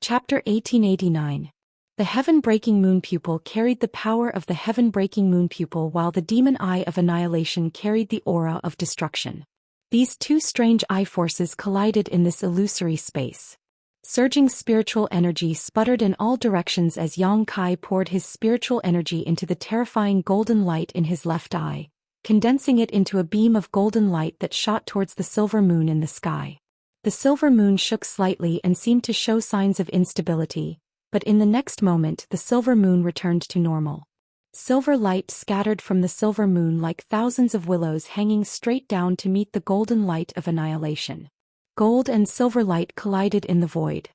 Chapter 1889. The heaven-breaking moon pupil carried the power of the heaven-breaking moon pupil while the demon eye of annihilation carried the aura of destruction. These two strange eye forces collided in this illusory space. Surging spiritual energy sputtered in all directions as Yang Kai poured his spiritual energy into the terrifying golden light in his left eye, condensing it into a beam of golden light that shot towards the silver moon in the sky. The silver moon shook slightly and seemed to show signs of instability, but in the next moment the silver moon returned to normal. Silver light scattered from the silver moon like thousands of willows hanging straight down to meet the golden light of annihilation. Gold and silver light collided in the void.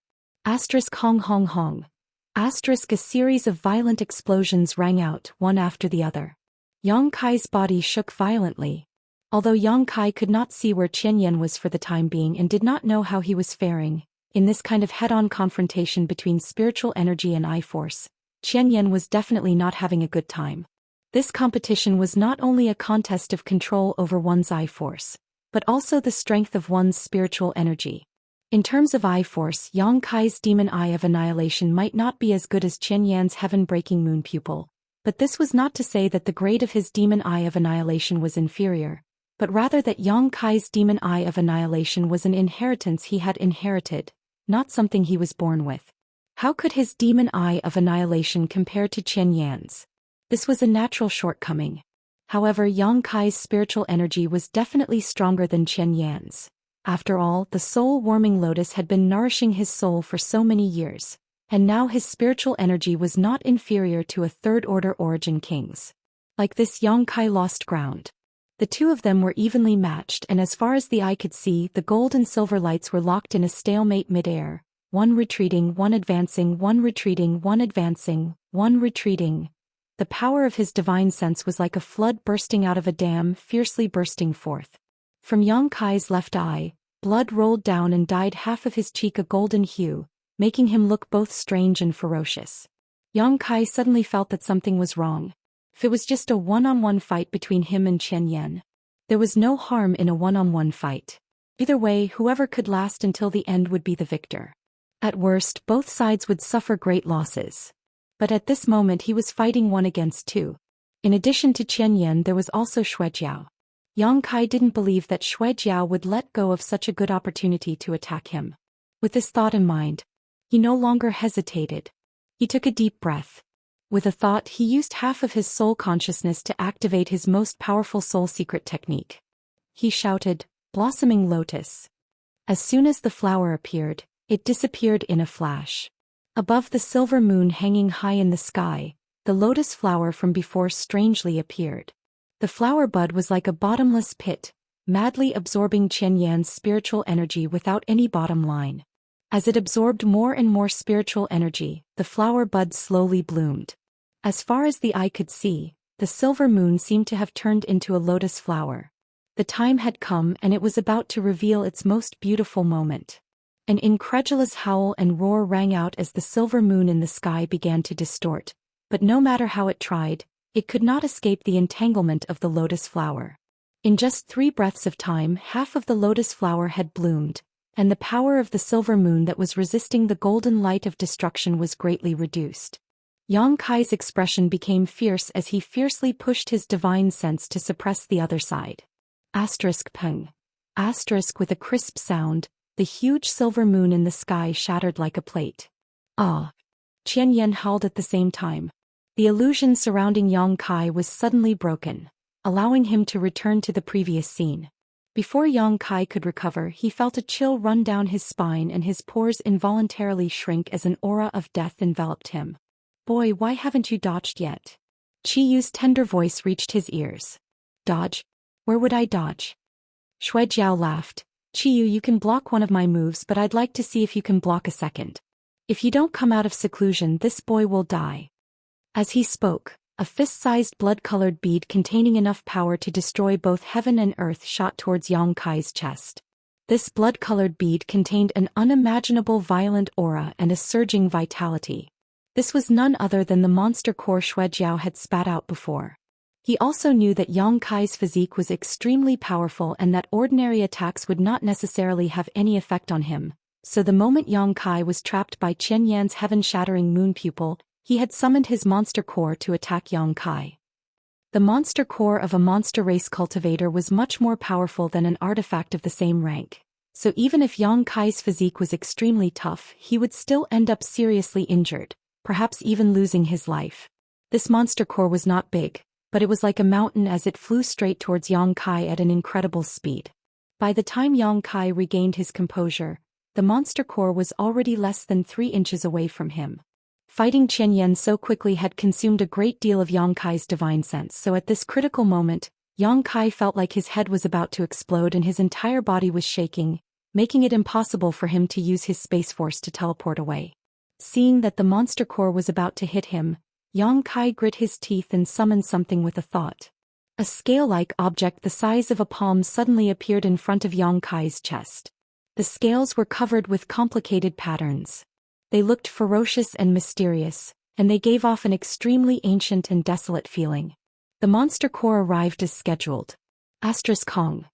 Hong hong hong. A series of violent explosions rang out, one after the other. Yang Kai's body shook violently. Although Yang Kai could not see where Qianyan was for the time being and did not know how he was faring, in this kind of head-on confrontation between spiritual energy and eye force, Qianyan was definitely not having a good time. This competition was not only a contest of control over one's eye force, but also the strength of one's spiritual energy. In terms of eye force, Yang Kai's demon eye of annihilation might not be as good as Qianyan's heaven-breaking moon pupil, but this was not to say that the grade of his demon eye of annihilation was inferior, but rather that Yang Kai's demon eye of annihilation was an inheritance he had inherited, not something he was born with. How could his demon eye of annihilation compare to Qianyan's? This was a natural shortcoming. However, Yang Kai's spiritual energy was definitely stronger than Qianyan's. After all, the soul-warming lotus had been nourishing his soul for so many years, and now his spiritual energy was not inferior to a third-order origin king's. Like this, Yang Kai lost ground. The two of them were evenly matched, and as far as the eye could see, the gold and silver lights were locked in a stalemate mid-air, one retreating, one advancing, one retreating, one advancing, one retreating. The power of his divine sense was like a flood bursting out of a dam, fiercely bursting forth. From Yang Kai's left eye, blood rolled down and dyed half of his cheek a golden hue, making him look both strange and ferocious. Yang Kai suddenly felt that something was wrong. If it was just a one-on-one fight between him and Qianyan, there was no harm in a one-on-one fight. Either way, whoever could last until the end would be the victor. At worst, both sides would suffer great losses. But at this moment he was fighting one against two. In addition to Qianyan, there was also Xuejiao. Yang Kai didn't believe that Xuejiao would let go of such a good opportunity to attack him. With this thought in mind, he no longer hesitated. He took a deep breath. With a thought, he used half of his soul consciousness to activate his most powerful soul secret technique. He shouted, "Blossoming Lotus." As soon as the flower appeared, it disappeared in a flash. Above the silver moon hanging high in the sky, the lotus flower from before strangely appeared. The flower bud was like a bottomless pit, madly absorbing Qianyan's spiritual energy without any bottom line. As it absorbed more and more spiritual energy, the flower bud slowly bloomed. As far as the eye could see, the silver moon seemed to have turned into a lotus flower. The time had come and it was about to reveal its most beautiful moment. An incredulous howl and roar rang out as the silver moon in the sky began to distort, but no matter how it tried, it could not escape the entanglement of the lotus flower. In just 3 breaths of time, half of the lotus flower had bloomed, and the power of the silver moon that was resisting the golden light of destruction was greatly reduced. Yang Kai's expression became fierce as he fiercely pushed his divine sense to suppress the other side. Peng. With a crisp sound, the huge silver moon in the sky shattered like a plate. Ah! Qianyan howled at the same time. The illusion surrounding Yang Kai was suddenly broken, allowing him to return to the previous scene. Before Yang Kai could recover, he felt a chill run down his spine and his pores involuntarily shrink as an aura of death enveloped him. "Boy, why haven't you dodged yet?" Qiyu's tender voice reached his ears. "Dodge? Where would I dodge?" Xuejiao laughed. "Qiyu, you can block one of my moves, but I'd like to see if you can block a second. If you don't come out of seclusion, this boy will die." As he spoke, a fist-sized blood-colored bead containing enough power to destroy both heaven and earth shot towards Yang Kai's chest. This blood-colored bead contained an unimaginable violent aura and a surging vitality. This was none other than the monster core Xuejiao had spat out before. He also knew that Yang Kai's physique was extremely powerful and that ordinary attacks would not necessarily have any effect on him, So the moment Yang Kai was trapped by Qian Yan's heaven-shattering moon pupil, he had summoned his monster core to attack Yang Kai. The monster core of a monster race cultivator was much more powerful than an artifact of the same rank. So even if Yang Kai's physique was extremely tough, he would still end up seriously injured, perhaps even losing his life. This monster core was not big, but it was like a mountain as it flew straight towards Yang Kai at an incredible speed. By the time Yang Kai regained his composure, the monster core was already less than 3 inches away from him. Fighting Qian Yan so quickly had consumed a great deal of Yang Kai's divine sense, so at this critical moment, Yang Kai felt like his head was about to explode and his entire body was shaking, making it impossible for him to use his space force to teleport away. Seeing that the monster core was about to hit him, Yang Kai grit his teeth and summoned something with a thought. A scale-like object the size of a palm suddenly appeared in front of Yang Kai's chest. The scales were covered with complicated patterns. They looked ferocious and mysterious, and they gave off an extremely ancient and desolate feeling. The monster core arrived as scheduled. Kong.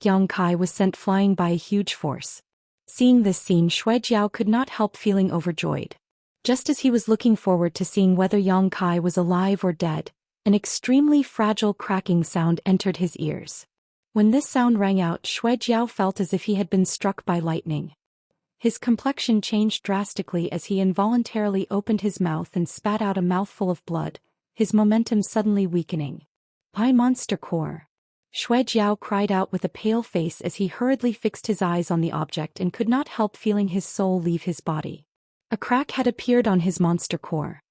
Yang Kai was sent flying by a huge force. Seeing this scene, Xuejiao could not help feeling overjoyed. Just as he was looking forward to seeing whether Yang Kai was alive or dead, an extremely fragile cracking sound entered his ears. When this sound rang out, Xuejiao felt as if he had been struck by lightning. His complexion changed drastically as he involuntarily opened his mouth and spat out a mouthful of blood, his momentum suddenly weakening. "My monster core!" Xuejiao cried out with a pale face as he hurriedly fixed his eyes on the object and could not help feeling his soul leave his body. A crack had appeared on his monster core.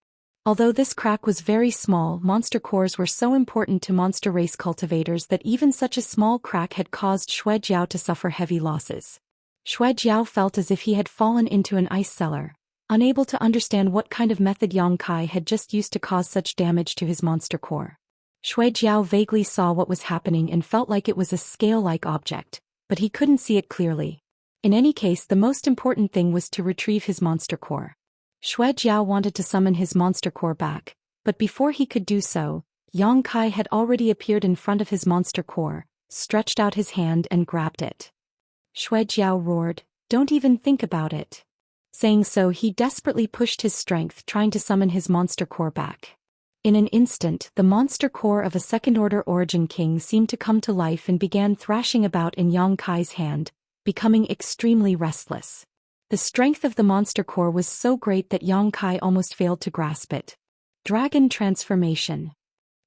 Although this crack was very small, monster cores were so important to monster race cultivators that even such a small crack had caused Xuejiao to suffer heavy losses. Xuejiao felt as if he had fallen into an ice cellar, unable to understand what kind of method Yang Kai had just used to cause such damage to his monster core. Xuejiao vaguely saw what was happening and felt like it was a scale-like object, but he couldn't see it clearly. In any case, the most important thing was to retrieve his monster core. Xuejiao wanted to summon his monster core back, but before he could do so, Yang Kai had already appeared in front of his monster core, stretched out his hand and grabbed it. Xuejiao roared, "Don't even think about it." Saying so, he desperately pushed his strength trying to summon his monster core back. In an instant, the monster core of a second-order origin king seemed to come to life and began thrashing about in Yang Kai's hand, becoming extremely restless. The strength of the monster core was so great that Yang Kai almost failed to grasp it. Dragon transformation.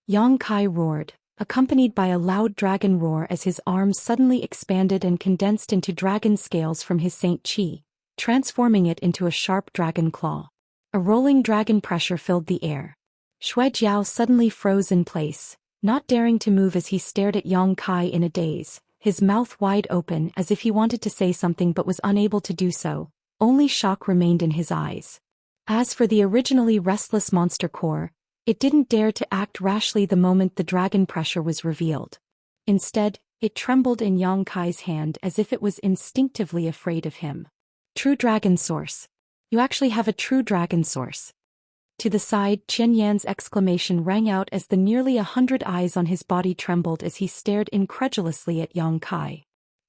Yang Kai roared, accompanied by a loud dragon roar as his arms suddenly expanded and condensed into dragon scales from his Saint Qi, transforming it into a sharp dragon claw. A rolling dragon pressure filled the air. Xuejiao suddenly froze in place, not daring to move as he stared at Yang Kai in a daze, his mouth wide open as if he wanted to say something but was unable to do so. Only shock remained in his eyes. As for the originally restless monster core, it didn't dare to act rashly the moment the dragon pressure was revealed. Instead, it trembled in Yang Kai's hand as if it was instinctively afraid of him. True dragon source. You actually have a true dragon source. To the side, Qian Yan's exclamation rang out as the nearly 100 eyes on his body trembled as he stared incredulously at Yang Kai.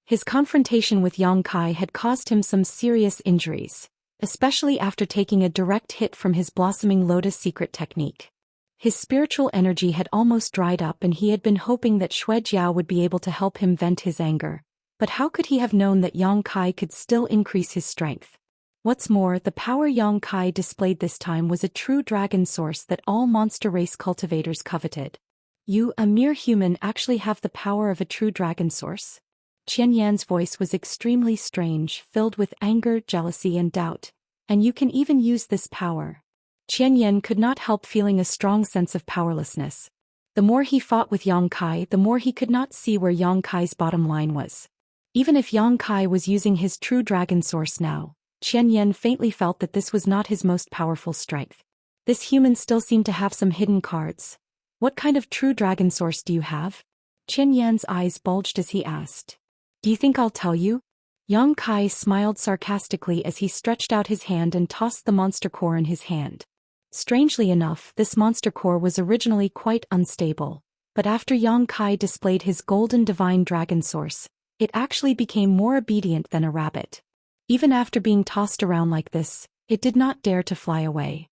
His confrontation with Yang Kai had caused him some serious injuries, especially after taking a direct hit from his blossoming lotus secret technique. His spiritual energy had almost dried up and he had been hoping that Xuejiao would be able to help him vent his anger, but how could he have known that Yang Kai could still increase his strength? What's more, the power Yang Kai displayed this time was a true dragon source that all monster race cultivators coveted. You, a mere human, actually have the power of a true dragon source? Qian Yan's voice was extremely strange, filled with anger, jealousy and doubt. And you can even use this power. Qian Yan could not help feeling a strong sense of powerlessness. The more he fought with Yang Kai, the more he could not see where Yang Kai's bottom line was. Even if Yang Kai was using his true dragon source now, Qian Yan faintly felt that this was not his most powerful strength. This human still seemed to have some hidden cards. What kind of true dragon source do you have? Qian Yan's eyes bulged as he asked. Do you think I'll tell you? Yang Kai smiled sarcastically as he stretched out his hand and tossed the monster core in his hand. Strangely enough, this monster core was originally quite unstable, but after Yang Kai displayed his golden divine dragon source, it actually became more obedient than a rabbit. Even after being tossed around like this, it did not dare to fly away.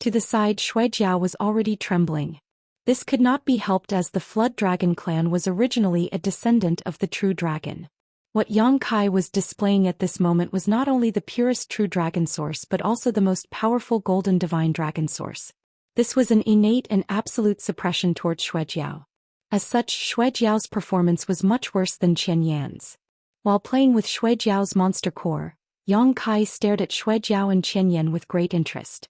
To the side, Xuejiao was already trembling. This could not be helped as the Flood Dragon clan was originally a descendant of the True Dragon. What Yang Kai was displaying at this moment was not only the purest true dragon source but also the most powerful golden divine dragon source. This was an innate and absolute suppression towards Xuejiao. As such, Xuejiao's performance was much worse than Qian Yan's. While playing with Xuejiao's monster core, Yang Kai stared at Xuejiao and Qian Yan with great interest.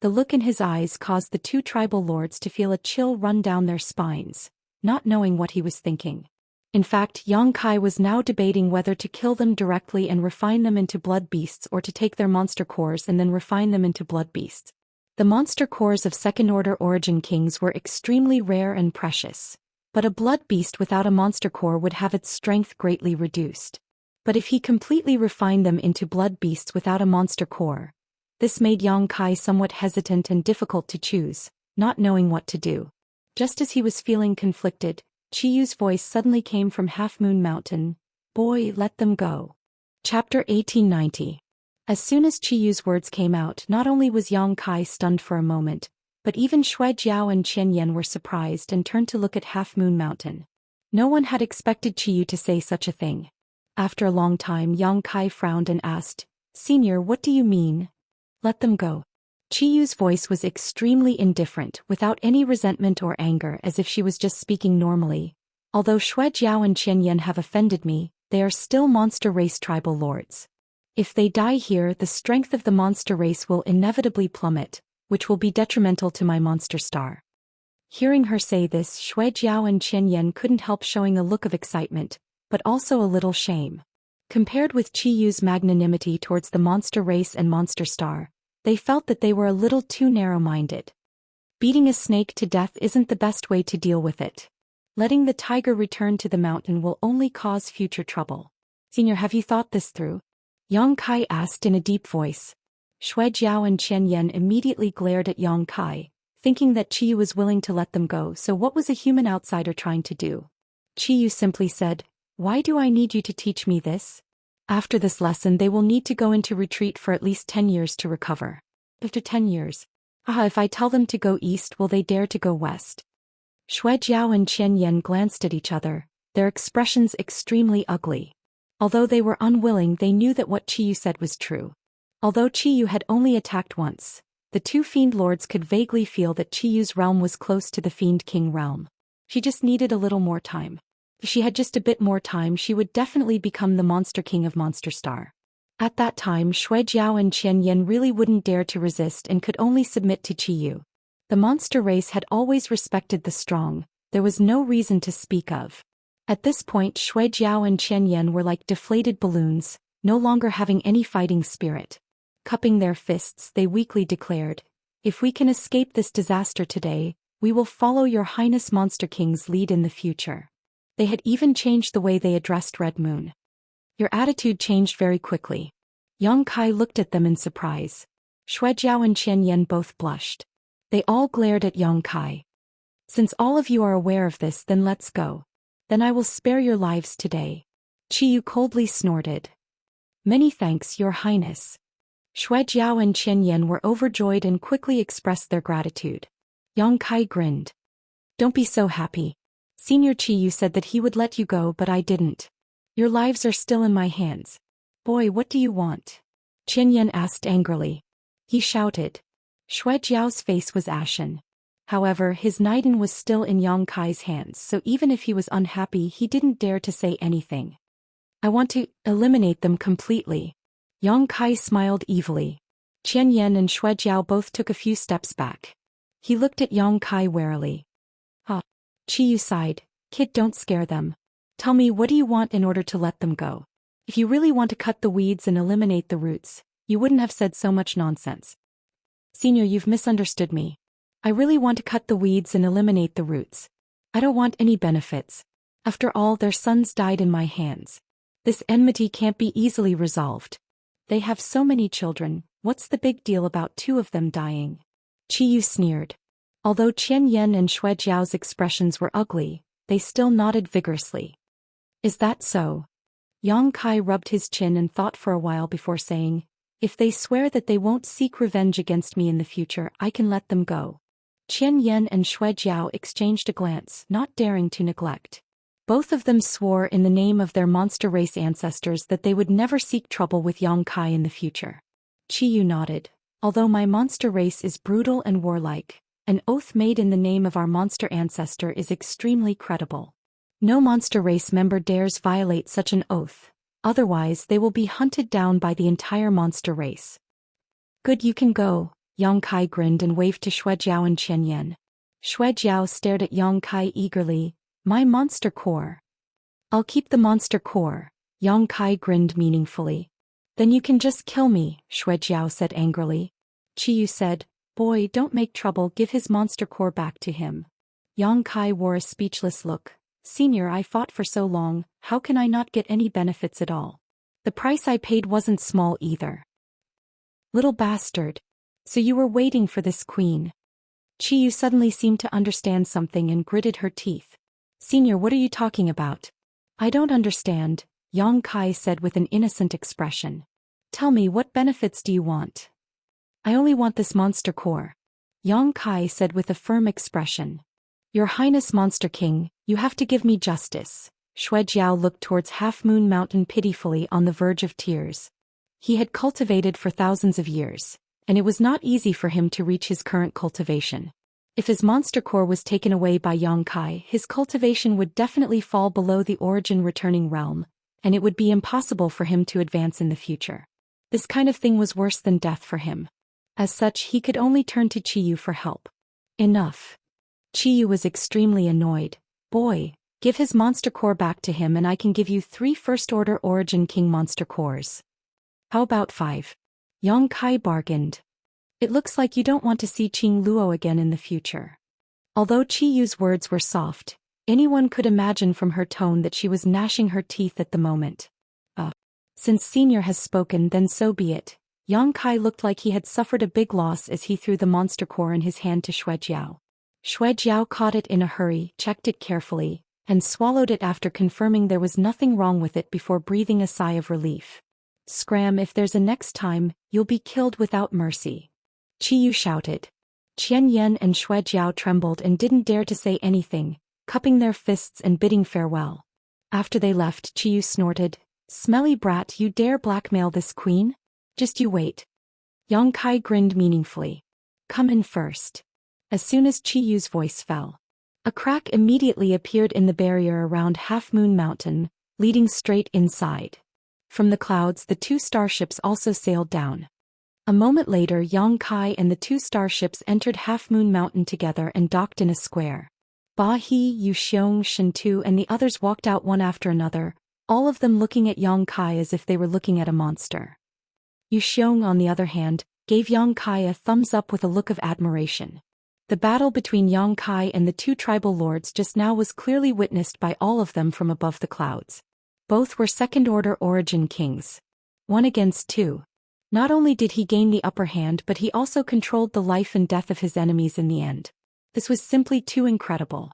The look in his eyes caused the two tribal lords to feel a chill run down their spines, not knowing what he was thinking. In fact, Yang Kai was now debating whether to kill them directly and refine them into blood beasts or to take their monster cores and then refine them into blood beasts. The monster cores of second-order origin kings were extremely rare and precious, but a blood beast without a monster core would have its strength greatly reduced. But if he completely refined them into blood beasts without a monster core, this made Yang Kai somewhat hesitant and difficult to choose, not knowing what to do. Just as he was feeling conflicted, Qiyu's voice suddenly came from Half Moon Mountain. "Boy, let them go." Chapter 1890. As soon as Qiyu's words came out, not only was Yang Kai stunned for a moment, but even Xuejiao and Qian Yan were surprised and turned to look at Half Moon Mountain. No one had expected Qiyu to say such a thing. After a long time, Yang Kai frowned and asked, "Senior, what do you mean? Let them go." Qiyu's voice was extremely indifferent, without any resentment or anger, as if she was just speaking normally. "Although Xuejiao and Qian Yan have offended me, they are still monster race tribal lords. If they die here, the strength of the monster race will inevitably plummet, which will be detrimental to my monster star." Hearing her say this, Xuejiao and Qian Yan couldn't help showing a look of excitement, but also a little shame. Compared with Qiyu's magnanimity towards the monster race and monster star, they felt that they were a little too narrow-minded. Beating a snake to death isn't the best way to deal with it. Letting the tiger return to the mountain will only cause future trouble. "Senior, have you thought this through?" Yang Kai asked in a deep voice. Xuejiao and Qian Yan immediately glared at Yang Kai, thinking that Qiyu was willing to let them go, so what was a human outsider trying to do? Qiyu simply said, "Why do I need you to teach me this? After this lesson they will need to go into retreat for at least 10 years to recover." "After 10 years? If I tell them to go east, will they dare to go west?" Xuejiao and Qian Yan glanced at each other, their expressions extremely ugly. Although they were unwilling, they knew that what Qiyu said was true. Although Qiyu had only attacked once, the two Fiend Lords could vaguely feel that Qiyu's realm was close to the Fiend King realm. She just needed a little more time. If she had just a bit more time, she would definitely become the Monster King of Monster Star. At that time, Xuejiao and Qian Yan really wouldn't dare to resist and could only submit to Qiyu. The monster race had always respected the strong, there was no reason to speak of. At this point, Xuejiao and Qian Yan were like deflated balloons, no longer having any fighting spirit. Cupping their fists, they weakly declared, "If we can escape this disaster today, we will follow Your Highness Monster King's lead in the future." They had even changed the way they addressed Red Moon. Your attitude changed very quickly. Yang Kai looked at them in surprise. Xuejiao and Qian Yan both blushed. They all glared at Yang Kai. "Since all of you are aware of this, then let's go. Then I will spare your lives today." Qiyu coldly snorted. "Many thanks, Your Highness." Xuejiao and Qian Yan were overjoyed and quickly expressed their gratitude. Yang Kai grinned. "Don't be so happy. Senior Qiyu said that he would let you go, but I didn't. Your lives are still in my hands." "Boy, what do you want?" Qian Yan asked angrily. He shouted. Xuejiao's face was ashen. However, his Naiden was still in Yang Kai's hands, so even if he was unhappy, he didn't dare to say anything. "I want to eliminate them completely." Yang Kai smiled evilly. Qian Yan and Xuejiao both took a few steps back. He looked at Yang Kai warily. Qiyu sighed. "Kid, don't scare them. Tell me, what do you want in order to let them go? If you really want to cut the weeds and eliminate the roots, you wouldn't have said so much nonsense." "Senior, you've misunderstood me. I really want to cut the weeds and eliminate the roots. I don't want any benefits. After all, their sons died in my hands. This enmity can't be easily resolved. They have so many children, what's the big deal about 2 of them dying?" Qiyu sneered. Although Qian Yan and Xuejiao's expressions were ugly, they still nodded vigorously. "Is that so?" Yang Kai rubbed his chin and thought for a while before saying, "If they swear that they won't seek revenge against me in the future, I can let them go." Qian Yan and Shui Jiao exchanged a glance, not daring to neglect. Both of them swore in the name of their monster race ancestors that they would never seek trouble with Yang Kai in the future. Qiyu nodded. "Although my monster race is brutal and warlike, an oath made in the name of our monster ancestor is extremely credible. No monster race member dares violate such an oath, otherwise they will be hunted down by the entire monster race." "Good, you can go," Yang Kai grinned and waved to Shui Jiao and Qian Yan. Shui Jiao stared at Yang Kai eagerly. "My monster core." "I'll keep the monster core," Yang Kai grinned meaningfully. "Then you can just kill me," Shui Jiao said angrily. Qiyu said, "Boy, don't make trouble, give his monster core back to him." Yang Kai wore a speechless look. "Senior, I fought for so long, how can I not get any benefits at all? The price I paid wasn't small either." "Little bastard. So you were waiting for this queen?" Qiyu suddenly seemed to understand something and gritted her teeth. "Senior, what are you talking about?" "I don't understand," Yang Kai said with an innocent expression. "Tell me, what benefits do you want?" "I only want this monster core," Yang Kai said with a firm expression. "Your Highness Monster King, you have to give me justice." Shui Jiao looked towards Half Moon Mountain pitifully on the verge of tears. He had cultivated for thousands of years, and it was not easy for him to reach his current cultivation. If his monster core was taken away by Yang Kai, his cultivation would definitely fall below the origin returning realm, and it would be impossible for him to advance in the future. This kind of thing was worse than death for him. As such, he could only turn to Qiyu for help. Enough. Qiyu was extremely annoyed. "Boy, give his monster core back to him and I can give you 3 first-order Origin King monster cores." "How about 5? Yang Kai bargained. "It looks like you don't want to see Qing Luo again in the future." Although Qiyu's words were soft, anyone could imagine from her tone that she was gnashing her teeth at the moment. Since Senior has spoken, then so be it." Yang Kai looked like he had suffered a big loss as he threw the monster core in his hand to Shui Jiao. Shui Jiao caught it in a hurry, checked it carefully, and swallowed it after confirming there was nothing wrong with it before breathing a sigh of relief. "Scram, if there's a next time, you'll be killed without mercy," Qiyu shouted. Qian Yan and Shui Jiao trembled and didn't dare to say anything, cupping their fists and bidding farewell. After they left, Qiyu snorted, "Smelly brat, you dare blackmail this queen? Just you wait." Yang Kai grinned meaningfully. "Come in first." As soon as Qiyu's voice fell, a crack immediately appeared in the barrier around Half Moon Mountain, leading straight inside. From the clouds, the 2 starships also sailed down. A moment later, Yang Kai and the 2 starships entered Half Moon Mountain together and docked in a square. Ba He, Yu Xiong, Shen Tu and the others walked out one after another, all of them looking at Yang Kai as if they were looking at a monster. Yu Xiong, on the other hand, gave Yang Kai a thumbs up with a look of admiration. The battle between Yang Kai and the 2 tribal lords just now was clearly witnessed by all of them from above the clouds. Both were second-order Origin Kings. 1 against 2. Not only did he gain the upper hand, but he also controlled the life and death of his enemies in the end. This was simply too incredible.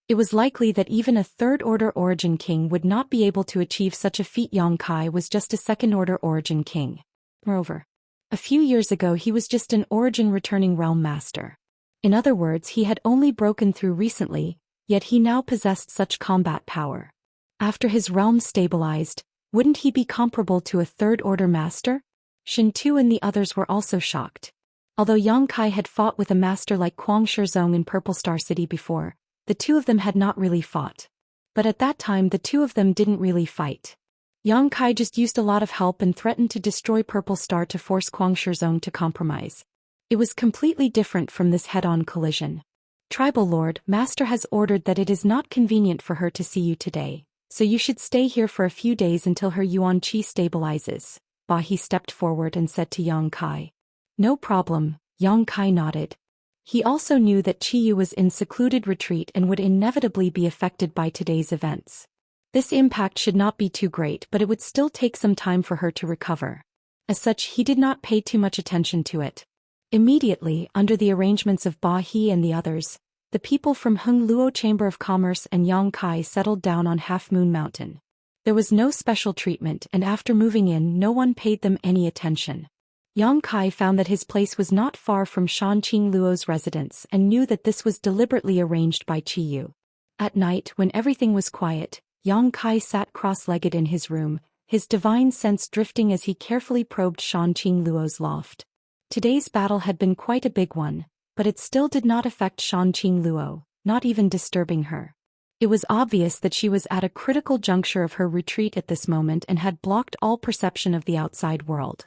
It was likely that even a third-order Origin King would not be able to achieve such a feat. Yang Kai was just a second-order Origin King. Moreover, a few years ago he was just an Origin returning realm master. In other words, he had only broken through recently, yet he now possessed such combat power. After his realm stabilized, wouldn't he be comparable to a third-order master? Shen Tu and the others were also shocked. Although Yang Kai had fought with a master like Kuang Shizong in Purple Star City before, the 2 of them had not really fought. But at that time the 2 of them didn't really fight. Yang Kai just used a lot of help and threatened to destroy Purple Star to force Kuang Shizong to compromise. It was completely different from this head-on collision. "Tribal Lord, Master has ordered that it is not convenient for her to see you today, so you should stay here for a few days until her Yuan Qi stabilizes." Ba He stepped forward and said to Yang Kai. "No problem," Yang Kai nodded. He also knew that Qiyu was in secluded retreat and would inevitably be affected by today's events. This impact should not be too great, but it would still take some time for her to recover. As such, he did not pay too much attention to it. Immediately, under the arrangements of Ba He and the others, the people from Hung Luo Chamber of Commerce and Yang Kai settled down on Half Moon Mountain. There was no special treatment, and after moving in no one paid them any attention. Yang Kai found that his place was not far from Shan Qingluo's residence and knew that this was deliberately arranged by Qiyu. At night, when everything was quiet, Yang Kai sat cross-legged in his room, his divine sense drifting as he carefully probed Shan Qingluo's loft. Today's battle had been quite a big one, but it still did not affect Shan Qingluo, not even disturbing her. It was obvious that she was at a critical juncture of her retreat at this moment and had blocked all perception of the outside world.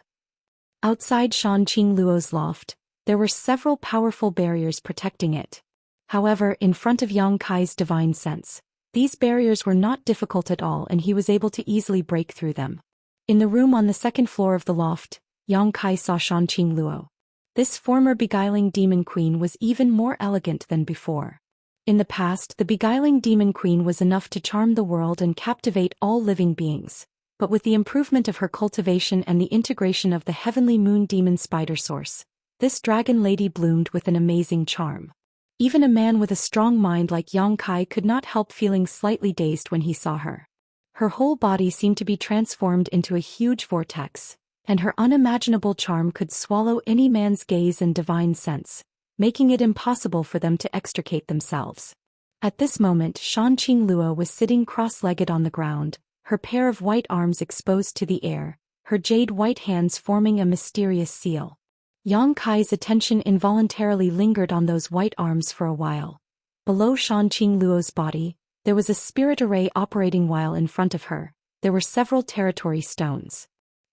Outside Shan Qingluo's loft, there were several powerful barriers protecting it. However, in front of Yang Kai's divine sense, these barriers were not difficult at all and he was able to easily break through them. In the room on the second floor of the loft, Yang Kai saw Shan Qingluo. This former beguiling demon queen was even more elegant than before. In the past, the beguiling demon queen was enough to charm the world and captivate all living beings. But with the improvement of her cultivation and the integration of the heavenly moon demon spider source, this dragon lady bloomed with an amazing charm. Even a man with a strong mind like Yang Kai could not help feeling slightly dazed when he saw her. Her whole body seemed to be transformed into a huge vortex, and her unimaginable charm could swallow any man's gaze and divine sense, making it impossible for them to extricate themselves. At this moment, Shan Qingluo was sitting cross-legged on the ground, her pair of white arms exposed to the air, her jade-white hands forming a mysterious seal. Yang Kai's attention involuntarily lingered on those white arms for a while. Below Shan Qingluo's body, there was a spirit array operating while in front of her, there were several territory stones.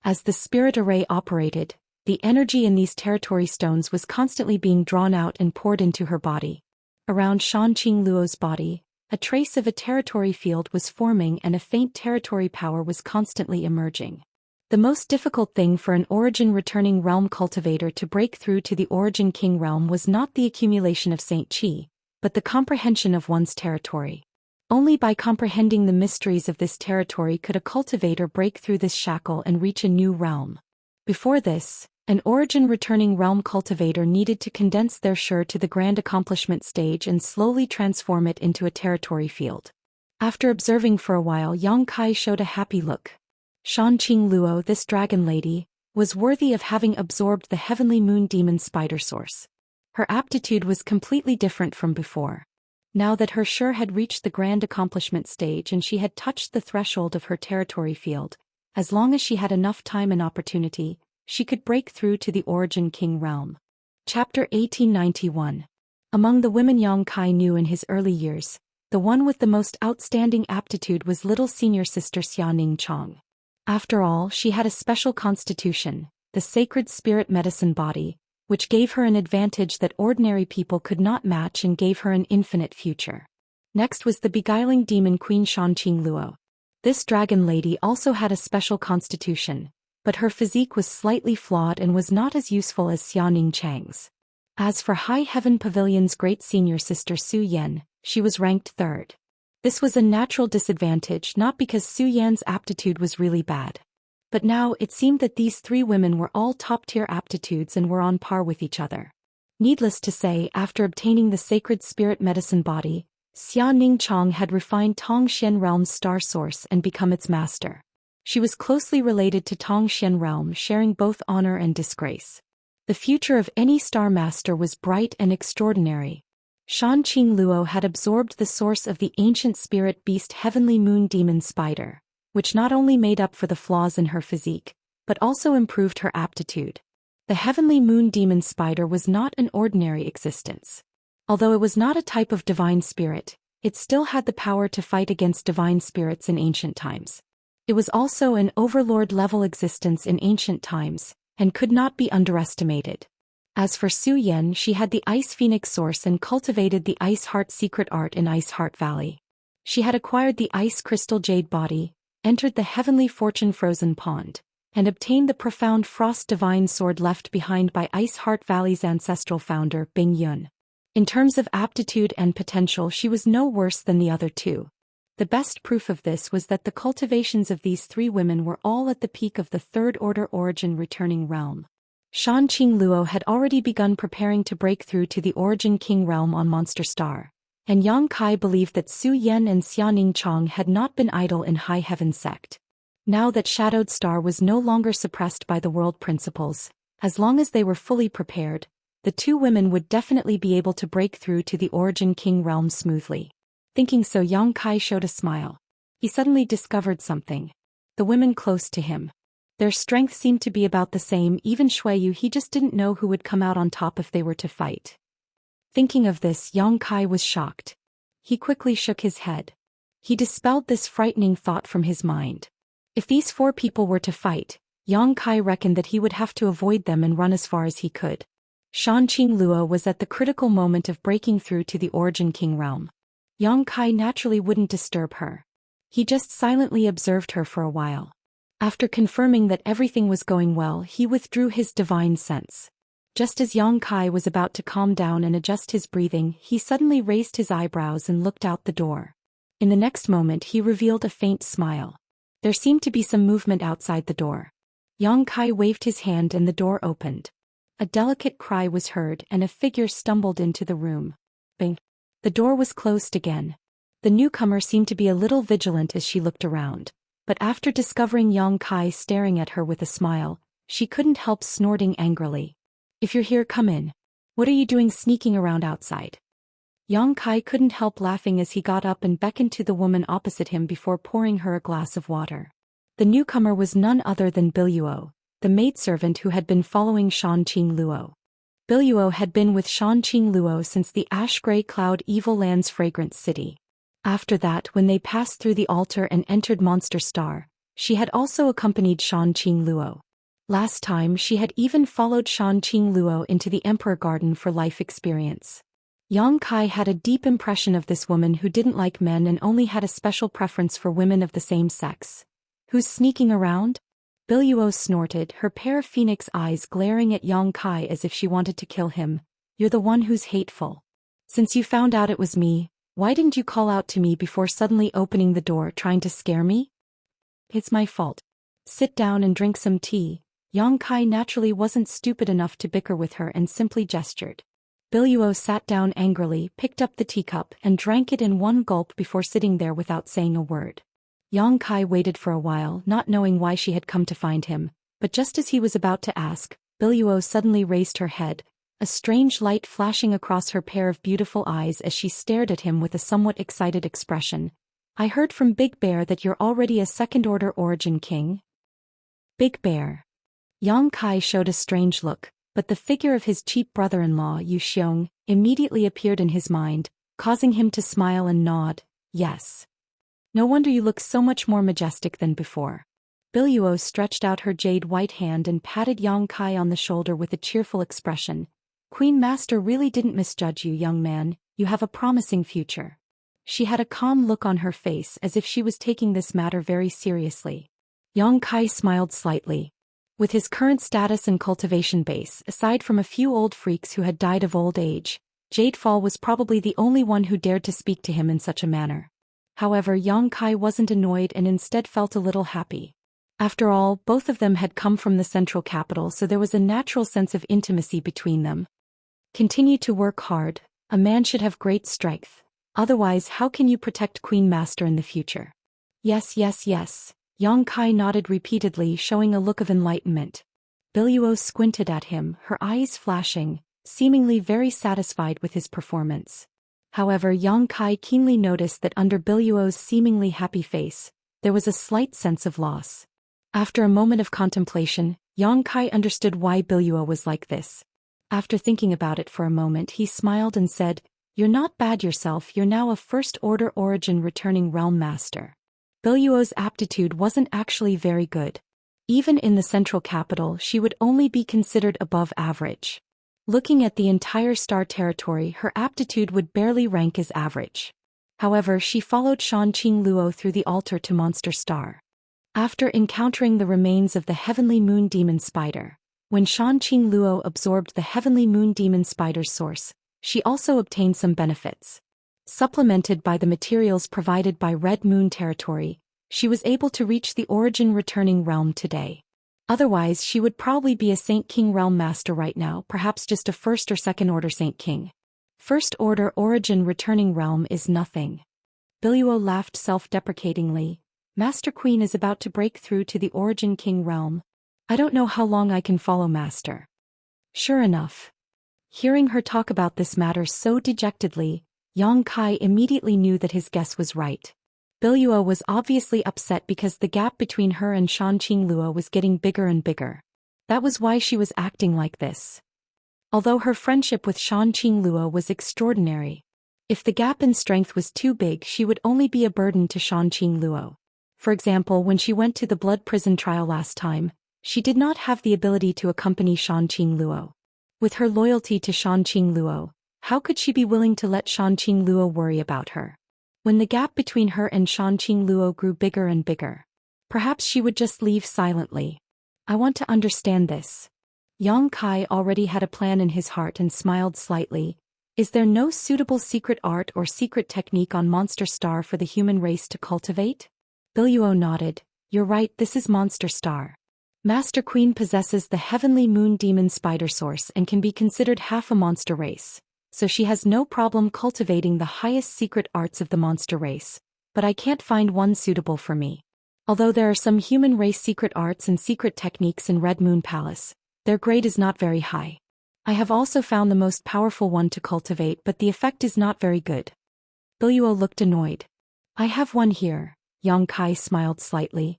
As the spirit array operated, the energy in these territory stones was constantly being drawn out and poured into her body. Around Shan Qingluo's body, a trace of a territory field was forming and a faint territory power was constantly emerging. The most difficult thing for an origin-returning realm cultivator to break through to the origin king realm was not the accumulation of Saint Qi, but the comprehension of one's territory. Only by comprehending the mysteries of this territory could a cultivator break through this shackle and reach a new realm. Before this, an origin-returning realm cultivator needed to condense their Shi to the grand accomplishment stage and slowly transform it into a territory field. After observing for a while, Yang Kai showed a happy look. Shan Qingluo, this dragon lady, was worthy of having absorbed the heavenly moon demon spider source. Her aptitude was completely different from before. Now that her Shi had reached the grand accomplishment stage and she had touched the threshold of her territory field, as long as she had enough time and opportunity, she could break through to the origin king realm. Chapter 1891. Among the women Yang Kai knew in his early years, the one with the most outstanding aptitude was little senior sister Xianing Chong. After all, she had a special constitution, the sacred spirit medicine body, which gave her an advantage that ordinary people could not match and gave her an infinite future. Next was the beguiling demon queen Shan Qingluo. This dragon lady also had a special constitution, but her physique was slightly flawed and was not as useful as Xianing Chang's. As for High Heaven Pavilion's great senior sister Su Yan, she was ranked third. This was a natural disadvantage not because Su Yan's aptitude was really bad. But now it seemed that these three women were all top-tier aptitudes and were on par with each other. Needless to say, after obtaining the sacred spirit medicine body, Xianing Chong had refined Tongxian Realm's star source and become its master. She was closely related to Tongxian Realm, sharing both honor and disgrace. The future of any star master was bright and extraordinary. Shan Qingluo had absorbed the source of the ancient spirit beast heavenly moon demon spider, which not only made up for the flaws in her physique, but also improved her aptitude. The heavenly moon demon spider was not an ordinary existence. Although it was not a type of divine spirit, it still had the power to fight against divine spirits in ancient times. It was also an overlord-level existence in ancient times, and could not be underestimated. As for Su Yan, she had the Ice Phoenix source and cultivated the Ice Heart secret art in Ice Heart Valley. She had acquired the Ice Crystal Jade body, entered the Heavenly Fortune Frozen Pond, and obtained the profound Frost Divine Sword left behind by Ice Heart Valley's ancestral founder, Bing Yun. In terms of aptitude and potential, she was no worse than the other two. The best proof of this was that the cultivations of these three women were all at the peak of the Third Order Origin returning realm. Shan Qingluo had already begun preparing to break through to the Origin King realm on Monster Star, And Yang Kai believed that Su Yen and Xianing Chong had not been idle in High Heaven sect. Now that Shadowed Star was no longer suppressed by the world principles, as long as they were fully prepared, the two women would definitely be able to break through to the Origin King realm smoothly. Thinking so, Yang Kai showed a smile. He suddenly discovered something. The women close to him. Their strength seemed to be about the same, even Shuiyu. He just didn't know who would come out on top if they were to fight. Thinking of this, Yang Kai was shocked. He quickly shook his head. He dispelled this frightening thought from his mind. If these four people were to fight, Yang Kai reckoned that he would have to avoid them and run as far as he could. Shanqing Luo was at the critical moment of breaking through to the Origin King realm. Yang Kai naturally wouldn't disturb her. He just silently observed her for a while. After confirming that everything was going well, he withdrew his divine sense. Just as Yang Kai was about to calm down and adjust his breathing, he suddenly raised his eyebrows and looked out the door. In the next moment, he revealed a faint smile. There seemed to be some movement outside the door. Yang Kai waved his hand and the door opened. A delicate cry was heard and a figure stumbled into the room. Bang! The door was closed again. The newcomer seemed to be a little vigilant as she looked around, but after discovering Yang Kai staring at her with a smile, she couldn't help snorting angrily. "If you're here, come in. What are you doing sneaking around outside?" Yang Kai couldn't help laughing as he got up and beckoned to the woman opposite him before pouring her a glass of water. The newcomer was none other than Biluo, the maidservant who had been following Shanqing Luo. Biluo had been with Shanqing Luo since the ash-gray cloud Evil Land's fragrant city. After that, when they passed through the altar and entered Monster Star, she had also accompanied Shanqing Luo. Last time she had even followed Shanqing Luo into the Emperor Garden for life experience. Yang Kai had a deep impression of this woman who didn't like men and only had a special preference for women of the same sex. "Who's sneaking around?" Biluo snorted, her pair of phoenix eyes glaring at Yang Kai as if she wanted to kill him. "You're the one who's hateful. Since you found out it was me, why didn't you call out to me before suddenly opening the door trying to scare me?" "It's my fault. Sit down and drink some tea." Yang Kai naturally wasn't stupid enough to bicker with her and simply gestured. Biluo sat down angrily, picked up the teacup and drank it in one gulp before sitting there without saying a word. Yang Kai waited for a while, not knowing why she had come to find him, but just as he was about to ask, Biluo suddenly raised her head, a strange light flashing across her pair of beautiful eyes as she stared at him with a somewhat excited expression. "I heard from Big Bear that you're already a second-order Origin King." Big Bear. Yang Kai showed a strange look, but the figure of his cheap brother-in-law Yu Xiong immediately appeared in his mind, causing him to smile and nod. "Yes. No wonder you look so much more majestic than before." Biluo stretched out her jade-white hand and patted Yang Kai on the shoulder with a cheerful expression. "Queen Master really didn't misjudge you, young man. You have a promising future." She had a calm look on her face as if she was taking this matter very seriously. Yang Kai smiled slightly. With his current status and cultivation base, aside from a few old freaks who had died of old age, Jadefall was probably the only one who dared to speak to him in such a manner. However, Yang Kai wasn't annoyed and instead felt a little happy. After all, both of them had come from the central capital, so there was a natural sense of intimacy between them. "Continue to work hard. A man should have great strength. Otherwise, how can you protect Queen Master in the future?" "Yes, yes, yes." Yang Kai nodded repeatedly, showing a look of enlightenment. Biluo squinted at him, her eyes flashing, seemingly very satisfied with his performance. However, Yang Kai keenly noticed that under Biluo's seemingly happy face, there was a slight sense of loss. After a moment of contemplation, Yang Kai understood why Biluo was like this. After thinking about it for a moment, he smiled and said, "You're not bad yourself. You're now a first-order Origin returning realm master." Biluo's aptitude wasn't actually very good. Even in the central capital, she would only be considered above average. Looking at the entire star territory, her aptitude would barely rank as average. However, she followed Shanqing Luo through the altar to Monster Star. After encountering the remains of the Heavenly Moon Demon Spider, when Shanqing Luo absorbed the Heavenly Moon Demon Spider's source, she also obtained some benefits. Supplemented by the materials provided by Red Moon Territory, she was able to reach the Origin returning realm today. Otherwise, she would probably be a Saint King realm master right now, perhaps just a first or second order Saint King. First Order Origin Returning Realm is nothing. Biluo laughed self-deprecatingly. Master Queen is about to break through to the Origin King realm. I don't know how long I can follow Master. Sure enough. Hearing her talk about this matter so dejectedly, Yang Kai immediately knew that his guess was right. Biluo was obviously upset because the gap between her and Shan Qingluo was getting bigger and bigger. That was why she was acting like this. Although her friendship with Shan Qingluo was extraordinary, if the gap in strength was too big, she would only be a burden to Shan Qingluo. For example, when she went to the blood prison trial last time, she did not have the ability to accompany Shan Qingluo. With her loyalty to Shan Qingluo, how could she be willing to let Shan Qingluo worry about her? When the gap between her and Shan Qingluo grew bigger and bigger, perhaps she would just leave silently. I want to understand this. Yang Kai already had a plan in his heart and smiled slightly. Is there no suitable secret art or secret technique on Monster Star for the human race to cultivate? Biluo nodded. You're right, this is Monster Star. Master Queen possesses the heavenly moon demon spider source and can be considered half a monster race, so she has no problem cultivating the highest secret arts of the monster race, but I can't find one suitable for me. Although there are some human race secret arts and secret techniques in Red Moon Palace, their grade is not very high. I have also found the most powerful one to cultivate, but the effect is not very good. Biluo looked annoyed. I have one here. Yang Kai smiled slightly.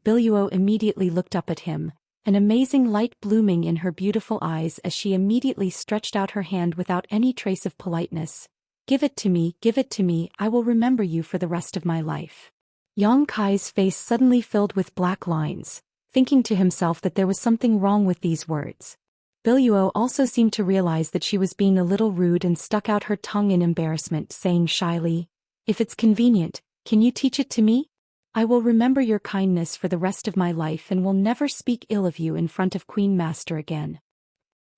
Biluo immediately looked up at him, an amazing light blooming in her beautiful eyes as she immediately stretched out her hand without any trace of politeness. Give it to me, I will remember you for the rest of my life. Yang Kai's face suddenly filled with black lines, thinking to himself that there was something wrong with these words. Biluo also seemed to realize that she was being a little rude and stuck out her tongue in embarrassment, saying shyly, If it's convenient, can you teach it to me? I will remember your kindness for the rest of my life and will never speak ill of you in front of Queen Master again.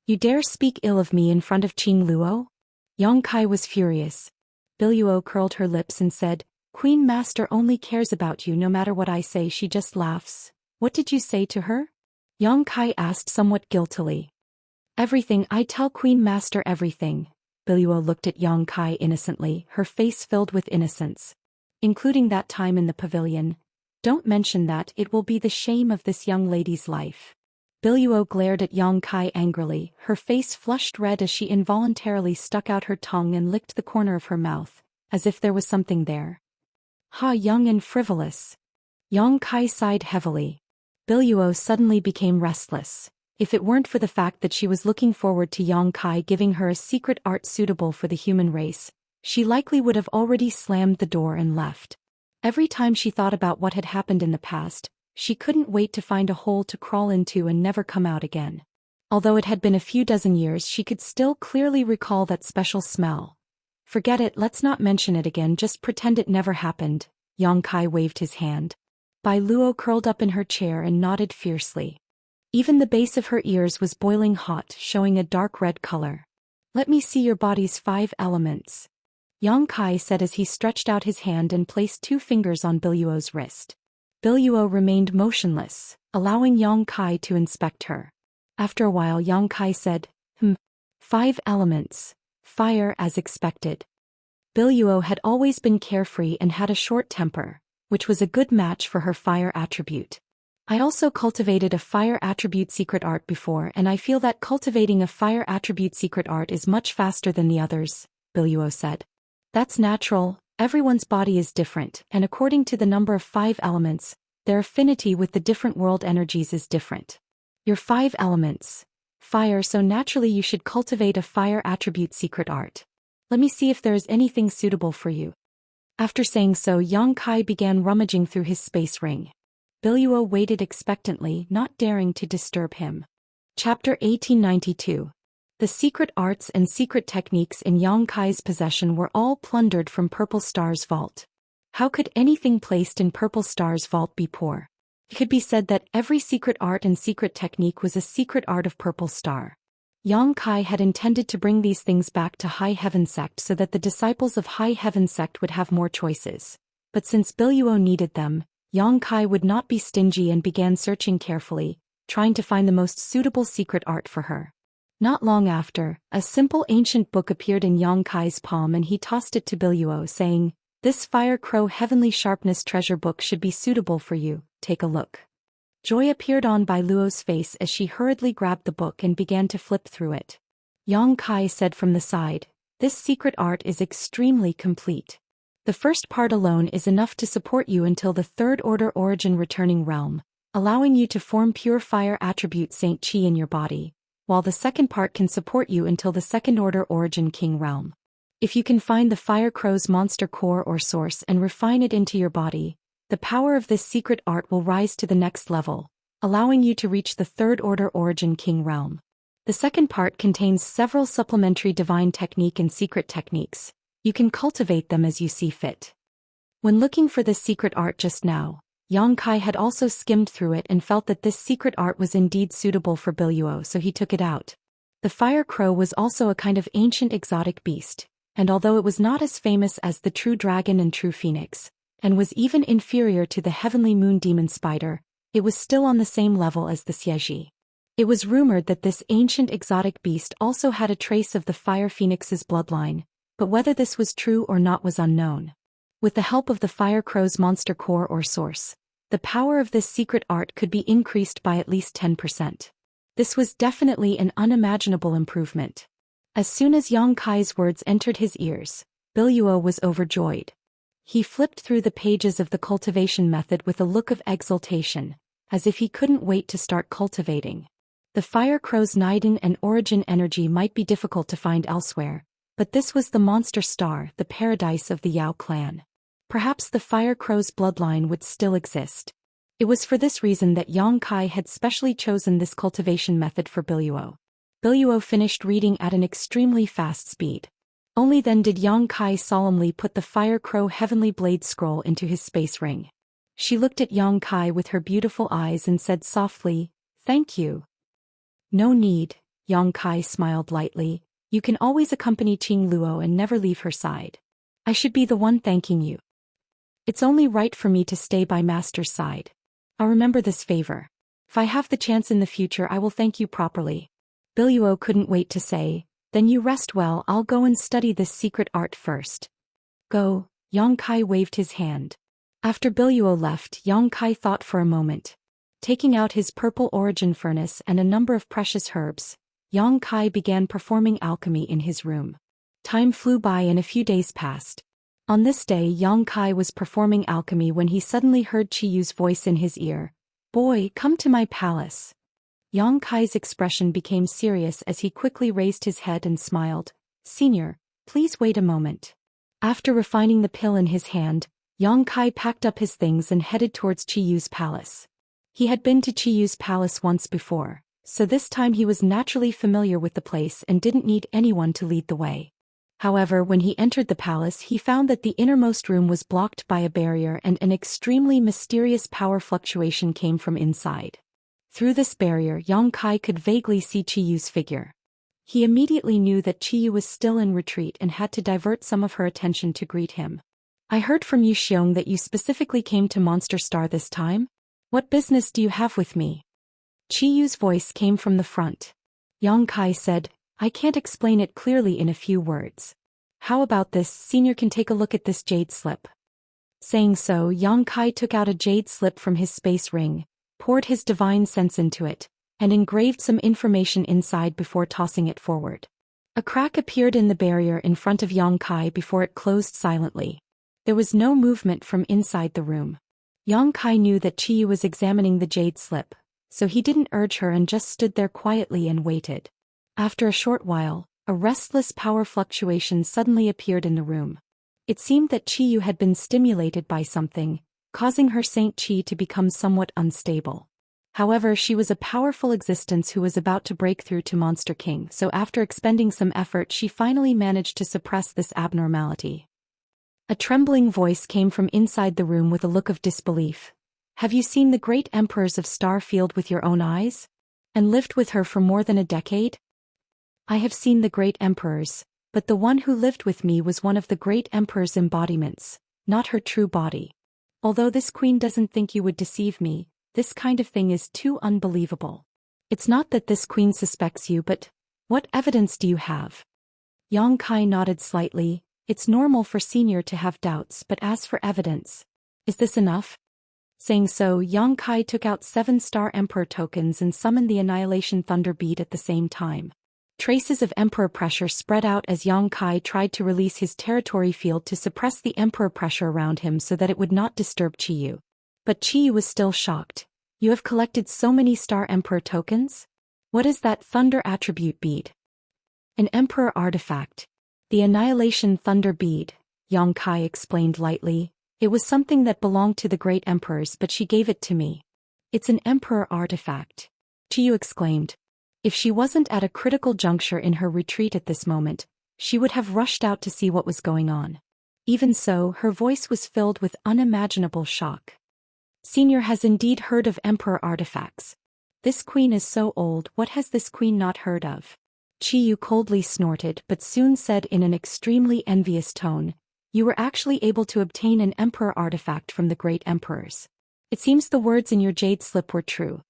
You dare speak ill of me in front of Qingluo? Yang Kai was furious. Biluo curled her lips and said, Queen Master only cares about you no matter what I say. She just laughs. What did you say to her? Yang Kai asked somewhat guiltily. Everything, I tell Queen Master everything. Biluo looked at Yang Kai innocently, her face filled with innocence. Including that time in the pavilion. Don't mention that, it will be the shame of this young lady's life. Biluo glared at Yang Kai angrily, her face flushed red as she involuntarily stuck out her tongue and licked the corner of her mouth, as if there was something there. Ha, young and frivolous. Yang Kai sighed heavily. Biluo suddenly became restless. If it weren't for the fact that she was looking forward to Yang Kai giving her a secret art suitable for the human race, she likely would have already slammed the door and left. Every time she thought about what had happened in the past, she couldn't wait to find a hole to crawl into and never come out again. Although it had been a few dozen years, she could still clearly recall that special smell. Forget it, let's not mention it again, just pretend it never happened. Yang Kai waved his hand. Bai Luo curled up in her chair and nodded fiercely. Even the base of her ears was boiling hot, showing a dark red color. Let me see your body's 5 elements. Yang Kai said as he stretched out his hand and placed 2 fingers on Biluo's wrist. Biluo remained motionless, allowing Yang Kai to inspect her. After a while Yang Kai said, 5 elements. Fire as expected. Biluo had always been carefree and had a short temper, which was a good match for her fire attribute. I also cultivated a fire attribute secret art before, and I feel that cultivating a fire attribute secret art is much faster than the others, Biluo said. That's natural, everyone's body is different, and according to the number of 5 elements, their affinity with the different world energies is different. Your 5 elements. Fire, so naturally you should cultivate a fire attribute secret art. Let me see if there is anything suitable for you. After saying so, Yang Kai began rummaging through his space ring. Biluo waited expectantly, not daring to disturb him. Chapter 1892. The secret arts and secret techniques in Yang Kai's possession were all plundered from Purple Star's vault. How could anything placed in Purple Star's vault be poor? It could be said that every secret art and secret technique was a secret art of Purple Star. Yang Kai had intended to bring these things back to High Heaven Sect so that the disciples of High Heaven Sect would have more choices. But since Biluo needed them, Yang Kai would not be stingy and began searching carefully, trying to find the most suitable secret art for her. Not long after, a simple ancient book appeared in Yang Kai's palm and he tossed it to Biluo saying, "This Fire Crow Heavenly Sharpness treasure book should be suitable for you, take a look." Joy appeared on Bai Luo's face as she hurriedly grabbed the book and began to flip through it. Yang Kai said from the side, "This secret art is extremely complete. The first part alone is enough to support you until the third order origin returning realm, allowing you to form pure fire attribute Saint Qi in your body, while the second part can support you until the second order origin king realm. If you can find the Fire Crow's monster core or source and refine it into your body, the power of this secret art will rise to the next level, allowing you to reach the third order origin king realm. The second part contains several supplementary divine technique and secret techniques. You can cultivate them as you see fit." When looking for this secret art just now, Yang Kai had also skimmed through it and felt that this secret art was indeed suitable for Biluo, so he took it out. The Fire Crow was also a kind of ancient exotic beast, and although it was not as famous as the true dragon and true phoenix, and was even inferior to the heavenly moon demon spider, it was still on the same level as the Xianxia. It was rumored that this ancient exotic beast also had a trace of the fire phoenix's bloodline, but whether this was true or not was unknown. With the help of the Fire Crow's monster core or source, the power of this secret art could be increased by at least 10%. This was definitely an unimaginable improvement. As soon as Yang Kai's words entered his ears, Biluo was overjoyed. He flipped through the pages of the cultivation method with a look of exultation, as if he couldn't wait to start cultivating. The Fire Crow's Niden and origin energy might be difficult to find elsewhere, but this was the monster star, the paradise of the Yao clan. Perhaps the Fire Crow's bloodline would still exist. It was for this reason that Yang Kai had specially chosen this cultivation method for Biluo. Biluo finished reading at an extremely fast speed. Only then did Yang Kai solemnly put the Fire Crow Heavenly Blade scroll into his space ring. She looked at Yang Kai with her beautiful eyes and said softly, "Thank you." "No need," Yang Kai smiled lightly. "You can always accompany Qing Luo and never leave her side. I should be the one thanking you. It's only right for me to stay by Master's side. I'll remember this favor. If I have the chance in the future I will thank you properly." Biluo couldn't wait to say, "Then you rest well, I'll go and study this secret art first." "Go," Yang Kai waved his hand. After Biluo left, Yang Kai thought for a moment. Taking out his purple origin furnace and a number of precious herbs, Yang Kai began performing alchemy in his room. Time flew by and a few days passed. On this day Yang Kai was performing alchemy when he suddenly heard Qiyu's voice in his ear. "Boy, come to my palace." Yang Kai's expression became serious as he quickly raised his head and smiled. "Senior, please wait a moment." After refining the pill in his hand, Yang Kai packed up his things and headed towards Qiyu's palace. He had been to Qiyu's palace once before, so this time he was naturally familiar with the place and didn't need anyone to lead the way. However, when he entered the palace he found that the innermost room was blocked by a barrier and an extremely mysterious power fluctuation came from inside. Through this barrier Yang Kai could vaguely see Qiyu's figure. He immediately knew that Qiyu was still in retreat and had to divert some of her attention to greet him. "I heard from Yu Xiong that you specifically came to Monster Star this time? What business do you have with me?" Qiyu's voice came from the front. Yang Kai said, "I can't explain it clearly in a few words. How about this, Senior can take a look at this jade slip." Saying so, Yang Kai took out a jade slip from his space ring, poured his divine sense into it, and engraved some information inside before tossing it forward. A crack appeared in the barrier in front of Yang Kai before it closed silently. There was no movement from inside the room. Yang Kai knew that Qiyu was examining the jade slip, so he didn't urge her and just stood there quietly and waited. After a short while, a restless power fluctuation suddenly appeared in the room. It seemed that Qiyu had been stimulated by something, causing her Saint Qi to become somewhat unstable. However, she was a powerful existence who was about to break through to Monster King, so after expending some effort she finally managed to suppress this abnormality. A trembling voice came from inside the room with a look of disbelief. "Have you seen the great emperors of Starfield with your own eyes? And lived with her for more than a decade?" "I have seen the great emperors, but the one who lived with me was one of the great emperor's embodiments, not her true body. Although this queen doesn't think you would deceive me, this kind of thing is too unbelievable. It's not that this queen suspects you, but What evidence do you have? Yang Kai nodded slightly. It's normal for Senior to have doubts, but as for evidence, is this enough? Saying so, Yang Kai took out 7 Star Emperor tokens and summoned the Annihilation Thunder Bead at the same time. Traces of Emperor pressure spread out as Yang Kai tried to release his territory field to suppress the Emperor pressure around him so that it would not disturb Qiyu. But Qiyu was still shocked. You have collected so many Star Emperor tokens? What is that Thunder Attribute Bead? An Emperor artifact. The Annihilation Thunder Bead, Yang Kai explained lightly. It was something that belonged to the great emperors, but she gave it to me. It's an Emperor artifact. Qiyu exclaimed. If she wasn't at a critical juncture in her retreat at this moment, she would have rushed out to see what was going on. Even so, her voice was filled with unimaginable shock. Senior has indeed heard of Emperor artifacts. This queen is so old, what has this queen not heard of? Qiyu coldly snorted but soon said in an extremely envious tone, you were actually able to obtain an Emperor artifact from the great emperors. It seems the words in your jade slip were true.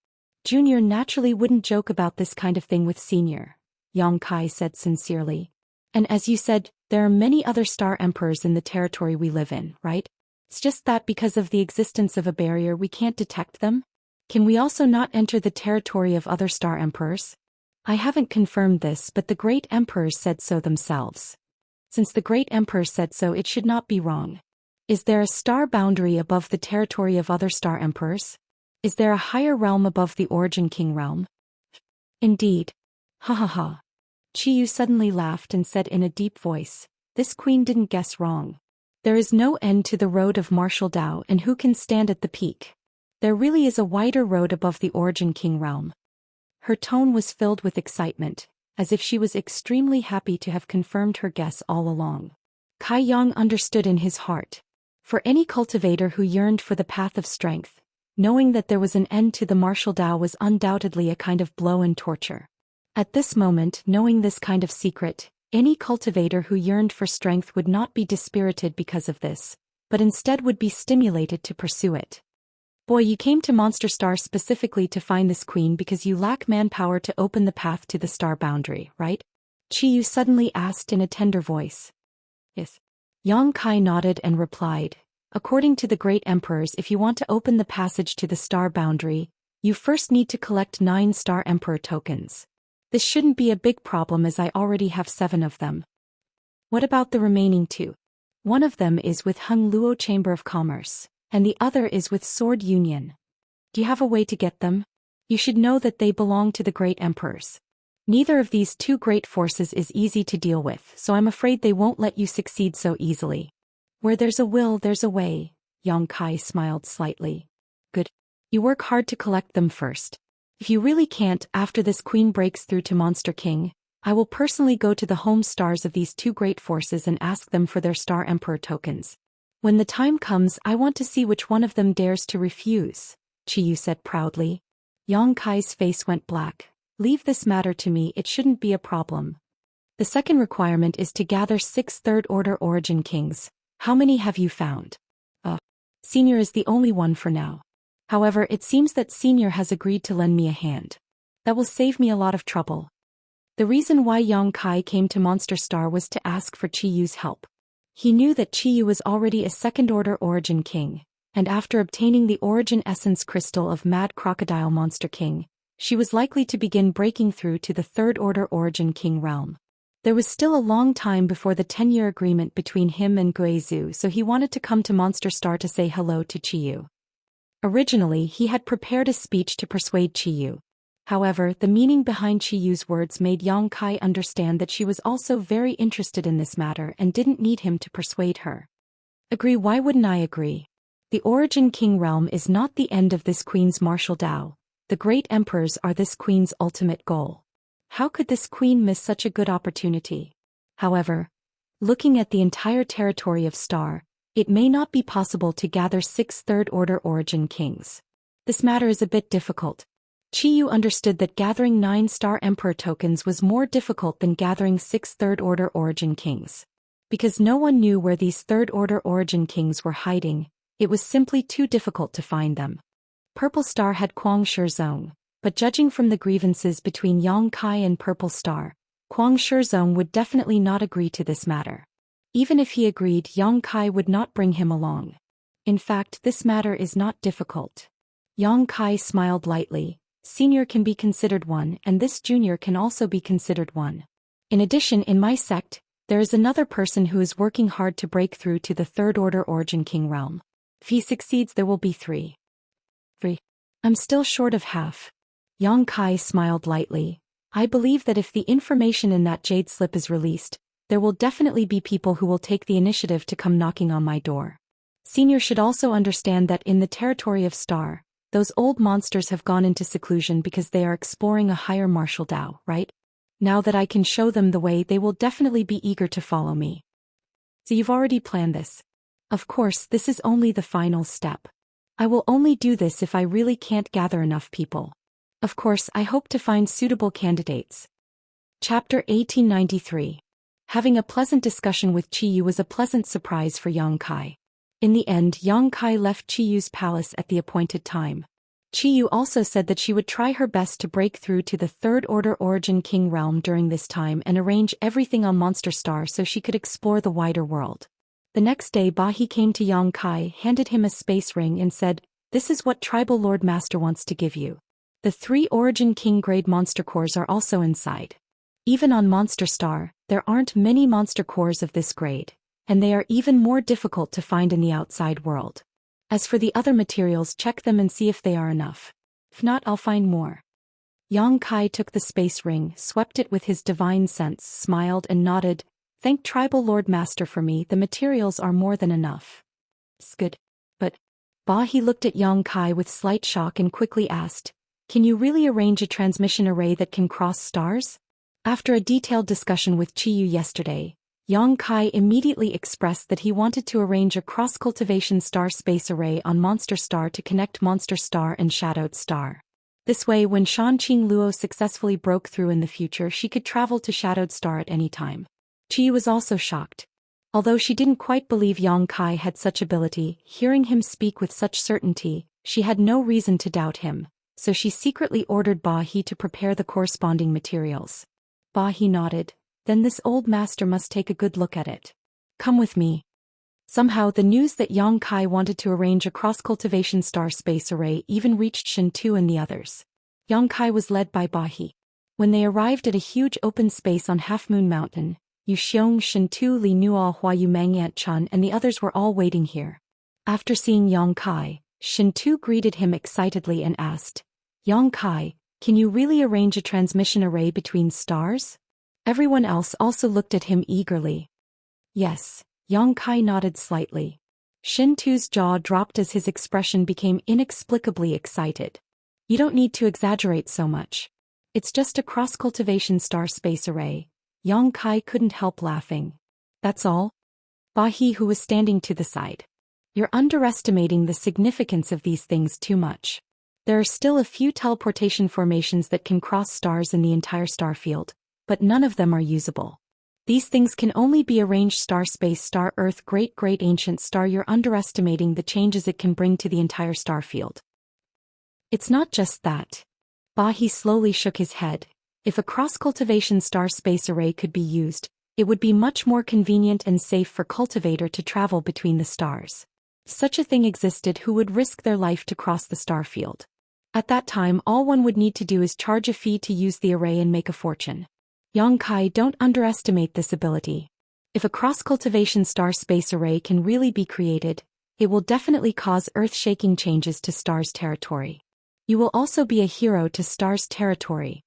Junior naturally wouldn't joke about this kind of thing with Senior, Yang Kai said sincerely. And as you said, there are many other Star Emperors in the territory we live in, right? It's just that because of the existence of a barrier we can't detect them? Can we also not enter the territory of other Star Emperors? I haven't confirmed this, but the great emperors said so themselves. Since the great emperor said so, it should not be wrong. Is there a star boundary above the territory of other Star Emperors? Is there a higher realm above the Origin King realm? Indeed. Ha ha ha. Qiyu suddenly laughed and said in a deep voice, this queen didn't guess wrong. There is no end to the road of martial Dao, and who can stand at the peak? There really is a wider road above the Origin King realm. Her tone was filled with excitement, as if she was extremely happy to have confirmed her guess all along. Kai Yang understood in his heart. For any cultivator who yearned for the path of strength, knowing that there was an end to the martial Dao was undoubtedly a kind of blow and torture. At this moment, knowing this kind of secret, any cultivator who yearned for strength would not be dispirited because of this, but instead would be stimulated to pursue it. Boy, you came to Monster Star specifically to find this queen because you lack manpower to open the path to the star boundary, right? Qiyu suddenly asked in a tender voice. Yes. Yang Kai nodded and replied, according to the great emperors, if you want to open the passage to the star boundary, you first need to collect 9 Star Emperor tokens. This shouldn't be a big problem as I already have 7 of them. What about the remaining 2? One of them is with Hung Luo Chamber of Commerce, and the other is with Sword Union. Do you have a way to get them? You should know that they belong to the great emperors. Neither of these 2 great forces is easy to deal with, so I'm afraid they won't let you succeed so easily. Where there's a will, there's a way, Yang Kai smiled slightly. Good. You work hard to collect them first. If you really can't, after this queen breaks through to Monster King, I will personally go to the home stars of these 2 great forces and ask them for their Star Emperor tokens. When the time comes, I want to see which one of them dares to refuse, Qiyu said proudly. Yang Kai's face went black. Leave this matter to me, it shouldn't be a problem. The second requirement is to gather 6 third-order Origin Kings. How many have you found? Senior is the only one for now. However, it seems that Senior has agreed to lend me a hand. That will save me a lot of trouble. The reason why Yang Kai came to Monster Star was to ask for Qiyu's help. He knew that Qiyu was already a second-order Origin King, and after obtaining the Origin Essence Crystal of Mad Crocodile Monster King, she was likely to begin breaking through to the third-order Origin King realm. There was still a long time before the 10-year agreement between him and Guizhou, so he wanted to come to Monster Star to say hello to Qiyu. Originally, he had prepared a speech to persuade Qiyu. However, the meaning behind Qiyu's words made Yang Kai understand that she was also very interested in this matter and didn't need him to persuade her. Agree? Why wouldn't I agree? The Origin King realm is not the end of this queen's martial Dao. The great emperors are this queen's ultimate goal. How could this queen miss such a good opportunity? However, looking at the entire territory of Star, it may not be possible to gather 6 third-order Origin Kings. This matter is a bit difficult. Qiyu understood that gathering 9 Star Emperor tokens was more difficult than gathering 6 third-order Origin Kings. Because no one knew where these third-order Origin Kings were hiding, it was simply too difficult to find them. Purple Star had Kuang Shi Zong, but judging from the grievances between Yang Kai and Purple Star, Kuang Shizong would definitely not agree to this matter. Even if he agreed, Yang Kai would not bring him along. In fact, this matter is not difficult. Yang Kai smiled lightly. Senior can be considered one, and this junior can also be considered one. In addition, in my sect, there is another person who is working hard to break through to the Third Order Origin King realm. If he succeeds, there will be 3. I'm still short of half. Yang Kai smiled lightly. I believe that if the information in that jade slip is released, there will definitely be people who will take the initiative to come knocking on my door. Senior should also understand that in the territory of Star, those old monsters have gone into seclusion because they are exploring a higher martial Dao, right? Now that I can show them the way, they will definitely be eager to follow me. So you've already planned this. Of course, this is only the final step. I will only do this if I really can't gather enough people. Of course, I hope to find suitable candidates. Chapter 1893. Having a pleasant discussion with Qiyu was a pleasant surprise for Yang Kai. In the end, Yang Kai left Qiyu's palace at the appointed time. Qiyu also said that she would try her best to break through to the Third Order Origin King realm during this time and arrange everything on Monster Star so she could explore the wider world. The next day, Bahi came to Yang Kai, handed him a space ring and said, "This is what Tribal Lord Master wants to give you. The 3 Origin King grade monster cores are also inside. Even on Monster Star, there aren't many monster cores of this grade, and they are even more difficult to find in the outside world. As for the other materials, check them and see if they are enough. If not, I'll find more." Yang Kai took the space ring, swept it with his divine sense, smiled and nodded. "Thank Tribal Lord Master for me, the materials are more than enough." "It's good. But..." Bahi looked at Yang Kai with slight shock and quickly asked, "Can you really arrange a transmission array that can cross stars?" After a detailed discussion with Qiyu yesterday, Yang Kai immediately expressed that he wanted to arrange a cross-cultivation star space array on Monster Star to connect Monster Star and Shadowed Star. This way, when Shanqing Luo successfully broke through in the future, she could travel to Shadowed Star at any time. Qiyu was also shocked. Although she didn't quite believe Yang Kai had such ability, hearing him speak with such certainty, she had no reason to doubt him, so she secretly ordered Bahi to prepare the corresponding materials. Bahi nodded. "Then this old master must take a good look at it. Come with me." Somehow the news that Yang Kai wanted to arrange a cross-cultivation star space array even reached Shen Tu and the others. Yang Kai was led by Bahi. When they arrived at a huge open space on Half Moon Mountain, Yu Xiong, Shen Tu, Li Nuo, Hua Yu Meng, Ant Chun and the others were all waiting here. After seeing Yang Kai, Shen Tu greeted him excitedly and asked, "Yang Kai, can you really arrange a transmission array between stars?" Everyone else also looked at him eagerly. Yes, Yang Kai nodded slightly. Shen Tu's jaw dropped as his expression became inexplicably excited. "You don't need to exaggerate so much. It's just a cross-cultivation star space array." Yang Kai couldn't help laughing. "That's all?" Bahi, who was standing to the side. "You're underestimating the significance of these things too much. There are still a few teleportation formations that can cross stars in the entire star field, but none of them are usable. These things can only be arranged star space, star Earth, great ancient star. You're underestimating the changes it can bring to the entire star field." "It's not just that." Bahi slowly shook his head. "If a cross-cultivation star space array could be used, it would be much more convenient and safe for cultivator to travel between the stars. If such a thing existed, who would risk their life to cross the star field? At that time, all one would need to do is charge a fee to use the array and make a fortune. Yang Kai, don't underestimate this ability. If a cross-cultivation star space array can really be created, it will definitely cause earth-shaking changes to Star's territory. You will also be a hero to Star's territory."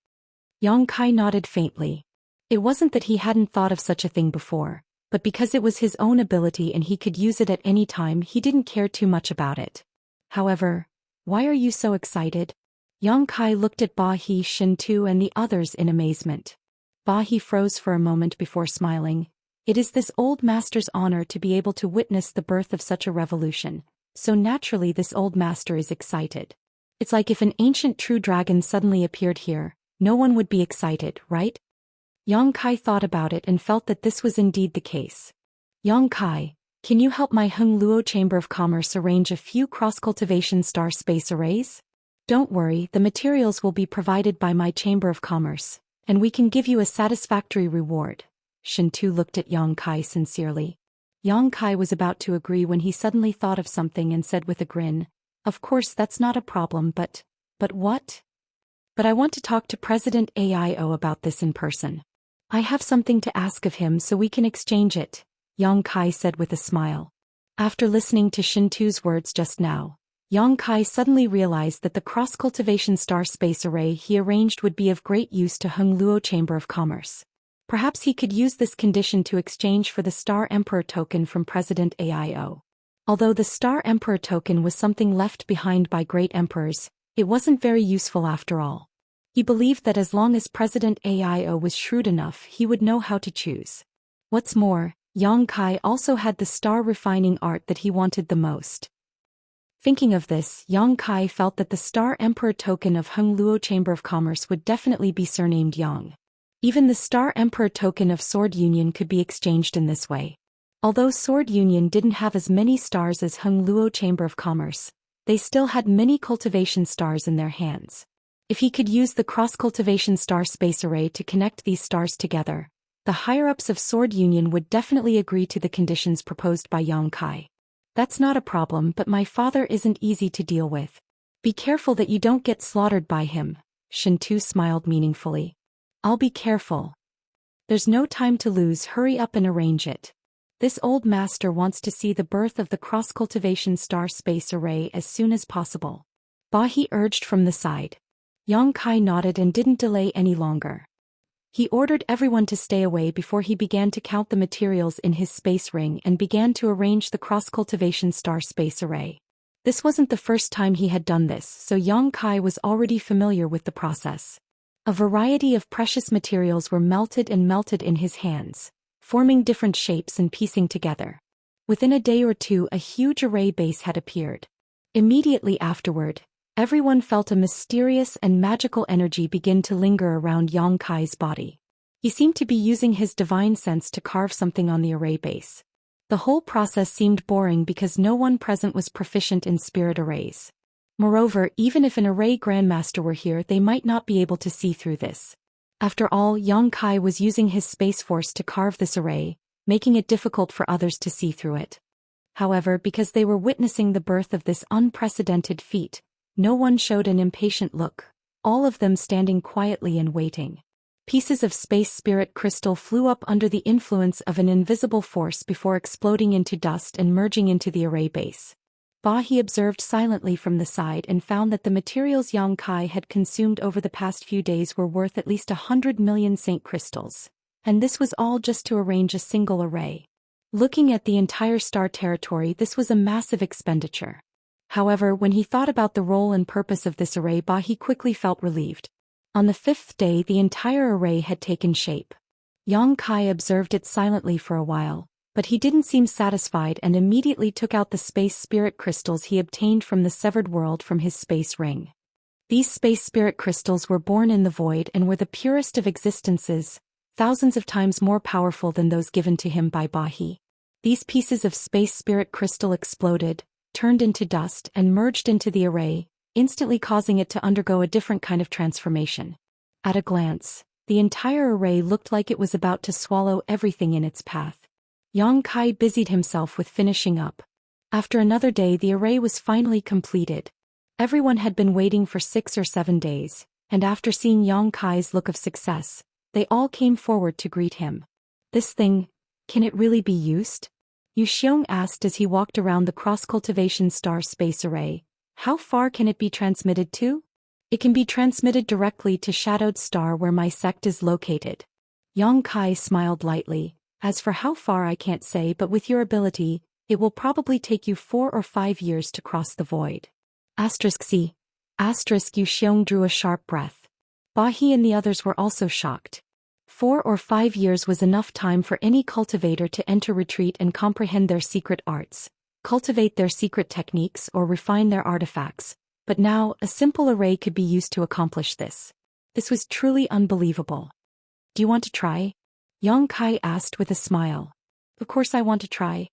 Yang Kai nodded faintly. It wasn't that he hadn't thought of such a thing before, but because it was his own ability and he could use it at any time, he didn't care too much about it. However, why are you so excited? Yang Kai looked at Bahi, Shen Tu and the others in amazement. Bahi froze for a moment before smiling. It is this old master's honor to be able to witness the birth of such a revolution, so naturally this old master is excited. It's like if an ancient true dragon suddenly appeared here, no one would be excited, right? Yang Kai thought about it and felt that this was indeed the case. "Yang Kai, can you help my Hung Luo Chamber of Commerce arrange a few cross-cultivation star space arrays?" "Don't worry, the materials will be provided by my Chamber of Commerce. And we can give you a satisfactory reward. Shintu looked at Yang Kai sincerely. Yang Kai was about to agree when he suddenly thought of something and said with a grin, "Of course that's not a problem, but what? But I want to talk to President AIO about this in person. I have something to ask of him so we can exchange it," Yang Kai said with a smile. After listening to Shintu's words just now, Yang Kai suddenly realized that the cross-cultivation star space array he arranged would be of great use to Hung Luo Chamber of Commerce. Perhaps he could use this condition to exchange for the Star Emperor token from President AIO. Although the Star Emperor token was something left behind by great emperors, it wasn't very useful after all. He believed that as long as President AIO was shrewd enough, he would know how to choose. What's more, Yang Kai also had the star refining art that he wanted the most. Thinking of this, Yang Kai felt that the Star Emperor token of Hung Luo Chamber of Commerce would definitely be surnamed Yang. Even the Star Emperor token of Sword Union could be exchanged in this way. Although Sword Union didn't have as many stars as Hung Luo Chamber of Commerce, they still had many cultivation stars in their hands. If he could use the cross-cultivation star space array to connect these stars together, the higher-ups of Sword Union would definitely agree to the conditions proposed by Yang Kai. "That's not a problem, but my father isn't easy to deal with. Be careful that you don't get slaughtered by him," Shintu smiled meaningfully. "I'll be careful. There's no time to lose, hurry up and arrange it. This old master wants to see the birth of the cross-cultivation star space array as soon as possible," Bahi urged from the side. Yang Kai nodded and didn't delay any longer. He ordered everyone to stay away before he began to count the materials in his space ring and began to arrange the cross-cultivation star space array. This wasn't the first time he had done this, so Yang Kai was already familiar with the process. A variety of precious materials were melted in his hands, forming different shapes and piecing together. Within a day or two, a huge array base had appeared. Immediately afterward, everyone felt a mysterious and magical energy begin to linger around Yang Kai's body. He seemed to be using his divine sense to carve something on the array base. The whole process seemed boring because no one present was proficient in spirit arrays. Moreover, even if an array grandmaster were here, they might not be able to see through this. After all, Yang Kai was using his space force to carve this array, making it difficult for others to see through it. However, because they were witnessing the birth of this unprecedented feat, no one showed an impatient look, all of them standing quietly and waiting. Pieces of space spirit crystal flew up under the influence of an invisible force before exploding into dust and merging into the array base. Bahi observed silently from the side and found that the materials Yang Kai had consumed over the past few days were worth at least 100 million saint crystals. And this was all just to arrange a single array. Looking at the entire star territory, this was a massive expenditure. However, when he thought about the role and purpose of this array, Bahi quickly felt relieved. On the 5th day, the entire array had taken shape. Yang Kai observed it silently for a while, but he didn't seem satisfied and immediately took out the space spirit crystals he obtained from the severed world from his space ring. These space spirit crystals were born in the void and were the purest of existences, thousands of times more powerful than those given to him by Bahi. These pieces of space spirit crystal exploded, turned into dust and merged into the array, instantly causing it to undergo a different kind of transformation. At a glance, the entire array looked like it was about to swallow everything in its path. Yang Kai busied himself with finishing up. After another day, the array was finally completed. Everyone had been waiting for 6 or 7 days, and after seeing Yang Kai's look of success, they all came forward to greet him. "This thing, can it really be used?" Zhou Xian asked as he walked around the cross-cultivation star space array. "How far can it be transmitted to?" "It can be transmitted directly to Shadowed Star where my sect is located." Yang Kai smiled lightly. "As for how far, I can't say, but with your ability, it will probably take you 4 or 5 years to cross the void." C. Zhou Xian drew a sharp breath. Bahi and the others were also shocked. 4 or 5 years was enough time for any cultivator to enter retreat and comprehend their secret arts, cultivate their secret techniques or refine their artifacts, but now a simple array could be used to accomplish this. This was truly unbelievable. "Do you want to try?" Yang Kai asked with a smile. "Of course I want to try,"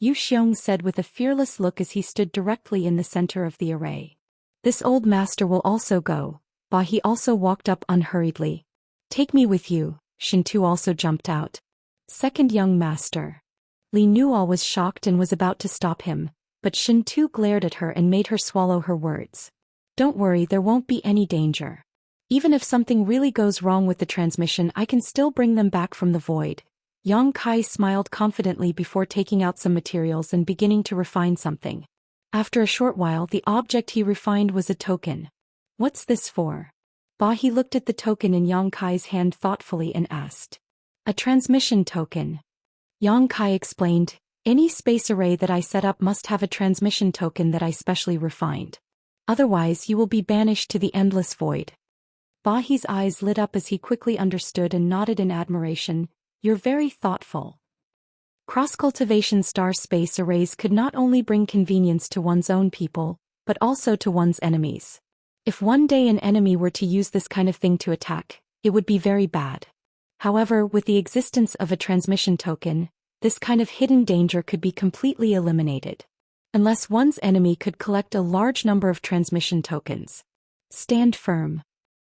Zhou Xian said with a fearless look as he stood directly in the center of the array. "This old master will also go," Bahi also walked up unhurriedly. Take me with you, Shintu also jumped out. Second young master. Li Nuo was shocked and was about to stop him, but Shintu glared at her and made her swallow her words. Don't worry, there won't be any danger. Even if something really goes wrong with the transmission, I can still bring them back from the void. Yang Kai smiled confidently before taking out some materials and beginning to refine something. After a short while, the object he refined was a token. What's this for? He looked at the token in Yang Kai's hand thoughtfully and asked. A transmission token. Yang Kai explained, any space array that I set up must have a transmission token that I specially refined. Otherwise you will be banished to the endless void. Bahi's eyes lit up as he quickly understood and nodded in admiration. You're very thoughtful. Cross-cultivation star space arrays could not only bring convenience to one's own people, but also to one's enemies. If one day an enemy were to use this kind of thing to attack, it would be very bad. However, with the existence of a transmission token, this kind of hidden danger could be completely eliminated. Unless one's enemy could collect a large number of transmission tokens. Stand firm.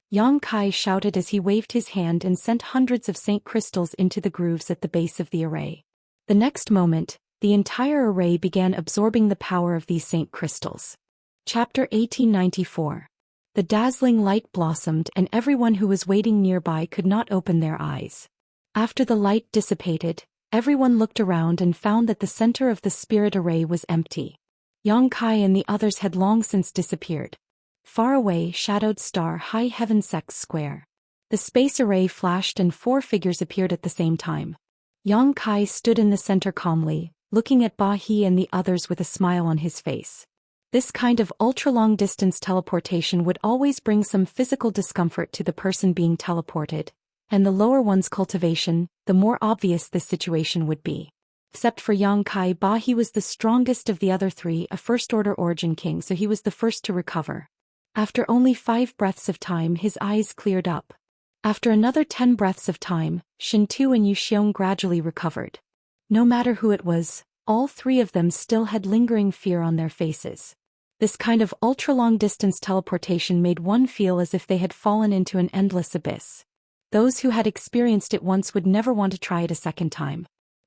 Yang Kai shouted as he waved his hand and sent hundreds of Saint crystals into the grooves at the base of the array. The next moment, the entire array began absorbing the power of these Saint crystals. Chapter 1894. The dazzling light blossomed and everyone who was waiting nearby could not open their eyes. After the light dissipated, everyone looked around and found that the center of the spirit array was empty. Yang Kai and the others had long since disappeared. Far away, shadowed star high heaven sect square. The space array flashed and 4 figures appeared at the same time. Yang Kai stood in the center calmly, looking at Bahi and the others with a smile on his face. This kind of ultra-long distance teleportation would always bring some physical discomfort to the person being teleported, and the lower one's cultivation, the more obvious this situation would be. Except for Yang Kai, Bahi was the strongest of the other 3, a first-order origin king, so he was the first to recover. After only 5 breaths of time, his eyes cleared up. After another 10 breaths of time, Shintu and Yuxiong gradually recovered. No matter who it was, all 3 of them still had lingering fear on their faces. This kind of ultra-long distance teleportation made one feel as if they had fallen into an endless abyss. Those who had experienced it once would never want to try it a second time.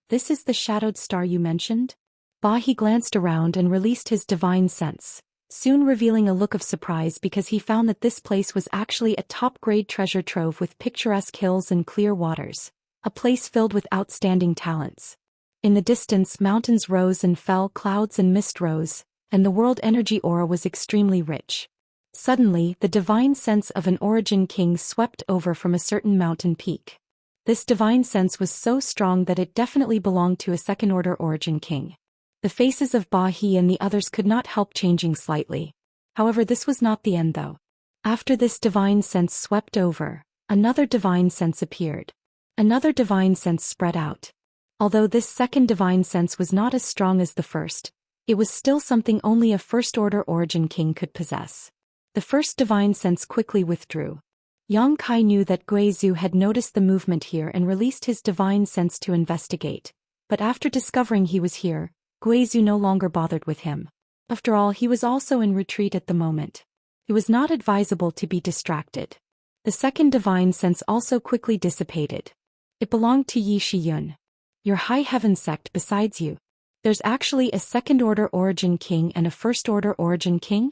This is the shadowed star you mentioned? Bahi glanced around and released his divine sense, soon revealing a look of surprise because he found that this place was actually a top-grade treasure trove with picturesque hills and clear waters, a place filled with outstanding talents. In the distance, mountains rose and fell, clouds and mist rose, and the world energy aura was extremely rich. Suddenly, the divine sense of an origin king swept over from a certain mountain peak. This divine sense was so strong that it definitely belonged to a second-order origin king. The faces of Bahi and the others could not help changing slightly. However, this was not the end though. After this divine sense swept over, another divine sense appeared. Another divine sense spread out. Although this second divine sense was not as strong as the first, it was still something only a first-order origin king could possess. The first divine sense quickly withdrew. Yang Kai knew that Guizhu had noticed the movement here and released his divine sense to investigate, but after discovering he was here, Guizhu no longer bothered with him. After all, he was also in retreat at the moment. It was not advisable to be distracted. The second divine sense also quickly dissipated. It belonged to Yi Shiyun. Your high heaven sect besides you. There's actually a second-order origin king and a first-order origin king?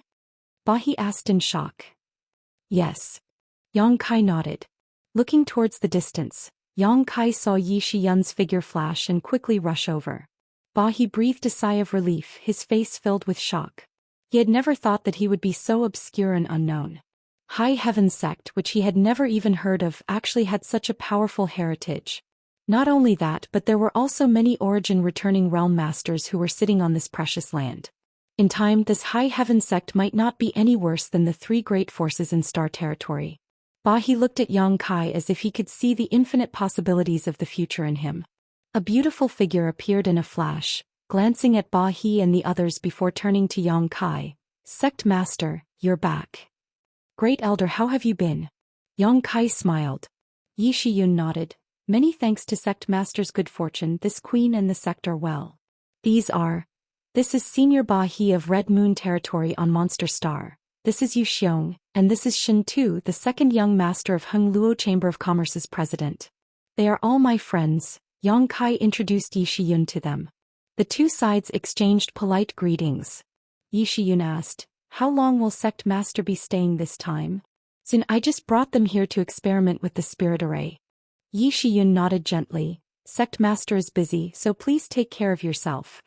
Bahi asked in shock. Yes. Yang Kai nodded. Looking towards the distance, Yang Kai saw Yi Shiyun's figure flash and quickly rush over. Bahi breathed a sigh of relief, his face filled with shock. He had never thought that he would be so obscure and unknown. High Heaven sect, which he had never even heard of, actually had such a powerful heritage. Not only that, but there were also many origin returning realm masters who were sitting on this precious land. In time, this High Heaven sect might not be any worse than the 3 great forces in Star Territory. Bahi looked at Yang Kai as if he could see the infinite possibilities of the future in him. A beautiful figure appeared in a flash, glancing at Bahi and the others before turning to Yang Kai. Sect Master, you're back. Great Elder, how have you been? Yang Kai smiled. Yi Shiyun nodded. Many thanks to Sect Master's good fortune, this queen and the sect are well. This is Senior Bahi of Red Moon Territory on Monster Star. This is Yuxiong, and this is Shen Tu, the second young master of Heng Luo Chamber of Commerce's president. They are all my friends, Yang Kai introduced Yi Shiyun to them. The two sides exchanged polite greetings. Yi Shiyun asked, "How long will Sect Master be staying this time?" "Sin, I just brought them here to experiment with the spirit array." Yi Shiyun nodded gently. "Sect Master is busy, so please take care of yourself."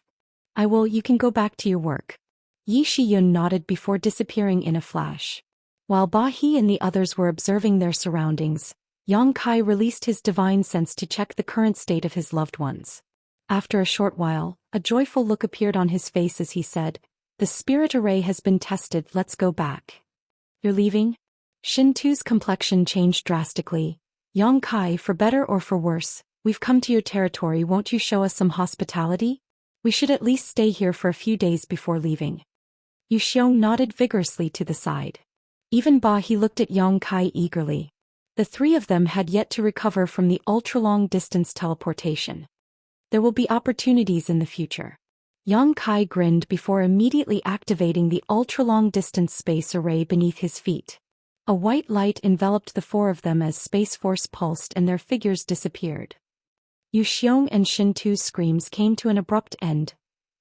"I will, you can go back to your work." Yi Shiyun nodded before disappearing in a flash. While Ba He and the others were observing their surroundings, Yang Kai released his divine sense to check the current state of his loved ones. After a short while, a joyful look appeared on his face as he said, "The spirit array has been tested, let's go back." "You're leaving?" Shin Tu's complexion changed drastically. "Yang Kai, for better or for worse, we've come to your territory, won't you show us some hospitality? We should at least stay here for a few days before leaving." Yu Xiong nodded vigorously to the side. Even Ba He looked at Yang Kai eagerly. The three of them had yet to recover from the ultra-long distance teleportation. There will be opportunities in the future. Yang Kai grinned before immediately activating the ultra-long distance space array beneath his feet. A white light enveloped the four of them as Space Force pulsed and their figures disappeared. Yu Xiong and Shin Tu's screams came to an abrupt end.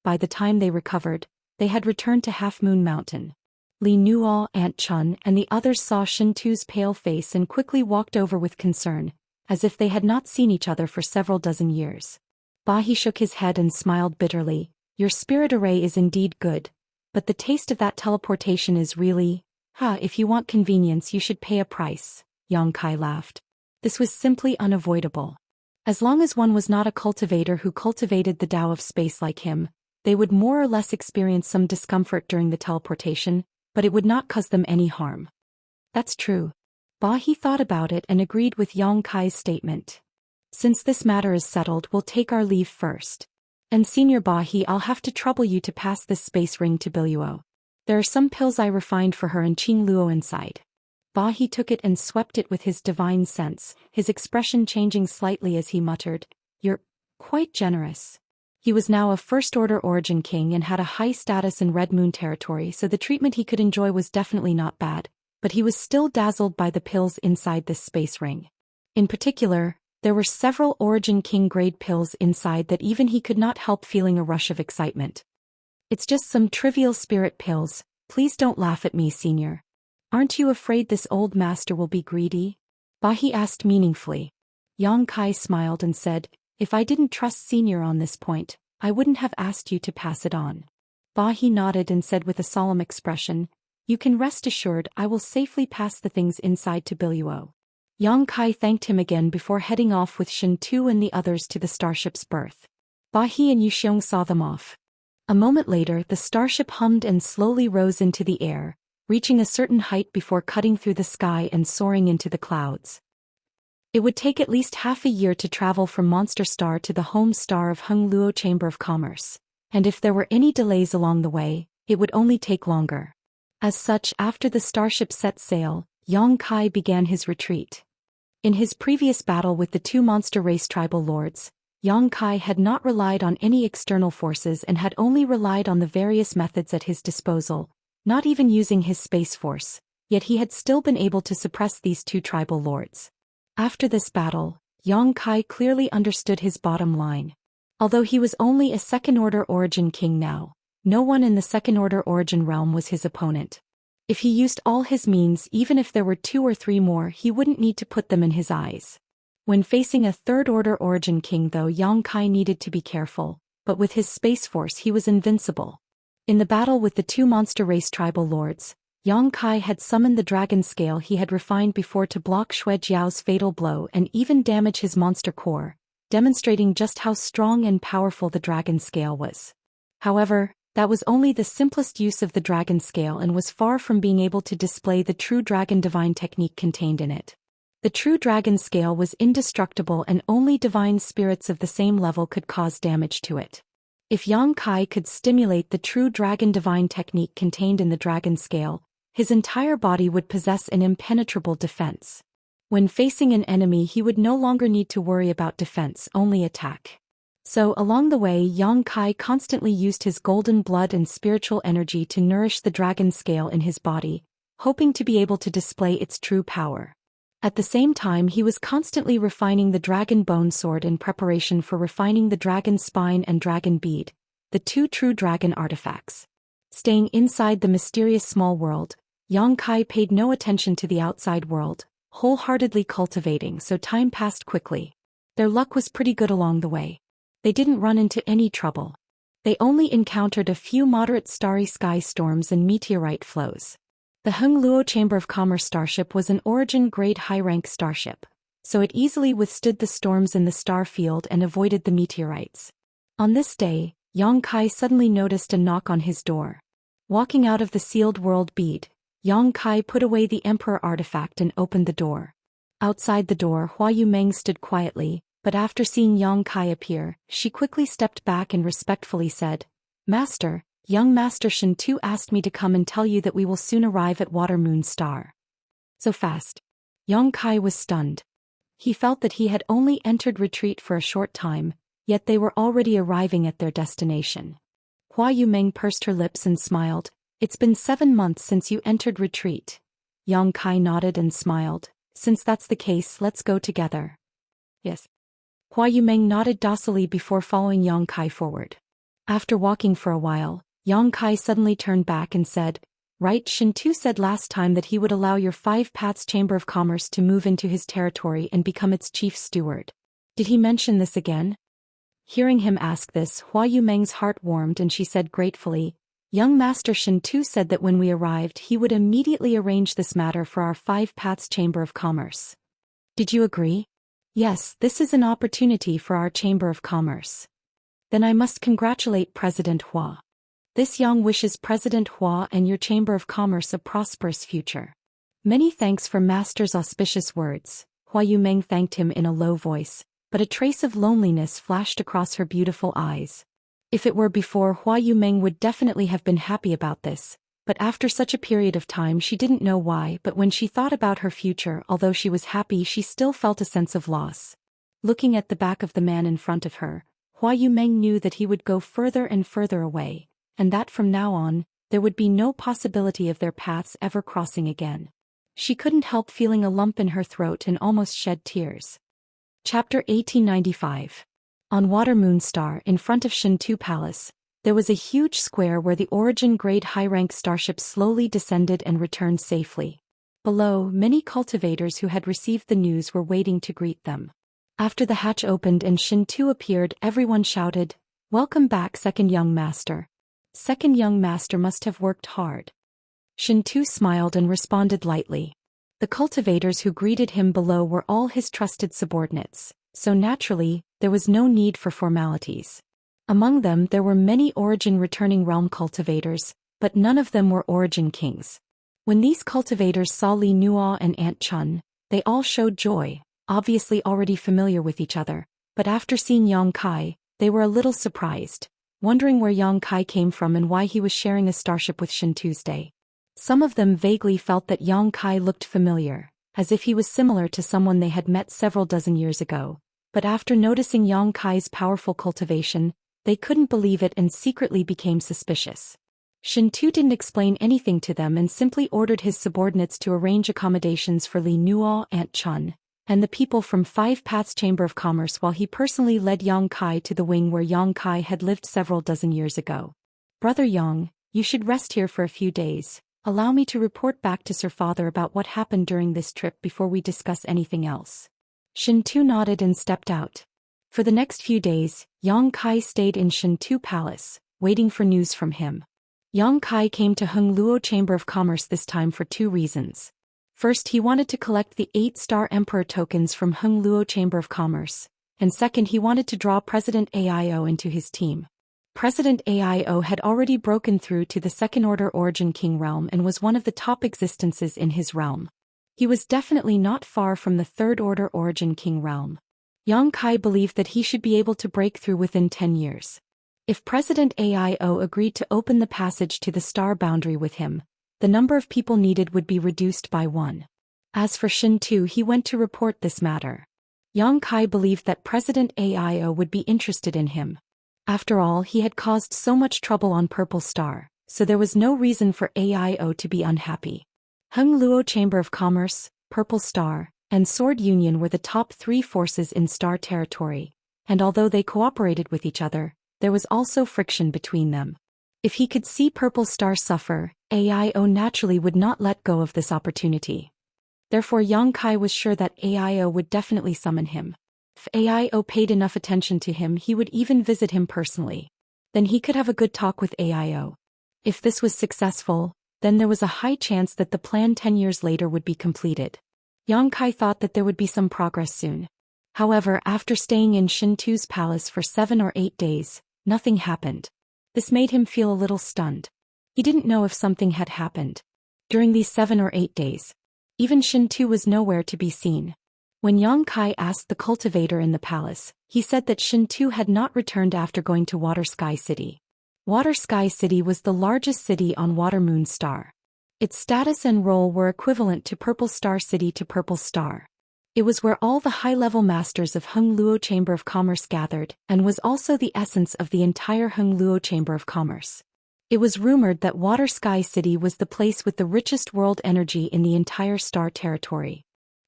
By the time they recovered, they had returned to Half Moon Mountain. Li Nuo, Aunt Chun, and the others saw Shin Tu's pale face and quickly walked over with concern, as if they had not seen each other for several dozen years. Ba He shook his head and smiled bitterly. "Your spirit array is indeed good, but the taste of that teleportation is really... if you want convenience you should pay a price," Yang Kai laughed. This was simply unavoidable. As long as one was not a cultivator who cultivated the Tao of space like him, they would more or less experience some discomfort during the teleportation, but it would not cause them any harm. That's true. Ba He thought about it and agreed with Yang Kai's statement. "Since this matter is settled, we'll take our leave first. And Senior Ba He, I'll have to trouble you to pass this space ring to Biluo. There are some pills I refined for her and Qing Luo inside." Ba He took it and swept it with his divine sense, his expression changing slightly as he muttered, "You're quite generous." He was now a first-order origin king and had a high status in Red Moon territory, so the treatment he could enjoy was definitely not bad, but he was still dazzled by the pills inside this space ring. In particular, there were several Origin King-grade pills inside that even he could not help feeling a rush of excitement. "It's just some trivial spirit pills, please don't laugh at me, Senior. Aren't you afraid this old master will be greedy?" Ba He asked meaningfully. Yang Kai smiled and said, "If I didn't trust Senior on this point, I wouldn't have asked you to pass it on." Ba He nodded and said with a solemn expression, "You can rest assured I will safely pass the things inside to Biluo." Yang Kai thanked him again before heading off with Shen Tu and the others to the starship's berth. Ba He and Yu Xiong saw them off. A moment later, the starship hummed and slowly rose into the air, reaching a certain height before cutting through the sky and soaring into the clouds. It would take at least half a year to travel from Monster Star to the home star of Heng Luo Chamber of Commerce, and if there were any delays along the way, it would only take longer. As such, after the starship set sail, Yang Kai began his retreat. In his previous battle with the two monster race tribal lords, Yang Kai had not relied on any external forces and had only relied on the various methods at his disposal, not even using his space force, yet he had still been able to suppress these two tribal lords. After this battle, Yang Kai clearly understood his bottom line. Although he was only a second-order origin king now, no one in the second-order origin realm was his opponent. If he used all his means, even if there were 2 or 3 more, he wouldn't need to put them in his eyes. When facing a third-order origin king though, Yang Kai needed to be careful, but with his space force he was invincible. In the battle with the two monster race tribal lords, Yang Kai had summoned the dragon scale he had refined before to block Xue Jiao's fatal blow and even damage his monster core, demonstrating just how strong and powerful the dragon scale was. However, that was only the simplest use of the dragon scale and was far from being able to display the true dragon divine technique contained in it. The true dragon scale was indestructible and only divine spirits of the same level could cause damage to it. If Yang Kai could stimulate the true dragon divine technique contained in the dragon scale, his entire body would possess an impenetrable defense. When facing an enemy, he would no longer need to worry about defense, only attack. So along the way, Yang Kai constantly used his golden blood and spiritual energy to nourish the dragon scale in his body, hoping to be able to display its true power. At the same time, he was constantly refining the dragon bone sword in preparation for refining the dragon spine and dragon bead, the two true dragon artifacts. Staying inside the mysterious small world, Yang Kai paid no attention to the outside world, wholeheartedly cultivating, so time passed quickly. Their luck was pretty good along the way. They didn't run into any trouble. They only encountered a few moderate starry sky storms and meteorite flows. The Hengluo Chamber of Commerce starship was an origin-grade high-rank starship, so it easily withstood the storms in the star field and avoided the meteorites. On this day, Yang Kai suddenly noticed a knock on his door. Walking out of the sealed world bead, Yang Kai put away the Emperor artifact and opened the door. Outside the door, Hua Yumeng stood quietly, but after seeing Yang Kai appear, she quickly stepped back and respectfully said, "Master, young Master Shen Tu asked me to come and tell you that we will soon arrive at Water Moon Star." So fast. Yang Kai was stunned. He felt that he had only entered retreat for a short time, yet they were already arriving at their destination. Hua Yumeng pursed her lips and smiled. "It's been 7 months since you entered retreat." Yang Kai nodded and smiled. "Since that's the case, let's go together." "Yes." Hua Yumeng nodded docilely before following Yang Kai forward. After walking for a while, Yang Kai suddenly turned back and said, "Right, Shen Tu said last time that he would allow your 5 Paths Chamber of Commerce to move into his territory and become its chief steward. Did he mention this again?" Hearing him ask this, Hua Yumeng's heart warmed and she said gratefully, "Young Master Shen Tu said that when we arrived he would immediately arrange this matter for our 5 Paths Chamber of Commerce. Did you agree?" "Yes, this is an opportunity for our Chamber of Commerce." "Then I must congratulate President Hua. This Yang wishes President Hua and your Chamber of Commerce a prosperous future." "Many thanks for Master's auspicious words." Hua Yumeng thanked him in a low voice, but a trace of loneliness flashed across her beautiful eyes. If it were before, Hua Yumeng would definitely have been happy about this, but after such a period of time she didn't know why, but when she thought about her future, although she was happy, she still felt a sense of loss. Looking at the back of the man in front of her, Hua Yumeng knew that he would go further and further away, and that from now on, there would be no possibility of their paths ever crossing again. She couldn't help feeling a lump in her throat and almost shed tears. Chapter 1895. On Water Moon Star, in front of Shen Tu Palace, there was a huge square where the origin-grade high-rank starship slowly descended and returned safely. Below, many cultivators who had received the news were waiting to greet them. After the hatch opened and Shen Tu appeared, everyone shouted, "Welcome back, second young master. Second young master must have worked hard." Shen Tu smiled and responded lightly. The cultivators who greeted him below were all his trusted subordinates, so naturally, there was no need for formalities. Among them there were many origin-returning realm cultivators, but none of them were origin kings. When these cultivators saw Li Nuo and Aunt Chun, they all showed joy, obviously already familiar with each other, but after seeing Yang Kai, they were a little surprised, wondering where Yang Kai came from and why he was sharing a starship with Shen Tuesday. Some of them vaguely felt that Yang Kai looked familiar, as if he was similar to someone they had met several dozen years ago, but after noticing Yang Kai's powerful cultivation, they couldn't believe it and secretly became suspicious. Shen Tu didn't explain anything to them and simply ordered his subordinates to arrange accommodations for Li Nuo, Aunt Chun, and the people from 5 Paths Chamber of Commerce, while he personally led Yang Kai to the wing where Yang Kai had lived several dozen years ago. "Brother Yang, you should rest here for a few days. Allow me to report back to Sir Father about what happened during this trip before we discuss anything else." Shen Tu nodded and stepped out. For the next few days, Yang Kai stayed in Shen Tu Palace, waiting for news from him. Yang Kai came to Hengluo Chamber of Commerce this time for 2 reasons. First, he wanted to collect the 8-star Emperor tokens from Hengluo Chamber of Commerce, and second, he wanted to draw President Aio into his team. President Aio had already broken through to the Second Order Origin King realm and was one of the top existences in his realm. He was definitely not far from the Third Order Origin King realm. Yang Kai believed that he should be able to break through within 10 years. If President Aio agreed to open the passage to the star boundary with him, the number of people needed would be reduced by 1. As for Shen Tu, he went to report this matter. Yang Kai believed that President Aio would be interested in him. After all, he had caused so much trouble on Purple Star, so there was no reason for Aio to be unhappy. Hung Luo Chamber of Commerce, Purple Star, and Sword Union were the top 3 forces in Star territory, and although they cooperated with each other, there was also friction between them. If he could see Purple Star suffer, AIO naturally would not let go of this opportunity. Therefore Yang Kai was sure that AIO would definitely summon him. If AIO paid enough attention to him, he would even visit him personally. Then he could have a good talk with AIO. If this was successful, then there was a high chance that the plan 10 years later would be completed. Yang Kai thought that there would be some progress soon. However, after staying in Shin Tu's palace for 7 or 8 days, nothing happened. This made him feel a little stunned. He didn't know if something had happened. During these 7 or 8 days, even Shin Tu was nowhere to be seen. When Yang Kai asked the cultivator in the palace, he said that Shin Tu had not returned after going to Water Sky City. Water Sky City was the largest city on Water Moon Star. Its status and role were equivalent to Purple Star City to Purple Star. It was where all the high-level masters of Hung Luo Chamber of Commerce gathered, and was also the essence of the entire Hung Luo Chamber of Commerce. It was rumored that Water Sky City was the place with the richest world energy in the entire Star territory.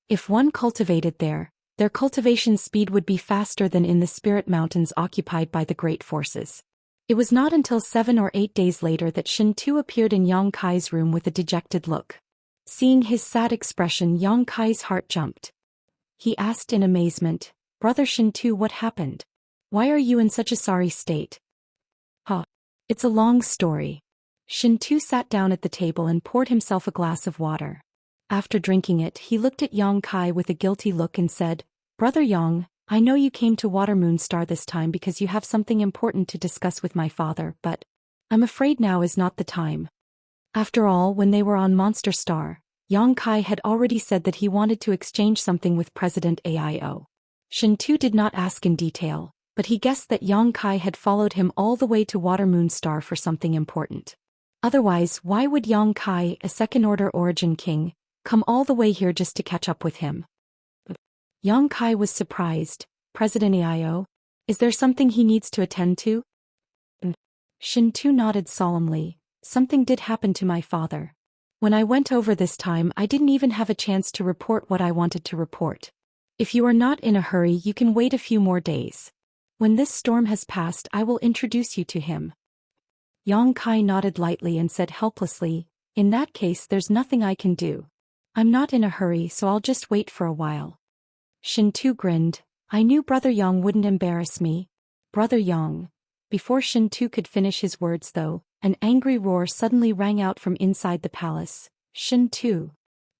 If one cultivated there, their cultivation speed would be faster than in the Spirit Mountains occupied by the Great Forces. It was not until 7 or 8 days later that Shin Tu appeared in Yang Kai's room with a dejected look. Seeing his sad expression, Yang Kai's heart jumped. He asked in amazement, "Brother Shin Tu, what happened? Why are you in such a sorry state?" It's a long story. Shin Tu sat down at the table and poured himself a glass of water. After drinking it, he looked at Yang Kai with a guilty look and said, "Brother Yang, I know you came to Water Moon Star this time because you have something important to discuss with my father, but I'm afraid now is not the time." After all, when they were on Monster Star, Yang Kai had already said that he wanted to exchange something with President AIO. Shin Tu did not ask in detail, but he guessed that Yang Kai had followed him all the way to Water Moon Star for something important. Otherwise, why would Yang Kai, a second-order origin king, come all the way here just to catch up with him? Yang Kai was surprised. "President AIO? Is there something he needs to attend to?" Shin Tu nodded solemnly. "Something did happen to my father. When I went over this time, I didn't even have a chance to report what I wanted to report. If you are not in a hurry, you can wait a few more days. When this storm has passed, I will introduce you to him." Yang Kai nodded lightly and said helplessly, "In that case, there's nothing I can do. I'm not in a hurry, so I'll just wait for a while." Shin Tu grinned. "I knew Brother Yang wouldn't embarrass me." Brother Yang. Before Shin Tu could finish his words though, an angry roar suddenly rang out from inside the palace. "Shin Tu."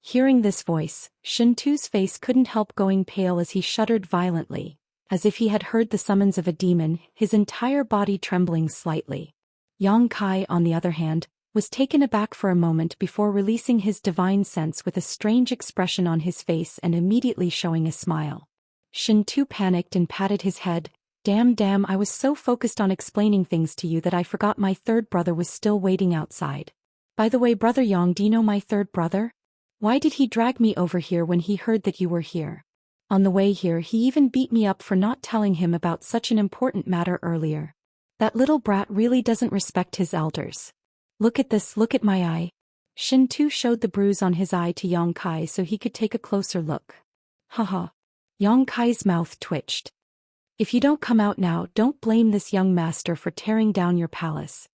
Hearing this voice, Shin Tu's face couldn't help going pale as he shuddered violently, as if he had heard the summons of a demon, his entire body trembling slightly. Yang Kai, on the other hand, was taken aback for a moment before releasing his divine sense with a strange expression on his face and immediately showing a smile. Shin Tu panicked and patted his head. Damn, I was so focused on explaining things to you that I forgot my third brother was still waiting outside. By the way, Brother Yang, do you know my third brother? Why did he drag me over here when he heard that you were here? On the way here, he even beat me up for not telling him about such an important matter earlier. That little brat really doesn't respect his elders. Look at this, look at my eye." Shin Tu showed the bruise on his eye to Yang Kai so he could take a closer look. Haha. Yang Kai's mouth twitched. "If you don't come out now, don't blame this young master for tearing down your palace."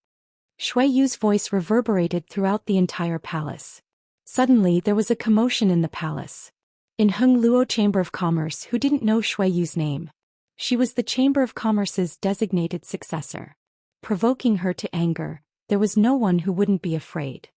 Shui Yu's voice reverberated throughout the entire palace. Suddenly there was a commotion in the palace. In Hung Luo Chamber of Commerce, who didn't know Shui Yu's name? She was the Chamber of Commerce's designated successor. Provoking her to anger, there was no one who wouldn't be afraid.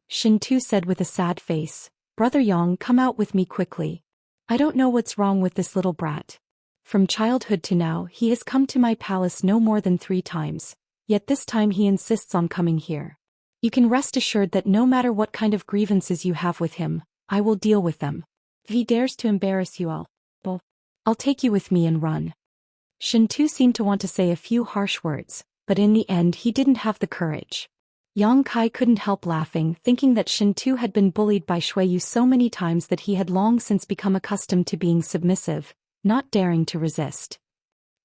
Shin Tu said with a sad face, "Brother Yang, come out with me quickly. I don't know what's wrong with this little brat. From childhood to now, he has come to my palace no more than 3 times, yet this time he insists on coming here. You can rest assured that no matter what kind of grievances you have with him, I will deal with them. If he dares to embarrass you, I'll take you with me and run." Shin Tu seemed to want to say a few harsh words, but in the end he didn't have the courage. Yang Kai couldn't help laughing, thinking that Shin Tu had been bullied by Shui Yu so many times that he had long since become accustomed to being submissive, not daring to resist.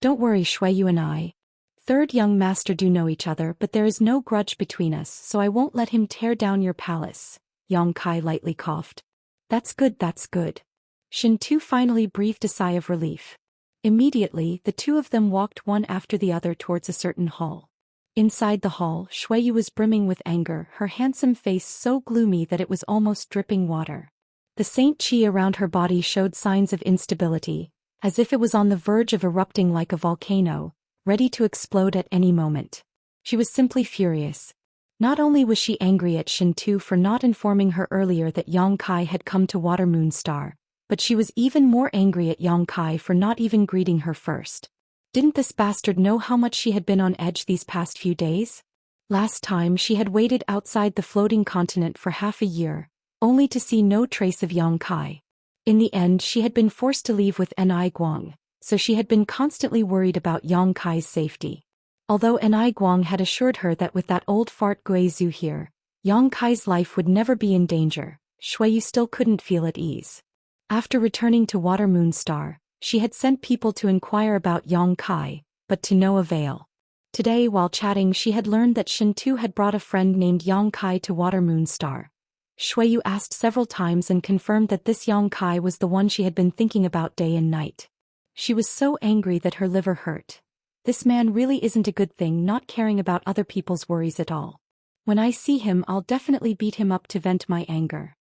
"Don't worry, Shui Yu and I. Third young master do know each other, but there is no grudge between us, so I won't let him tear down your palace. Yang Kai lightly coughed. That's good, that's good. Shin Tu finally breathed a sigh of relief. Immediately, the two of them walked one after the other towards a certain hall. Inside the hall, Shuiyu was brimming with anger, her handsome face so gloomy that it was almost dripping water. The Saint Qi around her body showed signs of instability, as if it was on the verge of erupting like a volcano, ready to explode at any moment. She was simply furious. Not only was she angry at Shin Tu for not informing her earlier that Yang Kai had come to Water Moon Star, but she was even more angry at Yang Kai for not even greeting her first. Didn't this bastard know how much she had been on edge these past few days? Last time she had waited outside the floating continent for half a year, only to see no trace of Yang Kai. In the end she had been forced to leave with Ni Guang, so she had been constantly worried about Yang Kai's safety. Although Ni Guang had assured her that with that old fart Gui Zhu here, Yang Kai's life would never be in danger, Shuiyu still couldn't feel at ease. After returning to Water Moon Star, she had sent people to inquire about Yang Kai, but to no avail. Today while chatting she had learned that Shin Tu had brought a friend named Yang Kai to Water Moon Star. Shuiyu asked several times and confirmed that this Yang Kai was the one she had been thinking about day and night. She was so angry that her liver hurt. This man really isn't a good thing, not caring about other people's worries at all. When I see him I'll definitely beat him up to vent my anger.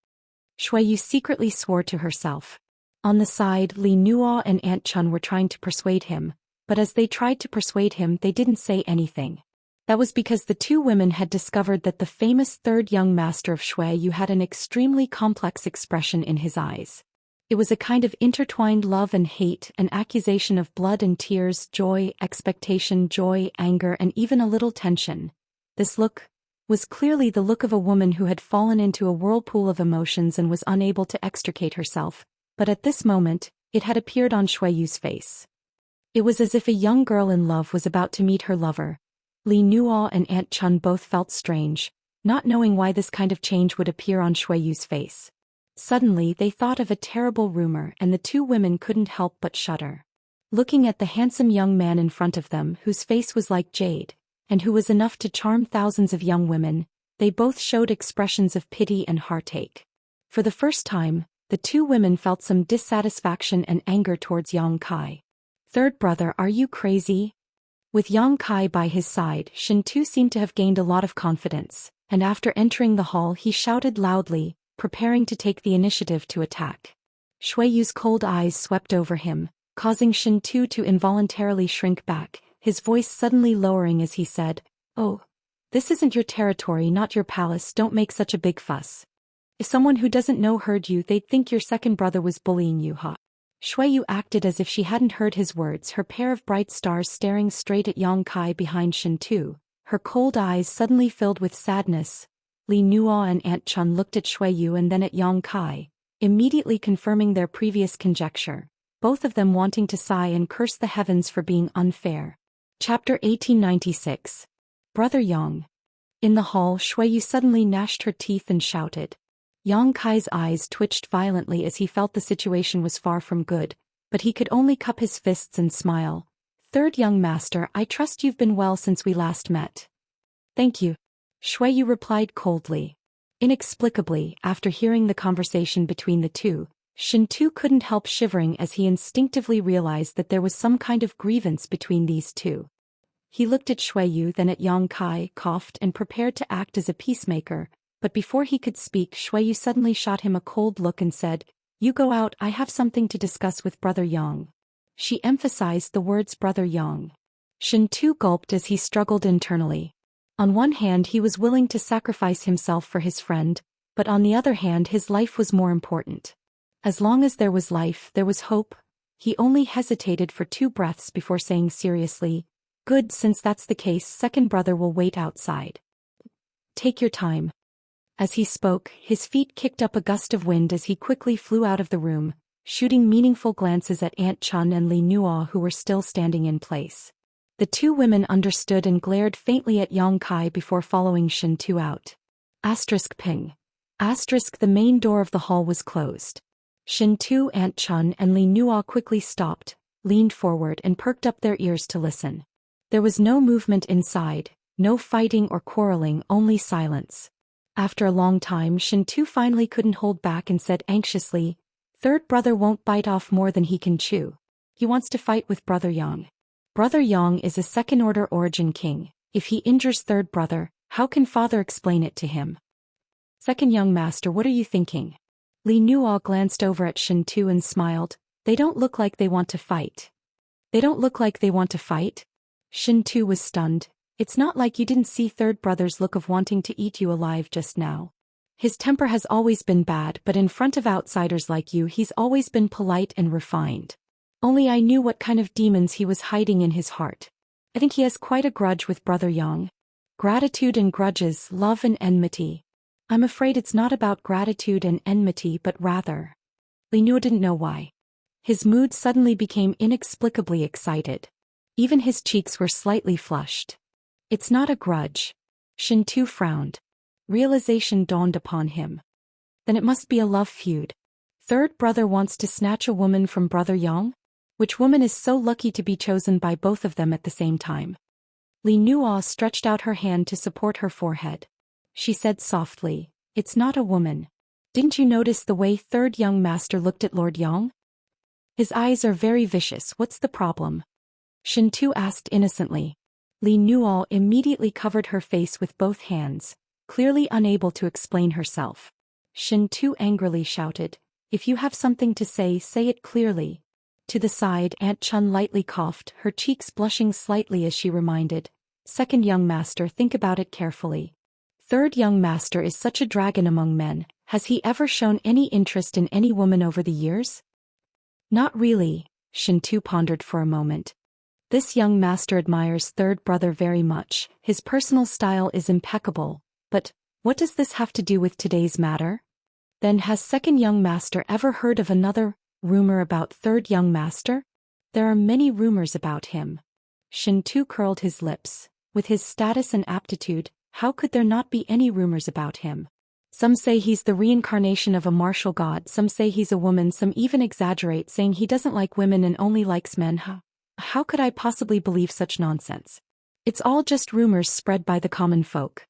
Shuiyu secretly swore to herself. On the side, Li Nuo and Aunt Chun were trying to persuade him, but as they tried to persuade him they didn't say anything. That was because the two women had discovered that the famous third young master of Shuiyu had an extremely complex expression in his eyes. It was a kind of intertwined love and hate, an accusation of blood and tears, joy, expectation, joy, anger, and even a little tension. This look was clearly the look of a woman who had fallen into a whirlpool of emotions and was unable to extricate herself, but at this moment, it had appeared on Shuiyu's face. It was as if a young girl in love was about to meet her lover. Li Nuo and Aunt Chun both felt strange, not knowing why this kind of change would appear on Shuiyu's face. Suddenly they thought of a terrible rumor and the two women couldn't help but shudder. Looking at the handsome young man in front of them whose face was like jade, and who was enough to charm thousands of young women, they both showed expressions of pity and heartache. For the first time, the two women felt some dissatisfaction and anger towards Yang Kai. Third brother, are you crazy? With Yang Kai by his side, Shin Tu seemed to have gained a lot of confidence, and after entering the hall he shouted loudly, preparing to take the initiative to attack. Shuiyu's cold eyes swept over him, causing Shin Tu to involuntarily shrink back, his voice suddenly lowering as he said, "Oh, this isn't your territory, not your palace, don't make such a big fuss. If someone who doesn't know heard you they'd think your second brother was bullying you, huh?" Shuiyu acted as if she hadn't heard his words, her pair of bright stars staring straight at Yang Kai behind Shin Tu, her cold eyes suddenly filled with sadness. Li Nuo and Aunt Chun looked at Shuiyu and then at Yang Kai, immediately confirming their previous conjecture, both of them wanting to sigh and curse the heavens for being unfair. Chapter 1896. Brother Yang. In the hall, Shuiyu suddenly gnashed her teeth and shouted. Yang Kai's eyes twitched violently as he felt the situation was far from good, but he could only cup his fists and smile. "Third young master, I trust you've been well since we last met." "Thank you," Shuiyu replied coldly. Inexplicably, after hearing the conversation between the two, Shin Tu couldn't help shivering as he instinctively realized that there was some kind of grievance between these two. He looked at Shuiyu, then at Yang Kai, coughed and prepared to act as a peacemaker, but before he could speak Shuiyu suddenly shot him a cold look and said, "You go out, I have something to discuss with Brother Yang." She emphasized the words Brother Yang. Shin Tu gulped as he struggled internally. On one hand he was willing to sacrifice himself for his friend, but on the other hand his life was more important. As long as there was life, there was hope. He only hesitated for 2 breaths before saying seriously, "Good, since that's the case, second brother will wait outside. Take your time." As he spoke, his feet kicked up a gust of wind as he quickly flew out of the room, shooting meaningful glances at Aunt Chun and Li Nuo who were still standing in place. The two women understood and glared faintly at Yang Kai before following Shin Tu out. Ping. The main door of the hall was closed. Shin Tu, Aunt Chun and Li Nuo quickly stopped, leaned forward and perked up their ears to listen. There was no movement inside, no fighting or quarreling, only silence. After a long time, Shintu finally couldn't hold back and said anxiously, "Third brother won't bite off more than he can chew. He wants to fight with Brother Yang. Brother Yang is a second-order origin king. If he injures third brother, how can father explain it to him?" "Second young master, what are you thinking?" Li Nuo glanced over at Shintu and smiled. "They don't look like they want to fight." "They don't look like they want to fight?" Shintu was stunned. "It's not like you didn't see third brother's look of wanting to eat you alive just now. His temper has always been bad, but in front of outsiders like you he's always been polite and refined. Only I knew what kind of demons he was hiding in his heart. I think he has quite a grudge with Brother Yang. Gratitude and grudges, love and enmity. I'm afraid it's not about gratitude and enmity but rather..." Li Nuo didn't know why. His mood suddenly became inexplicably excited. Even his cheeks were slightly flushed. "It's not a grudge." Shintu frowned. Realization dawned upon him. Then it must be a love feud. Third brother wants to snatch a woman from Brother Yang? Which woman is so lucky to be chosen by both of them at the same time? Li Nuo stretched out her hand to support her forehead. She said softly, "It's not a woman. Didn't you notice the way third young master looked at Lord Yang? His eyes are very vicious. What's the problem?" Shintu asked innocently. Li Nuo immediately covered her face with both hands, clearly unable to explain herself. Shintu angrily shouted, "If you have something to say it clearly." To the side, Aunt Chun lightly coughed, her cheeks blushing slightly as she reminded, "Second young master, think about it carefully. Third young master is such a dragon among men. Has he ever shown any interest in any woman over the years?" "Not really," Shintu pondered for a moment. "This young master admires third brother very much. His personal style is impeccable. But what does this have to do with today's matter? Then has second young master ever heard of another rumor about third young master? There are many rumors about him." Shintu curled his lips. With his status and aptitude, how could there not be any rumors about him? Some say he's the reincarnation of a martial god, some say he's a woman, some even exaggerate saying he doesn't like women and only likes men. How could I possibly believe such nonsense? It's all just rumors spread by the common folk."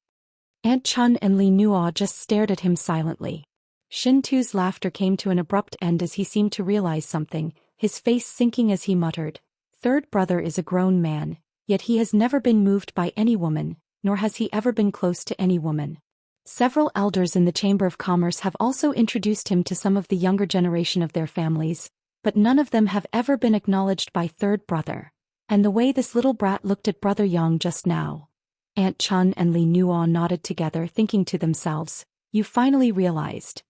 Aunt Chun and Li Nuo just stared at him silently. Shintu's laughter came to an abrupt end as he seemed to realize something, his face sinking as he muttered, "Third brother is a grown man, yet he has never been moved by any woman, nor has he ever been close to any woman. Several elders in the Chamber of Commerce have also introduced him to some of the younger generation of their families, but none of them have ever been acknowledged by third brother. And the way this little brat looked at Brother Yang just now." Aunt Chun and Li Nuo nodded together, thinking to themselves, "You finally realized.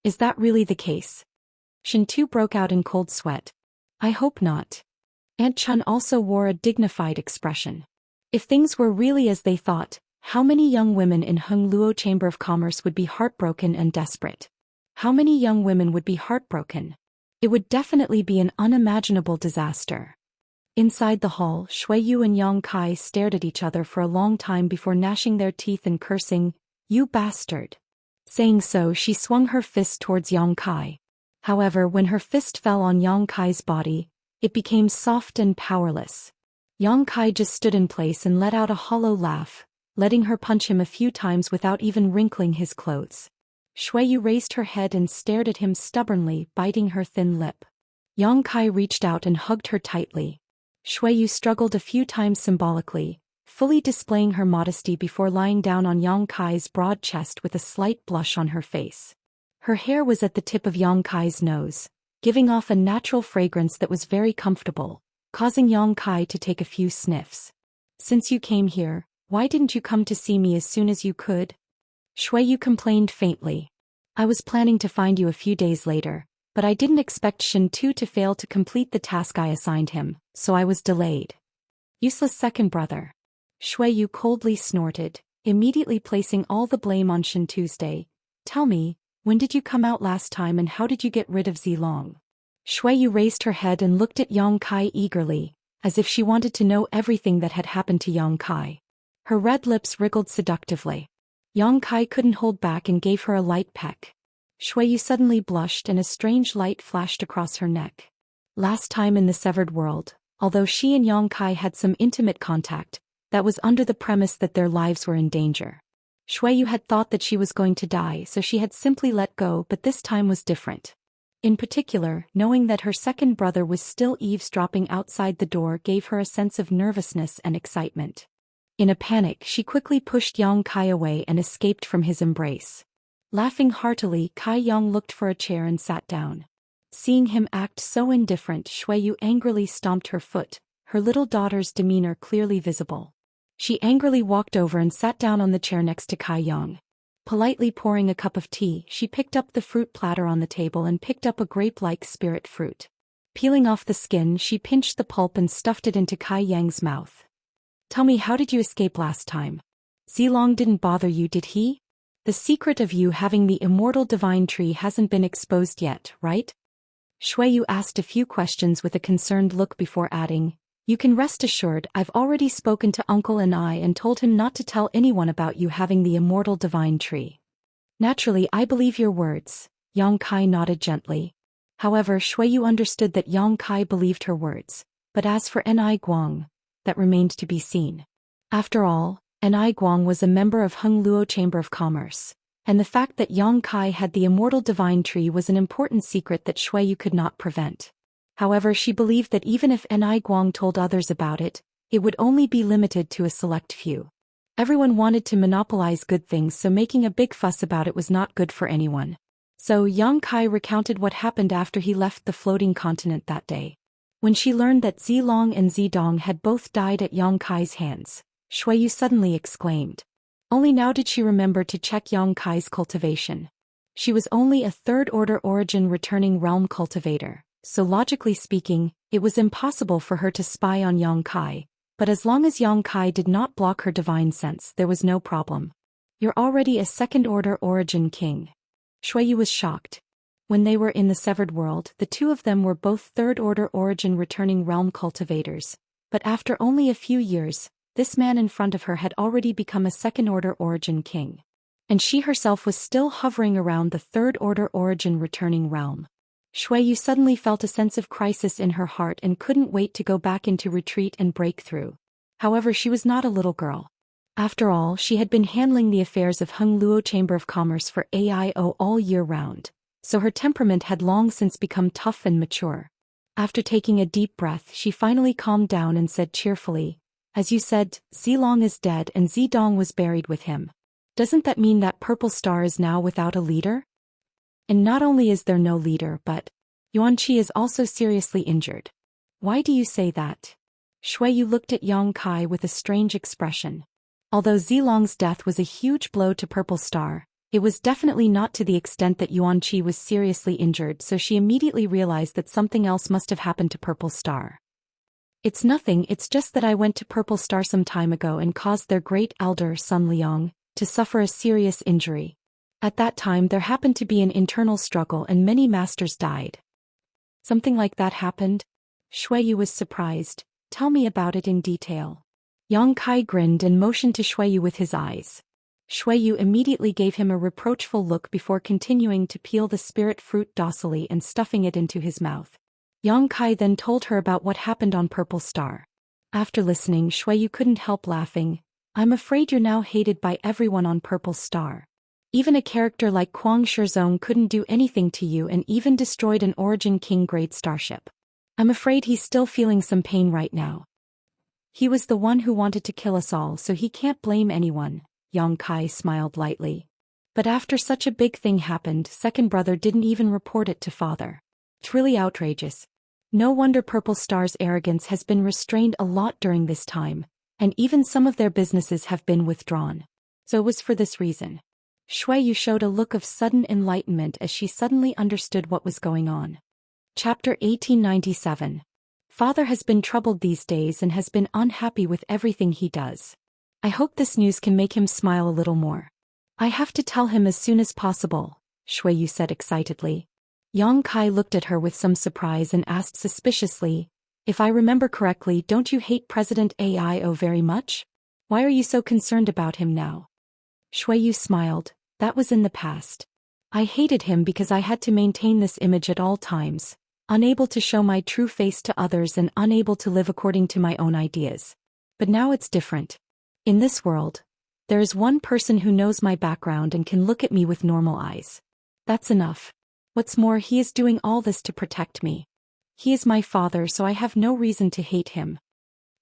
Is that really the case?" Shintu broke out in cold sweat. "I hope not." Aunt Chun also wore a dignified expression. If things were really as they thought, how many young women in Hung Luo Chamber of Commerce would be heartbroken and desperate? How many young women would be heartbroken? It would definitely be an unimaginable disaster. Inside the hall, Shui Yu and Yang Kai stared at each other for a long time before gnashing their teeth and cursing, "You bastard." Saying so, she swung her fist towards Yang Kai. However, when her fist fell on Yang Kai's body, it became soft and powerless. Yang Kai just stood in place and let out a hollow laugh, letting her punch him a few times without even wrinkling his clothes. Shui Yu raised her head and stared at him stubbornly, biting her thin lip. Yang Kai reached out and hugged her tightly. Shui Yu struggled a few times symbolically, fully displaying her modesty before lying down on Yang Kai's broad chest with a slight blush on her face. Her hair was at the tip of Yang Kai's nose, giving off a natural fragrance that was very comfortable, causing Yang Kai to take a few sniffs. "Since you came here, why didn't you come to see me as soon as you could?" Shui Yu complained faintly. "I was planning to find you a few days later, but I didn't expect Shintu to fail to complete the task I assigned him, so I was delayed." "Useless second brother." Shui Yu coldly snorted, immediately placing all the blame on Shintu's day. "Tell me, when did you come out last time and how did you get rid of Zilong?" Shui Yu raised her head and looked at Yang Kai eagerly, as if she wanted to know everything that had happened to Yang Kai. Her red lips wriggled seductively. Yang Kai couldn't hold back and gave her a light peck. Shui Yu suddenly blushed and a strange light flashed across her neck. Last time in the Severed World, although she and Yang Kai had some intimate contact, that was under the premise that their lives were in danger. Shuiyu had thought that she was going to die, so she had simply let go, but this time was different. In particular, knowing that her second brother was still eavesdropping outside the door gave her a sense of nervousness and excitement. In a panic, she quickly pushed Yang Kai away and escaped from his embrace. Laughing heartily, Kai Yang looked for a chair and sat down. Seeing him act so indifferent, Shuiyu angrily stomped her foot, her little daughter's demeanor clearly visible. She angrily walked over and sat down on the chair next to Kai Yang. Politely pouring a cup of tea, she picked up the fruit platter on the table and picked up a grape-like spirit fruit. Peeling off the skin, she pinched the pulp and stuffed it into Kai Yang's mouth. "Tell me, how did you escape last time? Zilong didn't bother you, did he? The secret of you having the immortal divine tree hasn't been exposed yet, right?" Shuiyu asked a few questions with a concerned look before adding, "You can rest assured I've already spoken to Uncle and I and told him not to tell anyone about you having the immortal divine tree." "Naturally, I believe your words," Yang Kai nodded gently. However, Shuiyu understood that Yang Kai believed her words, but as for Ni Guang, that remained to be seen. After all, Ni Guang was a member of Hung Luo Chamber of Commerce, and the fact that Yang Kai had the immortal divine tree was an important secret that Shuiyu could not prevent. However, she believed that even if Ni Guang told others about it, it would only be limited to a select few. Everyone wanted to monopolize good things, so making a big fuss about it was not good for anyone. So Yang Kai recounted what happened after he left the floating continent that day. When she learned that Zilong and Zidong had both died at Yang Kai's hands, Shuiyu suddenly exclaimed. Only now did she remember to check Yang Kai's cultivation. She was only a third-order origin returning realm cultivator, so logically speaking, it was impossible for her to spy on Yang Kai, but as long as Yang Kai did not block her divine sense, there was no problem. "You're already a second-order origin king." Shuiyu was shocked. When they were in the Severed World, the two of them were both third-order origin returning realm cultivators, but after only a few years, this man in front of her had already become a second-order origin king. And she herself was still hovering around the third-order origin returning realm. Shuiyu suddenly felt a sense of crisis in her heart and couldn't wait to go back into retreat and break through. However, she was not a little girl. After all, she had been handling the affairs of Hung Luo Chamber of Commerce for AIO all year round, so her temperament had long since become tough and mature. After taking a deep breath, she finally calmed down and said cheerfully, "As you said, Zilong is dead and Zidong was buried with him. Doesn't that mean that Purple Star is now without a leader? And not only is there no leader, but Yuanqi is also seriously injured." "Why do you say that?" Shuiyu looked at Yang Kai with a strange expression. Although Zilong's death was a huge blow to Purple Star, it was definitely not to the extent that Yuanqi was seriously injured, so she immediately realized that something else must have happened to Purple Star. "It's nothing, it's just that I went to Purple Star some time ago and caused their great elder, Sun Liang, to suffer a serious injury. At that time there happened to be an internal struggle and many masters died." "Something like that happened?" Shuiyu was surprised. "Tell me about it in detail." Yang Kai grinned and motioned to Shuiyu with his eyes. Shuiyu immediately gave him a reproachful look before continuing to peel the spirit fruit docilely and stuffing it into his mouth. Yang Kai then told her about what happened on Purple Star. After listening, Shuiyu couldn't help laughing. "I'm afraid you're now hated by everyone on Purple Star. Even a character like Kuang Shizong couldn't do anything to you and even destroyed an Origin King grade starship. I'm afraid he's still feeling some pain right now. He was the one who wanted to kill us all, so he can't blame anyone." Yang Kai smiled lightly. "But after such a big thing happened, second brother didn't even report it to father. It's really outrageous. No wonder Purple Star's arrogance has been restrained a lot during this time, and even some of their businesses have been withdrawn. So it was for this reason." Shuiyu showed a look of sudden enlightenment as she suddenly understood what was going on. Chapter 1897. Father has been troubled these days and has been unhappy with everything he does. I hope this news can make him smile a little more. I have to tell him as soon as possible, Shuiyu said excitedly. Yang Kai looked at her with some surprise and asked suspiciously, "If I remember correctly, don't you hate President AIO very much? Why are you so concerned about him now?" Shuiyu smiled. "That was in the past. I hated him because I had to maintain this image at all times, unable to show my true face to others and unable to live according to my own ideas. But now it's different. In this world, There is one person who knows my background and can look at me with normal eyes. That's enough. What's more, he is doing all this to protect me. He is my father, so I have no reason to hate him."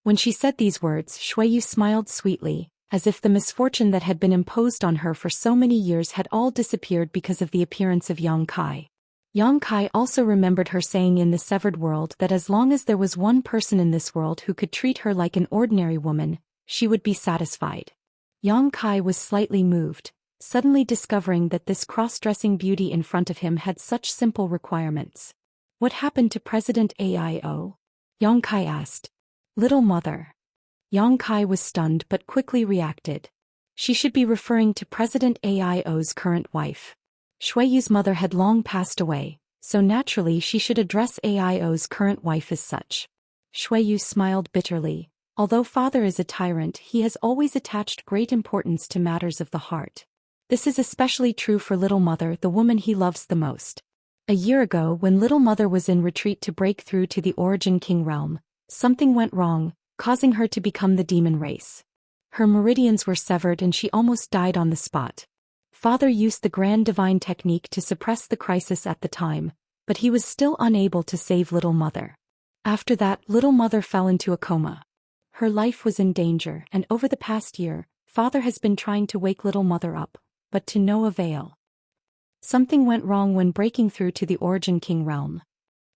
When she said these words, Shuiyu smiled sweetly, as if the misfortune that had been imposed on her for so many years had all disappeared because of the appearance of Yang Kai. Yang Kai also remembered her saying in the severed world that as long as there was one person in this world who could treat her like an ordinary woman, she would be satisfied. Yang Kai was slightly moved, suddenly discovering that this cross-dressing beauty in front of him had such simple requirements. "What happened to President Aio?" Yang Kai asked. "Little mother." Yang Kai was stunned but quickly reacted. She should be referring to President Aio's current wife. Shuiyu's mother had long passed away, so naturally she should address Aio's current wife as such. Shuiyu smiled bitterly. Although father is a tyrant, he has always attached great importance to matters of the heart. This is especially true for little mother, the woman he loves the most. A year ago, when little mother was in retreat to break through to the Origin King realm, something went wrong, causing her to become the demon race. Her meridians were severed and she almost died on the spot. Father used the grand divine technique to suppress the crisis at the time, but he was still unable to save little mother. After that, little mother fell into a coma. Her life was in danger, and over the past year, father has been trying to wake little mother up, but to no avail. Something went wrong when breaking through to the Origin King realm.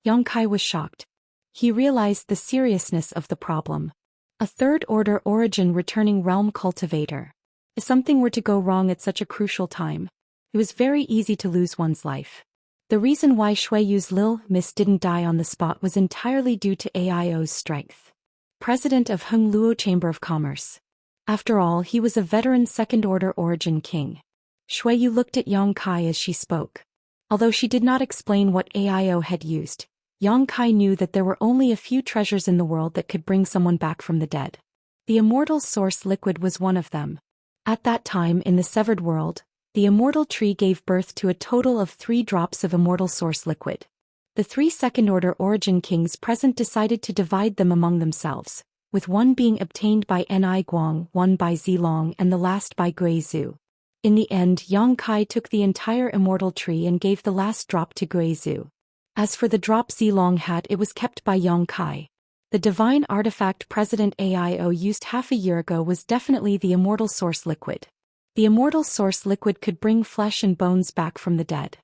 Yang Kai was shocked. He realized the seriousness of the problem. A third-order origin returning realm cultivator. If something were to go wrong at such a crucial time, it was very easy to lose one's life. The reason why Shuiyu's Lil Miss didn't die on the spot was entirely due to Aio's strength. President of Hengluo Chamber of Commerce. After all, he was a veteran second-order origin king. Shuiyu looked at Yang Kai as she spoke. Although she did not explain what Aio had used, Yang Kai knew that there were only a few treasures in the world that could bring someone back from the dead. The Immortal Source Liquid was one of them. At that time in the severed world, the Immortal tree gave birth to a total of 3 drops of Immortal Source Liquid. The 3 second-order origin kings present decided to divide them among themselves, with one being obtained by Ni Guang, one by Zilong, and the last by Gui Zhu. In the end, Yang Kai took the entire Immortal tree and gave the last drop to Gui Zhu. As for the drop Zilong had, it was kept by Yang Kai. The divine artifact President Aio used half a year ago was definitely the Immortal Source Liquid. The Immortal Source Liquid could bring flesh and bones back from the dead.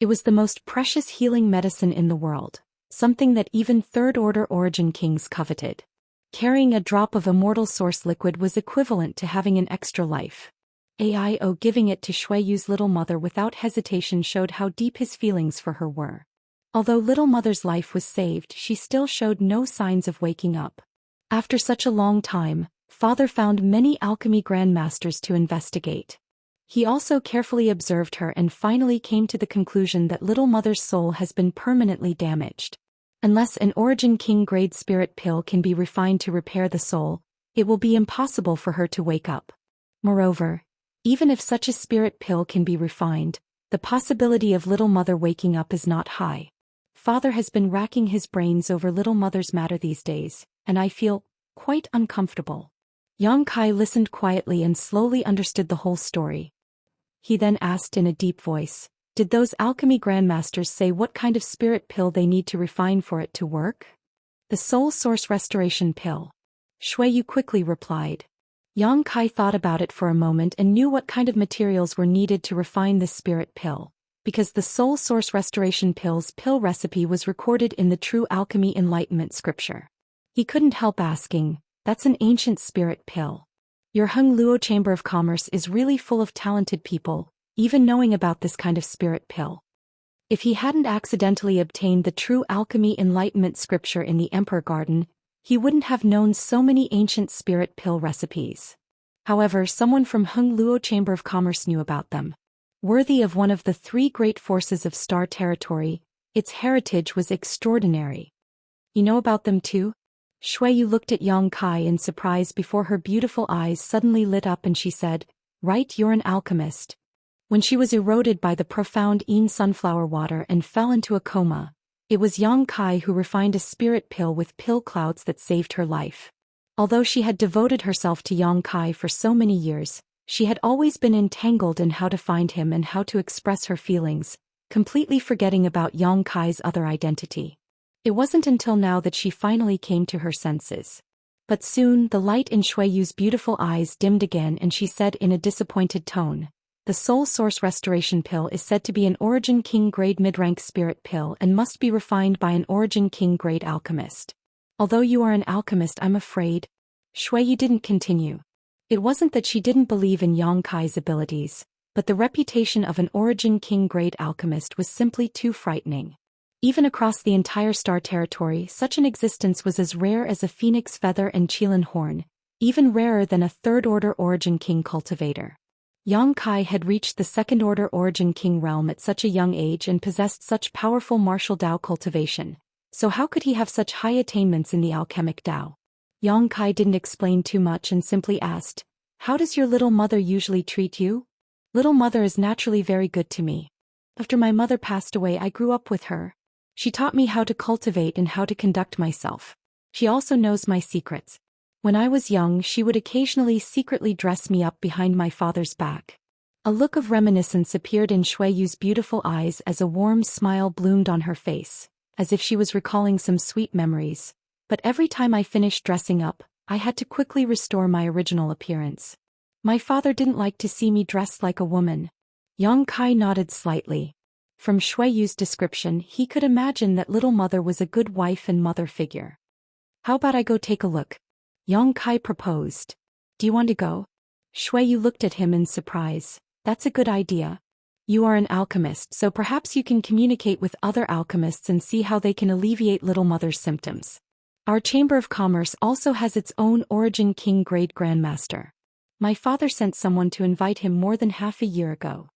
It was the most precious healing medicine in the world, something that even third-order origin kings coveted. Carrying a drop of Immortal Source Liquid was equivalent to having an extra life. Aio giving it to Shuiyu's little mother without hesitation showed how deep his feelings for her were. Although little mother's life was saved, she still showed no signs of waking up. After such a long time, father found many alchemy grandmasters to investigate. He also carefully observed her and finally came to the conclusion that little mother's soul has been permanently damaged. Unless an Origin King grade spirit pill can be refined to repair the soul, it will be impossible for her to wake up. Moreover, even if such a spirit pill can be refined, the possibility of little mother waking up is not high. Father has been racking his brains over little mother's matter these days, and I feel quite uncomfortable. Yang Kai listened quietly and slowly understood the whole story. He then asked in a deep voice, "Did those alchemy grandmasters say what kind of spirit pill they need to refine for it to work?" "The soul source restoration pill." Shuiyu quickly replied. Yang Kai thought about it for a moment and knew what kind of materials were needed to refine this spirit pill, because the soul source restoration pill's pill recipe was recorded in the true alchemy enlightenment scripture. He couldn't help asking, "That's an ancient spirit pill. Your Hengluo Chamber of Commerce is really full of talented people, even knowing about this kind of spirit pill." If he hadn't accidentally obtained the true alchemy enlightenment scripture in the Emperor Garden, he wouldn't have known so many ancient spirit pill recipes. However, someone from Hengluo Chamber of Commerce knew about them. Worthy of one of the 3 great forces of Star Territory, its heritage was extraordinary. "You know about them too?" Shuiyu looked at Yang Kai in surprise before her beautiful eyes suddenly lit up and she said, "Right, you're an alchemist." When she was eroded by the profound Yin sunflower water and fell into a coma, it was Yang Kai who refined a spirit pill with pill clouds that saved her life. Although she had devoted herself to Yang Kai for so many years, She had always been entangled in how to find him and how to express her feelings, completely forgetting about Yang Kai's other identity. It wasn't until now that she finally came to her senses. But soon, the light in Shui Yu's beautiful eyes dimmed again and she said in a disappointed tone, "The Soul Source Restoration Pill is said to be an Origin King grade mid-rank spirit pill and must be refined by an Origin King grade alchemist. Although you are an alchemist, I'm afraid." Shui Yu didn't continue. It wasn't that she didn't believe in Yang Kai's abilities, but the reputation of an Origin King grade alchemist was simply too frightening. Even across the entire star territory, such an existence was as rare as a phoenix feather and Qilin horn, even rarer than a third-order Origin King cultivator. Yang Kai had reached the second-order Origin King realm at such a young age and possessed such powerful martial Dao cultivation, so how could he have such high attainments in the alchemic Dao? Yang Kai didn't explain too much and simply asked, "How does your little mother usually treat you?" "Little mother is naturally very good to me. After my mother passed away, I grew up with her. She taught me how to cultivate and how to conduct myself. She also knows my secrets. When I was young, she would occasionally secretly dress me up behind my father's back." A look of reminiscence appeared in Shui Yu's beautiful eyes as a warm smile bloomed on her face, as if she was recalling some sweet memories. "But every time I finished dressing up, I had to quickly restore my original appearance. My father didn't like to see me dressed like a woman." Yang Kai nodded slightly. From Shui Yu's description, he could imagine that little mother was a good wife and mother figure. "How about I go take a look?" Yang Kai proposed. "Do you want to go?" Shui Yu looked at him in surprise. "That's a good idea. You are an alchemist, so perhaps you can communicate with other alchemists and see how they can alleviate little mother's symptoms. Our Chamber of Commerce also has its own Origin King grade Grandmaster. My father sent someone to invite him more than half a year ago."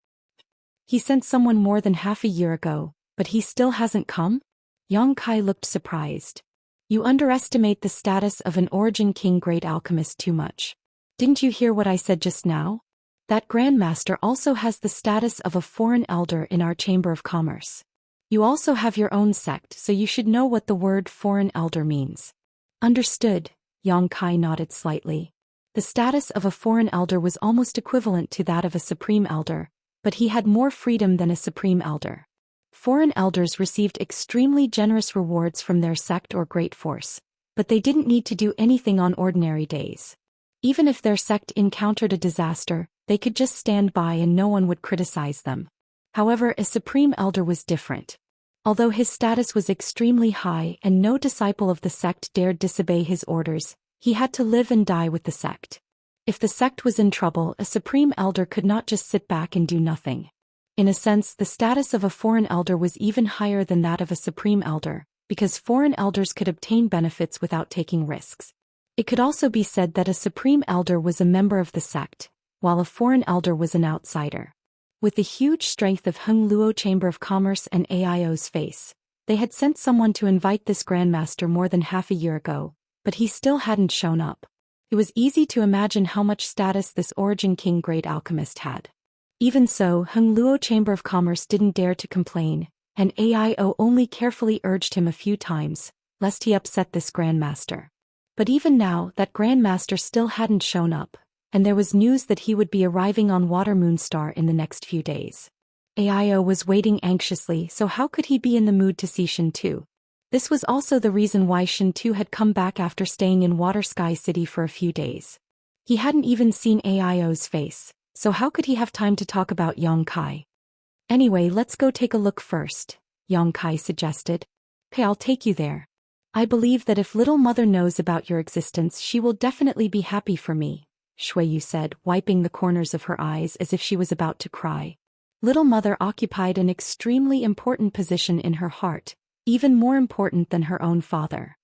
"He sent someone more than half a year ago, but he still hasn't come?" Yang Kai looked surprised. "You underestimate the status of an Origin King grade alchemist too much. Didn't you hear what I said just now? That Grandmaster also has the status of a foreign elder in our Chamber of Commerce. You also have your own sect, so you should know what the word foreign elder means." "Understood," Yang Kai nodded slightly. The status of a foreign elder was almost equivalent to that of a supreme elder, but he had more freedom than a supreme elder. Foreign elders received extremely generous rewards from their sect or great force, but they didn't need to do anything on ordinary days. Even if their sect encountered a disaster, they could just stand by and no one would criticize them. However, a supreme elder was different. Although his status was extremely high and no disciple of the sect dared disobey his orders, he had to live and die with the sect. If the sect was in trouble, a supreme elder could not just sit back and do nothing. In a sense, the status of a foreign elder was even higher than that of a supreme elder, because foreign elders could obtain benefits without taking risks. It could also be said that a supreme elder was a member of the sect, while a foreign elder was an outsider. With the huge strength of Hung Luo Chamber of Commerce and AIO's face, they had sent someone to invite this Grandmaster more than half a year ago, but he still hadn't shown up. It was easy to imagine how much status this Origin King grade alchemist had. Even so, Hung Luo Chamber of Commerce didn't dare to complain, and AIO only carefully urged him a few times, lest he upset this Grandmaster. But even now, that Grandmaster still hadn't shown up, and there was news that he would be arriving on Water Moonstar in the next few days. AIO was waiting anxiously, so how could he be in the mood to see Shin Tu? This was also the reason why Shin Tu had come back after staying in Water Sky City for a few days. He hadn't even seen AIO's face, so how could he have time to talk about Yang Kai? "Anyway, let's go take a look first," Yang Kai suggested. "Okay, I'll take you there. I believe that if little mother knows about your existence, she will definitely be happy for me," Shui Yu said, wiping the corners of her eyes as if she was about to cry. Little mother occupied an extremely important position in her heart, even more important than her own father.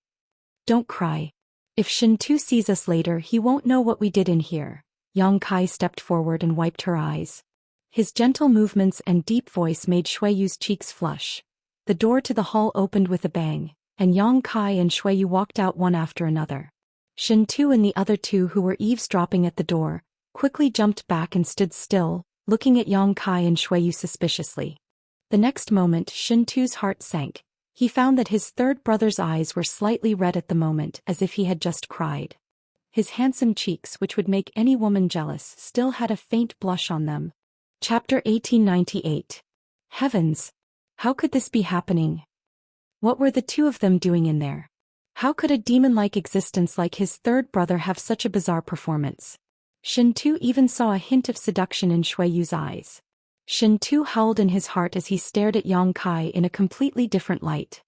"Don't cry. If Shin Tu sees us later, he won't know what we did in here." Yang Kai stepped forward and wiped her eyes. His gentle movements and deep voice made Shui Yu's cheeks flush. The door to the hall opened with a bang, and Yang Kai and Shui Yu walked out one after another. Shin Tu and the other two who were eavesdropping at the door quickly jumped back and stood still, looking at Yang Kai and Shui Yu suspiciously. The next moment, Shin Tu's heart sank. He found that his third brother's eyes were slightly red at the moment, as if he had just cried. His handsome cheeks, which would make any woman jealous, still had a faint blush on them. Chapter 1898. Heavens! How could this be happening? What were the two of them doing in there? How could a demon-like existence like his third brother have such a bizarre performance? Shen Tu even saw a hint of seduction in Shui Yu's eyes. Shen Tu howled in his heart as he stared at Yang Kai in a completely different light.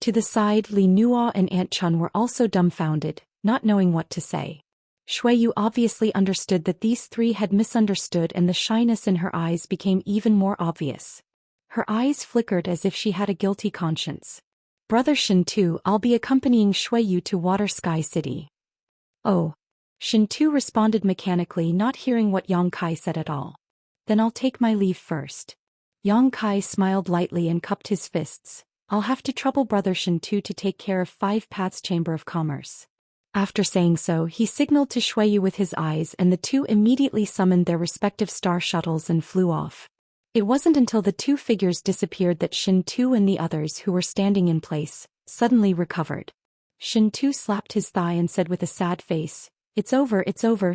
To the side, Li Nuo and Aunt Chun were also dumbfounded, not knowing what to say. Shui Yu obviously understood that these three had misunderstood, and the shyness in her eyes became even more obvious. Her eyes flickered as if she had a guilty conscience. Brother Shen Tu, I'll be accompanying Shui Yu to Water Sky City. Oh. Shen Tu responded mechanically, not hearing what Yang Kai said at all. Then I'll take my leave first. Yang Kai smiled lightly and cupped his fists. I'll have to trouble Brother Shen Tu to take care of 5 Paths Chamber of Commerce. After saying so, he signaled to Shui Yu with his eyes, and the two immediately summoned their respective star shuttles and flew off. It wasn't until the two figures disappeared that Shen Tu and the others who were standing in place suddenly recovered. Shen Tu slapped his thigh and said with a sad face, it's over,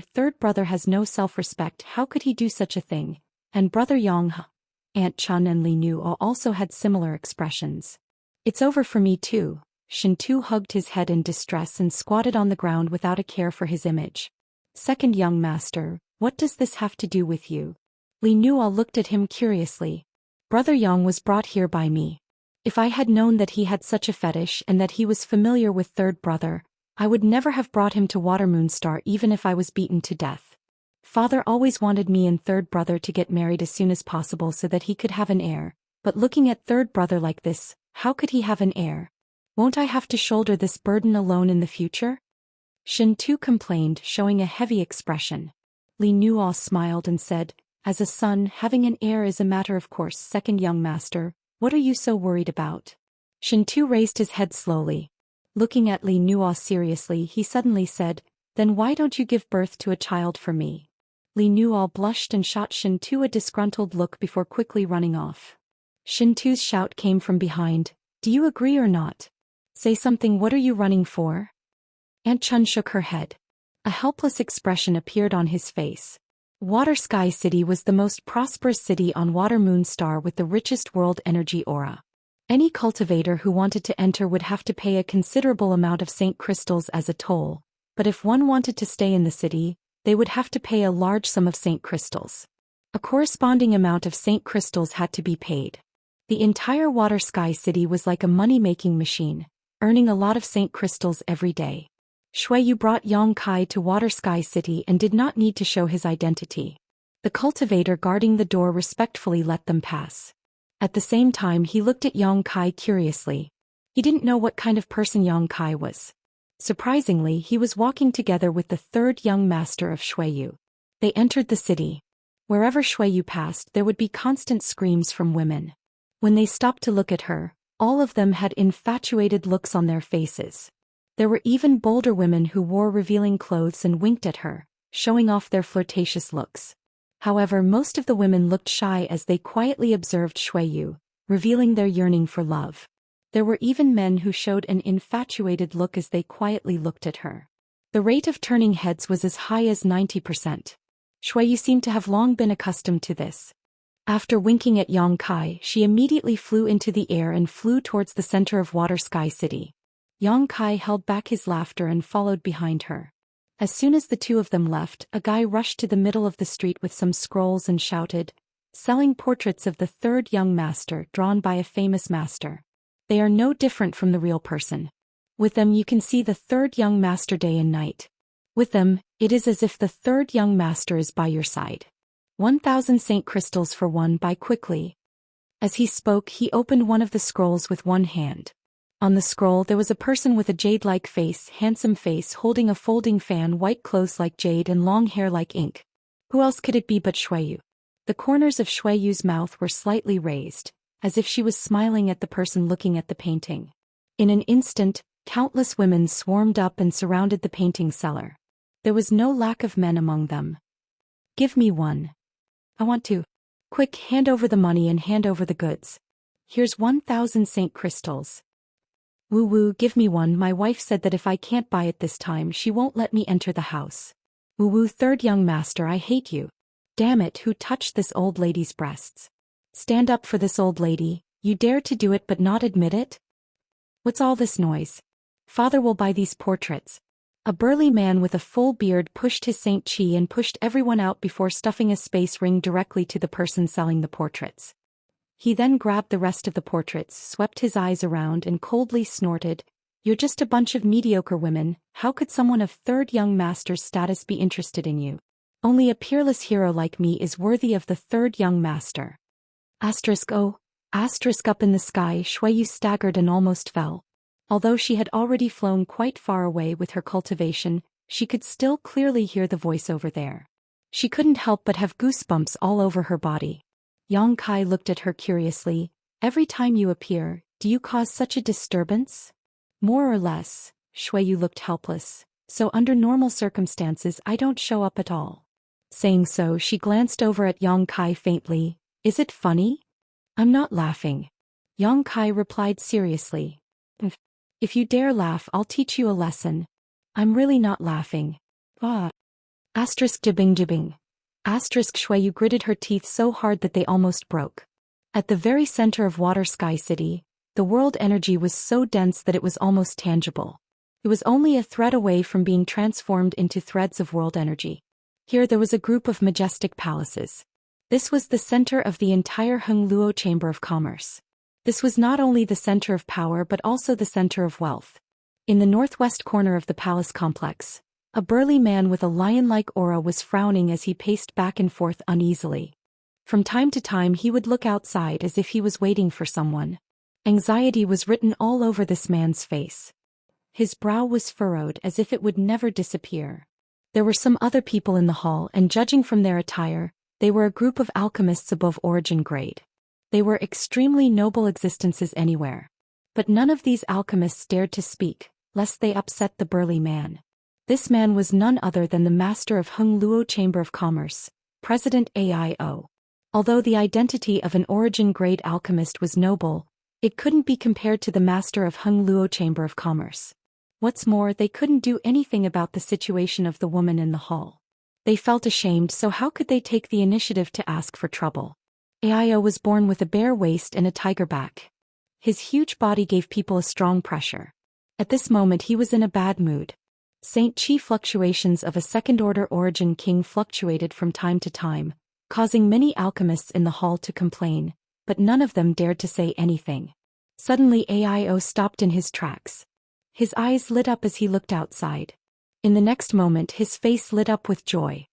third brother has no self-respect, how could he do such a thing? And Brother Yang, Aunt Chun and Li Nuo also had similar expressions. It's over for me too. Shen Tu hugged his head in distress and squatted on the ground without a care for his image. Second young master, what does this have to do with you? Li Nuo looked at him curiously. Brother Yang was brought here by me. If I had known that he had such a fetish and that he was familiar with third brother, I would never have brought him to Water Moonstar even if I was beaten to death. Father always wanted me and third brother to get married as soon as possible so that he could have an heir, but looking at third brother like this, how could he have an heir? Won't I have to shoulder this burden alone in the future? Shen Tu complained, showing a heavy expression. Li Nuo smiled and said, as a son, having an heir is a matter of course. Second young master, what are you so worried about? Shen Tu raised his head slowly. Looking at Li Nuo seriously, he suddenly said, then why don't you give birth to a child for me? Li Nuo blushed and shot Shen Tu a disgruntled look before quickly running off. Shen Tu's shout came from behind, do you agree or not? Say something, what are you running for? Aunt Chun shook her head. A helpless expression appeared on his face. Water Sky City was the most prosperous city on Water Moonstar with the richest world energy aura. Any cultivator who wanted to enter would have to pay a considerable amount of Saint Crystals as a toll, but if one wanted to stay in the city, they would have to pay a large sum of Saint Crystals. A corresponding amount of Saint Crystals had to be paid. The entire Water Sky City was like a money-making machine, earning a lot of Saint Crystals every day. Shui Yu brought Yang Kai to Water Sky City and did not need to show his identity. The cultivator guarding the door respectfully let them pass. At the same time, he looked at Yang Kai curiously. He didn't know what kind of person Yang Kai was. Surprisingly, he was walking together with the third young master of Shui Yu. They entered the city. Wherever Shui Yu passed, there would be constant screams from women. When they stopped to look at her, all of them had infatuated looks on their faces. There were even bolder women who wore revealing clothes and winked at her, showing off their flirtatious looks. However, most of the women looked shy as they quietly observed Shui Yu, revealing their yearning for love. There were even men who showed an infatuated look as they quietly looked at her. The rate of turning heads was as high as 90%. Shui Yu seemed to have long been accustomed to this. After winking at Yang Kai, she immediately flew into the air and flew towards the center of Water Sky City. Yang Kai held back his laughter and followed behind her. As soon as the two of them left, a guy rushed to the middle of the street with some scrolls and shouted, selling portraits of the third young master drawn by a famous master. They are no different from the real person. With them you can see the third young master day and night. With them, it is as if the third young master is by your side. 1,000 Saint Crystals for one, buy quickly. As he spoke, he opened one of the scrolls with one hand. On the scroll there was a person with a jade-like face, handsome face, holding a folding fan, white clothes like jade and long hair like ink. Who else could it be but Shui Yu? The corners of Shui Yu's mouth were slightly raised, as if she was smiling at the person looking at the painting. In an instant, countless women swarmed up and surrounded the painting seller. There was no lack of men among them. Give me one. I want to. Quick, hand over the money and hand over the goods. Here's 1,000 Saint Crystals. Woo woo, give me one. My wife said that if I can't buy it this time, she won't let me enter the house. Woo woo, third young master, I hate you. Damn it, who touched this old lady's breasts? Stand up for this old lady. You dare to do it but not admit it? What's all this noise? Father will buy these portraits. A burly man with a full beard pushed his Xianxia and pushed everyone out before stuffing a space ring directly to the person selling the portraits. He then grabbed the rest of the portraits, swept his eyes around and coldly snorted, "You're just a bunch of mediocre women. How could someone of third young master's status be interested in you? Only a peerless hero like me is worthy of the third young master." Oh. Up in the sky, Xueyu staggered and almost fell. Although she had already flown quite far away with her cultivation, she could still clearly hear the voice over there. She couldn't help but have goosebumps all over her body. Yang Kai looked at her curiously. "Every time you appear, do you cause such a disturbance?" "More or less." Xueyu looked helpless. "So under normal circumstances I don't show up at all." Saying so, she glanced over at Yang Kai faintly. "Is it funny?" "I'm not laughing." Yang Kai replied seriously. If you dare laugh, I'll teach you a lesson." "I'm really not laughing." "Ah." Jibbing. Xueyu gritted her teeth so hard that they almost broke. At the very center of Water Sky City, the world energy was so dense that it was almost tangible. It was only a thread away from being transformed into threads of world energy. Here there was a group of majestic palaces. This was the center of the entire Hengluo Chamber of Commerce. This was not only the center of power but also the center of wealth. In the northwest corner of the palace complex, a burly man with a lion-like aura was frowning as he paced back and forth uneasily. From time to time he would look outside as if he was waiting for someone. Anxiety was written all over this man's face. His brow was furrowed as if it would never disappear. There were some other people in the hall, and judging from their attire, they were a group of alchemists above origin grade. They were extremely noble existences anywhere. But none of these alchemists dared to speak, lest they upset the burly man. This man was none other than the master of Hengluo Chamber of Commerce, President Aio. Although the identity of an origin-grade alchemist was noble, it couldn't be compared to the master of Hengluo Chamber of Commerce. What's more, they couldn't do anything about the situation of the woman in the hall. They felt ashamed, so how could they take the initiative to ask for trouble? Aio was born with a bare waist and a tiger back. His huge body gave people a strong pressure. At this moment he was in a bad mood. Xianxia fluctuations of a second-order origin king fluctuated from time to time, causing many alchemists in the hall to complain, but none of them dared to say anything. Suddenly Aio stopped in his tracks. His eyes lit up as he looked outside. In the next moment his face lit up with joy.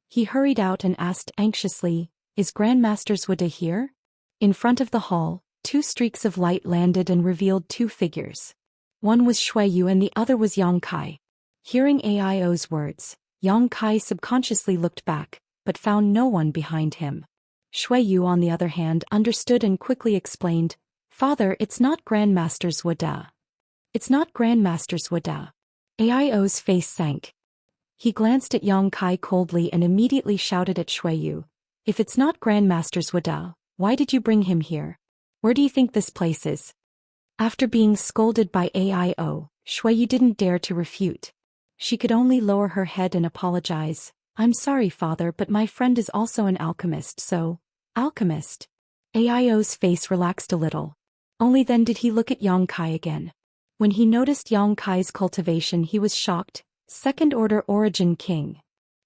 He hurried out and asked anxiously, "Is Grandmaster Zhuda here?" In front of the hall, two streaks of light landed and revealed two figures. One was Xueyu and the other was Yang Kai. Hearing Aio's words, Yang Kai subconsciously looked back, but found no one behind him. Xueyu, on the other hand, understood and quickly explained, "Father, it's not Grandmaster Zhuda. It's not Grandmaster Zhuda." Aio's face sank. He glanced at Yang Kai coldly and immediately shouted at Xueyu, "If it's not Grandmaster Zhuda, why did you bring him here? Where do you think this place is?" After being scolded by Aio, Xueyu didn't dare to refute. She could only lower her head and apologize. "I'm sorry, father, but my friend is also an alchemist, so..." "Alchemist?" Aio's face relaxed a little. Only then did he look at Yang Kai again. When he noticed Yang Kai's cultivation he was shocked. Second-order origin king.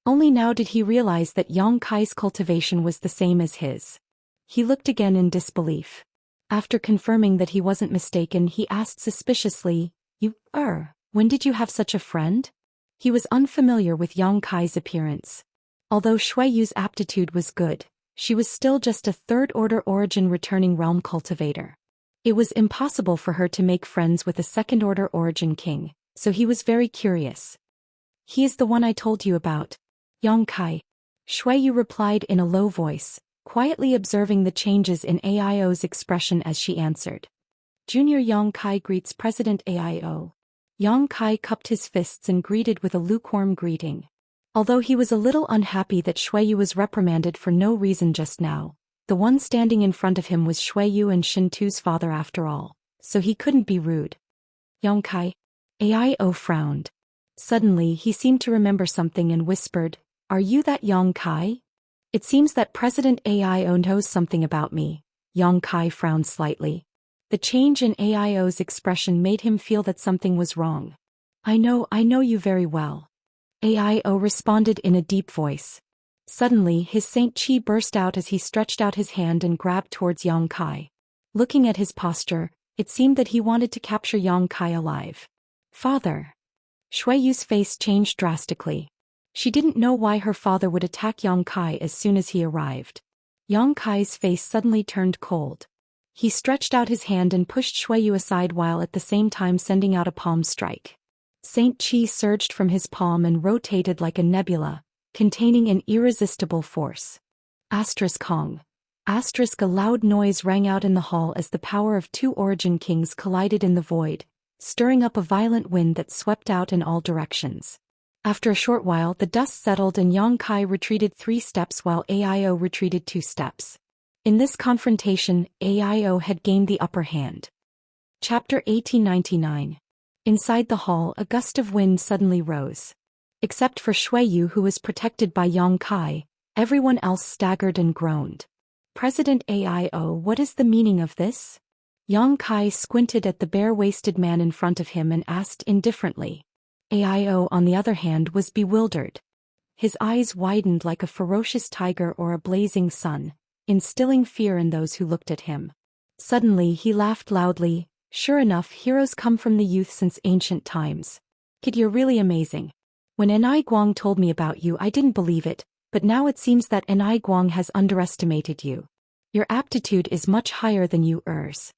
Only now did he realize that Yang Kai's cultivation was the same as his. He looked again in disbelief. After confirming that he wasn't mistaken, he asked suspiciously, when did you have such a friend?" He was unfamiliar with Yang Kai's appearance. Although Xueyu's aptitude was good, she was still just a third-order origin returning realm cultivator. It was impossible for her to make friends with a second-order origin king, so he was very curious. "He is the one I told you about. Yang Kai." Xueyu replied in a low voice, quietly observing the changes in Aio's expression as she answered. "Junior Yang Kai greets President Aio." Yang Kai cupped his fists and greeted with a lukewarm greeting. Although he was a little unhappy that Xueyu was reprimanded for no reason just now, the one standing in front of him was Xueyu and Shintu's father after all, so he couldn't be rude. Yongkai. AIO frowned. Suddenly he seemed to remember something and whispered, "Are you that Yongkai? It seems that President AIO knows something about me." Yongkai frowned slightly. The change in AIO's expression made him feel that something was wrong. I know you very well." AIO responded in a deep voice. Suddenly his Saint Chi burst out as he stretched out his hand and grabbed towards Yongkai. Looking at his posture, it seemed that he wanted to capture Yongkai alive. "Father." Shuiyu's face changed drastically. She didn't know why her father would attack Yongkai as soon as he arrived. Yongkai's face suddenly turned cold. He stretched out his hand and pushed Shuiyu aside while at the same time sending out a palm strike. Saint Chi surged from his palm and rotated like a nebula, containing an irresistible force. Kong. A loud noise rang out in the hall as the power of two origin kings collided in the void, stirring up a violent wind that swept out in all directions. After a short while the dust settled and Yongkai retreated 3 steps while AIO retreated 2 steps. In this confrontation, AIO had gained the upper hand. Chapter 1899. Inside the hall a gust of wind suddenly rose. Except for Shuiyu who was protected by Yongkai, everyone else staggered and groaned. "President AIO, what is the meaning of this?" Yongkai squinted at the bare-waisted man in front of him and asked indifferently. AIO, on the other hand, was bewildered. His eyes widened like a ferocious tiger or a blazing sun, instilling fear in those who looked at him. Suddenly he laughed loudly. "Sure enough, heroes come from the youth since ancient times. Kid, you're really amazing. When Enai Guang told me about you I didn't believe it, but now it seems that Enai Guang has underestimated you. Your aptitude is much higher than you ers.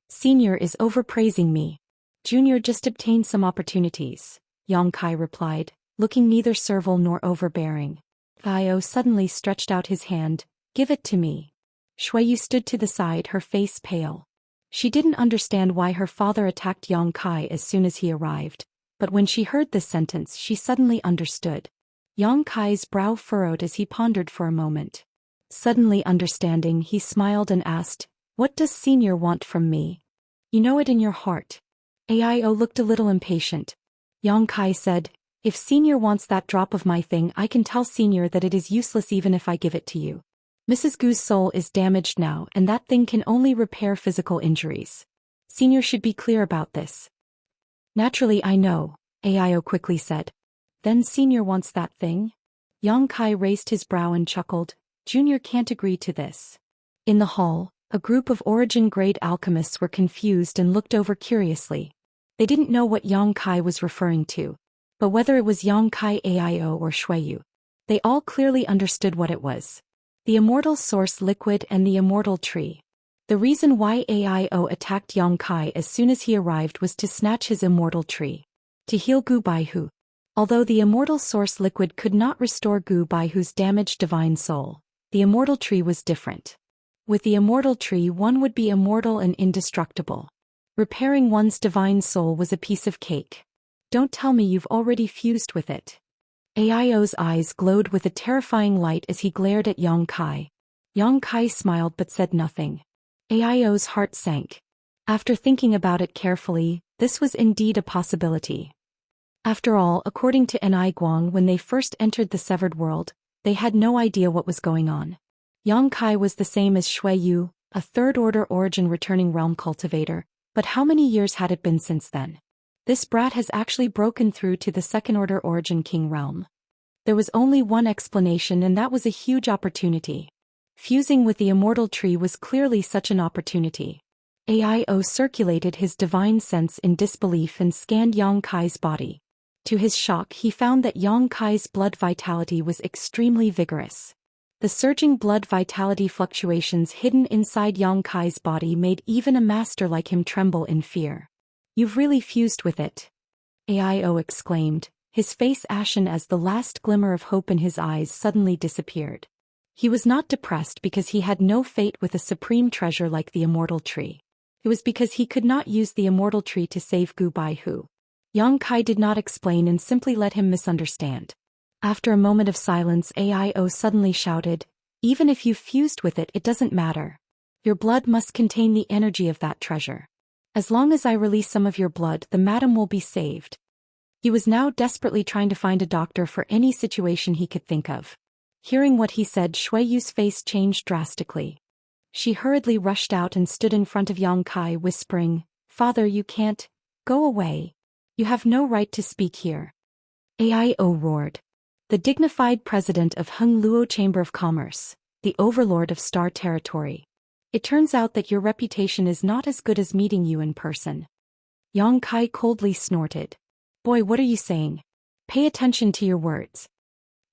Senior is overpraising me. Junior just obtained some opportunities," Yongkai replied, looking neither servile nor overbearing. Io suddenly stretched out his hand. "Give it to me." Shuiyu stood to the side, her face pale. She didn't understand why her father attacked Yongkai as soon as he arrived, but when she heard this sentence she suddenly understood. Yongkai's brow furrowed as he pondered for a moment. Suddenly understanding, he smiled and asked, "What does Senior want from me?" "You know it in your heart." AIO looked a little impatient. Yongkai said, "If Senior wants that drop of my thing I can tell Senior that it is useless even if I give it to you. Mrs. Gu's soul is damaged now and that thing can only repair physical injuries. Senior should be clear about this." "Naturally I know," AIO quickly said. "Then Senior wants that thing?" Yongkai raised his brow and chuckled. "Junior can't agree to this." In the hall, a group of origin-grade alchemists were confused and looked over curiously. They didn't know what Yongkai was referring to. But whether it was Yongkai, AIO or Shuiyu, they all clearly understood what it was. The immortal source liquid and the immortal tree. The reason why AIO attacked Yongkai as soon as he arrived was to snatch his immortal tree. To heal Gu Baihu. Although the immortal source liquid could not restore Gu Baihu's damaged divine soul, the immortal tree was different. With the immortal tree one would be immortal and indestructible. Repairing one's divine soul was a piece of cake. "Don't tell me you've already fused with it." AIO's eyes glowed with a terrifying light as he glared at Yongkai. Yongkai smiled but said nothing. AIO's heart sank. After thinking about it carefully, this was indeed a possibility. After all, according to Enai Guang, when they first entered the severed world, they had no idea what was going on. Yongkai was the same as Shuiyu, a third-order origin returning realm cultivator, but how many years had it been since then? This brat has actually broken through to the second-order origin king realm. There was only one explanation and that was a huge opportunity. Fusing with the immortal tree was clearly such an opportunity. AIO circulated his divine sense in disbelief and scanned Yongkai's body. To his shock he found that Yongkai's blood vitality was extremely vigorous. The surging blood vitality fluctuations hidden inside Yongkai's body made even a master like him tremble in fear. "You've really fused with it," AIO exclaimed, his face ashen as the last glimmer of hope in his eyes suddenly disappeared. He was not depressed because he had no fate with a supreme treasure like the immortal tree. It was because he could not use the immortal tree to save Gu Baihu. Yongkai did not explain and simply let him misunderstand. After a moment of silence, AIO suddenly shouted, "Even if you fused with it, it doesn't matter. Your blood must contain the energy of that treasure." As long as I release some of your blood, the madam will be saved. He was now desperately trying to find a doctor for any situation he could think of. Hearing what he said, Shui Yu's face changed drastically. She hurriedly rushed out and stood in front of Yang Kai, whispering, "Father, you can't. Go away. You have no right to speak here." AIO roared. The dignified president of Heng Luo Chamber of Commerce, the overlord of Star Territory. It turns out that your reputation is not as good as meeting you in person. Yang Kai coldly snorted. Boy, what are you saying? Pay attention to your words.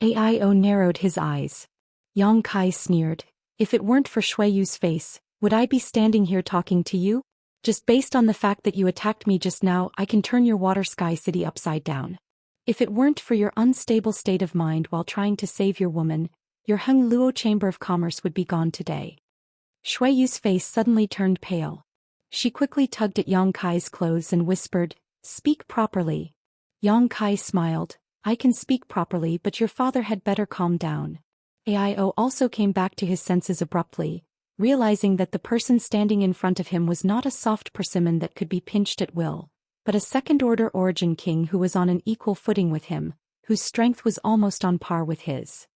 AIO narrowed his eyes. Yang Kai sneered. If it weren't for Shui Yu's face, would I be standing here talking to you? Just based on the fact that you attacked me just now, I can turn your Water Sky City upside down. If it weren't for your unstable state of mind while trying to save your woman, your Heng Luo Chamber of Commerce would be gone today. Shui Yu's face suddenly turned pale. She quickly tugged at Yang Kai's clothes and whispered, "Speak properly." Yang Kai smiled. "I can speak properly, but your father had better calm down." AIO also came back to his senses abruptly, realizing that the person standing in front of him was not a soft persimmon that could be pinched at will, but a second-order origin king who was on an equal footing with him, whose strength was almost on par with his.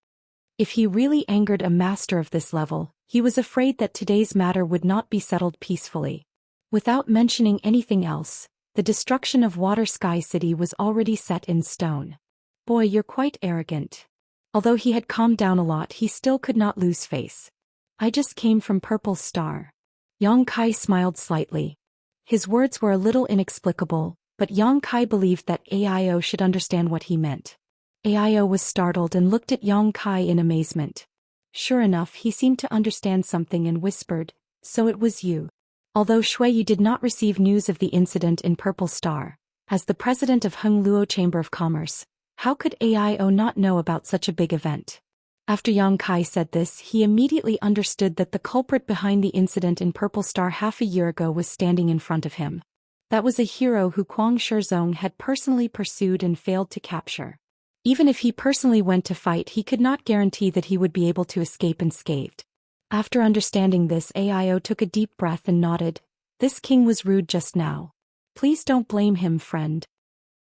If he really angered a master of this level, he was afraid that today's matter would not be settled peacefully. Without mentioning anything else, the destruction of Water Sky City was already set in stone. Boy, you're quite arrogant. Although he had calmed down a lot, he still could not lose face. I just came from Purple Star. Yang Kai smiled slightly. His words were a little inexplicable, but Yang Kai believed that AIO should understand what he meant. AIO was startled and looked at Yang Kai in amazement. Sure enough, he seemed to understand something and whispered, "So it was you." Although Shui Yu did not receive news of the incident in Purple Star, as the president of Heng Luo Chamber of Commerce, how could AIO not know about such a big event? After Yang Kai said this, he immediately understood that the culprit behind the incident in Purple Star half a year ago was standing in front of him. That was a hero who Kuang Shizong had personally pursued and failed to capture. Even if he personally went to fight, he could not guarantee that he would be able to escape unscathed. After understanding this, AIO took a deep breath and nodded. This king was rude just now. Please don't blame him, friend.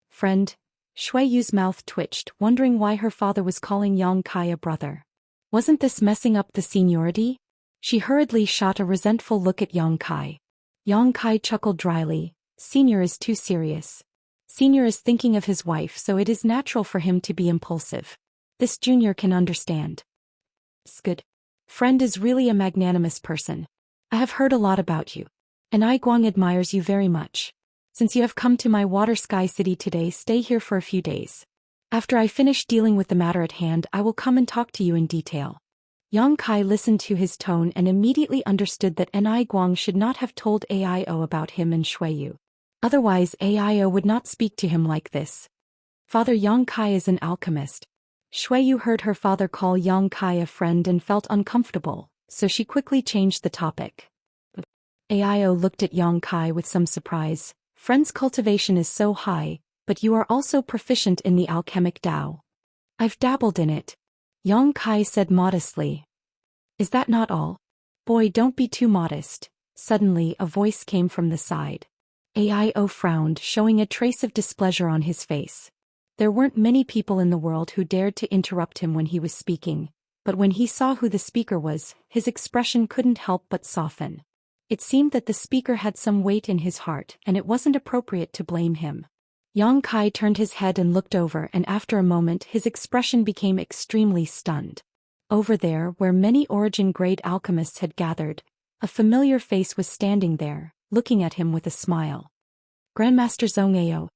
Friend? Shui Yu's mouth twitched, wondering why her father was calling Yang Kai a brother. Wasn't this messing up the seniority? She hurriedly shot a resentful look at Yang Kai. Yang Kai chuckled dryly. Senior is too serious. Senior is thinking of his wife, so it is natural for him to be impulsive. This junior can understand. Good. Friend is really a magnanimous person. I have heard a lot about you. And Guang admires you very much. Since you have come to my Water Sky City today, stay here for a few days. After I finish dealing with the matter at hand, I will come and talk to you in detail. Yang Kai listened to his tone and immediately understood that Guang should not have told AIO about him and Shui Yu. Otherwise, AIO would not speak to him like this. Father, Yang Kai is an alchemist. Shui Yu heard her father call Yang Kai a friend and felt uncomfortable, so she quickly changed the topic. AIO looked at Yang Kai with some surprise. Friend's cultivation is so high, but you are also proficient in the alchemic Dao. I've dabbled in it. Yang Kai said modestly. Is that not all? Boy, don't be too modest. Suddenly, a voice came from the side. AIO frowned, showing a trace of displeasure on his face. There weren't many people in the world who dared to interrupt him when he was speaking, but when he saw who the speaker was, his expression couldn't help but soften. It seemed that the speaker had some weight in his heart, and it wasn't appropriate to blame him. Yang Kai turned his head and looked over, and after a moment his expression became extremely stunned. Over there, where many origin-grade alchemists had gathered, a familiar face was standing there, looking at him with a smile. Grandmaster Zhou.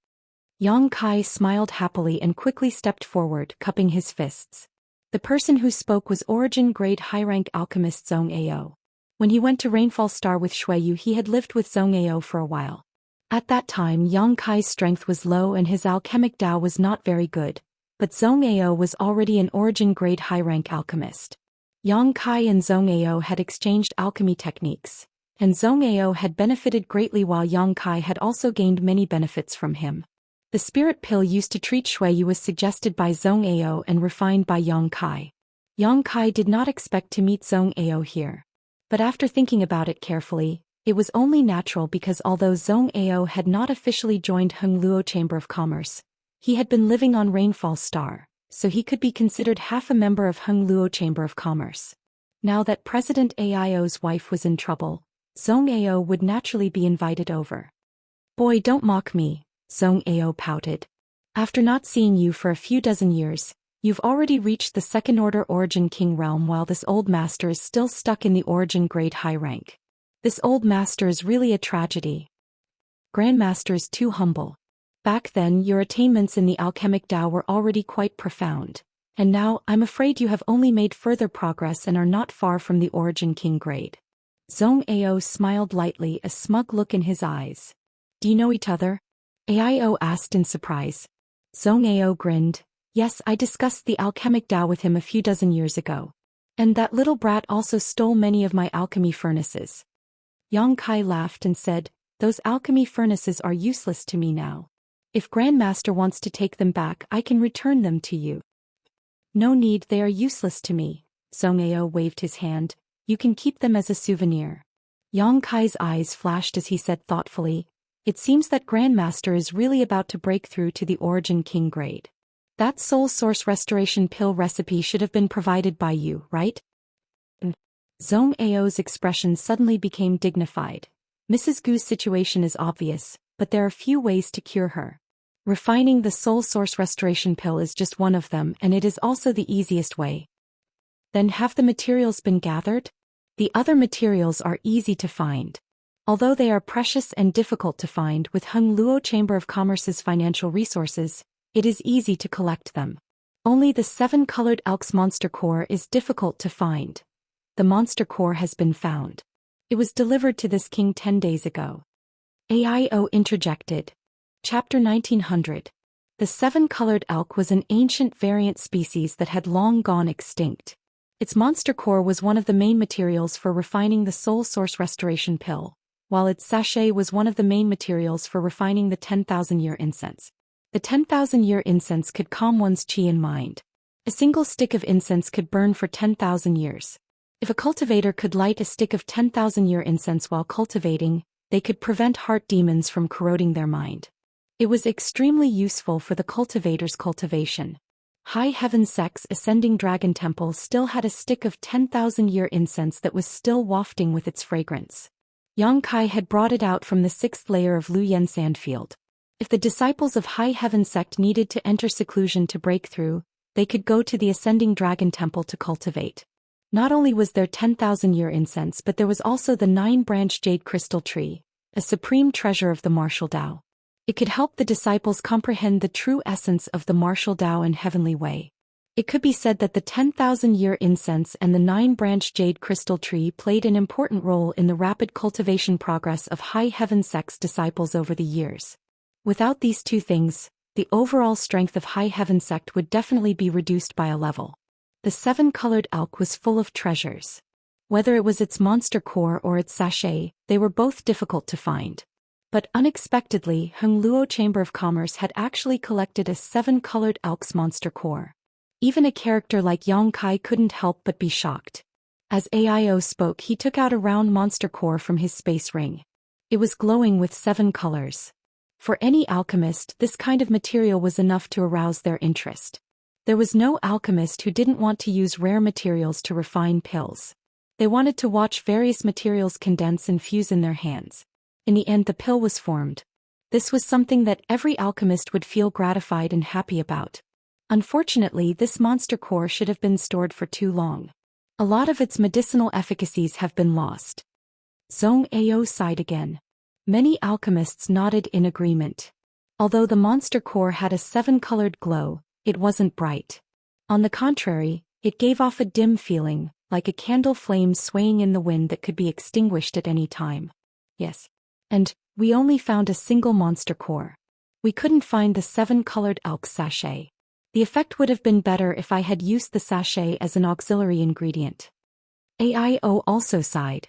Yang Kai smiled happily and quickly stepped forward, cupping his fists. The person who spoke was origin-grade high-rank alchemist Zhou. When he went to Rainfall Star with Shui Yu, he had lived with Zhou for a while. At that time, Yang Kai's strength was low and his alchemic Dao was not very good, but Zhou was already an origin-grade high-rank alchemist. Yang Kai and Zhou had exchanged alchemy techniques, and Zhou had benefited greatly while Yang Kai had also gained many benefits from him. The spirit pill used to treat Shui Yu was suggested by Zhou and refined by Yang Kai. Yang Kai did not expect to meet Zhou here. But after thinking about it carefully, It was only natural because although Zhou Ao had not officially joined Hung Luo Chamber of Commerce, he had been living on Rainfall Star, so he could be considered half a member of Hung Luo Chamber of Commerce. Now that President Aio's wife was in trouble, Zhou Ao would naturally be invited over. "Boy, don't mock me," Zhou Ao pouted. "After not seeing you for a few dozen years, you've already reached the second-order Origin King realm while this old master is still stuck in the Origin grade high rank. This old master is really a tragedy. Grandmaster is too humble. Back then your attainments in the alchemic Dao were already quite profound, and now I'm afraid you have only made further progress and are not far from the Origin King grade." Zhou Ao smiled lightly, a smug look in his eyes. "Do you know each other?" Ao asked in surprise. Zhou Ao grinned. "Yes, I discussed the alchemic Dao with him a few dozen years ago. And that little brat also stole many of my alchemy furnaces." Yang Kai laughed and said, "Those alchemy furnaces are useless to me now. If Grandmaster wants to take them back, I can return them to you." "No need, they are useless to me." Zhou Ao waved his hand. "You can keep them as a souvenir." Yang Kai's eyes flashed as he said thoughtfully, "It seems that Grandmaster is really about to break through to the Origin King grade. That soul source restoration pill recipe should have been provided by you, right?" Zhou Ao's expression suddenly became dignified. "Mrs. Gu's situation is obvious, but there are few ways to cure her. Refining the soul source restoration pill is just one of them, and it is also the easiest way." "Then have the materials been gathered?" "The other materials are easy to find. Although they are precious and difficult to find with Hung Luo Chamber of Commerce's financial resources, it is easy to collect them. Only the 7-colored Elk's monster core is difficult to find. The monster core has been found. It was delivered to this king 10 days ago." Ao interjected. Chapter 1900. The 7-colored elk was an ancient variant species that had long gone extinct. Its monster core was one of the main materials for refining the soul source restoration pill, while its sachet was one of the main materials for refining the 10,000-year incense. The 10,000-year incense could calm one's qi and mind. A single stick of incense could burn for 10,000 years. If a cultivator could light a stick of 10,000-year incense while cultivating, they could prevent heart demons from corroding their mind. It was extremely useful for the cultivator's cultivation. High Heaven Sect's Ascending Dragon Temple still had a stick of 10,000-year incense that was still wafting with its fragrance. Yang Kai had brought it out from the 6th layer of Luyen Sandfield. If the disciples of High Heaven Sect needed to enter seclusion to break through, they could go to the Ascending Dragon Temple to cultivate. Not only was there 10,000-year incense, but there was also the 9-branch jade crystal tree, a supreme treasure of the martial Dao. It could help the disciples comprehend the true essence of the martial Dao and heavenly way. It could be said that the 10,000-year incense and the 9-branch jade crystal tree played an important role in the rapid cultivation progress of High Heaven Sect's disciples over the years. Without these two things, the overall strength of High Heaven Sect would definitely be reduced by a level. The 7-colored elk was full of treasures. Whether it was its monster core or its sachet, they were both difficult to find. But unexpectedly, Hung Luo Chamber of Commerce had actually collected a 7-colored elk's monster core. Even a character like Yang Kai couldn't help but be shocked. As Ao spoke, he took out a round monster core from his space ring. It was glowing with 7 colors. For any alchemist, this kind of material was enough to arouse their interest. There was no alchemist who didn't want to use rare materials to refine pills. They wanted to watch various materials condense and fuse in their hands. In the end, the pill was formed. This was something that every alchemist would feel gratified and happy about. Unfortunately, this monster core should have been stored for too long. A lot of its medicinal efficacies have been lost. Zhou Ao sighed again. Many alchemists nodded in agreement. Although the monster core had a 7-colored glow, it wasn't bright. On the contrary, it gave off a dim feeling, like a candle flame swaying in the wind that could be extinguished at any time. Yes. And we only found a single monster core. We couldn't find the 7-colored elk sachet. The effect would have been better if I had used the sachet as an auxiliary ingredient. Ao also sighed.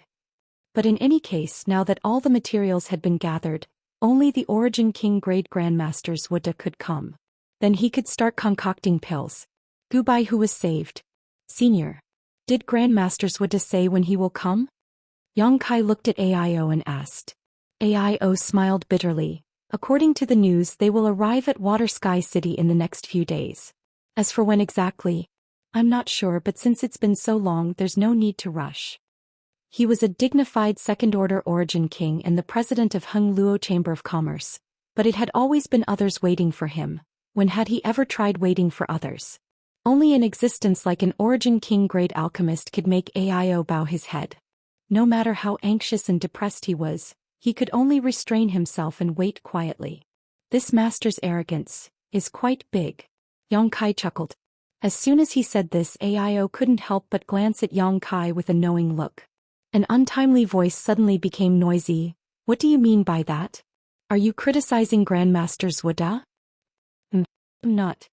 But in any case, now that all the materials had been gathered, only the Origin King grade Grandmaster's Wuda could come. Then he could start concocting pills. Gubai, who was saved. Senior. Did Grandmaster's Wuda say when he will come? Yang Kai looked at AIO and asked. AIO smiled bitterly. According to the news, they will arrive at Water Sky City in the next few days. As for when exactly, I'm not sure, but since it's been so long, there's no need to rush. He was a dignified second-order origin king and the president of Hung Luo Chamber of Commerce, but it had always been others waiting for him. When had he ever tried waiting for others? Only an existence like an origin king-grade alchemist could make AIO bow his head. No matter how anxious and depressed he was, he could only restrain himself and wait quietly. This master's arrogance is quite big. Yang Kai chuckled. As soon as he said this, AIO couldn't help but glance at Yang Kai with a knowing look. An untimely voice suddenly became noisy. What do you mean by that? Are you criticizing Grandmaster Zhou Xian? I'm not.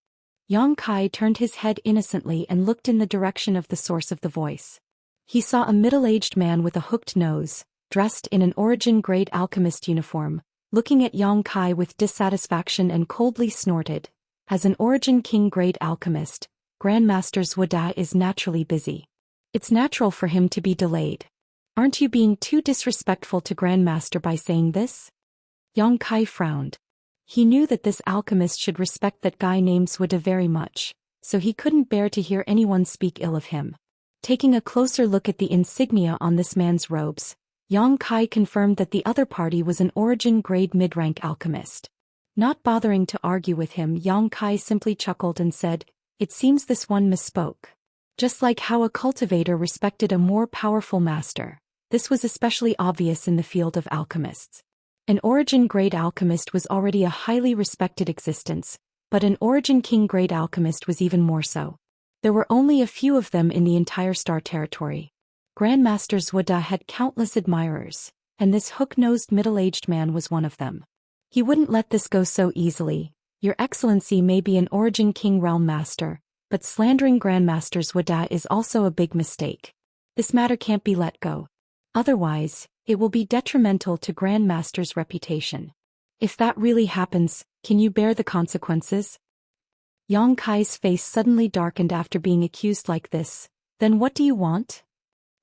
Yang Kai turned his head innocently and looked in the direction of the source of the voice. He saw a middle-aged man with a hooked nose, dressed in an origin-grade alchemist uniform, looking at Yang Kai with dissatisfaction and coldly snorted. As an origin king-grade alchemist, Grandmaster Zhou Xian is naturally busy. It's natural for him to be delayed. Aren't you being too disrespectful to Grandmaster by saying this? Yang Kai frowned. He knew that this alchemist should respect that guy named Zhou Xian very much, so he couldn't bear to hear anyone speak ill of him. Taking a closer look at the insignia on this man's robes, Yang Kai confirmed that the other party was an origin-grade mid-rank alchemist. Not bothering to argue with him, Yang Kai simply chuckled and said, "It seems this one misspoke." Just like how a cultivator respected a more powerful master, this was especially obvious in the field of alchemists. An origin-grade alchemist was already a highly respected existence, but an origin king-grade alchemist was even more so. There were only a few of them in the entire Star Territory. Grandmaster Zhou Xian had countless admirers, and this hook-nosed middle-aged man was one of them. He wouldn't let this go so easily. Your Excellency may be an origin king realm master, but slandering Grandmaster Zhou Xian is also a big mistake. This matter can't be let go. Otherwise, it will be detrimental to Grandmaster's reputation. If that really happens, can you bear the consequences? Yang Kai's face suddenly darkened after being accused like this. Then what do you want?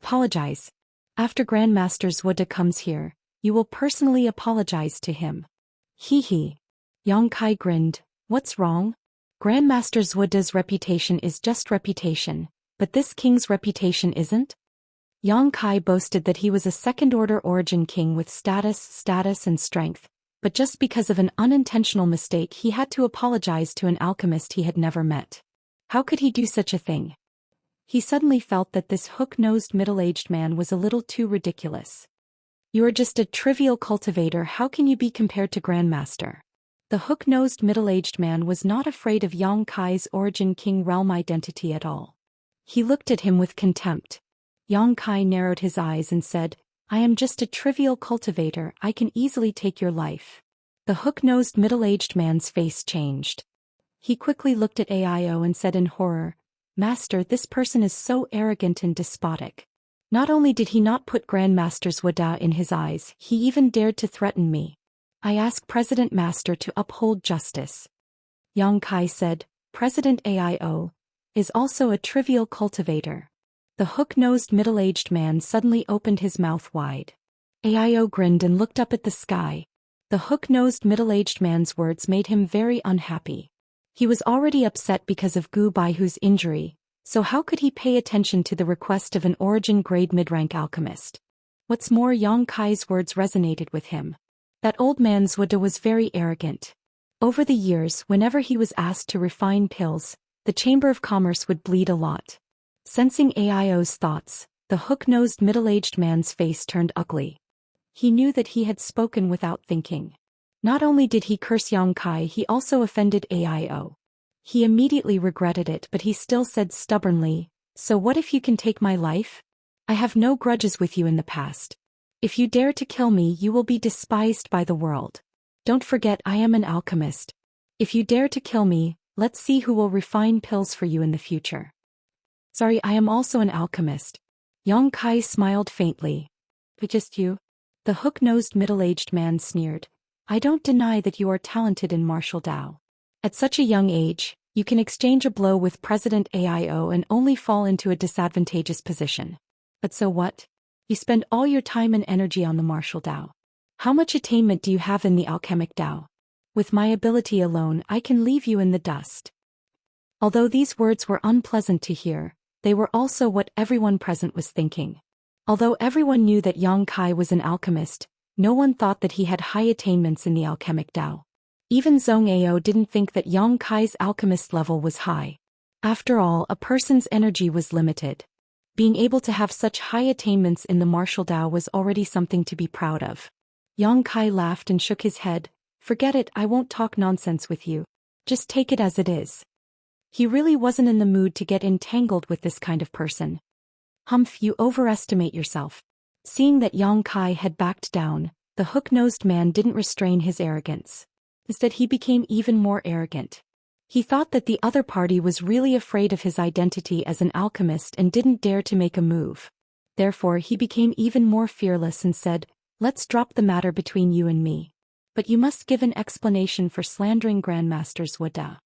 Apologize. After Grandmaster Zhou Xian comes here, you will personally apologize to him. Hee hee. Yang Kai grinned. What's wrong? Grandmaster Zhou Xian's reputation is just reputation, but this king's reputation isn't? Yang Kai boasted that he was a second-order origin king with status and strength, but just because of an unintentional mistake he had to apologize to an alchemist he had never met. How could he do such a thing? He suddenly felt that this hook-nosed middle-aged man was a little too ridiculous. You are just a trivial cultivator, how can you be compared to Grandmaster? The hook-nosed middle-aged man was not afraid of Yang Kai's origin king realm identity at all. He looked at him with contempt. Yang Kai narrowed his eyes and said, I am just a trivial cultivator, I can easily take your life. The hook-nosed middle-aged man's face changed. He quickly looked at AIO and said in horror, Master, this person is so arrogant and despotic. Not only did he not put Grandmaster Zhou Xian in his eyes, he even dared to threaten me. I ask President Master to uphold justice. Yang Kai said, President AIO is also a trivial cultivator. The hook-nosed middle-aged man suddenly opened his mouth wide. AIO grinned and looked up at the sky. The hook-nosed middle-aged man's words made him very unhappy. He was already upset because of Gu Baihu's injury, so how could he pay attention to the request of an origin-grade mid-rank alchemist? What's more, Yang Kai's words resonated with him. That old man Zhou Xian was very arrogant. Over the years, whenever he was asked to refine pills, the Chamber of Commerce would bleed a lot. Sensing AIO's thoughts, the hook-nosed middle-aged man's face turned ugly. He knew that he had spoken without thinking. Not only did he curse Yang Kai, he also offended AIO. He immediately regretted it, but he still said stubbornly, So what if you can take my life? I have no grudges with you in the past. If you dare to kill me, you will be despised by the world. Don't forget, I am an alchemist. If you dare to kill me, let's see who will refine pills for you in the future. Sorry, I am also an alchemist. Yang Kai smiled faintly. But just you? The hook-nosed middle-aged man sneered. I don't deny that you are talented in martial Dao. At such a young age, you can exchange a blow with President AIO and only fall into a disadvantageous position. But so what? You spend all your time and energy on the martial Dao. How much attainment do you have in the alchemic Dao? With my ability alone, I can leave you in the dust. Although these words were unpleasant to hear, they were also what everyone present was thinking. Although everyone knew that Yang Kai was an alchemist, no one thought that he had high attainments in the alchemic Dao. Even Zhou Xian didn't think that Yang Kai's alchemist level was high. After all, a person's energy was limited. Being able to have such high attainments in the martial Dao was already something to be proud of. Yang Kai laughed and shook his head. Forget it, I won't talk nonsense with you. Just take it as it is. He really wasn't in the mood to get entangled with this kind of person. Humph, you overestimate yourself. Seeing that Yang Kai had backed down, the hook-nosed man didn't restrain his arrogance. Instead, he became even more arrogant. He thought that the other party was really afraid of his identity as an alchemist and didn't dare to make a move. Therefore, he became even more fearless and said, "Let's drop the matter between you and me. But you must give an explanation for slandering Grandmaster Zhuo.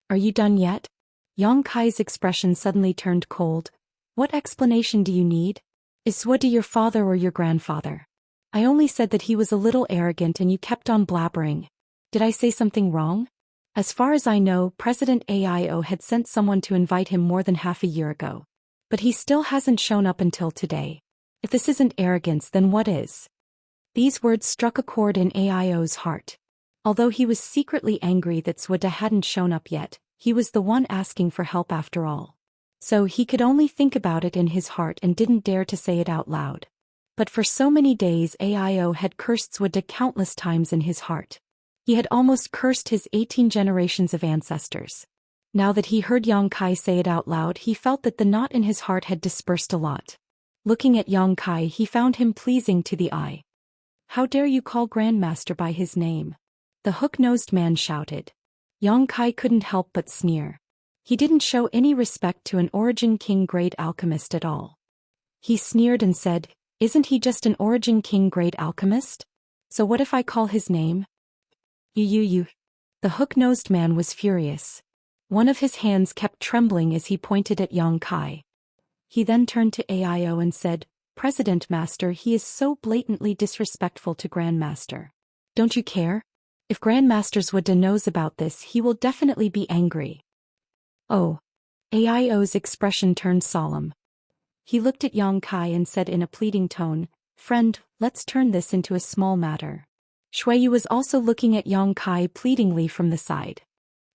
Are you done yet?" Yang Kai's expression suddenly turned cold. What explanation do you need? Is Zhuo your father or your grandfather? I only said that he was a little arrogant and you kept on blabbering. Did I say something wrong? As far as I know, President Aio had sent someone to invite him more than half a year ago. But he still hasn't shown up until today. If this isn't arrogance, then what is? These words struck a chord in Aio's heart. Although he was secretly angry that Zhuo hadn't shown up yet, he was the one asking for help after all. So he could only think about it in his heart and didn't dare to say it out loud. But for so many days Aio had cursed Zhuo countless times in his heart. He had almost cursed his 18 generations of ancestors. Now that he heard Yang Kai say it out loud, he felt that the knot in his heart had dispersed a lot. Looking at Yang Kai, he found him pleasing to the eye. How dare you call Grandmaster by his name? The hook-nosed man shouted. Yang Kai couldn't help but sneer. He didn't show any respect to an Origin King grade alchemist at all. He sneered and said, "Isn't he just an Origin King grade alchemist? So what if I call his name?" You. The hook-nosed man was furious. One of his hands kept trembling as he pointed at Yang Kai. He then turned to Aio and said, "President Master, he is so blatantly disrespectful to Grandmaster. Don't you care? If Grandmaster Zhuo knows about this, he will definitely be angry." Oh. Aio's expression turned solemn. He looked at Yang Kai and said in a pleading tone, "Friend, let's turn this into a small matter." Shuiyu was also looking at Yang Kai pleadingly from the side.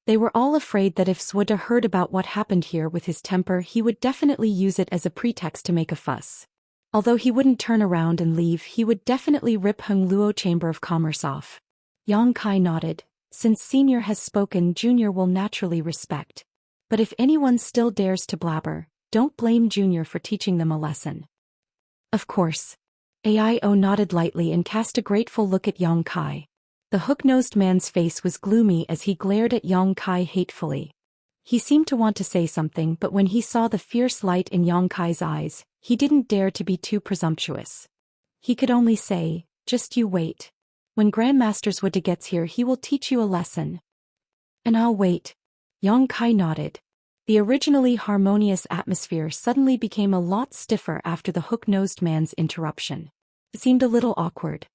They were all afraid that if Zhuo heard about what happened here with his temper, he would definitely use it as a pretext to make a fuss. Although he wouldn't turn around and leave, he would definitely rip Heng Luo Chamber of Commerce off. Yang Kai nodded. Since Senior has spoken, Junior will naturally respect. But if anyone still dares to blabber, don't blame Junior for teaching them a lesson. Of course. Aio nodded lightly and cast a grateful look at Yang Kai. The hook-nosed man's face was gloomy as he glared at Yang Kai hatefully. He seemed to want to say something, but when he saw the fierce light in Yang Kai's eyes, he didn't dare to be too presumptuous. He could only say, "Just you wait. When Grandmaster Zhuo gets here, he will teach you a lesson." "And I'll wait." Yang Kai nodded. The originally harmonious atmosphere suddenly became a lot stiffer after the hook-nosed man's interruption. It seemed a little awkward.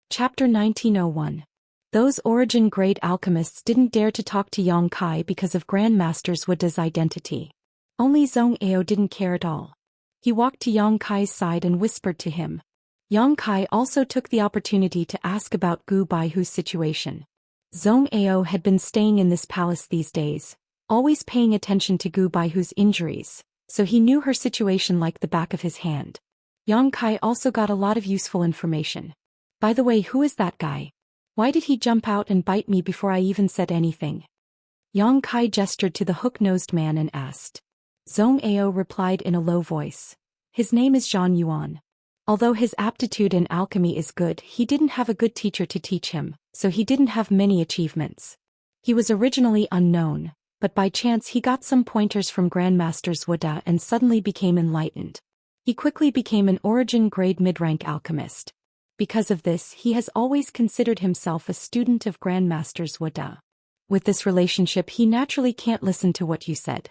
Chapter 1901. Those Origin-grade alchemists didn't dare to talk to Yang Kai because of Grandmaster Zhuo's identity. Only Zhou Xian didn't care at all. He walked to Yang Kai's side and whispered to him. Yang Kai also took the opportunity to ask about Gu Baihu's situation. Zhou Xian had been staying in this palace these days, always paying attention to Gu Baihu's injuries, so he knew her situation like the back of his hand. Yang Kai also got a lot of useful information. "By the way, who is that guy? Why did he jump out and bite me before I even said anything?" Yang Kai gestured to the hook-nosed man and asked. Zhou Xian replied in a low voice. "His name is Zhang Yuan. Although his aptitude in alchemy is good, he didn't have a good teacher to teach him, so he didn't have many achievements. He was originally unknown, but by chance he got some pointers from Grandmaster Zhuo and suddenly became enlightened. He quickly became an Origin-grade mid-rank alchemist. Because of this, he has always considered himself a student of Grandmaster Zhuo. With this relationship, he naturally can't listen to what you said."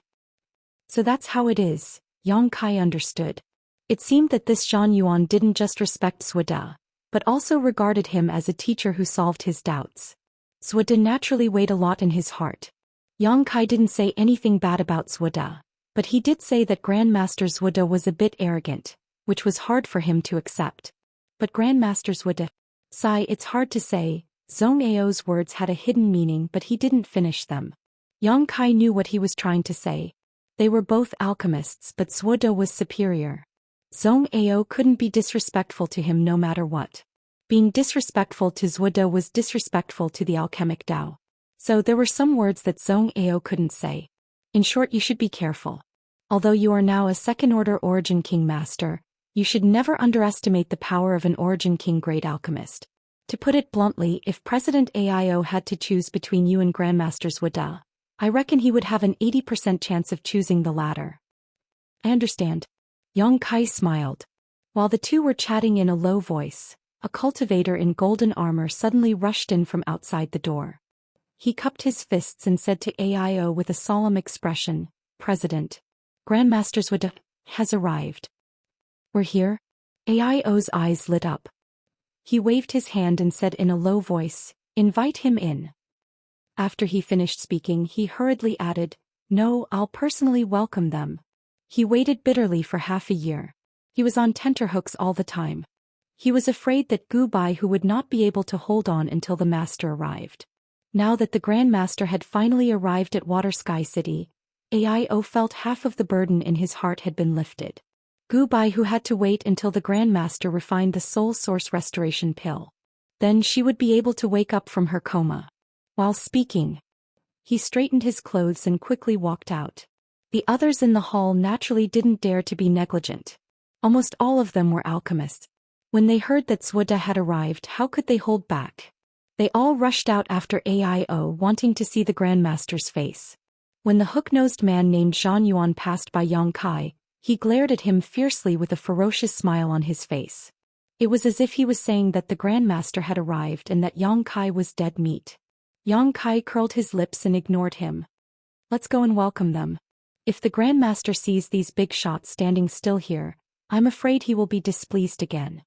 "So that's how it is," Yang Kai understood. It seemed that this Zhang Yuan didn't just respect Suoda, but also regarded him as a teacher who solved his doubts. Suoda naturally weighed a lot in his heart. Yang Kai didn't say anything bad about Suoda, but he did say that Grandmaster Suoda was a bit arrogant, which was hard for him to accept. But Grandmaster Suoda, it's hard to say. Zhong Ao's words had a hidden meaning, but he didn't finish them. Yang Kai knew what he was trying to say. They were both alchemists, but Suoda was superior. Zhong Ao couldn't be disrespectful to him no matter what. Being disrespectful to Suoda was disrespectful to the alchemic Dao. So there were some words that Zhong Ao couldn't say. In short, you should be careful. Although you are now a second-order Origin King Master, you should never underestimate the power of an Origin King Great Alchemist. To put it bluntly, if President AIO had to choose between you and Grandmaster Suoda, I reckon he would have an 80% chance of choosing the latter. I understand. Yang Kai smiled. While the two were chatting in a low voice, a cultivator in golden armor suddenly rushed in from outside the door. He cupped his fists and said to AIO with a solemn expression, "President, Grandmaster Suoda has arrived." "We're here?" AIO's eyes lit up. He waved his hand and said in a low voice, "Invite him in." After he finished speaking, he hurriedly added, "No, I'll personally welcome them." He waited bitterly for half a year. He was on tenterhooks all the time. He was afraid that Gu Bai who would not be able to hold on until the master arrived. Now that the Grandmaster had finally arrived at Water Sky City, AIO felt half of the burden in his heart had been lifted. Gu Bai who had to wait until the Grandmaster refined the Soul Source Restoration Pill. Then she would be able to wake up from her coma. While speaking, he straightened his clothes and quickly walked out. The others in the hall naturally didn't dare to be negligent. Almost all of them were alchemists. When they heard that Suoda had arrived, how could they hold back? They all rushed out after AIO, wanting to see the Grandmaster's face. When the hook-nosed man named Zhang Yuan passed by Yang Kai, he glared at him fiercely with a ferocious smile on his face. It was as if he was saying that the Grandmaster had arrived and that Yang Kai was dead meat. Yang Kai curled his lips and ignored him. "Let's go and welcome them. If the Grandmaster sees these big shots standing still here, I'm afraid he will be displeased again."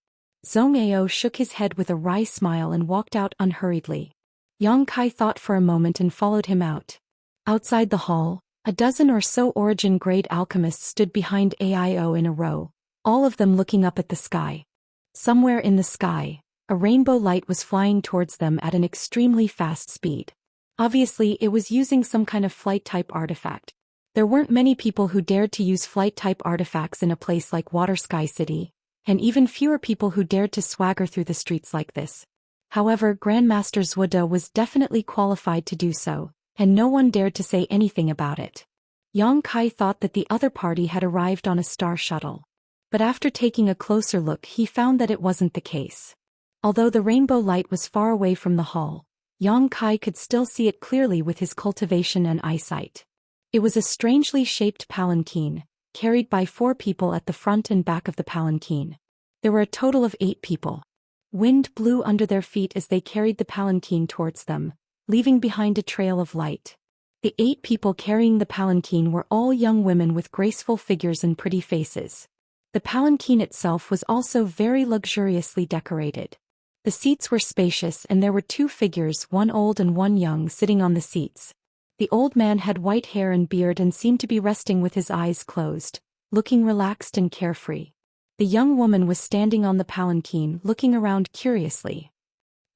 Zhong Ao shook his head with a wry smile and walked out unhurriedly. Yang Kai thought for a moment and followed him out. Outside the hall, a dozen or so Origin-grade alchemists stood behind AIO in a row, all of them looking up at the sky. Somewhere in the sky, a rainbow light was flying towards them at an extremely fast speed. Obviously, it was using some kind of flight-type artifact. There weren't many people who dared to use flight-type artifacts in a place like Water Sky City, and even fewer people who dared to swagger through the streets like this. However, Grandmaster Suoda was definitely qualified to do so, and no one dared to say anything about it. Yang Kai thought that the other party had arrived on a star shuttle. But after taking a closer look, he found that it wasn't the case. Although the rainbow light was far away from the hall, Yang Kai could still see it clearly with his cultivation and eyesight. It was a strangely shaped palanquin, carried by 4 people at the front and back of the palanquin. There were a total of 8 people. Wind blew under their feet as they carried the palanquin towards them, leaving behind a trail of light. The 8 people carrying the palanquin were all young women with graceful figures and pretty faces. The palanquin itself was also very luxuriously decorated. The seats were spacious and there were 2 figures, one old and one young, sitting on the seats. The old man had white hair and beard and seemed to be resting with his eyes closed, looking relaxed and carefree. The young woman was standing on the palanquin, looking around curiously.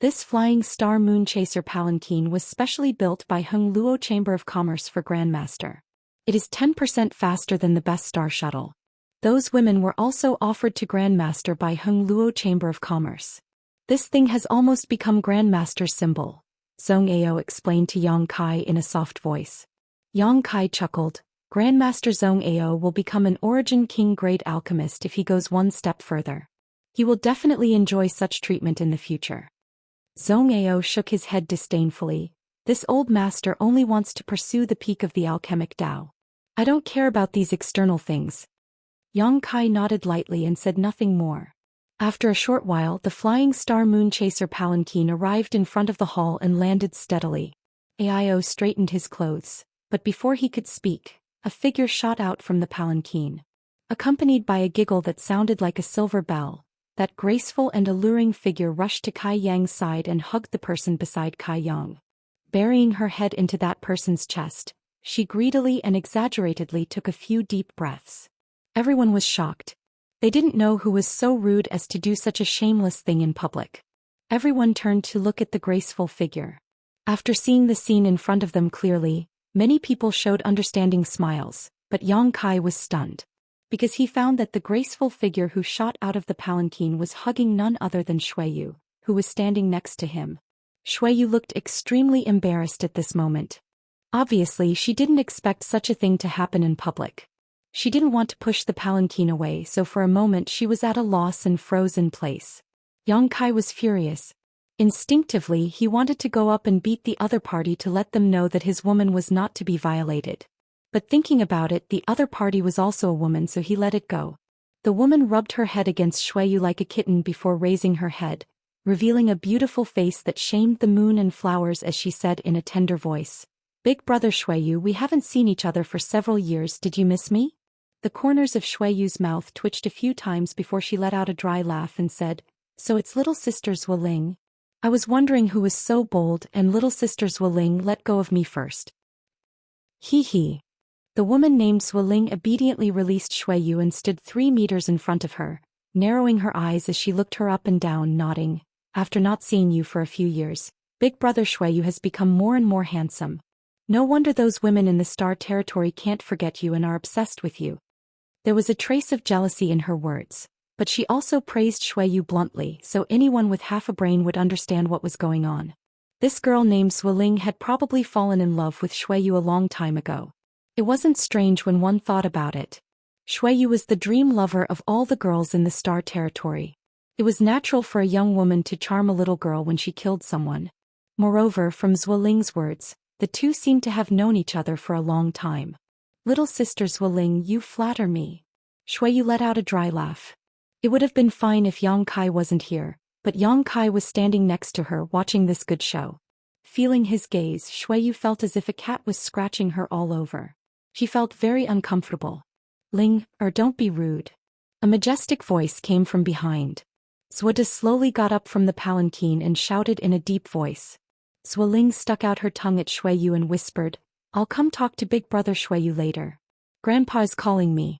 This Flying Star Moon Chaser palanquin was specially built by Hung Luo Chamber of Commerce for Grandmaster. It is 10% faster than the best star shuttle. Those women were also offered to Grandmaster by Hung Luo Chamber of Commerce. This thing has almost become Grandmaster's symbol, Zhong Ao explained to Yang Kai in a soft voice. Yang Kai chuckled. Grandmaster Zhong Ao will become an Origin King grade alchemist if he goes one step further. He will definitely enjoy such treatment in the future. Zhong Ao shook his head disdainfully. This old master only wants to pursue the peak of the alchemic Dao. I don't care about these external things. Yang Kai nodded lightly and said nothing more. After a short while, the Flying Star Moon Chaser palanquin arrived in front of the hall and landed steadily. AIO straightened his clothes, but before he could speak, a figure shot out from the palanquin. Accompanied by a giggle that sounded like a silver bell, that graceful and alluring figure rushed to Kai Yang's side and hugged the person beside Kai Yang. Burying her head into that person's chest, she greedily and exaggeratedly took a few deep breaths. Everyone was shocked. They didn't know who was so rude as to do such a shameless thing in public. Everyone turned to look at the graceful figure. After seeing the scene in front of them clearly, many people showed understanding smiles, but Yang Kai was stunned. Because he found that the graceful figure who shot out of the palanquin was hugging none other than Xueyu, who was standing next to him. Xueyu looked extremely embarrassed at this moment. Obviously, she didn't expect such a thing to happen in public. She didn't want to push the palanquin away, so for a moment she was at a loss and froze in place. Yang Kai was furious. Instinctively, he wanted to go up and beat the other party to let them know that his woman was not to be violated. But thinking about it, the other party was also a woman, so he let it go. The woman rubbed her head against Xueyu like a kitten before raising her head, revealing a beautiful face that shamed the moon and flowers as she said in a tender voice, "Big brother Xueyu, we haven't seen each other for several years, did you miss me?" The corners of Xueyu's mouth twitched a few times before she let out a dry laugh and said, "So it's little sister's Wuling. I was wondering who was so bold, and little sister's Wuling let go of me first." Hee hee. The woman named Wuling obediently released Xueyu and stood 3 meters in front of her, narrowing her eyes as she looked her up and down, nodding, "After not seeing you for a few years, big brother Xueyu has become more and more handsome. No wonder those women in the Star Territory can't forget you and are obsessed with you." There was a trace of jealousy in her words, but she also praised Xueyu bluntly, so anyone with half a brain would understand what was going on. This girl named Wuling had probably fallen in love with Xueyu a long time ago. It wasn't strange when one thought about it. Xueyu was the dream lover of all the girls in the Star Territory. It was natural for a young woman to charm a little girl when she killed someone. Moreover, from Zwiling's words, the two seemed to have known each other for a long time. "Little sister Zwiling, you flatter me." Xueyu let out a dry laugh. It would have been fine if Yang Kai wasn't here, but Yang Kai was standing next to her watching this good show. Feeling his gaze, Xueyu felt as if a cat was scratching her all over. She felt very uncomfortable. Don't be rude." A majestic voice came from behind. Zhuda slowly got up from the palanquin and shouted in a deep voice. Zwiling stuck out her tongue at Xueyu and whispered, "I'll come talk to big brother Xueyu later. Grandpa is calling me."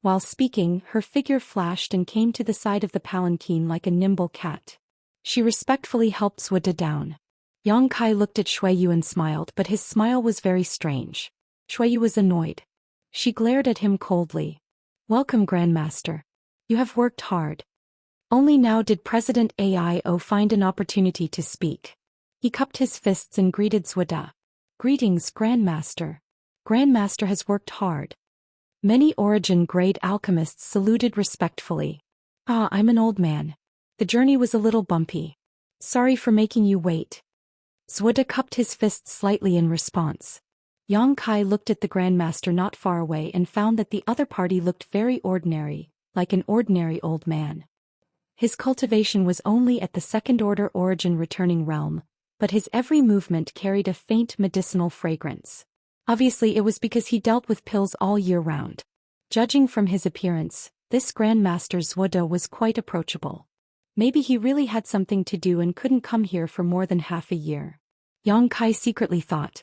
While speaking, her figure flashed and came to the side of the palanquin like a nimble cat. She respectfully helped Zhuda down. Yang Kai looked at Xueyu and smiled, but his smile was very strange. Xueyu was annoyed. She glared at him coldly. "Welcome, Grandmaster. You have worked hard." Only now did President Ao find an opportunity to speak. He cupped his fists and greeted Zhuda. "Greetings, Grandmaster. Grandmaster has worked hard." Many origin-grade alchemists saluted respectfully. "I'm an old man. The journey was a little bumpy. Sorry for making you wait." Zhuda cupped his fists slightly in response. Yang Kai looked at the Grandmaster not far away and found that the other party looked very ordinary, like an ordinary old man. His cultivation was only at the second-order origin returning realm, but his every movement carried a faint medicinal fragrance. Obviously it was because he dealt with pills all year round. Judging from his appearance, this Grandmaster Zhuda was quite approachable. Maybe he really had something to do and couldn't come here for more than half a year. Yang Kai secretly thought.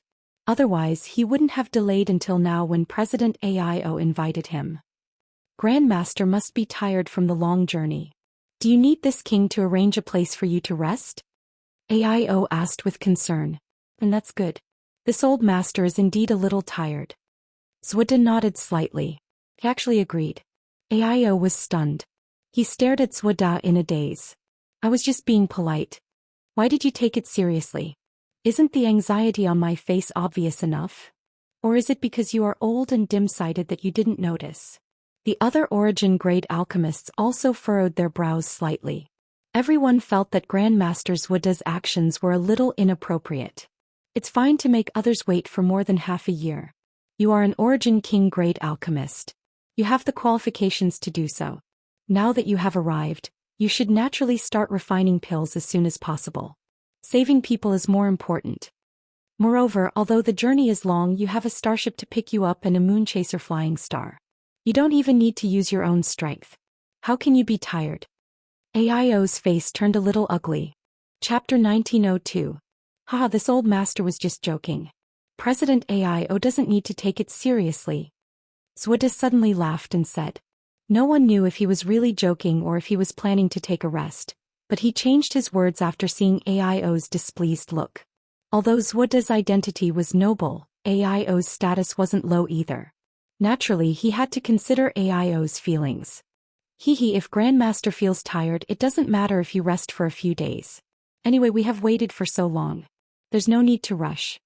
Otherwise, he wouldn't have delayed until now when President Ao invited him. Grandmaster must be tired from the long journey. Do you need this king to arrange a place for you to rest? Ao asked with concern. And that's good. This old master is indeed a little tired. Zhuda nodded slightly. He actually agreed. Ao was stunned. He stared at Zhuda in a daze. I was just being polite. Why did you take it seriously? Isn't the anxiety on my face obvious enough? Or is it because you are old and dim-sighted that you didn't notice? The other origin-grade alchemists also furrowed their brows slightly. Everyone felt that Grandmaster Zhuda's actions were a little inappropriate. It's fine to make others wait for more than half a year. You are an origin king-grade alchemist. You have the qualifications to do so. Now that you have arrived, you should naturally start refining pills as soon as possible. Saving people is more important. Moreover, although the journey is long, you have a starship to pick you up and a moonchaser flying star. You don't even need to use your own strength. How can you be tired? AIO's face turned a little ugly. Chapter 1902. Haha, this old master was just joking. President AIO doesn't need to take it seriously. Zwida suddenly laughed and said. No one knew if he was really joking or if he was planning to take a rest, but he changed his words after seeing AIO's displeased look. Although Zwida's identity was noble, AIO's status wasn't low either. Naturally, he had to consider AIO's feelings. If Grandmaster feels tired, it doesn't matter if you rest for a few days. Anyway, we have waited for so long. There's no need to rush.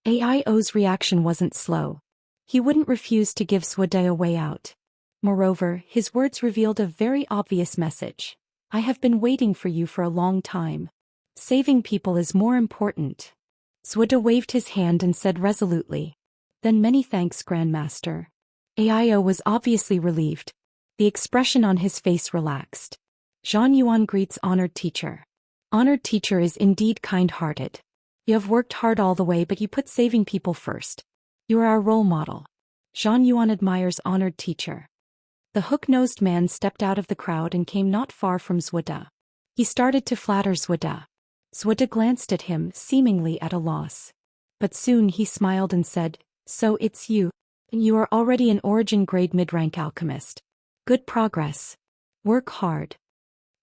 AIO's reaction wasn't slow. He wouldn't refuse to give Zwida a way out. Moreover, his words revealed a very obvious message. I have been waiting for you for a long time. Saving people is more important. Zwida waved his hand and said resolutely. Then many thanks, Grandmaster. AIO was obviously relieved. The expression on his face relaxed. Zhang Yuan greets honored teacher. Honored teacher is indeed kind-hearted. You have worked hard all the way, but you put saving people first. You are our role model. Zhang Yuan admires honored teacher. The hook-nosed man stepped out of the crowd and came not far from Zwida. He started to flatter Zwida. Zwida glanced at him, seemingly at a loss. But soon he smiled and said, So it's you. You are already an origin grade mid-rank alchemist. Good progress. Work hard.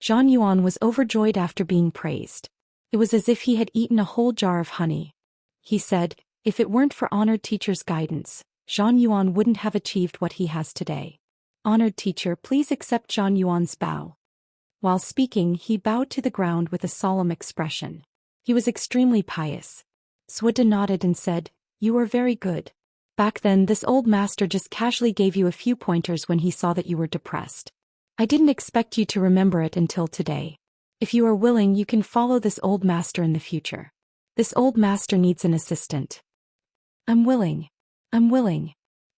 Zhang Yuan was overjoyed after being praised. It was as if he had eaten a whole jar of honey. He said, if it weren't for honored teacher's guidance, Zhang Yuan wouldn't have achieved what he has today. Honored teacher, please accept Zhang Yuan's bow. While speaking, he bowed to the ground with a solemn expression. He was extremely pious. Zwida nodded and said, You are very good. Back then, this old master just casually gave you a few pointers when he saw that you were depressed. I didn't expect you to remember it until today. If you are willing, you can follow this old master in the future. This old master needs an assistant. I'm willing.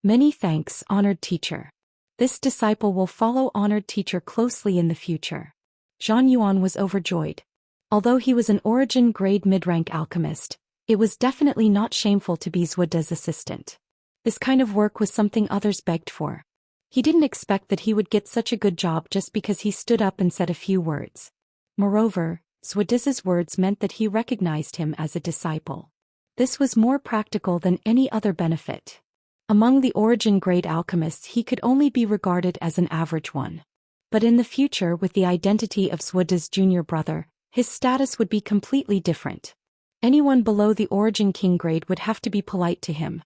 Many thanks, honored teacher. This disciple will follow honored teacher closely in the future. Zhang Yuan was overjoyed. Although he was an origin grade mid-rank alchemist, it was definitely not shameful to be Zwida's assistant. This kind of work was something others begged for. He didn't expect that he would get such a good job just because he stood up and said a few words. Moreover, Zwida's words meant that he recognized him as a disciple. This was more practical than any other benefit. Among the origin grade alchemists, he could only be regarded as an average one. But in the future, with the identity of Zwida's junior brother, his status would be completely different. Anyone below the origin king grade would have to be polite to him.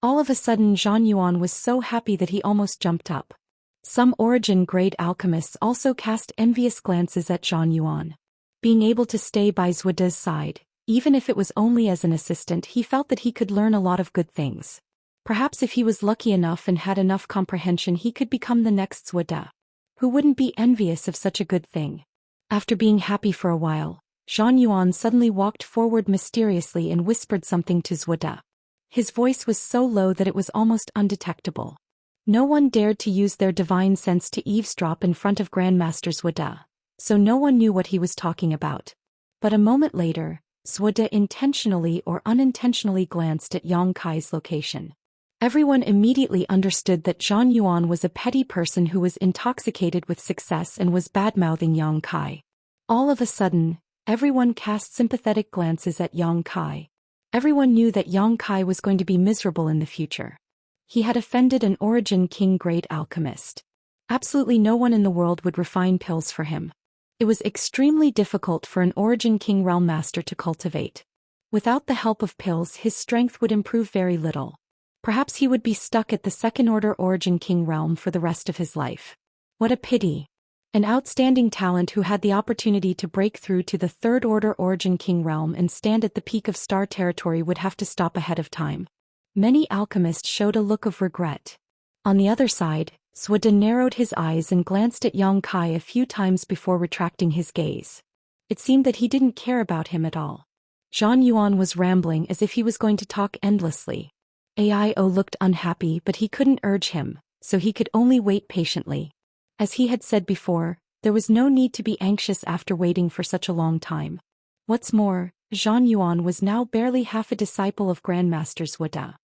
All of a sudden, Zhang Yuan was so happy that he almost jumped up. Some origin grade alchemists also cast envious glances at Zhang Yuan. Being able to stay by Zwida's side, even if it was only as an assistant, he felt that he could learn a lot of good things. Perhaps if he was lucky enough and had enough comprehension, he could become the next Zwida. Who wouldn't be envious of such a good thing? After being happy for a while, Zhang Yuan suddenly walked forward mysteriously and whispered something to Zwida. His voice was so low that it was almost undetectable. No one dared to use their divine sense to eavesdrop in front of Grandmaster Zwida, so no one knew what he was talking about. But a moment later, Zwida intentionally or unintentionally glanced at Yang Kai's location. Everyone immediately understood that Zhang Yuan was a petty person who was intoxicated with success and was bad-mouthing Yang Kai. All of a sudden, everyone cast sympathetic glances at Yang Kai. Everyone knew that Yang Kai was going to be miserable in the future. He had offended an origin king grade alchemist. Absolutely no one in the world would refine pills for him. It was extremely difficult for an origin king realm master to cultivate. Without the help of pills, his strength would improve very little. Perhaps he would be stuck at the second-order origin king realm for the rest of his life. What a pity. An outstanding talent who had the opportunity to break through to the third-order origin king realm and stand at the peak of star territory would have to stop ahead of time. Many alchemists showed a look of regret. On the other side, Zwida narrowed his eyes and glanced at Yang Kai a few times before retracting his gaze. It seemed that he didn't care about him at all. Zhang Yuan was rambling as if he was going to talk endlessly. AIO looked unhappy, but he couldn't urge him, so he could only wait patiently. As he had said before, there was no need to be anxious after waiting for such a long time. What's more, Zhang Yuan was now barely half a disciple of Grandmaster Zwida.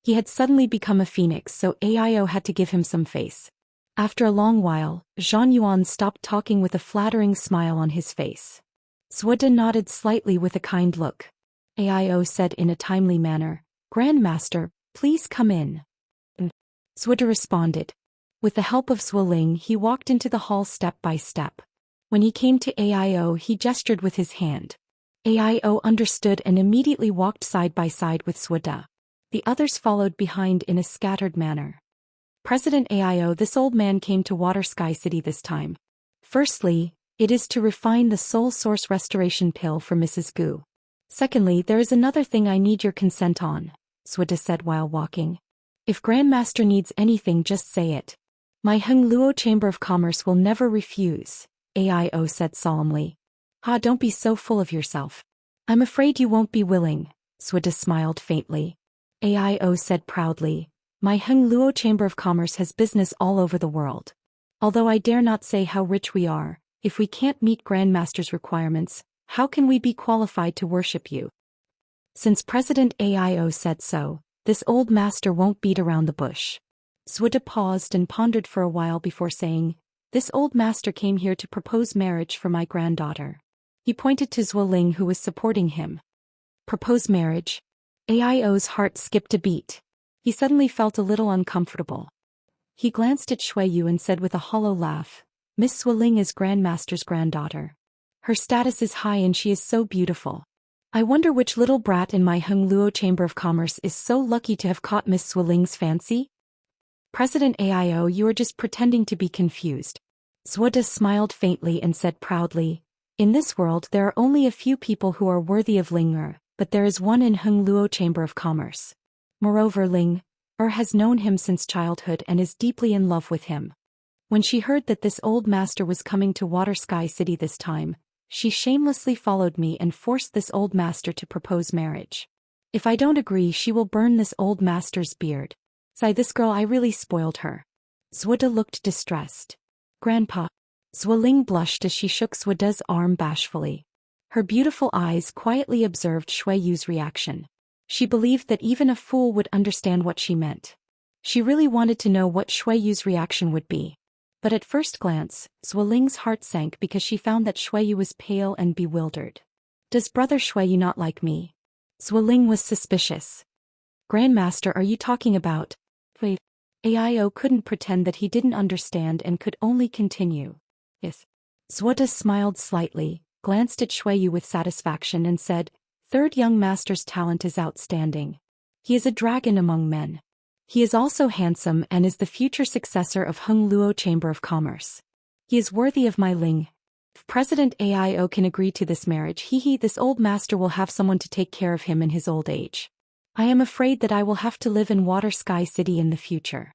He had suddenly become a phoenix, so AIO had to give him some face. After a long while, Zhang Yuan stopped talking with a flattering smile on his face. Zhuda nodded slightly with a kind look. AIO said in a timely manner, "Grandmaster, please come in." Zhuda responded. With the help of Zuoling, he walked into the hall step by step. When he came to AIO, he gestured with his hand. AIO understood and immediately walked side by side with Zhuda. The others followed behind in a scattered manner. President AIO, this old man came to Water Sky City this time. Firstly, it is to refine the soul source restoration pill for Mrs. Gu. Secondly, there is another thing I need your consent on, Zhuda said while walking. If Grandmaster needs anything, just say it. My Heng Luo Chamber of Commerce will never refuse, AIO said solemnly. Don't be so full of yourself. I'm afraid you won't be willing, Zhuda smiled faintly. AIO said proudly, my Heng Luo Chamber of Commerce has business all over the world. Although I dare not say how rich we are, if we can't meet Grandmaster's requirements, how can we be qualified to worship you? Since President AIO said so, this old master won't beat around the bush. Zhuda paused and pondered for a while before saying, this old master came here to propose marriage for my granddaughter. He pointed to Zuoling, who was supporting him. Propose marriage? AIO's heart skipped a beat. He suddenly felt a little uncomfortable. He glanced at Xueyu and said with a hollow laugh, Miss Zuoling is Grandmaster's granddaughter. Her status is high and she is so beautiful. I wonder which little brat in my Heng Luo Chamber of Commerce is so lucky to have caught Miss Zuoling's fancy? President AIO, you are just pretending to be confused. Zhuda smiled faintly and said proudly, in this world there are only a few people who are worthy of Ling but there is one in Heng Luo Chamber of Commerce. Moreover, Ling has known him since childhood and is deeply in love with him. When she heard that this old master was coming to Water Sky City this time, she shamelessly followed me and forced this old master to propose marriage. If I don't agree, she will burn this old master's beard. Sigh, this girl, I really spoiled her. Zhuda looked distressed. Grandpa. Zuoling blushed as she shook Zhuda's arm bashfully. Her beautiful eyes quietly observed Xueyu's reaction. She believed that even a fool would understand what she meant. She really wanted to know what Xueyu's reaction would be. But at first glance, Zuoling's heart sank because she found that Xueyu was pale and bewildered. Does brother Xueyu not like me? Zuoling was suspicious. Grandmaster, are you talking about? Wait. AIO couldn't pretend that he didn't understand and could only continue. Yes. Zhuda smiled slightly, glanced at Xueyu with satisfaction and said, Third young master's talent is outstanding. He is a dragon among men. He is also handsome and is the future successor of Heng Luo Chamber of Commerce. He is worthy of my Ling. If President AIO can agree to this marriage, this old master will have someone to take care of him in his old age. I am afraid that I will have to live in Water Sky City in the future.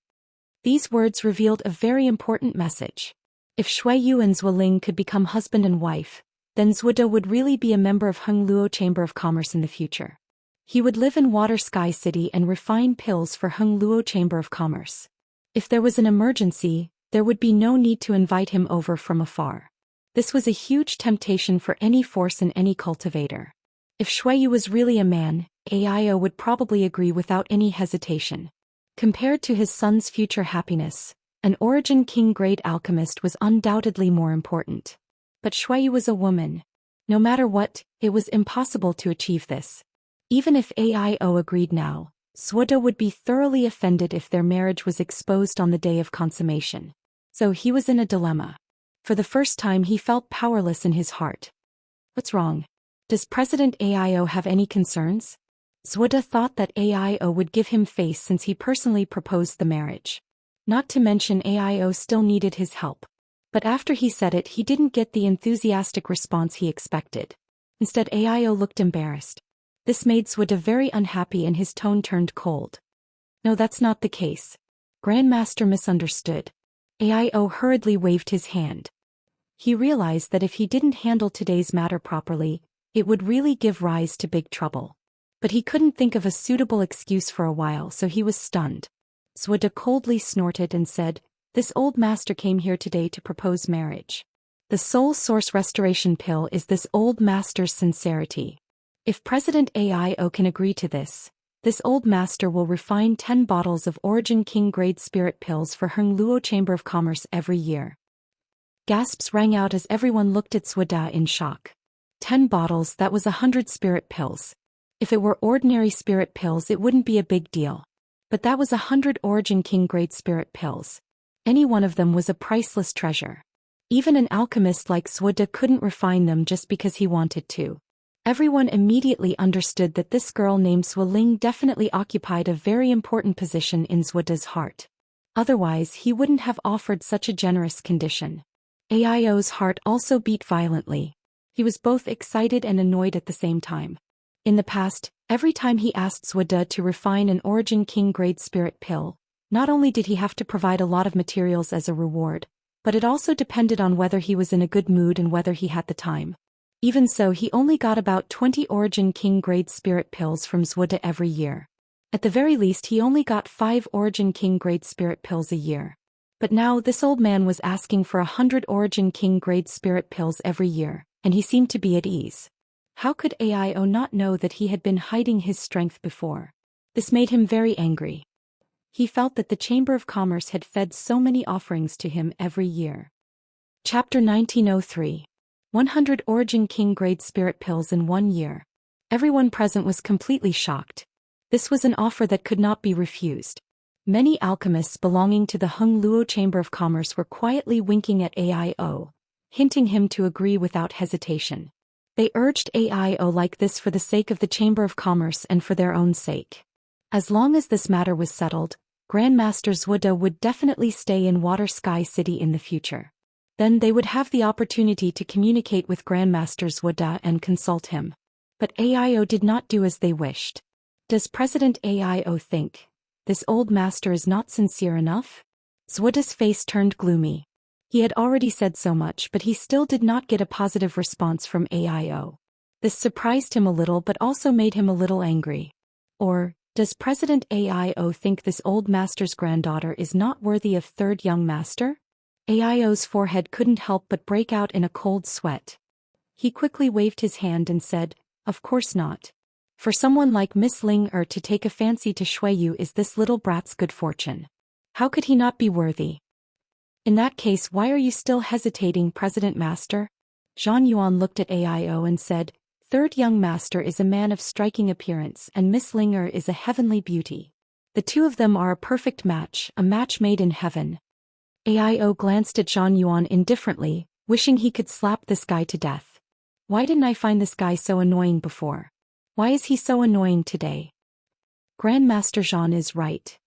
These words revealed a very important message. If Xueyu and Zuoling could become husband and wife, then Zhuda would really be a member of Heng Luo Chamber of Commerce in the future. He would live in Water Sky City and refine pills for Heng Luo Chamber of Commerce. If there was an emergency, there would be no need to invite him over from afar. This was a huge temptation for any force and any cultivator. If Xueyu was really a man, AIO would probably agree without any hesitation. Compared to his son's future happiness, an Origin King grade alchemist was undoubtedly more important. But Xueyu was a woman. No matter what, it was impossible to achieve this. Even if AIO agreed now, Zhuda would be thoroughly offended if their marriage was exposed on the day of consummation. So he was in a dilemma. For the first time he felt powerless in his heart. What's wrong? Does President AIO have any concerns? Zhuda thought that AIO would give him face since he personally proposed the marriage. Not to mention AIO still needed his help. But after he said it, he didn't get the enthusiastic response he expected. Instead, AIO looked embarrassed. This made Zhuda very unhappy and his tone turned cold. No, that's not the case. Grandmaster misunderstood. AIO hurriedly waved his hand. He realized that if he didn't handle today's matter properly, it would really give rise to big trouble. But he couldn't think of a suitable excuse for a while, so he was stunned. Zhuda coldly snorted and said, This old master came here today to propose marriage. The soul source restoration pill is this old master's sincerity. If President AIO can agree to this, This old master will refine 10 bottles of Origin King grade spirit pills for Heng Luo Chamber of Commerce every year. Gasps rang out as everyone looked at Zhou Xian in shock. 10 bottles, that was 100 spirit pills. If it were ordinary spirit pills it wouldn't be a big deal. But that was 100 Origin King grade spirit pills. Any one of them was a priceless treasure. Even an alchemist like Zhou Xian couldn't refine them just because he wanted to. Everyone immediately understood that this girl named Zhou Ling definitely occupied a very important position in Zhou Xian's heart. Otherwise he wouldn't have offered such a generous condition. Aio's heart also beat violently. He was both excited and annoyed at the same time. In the past, every time he asked Zhou Xian to refine an Origin King grade spirit pill, not only did he have to provide a lot of materials as a reward, but it also depended on whether he was in a good mood and whether he had the time. Even so, he only got about 20 Origin King grade spirit pills from Zhou Xian every year. At the very least he only got 5 Origin King grade spirit pills a year. But now this old man was asking for 100 Origin King grade spirit pills every year, and he seemed to be at ease. How could Aio not know that he had been hiding his strength before? This made him very angry. He felt that the Chamber of Commerce had fed so many offerings to him every year. Chapter 1903. 100 Origin King grade spirit pills in 1 year. Everyone present was completely shocked. This was an offer that could not be refused. Many alchemists belonging to the Heng Luo Chamber of Commerce were quietly winking at Aio, hinting him to agree without hesitation. They urged Aio like this for the sake of the Chamber of Commerce and for their own sake. As long as this matter was settled, Grandmaster Zhou Xian would definitely stay in Water Sky City in the future. Then they would have the opportunity to communicate with Grandmaster Zhou Xian and consult him. But Aio did not do as they wished. Does President Aio think this old master is not sincere enough? Zhou Xian's face turned gloomy. He had already said so much, but he still did not get a positive response from Aio. This surprised him a little but also made him a little angry. Or, does President Aio think this old master's granddaughter is not worthy of third young master? Aio's forehead couldn't help but break out in a cold sweat. He quickly waved his hand and said, "Of course not. For someone like Miss Ling to take a fancy to Xueyu is this little brat's good fortune. How could he not be worthy? In that case, why are you still hesitating, President Master?" Zhang Yuan looked at Aio and said, "Third young master is a man of striking appearance and Miss Ling is a heavenly beauty. The two of them are a perfect match, a match made in heaven." Aio glanced at Zhang Yuan indifferently, wishing he could slap this guy to death. Why didn't I find this guy so annoying before? Why is he so annoying today? Grandmaster Zhang is right.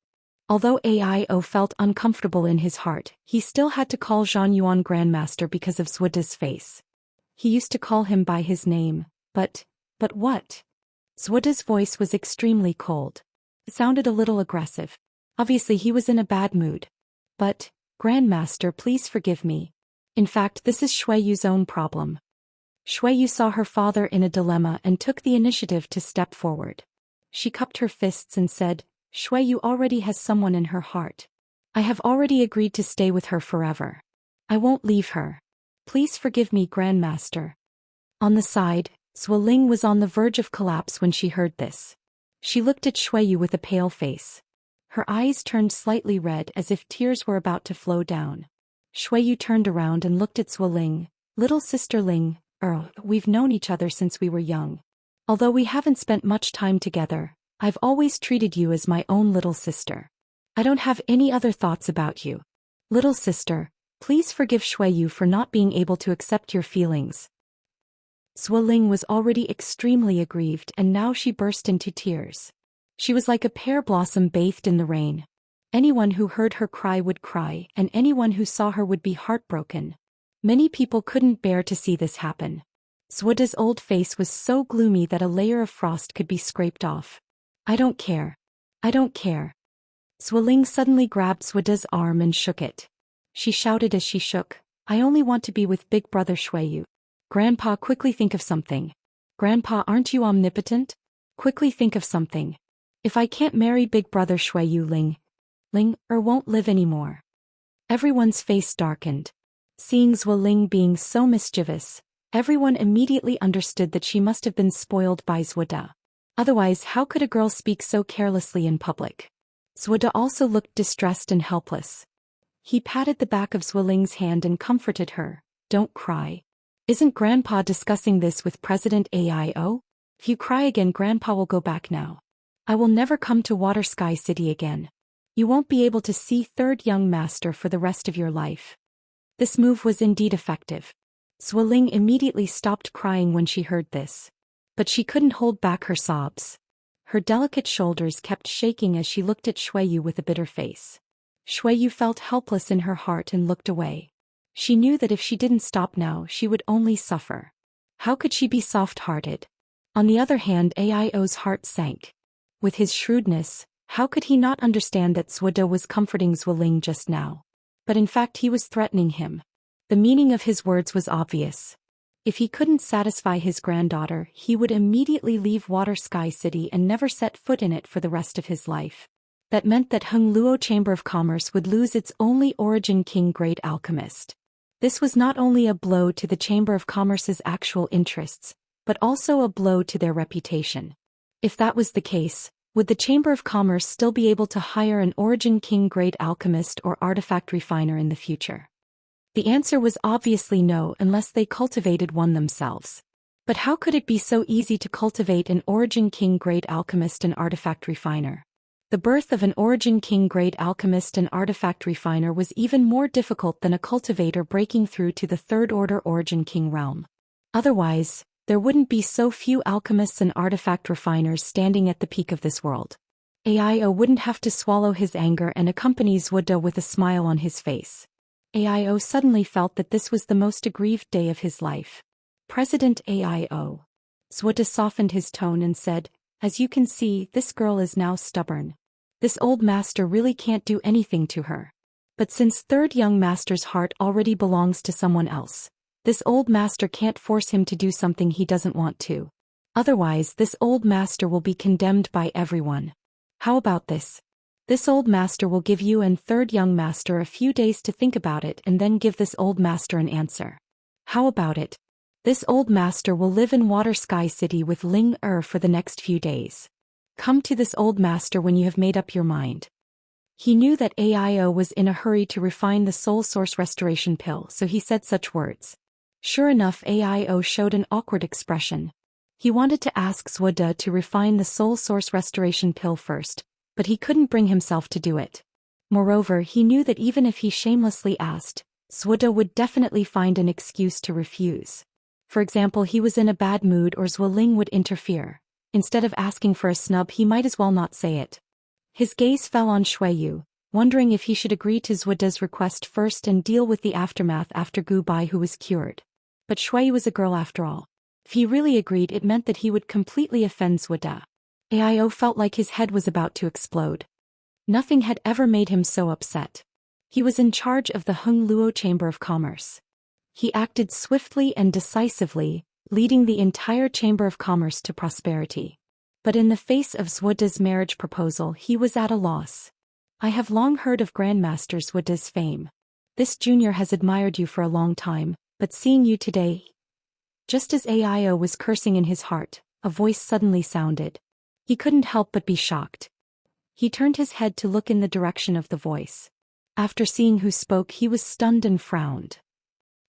Although Aio felt uncomfortable in his heart, he still had to call Zhang Yuan Grandmaster because of Zhou Xian's face. He used to call him by his name, but what? Zhou Xian's voice was extremely cold. It sounded a little aggressive. Obviously he was in a bad mood. But, Grandmaster, please forgive me. In fact, this is Xueyu's own problem. Xueyu saw her father in a dilemma and took the initiative to step forward. She cupped her fists and said, "Xueyu already has someone in her heart. I have already agreed to stay with her forever. I won't leave her. Please forgive me, Grandmaster." On the side, Zhou Ling was on the verge of collapse when she heard this. She looked at Xueyu with a pale face. Her eyes turned slightly red as if tears were about to flow down. Xueyu turned around and looked at Zhou Ling. "Little sister Ling, we've known each other since we were young. Although we haven't spent much time together, I've always treated you as my own little sister. I don't have any other thoughts about you. Little sister, please forgive Xueyu for not being able to accept your feelings." Zhou Ling was already extremely aggrieved and now she burst into tears. She was like a pear blossom bathed in the rain. Anyone who heard her cry would cry, and anyone who saw her would be heartbroken. Many people couldn't bear to see this happen. Zhou Xian's old face was so gloomy that a layer of frost could be scraped off. "I don't care. I don't care." Zhou Ling suddenly grabbed Zhou Xian's arm and shook it. She shouted as she shook, "I only want to be with big brother Xueyu. Grandpa, quickly think of something. Grandpa, aren't you omnipotent? Quickly think of something. If I can't marry big brother Xueyu, Ling won't live anymore." Everyone's face darkened. Seeing Zhou Ling being so mischievous, everyone immediately understood that she must have been spoiled by Zhou Xian. Otherwise, how could a girl speak so carelessly in public? Zhude also looked distressed and helpless. He patted the back of Zwilling's hand and comforted her. Don't cry. Isn't Grandpa discussing this with President AIO? If you cry again, Grandpa will go back now. I will never come to Water Sky City again. You won't be able to see third young master for the rest of your life. This move was indeed effective. Zwilling immediately stopped crying when she heard this. But she couldn't hold back her sobs. Her delicate shoulders kept shaking as she looked at Xueyu with a bitter face. Xueyu felt helpless in her heart and looked away. She knew that if she didn't stop now, she would only suffer. How could she be soft-hearted? On the other hand, Aio's heart sank. With his shrewdness, how could he not understand that Zhude was comforting Zwilling just now? But in fact he was threatening him. The meaning of his words was obvious. If he couldn't satisfy his granddaughter, he would immediately leave Water Sky City and never set foot in it for the rest of his life. That meant that Hengluo Chamber of Commerce would lose its only Origin King Great Alchemist. This was not only a blow to the Chamber of Commerce's actual interests, but also a blow to their reputation. If that was the case, would the Chamber of Commerce still be able to hire an Origin King Great Alchemist or artifact refiner in the future? The answer was obviously no unless they cultivated one themselves. But how could it be so easy to cultivate an Origin King Great Alchemist and artifact refiner? The birth of an Origin King Great Alchemist and artifact refiner was even more difficult than a cultivator breaking through to the Third Order Origin King realm. Otherwise, there wouldn't be so few alchemists and artifact refiners standing at the peak of this world. Aio wouldn't have to swallow his anger and accompany Zhude with a smile on his face. Aio suddenly felt that this was the most aggrieved day of his life. President Aio. Zhude softened his tone and said, as you can see, this girl is now stubborn. This old master really can't do anything to her. But since third young master's heart already belongs to someone else, this old master can't force him to do something he doesn't want to. Otherwise, this old master will be condemned by everyone. How about this? This old master will give you and third young master a few days to think about it and then give this old master an answer. How about it? This old master will live in Water Sky City with Ling for the next few days. Come to this old master when you have made up your mind. He knew that Aio was in a hurry to refine the soul source restoration pill, so he said such words. Sure enough, Aio showed an awkward expression. He wanted to ask Zhude to refine the soul source restoration pill first, but he couldn't bring himself to do it. Moreover, he knew that even if he shamelessly asked, Zhude would definitely find an excuse to refuse. For example, he was in a bad mood or Zwilling would interfere. Instead of asking for a snub, he might as well not say it. His gaze fell on Xueyu, wondering if he should agree to Zhude's request first and deal with the aftermath after Gu Bai, who was cured. But Xueyu was a girl after all. If he really agreed, it meant that he would completely offend Zhude. Aio felt like his head was about to explode. Nothing had ever made him so upset. He was in charge of the Hengluo Chamber of Commerce. He acted swiftly and decisively, leading the entire Chamber of Commerce to prosperity. But in the face of Zhude's marriage proposal, he was at a loss. I have long heard of Grandmaster Zhude's fame. This junior has admired you for a long time, but seeing you today... Just as Aio was cursing in his heart, a voice suddenly sounded. He couldn't help but be shocked. He turned his head to look in the direction of the voice. After seeing who spoke, he was stunned and frowned.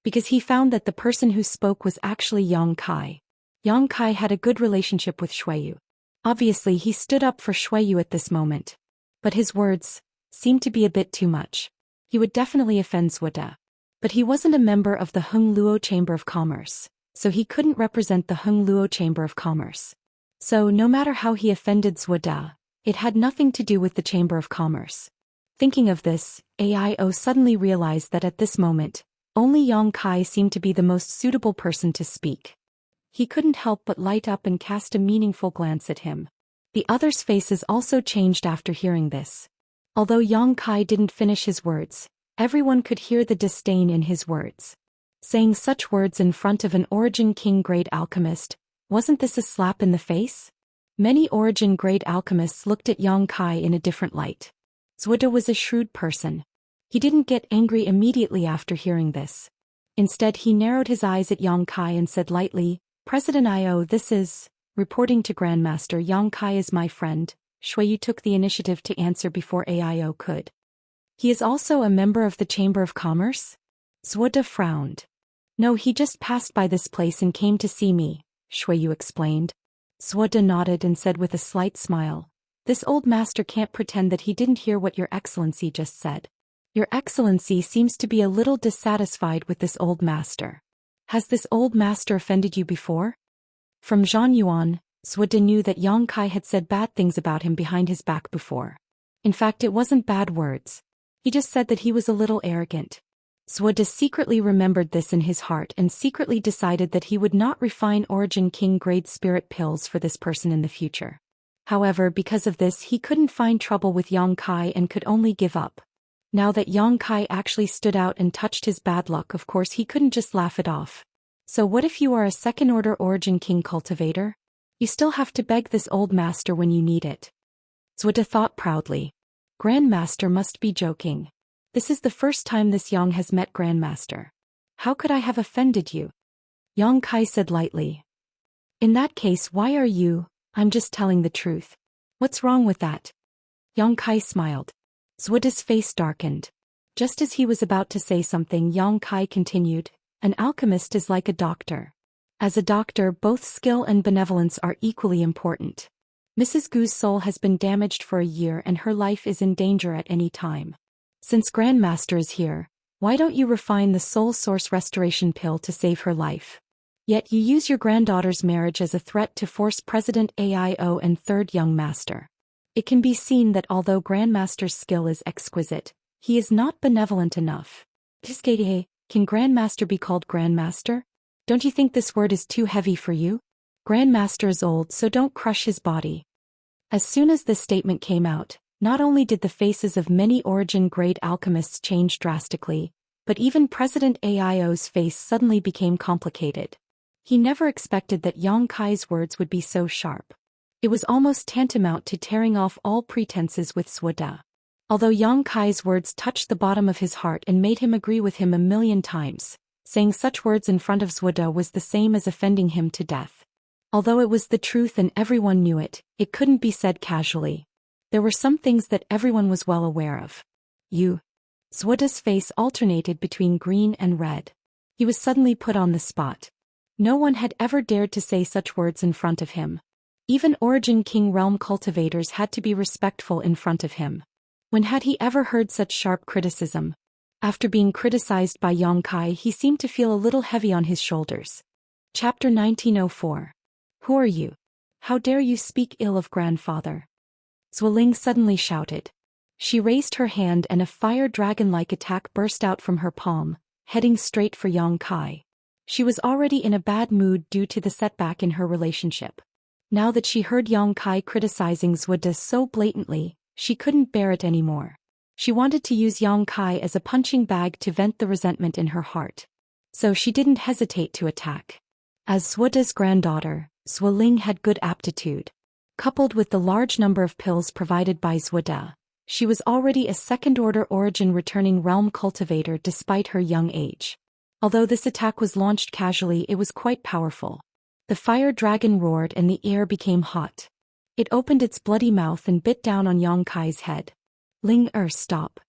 Because he found that the person who spoke was actually Yang Kai. Yang Kai had a good relationship with Xueyu. Obviously, he stood up for Xueyu at this moment. But his words seemed to be a bit too much. He would definitely offend Zhude. But he wasn't a member of the Hengluo Chamber of Commerce, so he couldn't represent the Hengluo Chamber of Commerce. So no matter how he offended Zhude, it had nothing to do with the Chamber of Commerce. Thinking of this, Aio suddenly realized that at this moment, only Yang Kai seemed to be the most suitable person to speak. He couldn't help but light up and cast a meaningful glance at him. The others' faces also changed after hearing this. Although Yang Kai didn't finish his words, everyone could hear the disdain in his words. Saying such words in front of an Origin King Great Alchemist, wasn't this a slap in the face? Many Origin Great Alchemists looked at Yang Kai in a different light. Zhude was a shrewd person. He didn't get angry immediately after hearing this. Instead, he narrowed his eyes at Yang Kai and said lightly, President Io, this is reporting to Grandmaster Yang Kai is my friend. Shuiyu took the initiative to answer before AIO could. He is also a member of the Chamber of Commerce? Zhude frowned. No, he just passed by this place and came to see me, Shuiyu explained. Zhude nodded and said with a slight smile, this old master can't pretend that he didn't hear what Your Excellency just said. Your Excellency seems to be a little dissatisfied with this old master. Has this old master offended you before? From Zhang Yuan, Zhude knew that Yang Kai had said bad things about him behind his back before. In fact, it wasn't bad words. He just said that he was a little arrogant. Zhude secretly remembered this in his heart and secretly decided that he would not refine Origin King grade spirit pills for this person in the future. However, because of this he couldn't find trouble with Yang Kai and could only give up. Now that Yang Kai actually stood out and touched his bad luck, of course he couldn't just laugh it off. So what if you are a second-order Origin King cultivator? You still have to beg this old master when you need it. Zhude thought proudly. Grandmaster must be joking. This is the first time this Yang has met Grandmaster. How could I have offended you? Yang Kai said lightly. In that case, why are you? I'm just telling the truth. What's wrong with that? Yang Kai smiled. Zhude's face darkened. Just as he was about to say something, Yang Kai continued, an alchemist is like a doctor. As a doctor, both skill and benevolence are equally important. Mrs. Gu's soul has been damaged for a year and her life is in danger at any time. Since Grandmaster is here, why don't you refine the soul source restoration pill to save her life? Yet you use your granddaughter's marriage as a threat to force President AIO and Third Young Master. It can be seen that although Grandmaster's skill is exquisite, he is not benevolent enough. Can Grandmaster be called Grandmaster? Don't you think this word is too heavy for you? Grandmaster is old, so don't crush his body. As soon as this statement came out, not only did the faces of many Origin-grade alchemists change drastically, but even President AIO's face suddenly became complicated. He never expected that Yang Kai's words would be so sharp. It was almost tantamount to tearing off all pretenses with Zhude. Although Yang Kai's words touched the bottom of his heart and made him agree with him 1,000,000 times, saying such words in front of Zhude was the same as offending him to death. Although it was the truth and everyone knew it, it couldn't be said casually. There were some things that everyone was well aware of. Zhude's face alternated between green and red. He was suddenly put on the spot. No one had ever dared to say such words in front of him. Even Origin King realm cultivators had to be respectful in front of him. When had he ever heard such sharp criticism? After being criticized by Yang Kai, he seemed to feel a little heavy on his shoulders. Chapter 1904. Who are you? How dare you speak ill of grandfather? Zhuling suddenly shouted. She raised her hand and a fire dragon-like attack burst out from her palm, heading straight for Yang Kai. She was already in a bad mood due to the setback in her relationship. Now that she heard Yang Kai criticizing Zhude so blatantly, she couldn't bear it anymore. She wanted to use Yang Kai as a punching bag to vent the resentment in her heart. So she didn't hesitate to attack. As Zhude's granddaughter, Zhuling had good aptitude. Coupled with the large number of pills provided by Zhude, she was already a second-order Origin returning realm cultivator despite her young age. Although this attack was launched casually, it was quite powerful. The fire dragon roared and the air became hot. It opened its bloody mouth and bit down on Yang Kai's head. Stop.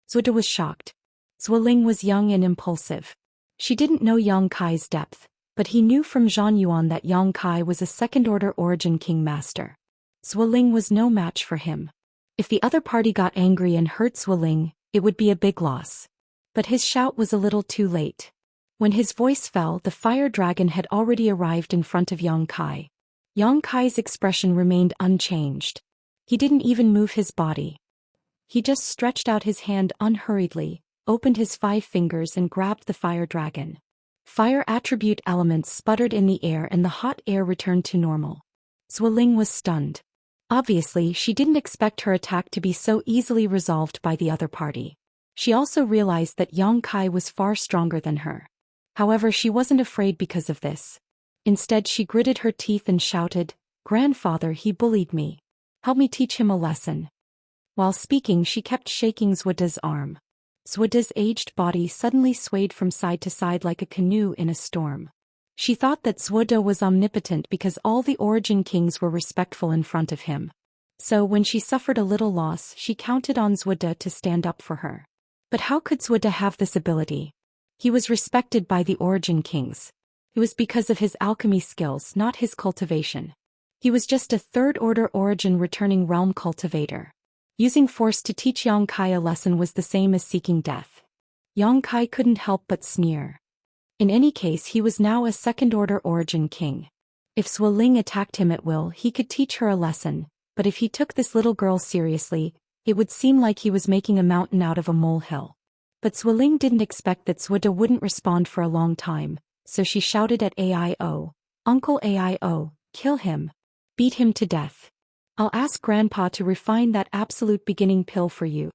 Zhude was shocked. Zhuling was young and impulsive. She didn't know Yang Kai's depth, but he knew from Zhang Yuan that Yang Kai was a second-order Origin King Master. Zhuling was no match for him. If the other party got angry and hurt Zhuling, it would be a big loss. But his shout was a little too late. When his voice fell, the fire dragon had already arrived in front of Yang Kai. Yang Kai's expression remained unchanged. He didn't even move his body. He just stretched out his hand unhurriedly, opened his 5 fingers and grabbed the fire dragon. Fire attribute elements sputtered in the air and the hot air returned to normal. Zhuling was stunned. Obviously, she didn't expect her attack to be so easily resolved by the other party. She also realized that Yang Kai was far stronger than her. However, she wasn't afraid because of this. Instead, she gritted her teeth and shouted, "Grandfather, he bullied me. Help me teach him a lesson." While speaking, she kept shaking Zhude's arm. Zhude's aged body suddenly swayed from side to side like a canoe in a storm. She thought that Zhude was omnipotent because all the origin kings were respectful in front of him. So when she suffered a little loss, she counted on Zhude to stand up for her. But how could Zhude have this ability? He was respected by the origin kings. It was because of his alchemy skills, not his cultivation. He was just a third-order origin returning realm cultivator. Using force to teach Yang Kai a lesson was the same as seeking death. Yang Kai couldn't help but sneer. In any case, he was now a second-order origin king. If Zhu Ling attacked him at will, he could teach her a lesson, but if he took this little girl seriously, it would seem like he was making a mountain out of a molehill. But Zhu Ling didn't expect that Zhude wouldn't respond for a long time, so she shouted at Aio, "Uncle Aio, kill him. Beat him to death. I'll ask Grandpa to refine that absolute beginning pill for you."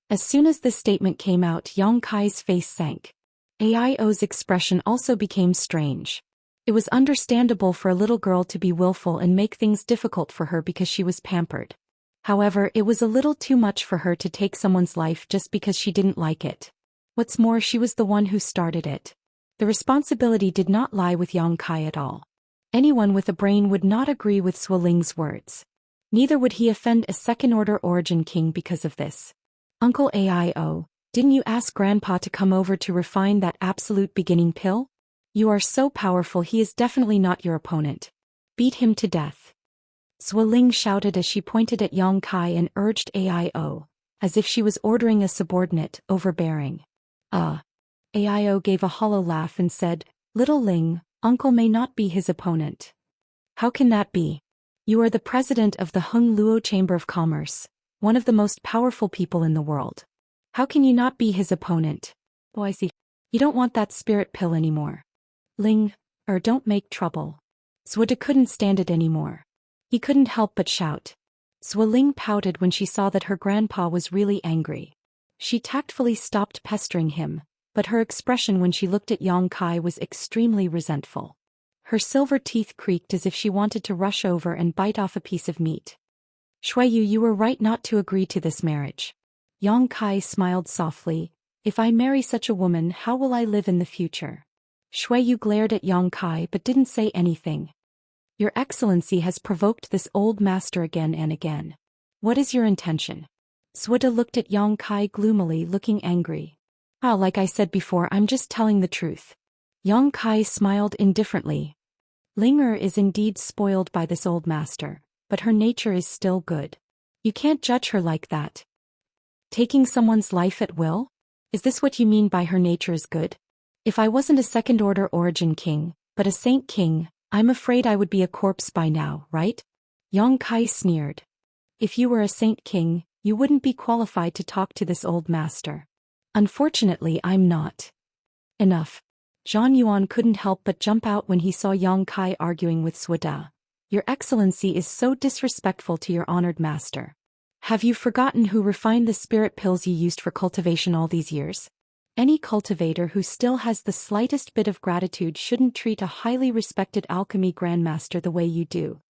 As soon as this statement came out, Yang Kai's face sank. Aio's expression also became strange. It was understandable for a little girl to be willful and make things difficult for her because she was pampered. However, it was a little too much for her to take someone's life just because she didn't like it. What's more, she was the one who started it. The responsibility did not lie with Yang Kai at all. Anyone with a brain would not agree with Zhu Ling's words. Neither would he offend a second-order origin king because of this. "Uncle Aio, didn't you ask Grandpa to come over to refine that absolute beginning pill? You are so powerful, he is definitely not your opponent. Beat him to death." Zhu Ling shouted as she pointed at Yang Kai and urged Aio, as if she was ordering a subordinate, overbearing. Aio gave a hollow laugh and said, "Little Ling, Uncle may not be his opponent." "How can that be? You are the president of the Hung Luo Chamber of Commerce, one of the most powerful people in the world. How can you not be his opponent?" "Oh, I see. You don't want that spirit pill anymore. Ling, don't make trouble." Zhude couldn't stand it anymore. He couldn't help but shout. Zhu Ling pouted when she saw that her grandpa was really angry. She tactfully stopped pestering him, but her expression when she looked at Yang Kai was extremely resentful. Her silver teeth creaked as if she wanted to rush over and bite off a piece of meat. "Shuiyu, you were right not to agree to this marriage." Yang Kai smiled softly. "If I marry such a woman, how will I live in the future?" Shuiyu glared at Yang Kai but didn't say anything. "Your Excellency has provoked this old master again and again. What is your intention?" Zhude looked at Yang Kai gloomily, looking angry. Like I said before, I'm just telling the truth." Yang Kai smiled indifferently. Linger is indeed spoiled by this old master, but her nature is still good. You can't judge her like that. Taking someone's life at will? Is this what you mean by her nature is good? If I wasn't a second-order origin king, but a saint king, I'm afraid I would be a corpse by now, right? Yang Kai sneered. "If you were a saint king, you wouldn't be qualified to talk to this old master. Unfortunately, I'm not." "Enough." Zhang Yuan couldn't help but jump out when he saw Yang Kai arguing with Zhude. "Your Excellency is so disrespectful to your honored master. Have you forgotten who refined the spirit pills you used for cultivation all these years? Any cultivator who still has the slightest bit of gratitude shouldn't treat a highly respected alchemy grandmaster the way you do.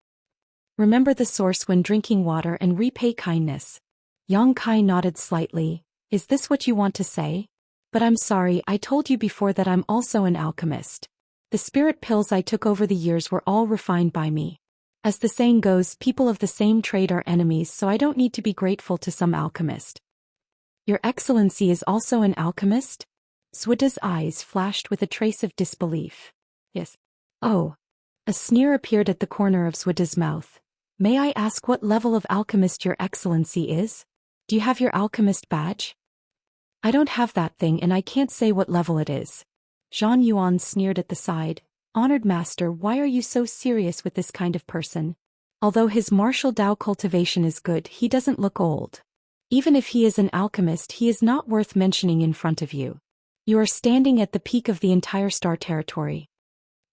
Remember the source when drinking water and repay kindness." Yang Kai nodded slightly. "Is this what you want to say? But I'm sorry, I told you before that I'm also an alchemist. The spirit pills I took over the years were all refined by me. As the saying goes, people of the same trade are enemies, so I don't need to be grateful to some alchemist." "Your Excellency is also an alchemist?" Zhude's eyes flashed with a trace of disbelief. "Yes." "Oh." A sneer appeared at the corner of Zhude's mouth. "May I ask what level of alchemist your Excellency is? Do you have your alchemist badge?" "I don't have that thing and I can't say what level it is." Zhang Yuan sneered at the side. "Honored master, why are you so serious with this kind of person? Although his martial Dao cultivation is good, he doesn't look old. Even if he is an alchemist, he is not worth mentioning in front of you. You are standing at the peak of the entire star territory."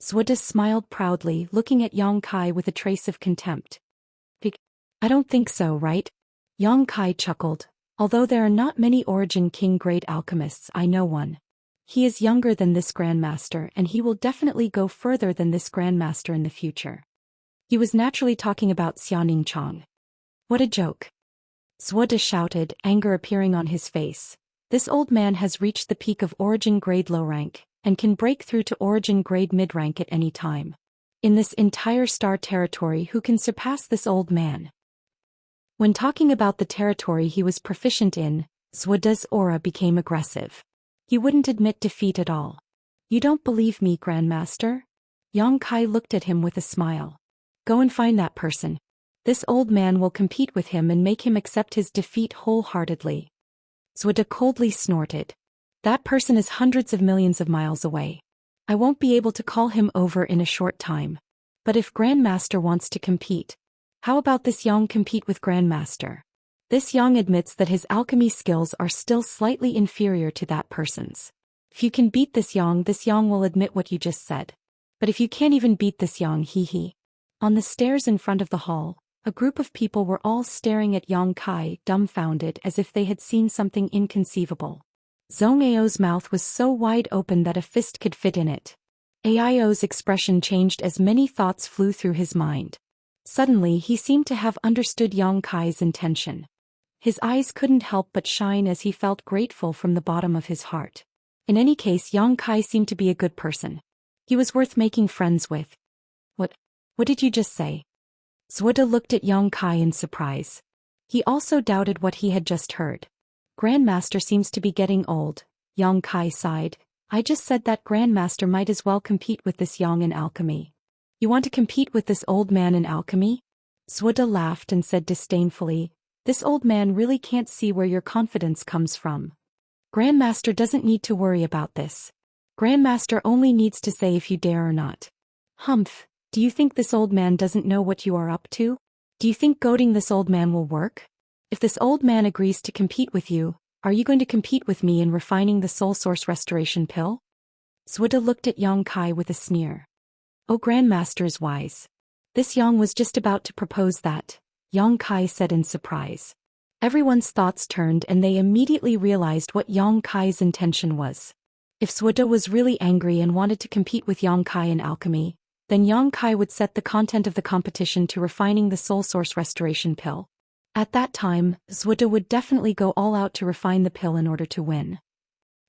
Zhude smiled proudly, looking at Yang Kai with a trace of contempt. "I don't think so, right?" Yang Kai chuckled. "Although there are not many origin king-grade alchemists, I know one. He is younger than this grandmaster and he will definitely go further than this grandmaster in the future." He was naturally talking about Xianing Chong. "What a joke." Zhude shouted, anger appearing on his face. "This old man has reached the peak of origin grade low rank, and can break through to origin grade mid-rank at any time. In this entire star territory, who can surpass this old man? When talking about the territory he was proficient in, Zhou Xian's aura became aggressive. He wouldn't admit defeat at all. You don't believe me, Grandmaster? Yang Kai looked at him with a smile. Go and find that person. This old man will compete with him and make him accept his defeat wholeheartedly. Zhou Xian coldly snorted. That person is hundreds of millions of miles away. I won't be able to call him over in a short time. But if Grandmaster wants to compete, how about this Yang compete with Grandmaster? This Yang admits that his alchemy skills are still slightly inferior to that person's. If you can beat this Yang will admit what you just said. But if you can't even beat this Yang, hee. On the stairs in front of the hall, a group of people were all staring at Yang Kai, dumbfounded as if they had seen something inconceivable. Zhou Xian's mouth was so wide open that a fist could fit in it. Aio's expression changed as many thoughts flew through his mind. Suddenly he seemed to have understood Yang Kai's intention. His eyes couldn't help but shine as he felt grateful from the bottom of his heart. In any case, Yang Kai seemed to be a good person. He was worth making friends with. What did you just say? Zhou Xian looked at Yang Kai in surprise. He also doubted what he had just heard. Grandmaster seems to be getting old, Yang Kai sighed. I just said that Grandmaster might as well compete with this Yang in alchemy. You want to compete with this old man in alchemy? Zhou Xian laughed and said disdainfully, this old man really can't see where your confidence comes from. Grandmaster doesn't need to worry about this. Grandmaster only needs to say if you dare or not. Humph, do you think this old man doesn't know what you are up to? Do you think goading this old man will work? If this old man agrees to compete with you, are you going to compete with me in refining the soul source restoration pill? Zhou Xian looked at Yang Kai with a sneer. Oh, Grandmaster is wise. This Yang was just about to propose that, Yang Kai said in surprise. Everyone's thoughts turned and they immediately realized what Yang Kai's intention was. If Zhou Xian was really angry and wanted to compete with Yang Kai in alchemy, then Yang Kai would set the content of the competition to refining the soul source restoration pill. At that time, Zhou Xian would definitely go all out to refine the pill in order to win.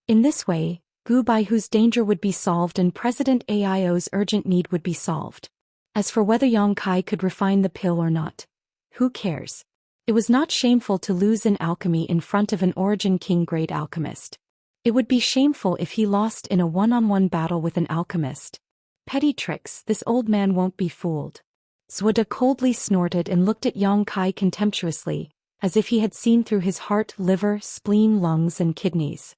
In this way, Gu Baihu's danger would be solved and President Aio's urgent need would be solved. As for whether Yang Kai could refine the pill or not, who cares? It was not shameful to lose in alchemy in front of an Origin King grade alchemist. It would be shameful if he lost in a one-on-one battle with an alchemist. Petty tricks, this old man won't be fooled. Zhou Xian coldly snorted and looked at Yang Kai contemptuously, as if he had seen through his heart, liver, spleen, lungs and kidneys.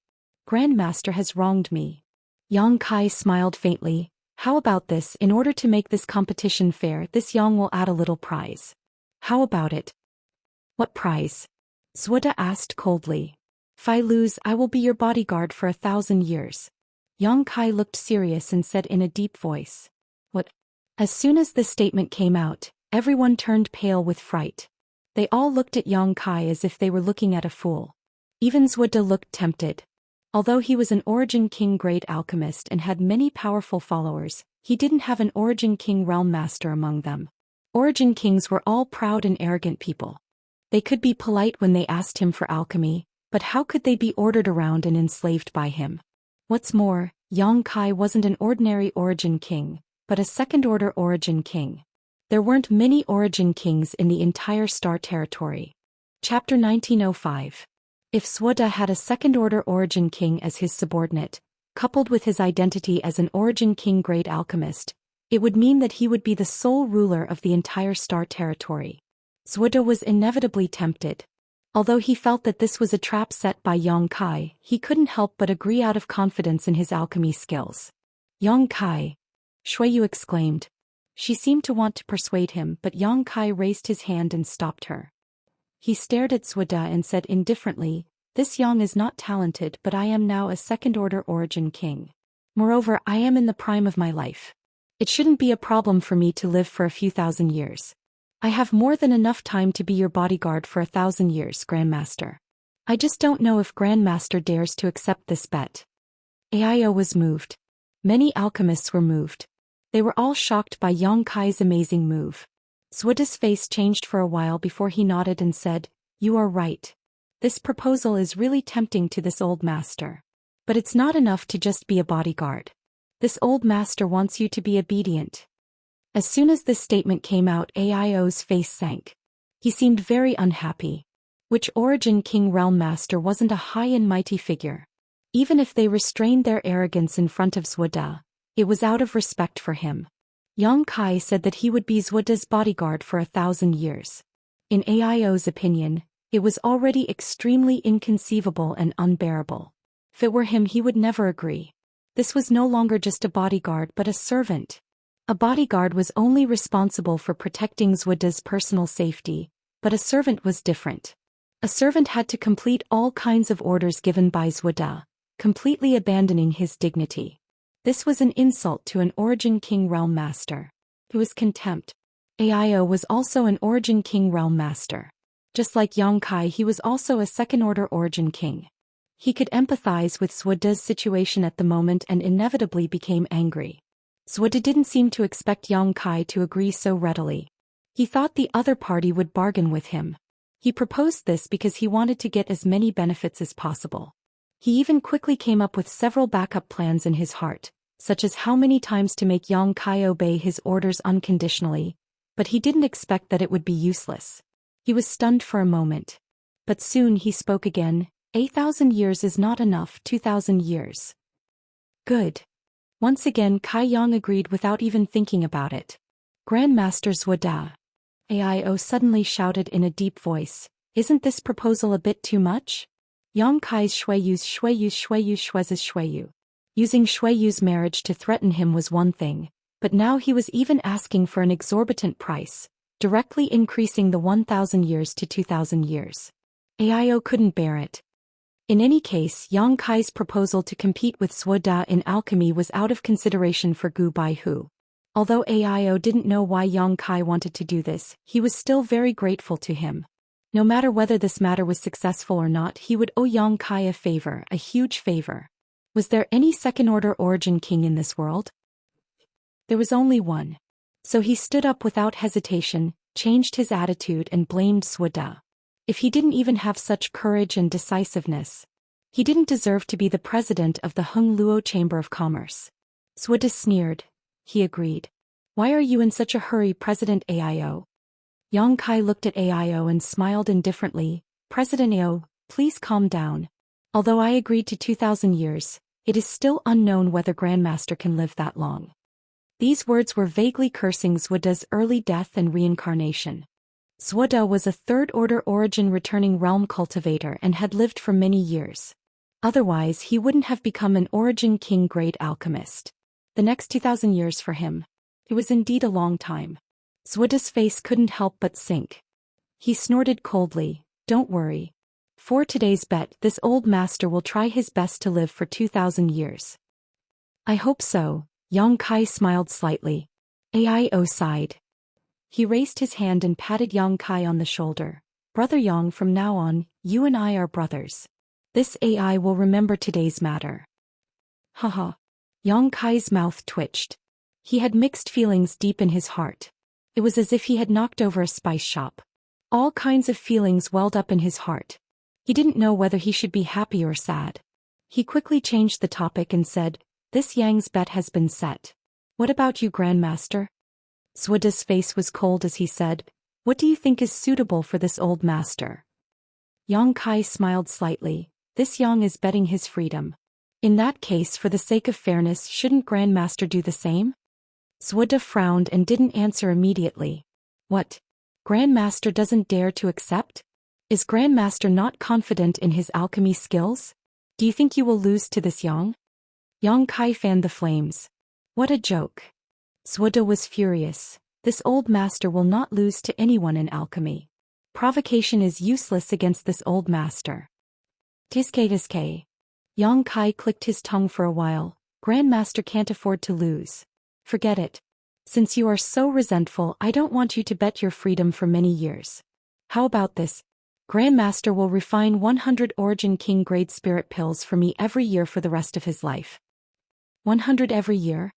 Grandmaster has wronged me. Yang Kai smiled faintly. How about this? In order to make this competition fair, this Yang will add a little prize. How about it? What prize? Zhou Xian asked coldly. If I lose, I will be your bodyguard for 1,000 years. Yang Kai looked serious and said in a deep voice. What? As soon as this statement came out, everyone turned pale with fright. They all looked at Yang Kai as if they were looking at a fool. Even Zhou Xian looked tempted. Although he was an Origin King grade alchemist and had many powerful followers, he didn't have an Origin King realm master among them. Origin Kings were all proud and arrogant people. They could be polite when they asked him for alchemy, but how could they be ordered around and enslaved by him? What's more, Yang Kai wasn't an ordinary Origin King, but a second-order Origin King. There weren't many Origin Kings in the entire star territory. Chapter 1905. If Zhou Xian had a second-order Origin King as his subordinate, coupled with his identity as an Origin King grade alchemist, it would mean that he would be the sole ruler of the entire star territory. Zhou Xian was inevitably tempted. Although he felt that this was a trap set by Yang Kai, he couldn't help but agree out of confidence in his alchemy skills. Yang Kai! Shuiyu exclaimed. She seemed to want to persuade him, but Yang Kai raised his hand and stopped her. He stared at Zhou Xian and said indifferently, this Yang is not talented, but I am now a second-order Origin King. Moreover, I am in the prime of my life. It shouldn't be a problem for me to live for a few thousand years. I have more than enough time to be your bodyguard for 1,000 years, Grandmaster. I just don't know if Grandmaster dares to accept this bet. Aio was moved. Many alchemists were moved. They were all shocked by Yang Kai's amazing move. Zhou Xian's face changed for a while before he nodded and said, you are right. This proposal is really tempting to this old master. But it's not enough to just be a bodyguard. This old master wants you to be obedient. As soon as this statement came out, Aio's face sank. He seemed very unhappy. Which Origin King Realm Master wasn't a high and mighty figure? Even if they restrained their arrogance in front of Zhuda, it was out of respect for him. Yang Kai said that he would be Zhuda's bodyguard for 1,000 years. In Aio's opinion, it was already extremely inconceivable and unbearable. If it were him, he would never agree. This was no longer just a bodyguard but a servant. A bodyguard was only responsible for protecting Zhuda's personal safety, but a servant was different. A servant had to complete all kinds of orders given by Zhuda, completely abandoning his dignity. This was an insult to an Origin King Realm Master. It was contempt. Aio was also an Origin King Realm Master. Just like Yang Kai, he was also a second-order Origin King. He could empathize with Zhuda's situation at the moment and inevitably became angry. Zhuda didn't seem to expect Yang Kai to agree so readily. He thought the other party would bargain with him. He proposed this because he wanted to get as many benefits as possible. He even quickly came up with several backup plans in his heart, such as how many times to make Yang Kai obey his orders unconditionally, but he didn't expect that it would be useless. He was stunned for a moment. But soon he spoke again. 1,000 years is not enough, 2,000 years. Good. Once again Kai Yang agreed without even thinking about it. Grandmaster Zhuda. Aio suddenly shouted in a deep voice, isn't this proposal a bit too much? Yang Kai's Shuiyu's Shuiyu. Using Shuiyu's marriage to threaten him was one thing, but now he was even asking for an exorbitant price, directly increasing the 1,000 years to 2,000 years. Aio couldn't bear it. In any case, Yang Kai's proposal to compete with Zhuda in alchemy was out of consideration for Gu Baihu. Although Aio didn't know why Yang Kai wanted to do this, he was still very grateful to him. No matter whether this matter was successful or not, he would owe Yang Kai a favor, a huge favor. Was there any second-order Origin King in this world? There was only one. So he stood up without hesitation, changed his attitude and blamed Zhuda. If he didn't even have such courage and decisiveness, he didn't deserve to be the president of the Hung Luo Chamber of Commerce. Zhuda sneered. He agreed. Why are you in such a hurry, President Aio? Yang Kai looked at Aio and smiled indifferently. President Aio, please calm down. Although I agreed to 2,000 years, it is still unknown whether Grandmaster can live that long. These words were vaguely cursing Zhuda's early death and reincarnation. Zhuda was a third-order origin returning realm cultivator and had lived for many years. Otherwise he wouldn't have become an Origin King grade alchemist. The next 2,000 years for him. It was indeed a long time. Zhuda's face couldn't help but sink. He snorted coldly, don't worry. For today's bet, this old master will try his best to live for 2,000 years. I hope so. Yang Kai smiled slightly. Aio sighed. He raised his hand and patted Yang Kai on the shoulder. Brother Yang, from now on, you and I are brothers. This AI will remember today's matter. Haha. Yang Kai's mouth twitched. He had mixed feelings deep in his heart. It was as if he had knocked over a spice shop. All kinds of feelings welled up in his heart. He didn't know whether he should be happy or sad. He quickly changed the topic and said, this Yang's bet has been set. What about you, Grandmaster? Zhuda's face was cold as he said, what do you think is suitable for this old master? Yang Kai smiled slightly. This Yang is betting his freedom. In that case, for the sake of fairness, shouldn't Grandmaster do the same? Zhuda frowned and didn't answer immediately. What? Grandmaster doesn't dare to accept? Is Grandmaster not confident in his alchemy skills? Do you think you will lose to this Yang? Yang Kai fanned the flames. What a joke. Zhuda was furious. This old master will not lose to anyone in alchemy. Provocation is useless against this old master. Tiske. Yang Kai clicked his tongue for a while. Grandmaster can't afford to lose. Forget it. Since you are so resentful, I don't want you to bet your freedom for many years. How about this? Grandmaster will refine 100 Origin King grade spirit pills for me every year for the rest of his life. 100 every year?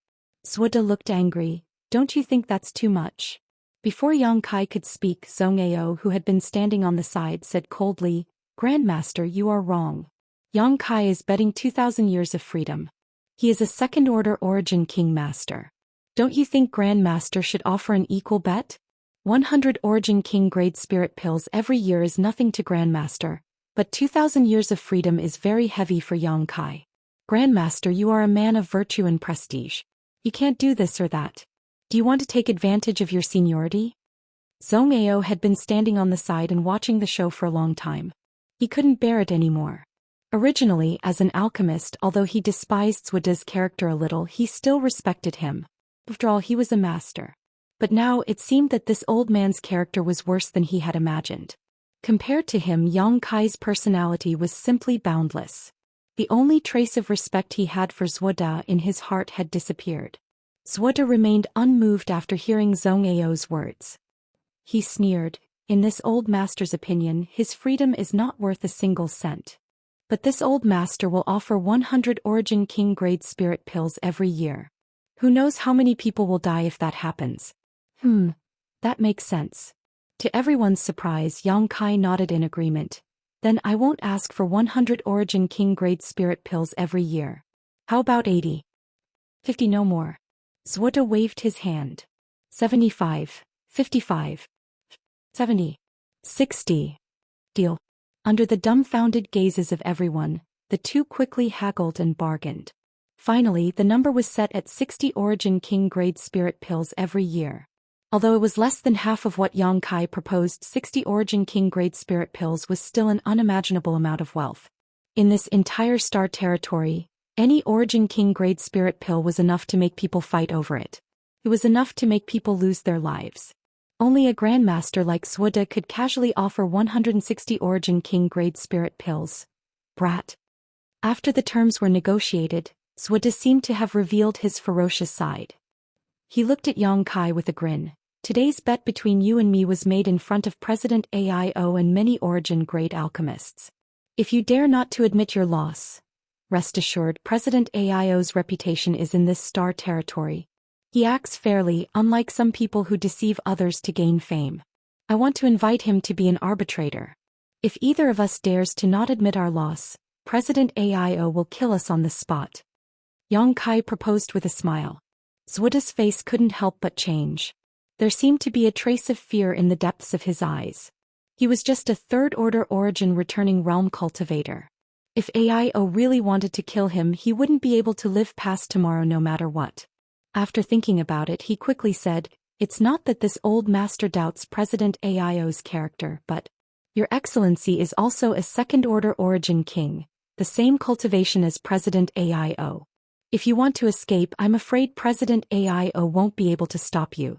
Zhuda looked angry. Don't you think that's too much? Before Yang Kai could speak, Zhong Ao, who had been standing on the side, said coldly, Grandmaster, you are wrong. Yang Kai is betting 2,000 years of freedom. He is a second-order origin king master. Don't you think Grand Master should offer an equal bet? 100 origin king grade spirit pills every year is nothing to Grand Master, but 2,000 years of freedom is very heavy for Yang Kai. Grand Master, you are a man of virtue and prestige. You can't do this or that. Do you want to take advantage of your seniority? Zhou Xian had been standing on the side and watching the show for a long time. He couldn't bear it anymore. Originally, as an alchemist, although he despised Zhuoda's character a little, he still respected him. After all, he was a master. But now it seemed that this old man's character was worse than he had imagined. Compared to him, Yang Kai's personality was simply boundless. The only trace of respect he had for Zhuoda in his heart had disappeared. Zhuoda remained unmoved after hearing Zhou Xian's words. He sneered. In this old master's opinion, his freedom is not worth a single cent. But this old master will offer 100 origin king grade spirit pills every year. Who knows how many people will die if that happens? That makes sense. To everyone's surprise, Yang Kai nodded in agreement. Then I won't ask for 100 origin king grade spirit pills every year. How about 80? 50, no more. Zhuoda waved his hand. 75, 55, 70, 60. Deal. Under the dumbfounded gazes of everyone, the two quickly haggled and bargained. Finally, the number was set at 60 origin king grade spirit pills every year. Although it was less than half of what Yang Kai proposed, 60 origin king grade spirit pills was still an unimaginable amount of wealth. In this entire star territory, any origin king grade spirit pill was enough to make people fight over it. It was enough to make people lose their lives. Only a grandmaster like Zhuoda could casually offer 160 origin king grade spirit pills. Brat. After the terms were negotiated, Zhuoda seemed to have revealed his ferocious side. He looked at Yang Kai with a grin. Today's bet between you and me was made in front of President AIO and many origin grade alchemists. If you dare not to admit your loss, rest assured President AIO's reputation is in this star territory. He acts fairly, unlike some people who deceive others to gain fame. I want to invite him to be an arbitrator. If either of us dares to not admit our loss, President AIO will kill us on the spot. Yang Kai proposed with a smile. Zhuoda's face couldn't help but change. There seemed to be a trace of fear in the depths of his eyes. He was just a third-order origin returning realm cultivator. If AIO really wanted to kill him, he wouldn't be able to live past tomorrow no matter what. After thinking about it, he quickly said, "It's not that this old master doubts President AIO's character, but Your Excellency is also a second-order origin king, the same cultivation as President AIO. If you want to escape, I'm afraid President AIO won't be able to stop you."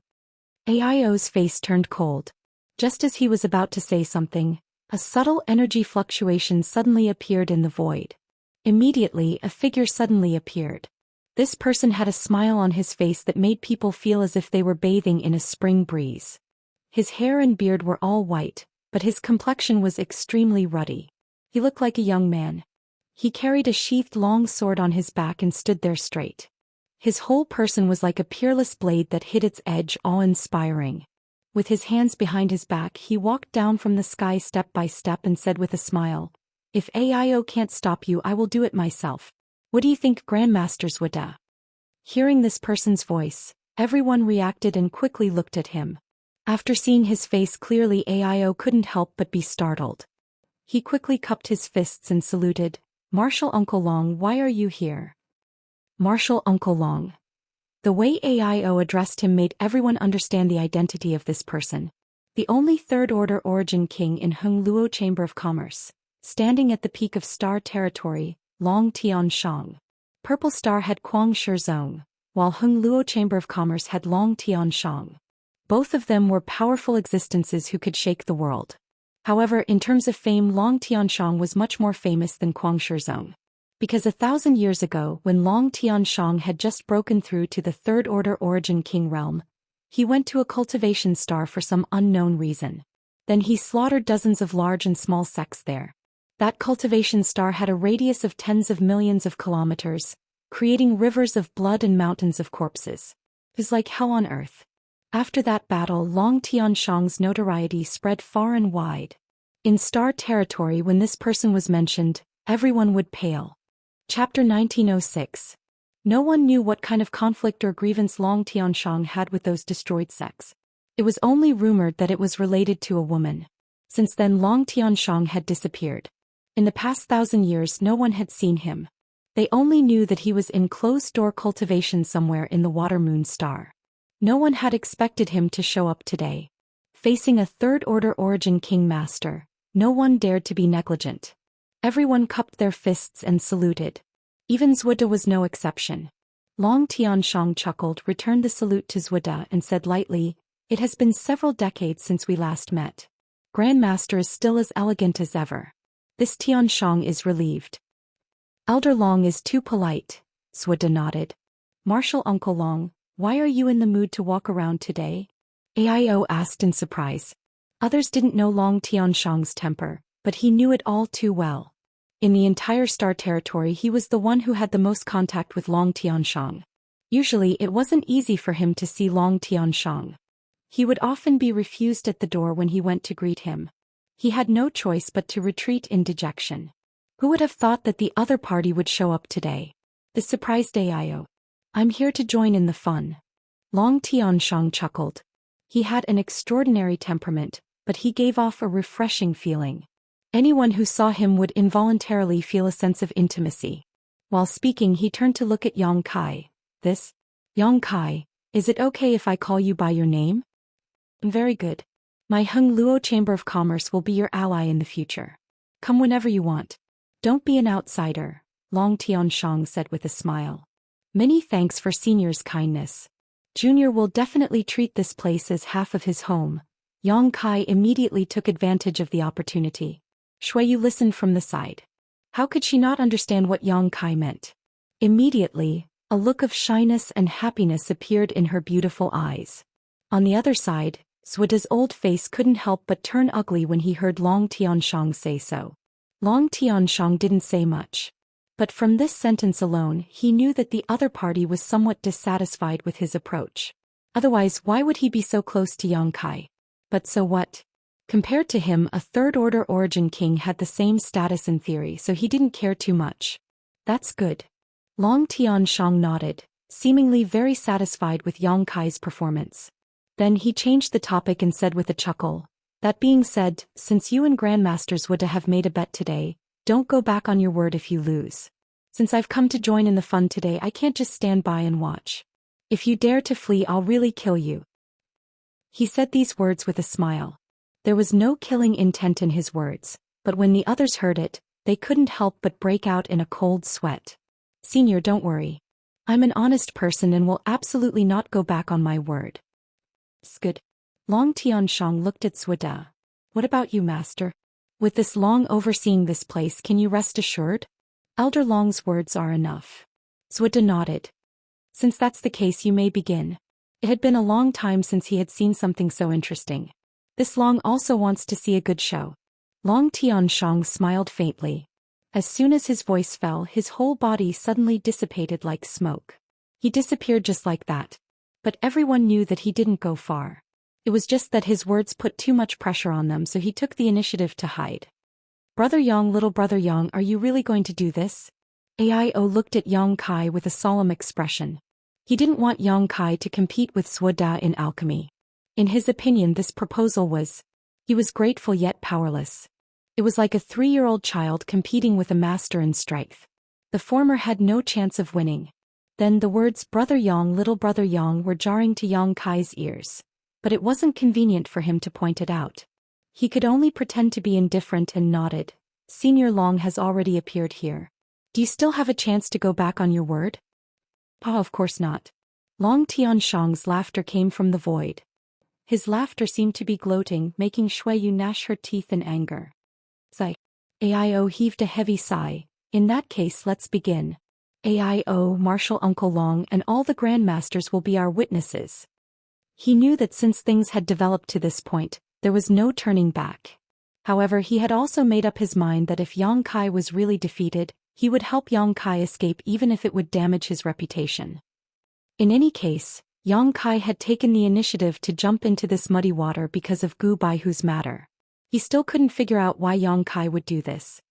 AIO's face turned cold. Just as he was about to say something, a subtle energy fluctuation suddenly appeared in the void. Immediately, a figure suddenly appeared. This person had a smile on his face that made people feel as if they were bathing in a spring breeze. His hair and beard were all white, but his complexion was extremely ruddy. He looked like a young man. He carried a sheathed long sword on his back and stood there straight. His whole person was like a peerless blade that hit its edge, awe-inspiring. With his hands behind his back, he walked down from the sky step by step and said with a smile, "If AIO can't stop you, I will do it myself. What do you think, Grandmaster Zhuoda?" Hearing this person's voice, everyone reacted and quickly looked at him. After seeing his face clearly, AIO couldn't help but be startled. He quickly cupped his fists and saluted, "Marshal Uncle Long, why are you here?" Marshal Uncle Long. The way AIO addressed him made everyone understand the identity of this person. The only third-order origin king in Hengluo Chamber of Commerce, standing at the peak of star territory, Long Tianshang. Purple Star had Kuang Shizong, while Hengluo Chamber of Commerce had Long Tianshang. Both of them were powerful existences who could shake the world. However, in terms of fame, Long Tianshang was much more famous than Kuang Shizong. Because 1,000 years ago, when Long Tianshang had just broken through to the third-order origin king realm, he went to a cultivation star for some unknown reason. Then he slaughtered dozens of large and small sects there. That cultivation star had a radius of tens of millions of kilometers, creating rivers of blood and mountains of corpses. It was like hell on earth. After that battle, Long Tianshang's notoriety spread far and wide. In star territory, when this person was mentioned, everyone would pale. Chapter 1906. No one knew what kind of conflict or grievance Long Tianshang had with those destroyed sects. It was only rumored that it was related to a woman. Since then Long Tianshang had disappeared. In the past 1,000 years no one had seen him. They only knew that he was in closed-door cultivation somewhere in the Water-Moon Star. No one had expected him to show up today. Facing a third-order origin king master, no one dared to be negligent. Everyone cupped their fists and saluted. Even Zhuda was no exception. Long Tianshang chuckled, returned the salute to Zhuda and said lightly, "It has been several decades since we last met. Grandmaster is still as elegant as ever." This Tianshang is relieved. "Elder Long is too polite," Zhuda nodded. "Martial Uncle Long, why are you in the mood to walk around today?" Aio asked in surprise. Others didn't know Long Tianshang's temper, but he knew it all too well. In the entire Star Territory he was the one who had the most contact with Long Tianshang. Usually it wasn't easy for him to see Long Tianshang. He would often be refused at the door when he went to greet him. He had no choice but to retreat in dejection. Who would have thought that the other party would show up today? This surprised Aio. "I'm here to join in the fun." Long Tianshang chuckled. He had an extraordinary temperament, but he gave off a refreshing feeling. Anyone who saw him would involuntarily feel a sense of intimacy. While speaking he turned to look at Yang Kai. Yang Kai, is it okay if I call you by your name?" "Very good. My Hung Luo Chamber of Commerce will be your ally in the future. Come whenever you want. Don't be an outsider," Long Tianshang said with a smile. "Many thanks for Senior's kindness. Junior will definitely treat this place as half of his home." Yang Kai immediately took advantage of the opportunity. Shuiyu listened from the side. How could she not understand what Yang Kai meant? Immediately, a look of shyness and happiness appeared in her beautiful eyes. On the other side, Zhuda's old face couldn't help but turn ugly when he heard Long Tianshang say so. Long Tianshang didn't say much. But from this sentence alone he knew that the other party was somewhat dissatisfied with his approach. Otherwise why would he be so close to Yang Kai? But so what? Compared to him a third-order origin king had the same status in theory, so he didn't care too much. "That's good." Long Tianshang nodded, seemingly very satisfied with Yang Kai's performance. Then he changed the topic and said with a chuckle, "That being said, since you and Grandmaster Zhuda have made a bet today, don't go back on your word if you lose. Since I've come to join in the fun today I can't just stand by and watch. If you dare to flee I'll really kill you." He said these words with a smile. There was no killing intent in his words, but when the others heard it, they couldn't help but break out in a cold sweat. "Senior, don't worry. I'm an honest person and will absolutely not go back on my word." "Good." Long Tianshang looked at Zhuda. "What about you, Master? With this Long overseeing this place, can you rest assured?" "Elder Long's words are enough." Zhuda nodded. "Since that's the case you may begin." It had been a long time since he had seen something so interesting. This Long also wants to see a good show. Long Tianshang smiled faintly. As soon as his voice fell his whole body suddenly dissipated like smoke. He disappeared just like that. But everyone knew that he didn't go far. It was just that his words put too much pressure on them, so he took the initiative to hide. "Brother Yang, little brother Yang, are you really going to do this?" Aio looked at Yang Kai with a solemn expression. He didn't want Yang Kai to compete with Zhuda in alchemy. In his opinion this proposal was... He was grateful yet powerless. It was like a 3-year-old child competing with a master in strength. The former had no chance of winning. Then the words "Brother Yang, little brother Yang" were jarring to Yang Kai's ears. But it wasn't convenient for him to point it out. He could only pretend to be indifferent and nodded. "Senior Long has already appeared here. Do you still have a chance to go back on your word?" "Ah, of course not." Long Tianshang's laughter came from the void. His laughter seemed to be gloating, making Shuiyu gnash her teeth in anger. Sigh. Aio heaved a heavy sigh. "In that case let's begin. Aio, Martial Uncle Long and all the Grandmasters will be our witnesses." He knew that since things had developed to this point, there was no turning back. However, he had also made up his mind that if Yang Kai was really defeated, he would help Yang Kai escape even if it would damage his reputation. In any case, Yang Kai had taken the initiative to jump into this muddy water because of Gu Baihu's matter. He still couldn't figure out why Yang Kai would do this.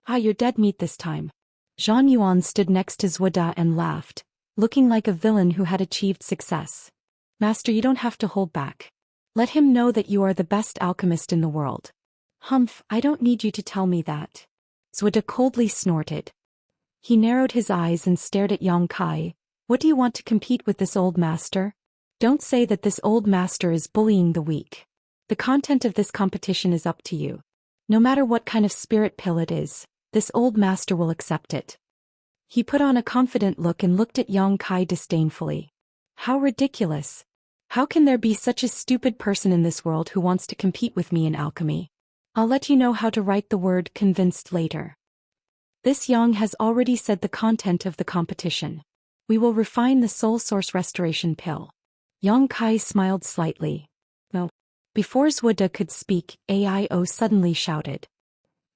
Ah, you're dead meat this time. Zhang Yuan stood next to Zhuda and laughed, looking like a villain who had achieved success. Master, you don't have to hold back. Let him know that you are the best alchemist in the world. Humph, I don't need you to tell me that. Zhuda coldly snorted. He narrowed his eyes and stared at Yang Kai. What do you want to compete with this old master? Don't say that this old master is bullying the weak. The content of this competition is up to you. No matter what kind of spirit pill it is, this old master will accept it. He put on a confident look and looked at Yang Kai disdainfully. How ridiculous. How can there be such a stupid person in this world who wants to compete with me in alchemy? I'll let you know how to write the word convinced later. This Yang has already said the content of the competition. We will refine the soul source restoration pill. Yang Kai smiled slightly. No. Before Zhuda could speak, AIO suddenly shouted.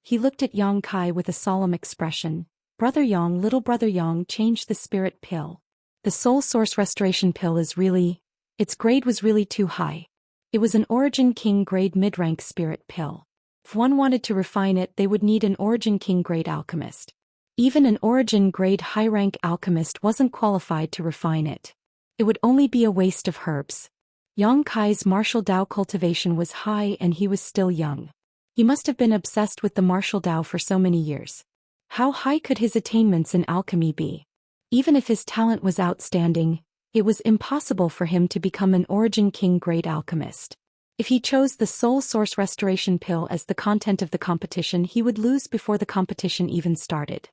He looked at Yang Kai with a solemn expression. Brother Yang, little brother Yang, change the spirit pill. The soul source restoration pill is really... its grade was really too high. It was an Origin King grade mid-rank spirit pill. If one wanted to refine it, they would need an Origin King grade alchemist. Even an Origin grade high-rank alchemist wasn't qualified to refine it. It would only be a waste of herbs. Yang Kai's martial Dao cultivation was high and he was still young. He must have been obsessed with the martial Dao for so many years. How high could his attainments in alchemy be? Even if his talent was outstanding, it was impossible for him to become an Origin King grade alchemist. If he chose the soul source restoration pill as the content of the competition, he would lose before the competition even started.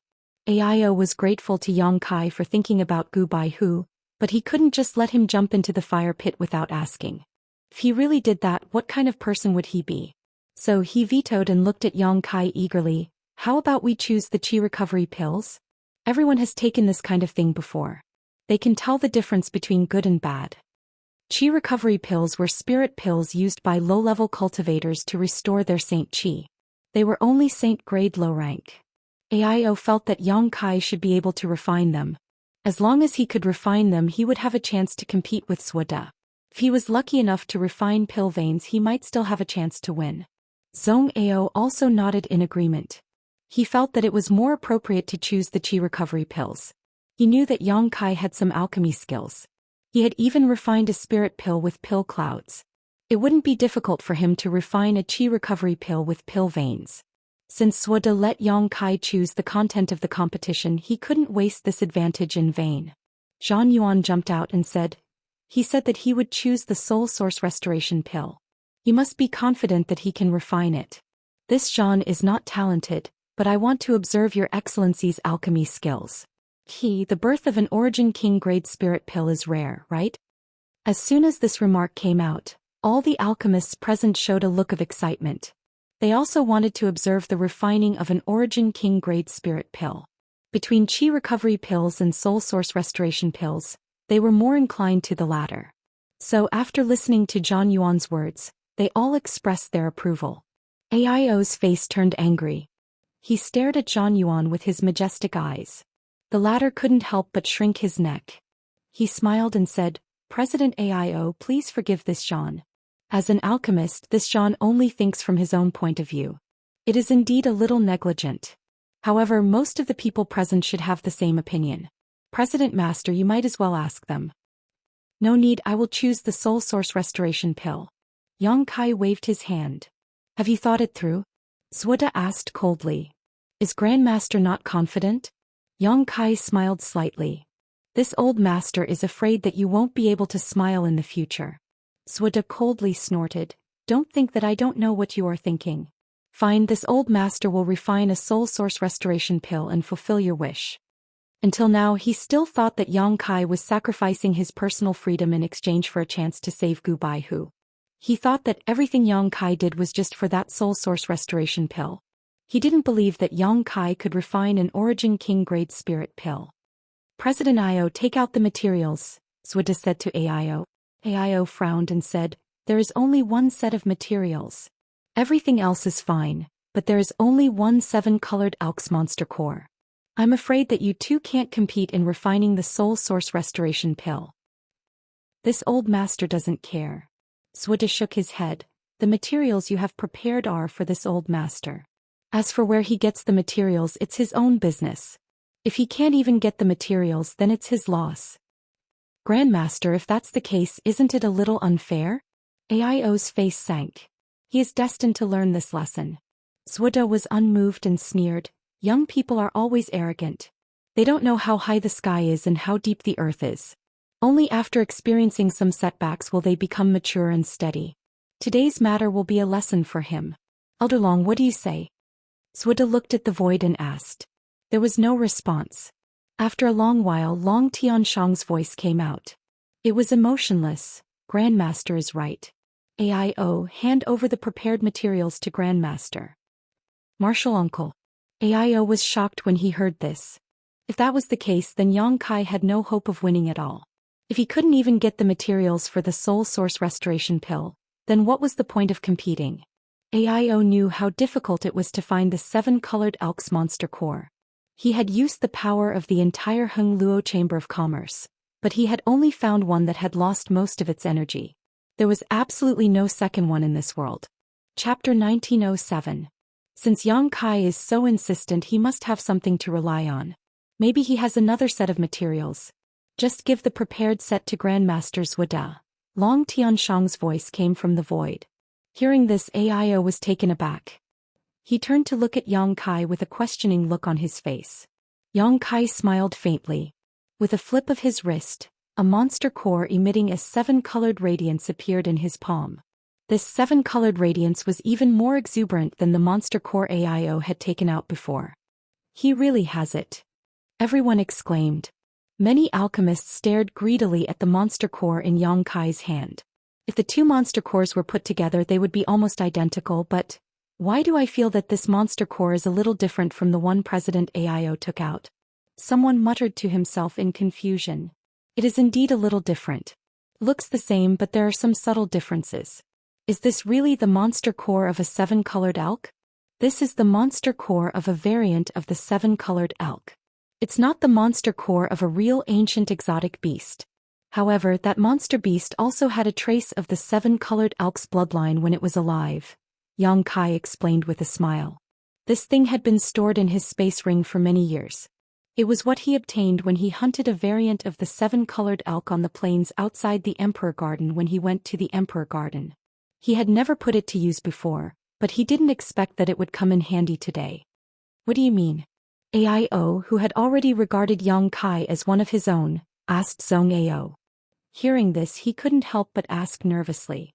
AIO was grateful to Yang Kai for thinking about Gu Baihu, but he couldn't just let him jump into the fire pit without asking. If he really did that, what kind of person would he be? So he vetoed and looked at Yang Kai eagerly. How about we choose the chi recovery pills? Everyone has taken this kind of thing before. They can tell the difference between good and bad. Chi recovery pills were spirit pills used by low-level cultivators to restore their saint chi. They were only saint grade low rank. AIO felt that Yang Kai should be able to refine them. As long as he could refine them, he would have a chance to compete with Zhuda. If he was lucky enough to refine pill veins, he might still have a chance to win. Zhong Ao also nodded in agreement. He felt that it was more appropriate to choose the chi recovery pills. He knew that Yang Kai had some alchemy skills. He had even refined a spirit pill with pill clouds. It wouldn't be difficult for him to refine a chi recovery pill with pill veins. Since Zhuda let Yang Kai choose the content of the competition, he couldn't waste this advantage in vain. Zhang Yuan jumped out and said, he said that he would choose the soul source restoration pill. He must be confident that he can refine it. This Zhang is not talented, but I want to observe your excellency's alchemy skills. The birth of an Origin King grade spirit pill is rare, right? As soon as this remark came out, all the alchemists present showed a look of excitement. They also wanted to observe the refining of an Origin King grade spirit pill. Between chi recovery pills and soul source restoration pills, they were more inclined to the latter. So after listening to Zhang Yuan's words, they all expressed their approval. AIO's face turned angry. He stared at Zhang Yuan with his majestic eyes. The latter couldn't help but shrink his neck. He smiled and said, President AIO, please forgive this Zhang. As an alchemist, this Zhang only thinks from his own point of view. It is indeed a little negligent. However, most of the people present should have the same opinion. President Master, you might as well ask them. No need, I will choose the soul source restoration pill. Yang Kai waved his hand. Have you thought it through? Zhuda asked coldly. Is Grandmaster not confident? Yang Kai smiled slightly. This old master is afraid that you won't be able to smile in the future. Zhuda coldly snorted. Don't think that I don't know what you are thinking. Fine, this old master will refine a soul source restoration pill and fulfill your wish. Until now, he still thought that Yang Kai was sacrificing his personal freedom in exchange for a chance to save Gu Baihu. He thought that everything Yang Kai did was just for that soul source restoration pill. He didn't believe that Yang Kai could refine an Origin King grade spirit pill. President Io, take out the materials, Zhuda said to AIO. AIO frowned and said, there is only one set of materials. Everything else is fine, but there is only one 7-colored Alch's monster core. I'm afraid that you two can't compete in refining the soul source restoration pill. This old master doesn't care. Zhuda shook his head. The materials you have prepared are for this old master. As for where he gets the materials, it's his own business. If he can't even get the materials, then it's his loss. Grandmaster, if that's the case, isn't it a little unfair? Aio's face sank. He is destined to learn this lesson. Zhuda was unmoved and sneered. Young people are always arrogant. They don't know how high the sky is and how deep the earth is. Only after experiencing some setbacks will they become mature and steady. Today's matter will be a lesson for him. Elder Long, what do you say? Zhuda looked at the void and asked. There was no response. After a long while, Long Tianshang's voice came out. It was emotionless. Grandmaster is right. Aio, hand over the prepared materials to Grandmaster. Martial uncle. Aio was shocked when he heard this. If that was the case, then Yang Kai had no hope of winning at all. If he couldn't even get the materials for the soul source restoration pill, then what was the point of competing? Aio knew how difficult it was to find the 7-colored Elk's monster core. He had used the power of the entire Heng Luo Chamber of Commerce, but he had only found one that had lost most of its energy. There was absolutely no second one in this world. Chapter 1907. Since Yang Kai is so insistent, he must have something to rely on. Maybe he has another set of materials. Just give the prepared set to Grandmaster Zhuda. Long Tianshang's voice came from the void. Hearing this, Aio was taken aback. He turned to look at Yang Kai with a questioning look on his face. Yang Kai smiled faintly. With a flip of his wrist, a monster core emitting a 7-colored radiance appeared in his palm. This 7-colored radiance was even more exuberant than the monster core Aio had taken out before. He really has it. Everyone exclaimed. Many alchemists stared greedily at the monster core in Yang Kai's hand. If the two monster cores were put together, they would be almost identical, but why do I feel that this monster core is a little different from the one President Aio took out? Someone muttered to himself in confusion. It is indeed a little different. Looks the same, but there are some subtle differences. Is this really the monster core of a 7-colored elk? This is the monster core of a variant of the 7-colored elk. It's not the monster core of a real ancient exotic beast. However, that monster beast also had a trace of the 7-colored elk's bloodline when it was alive. Yang Kai explained with a smile. This thing had been stored in his space ring for many years. It was what he obtained when he hunted a variant of the 7-colored elk on the plains outside the Emperor Garden when he went to the Emperor Garden. He had never put it to use before, but he didn't expect that it would come in handy today. What do you mean? Aio, who had already regarded Yang Kai as one of his own, asked Zhong Ao. Hearing this, he couldn't help but ask nervously.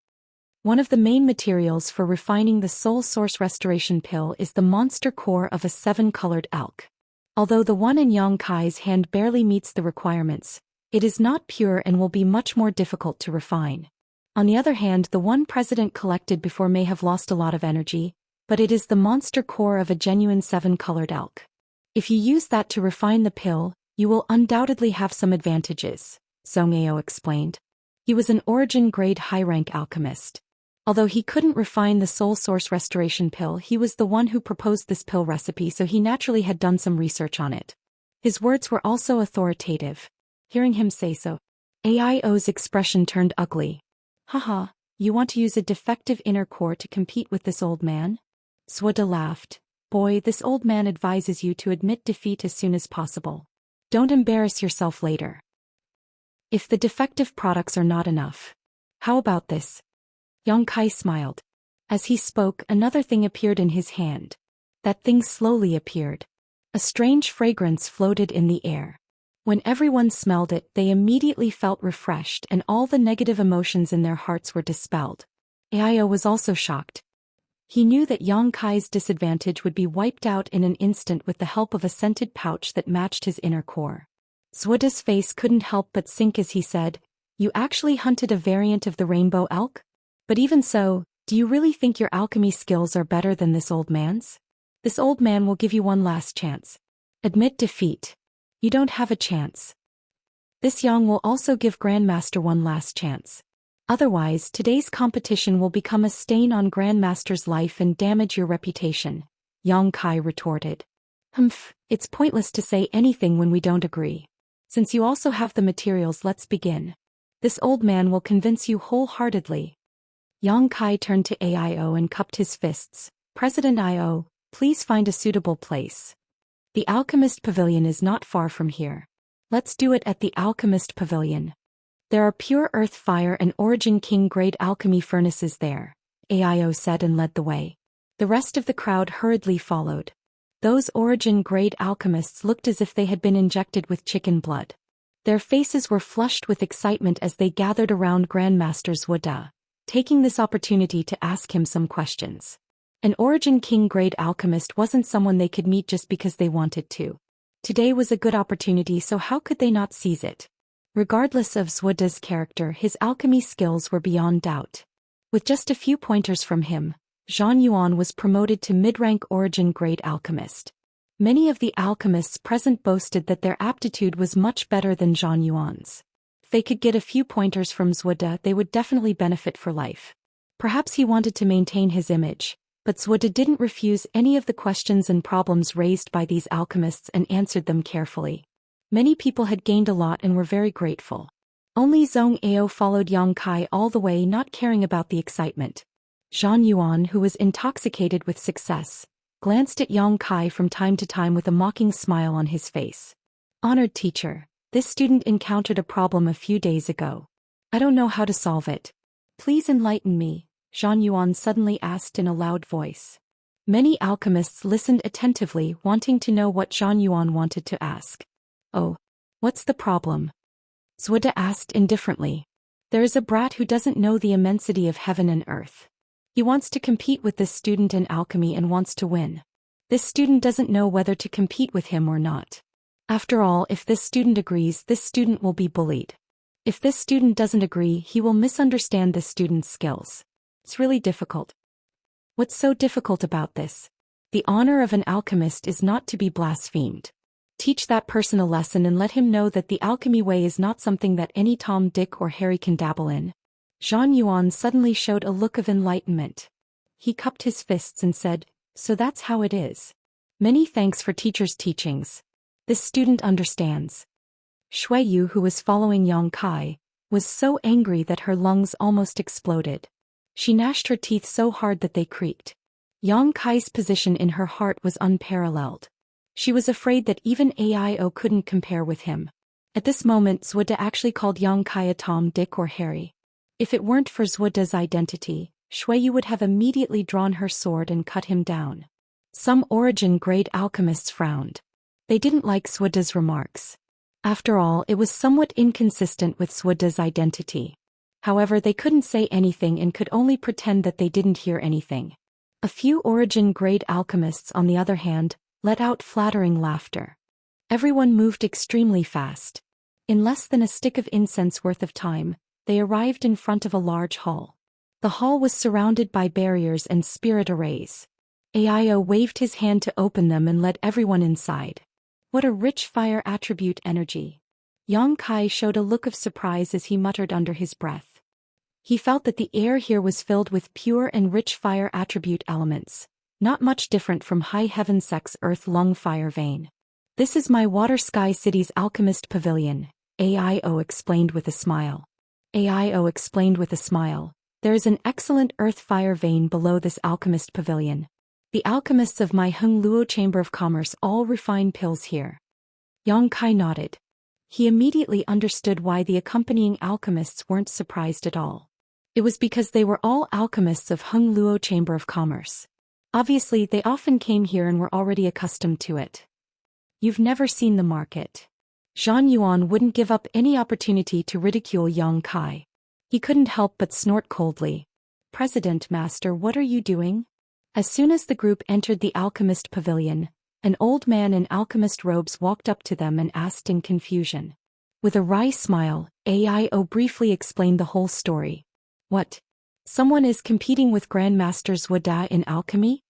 One of the main materials for refining the soul source restoration pill is the monster core of a 7-colored elk. Although the one in Yang Kai's hand barely meets the requirements, it is not pure and will be much more difficult to refine. On the other hand, the one President collected before may have lost a lot of energy, but it is the monster core of a genuine 7-colored elk. If you use that to refine the pill, you will undoubtedly have some advantages, Zhong Ao explained. He was an origin-grade high-rank alchemist. Although he couldn't refine the soul source restoration pill, he was the one who proposed this pill recipe, so he naturally had done some research on it. His words were also authoritative. Hearing him say so, Aio's expression turned ugly. Haha, you want to use a defective inner core to compete with this old man? Zhuda laughed. Boy, this old man advises you to admit defeat as soon as possible. Don't embarrass yourself later. If the defective products are not enough. How about this? Yang Kai smiled. As he spoke, another thing appeared in his hand. That thing slowly appeared. A strange fragrance floated in the air. When everyone smelled it, they immediately felt refreshed and all the negative emotions in their hearts were dispelled. Aio was also shocked. He knew that Yang Kai's disadvantage would be wiped out in an instant with the help of a scented pouch that matched his inner core. Zhuda's face couldn't help but sink as he said, "You actually hunted a variant of the rainbow elk? But even so, do you really think your alchemy skills are better than this old man's? This old man will give you one last chance. Admit defeat. You don't have a chance. This Yang will also give Grandmaster one last chance. Otherwise, today's competition will become a stain on Grandmaster's life and damage your reputation," Yang Kai retorted. "Humph, it's pointless to say anything when we don't agree. Since you also have the materials, let's begin. This old man will convince you wholeheartedly." Yang Kai turned to Aio and cupped his fists. "President Io, Please find a suitable place. The Alchemist Pavilion is not far from here. Let's do it at the Alchemist Pavilion. There are pure earth fire and Origin King grade alchemy furnaces there, AIO said and led the way. The rest of the crowd hurriedly followed. Those Origin grade alchemists looked as if they had been injected with chicken blood. Their faces were flushed with excitement as they gathered around Grandmaster Zhou Xian, taking this opportunity to ask him some questions. An Origin King grade alchemist wasn't someone they could meet just because they wanted to. Today was a good opportunity, so how could they not seize it? Regardless of Zhou Xian's character, his alchemy skills were beyond doubt. With just a few pointers from him, Zhang Yuan was promoted to mid-rank Origin grade alchemist. Many of the alchemists present boasted that their aptitude was much better than Zhang Yuan's. If they could get a few pointers from Zhou Xian, they would definitely benefit for life. Perhaps he wanted to maintain his image, but Zhou Xian didn't refuse any of the questions and problems raised by these alchemists and answered them carefully. Many people had gained a lot and were very grateful. Only Zhong Ao followed Yang Kai all the way, not caring about the excitement. Zhang Yuan, who was intoxicated with success, glanced at Yang Kai from time to time with a mocking smile on his face. Honored teacher, this student encountered a problem a few days ago. I don't know how to solve it. Please enlighten me, Zhang Yuan suddenly asked in a loud voice. Many alchemists listened attentively, wanting to know what Zhang Yuan wanted to ask. Oh, what's the problem? Zhou Xian asked indifferently. There is a brat who doesn't know the immensity of heaven and earth. He wants to compete with this student in alchemy and wants to win. This student doesn't know whether to compete with him or not. After all, if this student agrees, this student will be bullied. If this student doesn't agree, he will misunderstand this student's skills. It's really difficult. What's so difficult about this? The honor of an alchemist is not to be blasphemed. Teach that person a lesson and let him know that the alchemy way is not something that any Tom, Dick or Harry can dabble in. Zhang Yuan suddenly showed a look of enlightenment. He cupped his fists and said, so that's how it is. Many thanks for teacher's teachings. This student understands. Shui Yu, who was following Yang Kai, was so angry that her lungs almost exploded. She gnashed her teeth so hard that they creaked. Yang Kai's position in her heart was unparalleled. She was afraid that even AIO couldn't compare with him. At this moment, Zhou Xian actually called Yang Kai a Tom, Dick or Harry. If it weren't for Zhou Xian's identity, Shui Yu would have immediately drawn her sword and cut him down. Some Origin grade alchemists frowned. They didn't like Zhou Xian's remarks. After all, it was somewhat inconsistent with Zhou Xian's identity. However, they couldn't say anything and could only pretend that they didn't hear anything. A few Origin grade alchemists, on the other hand, let out flattering laughter. Everyone moved extremely fast. In less than a stick of incense worth of time, they arrived in front of a large hall. The hall was surrounded by barriers and spirit arrays. AIO waved his hand to open them and let everyone inside. What a rich fire attribute energy. Yang Kai showed a look of surprise as he muttered under his breath. He felt that the air here was filled with pure and rich fire attribute elements, not much different from High Heaven Sex Earth Lung Fire Vein. This is my Water Sky City's Alchemist Pavilion, AIO explained with a smile. AIO explained with a smile. There is an excellent earth fire vein below this Alchemist Pavilion. The alchemists of my Heng Luo Chamber of Commerce all refine pills here. Yang Kai nodded. He immediately understood why the accompanying alchemists weren't surprised at all. It was because they were all alchemists of Heng Luo Chamber of Commerce. Obviously, they often came here and were already accustomed to it. You've never seen the market. Zhang Yuan wouldn't give up any opportunity to ridicule Yang Kai. He couldn't help but snort coldly. President Master, what are you doing? As soon as the group entered the Alchemist Pavilion, an old man in alchemist robes walked up to them and asked in confusion. With a wry smile, AIO briefly explained the whole story. What? Someone is competing with Grandmaster Zhou Xian in alchemy?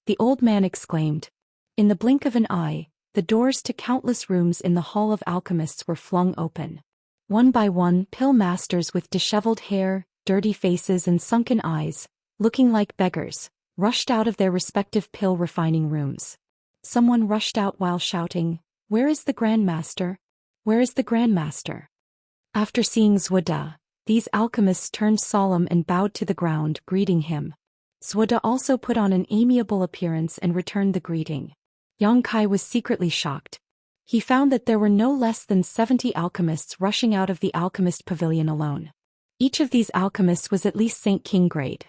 The old man exclaimed. In the blink of an eye, the doors to countless rooms in the Hall of Alchemists were flung open. One by one, pill masters with disheveled hair, dirty faces and sunken eyes, looking like beggars, rushed out of their respective pill refining rooms. Someone rushed out while shouting, "Where is the Grandmaster? Where is the Grandmaster?" After seeing Zhou Xian, these alchemists turned solemn and bowed to the ground, greeting him. Zhuda also put on an amiable appearance and returned the greeting. Yang Kai was secretly shocked. He found that there were no less than 70 alchemists rushing out of the alchemist pavilion alone. Each of these alchemists was at least Saint King grade.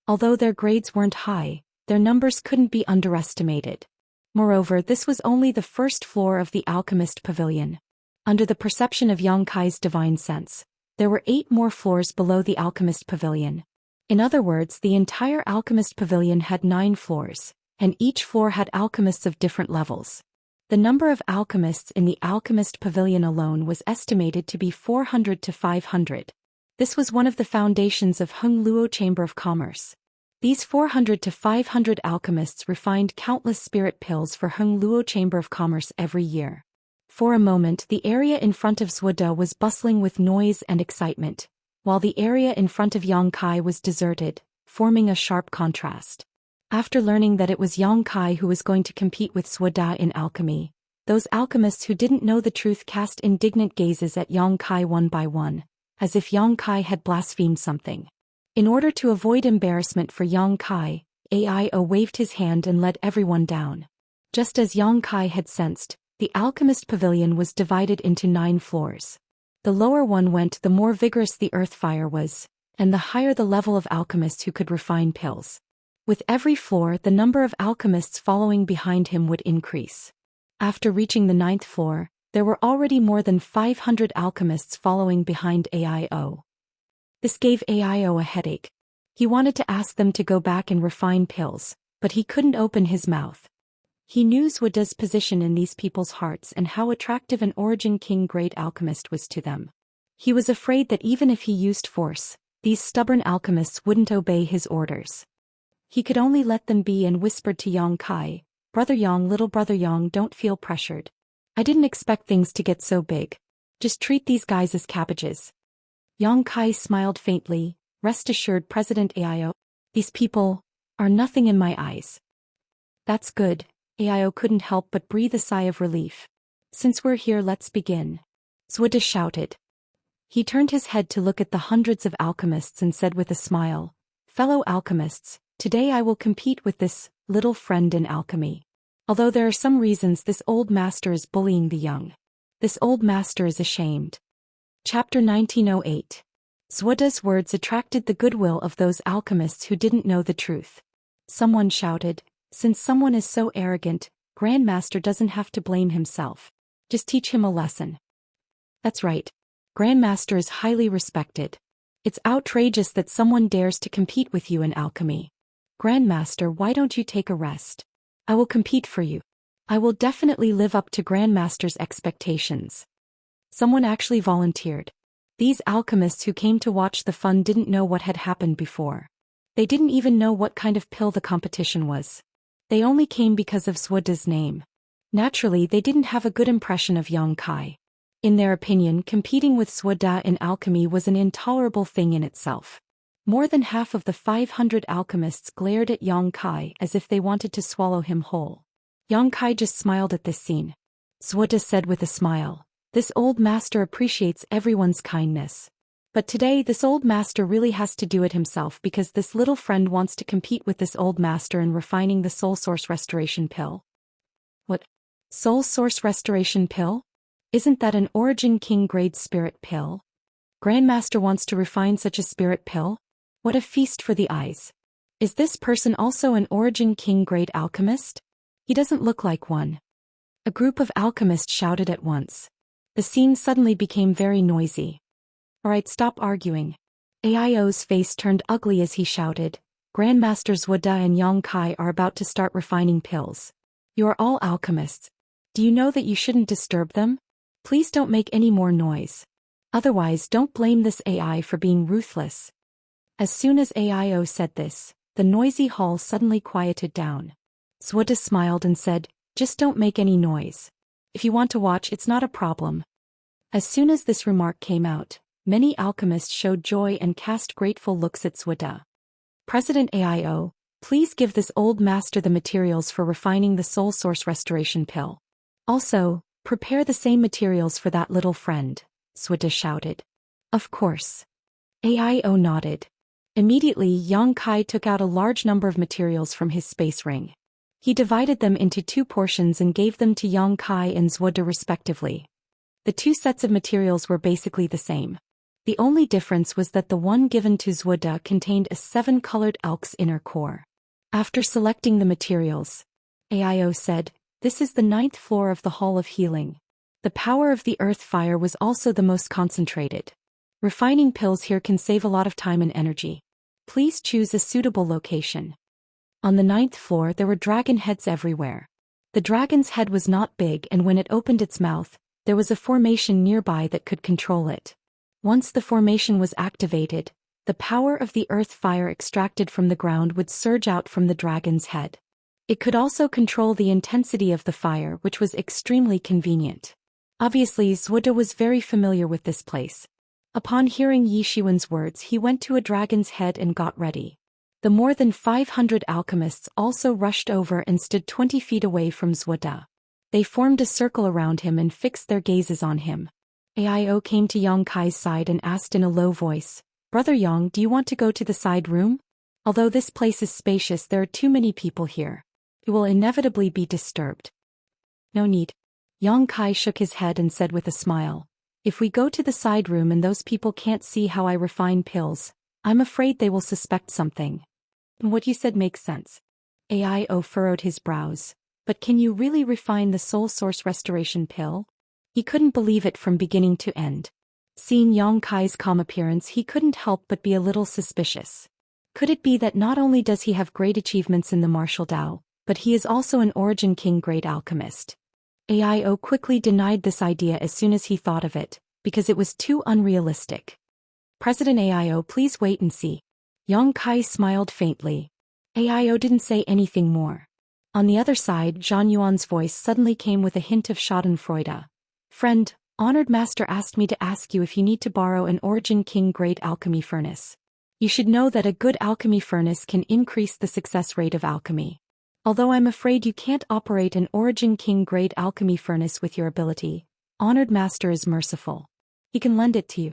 Although their grades weren't high, their numbers couldn't be underestimated. Moreover, this was only the first floor of the alchemist pavilion. Under the perception of Yang Kai's divine sense, there were 8 more floors below the alchemist pavilion. In other words, the entire alchemist pavilion had 9 floors, and each floor had alchemists of different levels. The number of alchemists in the alchemist pavilion alone was estimated to be 400 to 500. This was one of the foundations of Hung Luo Chamber of Commerce. These 400 to 500 alchemists refined countless spirit pills for Hung Luo Chamber of Commerce every year. For a moment, the area in front of Zhuda was bustling with noise and excitement, while the area in front of Yang Kai was deserted, forming a sharp contrast. After learning that it was Yang Kai who was going to compete with Zhuda in alchemy, those alchemists who didn't know the truth cast indignant gazes at Yang Kai one by one, as if Yang Kai had blasphemed something. In order to avoid embarrassment for Yang Kai, Aio waved his hand and led everyone down. Just as Yang Kai had sensed, the alchemist pavilion was divided into 9 floors. The lower one went, the more vigorous the earth fire was, and the higher the level of alchemists who could refine pills. With every floor, the number of alchemists following behind him would increase. After reaching the 9th floor, there were already more than 500 alchemists following behind Aio. This gave Aio a headache. He wanted to ask them to go back and refine pills, but he couldn't open his mouth. He knew Zhuda's position in these people's hearts and how attractive an Origin King grade alchemist was to them. He was afraid that even if he used force, these stubborn alchemists wouldn't obey his orders. He could only let them be and whispered to Yang Kai, "Brother Yang, little brother Yang, don't feel pressured. I didn't expect things to get so big. Just treat these guys as cabbages." Yang Kai smiled faintly. "Rest assured, President Aio, these people are nothing in my eyes." "That's good." Aio couldn't help but breathe a sigh of relief. "Since we're here, let's begin," Zhuda shouted. He turned his head to look at the hundreds of alchemists and said with a smile, "Fellow alchemists, today I will compete with this little friend in alchemy. Although there are some reasons this old master is bullying the young. This old master is ashamed." Chapter 1908. Zhuda's words attracted the goodwill of those alchemists who didn't know the truth. Someone shouted, "Since someone is so arrogant, Grandmaster doesn't have to blame himself. Just teach him a lesson." "That's right. Grandmaster is highly respected. It's outrageous that someone dares to compete with you in alchemy. Grandmaster, why don't you take a rest? I will compete for you. I will definitely live up to Grandmaster's expectations." Someone actually volunteered. These alchemists who came to watch the fun didn't know what had happened before. They didn't even know what kind of pill the competition was. They only came because of Zhuda's name. Naturally, they didn't have a good impression of Yang Kai. In their opinion, competing with Zhuda in alchemy was an intolerable thing in itself. More than half of the 500 alchemists glared at Yang Kai as if they wanted to swallow him whole. Yang Kai just smiled at this scene. Zhuda said with a smile, "This old master appreciates everyone's kindness. But today this old master really has to do it himself because this little friend wants to compete with this old master in refining the soul source restoration pill." "What? Soul source restoration pill? Isn't that an Origin King grade spirit pill? Grandmaster wants to refine such a spirit pill? What a feast for the eyes. Is this person also an Origin King grade alchemist? He doesn't look like one." A group of alchemists shouted at once. The scene suddenly became very noisy. "Alright, stop arguing." Aio's face turned ugly as he shouted, "Grandmaster Zhuda and Yang Kai are about to start refining pills. You are all alchemists. Do you know that you shouldn't disturb them? Please don't make any more noise. Otherwise, don't blame this AI for being ruthless." As soon as Aio said this, the noisy hall suddenly quieted down. Zhuda smiled and said, "Just don't make any noise. If you want to watch, it's not a problem." As soon as this remark came out, many alchemists showed joy and cast grateful looks at Zhuda. "President Aio, please give this old master the materials for refining the soul source restoration pill. Also, prepare the same materials for that little friend," Zhuda shouted. "Of course." Aio nodded. Immediately Yang Kai took out a large number of materials from his space ring. He divided them into 2 portions and gave them to Yang Kai and Zhuda respectively. The 2 sets of materials were basically the same. The only difference was that the one given to Zhuda contained a 7-colored elk's inner core. After selecting the materials, AIO said, "This is the 9th floor of the Hall of Healing. The power of the earth fire was also the most concentrated. Refining pills here can save a lot of time and energy. Please choose a suitable location." On the 9th floor there were dragon heads everywhere. The dragon's head was not big, and when it opened its mouth, there was a formation nearby that could control it. Once the formation was activated, the power of the earth fire extracted from the ground would surge out from the dragon's head. It could also control the intensity of the fire, which was extremely convenient. Obviously, Zhuda was very familiar with this place. Upon hearing Yi Shiwen's words, he went to a dragon's head and got ready. The more than 500 alchemists also rushed over and stood 20 feet away from Zhuda. They formed a circle around him and fixed their gazes on him. AIO came to Yang Kai's side and asked in a low voice, "Brother Yang, do you want to go to the side room? Although this place is spacious, there are too many people here. It will inevitably be disturbed." "No need." Yang Kai shook his head and said with a smile, "If we go to the side room and those people can't see how I refine pills, I'm afraid they will suspect something." "What you said makes sense." AIO furrowed his brows. "But can you really refine the soul source restoration pill?" He couldn't believe it from beginning to end. Seeing Yang Kai's calm appearance, he couldn't help but be a little suspicious. Could it be that not only does he have great achievements in the martial Dao, but he is also an Origin King great alchemist? AIO quickly denied this idea as soon as he thought of it, because it was too unrealistic. "President AIO, please wait and see." Yang Kai smiled faintly. AIO didn't say anything more. On the other side, Zhang Yuan's voice suddenly came with a hint of schadenfreude. "Friend, Honored Master asked me to ask you if you need to borrow an Origin King grade alchemy furnace. You should know that a good alchemy furnace can increase the success rate of alchemy. Although I'm afraid you can't operate an Origin King grade alchemy furnace with your ability, Honored Master is merciful. He can lend it to you."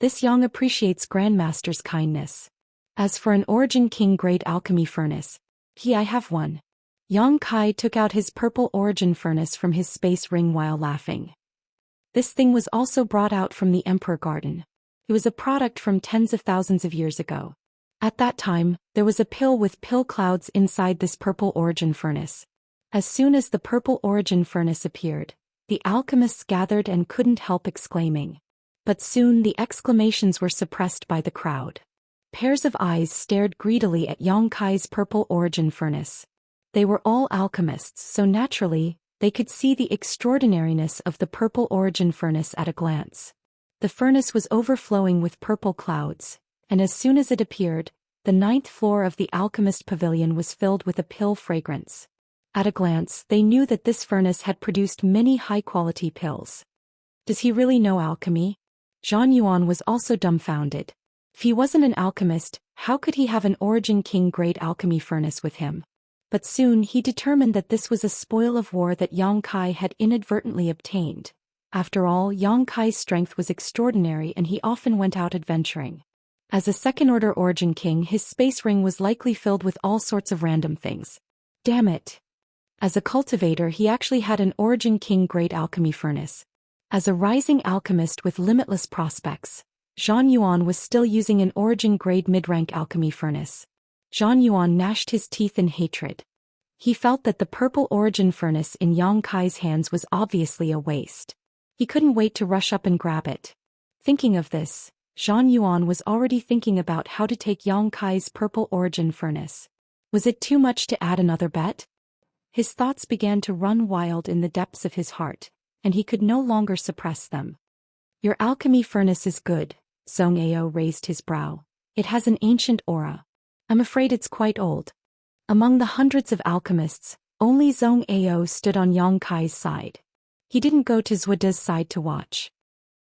This Yang appreciates Grandmaster's kindness. As for an Origin King grade alchemy furnace, I have one. Yang Kai took out his purple origin furnace from his space ring while laughing. This thing was also brought out from the Emperor Garden. It was a product from tens of thousands of years ago. At that time, there was a pill with pill clouds inside this purple origin furnace. As soon as the purple origin furnace appeared, the alchemists gathered and couldn't help exclaiming. But soon the exclamations were suppressed by the crowd. Pairs of eyes stared greedily at Yang Kai's purple origin furnace. They were all alchemists, so naturally, they could see the extraordinariness of the purple origin furnace at a glance. The furnace was overflowing with purple clouds, and as soon as it appeared, the 9th floor of the alchemist pavilion was filled with a pill fragrance. At a glance, they knew that this furnace had produced many high-quality pills. Does he really know alchemy? Zhang Yuan was also dumbfounded. If he wasn't an alchemist, how could he have an Origin King grade alchemy furnace with him? But soon he determined that this was a spoil of war that Yang Kai had inadvertently obtained. After all, Yang Kai's strength was extraordinary and he often went out adventuring. As a second-order Origin King, his space ring was likely filled with all sorts of random things. Damn it! As a cultivator, he actually had an Origin King grade alchemy furnace. As a rising alchemist with limitless prospects, Zhang Yuan was still using an Origin grade mid-rank alchemy furnace. Zhang Yuan gnashed his teeth in hatred. He felt that the purple origin furnace in Yang Kai's hands was obviously a waste. He couldn't wait to rush up and grab it. Thinking of this, Zhang Yuan was already thinking about how to take Yang Kai's purple origin furnace. Was it too much to add another bet? His thoughts began to run wild in the depths of his heart, and he could no longer suppress them. "Your alchemy furnace is good," Zhong Ao raised his brow. "It has an ancient aura. I'm afraid it's quite old." Among the hundreds of alchemists, only Zhong Ao stood on Yang Kai's side. He didn't go to Zhuda's side to watch.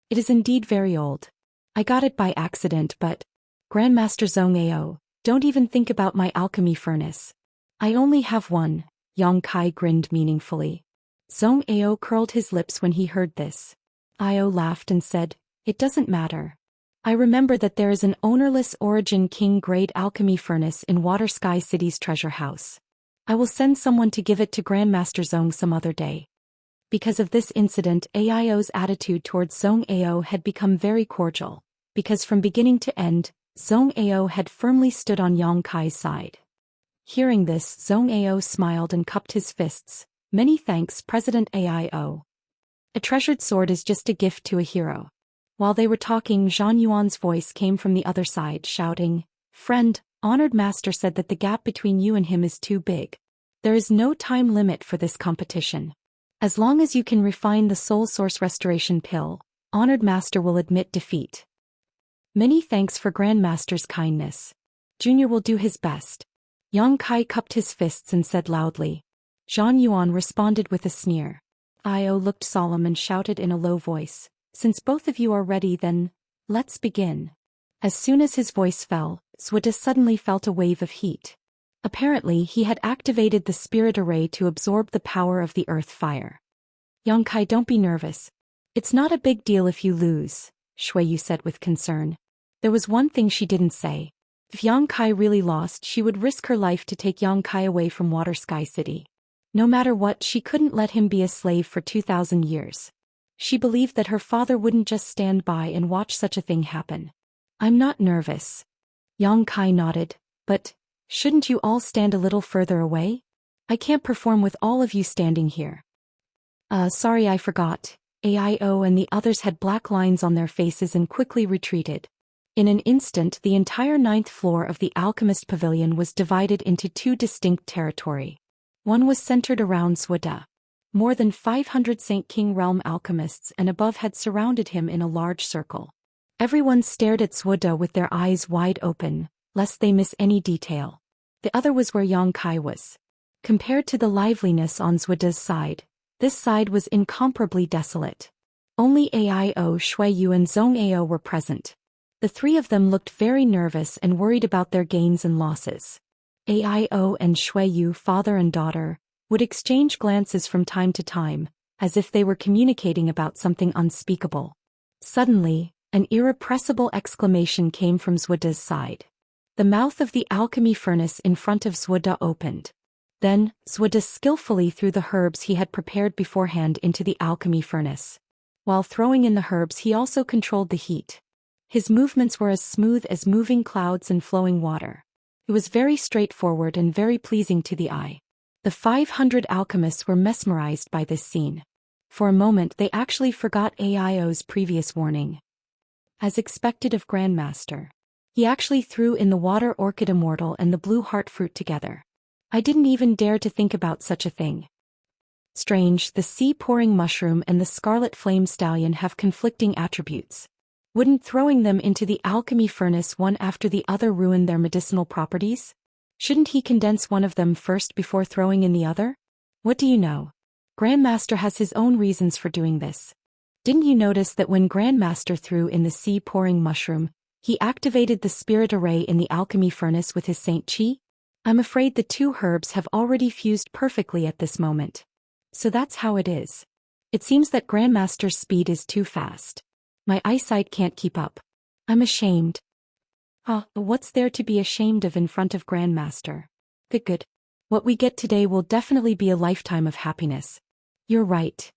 "It is indeed very old. I got it by accident, but..." "Grandmaster Zhong Ao, don't even think about my alchemy furnace. I only have one," Yang Kai grinned meaningfully. Zhong Ao curled his lips when he heard this. Ao laughed and said, "It doesn't matter. I remember that there is an ownerless Origin King-grade alchemy furnace in Water Sky City's treasure house. I will send someone to give it to Grandmaster Zhong some other day. Because of this incident, AIO's attitude towards Zhong Ao had become very cordial, because from beginning to end, Zhong Ao had firmly stood on Yang Kai's side. Hearing this, Zhong Ao smiled and cupped his fists. Many thanks, President AIO. A treasured sword is just a gift to a hero. While they were talking, Zhang Yuan's voice came from the other side, shouting, "Friend, honored master said that the gap between you and him is too big. There is no time limit for this competition. As long as you can refine the soul source restoration pill, honored master will admit defeat." Many thanks for Grandmaster's kindness. Junior will do his best. Yang Kai cupped his fists and said loudly. Zhang Yuan responded with a sneer. Io looked solemn and shouted in a low voice, "Since both of you are ready, then, let's begin." As soon as his voice fell, Swida suddenly felt a wave of heat. Apparently, he had activated the spirit array to absorb the power of the earth fire. Yang Kai, don't be nervous. It's not a big deal if you lose, Shuiyu said with concern. There was one thing she didn't say. If Yang Kai really lost, she would risk her life to take Yang Kai away from Water Sky City. No matter what, she couldn't let him be a slave for 2,000 years. She believed that her father wouldn't just stand by and watch such a thing happen. I'm not nervous. Yang Kai nodded, but shouldn't you all stand a little further away? I can't perform with all of you standing here. Sorry, I forgot. AIO and the others had black lines on their faces and quickly retreated. In an instant, the entire 9th floor of the Alchemist Pavilion was divided into two distinct territories. One was centered around Swida. More than 500 Saint King Realm alchemists and above had surrounded him in a large circle. Everyone stared at Swida with their eyes wide open, lest they miss any detail. The other was where Yang Kai was. Compared to the liveliness on Swida's side, this side was incomparably desolate. Only AIO, Shuiyu and Zhong Ao were present. The three of them looked very nervous and worried about their gains and losses. AIO and Shuiyu, father and daughter, would exchange glances from time to time, as if they were communicating about something unspeakable. Suddenly, an irrepressible exclamation came from Swida's side. The mouth of the alchemy furnace in front of Swida opened. Then, Swida skillfully threw the herbs he had prepared beforehand into the alchemy furnace. While throwing in the herbs, he also controlled the heat. His movements were as smooth as moving clouds and flowing water. It was very straightforward and very pleasing to the eye. The 500 alchemists were mesmerized by this scene. For a moment they actually forgot AIO's previous warning. As expected of Grandmaster, he actually threw in the water orchid Immortal and the blue heart fruit together. I didn't even dare to think about such a thing. Strange, the sea-pouring mushroom and the scarlet flame stallion have conflicting attributes. Wouldn't throwing them into the alchemy furnace one after the other ruin their medicinal properties? Shouldn't he condense one of them first before throwing in the other? What do you know? Grandmaster has his own reasons for doing this. Didn't you notice that when Grandmaster threw in the sea-pouring mushroom, he activated the spirit array in the alchemy furnace with his Saint Chi? I'm afraid the two herbs have already fused perfectly at this moment. So that's how it is. It seems that Grandmaster's speed is too fast. My eyesight can't keep up. I'm ashamed. What's there to be ashamed of in front of Grandmaster? Good. What we get today will definitely be a lifetime of happiness. You're right.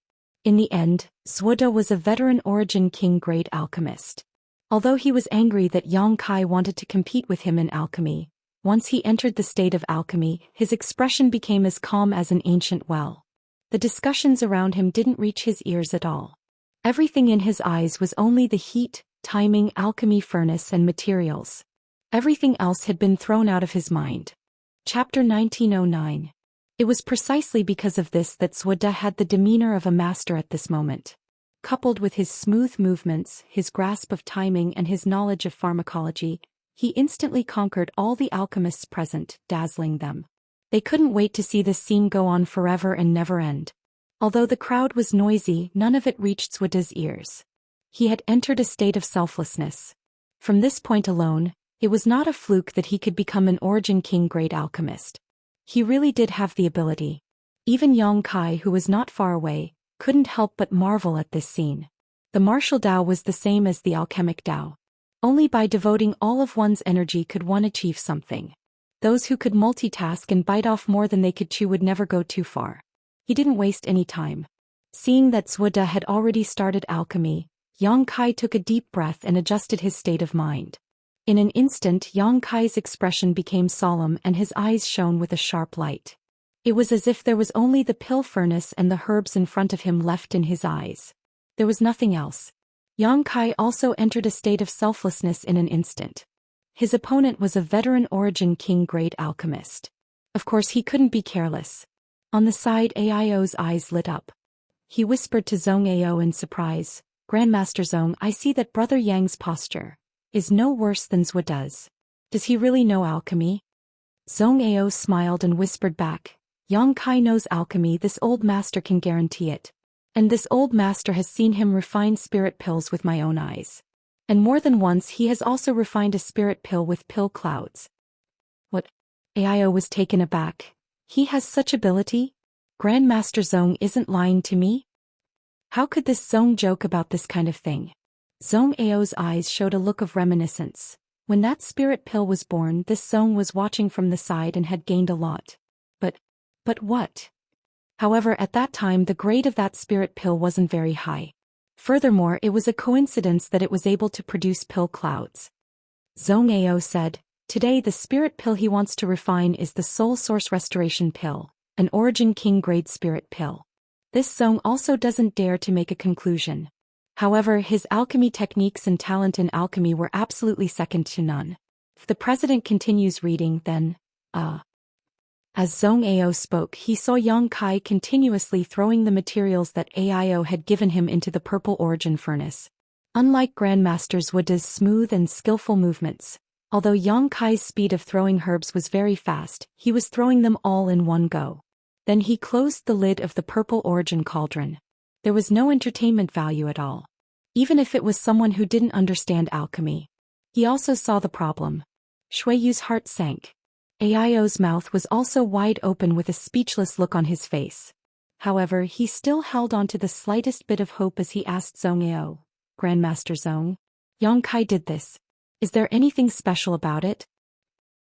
In the end, Swida was a veteran Origin King-grade alchemist. Although he was angry that Yang Kai wanted to compete with him in alchemy, once he entered the state of alchemy, his expression became as calm as an ancient well. The discussions around him didn't reach his ears at all. Everything in his eyes was only the heat, timing, alchemy furnace and materials. Everything else had been thrown out of his mind. Chapter 1909. It was precisely because of this that Swida had the demeanor of a master at this moment. Coupled with his smooth movements, his grasp of timing and his knowledge of pharmacology, he instantly conquered all the alchemists present, dazzling them. They couldn't wait to see this scene go on forever and never end. Although the crowd was noisy, none of it reached Swida's ears. He had entered a state of selflessness. From this point alone, it was not a fluke that he could become an Origin King-grade alchemist. He really did have the ability. Even Yang Kai, who was not far away, couldn't help but marvel at this scene. The martial Dao was the same as the alchemic Dao. Only by devoting all of one's energy could one achieve something. Those who could multitask and bite off more than they could chew would never go too far. He didn't waste any time. Seeing that Zhou Xian had already started alchemy, Yang Kai took a deep breath and adjusted his state of mind. In an instant, Yang Kai's expression became solemn and his eyes shone with a sharp light. It was as if there was only the pill furnace and the herbs in front of him left in his eyes. There was nothing else. Yang Kai also entered a state of selflessness in an instant. His opponent was a veteran origin king-grade alchemist. Of course he couldn't be careless. On the side, Aio's eyes lit up. He whispered to Zhong Ao in surprise, "Grandmaster Zhong, I see that Brother Yang's posture is no worse than Zhou does. Does he really know alchemy?" Zhong Ao smiled and whispered back, "Yang Kai knows alchemy, this old master can guarantee it. And this old master has seen him refine spirit pills with my own eyes. And more than once he has also refined a spirit pill with pill clouds." What? Aio was taken aback. He has such ability? Grandmaster Zhong isn't lying to me? How could this Zhong joke about this kind of thing? Zhong Ao's eyes showed a look of reminiscence. When that spirit pill was born, this Zhong was watching from the side and had gained a lot. But what? However, at that time the grade of that spirit pill wasn't very high. Furthermore, it was a coincidence that it was able to produce pill clouds. Zhong Ao said, "Today the spirit pill he wants to refine is the Soul Source Restoration Pill, an Origin King grade spirit pill." This Zhong also doesn't dare to make a conclusion. However, his alchemy techniques and talent in alchemy were absolutely second to none. If the president continues reading, then, As Zhong Ao spoke, he saw Yang Kai continuously throwing the materials that Aio had given him into the purple origin furnace. Unlike Grandmaster Zhu's smooth and skillful movements, although Yang Kai's speed of throwing herbs was very fast, he was throwing them all in one go. Then he closed the lid of the purple origin cauldron. There was no entertainment value at all. Even if it was someone who didn't understand alchemy. He also saw the problem. Shui Yu's heart sank. Aio's mouth was also wide open with a speechless look on his face. However, he still held on to the slightest bit of hope as he asked Zhong Ao, "Grandmaster Zhong, Yang Kai did this. Is there anything special about it?"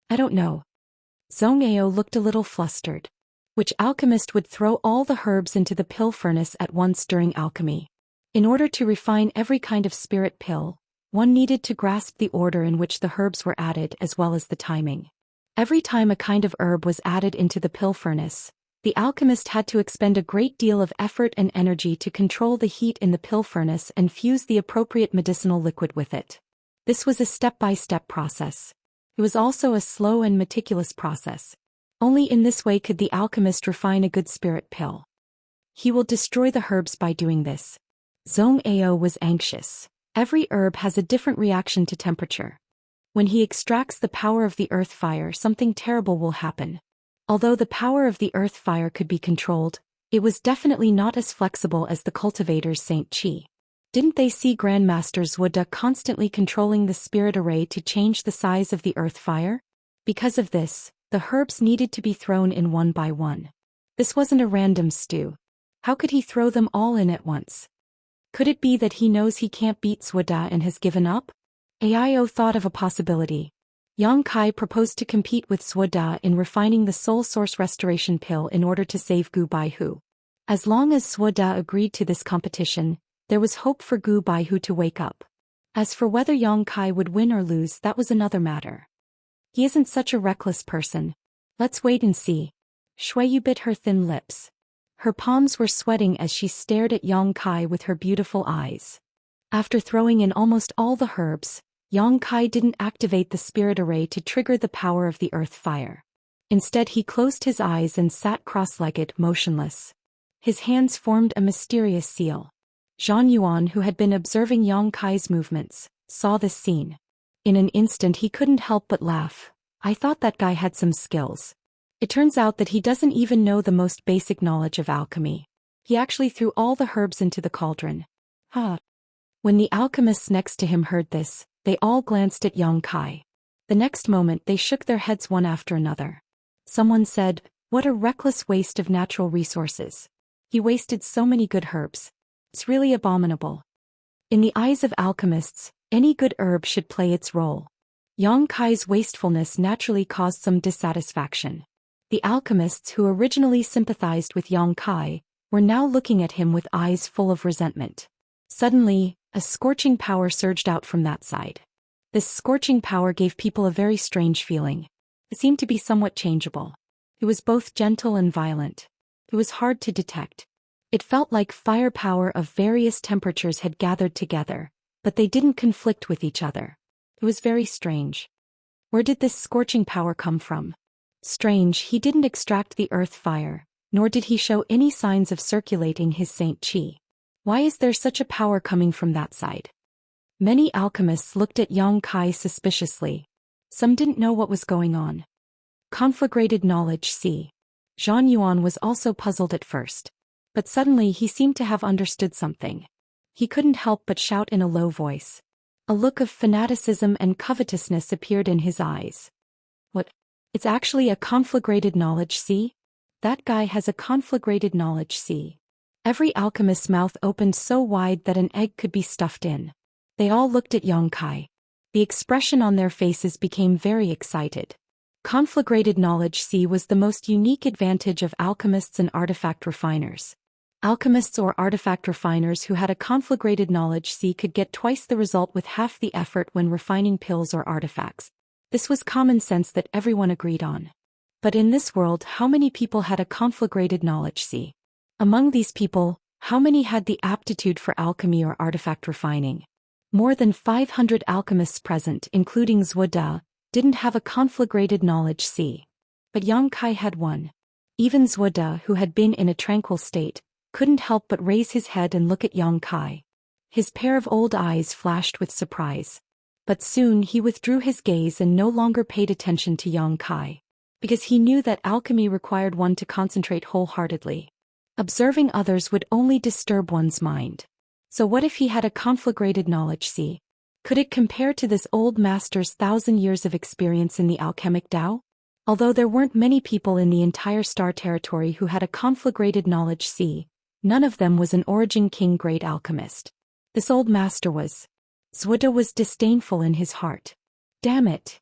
"I don't know." Zhong Ao looked a little flustered. Which alchemist would throw all the herbs into the pill furnace at once during alchemy? In order to refine every kind of spirit pill, one needed to grasp the order in which the herbs were added as well as the timing. Every time a kind of herb was added into the pill furnace, the alchemist had to expend a great deal of effort and energy to control the heat in the pill furnace and fuse the appropriate medicinal liquid with it. This was a step-by-step process. It was also a slow and meticulous process. Only in this way could the alchemist refine a good spirit pill. He will destroy the herbs by doing this. Zhong Ao was anxious. Every herb has a different reaction to temperature. When he extracts the power of the earth fire, something terrible will happen. Although the power of the earth fire could be controlled, it was definitely not as flexible as the cultivator's Saint Qi. Didn't they see Grandmaster Zhuda constantly controlling the spirit array to change the size of the earth fire? Because of this, the herbs needed to be thrown in one by one. This wasn't a random stew. How could he throw them all in at once? Could it be that he knows he can't beat Zhuda and has given up? Aio thought of a possibility. Yang Kai proposed to compete with Zhuda in refining the Soul Source Restoration Pill in order to save Gu Baihu. As long as Zhuda agreed to this competition, there was hope for Gu Baihu to wake up. As for whether Yang Kai would win or lose, that was another matter. He isn't such a reckless person. Let's wait and see. Shui Yu bit her thin lips. Her palms were sweating as she stared at Yang Kai with her beautiful eyes. After throwing in almost all the herbs, Yang Kai didn't activate the spirit array to trigger the power of the earth fire. Instead, he closed his eyes and sat cross-legged, motionless. His hands formed a mysterious seal. Zhang Yuan, who had been observing Yang Kai's movements, saw this scene. In an instant he couldn't help but laugh. "I thought that guy had some skills. It turns out that he doesn't even know the most basic knowledge of alchemy. He actually threw all the herbs into the cauldron." When the alchemists next to him heard this, they all glanced at Yang Kai. The next moment they shook their heads one after another. Someone said, "What a reckless waste of natural resources. He wasted so many good herbs. It's really abominable." In the eyes of alchemists, Any good herb should play its role. Yang Kai's wastefulness naturally caused some dissatisfaction. The alchemists who originally sympathized with Yang Kai were now looking at him with eyes full of resentment. Suddenly, a scorching power surged out from that side. This scorching power gave people a very strange feeling. It seemed to be somewhat changeable. It was both gentle and violent. It was hard to detect. It felt like fire power of various temperatures had gathered together, but they didn't conflict with each other. It was very strange. Where did this scorching power come from? Strange, he didn't extract the earth fire, nor did he show any signs of circulating his Saint Qi. Why is there such a power coming from that side? Many alchemists looked at Yang Kai suspiciously. Some didn't know what was going on. Conflagrated knowledge. See. Zhang Yuan was also puzzled at first. But suddenly he seemed to have understood something. He couldn't help but shout in a low voice. A look of fanaticism and covetousness appeared in his eyes. What? It's actually a conflagrated knowledge. See? That guy has a conflagrated knowledge. See? Every alchemist's mouth opened so wide that an egg could be stuffed in. They all looked at Yang Kai. The expression on their faces became very excited. Conflagrated knowledge. See, was the most unique advantage of alchemists and artifact refiners. Alchemists or artifact refiners who had a conflagrated knowledge see could get twice the result with half the effort when refining pills or artifacts. This was common sense that everyone agreed on. But in this world, how many people had a conflagrated knowledge see? Among these people, how many had the aptitude for alchemy or artifact refining? More than 500 alchemists present, including Zhou Xian, didn't have a conflagrated knowledge see. But Yang Kai had one. Even Zhou Xian, who had been in a tranquil state, couldn't help but raise his head and look at Yang Kai. His pair of old eyes flashed with surprise. But soon he withdrew his gaze and no longer paid attention to Yang Kai. Because he knew that alchemy required one to concentrate wholeheartedly. Observing others would only disturb one's mind. So what if he had a conflagrated knowledge see? Could it compare to this old master's 1,000 years of experience in the alchemic Tao? Although there weren't many people in the entire star territory who had a conflagrated knowledge see, none of them was an Origin King great alchemist. This old master was. Zhou Xian was disdainful in his heart. Damn it!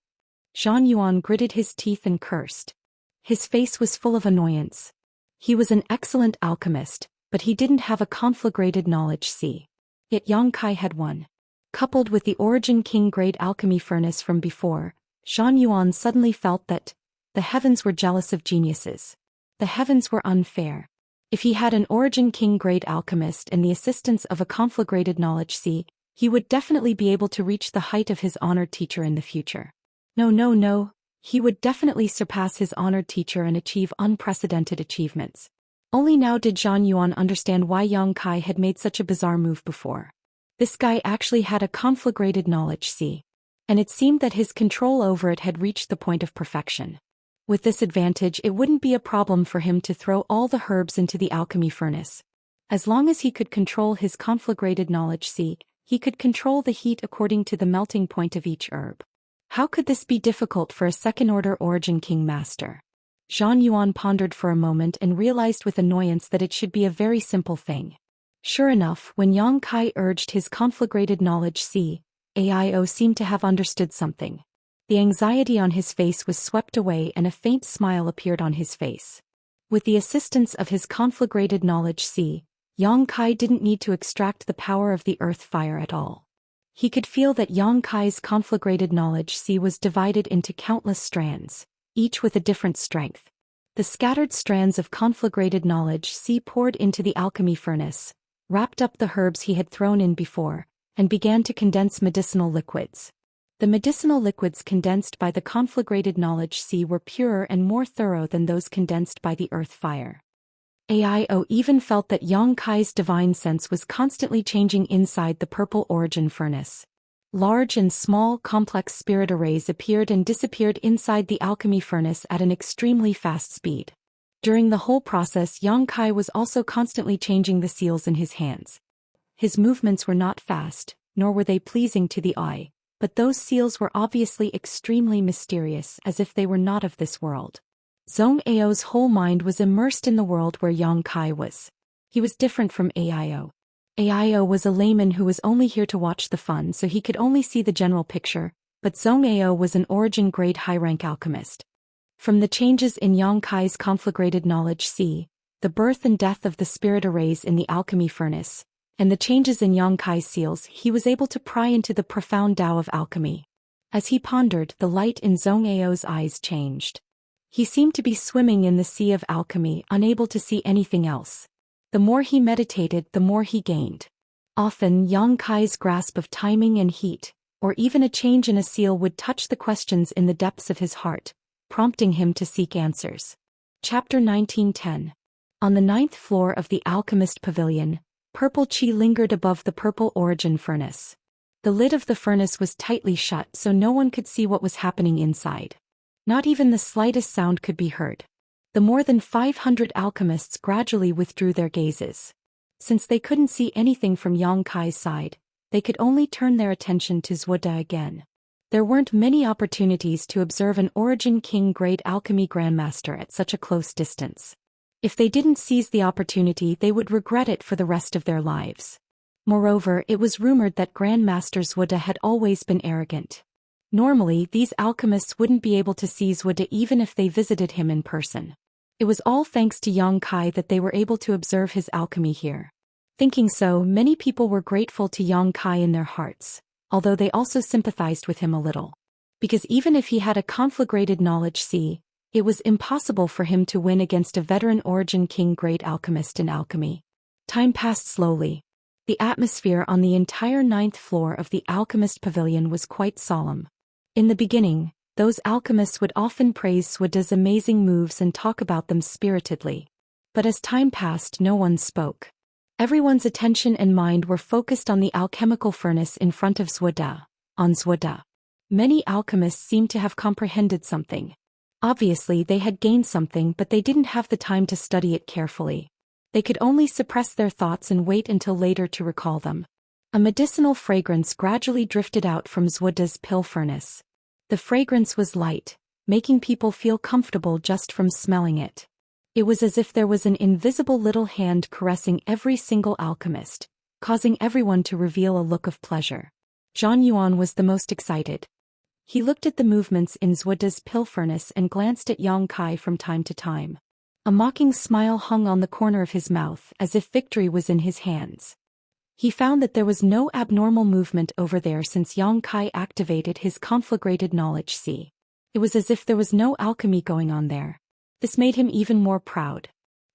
Zhang Yuan gritted his teeth and cursed. His face was full of annoyance. He was an excellent alchemist, but he didn't have a conflagrated knowledge see. Yet Yang Kai had one. Coupled with the Origin King grade alchemy furnace from before, Zhang Yuan suddenly felt that the heavens were jealous of geniuses. The heavens were unfair. If he had an Origin King grade alchemist and the assistance of a conflagrated knowledge see, he would definitely be able to reach the height of his honored teacher in the future. No. He would definitely surpass his honored teacher and achieve unprecedented achievements. Only now did Zhang Yuan understand why Yang Kai had made such a bizarre move before. This guy actually had a conflagrated knowledge see. And it seemed that his control over it had reached the point of perfection. With this advantage, it wouldn't be a problem for him to throw all the herbs into the alchemy furnace. As long as he could control his conflagrated knowledge see, he could control the heat according to the melting point of each herb. How could this be difficult for a second-order Origin King master? Zhang Yuan pondered for a moment and realized with annoyance that it should be a very simple thing. Sure enough, when Yang Kai urged his conflagrated knowledge see, AIO seemed to have understood something. The anxiety on his face was swept away and a faint smile appeared on his face. With the assistance of his conflagrated knowledge see, Yang Kai didn't need to extract the power of the earth fire at all. He could feel that Yang Kai's conflagrated knowledge see was divided into countless strands, each with a different strength. The scattered strands of conflagrated knowledge see poured into the alchemy furnace, wrapped up the herbs he had thrown in before, and began to condense medicinal liquids. The medicinal liquids condensed by the conflagrated knowledge see were purer and more thorough than those condensed by the earth fire. AIO even felt that Yang Kai's divine sense was constantly changing inside the purple origin furnace. Large and small complex spirit arrays appeared and disappeared inside the alchemy furnace at an extremely fast speed. During the whole process, Yang Kai was also constantly changing the seals in his hands. His movements were not fast, nor were they pleasing to the eye, but those seals were obviously extremely mysterious, as if they were not of this world. Zhong Ao's whole mind was immersed in the world where Yang Kai was. He was different from AIO. Ao was a layman who was only here to watch the fun, so he could only see the general picture, but Zhong Ao was an origin-grade high-rank alchemist. From the changes in Yang Kai's conflagrated knowledge see, the birth and death of the spirit arrays in the alchemy furnace, and the changes in Yang Kai's seals, he was able to pry into the profound Tao of alchemy. As he pondered, the light in Zhong Ao's eyes changed. He seemed to be swimming in the sea of alchemy, unable to see anything else. The more he meditated, the more he gained. Often, Yang Kai's grasp of timing and heat, or even a change in a seal would touch the questions in the depths of his heart, prompting him to seek answers. Chapter 1910. On the 9th floor of the Alchemist Pavilion, purple chi lingered above the purple origin furnace. The lid of the furnace was tightly shut so no one could see what was happening inside. Not even the slightest sound could be heard. The more than 500 alchemists gradually withdrew their gazes. Since they couldn't see anything from Yang Kai's side, they could only turn their attention to Zhou Xian again. There weren't many opportunities to observe an Origin King-grade alchemy grandmaster at such a close distance. If they didn't seize the opportunity, they would regret it for the rest of their lives. Moreover, it was rumored that Grandmaster Zhou Xian had always been arrogant. Normally, these alchemists wouldn't be able to see Zhou Xian even if they visited him in person. It was all thanks to Yang Kai that they were able to observe his alchemy here. Thinking so, many people were grateful to Yang Kai in their hearts, although they also sympathized with him a little. Because even if he had a conflagrated knowledge see, it was impossible for him to win against a veteran Origin King-grade alchemist in alchemy. Time passed slowly. The atmosphere on the entire 9th floor of the Alchemist Pavilion was quite solemn. In the beginning, those alchemists would often praise Zhou Xian's amazing moves and talk about them spiritedly. But as time passed, no one spoke. Everyone's attention and mind were focused on the alchemical furnace in front of Zhou Xian, on Zhou Xian. Many alchemists seemed to have comprehended something. Obviously, they had gained something, but they didn't have the time to study it carefully. They could only suppress their thoughts and wait until later to recall them. A medicinal fragrance gradually drifted out from Zhou Xian's pill furnace. The fragrance was light, making people feel comfortable just from smelling it. It was as if there was an invisible little hand caressing every single alchemist, causing everyone to reveal a look of pleasure. Zhang Yuan was the most excited. He looked at the movements in Zhou Xian's pill furnace and glanced at Yang Kai from time to time. A mocking smile hung on the corner of his mouth as if victory was in his hands. He found that there was no abnormal movement over there since Yang Kai activated his conflagrated knowledge see. It was as if there was no alchemy going on there. This made him even more proud.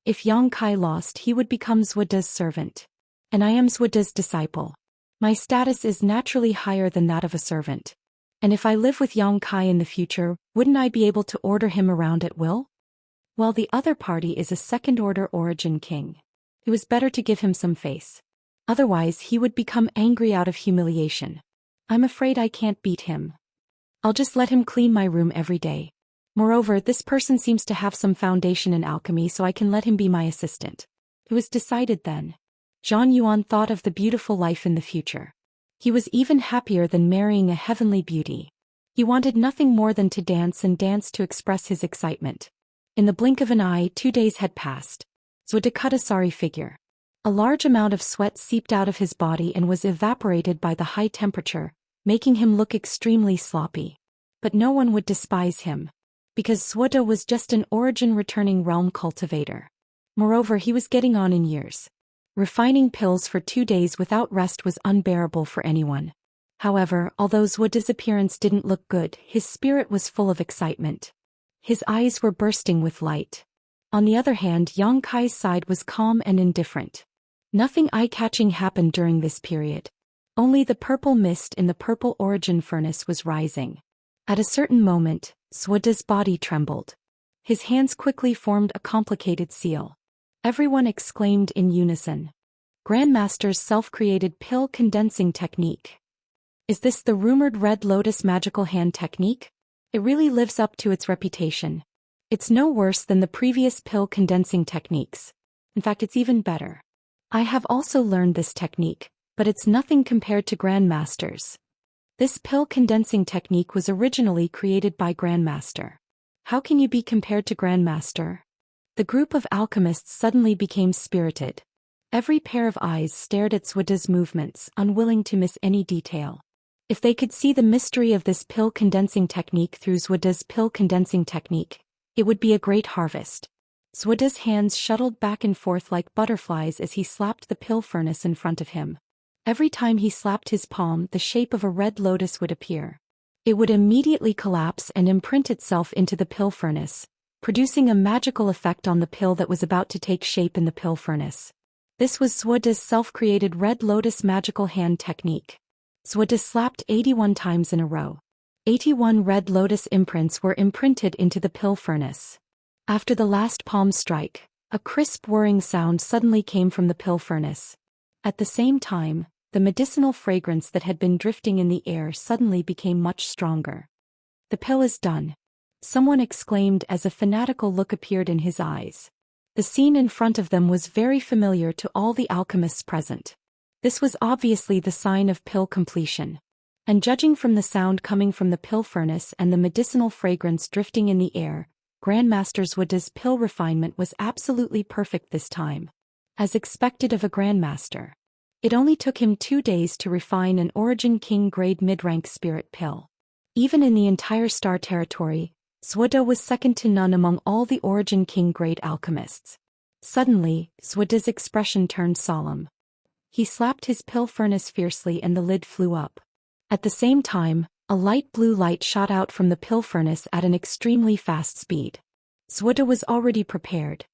If Yang Kai lost, he would become Zhou Xian's servant. And I am Zhou Xian's disciple. My status is naturally higher than that of a servant. And if I live with Yang Kai in the future, wouldn't I be able to order him around at will? While the other party is a second-order Origin King. It was better to give him some face. Otherwise he would become angry out of humiliation. I'm afraid I can't beat him. I'll just let him clean my room every day. Moreover, this person seems to have some foundation in alchemy, so I can let him be my assistant. It was decided then. Zhang Yuan thought of the beautiful life in the future. He was even happier than marrying a heavenly beauty. He wanted nothing more than to dance and dance to express his excitement. In the blink of an eye, 2 days had passed. Zhou Xian cut a sorry figure. A large amount of sweat seeped out of his body and was evaporated by the high temperature, making him look extremely sloppy. But no one would despise him. Because Zhou Xian was just an origin-returning realm cultivator. Moreover, he was getting on in years. Refining pills for 2 days without rest was unbearable for anyone. However, although Zhou Xian's appearance didn't look good, his spirit was full of excitement. His eyes were bursting with light. On the other hand, Yang Kai's side was calm and indifferent. Nothing eye-catching happened during this period. Only the purple mist in the purple origin furnace was rising. At a certain moment, Zhou Xian's body trembled. His hands quickly formed a complicated seal. Everyone exclaimed in unison. Grandmaster's self-created pill condensing technique. Is this the rumored Red Lotus magical hand technique? It really lives up to its reputation. It's no worse than the previous pill condensing techniques. In fact, it's even better. I have also learned this technique, but it's nothing compared to Grandmaster's. This pill condensing technique was originally created by Grandmaster. How can you be compared to Grandmaster? The group of alchemists suddenly became spirited. Every pair of eyes stared at Zhuoda's movements, unwilling to miss any detail. If they could see the mystery of this pill condensing technique through Zhuoda's pill condensing technique, it would be a great harvest. Zhuoda's hands shuttled back and forth like butterflies as he slapped the pill furnace in front of him. Every time he slapped his palm, the shape of a red lotus would appear. It would immediately collapse and imprint itself into the pill furnace, producing a magical effect on the pill that was about to take shape in the pill furnace. This was Zhuoda's self-created red lotus magical hand technique. Zhuoda slapped 81 times in a row. 81 red lotus imprints were imprinted into the pill furnace. After the last palm strike, a crisp whirring sound suddenly came from the pill furnace. At the same time, the medicinal fragrance that had been drifting in the air suddenly became much stronger. "The pill is done," someone exclaimed as a fanatical look appeared in his eyes. The scene in front of them was very familiar to all the alchemists present. This was obviously the sign of pill completion. And judging from the sound coming from the pill furnace and the medicinal fragrance drifting in the air, Grandmaster Zhuoda's pill refinement was absolutely perfect this time. As expected of a Grandmaster. It only took him 2 days to refine an Origin King grade mid-rank spirit pill. Even in the entire star territory, Zhuoda was second to none among all the Origin King grade alchemists. Suddenly, Zhuoda's expression turned solemn. He slapped his pill furnace fiercely and the lid flew up. At the same time, a light blue light shot out from the pill furnace at an extremely fast speed. Zhuoda was already prepared.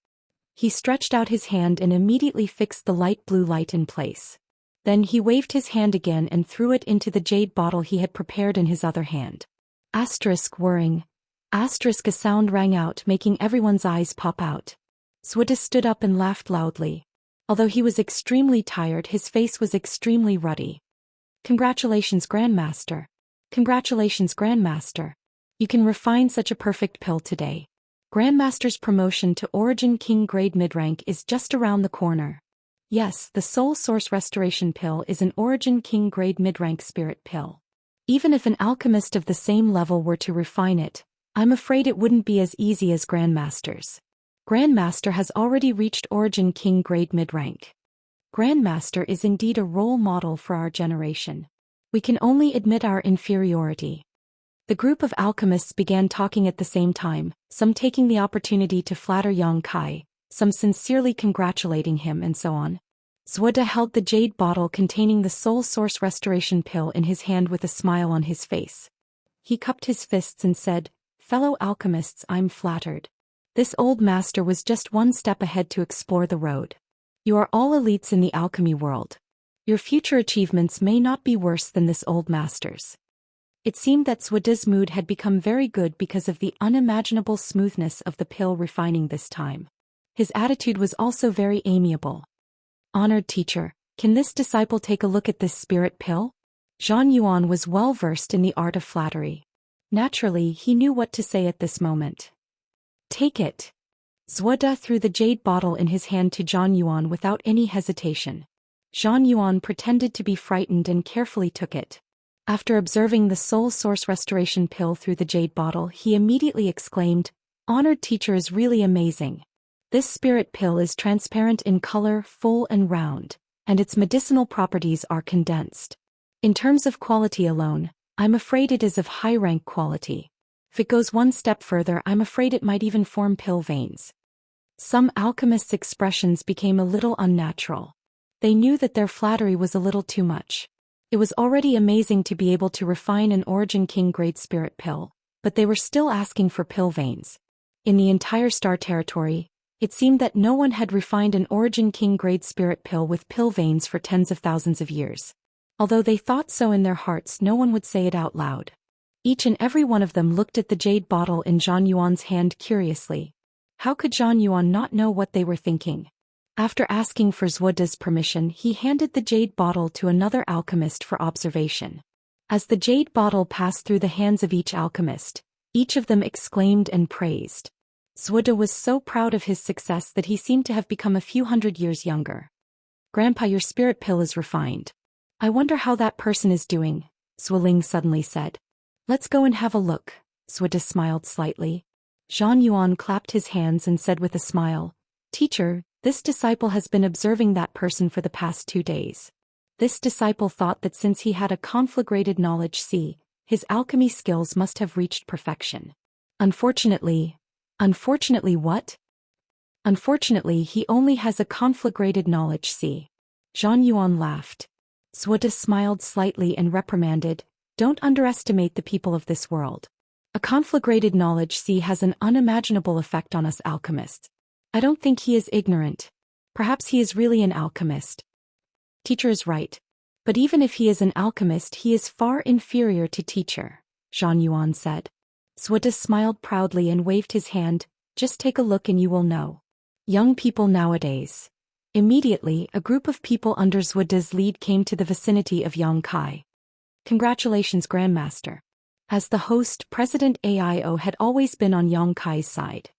He stretched out his hand and immediately fixed the light blue light in place. Then he waved his hand again and threw it into the jade bottle he had prepared in his other hand. Asterisk whirring. Asterisk, a sound rang out, making everyone's eyes pop out. Zhuoda stood up and laughed loudly. Although he was extremely tired, his face was extremely ruddy. "Congratulations, Grandmaster. Congratulations, Grandmaster. You can refine such a perfect pill today. Grandmaster's promotion to Origin King grade mid-rank is just around the corner." Yes, the Soul Source Restoration pill is an Origin King grade mid-rank spirit pill. Even if an alchemist of the same level were to refine it, I'm afraid it wouldn't be as easy as Grandmaster's. Grandmaster has already reached Origin King grade mid-rank. Grandmaster is indeed a role model for our generation. We can only admit our inferiority. The group of alchemists began talking at the same time, some taking the opportunity to flatter Yang Kai, some sincerely congratulating him, and so on. Zhuoda held the jade bottle containing the Soul Source Restoration pill in his hand with a smile on his face. He cupped his fists and said, "Fellow alchemists, I'm flattered. This old master was just one step ahead to explore the road. You are all elites in the alchemy world. Your future achievements may not be worse than this old master's." It seemed that Zhuoda's mood had become very good because of the unimaginable smoothness of the pill refining this time. His attitude was also very amiable. "Honored teacher, can this disciple take a look at this spirit pill?" Zhang Yuan was well versed in the art of flattery. Naturally, he knew what to say at this moment. "Take it." Zhuoda threw the jade bottle in his hand to Zhang Yuan without any hesitation. Zhang Yuan pretended to be frightened and carefully took it. After observing the Soul Source Restoration pill through the jade bottle, he immediately exclaimed, "Honored teacher is really amazing. This spirit pill is transparent in color, full and round, and its medicinal properties are condensed. In terms of quality alone, I'm afraid it is of high-rank quality. If it goes one step further, I'm afraid it might even form pill veins." Some alchemists' expressions became a little unnatural. They knew that their flattery was a little too much. It was already amazing to be able to refine an Origin King grade spirit pill, but they were still asking for pill veins. In the entire star territory, it seemed that no one had refined an Origin King grade spirit pill with pill veins for tens of thousands of years. Although they thought so in their hearts, no one would say it out loud. Each and every one of them looked at the jade bottle in Zhang Yuan's hand curiously. How could Zhang Yuan not know what they were thinking? After asking for Zhuoda's permission, he handed the jade bottle to another alchemist for observation. As the jade bottle passed through the hands of each alchemist, each of them exclaimed and praised. Zhuoda was so proud of his success that he seemed to have become a few hundred years younger. "Grandpa, your spirit pill is refined. I wonder how that person is doing," Zhuoling suddenly said. "Let's go and have a look." Zhuoda smiled slightly. Zhang Yuan clapped his hands and said with a smile, "Teacher, This disciple has been observing that person for the past 2 days. This disciple thought that since he had a conflagrated knowledge C, his alchemy skills must have reached perfection. Unfortunately what? Unfortunately, he only has a conflagrated knowledge C. Zhang Yuan laughed. Zhude smiled slightly and reprimanded, "Don't underestimate the people of this world. A conflagrated knowledge C has an unimaginable effect on us alchemists. I don't think he is ignorant. Perhaps he is really an alchemist." Teacher is right. But even if he is an alchemist, he is far inferior to teacher, Zhang Yuan said. Zhude smiled proudly and waved his hand, "Just take a look and you will know. Young people nowadays." Immediately, a group of people under Zhude's lead came to the vicinity of Yang Kai. "Congratulations, Grandmaster." As the host, President Aio had always been on Yang Kai's side.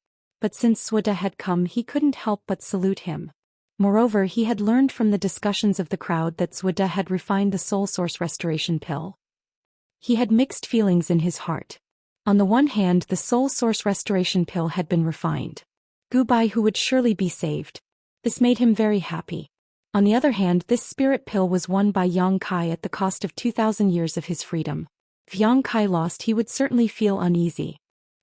But since Zhude had come, he couldn't help but salute him. Moreover, he had learned from the discussions of the crowd that Zhude had refined the soul source restoration pill. He had mixed feelings in his heart. On the one hand, the soul source restoration pill had been refined. Gubai who would surely be saved. This made him very happy. On the other hand, this spirit pill was won by Yang Kai at the cost of 2,000 years of his freedom. If Yang Kai lost, he would certainly feel uneasy.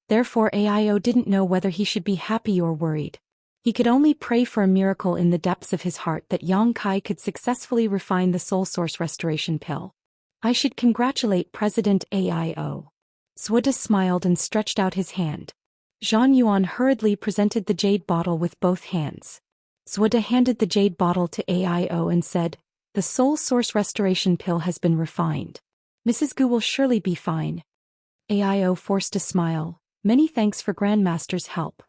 Therefore Aio didn't know whether he should be happy or worried. He could only pray for a miracle in the depths of his heart that Yang Kai could successfully refine the soul source restoration pill. "I should congratulate President Aio." Zhude smiled and stretched out his hand. Zhang Yuan hurriedly presented the jade bottle with both hands. Zhude handed the jade bottle to Aio and said, "The soul source restoration pill has been refined. Mrs. Gu will surely be fine." Aio forced a smile. "Many thanks for Grandmaster's help."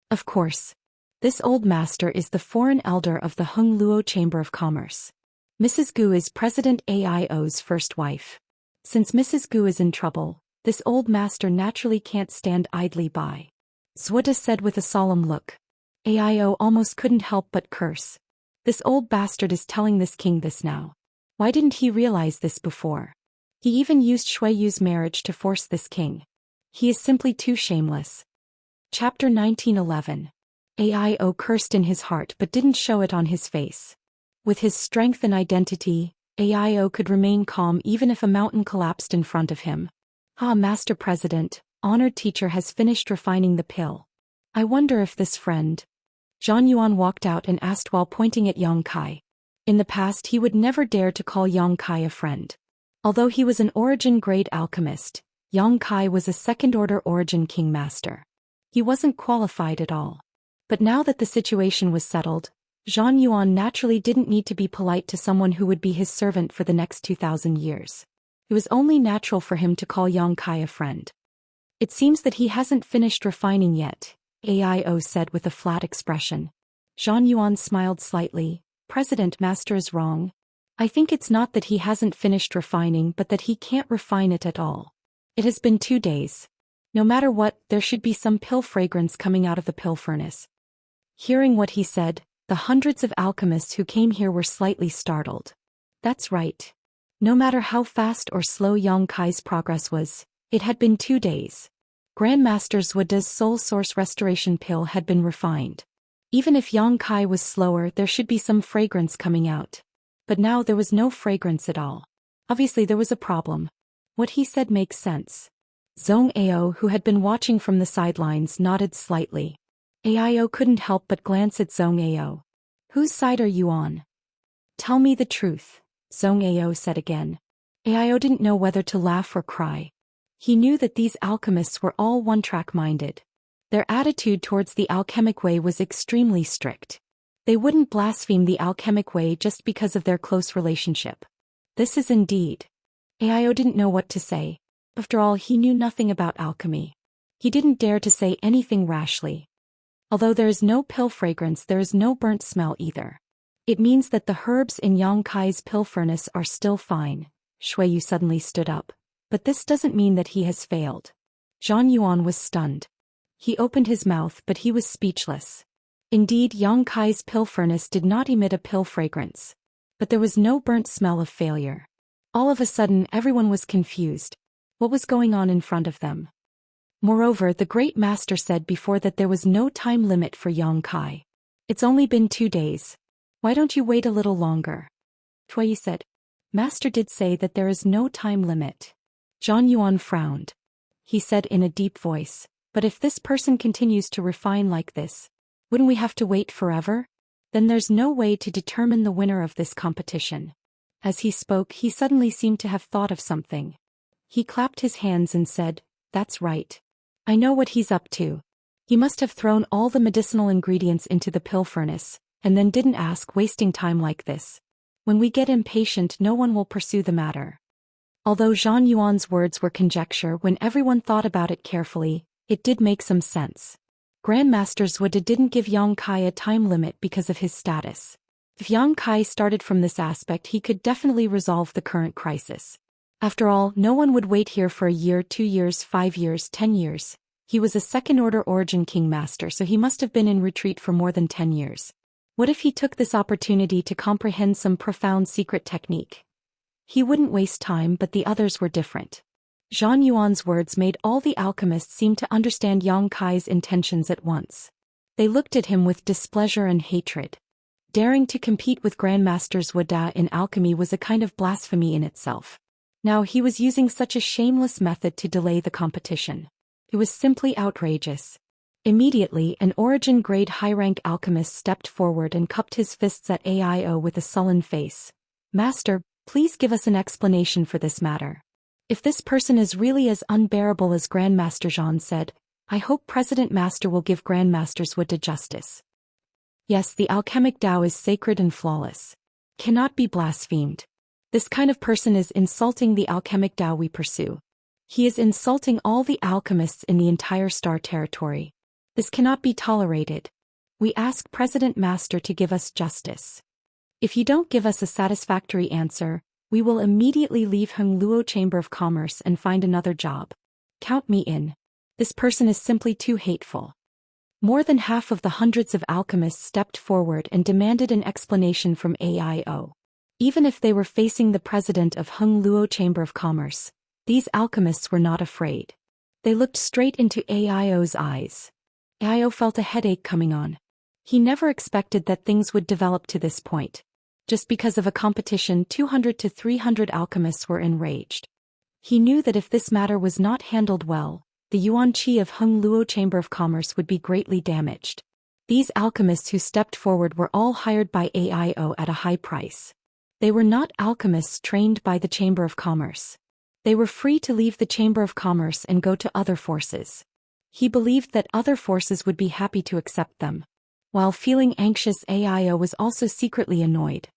"Of course. This old master is the foreign elder of the Hung Luo Chamber of Commerce. Mrs. Gu is President Aio's first wife. Since Mrs. Gu is in trouble, this old master naturally can't stand idly by," Zhude said with a solemn look. Aio almost couldn't help but curse. This old bastard is telling this king this now. Why didn't he realize this before? He even used Shuiyu's marriage to force this king. He is simply too shameless. Chapter 1911. Aio cursed in his heart but didn't show it on his face. With his strength and identity, Aio could remain calm even if a mountain collapsed in front of him. "Ah, Master President, honored teacher has finished refining the pill. I wonder if this friend..." Zhang Yuan walked out and asked while pointing at Yang Kai. In the past he would never dare to call Yang Kai a friend. Although he was an origin-grade alchemist, Yang Kai was a second-order origin king master. He wasn't qualified at all. But now that the situation was settled, Zhang Yuan naturally didn't need to be polite to someone who would be his servant for the next 2,000 years. It was only natural for him to call Yang Kai a friend. "It seems that he hasn't finished refining yet," Aio said with a flat expression. Zhang Yuan smiled slightly. "President Master is wrong. I think it's not that he hasn't finished refining but that he can't refine it at all. It has been 2 days. No matter what, there should be some pill fragrance coming out of the pill furnace." Hearing what he said, the hundreds of alchemists who came here were slightly startled. That's right. No matter how fast or slow Yang Kai's progress was, it had been 2 days. Grandmaster Zhude's soul source restoration pill had been refined. Even if Yang Kai was slower, there should be some fragrance coming out. But now there was no fragrance at all. Obviously there was a problem. What he said makes sense. Zhong Ao, who had been watching from the sidelines, nodded slightly. Aio couldn't help but glance at Zhong Ao. "Whose side are you on?" "Tell me the truth," Zhong Ao said again. Aio didn't know whether to laugh or cry. He knew that these alchemists were all one-track minded. Their attitude towards the alchemic way was extremely strict. They wouldn't blaspheme the alchemic way just because of their close relationship. This is indeed. Aio didn't know what to say. After all, he knew nothing about alchemy. He didn't dare to say anything rashly. Although there is no pill fragrance, there is no burnt smell either. It means that the herbs in Yang Kai's pill furnace are still fine. Shuiyu suddenly stood up. But this doesn't mean that he has failed. Zhang Yuan was stunned. He opened his mouth but he was speechless. Indeed, Yang Kai's pill furnace did not emit a pill fragrance. But there was no burnt smell of failure. All of a sudden everyone was confused. What was going on in front of them? Moreover, the great master said before that there was no time limit for Yang Kai. It's only been 2 days. Why don't you wait a little longer? Tuoyi said. Master did say that there is no time limit. Zhang Yuan frowned. He said in a deep voice, but if this person continues to refine like this, wouldn't we have to wait forever? Then there's no way to determine the winner of this competition. As he spoke, he suddenly seemed to have thought of something. He clapped his hands and said, That's right. I know what he's up to. He must have thrown all the medicinal ingredients into the pill furnace, and then didn't ask, wasting time like this. When we get impatient, no one will pursue the matter. Although Zhang Yuan's words were conjecture, when everyone thought about it carefully, it did make some sense. Grandmaster Zhou didn't give Yang Kai a time limit because of his status. If Yang Kai started from this aspect, he could definitely resolve the current crisis. After all, no one would wait here for a year, 2 years, 5 years, 10 years. He was a second-order origin king master, so he must have been in retreat for more than 10 years. What if he took this opportunity to comprehend some profound secret technique? He wouldn't waste time, but the others were different. Zhang Yuan's words made all the alchemists seem to understand Yang Kai's intentions at once. They looked at him with displeasure and hatred. Daring to compete with Grandmaster Zhou in alchemy was a kind of blasphemy in itself. Now he was using such a shameless method to delay the competition. It was simply outrageous. Immediately, an origin-grade high-rank alchemist stepped forward and cupped his fists at AIO with a sullen face. Master, please give us an explanation for this matter. If this person is really as unbearable as Grandmaster Zhang said, I hope President Master will give Grandmaster Zhou justice. Yes, the alchemic Tao is sacred and flawless. Cannot be blasphemed. This kind of person is insulting the alchemic Tao we pursue. He is insulting all the alchemists in the entire star territory. This cannot be tolerated. We ask President Master to give us justice. If you don't give us a satisfactory answer, we will immediately leave Hongluo Chamber of Commerce and find another job. Count me in. This person is simply too hateful. More than half of the hundreds of alchemists stepped forward and demanded an explanation from AIO. Even if they were facing the president of Hongluo Chamber of Commerce, these alchemists were not afraid. They looked straight into AIO's eyes. AIO felt a headache coming on. He never expected that things would develop to this point. Just because of a competition, 200 to 300 alchemists were enraged. He knew that if this matter was not handled well, the Yuan Qi of Hongluo Chamber of Commerce would be greatly damaged. These alchemists who stepped forward were all hired by AIO at a high price. They were not alchemists trained by the Chamber of Commerce. They were free to leave the Chamber of Commerce and go to other forces. He believed that other forces would be happy to accept them. While feeling anxious, AIO was also secretly annoyed.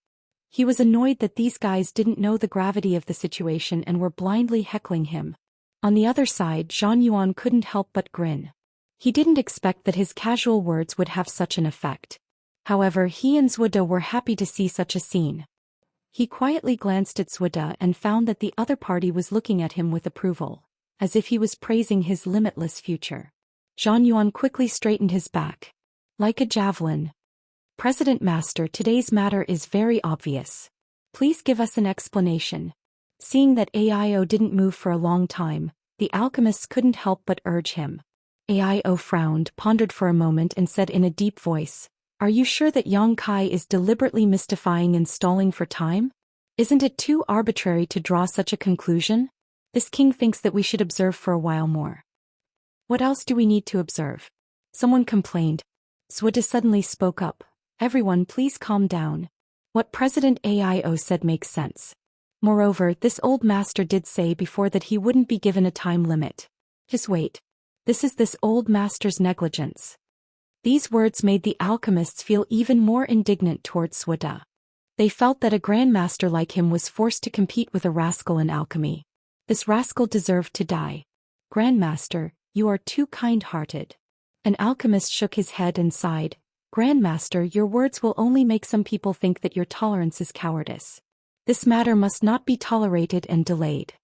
He was annoyed that these guys didn't know the gravity of the situation and were blindly heckling him. On the other side, Zhang Yuan couldn't help but grin. He didn't expect that his casual words would have such an effect. However, he and Zhou were happy to see such a scene. He quietly glanced at Zhou and found that the other party was looking at him with approval, as if he was praising his limitless future. Zhang Yuan quickly straightened his back. Like a javelin. President Master, today's matter is very obvious. Please give us an explanation. Seeing that AIO didn't move for a long time, the alchemists couldn't help but urge him. AIO frowned, pondered for a moment and said in a deep voice, Are you sure that Yang Kai is deliberately mystifying and stalling for time? Isn't it too arbitrary to draw such a conclusion? This king thinks that we should observe for a while more. What else do we need to observe? Someone complained. Zhou suddenly spoke up. Everyone, please calm down. What President AIO said makes sense. Moreover, this old master did say before that he wouldn't be given a time limit. Just wait. This is this old master's negligence. These words made the alchemists feel even more indignant towards Zhou. They felt that a grandmaster like him was forced to compete with a rascal in alchemy. This rascal deserved to die. Grandmaster, you are too kind-hearted. An alchemist shook his head and sighed. Grandmaster, your words will only make some people think that your tolerance is cowardice. This matter must not be tolerated and delayed.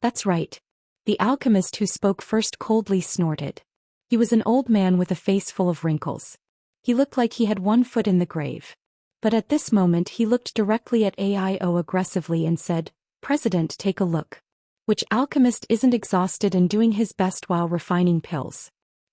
That's right. The alchemist who spoke first coldly snorted. He was an old man with a face full of wrinkles. He looked like he had one foot in the grave. But at this moment he looked directly at AIO aggressively and said, President, take a look. Which alchemist isn't exhausted and doing his best while refining pills?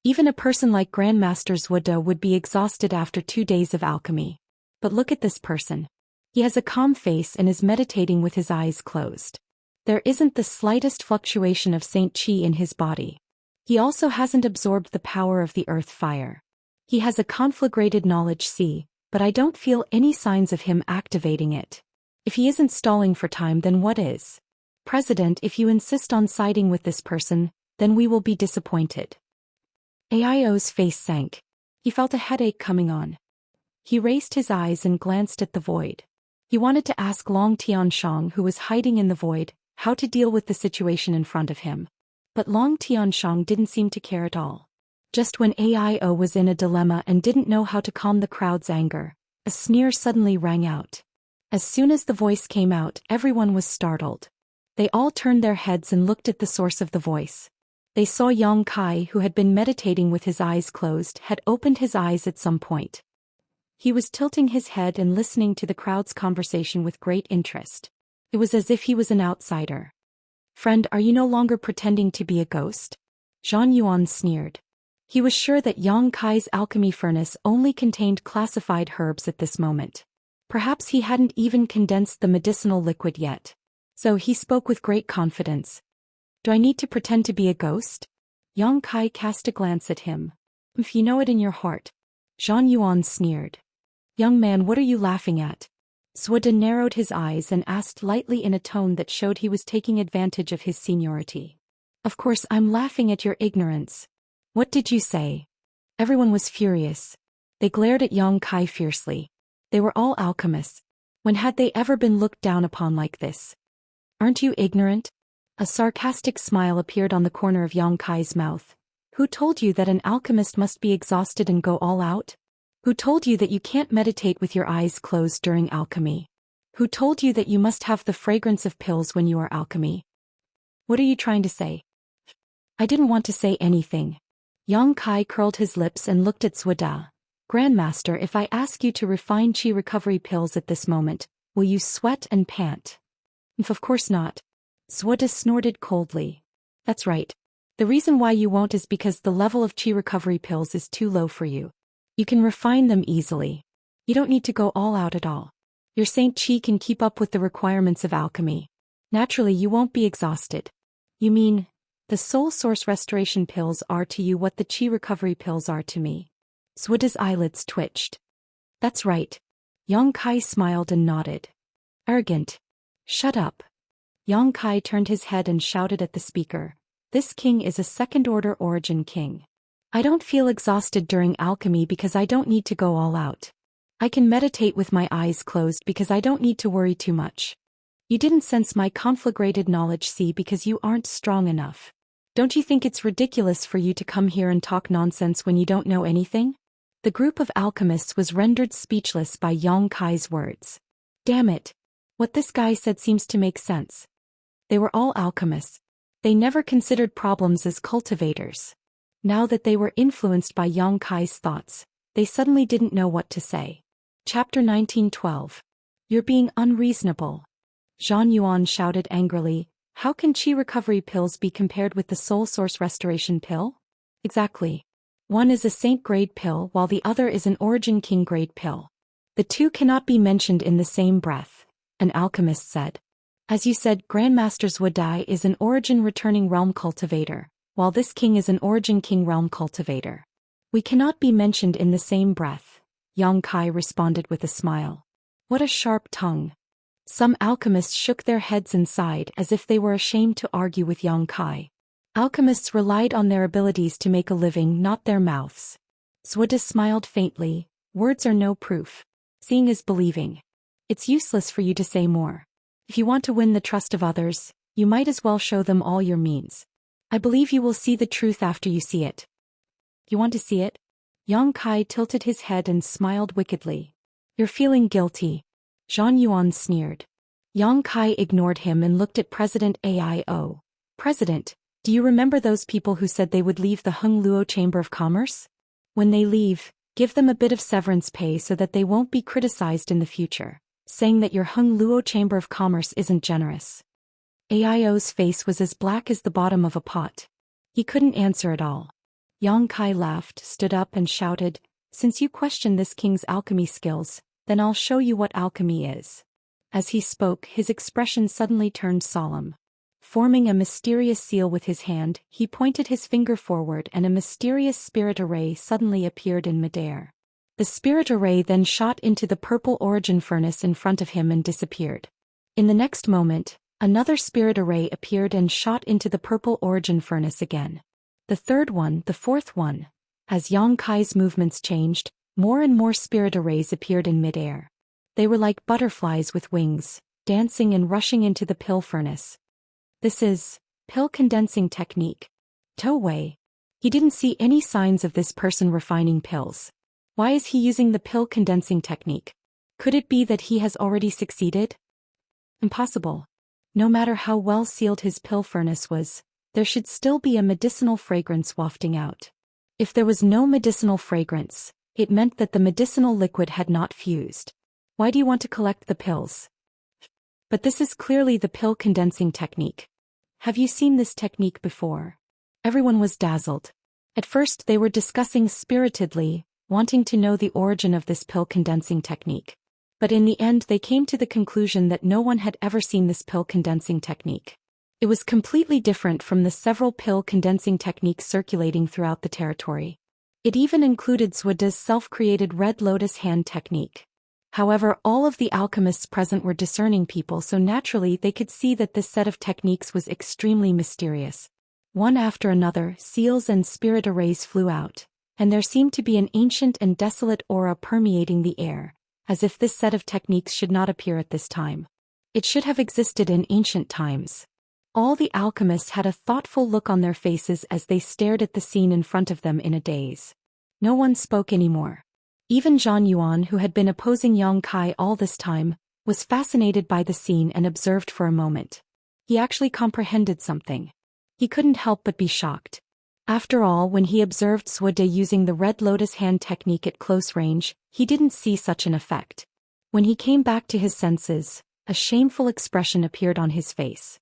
Even a person like Grandmaster Zhou Xian would be exhausted after 2 days of alchemy. But look at this person. He has a calm face and is meditating with his eyes closed. There isn't the slightest fluctuation of Saint Qi in his body. He also hasn't absorbed the power of the earth fire. He has a conflagrated knowledge C, but I don't feel any signs of him activating it. If he isn't stalling for time, then what is? President, if you insist on siding with this person, then we will be disappointed. Aio's face sank. He felt a headache coming on. He raised his eyes and glanced at the void. He wanted to ask Long Tianshang, who was hiding in the void, how to deal with the situation in front of him. But Long Tianshang didn't seem to care at all. Just when Aio was in a dilemma and didn't know how to calm the crowd's anger, a sneer suddenly rang out. As soon as the voice came out, everyone was startled. They all turned their heads and looked at the source of the voice. They saw Yang Kai, who had been meditating with his eyes closed, had opened his eyes at some point. He was tilting his head and listening to the crowd's conversation with great interest. It was as if he was an outsider. Friend, are you no longer pretending to be a ghost? Zhang Yuan sneered. He was sure that Yang Kai's alchemy furnace only contained classified herbs at this moment. Perhaps he hadn't even condensed the medicinal liquid yet. So he spoke with great confidence. Do I need to pretend to be a ghost? Yang Kai cast a glance at him. If you know it in your heart. Zhang Yuan sneered. Young man, what are you laughing at? Zhou Xian narrowed his eyes and asked lightly in a tone that showed he was taking advantage of his seniority. Of course, I'm laughing at your ignorance. What did you say? Everyone was furious. They glared at Yang Kai fiercely. They were all alchemists. When had they ever been looked down upon like this? Aren't you ignorant? A sarcastic smile appeared on the corner of Yang Kai's mouth. Who told you that an alchemist must be exhausted and go all out? Who told you that you can't meditate with your eyes closed during alchemy? Who told you that you must have the fragrance of pills when you are alchemy? What are you trying to say? I didn't want to say anything. Yang Kai curled his lips and looked at Zhou Xian. Grandmaster, if I ask you to refine qi recovery pills at this moment, will you sweat and pant? Of course not. Zhou Xian snorted coldly. That's right. The reason why you won't is because the level of qi recovery pills is too low for you. You can refine them easily. You don't need to go all out at all. Your Saint Qi can keep up with the requirements of alchemy. Naturally, you won't be exhausted. You mean, the soul source restoration pills are to you what the qi recovery pills are to me? Zhou Xian's eyelids twitched. That's right. Yang Kai smiled and nodded. Arrogant. Shut up. Yang Kai turned his head and shouted at the speaker. This king is a second-order origin king. I don't feel exhausted during alchemy because I don't need to go all out. I can meditate with my eyes closed because I don't need to worry too much. You didn't sense my conflagrated knowledge, see, because you aren't strong enough. Don't you think it's ridiculous for you to come here and talk nonsense when you don't know anything? The group of alchemists was rendered speechless by Yang Kai's words. Damn it. What this guy said seems to make sense. They were all alchemists. They never considered problems as cultivators. Now that they were influenced by Yang Kai's thoughts, they suddenly didn't know what to say. Chapter 1912. You're being unreasonable. Zhang Yuan shouted angrily. How can qi recovery pills be compared with the soul source restoration pill? Exactly. One is a saint grade pill while the other is an origin king grade pill. The two cannot be mentioned in the same breath, an alchemist said. As you said, Grandmaster Zhou Xian is an origin returning realm cultivator, while this king is an origin king realm cultivator. We cannot be mentioned in the same breath, Yang Kai responded with a smile. What a sharp tongue. Some alchemists shook their heads and sighed as if they were ashamed to argue with Yang Kai. Alchemists relied on their abilities to make a living, not their mouths. Zhou Xian smiled faintly. Words are no proof. Seeing is believing. It's useless for you to say more. If you want to win the trust of others, you might as well show them all your means. I believe you will see the truth after you see it. You want to see it? Yang Kai tilted his head and smiled wickedly. You're feeling guilty. Zhang Yuan sneered. Yang Kai ignored him and looked at President Aio. President, do you remember those people who said they would leave the Hung Luo Chamber of Commerce? When they leave, give them a bit of severance pay so that they won't be criticized in the future, saying that your Hung Luo Chamber of Commerce isn't generous. Aio's face was as black as the bottom of a pot. He couldn't answer at all. Yang Kai laughed, stood up and shouted, "Since you question this king's alchemy skills, then I'll show you what alchemy is." As he spoke, his expression suddenly turned solemn. Forming a mysterious seal with his hand, he pointed his finger forward and a mysterious spirit array suddenly appeared in midair. The spirit array then shot into the purple origin furnace in front of him and disappeared. In the next moment, another spirit array appeared and shot into the purple origin furnace again. The third one, the fourth one. As Yang Kai's movements changed, more and more spirit arrays appeared in midair. They were like butterflies with wings, dancing and rushing into the pill furnace. This is pill condensing technique. Tou Wei. He didn't see any signs of this person refining pills. Why is he using the pill condensing technique? Could it be that he has already succeeded? Impossible. No matter how well sealed his pill furnace was, there should still be a medicinal fragrance wafting out. If there was no medicinal fragrance, it meant that the medicinal liquid had not fused. Why do you want to collect the pills? But this is clearly the pill condensing technique. Have you seen this technique before? Everyone was dazzled. At first they were discussing spiritedly, wanting to know the origin of this pill condensing technique. But in the end they came to the conclusion that no one had ever seen this pill condensing technique. It was completely different from the several pill condensing techniques circulating throughout the territory. It even included Zhuode's self-created red lotus hand technique. However, all of the alchemists present were discerning people, so naturally they could see that this set of techniques was extremely mysterious. One after another, seals and spirit arrays flew out, and there seemed to be an ancient and desolate aura permeating the air, as if this set of techniques should not appear at this time. It should have existed in ancient times. All the alchemists had a thoughtful look on their faces as they stared at the scene in front of them in a daze. No one spoke anymore. Even Zhang Yuan, who had been opposing Yang Kai all this time, was fascinated by the scene and observed for a moment. He actually comprehended something. He couldn't help but be shocked. After all, when he observed Zhuode using the red lotus hand technique at close range, he didn't see such an effect. When he came back to his senses, a shameful expression appeared on his face.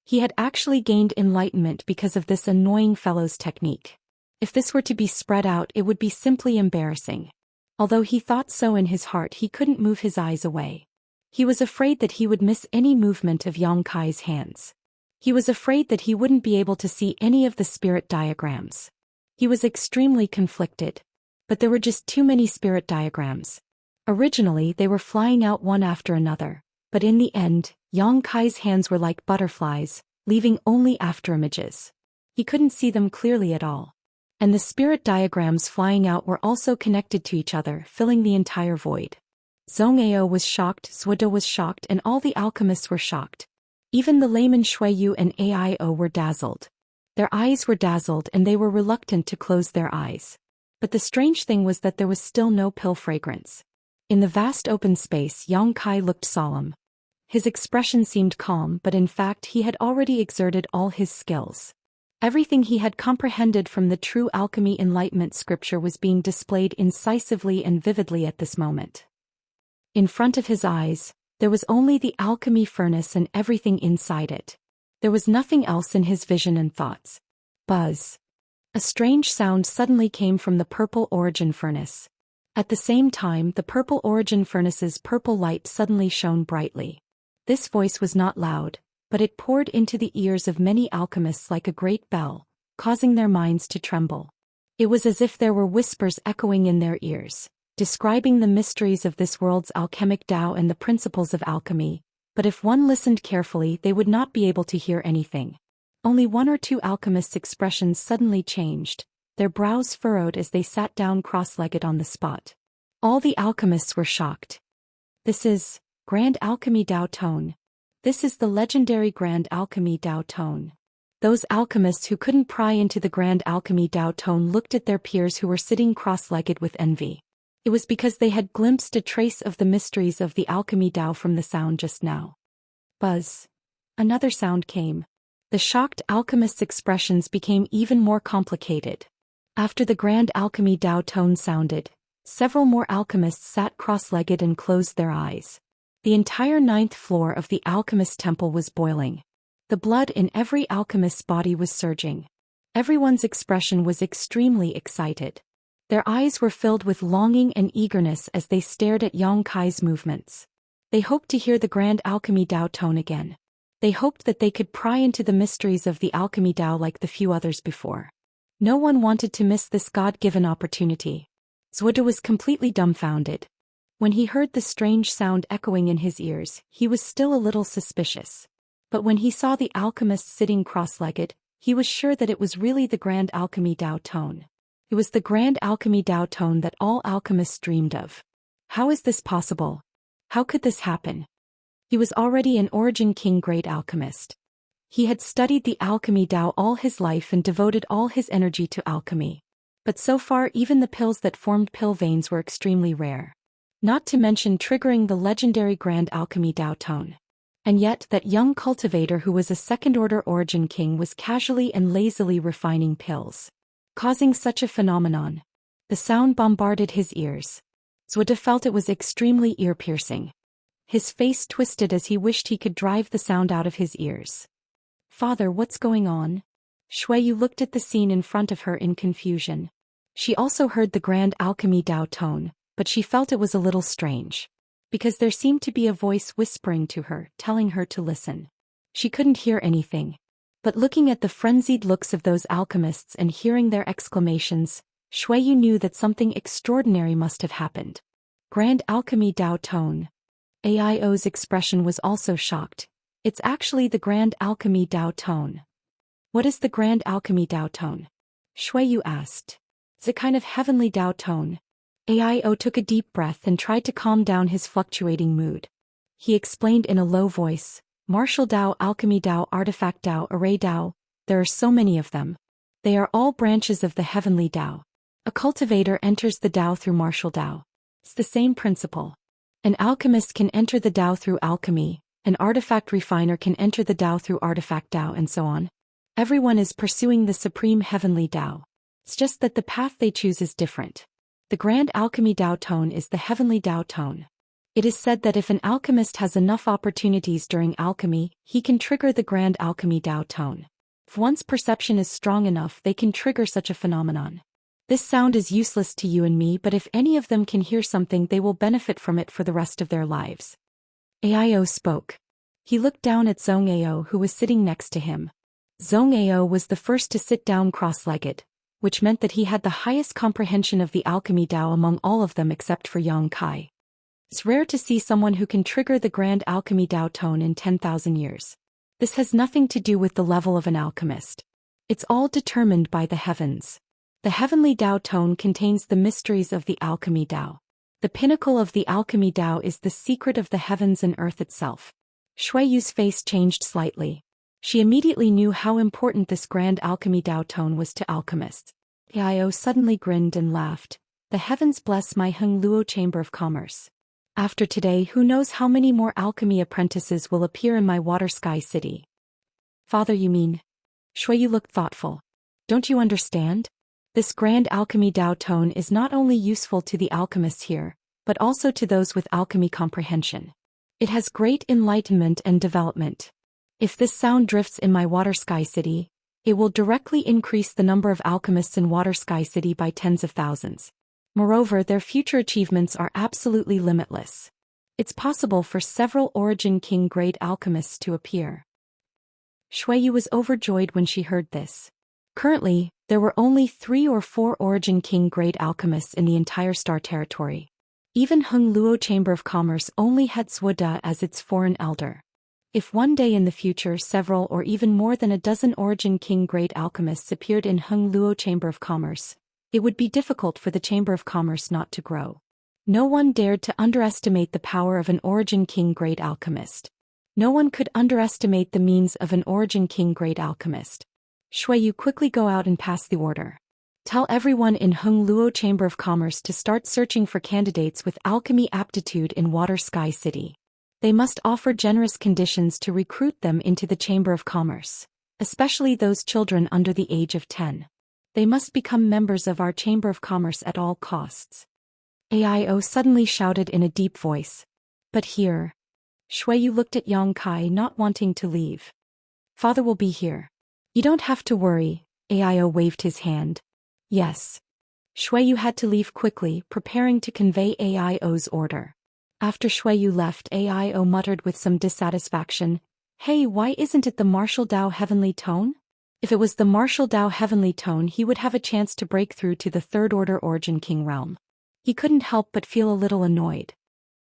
He had actually gained enlightenment because of this annoying fellow's technique. If this were to be spread out, it would be simply embarrassing. Although he thought so in his heart, he couldn't move his eyes away. He was afraid that he would miss any movement of Yang Kai's hands. He was afraid that he wouldn't be able to see any of the spirit diagrams. He was extremely conflicted. But there were just too many spirit diagrams. Originally they were flying out one after another, but in the end, Yang Kai's hands were like butterflies, leaving only afterimages. He couldn't see them clearly at all. And the spirit diagrams flying out were also connected to each other, filling the entire void. Zhong Ao was shocked, Zhuode was shocked, and all the alchemists were shocked. Even the layman Shuiyu and Aio were dazzled. Their eyes were dazzled and they were reluctant to close their eyes. But the strange thing was that there was still no pill fragrance. In the vast open space, Yang Kai looked solemn. His expression seemed calm, but in fact he had already exerted all his skills. Everything he had comprehended from the true alchemy enlightenment scripture was being displayed incisively and vividly at this moment. In front of his eyes, there was only the alchemy furnace and everything inside it. There was nothing else in his vision and thoughts. Buzz. A strange sound suddenly came from the purple origin furnace. At the same time, the purple origin furnace's purple light suddenly shone brightly. This voice was not loud, but it poured into the ears of many alchemists like a great bell, causing their minds to tremble. It was as if there were whispers echoing in their ears, describing the mysteries of this world's alchemic Tao and the principles of alchemy, but if one listened carefully they would not be able to hear anything. Only one or two alchemists' expressions suddenly changed, their brows furrowed as they sat down cross-legged on the spot. All the alchemists were shocked. This is Grand Alchemy Tao Tone. This is the legendary Grand Alchemy Tao Tone. Those alchemists who couldn't pry into the Grand Alchemy Tao Tone looked at their peers who were sitting cross-legged with envy. It was because they had glimpsed a trace of the mysteries of the alchemy Tao from the sound just now. Buzz. Another sound came. The shocked alchemists' expressions became even more complicated. After the Grand Alchemy Tao Tone sounded, several more alchemists sat cross-legged and closed their eyes. The entire 9th floor of the alchemist temple was boiling. The blood in every alchemist's body was surging. Everyone's expression was extremely excited. Their eyes were filled with longing and eagerness as they stared at Yang Kai's movements. They hoped to hear the grand alchemy Dao tone again. They hoped that they could pry into the mysteries of the alchemy Dao like the few others before. No one wanted to miss this God-given opportunity. Zhuo was completely dumbfounded. When he heard the strange sound echoing in his ears, he was still a little suspicious. But when he saw the alchemist sitting cross-legged, he was sure that it was really the grand alchemy Dao tone. It was the grand alchemy Dao tone that all alchemists dreamed of. How is this possible? How could this happen? He was already an Origin King great alchemist. He had studied the alchemy Dao all his life and devoted all his energy to alchemy. But so far even the pills that formed pill veins were extremely rare. Not to mention triggering the legendary grand alchemy Dao tone. And yet that young cultivator who was a second-order Origin King was casually and lazily refining pills, causing such a phenomenon. The sound bombarded his ears. Zhuo felt it was extremely ear-piercing. His face twisted as he wished he could drive the sound out of his ears. "Father, what's going on?" Shuiyu looked at the scene in front of her in confusion. She also heard the grand alchemy Dao tone, but she felt it was a little strange. Because there seemed to be a voice whispering to her, telling her to listen. She couldn't hear anything. But looking at the frenzied looks of those alchemists and hearing their exclamations, Shuiyu knew that something extraordinary must have happened. Grand alchemy Dao tone. Aio's expression was also shocked. It's actually the grand alchemy Dao tone. What is the grand alchemy Dao tone? Shuiyu asked. It's a kind of heavenly Dao tone. Aio took a deep breath and tried to calm down his fluctuating mood. He explained in a low voice, Martial Dao, Alchemy Dao, Artifact Dao, Array Dao, there are so many of them. They are all branches of the heavenly Dao. A cultivator enters the Dao through Martial Dao. It's the same principle. An alchemist can enter the Dao through alchemy, an artifact refiner can enter the Dao through Artifact Dao, and so on. Everyone is pursuing the supreme heavenly Dao. It's just that the path they choose is different. The grand alchemy Dao tone is the heavenly Dao tone. It is said that if an alchemist has enough opportunities during alchemy, he can trigger the grand alchemy Dao tone. If one's perception is strong enough, they can trigger such a phenomenon. This sound is useless to you and me, but if any of them can hear something, they will benefit from it for the rest of their lives. Aio spoke. He looked down at Zhong Ao, who was sitting next to him. Zhong Ao was the first to sit down cross-legged, which meant that he had the highest comprehension of the alchemy Dao among all of them except for Yang Kai. It's rare to see someone who can trigger the grand alchemy Dao tone in 10,000 years. This has nothing to do with the level of an alchemist. It's all determined by the heavens. The heavenly Dao tone contains the mysteries of the alchemy Dao. The pinnacle of the alchemy Dao is the secret of the heavens and earth itself. Shuiyu's face changed slightly. She immediately knew how important this grand alchemy Dao tone was to alchemists. Aio suddenly grinned and laughed. The heavens bless my Heng Luo Chamber of Commerce. After today, who knows how many more alchemy apprentices will appear in my water sky city. Father, you mean? Shuiyu looked thoughtful. Don't you understand? This grand alchemy Dao tone is not only useful to the alchemists here, but also to those with alchemy comprehension. It has great enlightenment and development. If this sound drifts in my Water Sky City, it will directly increase the number of alchemists in Water Sky City by tens of thousands. Moreover, their future achievements are absolutely limitless. It's possible for several Origin King great alchemists to appear. Shuiyu was overjoyed when she heard this. Currently, there were only 3 or 4 Origin King great alchemists in the entire star territory. Even Heng Luo Chamber of Commerce only had Zhuo as its foreign elder. If one day in the future several or even more than a dozen Origin King great alchemists appeared in Heng Luo Chamber of Commerce, it would be difficult for the Chamber of Commerce not to grow. No one dared to underestimate the power of an Origin King great alchemist. No one could underestimate the means of an Origin King great alchemist. Shuiyu, quickly go out and pass the order. Tell everyone in Heng Luo Chamber of Commerce to start searching for candidates with alchemy aptitude in Water Sky City. They must offer generous conditions to recruit them into the Chamber of Commerce, especially those children under the age of 10. They must become members of our Chamber of Commerce at all costs. Aio suddenly shouted in a deep voice. But here. Shuiyu looked at Yang Kai, not wanting to leave. Father will be here. You don't have to worry, Aio waved his hand. Yes. Shuiyu had to leave quickly, preparing to convey Aio's order. After Shuiyu left, Aio muttered with some dissatisfaction, "Hey, why isn't it the martial Dao heavenly tone? If it was the martial Dao heavenly tone, he would have a chance to break through to the Third Order Origin King realm." He couldn't help but feel a little annoyed.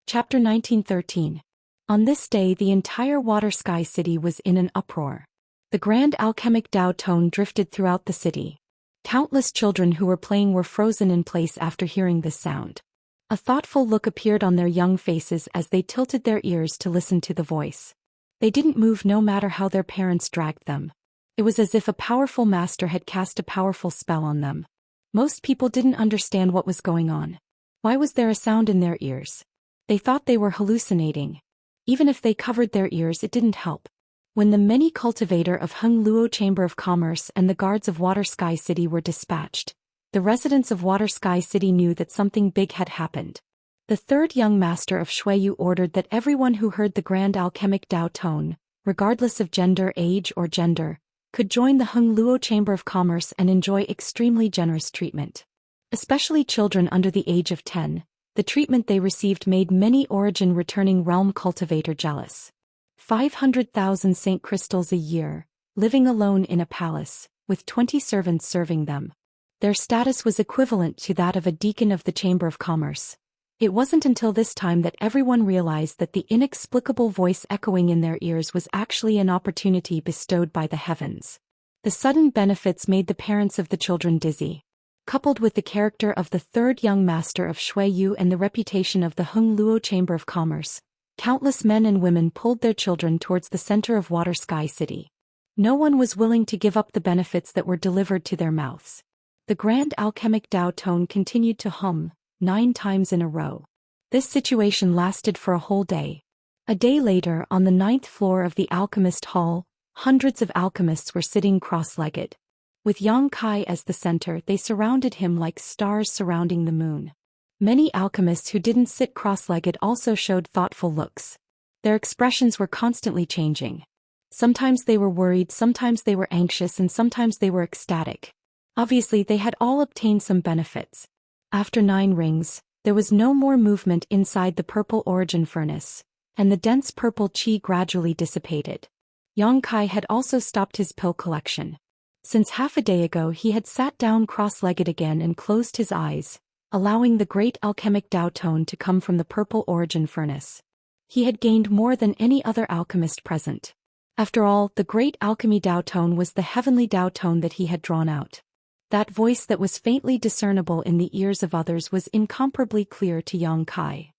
Chapter 1913. On this day, the entire Water Sky City was in an uproar. The grand alchemic Dao tone drifted throughout the city. Countless children who were playing were frozen in place after hearing this sound. A thoughtful look appeared on their young faces as they tilted their ears to listen to the voice. They didn't move no matter how their parents dragged them. It was as if a powerful master had cast a powerful spell on them. Most people didn't understand what was going on. Why was there a sound in their ears? They thought they were hallucinating. Even if they covered their ears, it didn't help. When the many cultivator of Hung Luo Chamber of Commerce and the guards of Water Sky City were dispatched, the residents of Water Sky City knew that something big had happened. The third young master of Shuiyu ordered that everyone who heard the grand alchemic Dao tone, regardless of gender, age, or gender, could join the Hung Luo Chamber of Commerce and enjoy extremely generous treatment. Especially children under the age of 10, the treatment they received made many origin returning realm cultivator jealous. 500,000 Saint crystals a year, living alone in a palace, with 20 servants serving them. Their status was equivalent to that of a deacon of the Chamber of Commerce. It wasn't until this time that everyone realized that the inexplicable voice echoing in their ears was actually an opportunity bestowed by the heavens. The sudden benefits made the parents of the children dizzy. Coupled with the character of the third young master of Shuiyu and the reputation of the Hung Luo Chamber of Commerce, countless men and women pulled their children towards the center of Water Sky City. No one was willing to give up the benefits that were delivered to their mouths. The grand alchemic Dao tone continued to hum, 9 times in a row. This situation lasted for a whole day. A day later, on the 9th floor of the Alchemist Hall, hundreds of alchemists were sitting cross-legged. With Yang Kai as the center, they surrounded him like stars surrounding the moon. Many alchemists who didn't sit cross-legged also showed thoughtful looks. Their expressions were constantly changing. Sometimes they were worried, sometimes they were anxious, and sometimes they were ecstatic. Obviously, they had all obtained some benefits. After 9 rings, there was no more movement inside the purple origin furnace, and the dense purple qi gradually dissipated. Yang Kai had also stopped his pill collection. Since half a day ago he had sat down cross-legged again and closed his eyes, allowing the great alchemic Dao tone to come from the purple origin furnace. He had gained more than any other alchemist present. After all, the great alchemy Dao tone was the heavenly Dao tone that he had drawn out. That voice that was faintly discernible in the ears of others was incomparably clear to Yang Kai.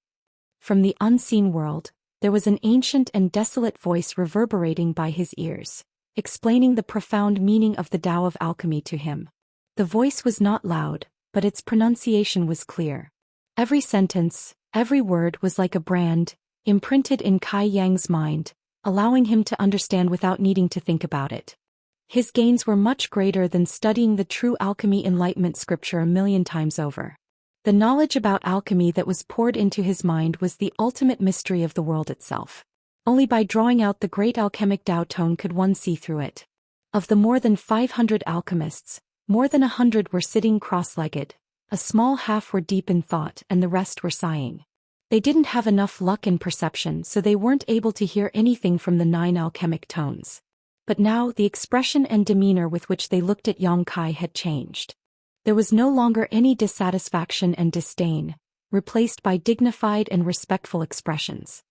From the unseen world, there was an ancient and desolate voice reverberating by his ears, explaining the profound meaning of the Tao of alchemy to him. The voice was not loud, but its pronunciation was clear. Every sentence, every word was like a brand, imprinted in Kai Yang's mind, allowing him to understand without needing to think about it. His gains were much greater than studying the true alchemy enlightenment scripture a million times over. The knowledge about alchemy that was poured into his mind was the ultimate mystery of the world itself. Only by drawing out the great alchemic Dao tone could one see through it. Of the more than 500 alchemists, more than 100 were sitting cross-legged, a small half were deep in thought, and the rest were sighing. They didn't have enough luck in perception, so they weren't able to hear anything from the 9 alchemic tones. But now the expression and demeanor with which they looked at Yang Kai had changed. There was no longer any dissatisfaction and disdain, replaced by dignified and respectful expressions.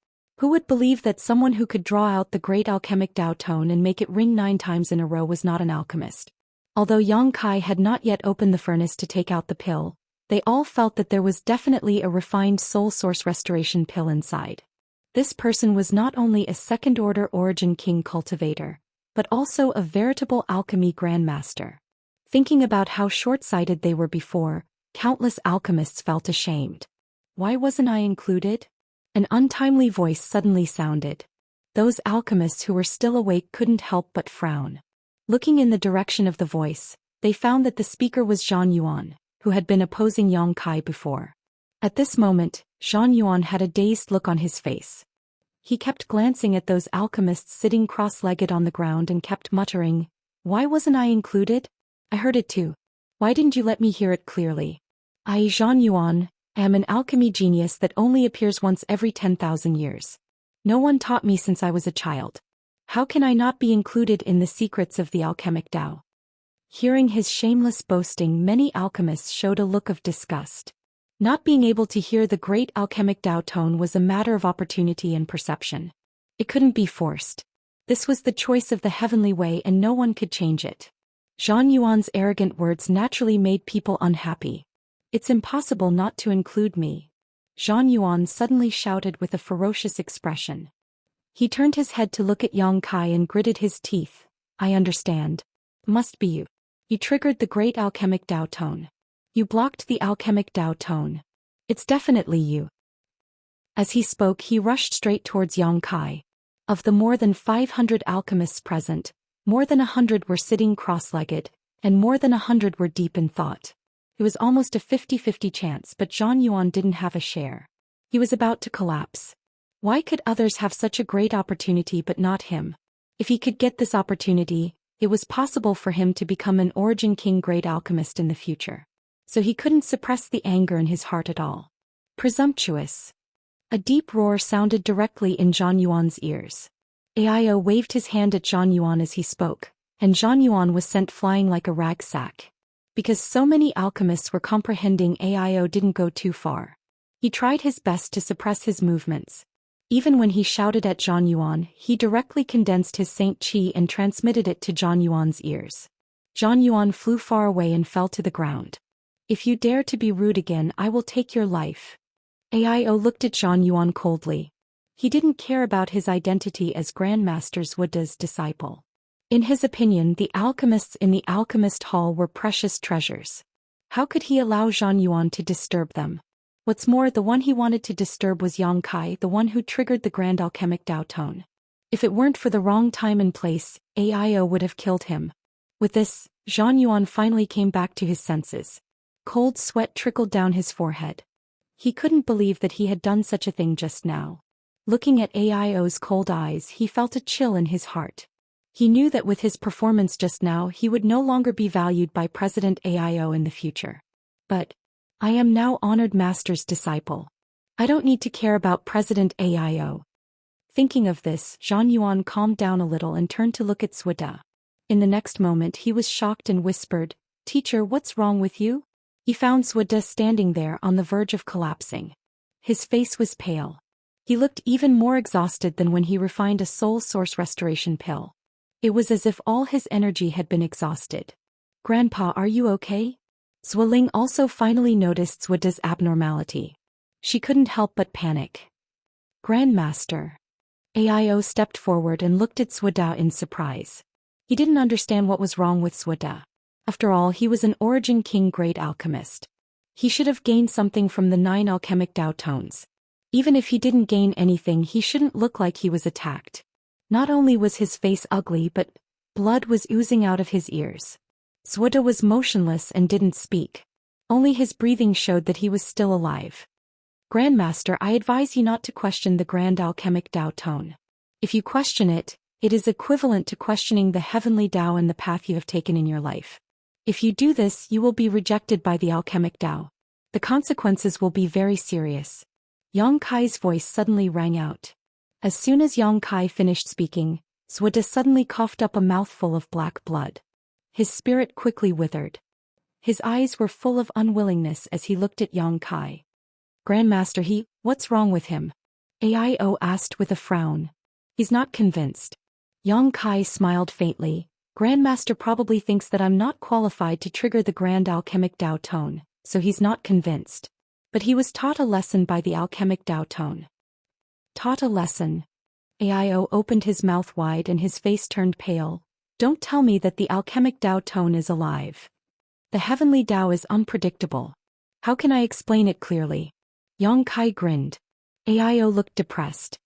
Who would believe that someone who could draw out the great alchemic Dao tone and make it ring 9 times in a row was not an alchemist? Although Yang Kai had not yet opened the furnace to take out the pill, they all felt that there was definitely a refined soul source restoration pill inside. This person was not only a second-order origin king cultivator, but also a veritable alchemy grandmaster. Thinking about how short-sighted they were before, countless alchemists felt ashamed. Why wasn't I included? An untimely voice suddenly sounded. Those alchemists who were still awake couldn't help but frown. Looking in the direction of the voice, they found that the speaker was Zhang Yuan, who had been opposing Yang Kai before. At this moment, Zhang Yuan had a dazed look on his face. He kept glancing at those alchemists sitting cross-legged on the ground and kept muttering, "Why wasn't I included?" I heard it too. Why didn't you let me hear it clearly? I, Zhan Yuan, am an alchemy genius that only appears once every 10,000 years. No one taught me since I was a child. How can I not be included in the secrets of the alchemic Tao? Hearing his shameless boasting, many alchemists showed a look of disgust. Not being able to hear the great alchemic Tao tone was a matter of opportunity and perception. It couldn't be forced. This was the choice of the heavenly way and no one could change it. Zhan Yuan's arrogant words naturally made people unhappy. It's impossible not to include me. Zhan Yuan suddenly shouted with a ferocious expression. He turned his head to look at Yang Kai and gritted his teeth. I understand. Must be you. You triggered the great alchemic Tao tone. You blocked the alchemic Tao tone. It's definitely you. As he spoke, he rushed straight towards Yang Kai. Of the more than 500 alchemists present, more than 100 were sitting cross-legged, and more than 100 were deep in thought. It was almost a 50-50 chance, but Zhan Yuan didn't have a share. He was about to collapse. Why could others have such a great opportunity but not him? If he could get this opportunity, it was possible for him to become an Origin King great alchemist in the future. So he couldn't suppress the anger in his heart at all. Presumptuous. A deep roar sounded directly in Zhan Yuan's ears. Aio waved his hand at Zhan Yuan as he spoke, and Zhan Yuan was sent flying like a rag sack. Because so many alchemists were comprehending, Aio didn't go too far. He tried his best to suppress his movements. Even when he shouted at Zhan Yuan, he directly condensed his Saint Qi and transmitted it to Zhan Yuan's ears. Zhan Yuan flew far away and fell to the ground. If you dare to be rude again, I will take your life. Aio looked at Zhan Yuan coldly. He didn't care about his identity as Grandmaster Zhuoda's disciple. In his opinion, the alchemists in the Alchemist Hall were precious treasures. How could he allow Zhan Yuan to disturb them? What's more, the one he wanted to disturb was Yang Kai, the one who triggered the grand alchemic Tao tone. If it weren't for the wrong time and place, Aio would have killed him. With this, Zhan Yuan finally came back to his senses. Cold sweat trickled down his forehead. He couldn't believe that he had done such a thing just now. Looking at Aio's cold eyes, he felt a chill in his heart. He knew that with his performance just now, he would no longer be valued by President Aio in the future. But I am now honored master's disciple. I don't need to care about President Aio. Thinking of this, Zhan Yuan calmed down a little and turned to look at Zhuoda. In the next moment he was shocked and whispered, "Teacher, what's wrong with you?" He found Zhuoda standing there on the verge of collapsing. His face was pale. He looked even more exhausted than when he refined a soul source restoration pill. It was as if all his energy had been exhausted. "Grandpa, are you okay?" Zhuoling also finally noticed Zhuoda's abnormality. She couldn't help but panic. "Grandmaster." Aio stepped forward and looked at Zhuoda in surprise. He didn't understand what was wrong with Zhuoda. After all, he was an Origin King great alchemist. He should have gained something from the 9 alchemic Tao tones. Even if he didn't gain anything, he shouldn't look like he was attacked. Not only was his face ugly, but blood was oozing out of his ears. Zhuoda was motionless and didn't speak. Only his breathing showed that he was still alive. "Grandmaster, I advise you not to question the grand alchemic Tao tone. If you question it, it is equivalent to questioning the heavenly Tao and the path you have taken in your life. If you do this, you will be rejected by the alchemic Tao. The consequences will be very serious." Yang Kai's voice suddenly rang out. As soon as Yang Kai finished speaking, Zhuoda suddenly coughed up a mouthful of black blood. His spirit quickly withered. His eyes were full of unwillingness as he looked at Yang Kai. "Grandmaster, what's wrong with him?" Aio asked with a frown. "He's not convinced." Yang Kai smiled faintly. "Grandmaster probably thinks that I'm not qualified to trigger the grand alchemic Tao tone, so he's not convinced. But he was taught a lesson by the alchemic Tao tone." "Taught a lesson?" Aio opened his mouth wide and his face turned pale. "Don't tell me that the alchemic Tao tone is alive. The heavenly Tao is unpredictable. How can I explain it clearly?" Yang Kai grinned. Aio looked depressed.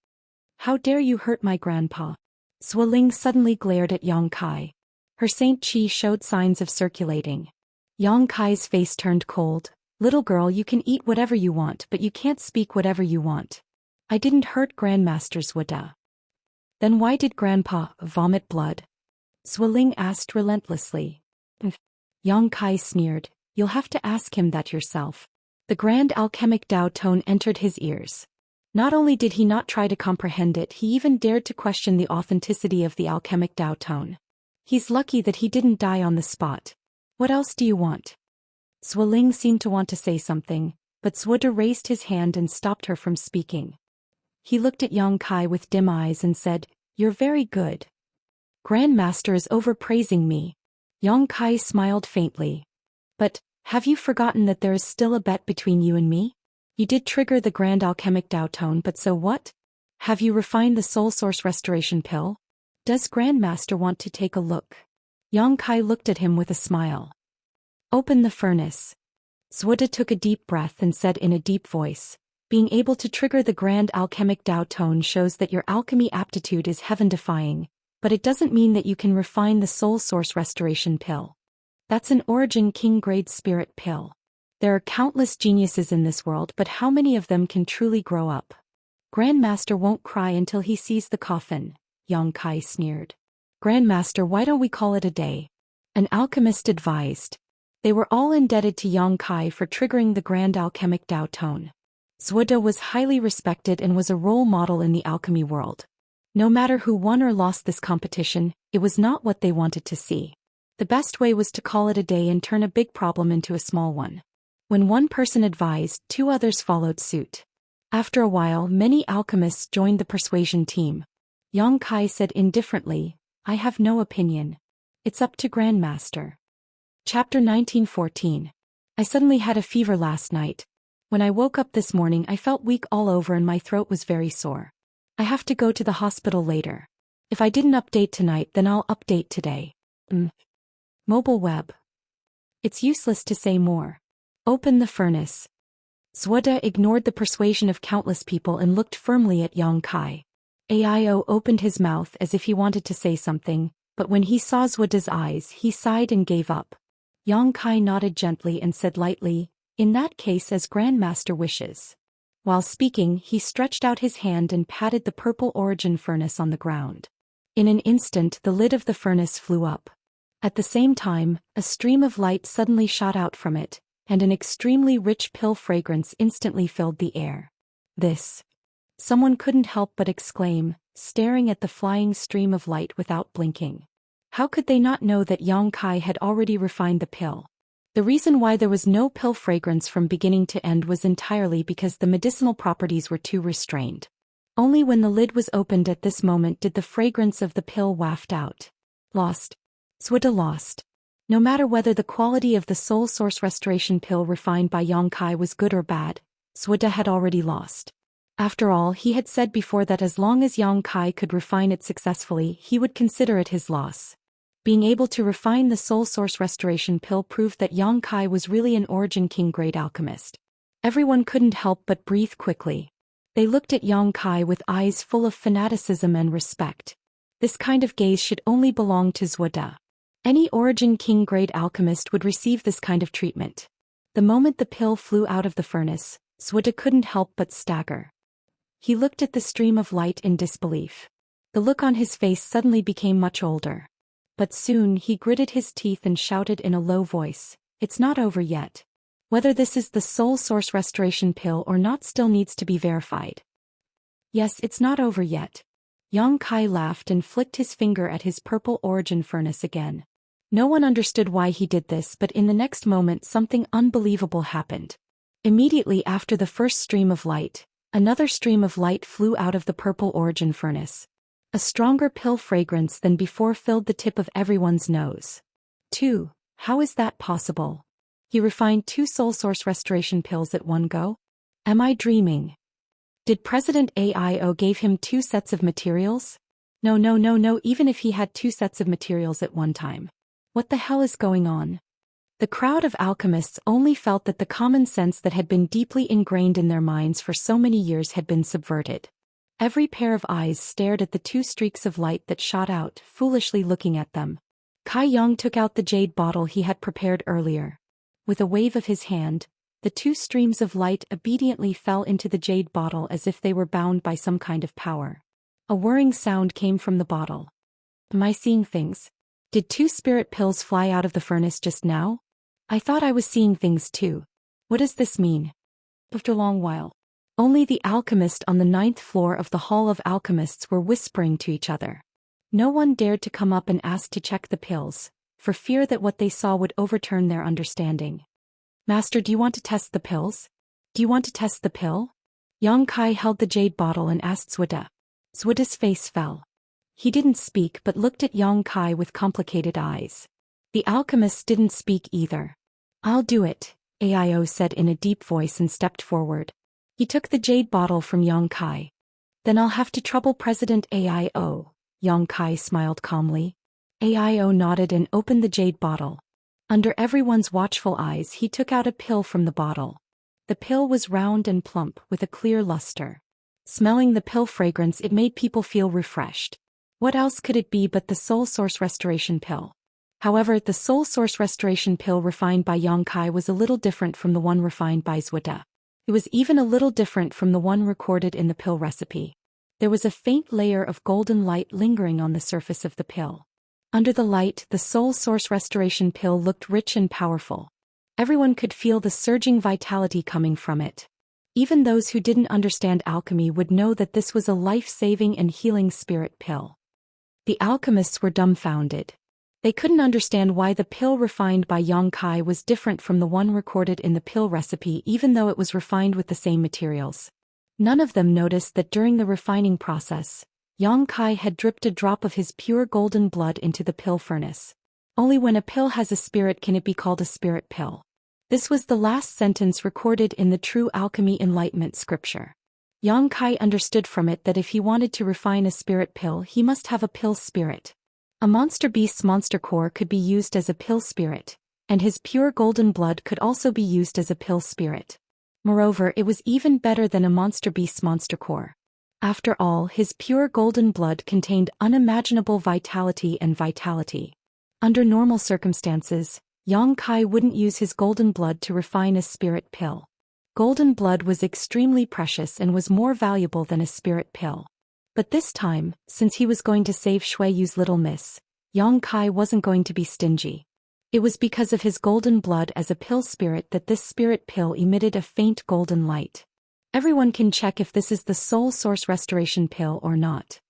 "How dare you hurt my grandpa?" Zhuoling suddenly glared at Yang Kai. Her Saint Qi showed signs of circulating. Yang Kai's face turned cold. "Little girl, you can eat whatever you want, but you can't speak whatever you want. I didn't hurt Grandmaster Zhuoda." "Then why did Grandpa vomit blood?" Zhuoling asked relentlessly. Yang Kai sneered, "You'll have to ask him that yourself." The grand alchemic Dao tone entered his ears. Not only did he not try to comprehend it, he even dared to question the authenticity of the alchemic Dao tone. He's lucky that he didn't die on the spot. What else do you want? Zhuoling seemed to want to say something, but Zhuoda raised his hand and stopped her from speaking. He looked at Yang Kai with dim eyes and said, "You're very good. Grandmaster is overpraising me." Yang Kai smiled faintly. "But, have you forgotten that there is still a bet between you and me? You did trigger the grand alchemic Dao tone, but so what? Have you refined the soul source restoration pill? Does Grandmaster want to take a look?" Yang Kai looked at him with a smile. "Open the furnace." Zhuoda took a deep breath and said in a deep voice, "Being able to trigger the grand alchemic Dao tone shows that your alchemy aptitude is heaven-defying, but it doesn't mean that you can refine the soul source restoration pill. That's an origin king-grade spirit pill. There are countless geniuses in this world, but how many of them can truly grow up? Grandmaster won't cry until he sees the coffin," Yang Kai sneered. "Grandmaster, why don't we call it a day?" An alchemist advised. They were all indebted to Yang Kai for triggering the grand alchemic Dao tone. Zhuoda was highly respected and was a role model in the alchemy world. No matter who won or lost this competition, it was not what they wanted to see. The best way was to call it a day and turn a big problem into a small one. When one person advised, two others followed suit. After a while, many alchemists joined the persuasion team. Yang Kai said indifferently, "I have no opinion. It's up to Grandmaster." Chapter 1914. I suddenly had a fever last night. When I woke up this morning, I felt weak all over and my throat was very sore. I have to go to the hospital later. If I didn't update tonight, then I'll update today. Mobile web. It's useless to say more. Open the furnace. Zhuoda ignored the persuasion of countless people and looked firmly at Yang Kai. Aio opened his mouth as if he wanted to say something, but when he saw Zhuoda's eyes, he sighed and gave up. Yang Kai nodded gently and said lightly, "In that case, as Grandmaster wishes." While speaking, he stretched out his hand and patted the purple origin furnace on the ground. In an instant, the lid of the furnace flew up. At the same time, a stream of light suddenly shot out from it, and an extremely rich pill fragrance instantly filled the air. "This." Someone couldn't help but exclaim, staring at the flying stream of light without blinking. How could they not know that Yang Kai had already refined the pill? The reason why there was no pill fragrance from beginning to end was entirely because the medicinal properties were too restrained. Only when the lid was opened at this moment did the fragrance of the pill waft out. Lost. Zhuoda lost. No matter whether the quality of the soul source restoration pill refined by Yang Kai was good or bad, Zhuoda had already lost. After all, he had said before that as long as Yang Kai could refine it successfully, he would consider it his loss. Being able to refine the soul source restoration pill proved that Yang Kai was really an origin king-grade alchemist. Everyone couldn't help but breathe quickly. They looked at Yang Kai with eyes full of fanaticism and respect. This kind of gaze should only belong to Zhuoda. Any origin king-grade alchemist would receive this kind of treatment. The moment the pill flew out of the furnace, Zhuoda couldn't help but stagger. He looked at the stream of light in disbelief. The look on his face suddenly became much older. But soon he gritted his teeth and shouted in a low voice, "It's not over yet. Whether this is the soul source restoration pill or not still needs to be verified." "Yes, it's not over yet." Yang Kai laughed and flicked his finger at his purple origin furnace again. No one understood why he did this, but in the next moment something unbelievable happened. Immediately after the first stream of light, another stream of light flew out of the purple origin furnace. A stronger pill fragrance than before filled the tip of everyone's nose. "Two, how is that possible? He refined 2 soul source restoration pills at one go? Am I dreaming? Did President AIO gave him 2 sets of materials? No, even if he had 2 sets of materials at one time. What the hell is going on?" The crowd of alchemists only felt that the common sense that had been deeply ingrained in their minds for so many years had been subverted. Every pair of eyes stared at the 2 streaks of light that shot out, foolishly looking at them. Kai Yang took out the jade bottle he had prepared earlier. With a wave of his hand, the 2 streams of light obediently fell into the jade bottle as if they were bound by some kind of power. A whirring sound came from the bottle. "Am I seeing things?" Did 2 spirit pills fly out of the furnace just now? I thought I was seeing things too. What does this mean? After a long while, only the alchemist on the 9th floor of the Hall of Alchemists were whispering to each other. No one dared to come up and ask to check the pills, for fear that what they saw would overturn their understanding. Master, do you want to test the pills? Do you want to test the pill? Yang Kai held the jade bottle and asked Zhuda. Zhuda's face fell. He didn't speak but looked at Yang Kai with complicated eyes. The alchemist didn't speak either. I'll do it, Ao said in a deep voice and stepped forward. He took the jade bottle from Yang Kai. Then I'll have to trouble President Ao. Yang Kai smiled calmly. Ao nodded and opened the jade bottle. Under everyone's watchful eyes he took out a pill from the bottle. The pill was round and plump with a clear luster. Smelling the pill fragrance, it made people feel refreshed. What else could it be but the Soul Source Restoration Pill? However, the Soul Source Restoration Pill refined by Yang Kai was a little different from the one refined by Zhuda. It was even a little different from the one recorded in the pill recipe. There was a faint layer of golden light lingering on the surface of the pill. Under the light, the Soul Source Restoration Pill looked rich and powerful. Everyone could feel the surging vitality coming from it. Even those who didn't understand alchemy would know that this was a life-saving and healing spirit pill. The alchemists were dumbfounded. They couldn't understand why the pill refined by Yang Kai was different from the one recorded in the pill recipe, even though it was refined with the same materials. None of them noticed that during the refining process, Yang Kai had dripped a drop of his pure golden blood into the pill furnace. Only when a pill has a spirit can it be called a spirit pill. This was the last sentence recorded in the true alchemy enlightenment scripture. Yang Kai understood from it that if he wanted to refine a spirit pill, he must have a pill spirit. A monster beast's monster core could be used as a pill spirit, and his pure golden blood could also be used as a pill spirit. Moreover, it was even better than a monster beast's monster core. After all, his pure golden blood contained unimaginable vitality and vitality. Under normal circumstances, Yang Kai wouldn't use his golden blood to refine a spirit pill. Golden blood was extremely precious and was more valuable than a spirit pill. But this time, since he was going to save Shui Yu's little miss, Yang Kai wasn't going to be stingy. It was because of his golden blood as a pill spirit that this spirit pill emitted a faint golden light. Everyone can check if this is the Soul Source Restoration Pill or not,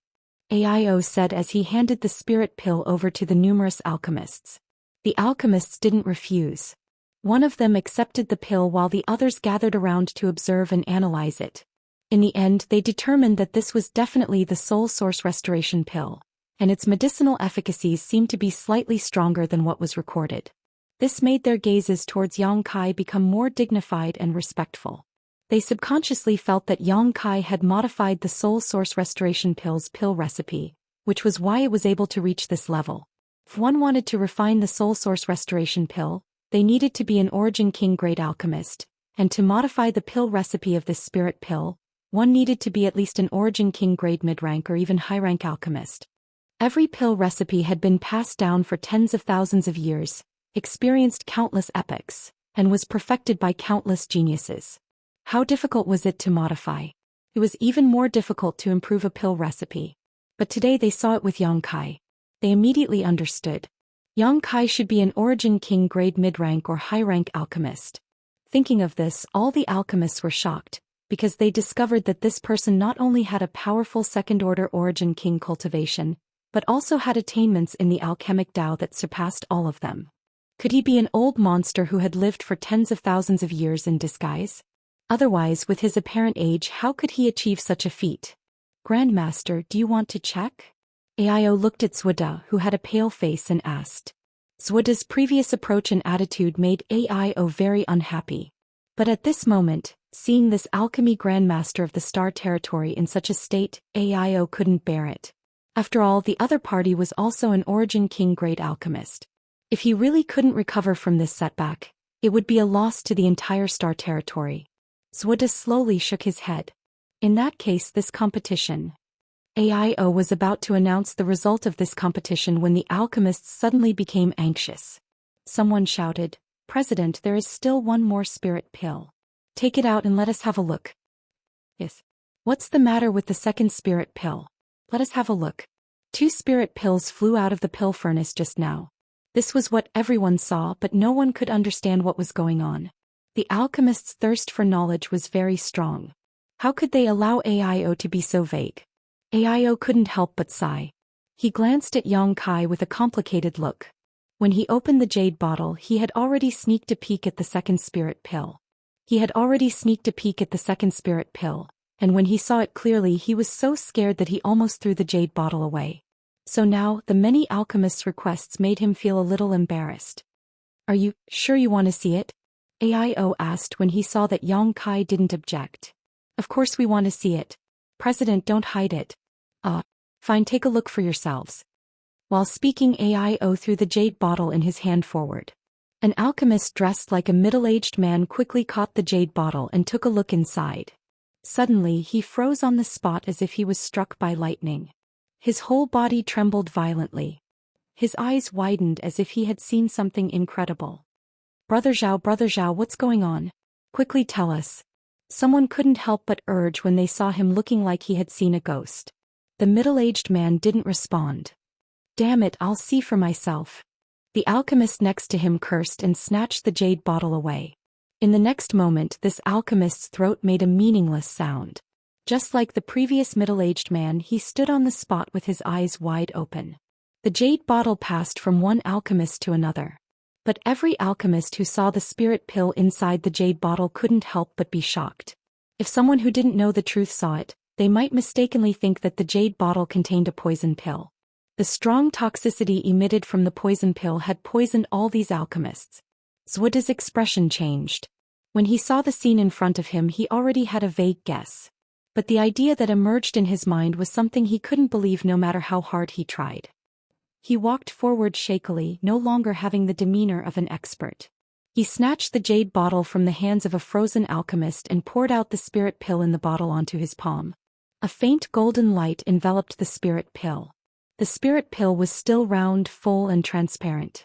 Ao said as he handed the spirit pill over to the numerous alchemists. The alchemists didn't refuse. One of them accepted the pill while the others gathered around to observe and analyze it. In the end, they determined that this was definitely the Soul Source Restoration Pill, and its medicinal efficacies seemed to be slightly stronger than what was recorded. This made their gazes towards Yang Kai become more dignified and respectful. They subconsciously felt that Yang Kai had modified the Soul Source Restoration Pill's pill recipe, which was why it was able to reach this level. If one wanted to refine the Soul Source Restoration Pill, they needed to be an Origin King grade alchemist, and to modify the pill recipe of this spirit pill, one needed to be at least an Origin King grade mid-rank or even high-rank alchemist. Every pill recipe had been passed down for tens of thousands of years, experienced countless epochs, and was perfected by countless geniuses. How difficult was it to modify? It was even more difficult to improve a pill recipe. But today they saw it with Yang Kai. They immediately understood. Yang Kai should be an Origin King grade mid-rank or high-rank alchemist. Thinking of this, all the alchemists were shocked, because they discovered that this person not only had a powerful second-order Origin King cultivation, but also had attainments in the alchemic Tao that surpassed all of them. Could he be an old monster who had lived for tens of thousands of years in disguise? Otherwise, with his apparent age, how could he achieve such a feat? Grandmaster, do you want to check? Ao looked at Zhuda, who had a pale face, and asked. Zhuda's previous approach and attitude made Ao very unhappy. But at this moment, seeing this alchemy grandmaster of the Star Territory in such a state, Ao couldn't bear it. After all, the other party was also an Origin King grade alchemist. If he really couldn't recover from this setback, it would be a loss to the entire Star Territory. Zhuda slowly shook his head. In that case, this competition. Ao was about to announce the result of this competition when the alchemists suddenly became anxious. Someone shouted, "President, there is still one more spirit pill. Take it out and let us have a look." Yes. What's the matter with the second spirit pill? Let us have a look. 2 spirit pills flew out of the pill furnace just now. This was what everyone saw, but no one could understand what was going on. The alchemist's thirst for knowledge was very strong. How could they allow AIO to be so vague? AIO couldn't help but sigh. He glanced at Yang Kai with a complicated look. When he opened the jade bottle, he had already sneaked a peek at the second spirit pill. And when he saw it clearly, he was so scared that he almost threw the jade bottle away. So now, the many alchemists' requests made him feel a little embarrassed. Are you sure you want to see it? AIO asked when he saw that Yang Kai didn't object. Of course we want to see it. President, don't hide it. Fine, take a look for yourselves. While speaking, AIO threw the jade bottle in his hand forward. An alchemist dressed like a middle-aged man quickly caught the jade bottle and took a look inside. Suddenly, he froze on the spot as if he was struck by lightning. His whole body trembled violently. His eyes widened as if he had seen something incredible. Brother Zhou, what's going on? Quickly tell us. Someone couldn't help but urge when they saw him looking like he had seen a ghost. The middle-aged man didn't respond. Damn it, I'll see for myself. The alchemist next to him cursed and snatched the jade bottle away. In the next moment, this alchemist's throat made a meaningless sound. Just like the previous middle-aged man, he stood on the spot with his eyes wide open. The jade bottle passed from one alchemist to another. But every alchemist who saw the spirit pill inside the jade bottle couldn't help but be shocked. If someone who didn't know the truth saw it, they might mistakenly think that the jade bottle contained a poison pill. The strong toxicity emitted from the poison pill had poisoned all these alchemists. Zhuda's expression changed. When he saw the scene in front of him, he already had a vague guess. But the idea that emerged in his mind was something he couldn't believe no matter how hard he tried. He walked forward shakily, no longer having the demeanor of an expert. He snatched the jade bottle from the hands of a frozen alchemist and poured out the spirit pill in the bottle onto his palm. A faint golden light enveloped the spirit pill. The spirit pill was still round, full and transparent.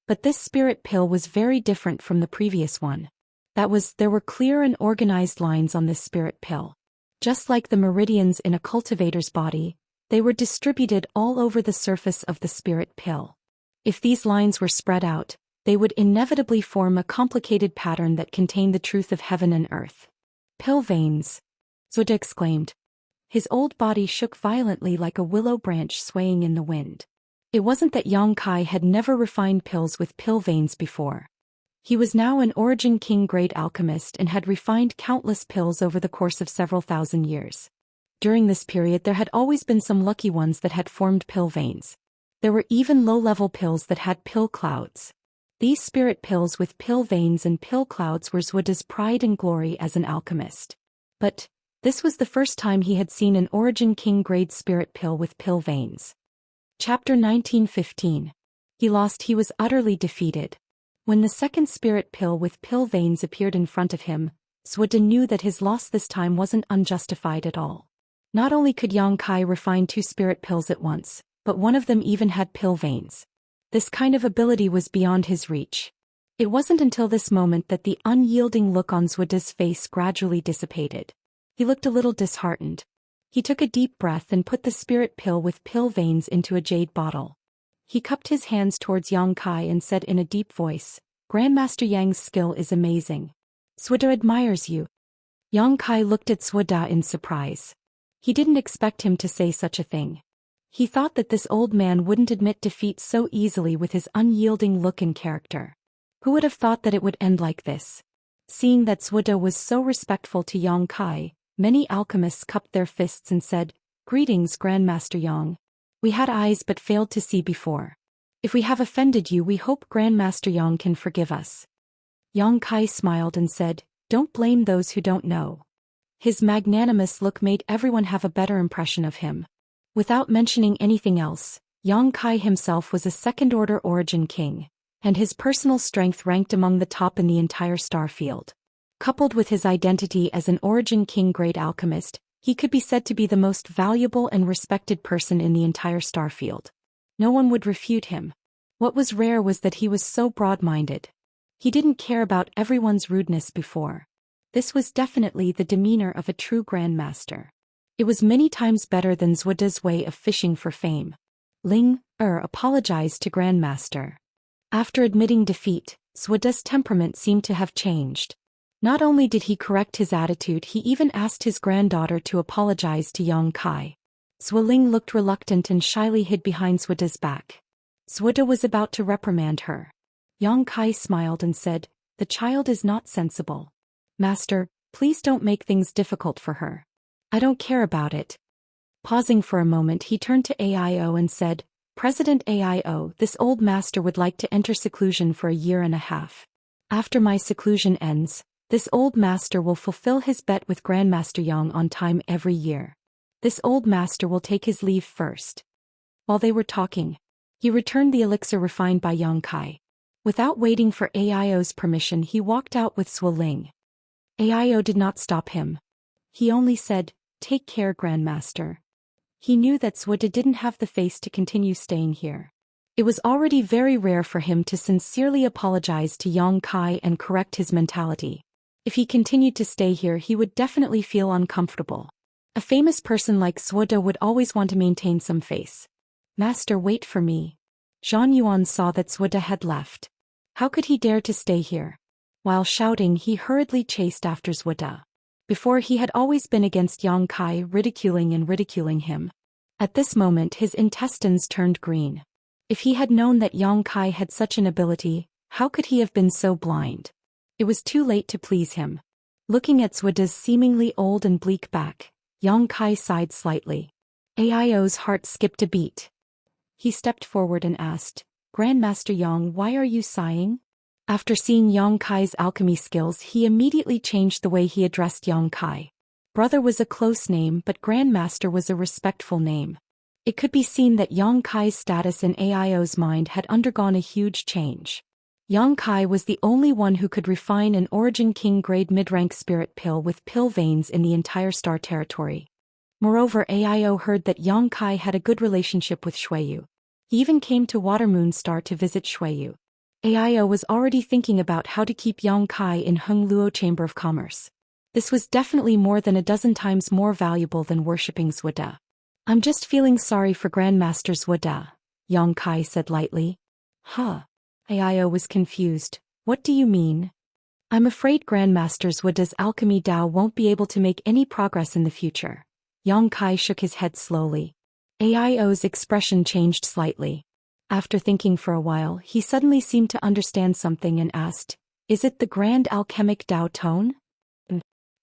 But this spirit pill was very different from the previous one. There were clear and organized lines on this spirit pill. Just like the meridians in a cultivator's body, they were distributed all over the surface of the spirit pill. If these lines were spread out, they would inevitably form a complicated pattern that contained the truth of heaven and earth. Pill veins, Zhuda exclaimed. His old body shook violently like a willow branch swaying in the wind. It wasn't that Yang Kai had never refined pills with pill veins before. He was now an Origin King grade alchemist and had refined countless pills over the course of several thousand years. During this period, there had always been some lucky ones that had formed pill veins. There were even low-level pills that had pill clouds. These spirit pills with pill veins and pill clouds were Zhuda's pride and glory as an alchemist. But this was the first time he had seen an Origin King grade spirit pill with pill veins. Chapter 1915. He lost. He was utterly defeated. When the second spirit pill with pill veins appeared in front of him, Zhuda knew that his loss this time wasn't unjustified at all. Not only could Yang Kai refine 2 spirit pills at once, but one of them even had pill veins. This kind of ability was beyond his reach. It wasn't until this moment that the unyielding look on Zhuda's face gradually dissipated. He looked a little disheartened. He took a deep breath and put the spirit pill with pill veins into a jade bottle. He cupped his hands towards Yang Kai and said in a deep voice, "Grandmaster Yang's skill is amazing. Zhuda admires you." Yang Kai looked at Zhuda in surprise. He didn't expect him to say such a thing. He thought that this old man wouldn't admit defeat so easily with his unyielding look and character. Who would have thought that it would end like this? Seeing that Zhuda was so respectful to Yang Kai, many alchemists cupped their fists and said, "Greetings, Grandmaster Yang. We had eyes but failed to see before. If we have offended you, we hope Grandmaster Yang can forgive us." Yang Kai smiled and said, "Don't blame those who don't know." His magnanimous look made everyone have a better impression of him. Without mentioning anything else, Yang Kai himself was a second-order Origin King, and his personal strength ranked among the top in the entire star field. Coupled with his identity as an Origin King grade alchemist, he could be said to be the most valuable and respected person in the entire star field. No one would refute him. What was rare was that he was so broad-minded. He didn't care about everyone's rudeness before. This was definitely the demeanor of a true grandmaster. It was many times better than Zhuda's way of fishing for fame. Ling apologized to Grandmaster. After admitting defeat, Zhuoda's temperament seemed to have changed. Not only did he correct his attitude, he even asked his granddaughter to apologize to Yang Kai. Zhuoling looked reluctant and shyly hid behind Zhuoda's back. Zhuoda was about to reprimand her. Yang Kai smiled and said, "The child is not sensible. Master, please don't make things difficult for her. I don't care about it." Pausing for a moment, he turned to AIO and said, "President AIO, this old master would like to enter seclusion for a year and a half. After my seclusion ends, this old master will fulfill his bet with Grandmaster Yang on time every year. This old master will take his leave first." While they were talking, he returned the elixir refined by Yang Kai. Without waiting for AIO's permission, he walked out with Zhuoling. AIO did not stop him. He only said, "Take care, Grandmaster." He knew that Zhuoda didn't have the face to continue staying here. It was already very rare for him to sincerely apologize to Yang Kai and correct his mentality. If he continued to stay here, he would definitely feel uncomfortable. A famous person like Zhuoda would always want to maintain some face. "Master, wait for me." Zhang Yuan saw that Zhuoda had left. How could he dare to stay here? While shouting, he hurriedly chased after Zhuoda. Before, he had always been against Yang Kai, ridiculing him. At this moment, his intestines turned green. If he had known that Yang Kai had such an ability, how could he have been so blind? It was too late to please him. Looking at Zhuoda's seemingly old and bleak back, Yang Kai sighed slightly. AIO's heart skipped a beat. He stepped forward and asked, "Grandmaster Yang, why are you sighing?" After seeing Yang Kai's alchemy skills, he immediately changed the way he addressed Yang Kai. Brother was a close name, but Grandmaster was a respectful name. It could be seen that Yang Kai's status in AIO's mind had undergone a huge change. Yang Kai was the only one who could refine an Origin King grade mid-rank spirit pill with pill veins in the entire star territory. Moreover, AIO heard that Yang Kai had a good relationship with Xueyu. He even came to Watermoon Star to visit Xueyu. AIO was already thinking about how to keep Yang Kai in Heng Luo Chamber of Commerce. This was definitely more than a dozen times more valuable than worshipping Zhuoda. "I'm just feeling sorry for Grandmaster Zhuoda," Yang Kai said lightly. "Huh?" AIO was confused. "What do you mean?" "I'm afraid Grandmaster Zhuoda's alchemy Dao won't be able to make any progress in the future." Yang Kai shook his head slowly. AIO's expression changed slightly. After thinking for a while, he suddenly seemed to understand something and asked, "Is it the Grand Alchemic Dao Tone?"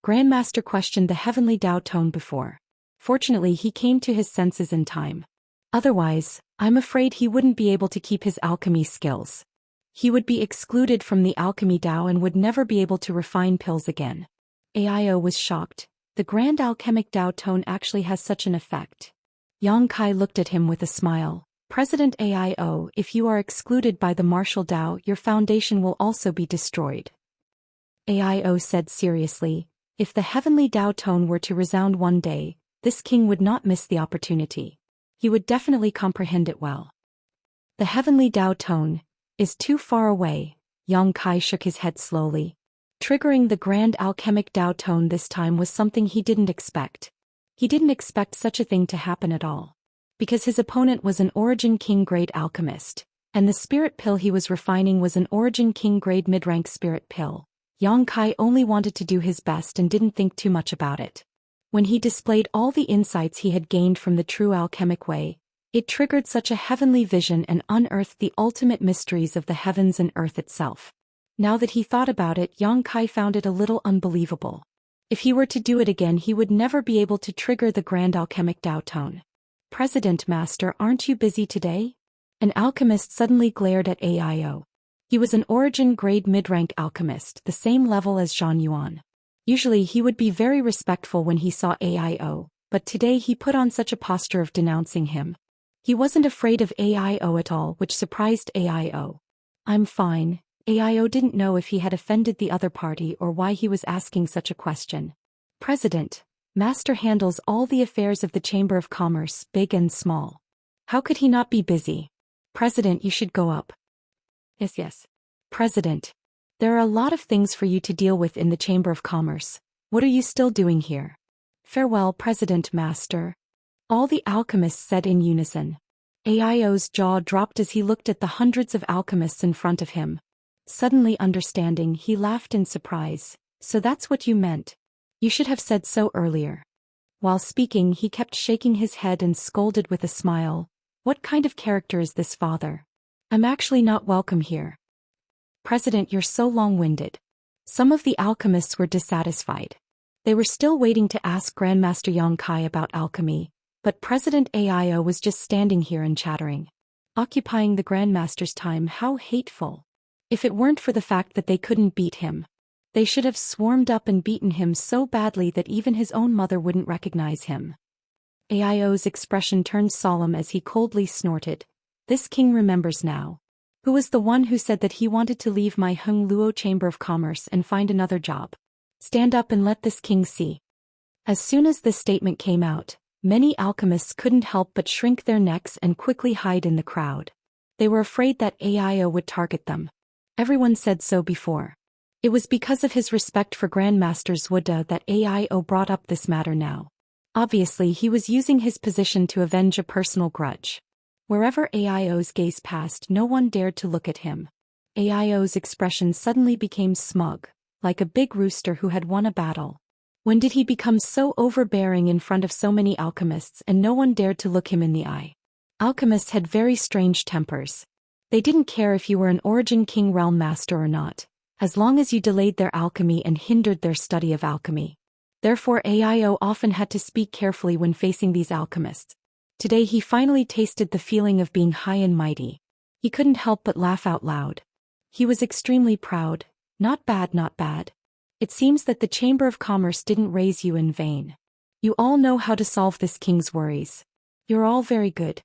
Grandmaster questioned the heavenly Dao Tone before. Fortunately, he came to his senses in time. Otherwise, I'm afraid he wouldn't be able to keep his alchemy skills. He would be excluded from the alchemy Dao and would never be able to refine pills again. AIO was shocked. The Grand Alchemic Dao Tone actually has such an effect. Yang Kai looked at him with a smile. "President AIO, if you are excluded by the martial Dao, your foundation will also be destroyed." AIO said seriously, "If the heavenly Dao Tone were to resound one day, this king would not miss the opportunity. He would definitely comprehend it well." "The heavenly Dao Tone is too far away," Yang Kai shook his head slowly. Triggering the Grand Alchemic Dao Tone this time was something he didn't expect. He didn't expect such a thing to happen at all. Because his opponent was an Origin King grade alchemist, and the spirit pill he was refining was an Origin King grade mid-rank spirit pill. Yang Kai only wanted to do his best and didn't think too much about it. When he displayed all the insights he had gained from the true alchemic way, it triggered such a heavenly vision and unearthed the ultimate mysteries of the heavens and earth itself. Now that he thought about it, Yang Kai found it a little unbelievable. If he were to do it again, he would never be able to trigger the Grand Alchemic Dao Tone. "President Master, aren't you busy today?" An alchemist suddenly glared at AIO. He was an Origin grade mid-rank alchemist, the same level as Zhang Yuan. Usually he would be very respectful when he saw AIO, but today he put on such a posture of denouncing him. He wasn't afraid of AIO at all, which surprised AIO. "I'm fine." AIO didn't know if he had offended the other party or why he was asking such a question. "President, Master handles all the affairs of the Chamber of Commerce, big and small. How could he not be busy?" "President, you should go up." Yes. "President, there are a lot of things for you to deal with in the Chamber of Commerce. What are you still doing here?" "Farewell, President Master," all the alchemists said in unison. AIO's jaw dropped as he looked at the hundreds of alchemists in front of him. Suddenly understanding, he laughed in surprise. So that's what you meant. You should have said so earlier. While speaking, he kept shaking his head and scolded with a smile. What kind of character is this, father? I'm actually not welcome here. President, you're so long-winded. Some of the alchemists were dissatisfied. They were still waiting to ask Grandmaster Xianxia about alchemy, but President AIO was just standing here and chattering. Occupying the Grandmaster's time, how hateful. If it weren't for the fact that they couldn't beat him, they should have swarmed up and beaten him so badly that even his own mother wouldn't recognize him. AIO's expression turned solemn as he coldly snorted. This king remembers now. Who was the one who said that he wanted to leave my Hung Luo Chamber of Commerce and find another job? Stand up and let this king see. As soon as this statement came out, many alchemists couldn't help but shrink their necks and quickly hide in the crowd. They were afraid that AIO would target them. Everyone said so before. It was because of his respect for Grandmaster Zhuda that AIO brought up this matter now. Obviously, he was using his position to avenge a personal grudge. Wherever AIO's gaze passed, no one dared to look at him. AIO's expression suddenly became smug, like a big rooster who had won a battle. When did he become so overbearing in front of so many alchemists and no one dared to look him in the eye? Alchemists had very strange tempers. They didn't care if you were an Origin King Realm Master or not, as long as you delayed their alchemy and hindered their study of alchemy. Therefore AIO often had to speak carefully when facing these alchemists. Today he finally tasted the feeling of being high and mighty. He couldn't help but laugh out loud. He was extremely proud. Not bad, not bad. It seems that the Chamber of Commerce didn't raise you in vain. You all know how to solve this king's worries. You're all very good.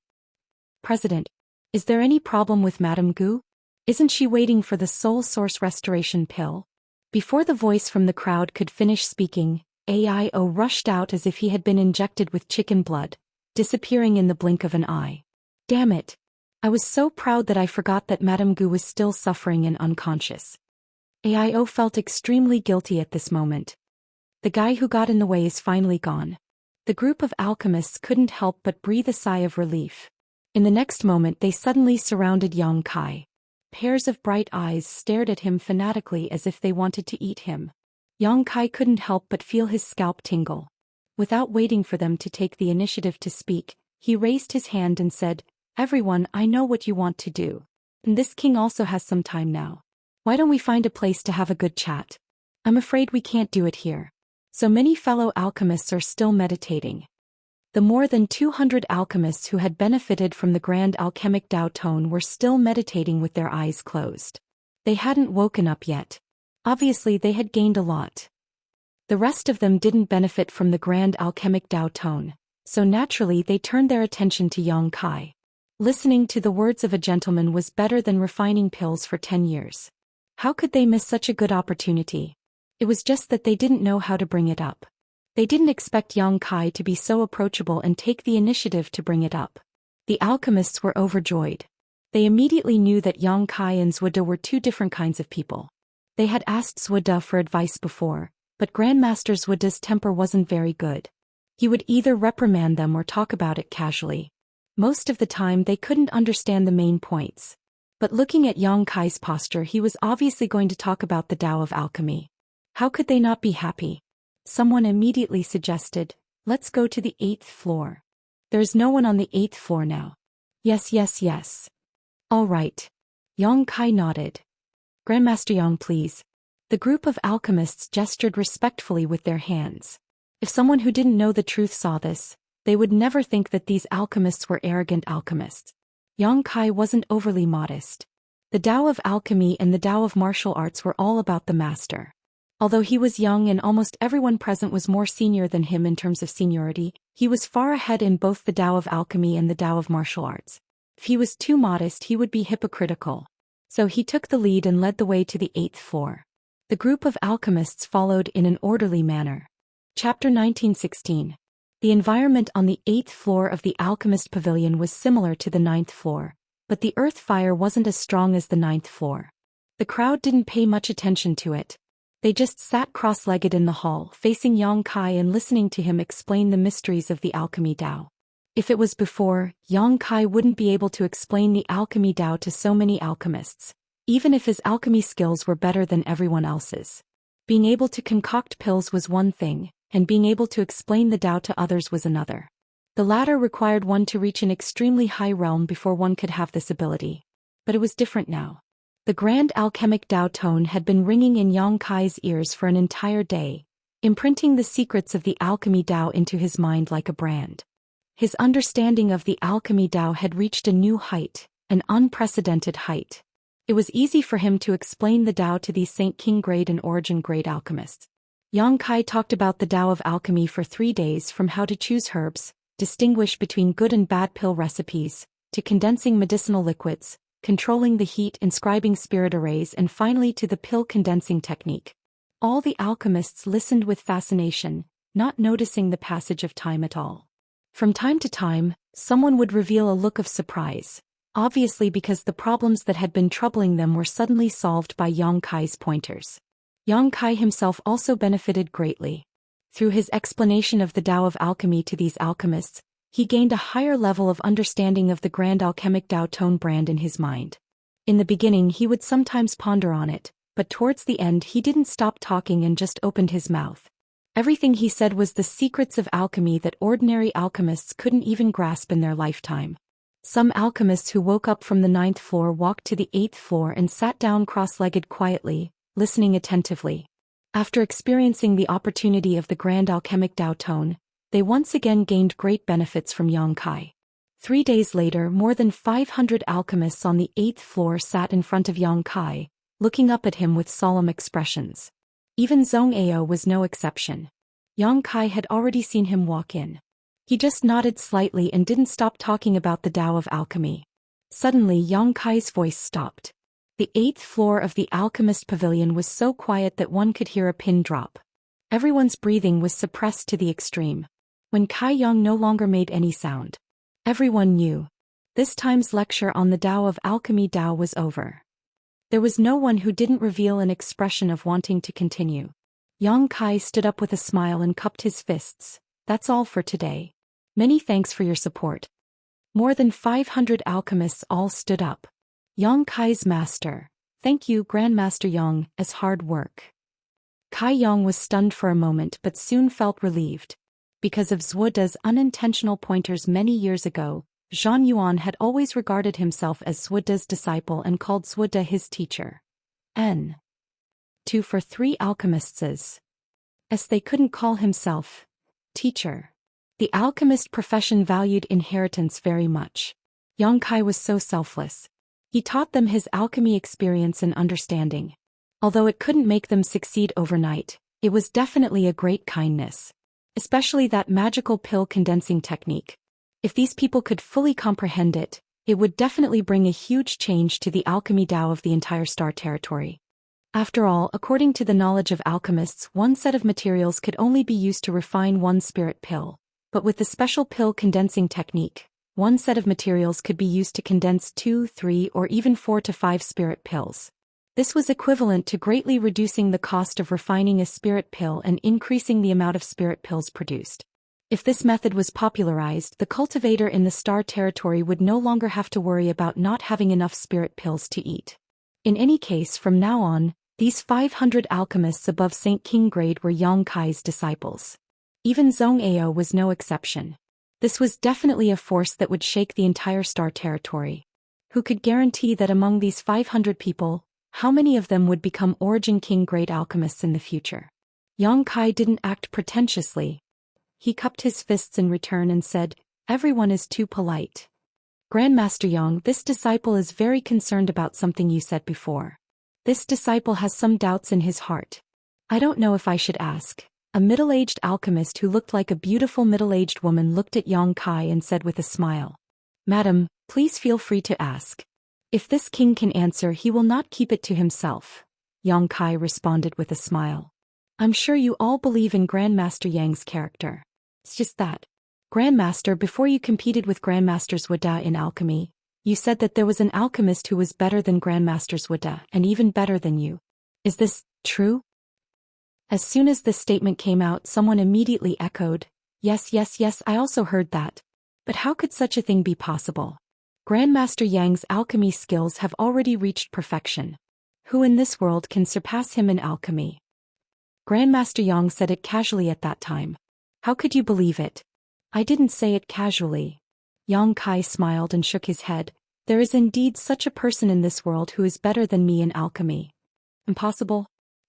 President, is there any problem with Madame Gu? Isn't she waiting for the soul source restoration pill? Before the voice from the crowd could finish speaking, AIO rushed out as if he had been injected with chicken blood, disappearing in the blink of an eye. Damn it. I was so proud that I forgot that Madame Gu was still suffering and unconscious. AIO felt extremely guilty at this moment. The guy who got in the way is finally gone. The group of alchemists couldn't help but breathe a sigh of relief. In the next moment they suddenly surrounded Xianxia. Pairs of bright eyes stared at him fanatically as if they wanted to eat him. Xianxia couldn't help but feel his scalp tingle. Without waiting for them to take the initiative to speak, he raised his hand and said, "Everyone, I know what you want to do. And this king also has some time now. Why don't we find a place to have a good chat? I'm afraid we can't do it here." So many fellow alchemists are still meditating. The more than 200 alchemists who had benefited from the grand alchemic Dao tone were still meditating with their eyes closed. They hadn't woken up yet. Obviously they had gained a lot. The rest of them didn't benefit from the grand alchemic Dao tone, so naturally they turned their attention to Xianxia. Listening to the words of a gentleman was better than refining pills for 10 years. How could they miss such a good opportunity? It was just that they didn't know how to bring it up. They didn't expect Xianxia to be so approachable and take the initiative to bring it up. The alchemists were overjoyed. They immediately knew that Xianxia and Zhuda were two different kinds of people. They had asked Zhuda for advice before, but Grandmaster Zhuda's temper wasn't very good. He would either reprimand them or talk about it casually. Most of the time they couldn't understand the main points. But looking at Xianxia's posture, he was obviously going to talk about the Tao of alchemy. How could they not be happy? Someone immediately suggested, "Let's go to the 8th floor. There's no one on the 8th floor now." Yes, yes, yes. All right. Xianxia nodded. Grandmaster Yang, please. The group of alchemists gestured respectfully with their hands. If someone who didn't know the truth saw this, they would never think that these alchemists were arrogant alchemists. Xianxia wasn't overly modest. The Tao of alchemy and the Tao of martial arts were all about the master. Although he was young and almost everyone present was more senior than him in terms of seniority, he was far ahead in both the Tao of alchemy and the Tao of martial arts. If he was too modest, he would be hypocritical. So he took the lead and led the way to the 8th floor. The group of alchemists followed in an orderly manner. Chapter 1916. The environment on the 8th floor of the Alchemist Pavilion was similar to the 9th floor, but the earth fire wasn't as strong as the 9th floor. The crowd didn't pay much attention to it. They just sat cross-legged in the hall, facing Xianxia and listening to him explain the mysteries of the alchemy Tao. If it was before, Yang Kai wouldn't be able to explain the alchemy Dao to so many alchemists, even if his alchemy skills were better than everyone else's. Being able to concoct pills was one thing, and being able to explain the Dao to others was another. The latter required one to reach an extremely high realm before one could have this ability. But it was different now. The grand alchemic Dao tone had been ringing in Yang Kai's ears for an entire day, imprinting the secrets of the alchemy Dao into his mind like a brand. His understanding of the alchemy Dao had reached a new height, an unprecedented height. It was easy for him to explain the Dao to these Saint King grade and origin grade alchemists. Yang Kai talked about the Dao of alchemy for 3 days, from how to choose herbs, distinguish between good and bad pill recipes, to condensing medicinal liquids, controlling the heat, inscribing spirit arrays, and finally to the pill condensing technique. All the alchemists listened with fascination, not noticing the passage of time at all. From time to time, someone would reveal a look of surprise, obviously because the problems that had been troubling them were suddenly solved by Yang Kai's pointers. Yang Kai himself also benefited greatly. Through his explanation of the Dao of alchemy to these alchemists, he gained a higher level of understanding of the grand alchemic Dao tone brand in his mind. In the beginning he would sometimes ponder on it, but towards the end he didn't stop talking and just opened his mouth. Everything he said was the secrets of alchemy that ordinary alchemists couldn't even grasp in their lifetime. Some alchemists who woke up from the 9th floor walked to the 8th floor and sat down cross-legged quietly, listening attentively. After experiencing the opportunity of the grand alchemic Dao tone, they once again gained great benefits from Yang Kai. 3 days later, more than 500 alchemists on the 8th floor sat in front of Yang Kai, looking up at him with solemn expressions. Even Zhou Xian was no exception. Yang Kai had already seen him walk in. He just nodded slightly and didn't stop talking about the Dao of alchemy. Suddenly Yang Kai's voice stopped. The 8th floor of the alchemist pavilion was so quiet that one could hear a pin drop. Everyone's breathing was suppressed to the extreme. When Kai Yang no longer made any sound, everyone knew. This time's lecture on the Dao of alchemy Dao was over. There was no one who didn't reveal an expression of wanting to continue. Yang Kai stood up with a smile and cupped his fists. That's all for today. Many thanks for your support. More than 500 alchemists all stood up. Yang Kai's master. Thank you, Grandmaster Yang, as hard work. Kai Yang was stunned for a moment but soon felt relieved. Because of Zhou De's unintentional pointers many years ago, Zhang Yuan had always regarded himself as Zhou De's disciple and called Zhou De his teacher. N. 2 for 3 alchemists as they couldn't call himself teacher. The alchemist profession valued inheritance very much. Yang Kai was so selfless. He taught them his alchemy experience and understanding. Although it couldn't make them succeed overnight, it was definitely a great kindness. Especially that magical pill condensing technique. If these people could fully comprehend it, it would definitely bring a huge change to the alchemy Dao of the entire star territory. After all, according to the knowledge of alchemists, one set of materials could only be used to refine one spirit pill. But with the special pill condensing technique, one set of materials could be used to condense 2, 3, or even 4 to 5 spirit pills. This was equivalent to greatly reducing the cost of refining a spirit pill and increasing the amount of spirit pills produced. If this method was popularized, the cultivator in the star territory would no longer have to worry about not having enough spirit pills to eat. In any case, from now on, these 500 alchemists above Saint King grade were Yang Kai's disciples. Even Zhou Xian was no exception. This was definitely a force that would shake the entire star territory. Who could guarantee that among these 500 people, how many of them would become Origin King grade alchemists in the future? Yang Kai didn't act pretentiously. He cupped his fists in return and said, "Everyone is too polite. Grandmaster Yang, this disciple is very concerned about something you said before. This disciple has some doubts in his heart. I don't know if I should ask." A middle-aged alchemist who looked like a beautiful middle-aged woman looked at Yang Kai and said with a smile, "Madam, please feel free to ask. If this king can answer, he will not keep it to himself." Yang Kai responded with a smile. "I'm sure you all believe in Grandmaster Yang's character. It's just that. Grandmaster, before you competed with Grandmasters Zhou De in alchemy, you said that there was an alchemist who was better than Grandmasters Zhou De and even better than you. Is this true?" As soon as this statement came out, someone immediately echoed, yes, I also heard that. But how could such a thing be possible? Grandmaster Yang's alchemy skills have already reached perfection. Who in this world can surpass him in alchemy? Grandmaster Yang said it casually at that time. How could you believe it? I didn't say it casually. Yang Kai smiled and shook his head. There is indeed such a person in this world who is better than me in alchemy. Impossible?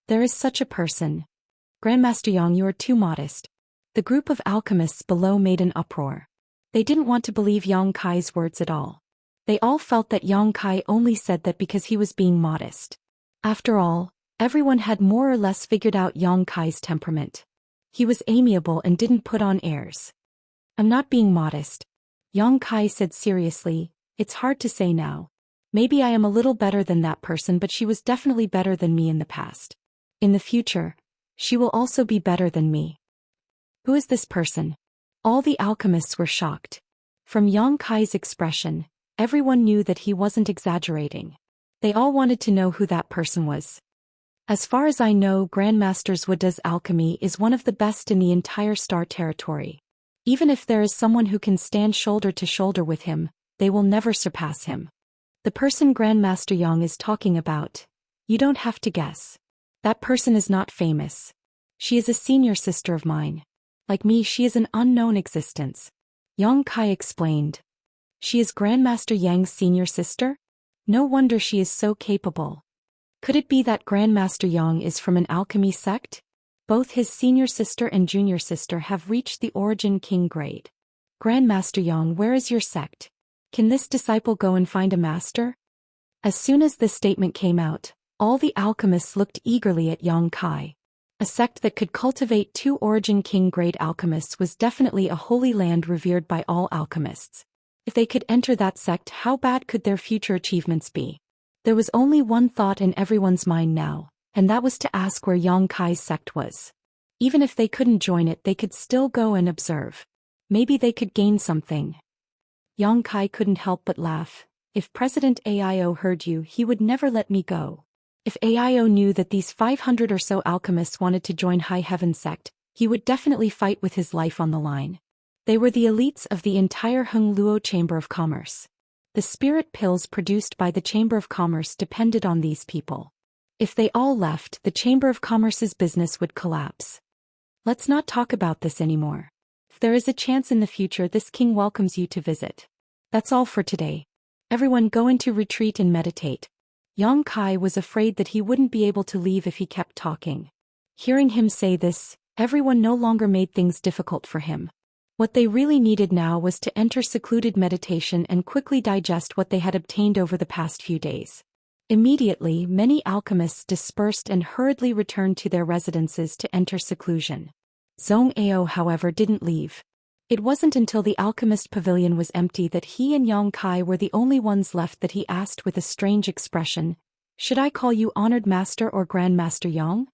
There is such a person. Grandmaster Yang, you are too modest. The group of alchemists below made an uproar. They didn't want to believe Yang Kai's words at all. They all felt that Yang Kai only said that because he was being modest. After all, everyone had more or less figured out Yang Kai's temperament. He was amiable and didn't put on airs. I'm not being modest. Yang Kai said seriously, it's hard to say now. Maybe I am a little better than that person, but she was definitely better than me in the past. In the future, she will also be better than me. Who is this person? All the alchemists were shocked. From Yang Kai's expression, everyone knew that he wasn't exaggerating. They all wanted to know who that person was. As far as I know, Grandmaster Zhou Xian's alchemy is one of the best in the entire Star Territory. Even if there is someone who can stand shoulder to shoulder with him, they will never surpass him. The person Grandmaster Yang is talking about, you don't have to guess. That person is not famous. She is a senior sister of mine. Like me, she is an unknown existence. Yang Kai explained. She is Grandmaster Yang's senior sister? No wonder she is so capable. Could it be that Grandmaster Yang is from an alchemy sect? Both his senior sister and junior sister have reached the Origin King grade. Grandmaster Yang, where is your sect? Can this disciple go and find a master? As soon as this statement came out, all the alchemists looked eagerly at Yang Kai. A sect that could cultivate 2 Origin King grade alchemists was definitely a holy land revered by all alchemists. If they could enter that sect, how bad could their future achievements be? There was only one thought in everyone's mind now, and that was to ask where Yang Kai's sect was. Even if they couldn't join it, they could still go and observe. Maybe they could gain something. Yang Kai couldn't help but laugh. If President Aio heard you, he would never let me go. If Aio knew that these 500 or so alchemists wanted to join High Heaven sect, he would definitely fight with his life on the line. They were the elites of the entire Hung Luo Chamber of Commerce. The spirit pills produced by the Chamber of Commerce depended on these people. If they all left, the Chamber of Commerce's business would collapse. Let's not talk about this anymore. If there is a chance in the future, this king welcomes you to visit. That's all for today. Everyone go into retreat and meditate. Yang Kai was afraid that he wouldn't be able to leave if he kept talking. Hearing him say this, everyone no longer made things difficult for him. What they really needed now was to enter secluded meditation and quickly digest what they had obtained over the past few days. Immediately, many alchemists dispersed and hurriedly returned to their residences to enter seclusion. Zhong Ao, however, didn't leave. It wasn't until the alchemist pavilion was empty that he and Yang Kai were the only ones left that he asked with a strange expression, "Should I call you Honored Master or Grandmaster Yang?"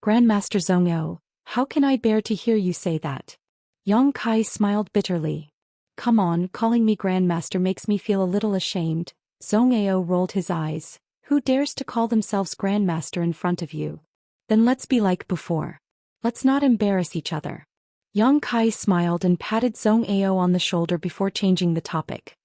"Grandmaster Zhong Ao, how can I bear to hear you say that?" Yang Kai smiled bitterly. "Come on, calling me Grandmaster makes me feel a little ashamed." Zhong Ao rolled his eyes. "Who dares to call themselves Grandmaster in front of you? Then let's be like before. Let's not embarrass each other." Yang Kai smiled and patted Zhong Ao on the shoulder before changing the topic.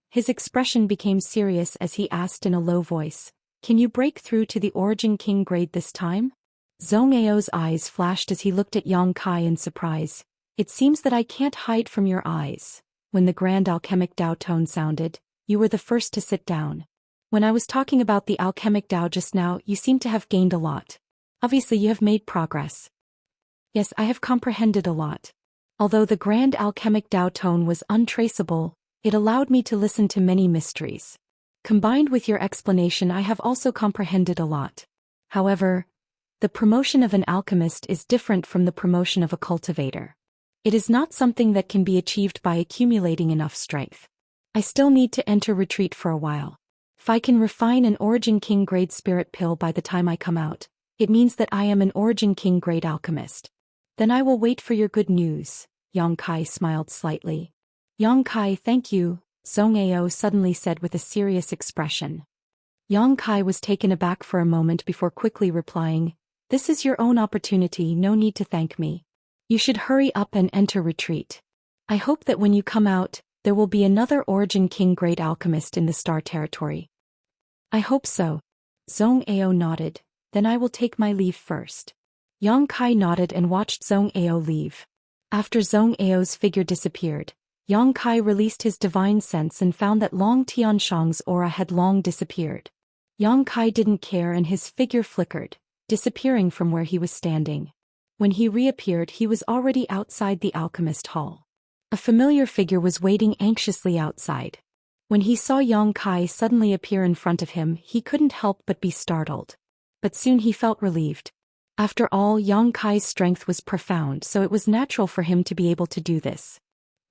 His expression became serious as he asked in a low voice, "Can you break through to the Origin King grade this time?" Zhong Ao's eyes flashed as he looked at Yang Kai in surprise. "It seems that I can't hide from your eyes." When the grand alchemic Dao tone sounded, "You were the first to sit down. When I was talking about the alchemic Dao just now, you seem to have gained a lot. Obviously you have made progress." "Yes, I have comprehended a lot." Although the grand alchemic Dao tone was untraceable, it allowed me to listen to many mysteries. Combined with your explanation, I have also comprehended a lot. However, the promotion of an alchemist is different from the promotion of a cultivator. It is not something that can be achieved by accumulating enough strength. I still need to enter retreat for a while. If I can refine an Origin King grade spirit pill by the time I come out, it means that I am an Origin King grade alchemist. Then I will wait for your good news." Yang Kai smiled slightly. "Yang Kai, thank you," Zhong Ao suddenly said with a serious expression. Yang Kai was taken aback for a moment before quickly replying, "This is your own opportunity, no need to thank me. You should hurry up and enter retreat. I hope that when you come out, There will be another Origin King Great Alchemist in the Star Territory. I hope so. Zhou Ao nodded. Then I will take my leave first. Yang Kai nodded and watched Zhou Ao leave. After Zhou Ao's figure disappeared, Yang Kai released his divine sense and found that Long Tianshang's aura had long disappeared. Yang Kai didn't care and his figure flickered, disappearing from where he was standing. When he reappeared, he was already outside the alchemist hall. A familiar figure was waiting anxiously outside. When he saw Yang Kai suddenly appear in front of him, he couldn't help but be startled. But soon he felt relieved. After all, Yang Kai's strength was profound, so it was natural for him to be able to do this.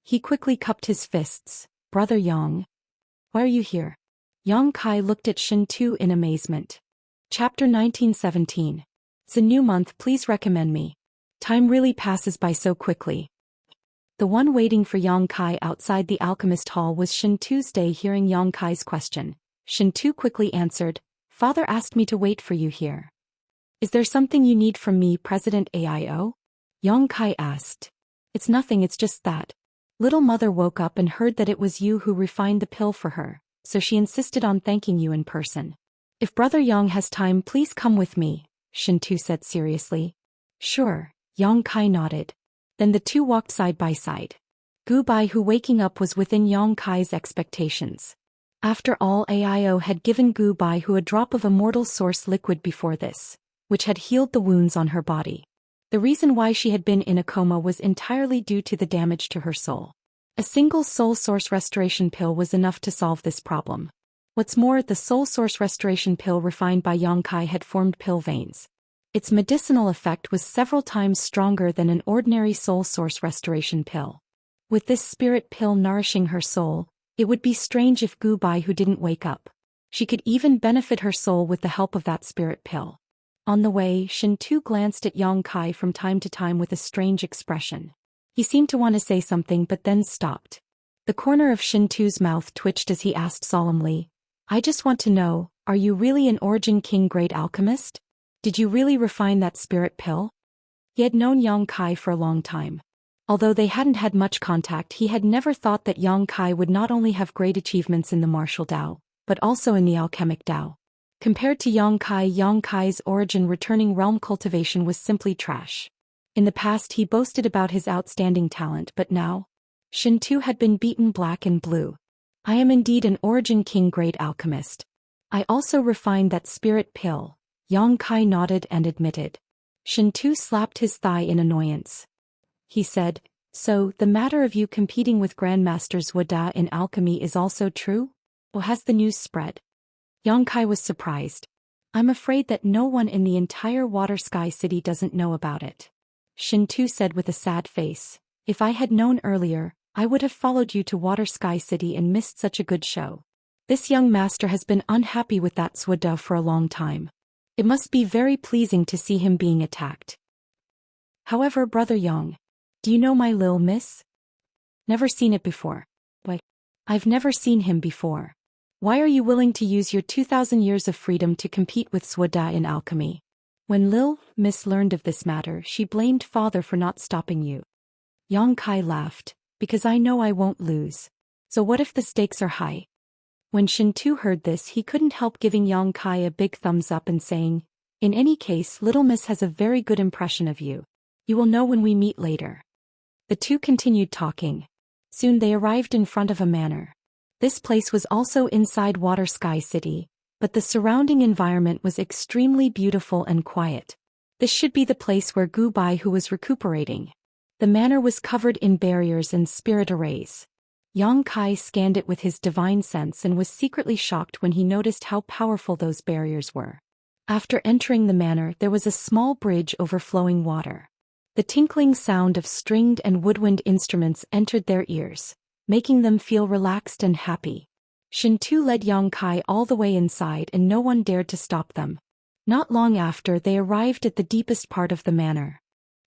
He quickly cupped his fists. Brother Yang. Why are you here? Yang Kai looked at Shen Tu in amazement. Chapter 1917. It's a new month, please recommend me. Time really passes by so quickly. The one waiting for Yang Kai outside the alchemist hall was Shen Tuesday. Hearing Yang Kai's question, Shen Tu quickly answered, Father asked me to wait for you here. Is there something you need from me, President AIO? Yang Kai asked. It's nothing, it's just that. Little mother woke up and heard that it was you who refined the pill for her, so she insisted on thanking you in person. If Brother Yang has time, please come with me, Shen Tu said seriously. Sure, Yang Kai nodded. Then the two walked side by side. Gu Bai, who waking up was within Yang Kai's expectations. After all, AIO had given Gu Bai who a drop of Immortal source liquid before this, which had healed the wounds on her body. The reason why she had been in a coma was entirely due to the damage to her soul. A single soul source restoration pill was enough to solve this problem. What's more, the soul source restoration pill refined by Yang Kai had formed pill veins. Its medicinal effect was several times stronger than an ordinary soul source restoration pill. With this spirit pill nourishing her soul, it would be strange if Gu Bai who didn't wake up. She could even benefit her soul with the help of that spirit pill. On the way, Shen Tu glanced at Yang Kai from time to time with a strange expression. He seemed to want to say something but then stopped. The corner of Shen Tu's mouth twitched as he asked solemnly, I just want to know, are you really an Origin King Great Alchemist? Did you really refine that spirit pill? He had known Yang Kai for a long time. Although they hadn't had much contact, he had never thought that Yang Kai would not only have great achievements in the martial Dao, but also in the alchemic Dao. Compared to Yang Kai's origin returning realm cultivation was simply trash. In the past he boasted about his outstanding talent, but now? Shen Tu had been beaten black and blue. I am indeed an Origin King Great Alchemist. I also refined that spirit pill, Yang Kai nodded and admitted. Shen Tu slapped his thigh in annoyance. He said, so, the matter of you competing with Grandmasters Wuda in alchemy is also true? Or has the news spread? Yang Kai was surprised. I'm afraid that no one in the entire Water Sky City doesn't know about it. Shen Tu said with a sad face, if I had known earlier, I would have followed you to Water Sky City and missed such a good show. This young master has been unhappy with that Swada for a long time. It must be very pleasing to see him being attacked. However, Brother Yang, do you know my lil miss? Never seen it before. Why? I've never seen him before. Why are you willing to use your 2,000 years of freedom to compete with Swada in alchemy? When Lil Miss learned of this matter, she blamed father for not stopping you. Yang Kai laughed, because I know I won't lose. So what if the stakes are high? When Shen Tu heard this, he couldn't help giving Yang Kai a big thumbs up and saying, in any case, Little Miss has a very good impression of you. You will know when we meet later. The two continued talking. Soon they arrived in front of a manor. This place was also inside Water Sky City, but the surrounding environment was extremely beautiful and quiet. This should be the place where Gu Bai who was recuperating. The manor was covered in barriers and spirit arrays. Yang Kai scanned it with his divine sense and was secretly shocked when he noticed how powerful those barriers were. After entering the manor, there was a small bridge over flowing water. The tinkling sound of stringed and woodwind instruments entered their ears, making them feel relaxed and happy. Shen Tu led Yang Kai all the way inside and no one dared to stop them. Not long after, they arrived at the deepest part of the manor.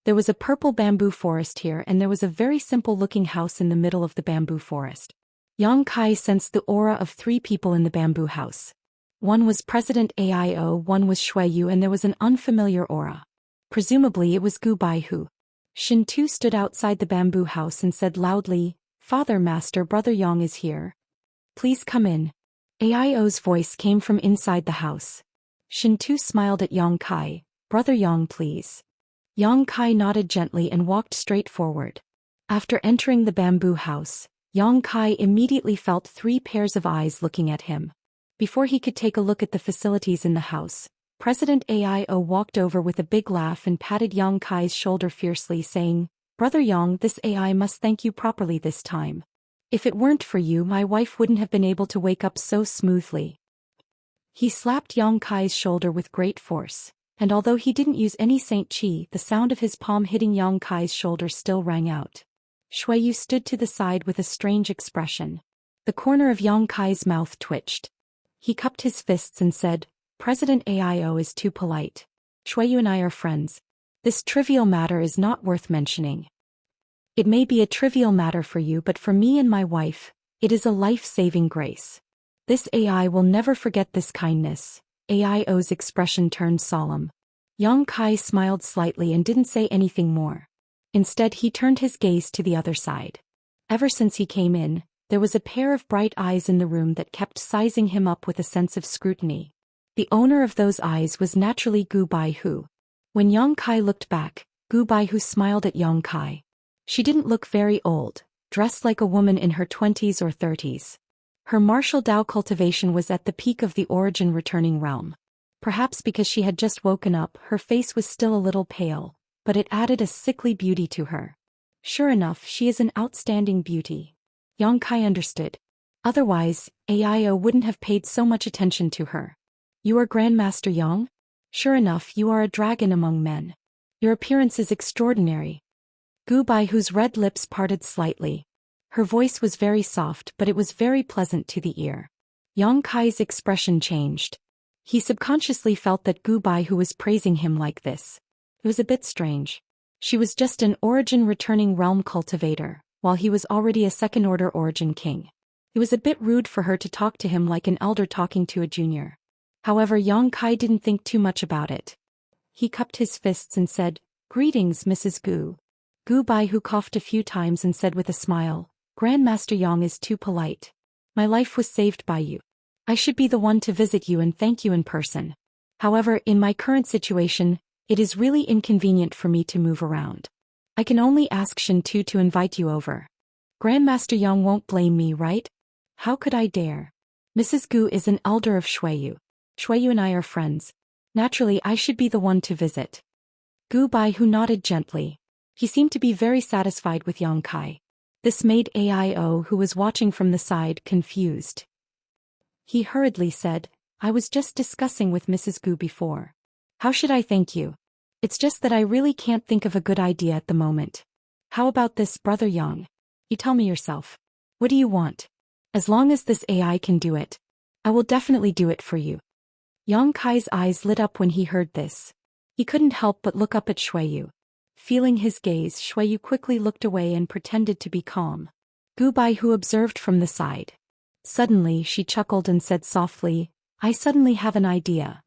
There was a purple bamboo forest here and there was a very simple-looking house in the middle of the bamboo forest. Yang Kai sensed the aura of 3 people in the bamboo house. One was President AIO, one was Shui Yu, and there was an unfamiliar aura. Presumably it was Gu Bai Hu. Shen Tu stood outside the bamboo house and said loudly, Father Master Brother Yang is here. Please come in. Aio's voice came from inside the house. Shintu smiled at Yang Kai. Brother Yang, please. Yang Kai nodded gently and walked straight forward. After entering the bamboo house, Yang Kai immediately felt 3 pairs of eyes looking at him. Before he could take a look at the facilities in the house, President Aio walked over with a big laugh and patted Yang Kai's shoulder fiercely, saying, Brother Yang, this AI must thank you properly this time. If it weren't for you, my wife wouldn't have been able to wake up so smoothly. He slapped Yang Kai's shoulder with great force, and although he didn't use any Saint Chi, the sound of his palm hitting Yang Kai's shoulder still rang out. Xueyu stood to the side with a strange expression. The corner of Yang Kai's mouth twitched. He cupped his fists and said, President Aio is too polite. Xueyu and I are friends. This trivial matter is not worth mentioning. It may be a trivial matter for you, but for me and my wife, it is a life-saving grace. This AI will never forget this kindness. Aio's expression turned solemn. Yang Kai smiled slightly and didn't say anything more. Instead, he turned his gaze to the other side. Ever since he came in, there was a pair of bright eyes in the room that kept sizing him up with a sense of scrutiny. The owner of those eyes was naturally Gu Baihu. When Yang Kai looked back, Gu Baihu smiled at Yang Kai. She didn't look very old, dressed like a woman in her 20s or 30s. Her martial Dao cultivation was at the peak of the origin returning realm. Perhaps because she had just woken up, her face was still a little pale, but it added a sickly beauty to her. Sure enough, she is an outstanding beauty. Yang Kai understood. Otherwise, Aio wouldn't have paid so much attention to her. You are Grandmaster Yang? Sure enough, you are a dragon among men. Your appearance is extraordinary. Gu Baihu's red lips parted slightly. Her voice was very soft, but it was very pleasant to the ear. Yang Kai's expression changed. He subconsciously felt that Gu Baihu was praising him like this. It was a bit strange. She was just an origin returning realm cultivator, while he was already a second-order origin king. It was a bit rude for her to talk to him like an elder talking to a junior. However, Yang Kai didn't think too much about it. He cupped his fists and said, Greetings, Mrs. Gu. Gu Baihu coughed a few times and said with a smile, Grandmaster Yang is too polite. My life was saved by you. I should be the one to visit you and thank you in person. However, in my current situation, it is really inconvenient for me to move around. I can only ask Shintu to invite you over. Grandmaster Yang won't blame me, right? How could I dare? Mrs. Gu is an elder of Xueyu. Xueyu and I are friends. Naturally, I should be the one to visit. Gu Baihu nodded gently. He seemed to be very satisfied with Yang Kai. This made Aio, who was watching from the side, confused. He hurriedly said, I was just discussing with Mrs. Gu before. How should I thank you? It's just that I really can't think of a good idea at the moment. How about this, Brother Yang? You tell me yourself. What do you want? As long as this AI can do it, I will definitely do it for you. Yang Kai's eyes lit up when he heard this. He couldn't help but look up at Xueyu. Feeling his gaze, Xueyu quickly looked away and pretended to be calm. Gu Baihu observed from the side. Suddenly, she chuckled and said softly, I suddenly have an idea.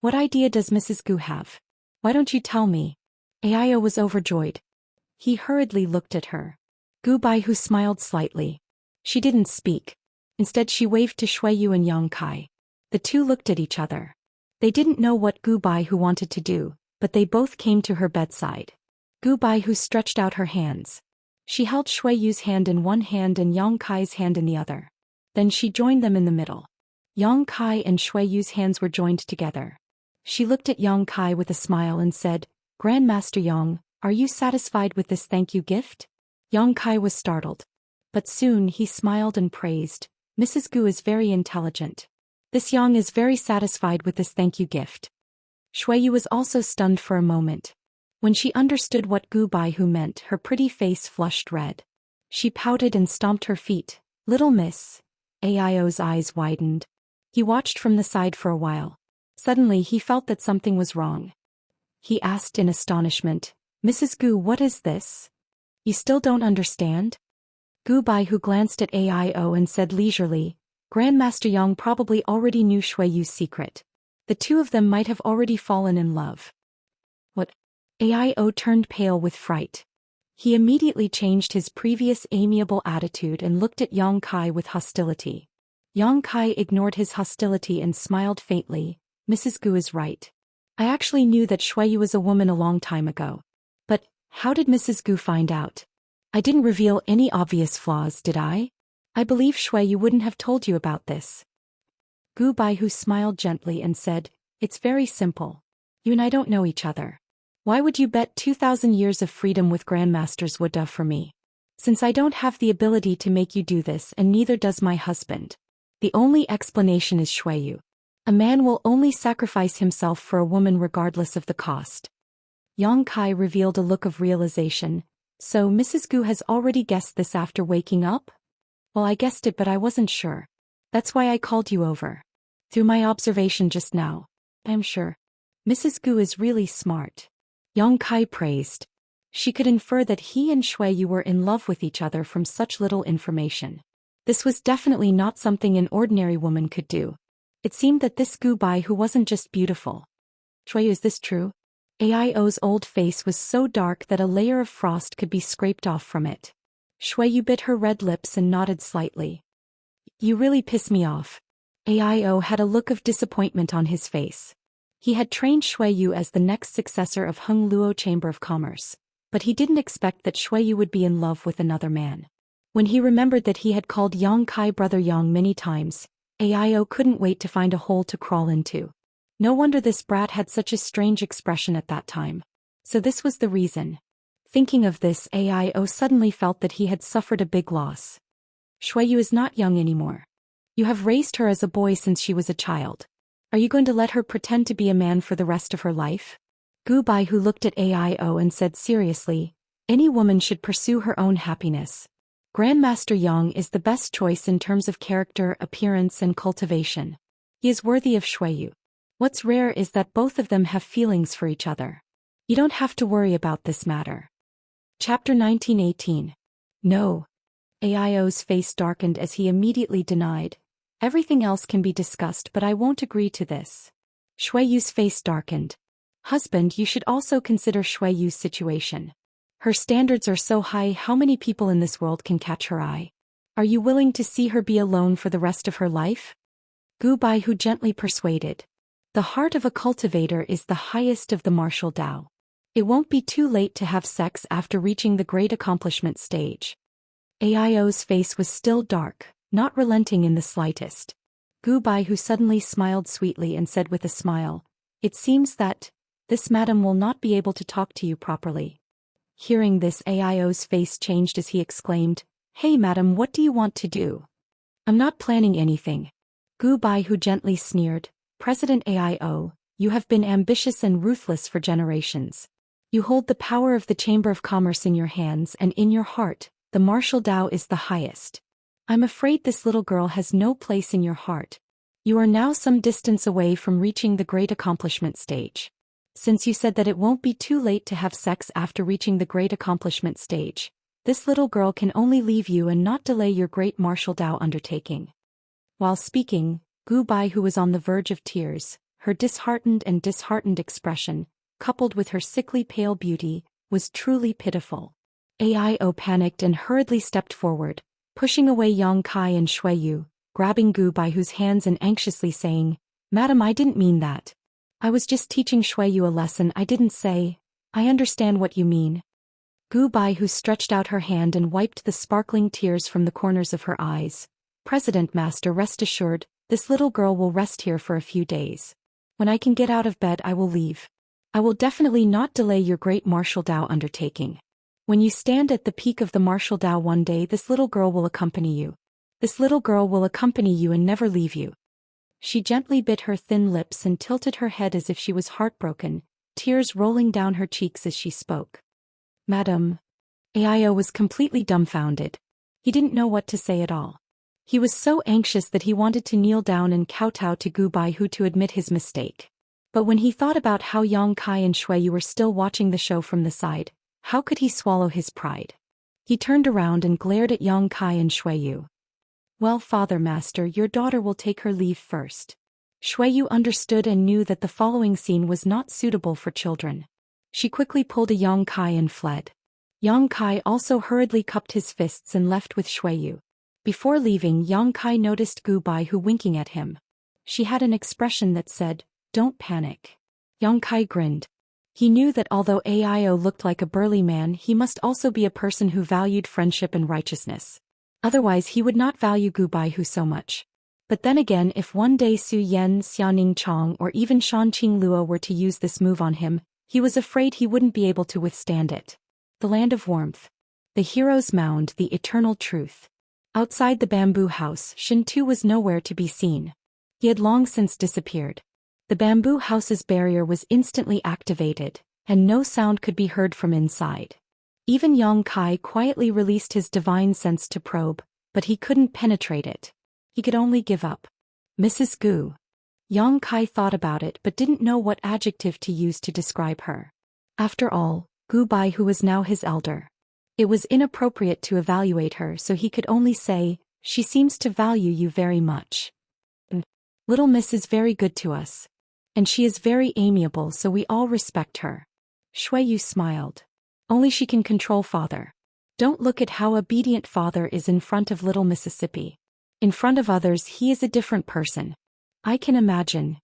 What idea does Mrs. Gu have? Why don't you tell me? Aio was overjoyed. He hurriedly looked at her. Gu Baihu smiled slightly. She didn't speak. Instead, she waved to Xueyu and Yang Kai. The two looked at each other. They didn't know what Gu Baihu wanted to do, but they both came to her bedside. Gu Baihu stretched out her hands. She held Xueyu's hand in one hand and Yang Kai's hand in the other. Then she joined them in the middle. Yang Kai and Xueyu's hands were joined together. She looked at Yang Kai with a smile and said, Grandmaster Yang, are you satisfied with this thank you gift? Yang Kai was startled. But soon he smiled and praised, Mrs. Gu is very intelligent. This Yang is very satisfied with this thank you gift. Xueyu was also stunned for a moment. When she understood what Gu Baihu meant, her pretty face flushed red. She pouted and stomped her feet. Little miss. Aio's eyes widened. He watched from the side for a while. Suddenly he felt that something was wrong. He asked in astonishment, Mrs. Gu, what is this? You still don't understand? Gu Baihu glanced at Aio and said leisurely, Grandmaster Yang probably already knew Xueyu's secret. The two of them might have already fallen in love. What? Aio turned pale with fright. He immediately changed his previous amiable attitude and looked at Yang Kai with hostility. Yang Kai ignored his hostility and smiled faintly. Mrs. Gu is right. I actually knew that Shuiyu was a woman a long time ago. But, how did Mrs. Gu find out? I didn't reveal any obvious flaws, did I? I believe Shuiyu wouldn't have told you about this. Gu Baihu smiled gently and said, It's very simple. You and I don't know each other. Why would you bet 2,000 years of freedom with Grandmasters Wuda for me? Since I don't have the ability to make you do this and neither does my husband. The only explanation is Shuiyu. A man will only sacrifice himself for a woman regardless of the cost. Yang Kai revealed a look of realization. So Mrs. Gu has already guessed this after waking up? Well, I guessed it but I wasn't sure. That's why I called you over. Through my observation just now, I'm sure. Mrs. Gu is really smart. Yang Kai praised. She could infer that he and Shuiyu were in love with each other from such little information. This was definitely not something an ordinary woman could do. It seemed that this Gu Bai who wasn't just beautiful. Shuiyu, is this true? Aio's old face was so dark that a layer of frost could be scraped off from it. Shuiyu bit her red lips and nodded slightly. You really piss me off. Aio had a look of disappointment on his face. He had trained Shuiyu as the next successor of Hung Luo Chamber of Commerce, but he didn't expect that Shuiyu would be in love with another man. When he remembered that he had called Yang Kai brother Yang many times, Aio couldn't wait to find a hole to crawl into. No wonder this brat had such a strange expression at that time. So this was the reason. Thinking of this, Aio suddenly felt that he had suffered a big loss. Shuiyu is not young anymore. You have raised her as a boy since she was a child. Are you going to let her pretend to be a man for the rest of her life? Gu Bai who looked at Aio and said seriously, any woman should pursue her own happiness. Grandmaster Yang is the best choice in terms of character, appearance and cultivation. He is worthy of Shuiyu. What's rare is that both of them have feelings for each other. You don't have to worry about this matter. Chapter 1918. No. Aio's face darkened as he immediately denied. Everything else can be discussed but I won't agree to this. Shuiyu's face darkened. Husband, you should also consider Shuiyu's situation. Her standards are so high, how many people in this world can catch her eye? Are you willing to see her be alone for the rest of her life? Gu Baihu gently persuaded. The heart of a cultivator is the highest of the martial Tao. It won't be too late to have sex after reaching the great accomplishment stage. Aio's face was still dark, not relenting in the slightest. Gu Baihu suddenly smiled sweetly and said with a smile, It seems that this madam will not be able to talk to you properly. Hearing this, Aio's face changed as he exclaimed, Hey madam, what do you want to do? I'm not planning anything. Gu Baihu gently sneered, President Aio, you have been ambitious and ruthless for generations. You hold the power of the Chamber of Commerce in your hands and in your heart, the martial Tao is the highest. I'm afraid this little girl has no place in your heart. You are now some distance away from reaching the great accomplishment stage. Since you said that it won't be too late to have sex after reaching the great accomplishment stage, this little girl can only leave you and not delay your great martial Tao undertaking. While speaking, Gu Bai, who was on the verge of tears, her disheartened expression, coupled with her sickly pale beauty, was truly pitiful. Aio panicked and hurriedly stepped forward, pushing away Yang Kai and Shuiyu, grabbing Gu Baihu's hands and anxiously saying, Madam, I didn't mean that. I was just teaching Shuiyu a lesson. I didn't say. I understand what you mean. Gu Baihu stretched out her hand and wiped the sparkling tears from the corners of her eyes. President Master, rest assured, this little girl will rest here for a few days. When I can get out of bed, I will leave. I will definitely not delay your great martial Tao undertaking. When you stand at the peak of the martial Tao one day, this little girl will accompany you. This little girl will accompany you and never leave you. She gently bit her thin lips and tilted her head as if she was heartbroken, tears rolling down her cheeks as she spoke. Madam. Aio was completely dumbfounded. He didn't know what to say at all. He was so anxious that he wanted to kneel down and kowtow to Gu Baihu to admit his mistake. But when he thought about how Yang Kai and Shuiyu were still watching the show from the side, how could he swallow his pride? He turned around and glared at Yang Kai and Shuiyu. Well, Father Master, your daughter will take her leave first. Shuiyu understood and knew that the following scene was not suitable for children. She quickly pulled a Yang Kai and fled. Yang Kai also hurriedly cupped his fists and left with Shuiyu. Before leaving, Yang Kai noticed Gu Baihu winking at him. She had an expression that said, "Don't panic." Yang Kai grinned. He knew that although Aio looked like a burly man, he must also be a person who valued friendship and righteousness. Otherwise he would not value Gu Baihu so much. But then again, if one day Su Yan, Xianing Chong or even Shanqing Luo were to use this move on him, he was afraid he wouldn't be able to withstand it. The land of warmth. The hero's mound, the eternal truth. Outside the bamboo house, Shin Tu was nowhere to be seen. He had long since disappeared. The bamboo house's barrier was instantly activated, and no sound could be heard from inside. Even Yang Kai quietly released his divine sense to probe, but he couldn't penetrate it. He could only give up. Mrs. Gu. Yang Kai thought about it but didn't know what adjective to use to describe her. After all, Gu Baihu was now his elder. It was inappropriate to evaluate her, so he could only say, "She seems to value you very much. Little Miss is very good to us. And she is very amiable, so we all respect her." Shuiyu smiled. "Only she can control father. Don't look at how obedient father is in front of little Mississippi. In front of others he is a different person." "I can imagine."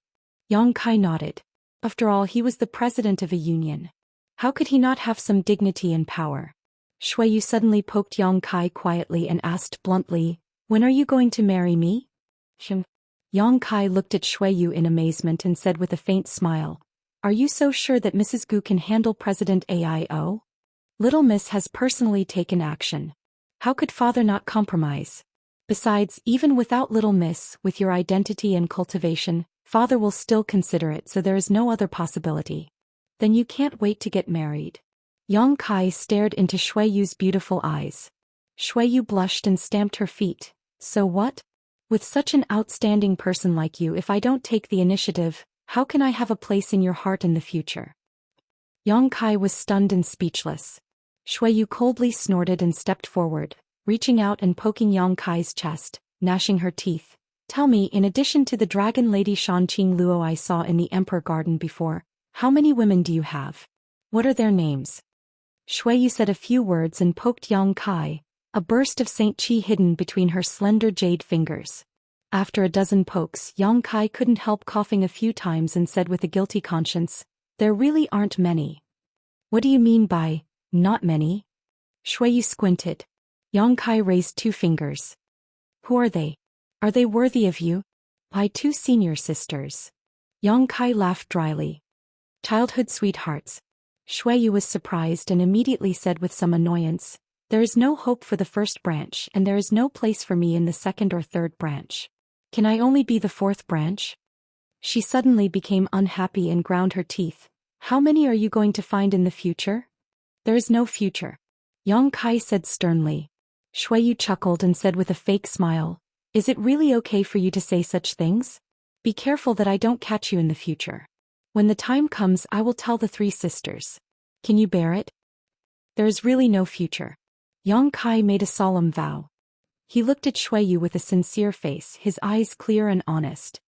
Yang Kai nodded. After all, he was the president of a union. How could he not have some dignity and power? Shuiyu suddenly poked Yang Kai quietly and asked bluntly, "When are you going to marry me?" Yang Kai looked at Shuiyu in amazement and said with a faint smile, "Are you so sure that Mrs. Gu can handle President Aio? Little Miss has personally taken action. How could father not compromise? Besides, even without Little Miss, with your identity and cultivation, father will still consider it, so there is no other possibility." "Then you can't wait to get married." Yang Kai stared into Shuiyu's beautiful eyes. Shuiyu blushed and stamped her feet. "So what? With such an outstanding person like you, if I don't take the initiative, how can I have a place in your heart in the future?" Yang Kai was stunned and speechless. Shuiyu coldly snorted and stepped forward, reaching out and poking Yang Kai's chest, gnashing her teeth. "Tell me, in addition to the dragon lady Shanqing Luo I saw in the Emperor Garden before, how many women do you have? What are their names?" Shuiyu said a few words and poked Yang Kai, a burst of Saint Qi hidden between her slender jade fingers. After a dozen pokes, Yang Kai couldn't help coughing a few times and said with a guilty conscience, "There really aren't many." "What do you mean by, not many?" Shuiyu squinted. Yang Kai raised 2 fingers. "Who are they? Are they worthy of you?" "My 2 senior sisters." Yang Kai laughed dryly. "Childhood sweethearts." Shuiyu was surprised and immediately said with some annoyance, "There is no hope for the first branch, and there is no place for me in the second or third branch. Can I only be the 4th branch?" She suddenly became unhappy and ground her teeth. "How many are you going to find in the future?" "There is no future," Yang Kai said sternly. Shuiyu chuckled and said with a fake smile, "Is it really okay for you to say such things? Be careful that I don't catch you in the future. When the time comes, I will tell the 3 sisters. Can you bear it?" "There is really no future." Yang Kai made a solemn vow. He looked at Shuiyu with a sincere face, his eyes clear and honest.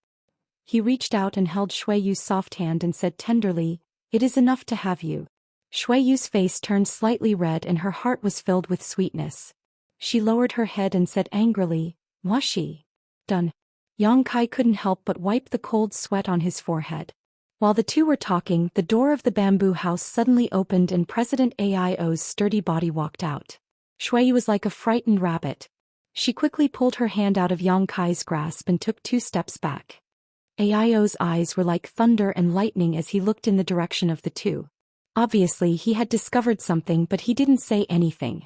He reached out and held Shuiyu's soft hand and said tenderly, "It is enough to have you." Shuiyu's face turned slightly red and her heart was filled with sweetness. She lowered her head and said angrily, "Washi." "Done." Yang Kai couldn't help but wipe the cold sweat on his forehead. While the two were talking, the door of the bamboo house suddenly opened and President Aio's sturdy body walked out. Shuiyu was like a frightened rabbit. She quickly pulled her hand out of Yang Kai's grasp and took 2 steps back. Aio's eyes were like thunder and lightning as he looked in the direction of the two. Obviously he had discovered something, but he didn't say anything.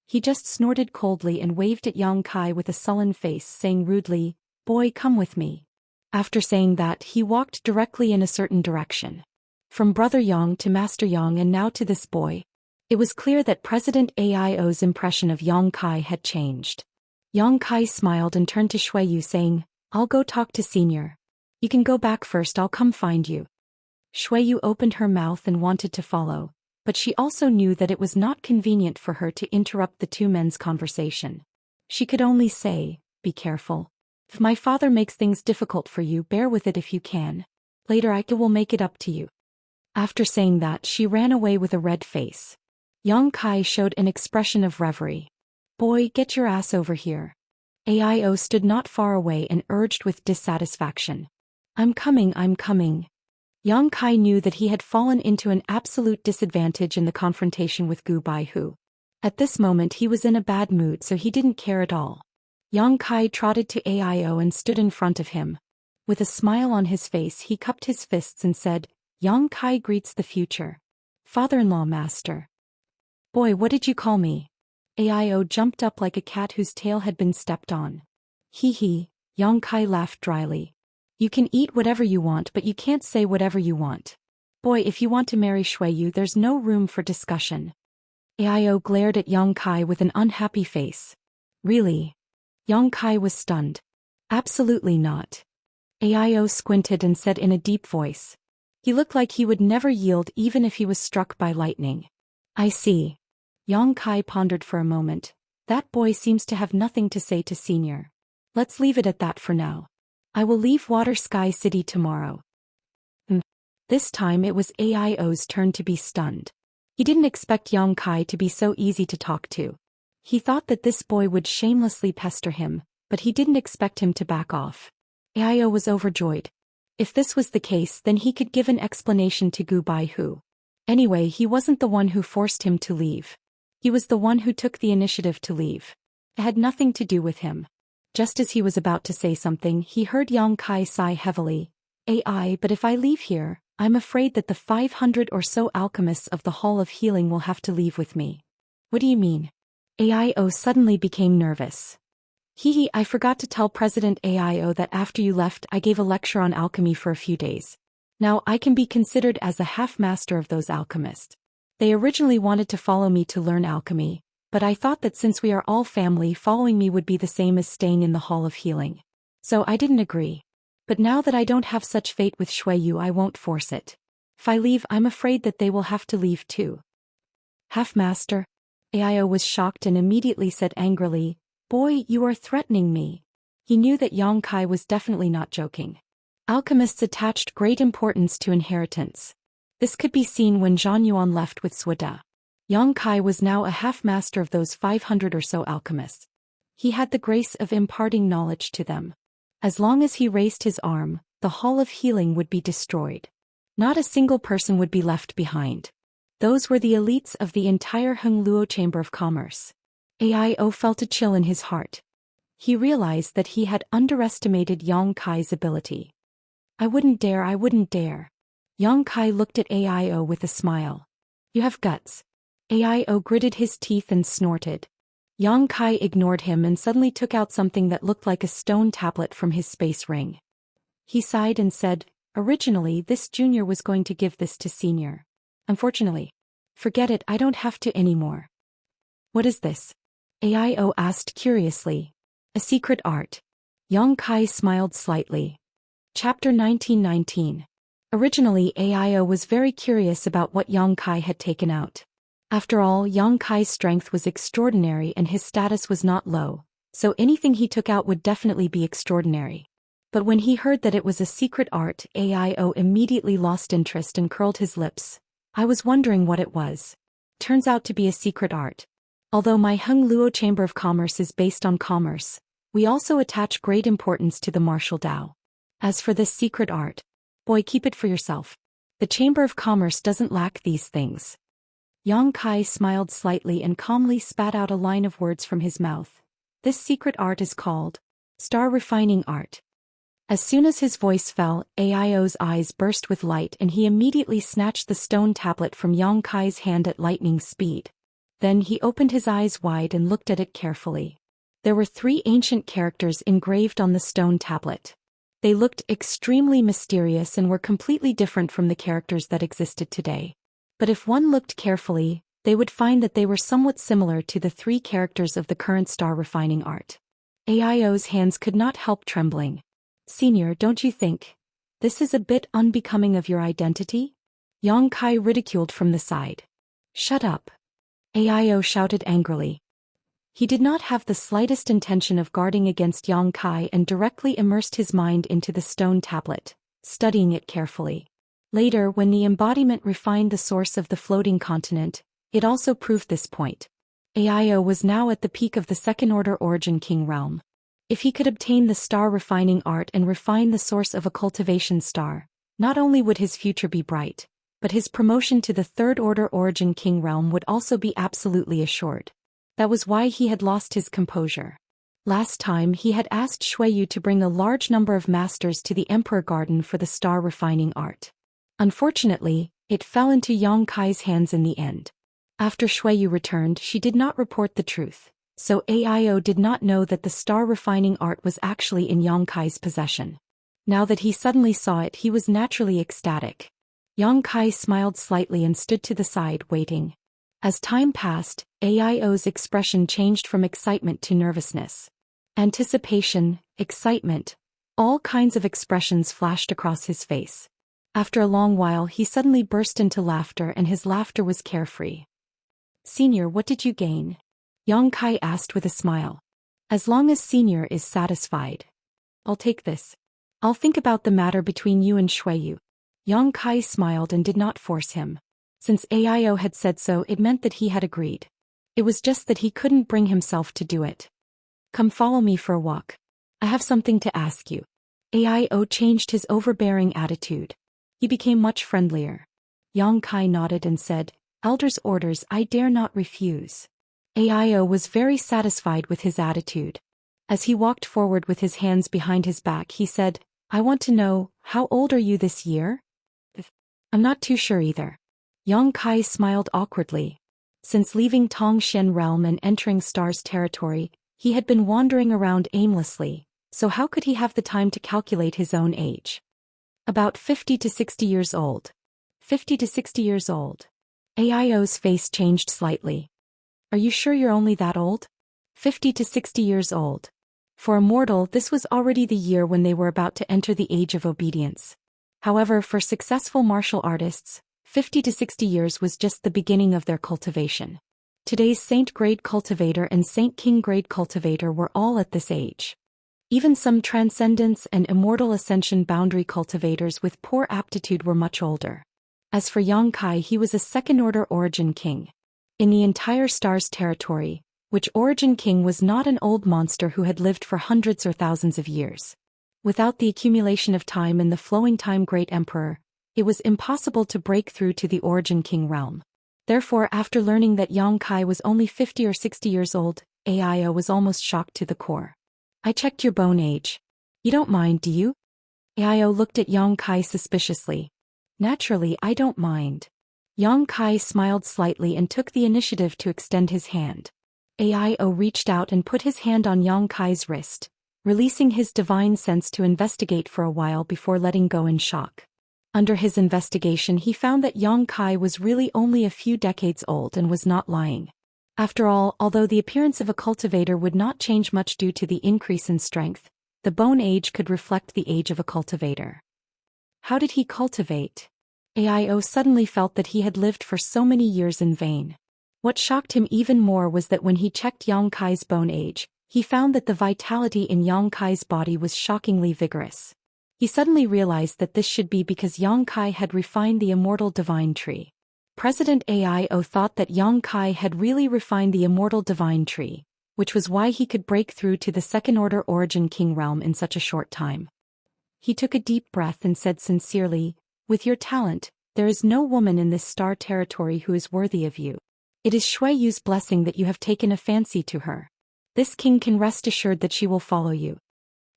He just snorted coldly and waved at Yang Kai with a sullen face, saying rudely, "Boy, come with me." After saying that, he walked directly in a certain direction. From Brother Yang to Master Yang and now to this boy. It was clear that President Aio's impression of Yang Kai had changed. Yang Kai smiled and turned to Shuiyu saying, "I'll go talk to Senior. You can go back first, I'll come find you." Shuiyu opened her mouth and wanted to follow, but she also knew that it was not convenient for her to interrupt the 2 men's conversation. She could only say, "Be careful. If my father makes things difficult for you, bear with it if you can. Later I will make it up to you." After saying that, she ran away with a red face. Yang Kai showed an expression of reverie. Boy, get your ass over here. AIO stood not far away and urged with dissatisfaction. I'm coming, I'm coming. Yang Kai knew that he had fallen into an absolute disadvantage in the confrontation with Gu Baihu. At this moment he was in a bad mood, so he didn't care at all. Yang Kai trotted to AIO and stood in front of him. With a smile on his face he cupped his fists and said, Yang Kai greets the future. Father-in-law master. Boy, what did you call me? AIO jumped up like a cat whose tail had been stepped on. Hee hee, Yang Kai laughed dryly. You can eat whatever you want, but you can't say whatever you want. Boy, if you want to marry Shuiyu, there's no room for discussion. AIO glared at Yang Kai with an unhappy face. Really? Yang Kai was stunned. Absolutely not. AIO squinted and said in a deep voice. He looked like he would never yield even if he was struck by lightning. I see. Yang Kai pondered for a moment. That boy seems to have nothing to say to Senior. Let's leave it at that for now. I will leave Water Sky City tomorrow. This time it was AIO's turn to be stunned. He didn't expect Yang Kai to be so easy to talk to. He thought that this boy would shamelessly pester him, but he didn't expect him to back off. AIO was overjoyed. If this was the case, then he could give an explanation to Gu Baihu. Anyway, he wasn't the one who forced him to leave. He was the one who took the initiative to leave. It had nothing to do with him. Just as he was about to say something, he heard Yang Kai sigh heavily. AI, but if I leave here, I'm afraid that the 500 or so alchemists of the Hall of Healing will have to leave with me. What do you mean? AIO suddenly became nervous. Hee, I forgot to tell President AIO that after you left I gave a lecture on alchemy for a few days. Now I can be considered as a half-master of those alchemists. They originally wanted to follow me to learn alchemy, but I thought that since we are all family, following me would be the same as staying in the Hall of Healing. So I didn't agree. But now that I don't have such fate with Shuiyu, I won't force it. If I leave, I'm afraid that they will have to leave too. Half-master? AIO was shocked and immediately said angrily, Boy, you are threatening me. He knew that Yang Kai was definitely not joking. Alchemists attached great importance to inheritance. This could be seen when Zhang Yuan left with Suda. Yang Kai was now a half-master of those 500 or so alchemists. He had the grace of imparting knowledge to them. As long as he raised his arm, the Hall of Healing would be destroyed. Not a single person would be left behind. Those were the elites of the entire Hengluo Chamber of Commerce. AIO felt a chill in his heart. He realized that he had underestimated Yang Kai's ability. I wouldn't dare, I wouldn't dare. Yang Kai looked at AIO with a smile. You have guts. AIO gritted his teeth and snorted. Yang Kai ignored him and suddenly took out something that looked like a stone tablet from his space ring. He sighed and said, Originally this junior was going to give this to senior. Unfortunately. Forget it, I don't have to anymore. What is this? AIO asked curiously. A secret art. Yang Kai smiled slightly. Chapter 1919. Originally AIO was very curious about what Yang Kai had taken out. After all, Yang Kai's strength was extraordinary and his status was not low, so anything he took out would definitely be extraordinary. But when he heard that it was a secret art, AIO immediately lost interest and curled his lips. I was wondering what it was. Turns out to be a secret art. Although my Hengluo Chamber of Commerce is based on commerce, we also attach great importance to the martial Dao. As for this secret art, boy, keep it for yourself. The Chamber of Commerce doesn't lack these things. Yang Kai smiled slightly and calmly spat out a line of words from his mouth. This secret art is called Star Refining Art. As soon as his voice fell, AIO's eyes burst with light and he immediately snatched the stone tablet from Yang Kai's hand at lightning speed. Then he opened his eyes wide and looked at it carefully. There were 3 ancient characters engraved on the stone tablet. They looked extremely mysterious and were completely different from the characters that existed today. But if one looked carefully, they would find that they were somewhat similar to the 3 characters of the current star refining art. AIO's hands could not help trembling. Senior, don't you think this is a bit unbecoming of your identity? Yang Kai ridiculed from the side. Shut up. AIO shouted angrily. He did not have the slightest intention of guarding against Yang Kai and directly immersed his mind into the stone tablet, studying it carefully. Later, when the embodiment refined the source of the floating continent, It also proved this point. AIO was now at the peak of the second-order Origin King realm. If he could obtain the star refining art and refine the source of a cultivation star, not only would his future be bright, but his promotion to the third-order Origin King realm would also be absolutely assured. That was why he had lost his composure. Last time he had asked Xueyu to bring a large number of masters to the Emperor Garden for the star refining art. Unfortunately, it fell into Yang Kai's hands in the end. After Xueyu returned, she did not report the truth, so AIO did not know that the star refining art was actually in Yang Kai's possession. Now that he suddenly saw it, he was naturally ecstatic. Yang Kai smiled slightly and stood to the side, waiting. As time passed, AIO's expression changed from excitement to nervousness. Anticipation, excitement, all kinds of expressions flashed across his face. After a long while, he suddenly burst into laughter, and his laughter was carefree. "Senior, what did you gain?" Yang Kai asked with a smile. "As long as Senior is satisfied. I'll take this. I'll think about the matter between you and Xueyu." Yang Kai smiled and did not force him. Since AIO had said so, it meant that he had agreed. It was just that he couldn't bring himself to do it. "Come follow me for a walk. I have something to ask you." AIO changed his overbearing attitude. He became much friendlier. Yang Kai nodded and said, "Elder's orders I dare not refuse." AIO was very satisfied with his attitude. As he walked forward with his hands behind his back, he said, "I want to know, how old are you this year?" "I'm not too sure either." Yang Kai smiled awkwardly. Since leaving Tongxian realm and entering Star's territory, he had been wandering around aimlessly, so how could he have the time to calculate his own age? "About 50 to 60 years old." 50 to 60 years old. AIO's face changed slightly. "Are you sure you're only that old?" 50 to 60 years old. For a mortal, this was already the year when they were about to enter the age of obedience. However, for successful martial artists, 50 to 60 years was just the beginning of their cultivation. Today's Saint-grade cultivator and Saint-king-grade cultivator were all at this age. Even some Transcendence and Immortal Ascension boundary cultivators with poor aptitude were much older. As for Yang Kai, he was a second-order Origin King. In the entire Star's territory, which Origin King was not an old monster who had lived for hundreds or thousands of years. Without the accumulation of time and the flowing time Great Emperor, it was impossible to break through to the Origin King realm. Therefore, after learning that Yang Kai was only 50 or 60 years old, AIO was almost shocked to the core. "I checked your bone age. You don't mind, do you?" AIO looked at Yang Kai suspiciously. "Naturally, I don't mind." Yang Kai smiled slightly and took the initiative to extend his hand. AIO reached out and put his hand on Yang Kai's wrist, releasing his divine sense to investigate for a while before letting go in shock. Under his investigation, he found that Yang Kai was really only a few decades old and was not lying. After all, although the appearance of a cultivator would not change much due to the increase in strength, the bone age could reflect the age of a cultivator. How did he cultivate? AIO suddenly felt that he had lived for so many years in vain. What shocked him even more was that when he checked Yang Kai's bone age, he found that the vitality in Yang Kai's body was shockingly vigorous. He suddenly realized that this should be because Yang Kai had refined the immortal divine tree. President AIO thought that Yang Kai had really refined the immortal divine tree, which was why he could break through to the second-order Origin King realm in such a short time. He took a deep breath and said sincerely, "With your talent, there is no woman in this star territory who is worthy of you. It is Xueyu's blessing that you have taken a fancy to her. This king can rest assured that she will follow you."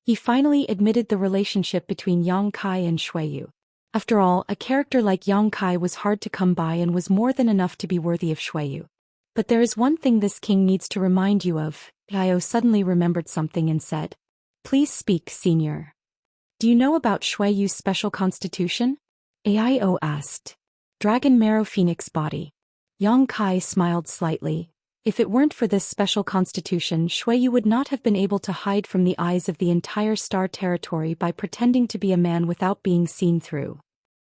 He finally admitted the relationship between Yang Kai and Xueyu. After all, a character like Yang Kai was hard to come by and was more than enough to be worthy of Xueyu. "But there is one thing this king needs to remind you of." AIO suddenly remembered something and said, "Please speak, senior." "Do you know about Xueyu's special constitution?" AIO asked. "Dragon Marrow Phoenix Body." Yang Kai smiled slightly. If it weren't for this special constitution, Xueyu would not have been able to hide from the eyes of the entire star territory by pretending to be a man without being seen through.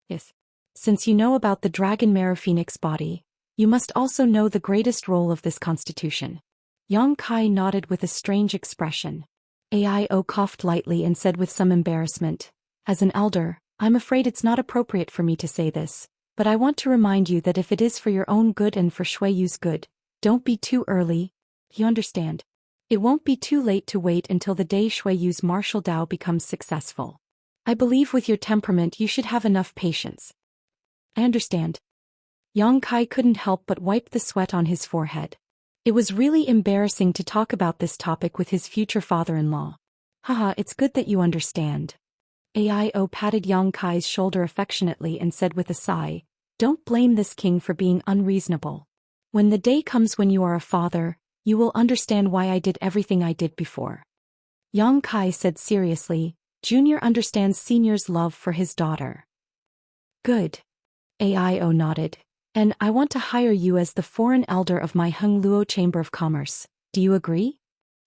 "Yes. Since you know about the Dragon Marrow Phoenix Body, you must also know the greatest role of this constitution." Yang Kai nodded with a strange expression. AIO coughed lightly and said with some embarrassment, "As an elder, I'm afraid it's not appropriate for me to say this, But I want to remind you that if it is for your own good and for Shuiyu's good, don't be too early. You understand? It won't be too late to wait until the day Shuiyu's martial Dao becomes successful. I believe with your temperament you should have enough patience. I understand. Yang Kai couldn't help but wipe the sweat on his forehead. It was really embarrassing to talk about this topic with his future father-in-law. Haha, it's good that you understand. Aio patted Yang Kai's shoulder affectionately and said with a sigh, don't blame this king for being unreasonable. When the day comes when you are a father, you will understand why I did everything I did before. Yang Kai said seriously, Junior understands Senior's love for his daughter. Good. Aio nodded. And I want to hire you as the foreign elder of my Hung Luo Chamber of Commerce. Do you agree?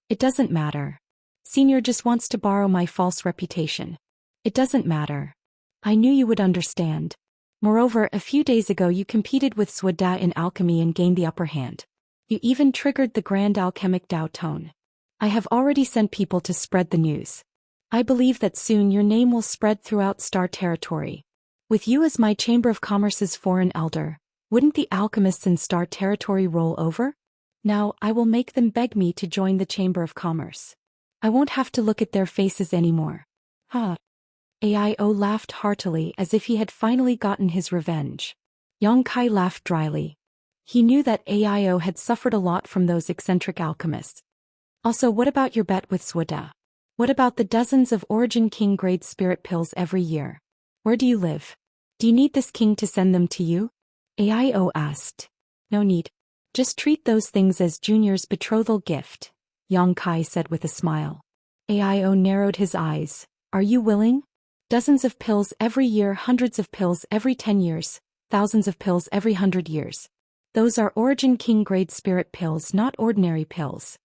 It doesn't matter. Senior just wants to borrow my false reputation. It doesn't matter. I knew you would understand. Moreover, a few days ago you competed with Zhou Xian in alchemy and gained the upper hand. You even triggered the grand alchemic Dao tone. I have already sent people to spread the news. I believe that soon your name will spread throughout Star Territory. With you as my Chamber of Commerce's foreign elder, wouldn't the alchemists in Star Territory roll over? Now I will make them beg me to join the Chamber of Commerce. I won't have to look at their faces anymore. Ha! Aio laughed heartily as if he had finally gotten his revenge. Yang Kai laughed dryly. He knew that Aio had suffered a lot from those eccentric alchemists. Also, what about your bet with Zhou Xian? What about the dozens of Origin King grade spirit pills every year? Where do you live? Do you need this king to send them to you? Aio asked. No need. Just treat those things as Junior's betrothal gift, Yang Kai said with a smile. Aio narrowed his eyes. Are you willing? Dozens of pills every year, hundreds of pills every 10 years, thousands of pills every 100 years. Those are Origin King grade spirit pills, not ordinary pills.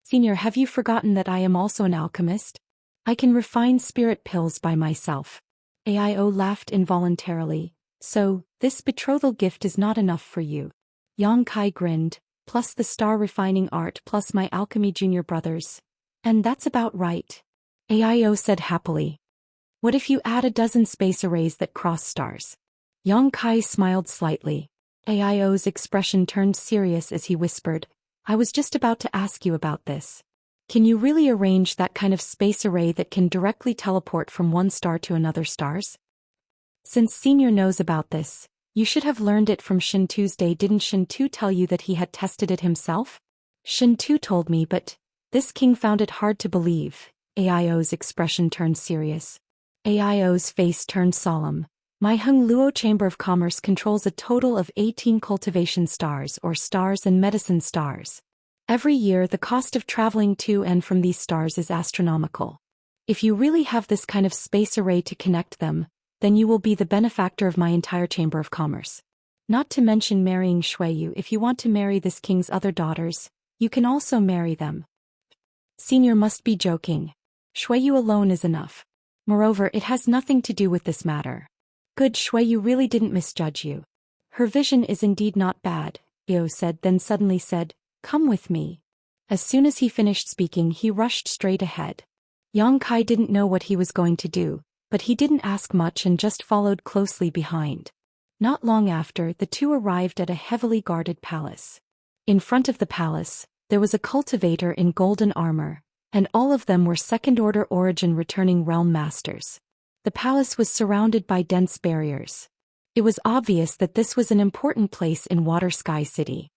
Senior, have you forgotten that I am also an alchemist? I can refine spirit pills by myself. Aio laughed involuntarily. So, this betrothal gift is not enough for you. Yang Kai grinned, plus the star refining art plus my alchemy junior brothers. And that's about right. Aio said happily. What if you add a dozen space arrays that cross stars? Yang Kai smiled slightly. Aio's expression turned serious as he whispered, I was just about to ask you about this. Can you really arrange that kind of space array that can directly teleport from one star to another stars? Since Senior knows about this, you should have learned it from Shin Tuesday. Didn't Shin Tu tell you that he had tested it himself? Shin Tu told me, but this king found it hard to believe. Aio's expression turned serious. Aio's face turned solemn. My Hung Luo Chamber of Commerce controls a total of 18 cultivation stars or stars and medicine stars. Every year the cost of traveling to and from these stars is astronomical. If you really have this kind of space array to connect them, then you will be the benefactor of my entire Chamber of Commerce. Not to mention marrying Shuiyu. If you want to marry this king's other daughters, you can also marry them. Senior must be joking. Shuiyu alone is enough. Moreover, it has nothing to do with this matter. Good, Shuiyu really didn't misjudge you. Her vision is indeed not bad, Io said, then suddenly said, come with me. As soon as he finished speaking, he rushed straight ahead. Yang Kai didn't know what he was going to do, but he didn't ask much and just followed closely behind. Not long after, the two arrived at a heavily guarded palace. In front of the palace, there was a cultivator in golden armor, and all of them were second-order origin returning realm masters. The palace was surrounded by dense barriers. It was obvious that this was an important place in Water Sky City.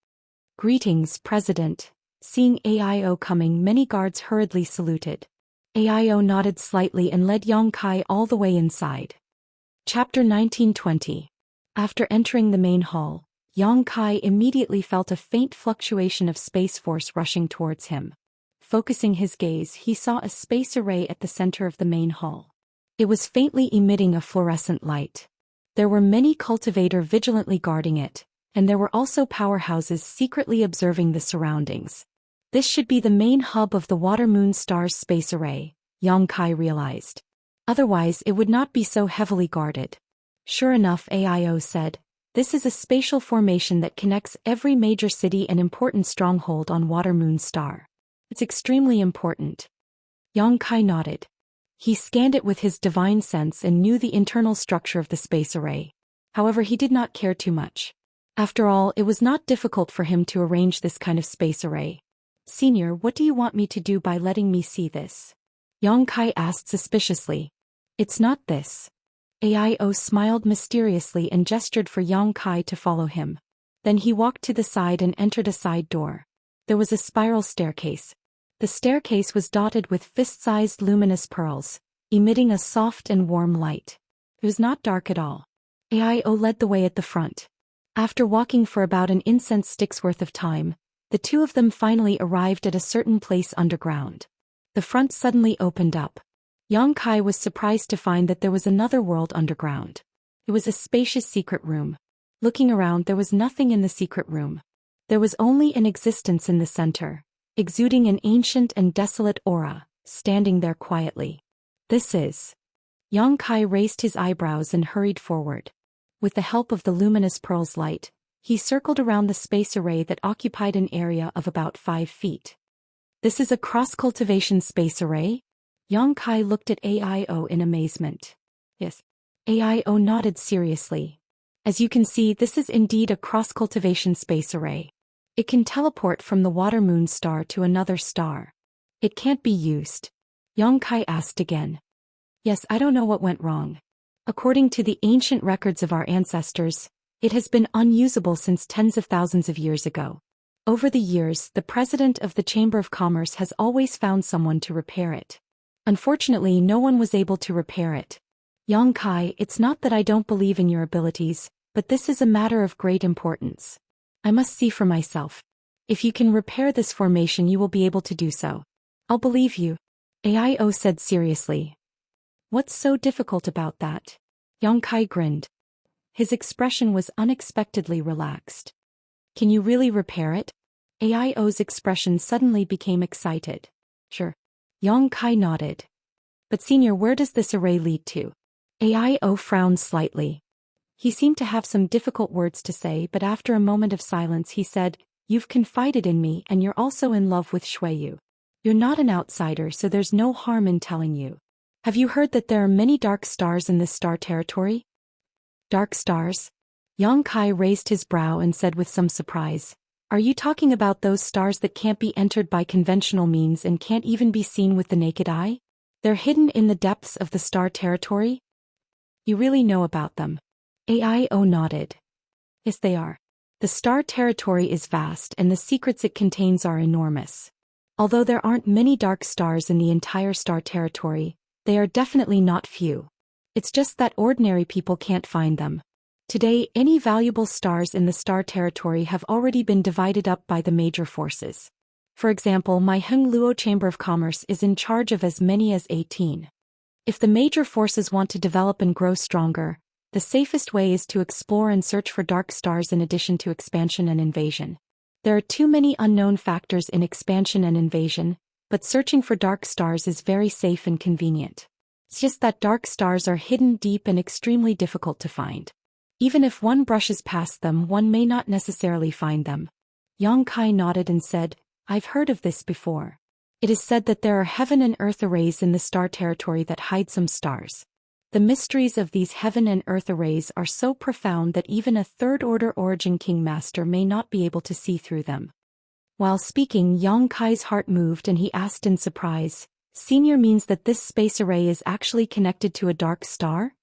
Greetings, President. Seeing Aio coming, many guards hurriedly saluted. Aio nodded slightly and led Yang Kai all the way inside. Chapter 1920. After entering the main hall, Yang Kai immediately felt a faint fluctuation of space force rushing towards him. Focusing his gaze, he saw a space array at the center of the main hall. It was faintly emitting a fluorescent light. There were many cultivators vigilantly guarding it, and there were also powerhouses secretly observing the surroundings. This should be the main hub of the Water Moon Stars space array, Yang Kai realized. Otherwise it would not be so heavily guarded. Sure enough, Aio said, this is a spatial formation that connects every major city and important stronghold on Water Moon Star. It's extremely important. Yang Kai nodded. He scanned it with his divine sense and knew the internal structure of the space array. However, he did not care too much. After all, it was not difficult for him to arrange this kind of space array. Senior, what do you want me to do by letting me see this? Yang Kai asked suspiciously. It's not this. AIO smiled mysteriously and gestured for Yang Kai to follow him. Then he walked to the side and entered a side door. There was a spiral staircase. The staircase was dotted with fist-sized luminous pearls, emitting a soft and warm light. It was not dark at all. AIO led the way at the front. After walking for about an incense stick's worth of time, the two of them finally arrived at a certain place underground. The front suddenly opened up. Yang Kai was surprised to find that there was another world underground. It was a spacious secret room. Looking around, there was nothing in the secret room. There was only an existence in the center, exuding an ancient and desolate aura, standing there quietly. This is... Yang Kai raised his eyebrows and hurried forward. With the help of the luminous pearl's light, he circled around the space array that occupied an area of about 5 feet. This is a cross-cultivation space array? Yang Kai looked at AIO in amazement. Yes. AIO nodded seriously. As you can see, this is indeed a cross-cultivation space array. It can teleport from the water moon star to another star. It can't be used. Yang Kai asked again. Yes, I don't know what went wrong. According to the ancient records of our ancestors, it has been unusable since tens of thousands of years ago. Over the years, the president of the Chamber of Commerce has always found someone to repair it. Unfortunately, no one was able to repair it. Yang Kai, it's not that I don't believe in your abilities, but this is a matter of great importance. I must see for myself. If you can repair this formation, you will be able to do so. I'll believe you. AIO said seriously. What's so difficult about that? Yang Kai grinned. His expression was unexpectedly relaxed. Can you really repair it? AIO's expression suddenly became excited. Sure. Yang Kai nodded. But senior, where does this array lead to? AIO frowned slightly. He seemed to have some difficult words to say, but after a moment of silence he said, You've confided in me and you're also in love with Xueyu. You're not an outsider, so there's no harm in telling you. Have you heard that there are many dark stars in this star territory? Dark stars? Yang Kai raised his brow and said with some surprise, Are you talking about those stars that can't be entered by conventional means and can't even be seen with the naked eye? They're hidden in the depths of the star territory? You really know about them? AIO nodded. Yes, they are. The star territory is vast and the secrets it contains are enormous. Although there aren't many dark stars in the entire star territory, they are definitely not few. It's just that ordinary people can't find them. Today, any valuable stars in the star territory have already been divided up by the major forces. For example, my Heng Luo Chamber of Commerce is in charge of as many as 18. If the major forces want to develop and grow stronger, the safest way is to explore and search for dark stars in addition to expansion and invasion. There are too many unknown factors in expansion and invasion, but searching for dark stars is very safe and convenient. It's just that dark stars are hidden deep and extremely difficult to find. Even if one brushes past them, one may not necessarily find them. Yang Kai nodded and said, I've heard of this before. It is said that there are heaven and earth arrays in the star territory that hide some stars. The mysteries of these heaven and earth arrays are so profound that even a third-order Origin King Master may not be able to see through them. While speaking, Yang Kai's heart moved and he asked in surprise, Senior means that this space array is actually connected to a dark star?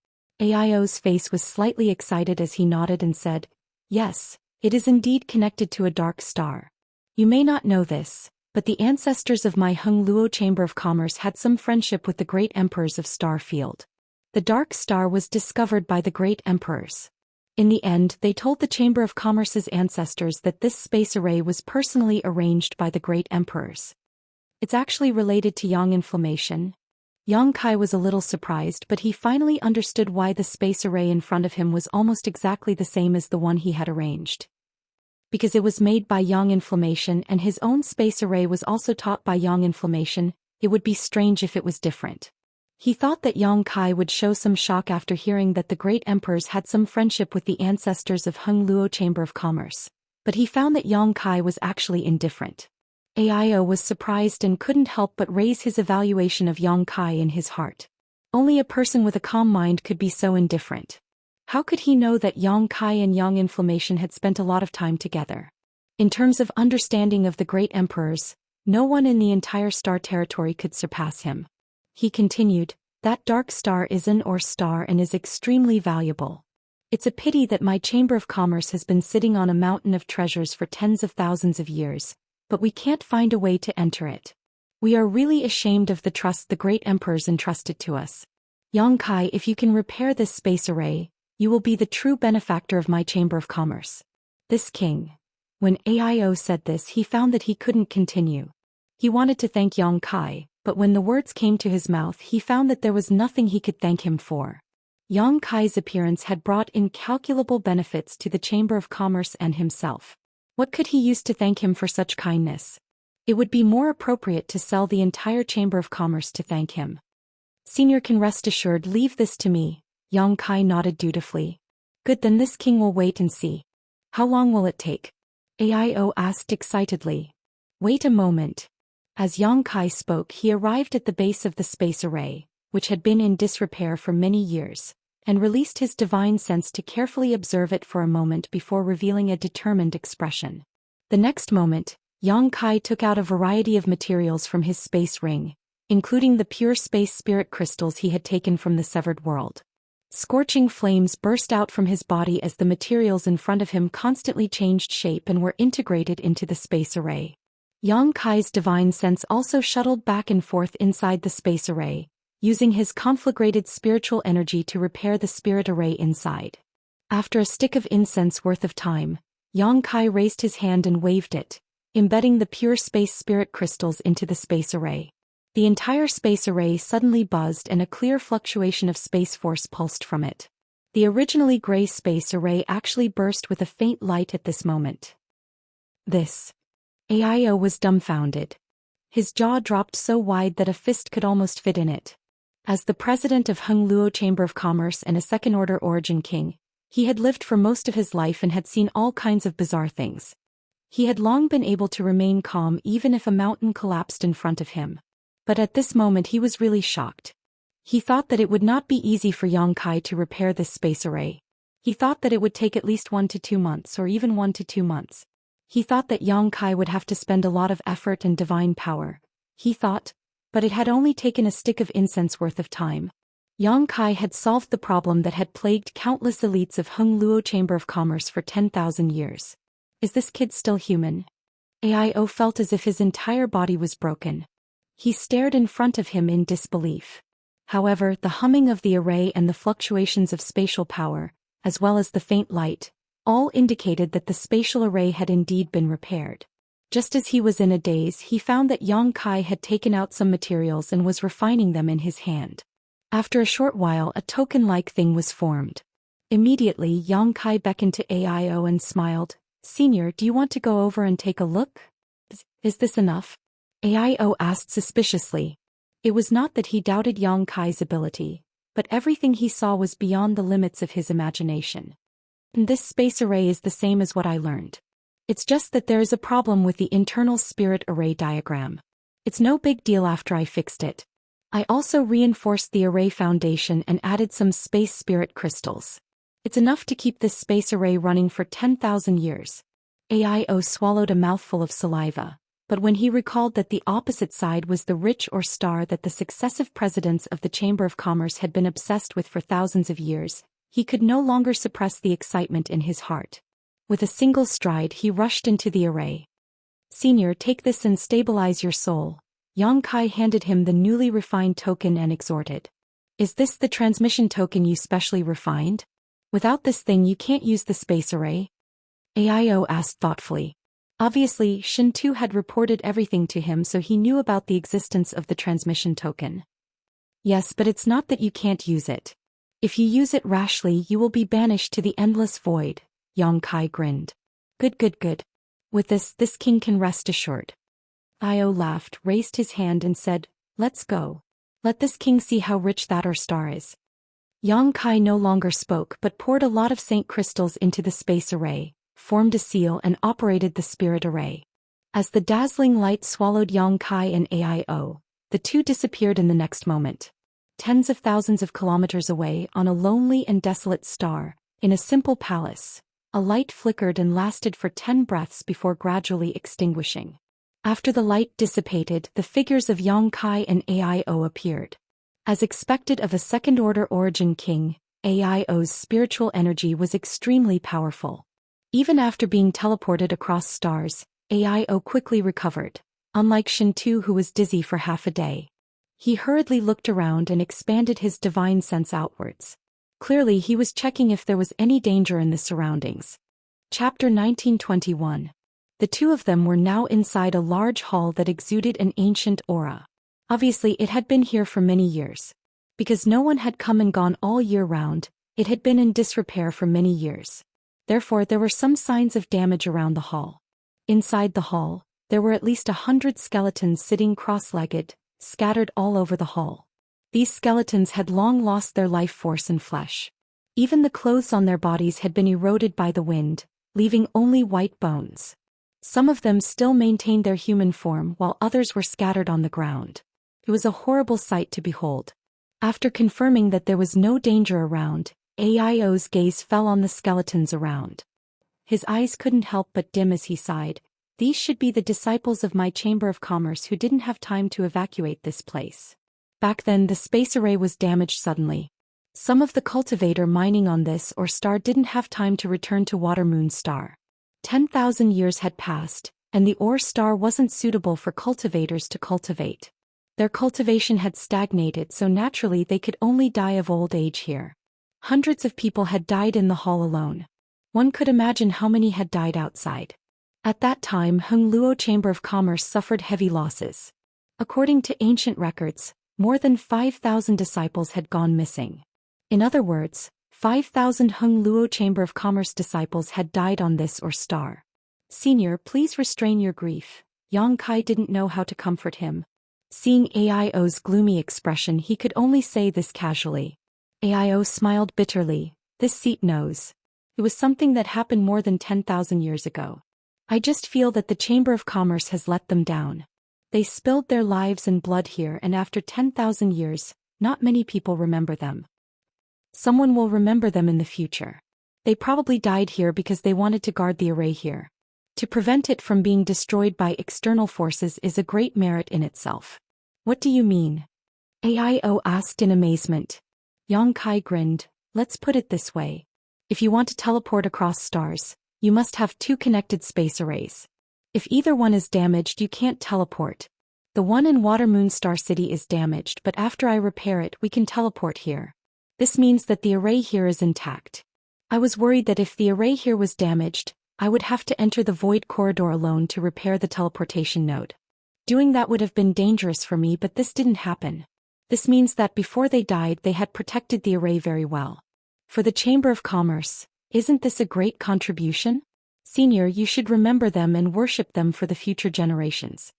AIO's face was slightly excited as he nodded and said, Yes, it is indeed connected to a dark star. You may not know this, but the ancestors of my Heng Luo Chamber of Commerce had some friendship with the great emperors of Starfield. The dark star was discovered by the great emperors. In the end, they told the Chamber of Commerce's ancestors that this space array was personally arranged by the great emperors. It's actually related to yang inflammation. Yang Kai was a little surprised, but he finally understood why the space array in front of him was almost exactly the same as the one he had arranged. Because it was made by yang inflammation and his own space array was also taught by yang inflammation, it would be strange if it was different. He thought that Yang Kai would show some shock after hearing that the great emperors had some friendship with the ancestors of Heng Luo Chamber of Commerce, but he found that Yang Kai was actually indifferent. AIO was surprised and couldn't help but raise his evaluation of Yang Kai in his heart. Only a person with a calm mind could be so indifferent. How could he know that Yang Kai and Yang Inflammation had spent a lot of time together? In terms of understanding of the great emperors, no one in the entire star territory could surpass him. He continued, that dark star is an ore star and is extremely valuable. It's a pity that my Chamber of Commerce has been sitting on a mountain of treasures for tens of thousands of years, but we can't find a way to enter it. We are really ashamed of the trust the great emperors entrusted to us. Yang Kai, if you can repair this space array, you will be the true benefactor of my Chamber of Commerce. This king. When Ao said this, he found that he couldn't continue. He wanted to thank Yang Kai, but when the words came to his mouth he found that there was nothing he could thank him for. Yang Kai's appearance had brought incalculable benefits to the Chamber of Commerce and himself. What could he use to thank him for such kindness? It would be more appropriate to sell the entire Chamber of Commerce to thank him. Senior can rest assured, leave this to me. Yang Kai nodded dutifully. Good, then this king will wait and see. How long will it take? Ao asked excitedly. Wait a moment. As Yang Kai spoke, he arrived at the base of the space array, which had been in disrepair for many years, and released his divine sense to carefully observe it for a moment before revealing a determined expression. The next moment, Yang Kai took out a variety of materials from his space ring, including the pure space spirit crystals he had taken from the severed world. Scorching flames burst out from his body as the materials in front of him constantly changed shape and were integrated into the space array. Yang Kai's divine sense also shuttled back and forth inside the space array, using his conflagrated spiritual energy to repair the spirit array inside. After a stick of incense worth of time, Yang Kai raised his hand and waved it, embedding the pure space spirit crystals into the space array. The entire space array suddenly buzzed and a clear fluctuation of space force pulsed from it. The originally gray space array actually burst with a faint light at this moment. Ao was dumbfounded. His jaw dropped so wide that a fist could almost fit in it. As the president of Hung Luo Chamber of Commerce and a second-order origin king, he had lived for most of his life and had seen all kinds of bizarre things. He had long been able to remain calm even if a mountain collapsed in front of him. But at this moment he was really shocked. He thought that it would not be easy for Yang Kai to repair this space array. He thought that it would take at least 1 to 2 months or even 1 to 2 months. He thought that Yang Kai would have to spend a lot of effort and divine power. He thought, but it had only taken a stick of incense worth of time. Yang Kai had solved the problem that had plagued countless elites of Hung Luo Chamber of Commerce for 10,000 years. Is this kid still human? Ao felt as if his entire body was broken. He stared in front of him in disbelief. However, the humming of the array and the fluctuations of spatial power, as well as the faint light, all indicated that the spatial array had indeed been repaired. Just as he was in a daze, he found that Yang Kai had taken out some materials and was refining them in his hand. After a short while, a token-like thing was formed. Immediately, Yang Kai beckoned to Ao and smiled. Senior, do you want to go over and take a look? Is this enough? Ao asked suspiciously. It was not that he doubted Yang Kai's ability, but everything he saw was beyond the limits of his imagination. This space array is the same as what I learned. It's just that there is a problem with the internal spirit array diagram. It's no big deal after I fixed it. I also reinforced the array foundation and added some space spirit crystals. It's enough to keep this space array running for 10,000 years. Ao swallowed a mouthful of saliva. But when he recalled that the opposite side was the rich ore star that the successive presidents of the Chamber of Commerce had been obsessed with for thousands of years, he could no longer suppress the excitement in his heart. With a single stride he rushed into the array. Senior, take this and stabilize your soul. Yang Kai handed him the newly refined token and exhorted. Is this the transmission token you specially refined? Without this thing you can't use the space array? Ao asked thoughtfully. Obviously, Shin Tu had reported everything to him, so he knew about the existence of the transmission token. Yes, but it's not that you can't use it. If you use it rashly you will be banished to the endless void, Yang Kai grinned. Good. With this king can rest assured. Ao laughed, raised his hand and said, let's go. Let this king see how rich that ore star is. Yang Kai no longer spoke but poured a lot of saint crystals into the space array, formed a seal and operated the spirit array. As the dazzling light swallowed Yang Kai and Ao, the two disappeared in the next moment. tens of thousands of kilometers away on a lonely and desolate star, in a simple palace, a light flickered and lasted for 10 breaths before gradually extinguishing. After the light dissipated, the figures of Xianxia and Aio appeared. As expected of a second-order origin king, Aio's spiritual energy was extremely powerful. Even after being teleported across stars, Aio quickly recovered, unlike Shintu who was dizzy for half a day. He hurriedly looked around and expanded his divine sense outwards. Clearly he was checking if there was any danger in the surroundings. Chapter 1921. The two of them were now inside a large hall that exuded an ancient aura. Obviously it had been here for many years. Because no one had come and gone all year round, it had been in disrepair for many years. Therefore there were some signs of damage around the hall. Inside the hall, there were at least 100 skeletons sitting cross-legged, scattered all over the hall. These skeletons had long lost their life force and flesh. Even the clothes on their bodies had been eroded by the wind, leaving only white bones. Some of them still maintained their human form while others were scattered on the ground. It was a horrible sight to behold. After confirming that there was no danger around, Aio's gaze fell on the skeletons around. His eyes couldn't help but dim as he sighed. These should be the disciples of my Chamber of Commerce who didn't have time to evacuate this place. Back then the space array was damaged suddenly. Some of the cultivator mining on this or star didn't have time to return to Water Moon Star. 10,000 years had passed, and the ore star wasn't suitable for cultivators to cultivate. Their cultivation had stagnated, so naturally they could only die of old age here. Hundreds of people had died in the hall alone. One could imagine how many had died outside. At that time Hongluo Chamber of Commerce suffered heavy losses. According to ancient records, more than 5,000 disciples had gone missing. In other words, 5,000 Hongluo Chamber of Commerce disciples had died on this or star. Senior, please restrain your grief. Xianxia didn't know how to comfort him. Seeing Aio's gloomy expression, he could only say this casually. Aio smiled bitterly. This seat knows. It was something that happened more than 10,000 years ago. I just feel that the Chamber of Commerce has let them down. They spilled their lives and blood here, and after 10,000 years, not many people remember them. Someone will remember them in the future. They probably died here because they wanted to guard the array here. To prevent it from being destroyed by external forces is a great merit in itself. What do you mean? Aio asked in amazement. Xianxia grinned. Let's put it this way. If you want to teleport across stars, you must have two connected space arrays. If either one is damaged, you can't teleport. The one in Water Moon Star City is damaged, but after I repair it, we can teleport here. This means that the array here is intact. I was worried that if the array here was damaged, I would have to enter the void corridor alone to repair the teleportation node. Doing that would have been dangerous for me, but this didn't happen. This means that before they died, they had protected the array very well. For the Chamber of Commerce, isn't this a great contribution? Senior, you should remember them and worship them for the future generations.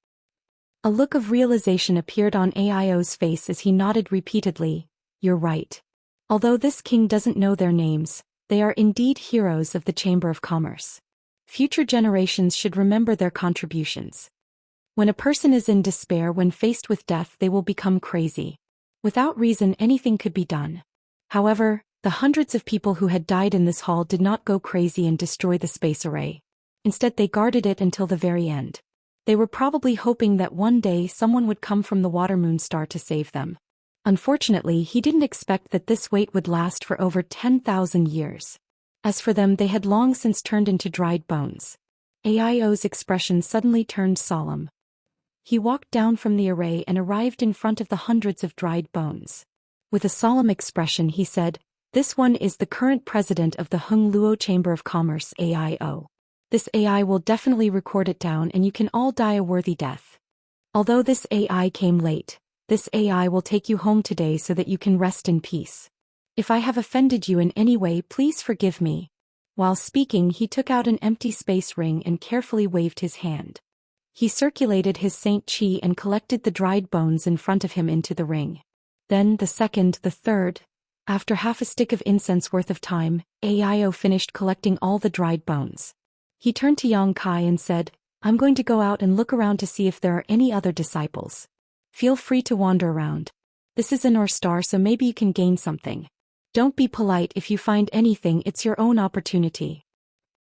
A look of realization appeared on Aio's face as he nodded repeatedly. You're right. Although this king doesn't know their names, they are indeed heroes of the Chamber of Commerce. Future generations should remember their contributions. When a person is in despair when faced with death, they will become crazy. Without reason, anything could be done. However, the hundreds of people who had died in this hall did not go crazy and destroy the space array. Instead, they guarded it until the very end. They were probably hoping that one day someone would come from the Water Moon Star to save them. Unfortunately, he didn't expect that this wait would last for over 10,000 years. As for them, they had long since turned into dried bones. Aio's expression suddenly turned solemn. He walked down from the array and arrived in front of the hundreds of dried bones. With a solemn expression, he said, "This one is the current president of the Hongluo Chamber of Commerce, Aio. This AI will definitely record it down and you can all die a worthy death. Although this AI came late, this AI will take you home today so that you can rest in peace. If I have offended you in any way, please forgive me." While speaking, he took out an empty space ring and carefully waved his hand. He circulated his Saint Chi and collected the dried bones in front of him into the ring. Then the second, the third. After half a stick of incense worth of time, Aio finished collecting all the dried bones. He turned to Xianxia and said, "I'm going to go out and look around to see if there are any other disciples. Feel free to wander around. This is an or star, so maybe you can gain something. Don't be polite. If you find anything, it's your own opportunity.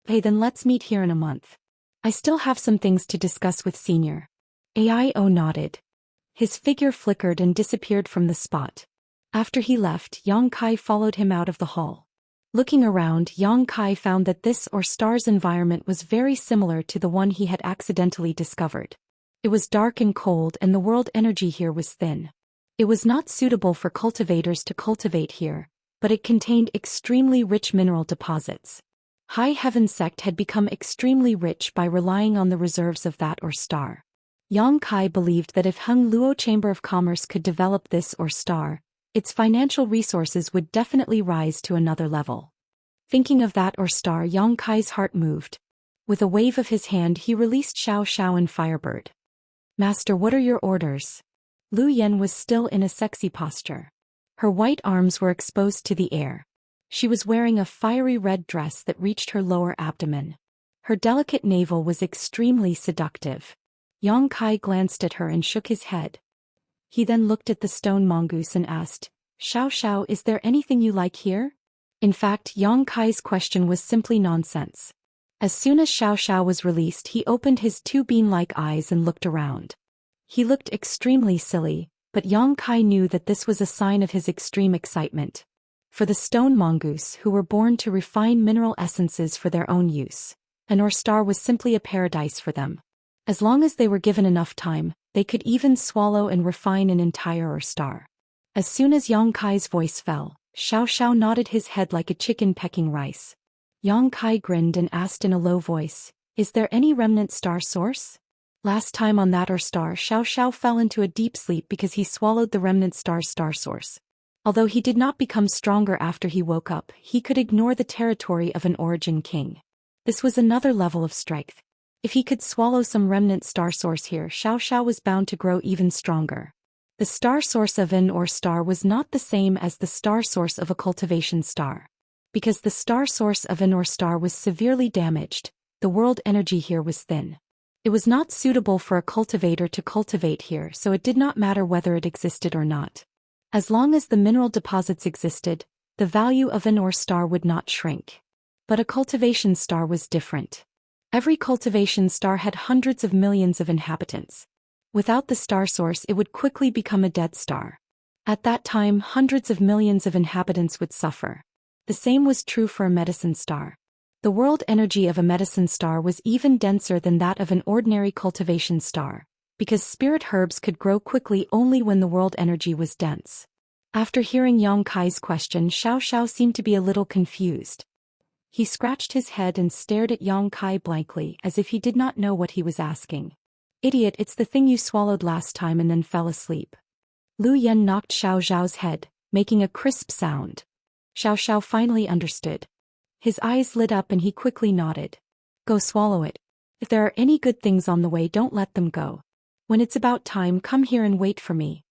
Hey, then let's meet here in a month. I still have some things to discuss with Senior. AIO nodded. His figure flickered and disappeared from the spot. After he left, Yang Kai followed him out of the hall. Looking around, Yang Kai found that this or star's environment was very similar to the one he had accidentally discovered. It was dark and cold, and the world energy here was thin. It was not suitable for cultivators to cultivate here, but it contained extremely rich mineral deposits. High Heaven sect had become extremely rich by relying on the reserves of that or star. Yang Kai believed that if Hung Luo Chamber of Commerce could develop this or star, its financial resources would definitely rise to another level. Thinking of that or star, Yang Kai's heart moved. With a wave of his hand, he released Xiao and Firebird. Master, what are your orders? Lu Yen was still in a sexy posture. Her white arms were exposed to the air. She was wearing a fiery red dress that reached her lower abdomen. Her delicate navel was extremely seductive. Yang Kai glanced at her and shook his head. He then looked at the stone mongoose and asked, Xiao, is there anything you like here? In fact, Yang Kai's question was simply nonsense. As soon as Xiao was released, he opened his two bean-like eyes and looked around. He looked extremely silly, but Yang Kai knew that this was a sign of his extreme excitement. For the stone mongoose, who were born to refine mineral essences for their own use, an or star was simply a paradise for them. As long as they were given enough time, they could even swallow and refine an entire or star. As soon as Yang Kai's voice fell, Xiao nodded his head like a chicken pecking rice. Yang Kai grinned and asked in a low voice, Is there any remnant star source? Last time on that or star, Xiao fell into a deep sleep because he swallowed the remnant star's star source. Although he did not become stronger after he woke up, he could ignore the territory of an origin king. This was another level of strength. If he could swallow some remnant star source here, Xiao was bound to grow even stronger. The star source of an or star was not the same as the star source of a cultivation star. Because the star source of an or star was severely damaged, the world energy here was thin. It was not suitable for a cultivator to cultivate here, so it did not matter whether it existed or not. As long as the mineral deposits existed, the value of an or star would not shrink. But a cultivation star was different. Every cultivation star had hundreds of millions of inhabitants. Without the star source, it would quickly become a dead star. At that time, hundreds of millions of inhabitants would suffer. The same was true for a medicine star. The world energy of a medicine star was even denser than that of an ordinary cultivation star, because spirit herbs could grow quickly only when the world energy was dense. After hearing Yang Kai's question, Xiao seemed to be a little confused. He scratched his head and stared at Yang Kai blankly, as if he did not know what he was asking. Idiot, it's the thing you swallowed last time and then fell asleep. Lu Yen knocked Xiao's head, making a crisp sound. Xiao finally understood. His eyes lit up and he quickly nodded. Go swallow it. If there are any good things on the way, don't let them go. When it's about time, come here and wait for me.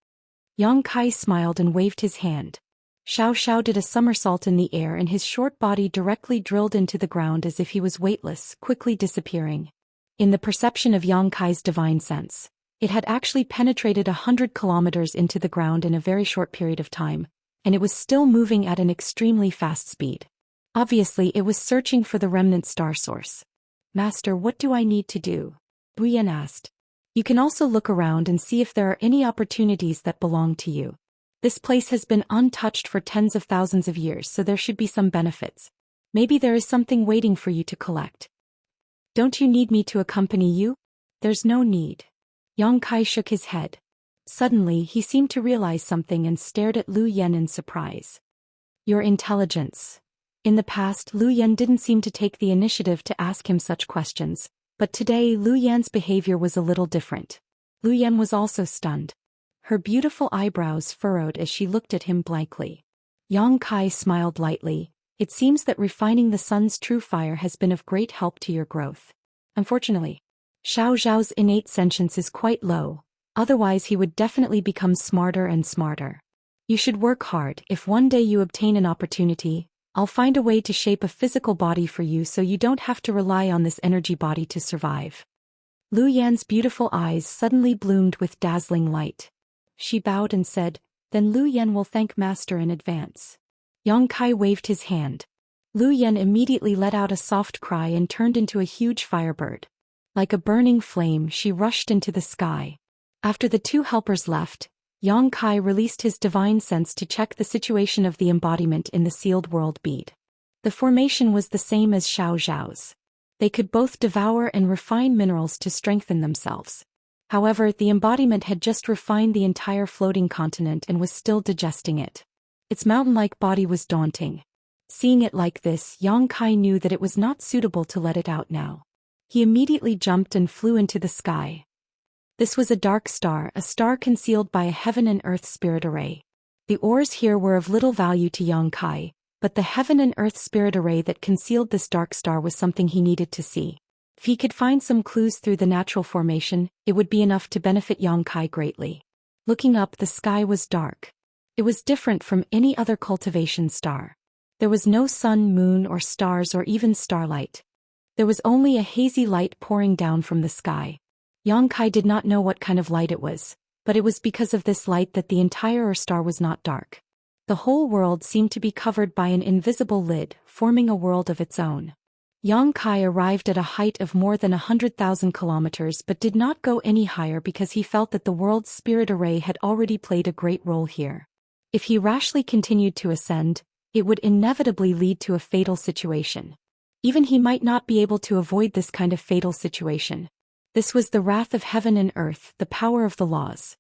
Yang Kai smiled and waved his hand. Xiao did a somersault in the air and his short body directly drilled into the ground as if he was weightless, quickly disappearing. In the perception of Yang Kai's divine sense, it had actually penetrated 100 kilometers into the ground in a very short period of time, and it was still moving at an extremely fast speed. Obviously, it was searching for the remnant star source. Master, what do I need to do? Lu Yen asked. You can also look around and see if there are any opportunities that belong to you. This place has been untouched for tens of thousands of years, so there should be some benefits. Maybe there is something waiting for you to collect. Don't you need me to accompany you? There's no need. Yang Kai shook his head. Suddenly, he seemed to realize something and stared at Lu Yen in surprise. Your intelligence. In the past, Lu Yen didn't seem to take the initiative to ask him such questions, but today Lu Yan's behavior was a little different. Lu Yen was also stunned. Her beautiful eyebrows furrowed as she looked at him blankly. Yang Kai smiled lightly. It seems that refining the sun's true fire has been of great help to your growth. Unfortunately, Xiao's innate sentience is quite low, otherwise he would definitely become smarter and smarter. You should work hard. If one day you obtain an opportunity, I'll find a way to shape a physical body for you so you don't have to rely on this energy body to survive. Lu Yan's beautiful eyes suddenly bloomed with dazzling light. She bowed and said, then Lu Yan will thank Master in advance." Yang Kai waved his hand. Lu Yan immediately let out a soft cry and turned into a huge firebird. Like a burning flame, she rushed into the sky. After the two helpers left, Yang Kai released his divine sense to check the situation of the embodiment in the sealed world bead. The formation was the same as Xiao Zhao's. They could both devour and refine minerals to strengthen themselves. However, the embodiment had just refined the entire floating continent and was still digesting it. Its mountain-like body was daunting. Seeing it like this, Yang Kai knew that it was not suitable to let it out now. He immediately jumped and flew into the sky. This was a dark star, a star concealed by a heaven and earth spirit array. The ores here were of little value to Yang Kai, but the heaven and earth spirit array that concealed this dark star was something he needed to see. If he could find some clues through the natural formation, it would be enough to benefit Yang Kai greatly. Looking up, the sky was dark. It was different from any other cultivation star. There was no sun, moon, or stars or even starlight. There was only a hazy light pouring down from the sky. Yang Kai did not know what kind of light it was, but it was because of this light that the entire star was not dark. The whole world seemed to be covered by an invisible lid, forming a world of its own. Yang Kai arrived at a height of more than 100,000 kilometers but did not go any higher because he felt that the world's spirit array had already played a great role here. If he rashly continued to ascend, it would inevitably lead to a fatal situation. Even he might not be able to avoid this kind of fatal situation. This was the wrath of heaven and earth, the power of the laws.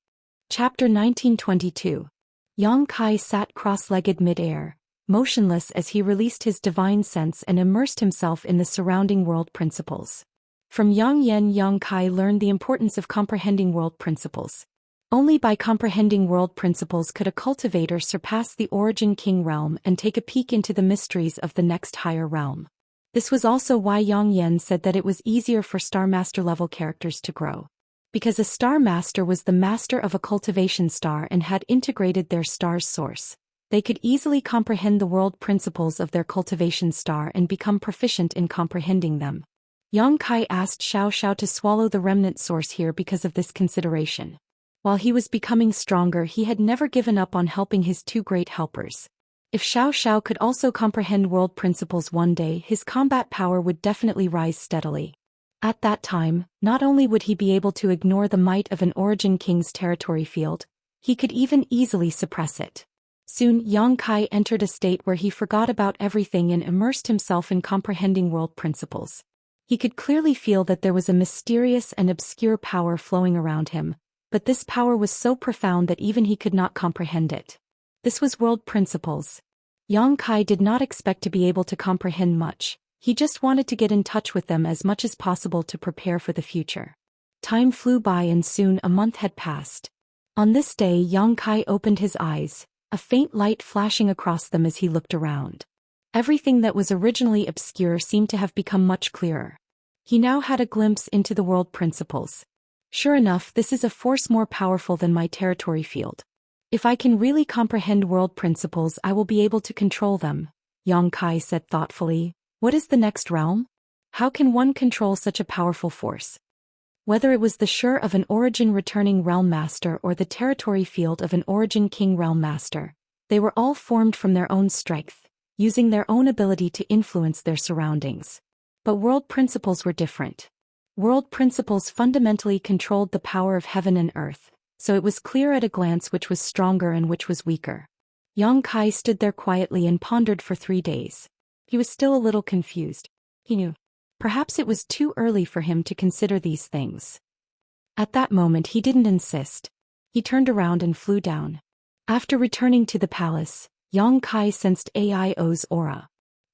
Chapter 1922. Yang Kai sat cross-legged mid-air, motionless as he released his divine sense and immersed himself in the surrounding world principles. From Yang Yen, Yang Kai learned the importance of comprehending world principles. Only by comprehending world principles could a cultivator surpass the origin king realm and take a peek into the mysteries of the next higher realm. This was also why Yang Yen said that it was easier for Star Master level characters to grow. Because a Star Master was the master of a cultivation star and had integrated their star's source, they could easily comprehend the world principles of their cultivation star and become proficient in comprehending them. Yang Kai asked Xiao Xiao to swallow the remnant source here because of this consideration. While he was becoming stronger, he had never given up on helping his two great helpers. If Xiao Xiao could also comprehend world principles one day, his combat power would definitely rise steadily. At that time, not only would he be able to ignore the might of an origin king's territory field, he could even easily suppress it. Soon, Yang Kai entered a state where he forgot about everything and immersed himself in comprehending world principles. He could clearly feel that there was a mysterious and obscure power flowing around him, but this power was so profound that even he could not comprehend it. This was world principles. Yang Kai did not expect to be able to comprehend much. He just wanted to get in touch with them as much as possible to prepare for the future. Time flew by and soon a month had passed. On this day, Yang Kai opened his eyes, a faint light flashing across them as he looked around. Everything that was originally obscure seemed to have become much clearer. He now had a glimpse into the world principles. Sure enough, this is a force more powerful than my territory field. If I can really comprehend world principles, I will be able to control them, Yang Kai said thoughtfully. What is the next realm? How can one control such a powerful force? Whether it was the Sure of an origin returning realm master or the territory field of an origin king realm master, they were all formed from their own strength, using their own ability to influence their surroundings. But world principles were different. World principles fundamentally controlled the power of heaven and earth, so it was clear at a glance which was stronger and which was weaker. Yang Kai stood there quietly and pondered for 3 days. He was still a little confused. He knew. Perhaps it was too early for him to consider these things. At that moment he didn't insist. He turned around and flew down. After returning to the palace, Yang Kai sensed Aio's aura.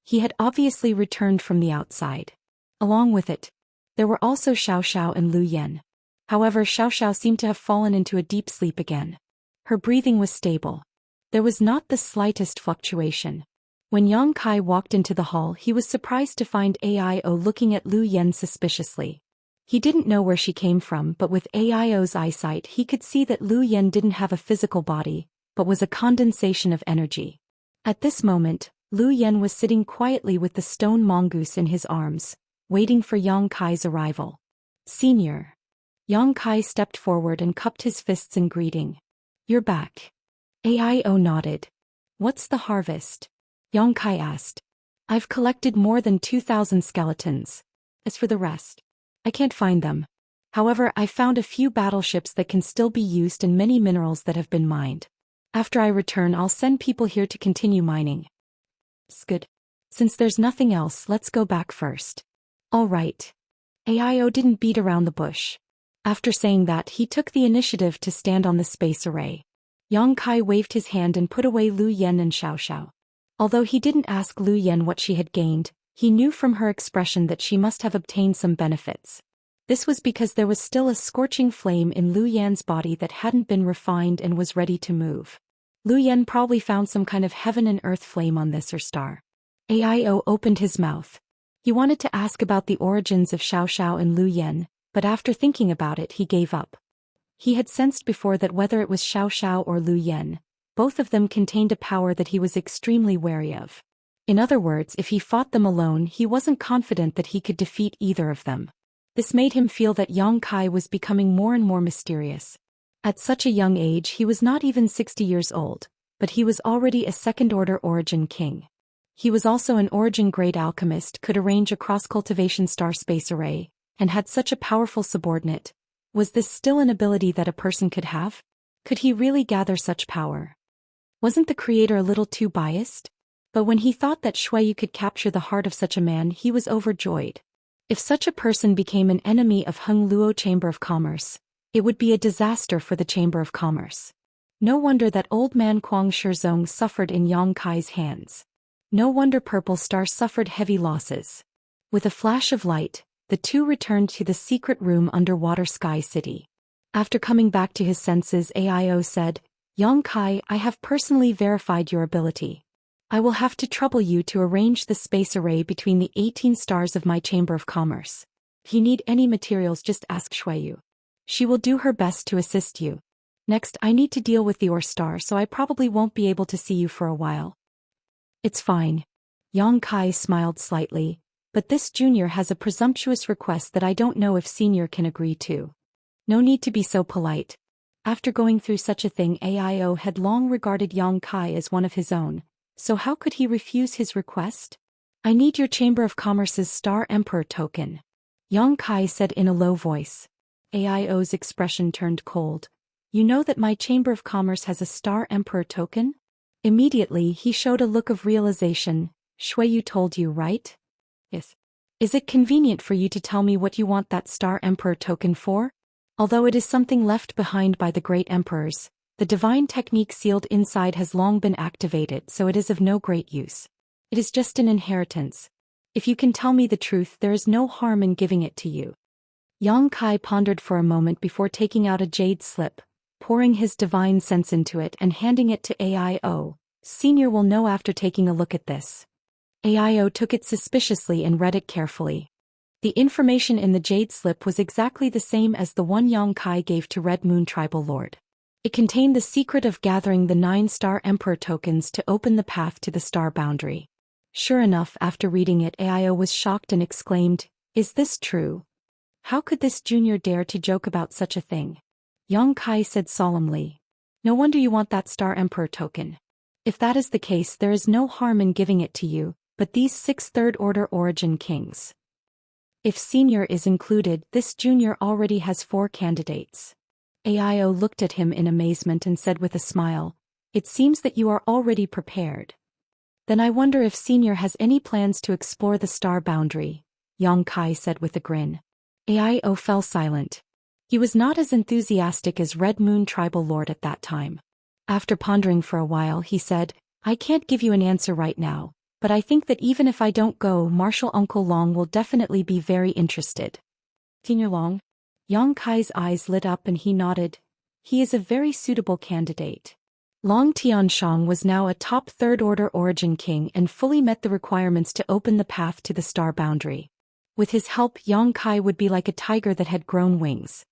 He had obviously returned from the outside. Along with it, there were also Xiao Xiao and Lu Yan. However, Xiao Xiao seemed to have fallen into a deep sleep again. Her breathing was stable. There was not the slightest fluctuation. When Yang Kai walked into the hall, he was surprised to find Aio looking at Lu Yan suspiciously. He didn't know where she came from, but with Aio's eyesight he could see that Lu Yan didn't have a physical body, but was a condensation of energy. At this moment, Lu Yan was sitting quietly with the stone mongoose in his arms, waiting for Yang Kai's arrival. "Senior." Yang Kai stepped forward and cupped his fists in greeting. "You're back." AIO nodded. What's the harvest? Yang Kai asked. I've collected more than 2,000 skeletons. As for the rest, I can't find them. However, I found a few battleships that can still be used and many minerals that have been mined. After I return, I'll send people here to continue mining. It's good. Since there's nothing else, let's go back first. All right. AIO didn't beat around the bush. After saying that, he took the initiative to stand on the space array. Yang Kai waved his hand and put away Lu Yen and Xiao. Although he didn't ask Lu Yen what she had gained, he knew from her expression that she must have obtained some benefits. This was because there was still a scorching flame in Lu Yan's body that hadn't been refined and was ready to move. Lu Yen probably found some kind of heaven and earth flame on this or star. AIO opened his mouth. He wanted to ask about the origins of Xiao and Lu Yen, but after thinking about it he gave up. He had sensed before that whether it was Xiao or Lu Yen, both of them contained a power that he was extremely wary of. In other words, if he fought them alone, he wasn't confident that he could defeat either of them. This made him feel that Yang Kai was becoming more and more mysterious. At such a young age, he was not even 60 years old, but he was already a second-order origin king. He was also an origin-grade alchemist, could arrange a cross-cultivation star space array, and had such a powerful subordinate. Was this still an ability that a person could have? Could he really gather such power? Wasn't the creator a little too biased? But when he thought that Shuiyu could capture the heart of such a man, he was overjoyed. If such a person became an enemy of Heng Luo Chamber of Commerce, it would be a disaster for the Chamber of Commerce. No wonder that old man Kuang Shizong suffered in Yang Kai's hands. No wonder Purple Star suffered heavy losses. With a flash of light, the two returned to the secret room underwater Sky City. After coming back to his senses, AIO said, Yang Kai, I have personally verified your ability. I will have to trouble you to arrange the space array between the 18 stars of my Chamber of Commerce. If you need any materials, just ask Shuiyu. She will do her best to assist you. Next, I need to deal with the Ore Star, so I probably won't be able to see you for a while. It's fine. Yang Kai smiled slightly, but this junior has a presumptuous request that I don't know if senior can agree to. No need to be so polite. After going through such a thing, AIO had long regarded Yang Kai as one of his own, so how could he refuse his request? I need your Chamber of Commerce's Star Emperor token. Yang Kai said in a low voice. AIO's expression turned cold. You know that my Chamber of Commerce has a Star Emperor token? Immediately he showed a look of realization. Shuiyu told you, right? Yes. Is it convenient for you to tell me what you want that Star Emperor token for? Although it is something left behind by the great emperors, the divine technique sealed inside has long been activated, so it is of no great use. It is just an inheritance. If you can tell me the truth, there is no harm in giving it to you. Yang Kai pondered for a moment before taking out a jade slip, pouring his divine sense into it and handing it to AIO. Senior will know after taking a look at this. AIO took it suspiciously and read it carefully. The information in the jade slip was exactly the same as the one Yang Kai gave to Red Moon Tribal Lord. It contained the secret of gathering the 9 Star Emperor tokens to open the path to the star boundary. Sure enough, after reading it, AIO was shocked and exclaimed, Is this true? How could this junior dare to joke about such a thing? Yang Kai said solemnly. No wonder you want that Star Emperor token. If that is the case, there is no harm in giving it to you, but these 6 third-order origin kings. If senior is included, this junior already has 4 candidates. AIO looked at him in amazement and said with a smile, It seems that you are already prepared. Then I wonder if senior has any plans to explore the star boundary, Yang Kai said with a grin. AIO fell silent. He was not as enthusiastic as Red Moon Tribal Lord at that time. After pondering for a while, he said, I can't give you an answer right now, but I think that even if I don't go, Marshal Uncle Long will definitely be very interested. Senior Long? Yang Kai's eyes lit up and he nodded. He is a very suitable candidate. Long Tianshang was now a top third-order origin king and fully met the requirements to open the path to the star boundary. With his help, Yang Kai would be like a tiger that had grown wings.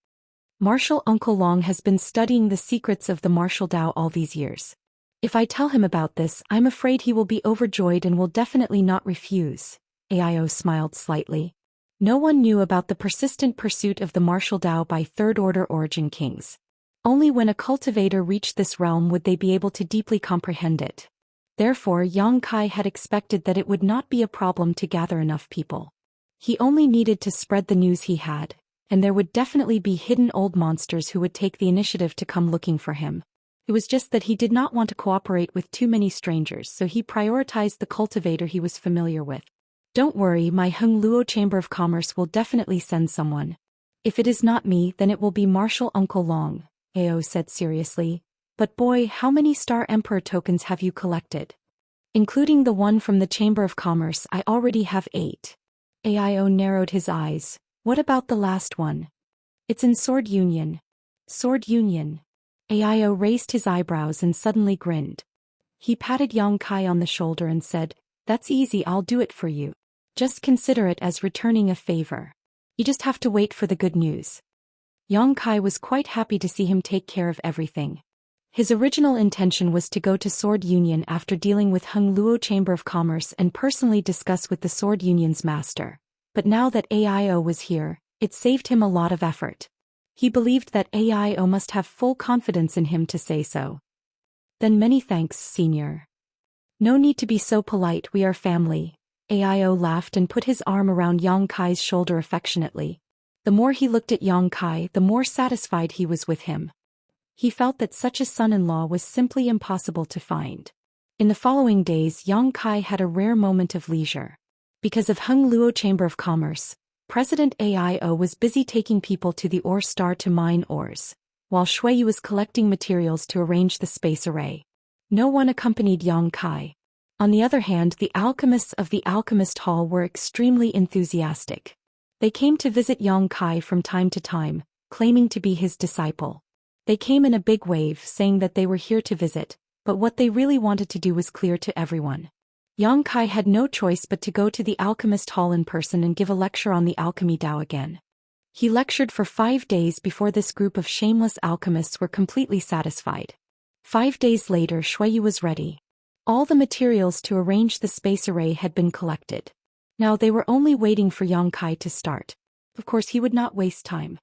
Marshal Uncle Long has been studying the secrets of the martial Dao all these years. If I tell him about this, I'm afraid he will be overjoyed and will definitely not refuse. AIO smiled slightly. No one knew about the persistent pursuit of the martial Dao by third-order origin kings. Only when a cultivator reached this realm would they be able to deeply comprehend it. Therefore Yang Kai had expected that it would not be a problem to gather enough people. He only needed to spread the news he had, and there would definitely be hidden old monsters who would take the initiative to come looking for him. It was just that he did not want to cooperate with too many strangers, so he prioritized the cultivator he was familiar with. Don't worry, my Heng Luo Chamber of Commerce will definitely send someone. If it is not me, then it will be Marshal Uncle Long, Ao said seriously. But boy, how many Star Emperor tokens have you collected? Including the one from the Chamber of Commerce, I already have 8. Ao narrowed his eyes. What about the last one? It's in Sword Union. Sword Union. Ao raised his eyebrows and suddenly grinned. He patted Yang Kai on the shoulder and said, "That's easy, I'll do it for you. Just consider it as returning a favor. You just have to wait for the good news." Yang Kai was quite happy to see him take care of everything. His original intention was to go to Sword Union after dealing with Heng Luo Chamber of Commerce and personally discuss with the Sword Union's master. But now that AIO was here, it saved him a lot of effort. He believed that AIO must have full confidence in him to say so. Then many thanks, Senior. No need to be so polite, we are family. AIO laughed and put his arm around Yang Kai's shoulder affectionately. The more he looked at Yang Kai, the more satisfied he was with him. He felt that such a son-in-law was simply impossible to find. In the following days, Yang Kai had a rare moment of leisure. Because of Heng Luo Chamber of Commerce, President AIO was busy taking people to the ore star to mine ores, while Shuiyu was collecting materials to arrange the space array. No one accompanied Yang Kai. On the other hand, the alchemists of the Alchemist Hall were extremely enthusiastic. They came to visit Yang Kai from time to time, claiming to be his disciple. They came in a big wave saying that they were here to visit, but what they really wanted to do was clear to everyone. Yang Kai had no choice but to go to the Alchemist Hall in person and give a lecture on the Alchemy Dao again. He lectured for 5 days before this group of shameless alchemists were completely satisfied. 5 days later, Shuiyu was ready. All the materials to arrange the space array had been collected. Now they were only waiting for Yang Kai to start. Of course, he would not waste time.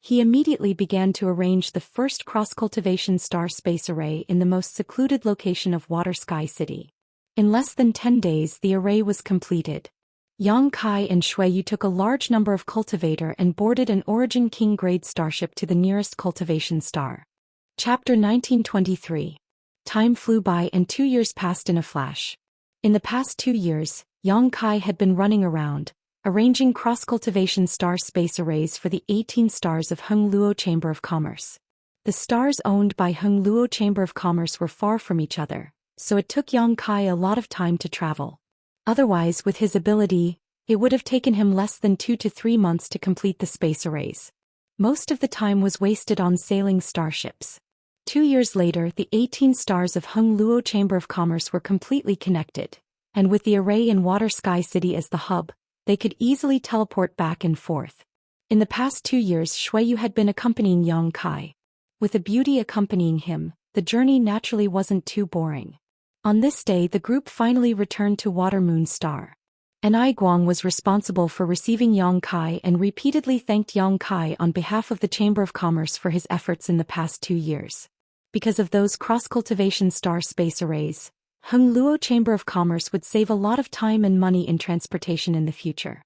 He immediately began to arrange the first cross-cultivation star space array in the most secluded location of Water Sky City. In less than 10 days, the array was completed. Yang Kai and Shuiyu took a large number of cultivator and boarded an Origin King grade starship to the nearest cultivation star. Chapter 1923. Time flew by and 2 years passed in a flash. In the past 2 years, Yang Kai had been running around, arranging cross-cultivation star space arrays for the 18 stars of Heng Luo Chamber of Commerce. The stars owned by Heng Luo Chamber of Commerce were far from each other, so it took Yang Kai a lot of time to travel. Otherwise, with his ability, it would have taken him less than 2 to 3 months to complete the space arrays. Most of the time was wasted on sailing starships. 2 years later, the 18 stars of Heng Luo Chamber of Commerce were completely connected, and with the array in Water Sky City as the hub, they could easily teleport back and forth. In the past 2 years, Shuiyu had been accompanying Yang Kai. With a beauty accompanying him, the journey naturally wasn't too boring. On this day, the group finally returned to Water Moon Star. Anai Guang was responsible for receiving Yang Kai and repeatedly thanked Yang Kai on behalf of the Chamber of Commerce for his efforts in the past 2 years. Because of those cross-cultivation star space arrays, Heng Luo Chamber of Commerce would save a lot of time and money in transportation in the future.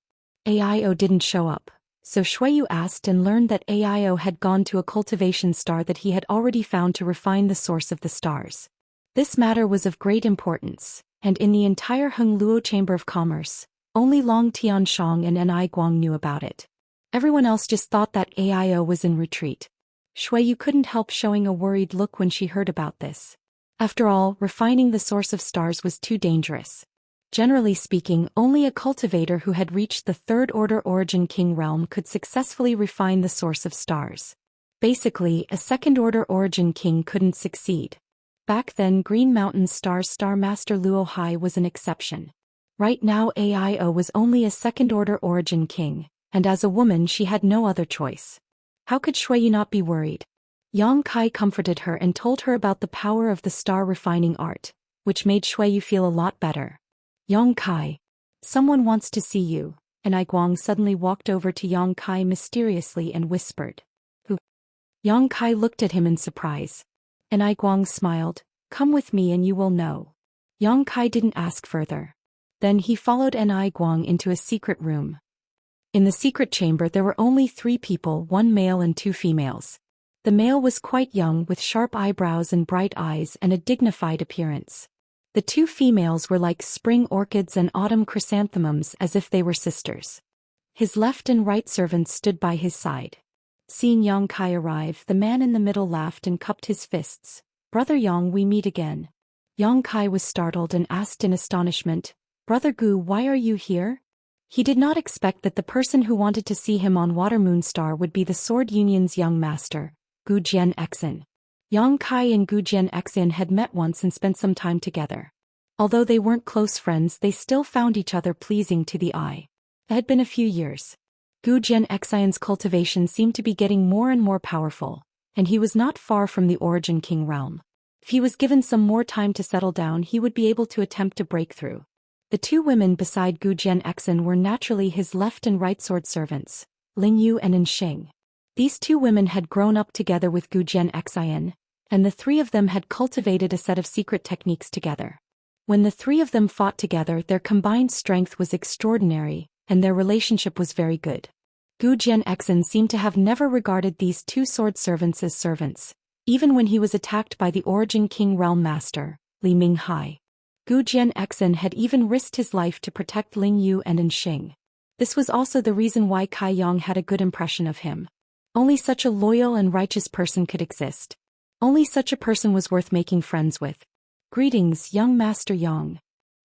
AIO didn't show up, so Shuiyu asked and learned that AIO had gone to a cultivation star that he had already found to refine the source of the stars. This matter was of great importance, and in the entire Heng Luo Chamber of Commerce, only Long Tianshang and Anai Guang knew about it. Everyone else just thought that AIO was in retreat. Shuiyu couldn't help showing a worried look when she heard about this. After all, refining the source of stars was too dangerous. Generally speaking, only a cultivator who had reached the Third Order Origin King realm could successfully refine the source of stars. Basically, a Second Order Origin King couldn't succeed. Back then, Green Mountain Star's Star Master Luo Hai was an exception. Right now, AIO was only a Second Order Origin King, and as a woman she had no other choice. How could Shuiyu not be worried? Yang Kai comforted her and told her about the power of the star refining art, which made Shuiyu feel a lot better. Yang Kai. Someone wants to see you, and Ai Guang suddenly walked over to Yang Kai mysteriously and whispered. Who? Yang Kai looked at him in surprise. And I Guang smiled, "Come with me and you will know." Yang Kai didn't ask further. Then he followed Ni Guang into a secret room. In the secret chamber there were only 3 people, 1 male and 2 females. The male was quite young with sharp eyebrows and bright eyes and a dignified appearance. The 2 females were like spring orchids and autumn chrysanthemums as if they were sisters. His left and right servants stood by his side. Seeing Yang Kai arrive, the man in the middle laughed and cupped his fists. "Brother Yang, we meet again." Yang Kai was startled and asked in astonishment, "Brother Gu, why are you here?" He did not expect that the person who wanted to see him on Water Moon Star would be the Sword Union's young master, Gu Jianxin. Yang Kai and Gu Jianxin had met once and spent some time together. Although they weren't close friends, they still found each other pleasing to the eye. It had been a few years. Gu Jianxin's cultivation seemed to be getting more and more powerful, and he was not far from the Origin King realm. If he was given some more time to settle down, he would be able to attempt a breakthrough. The 2 women beside Gu Jianxin were naturally his left and right sword servants, Ling Yu and Xing. These 2 women had grown up together with Gu Jianxin, and the 3 of them had cultivated a set of secret techniques together. When the 3 of them fought together, their combined strength was extraordinary, and their relationship was very good. Gu Jianxin seemed to have never regarded these 2 sword servants as servants, even when he was attacked by the Origin King Realm Master, Li Minghai. Gu Jianxin had even risked his life to protect Ling Yu and Xing. This was also the reason why Kai Yang had a good impression of him. Only such a loyal and righteous person could exist. Only such a person was worth making friends with. "Greetings, young Master Yang."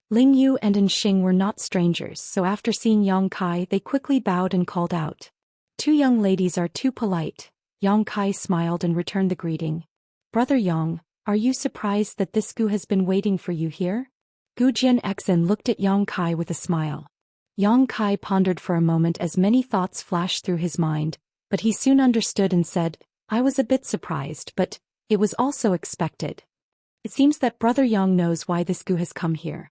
Ling Yu and Xing were not strangers, so after seeing Yang Kai they quickly bowed and called out. "2 young ladies are too polite." Yang Kai smiled and returned the greeting. "Brother Yang, are you surprised that this Gu has been waiting for you here?" Gu Jianxin looked at Yang Kai with a smile. Yang Kai pondered for a moment as many thoughts flashed through his mind, but he soon understood and said, "I was a bit surprised, but it was also expected. It seems that Brother Yang knows why this Gu has come here."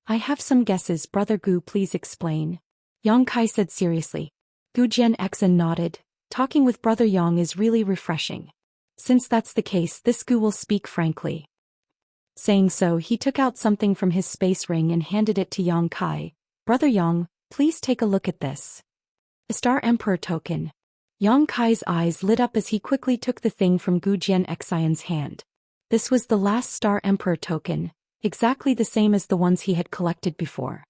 "I have some guesses, Brother Gu, please explain," Yang Kai said seriously. Gu Jianxin nodded. "Talking with Brother Yang is really refreshing. Since that's the case, this Gu will speak frankly." Saying so, he took out something from his space ring and handed it to Yang Kai. "Brother Yang, please take a look at this. A Star Emperor token." Yang Kai's eyes lit up as he quickly took the thing from Gu Jianxin's hand. This was the last Star Emperor token, exactly the same as the ones he had collected before.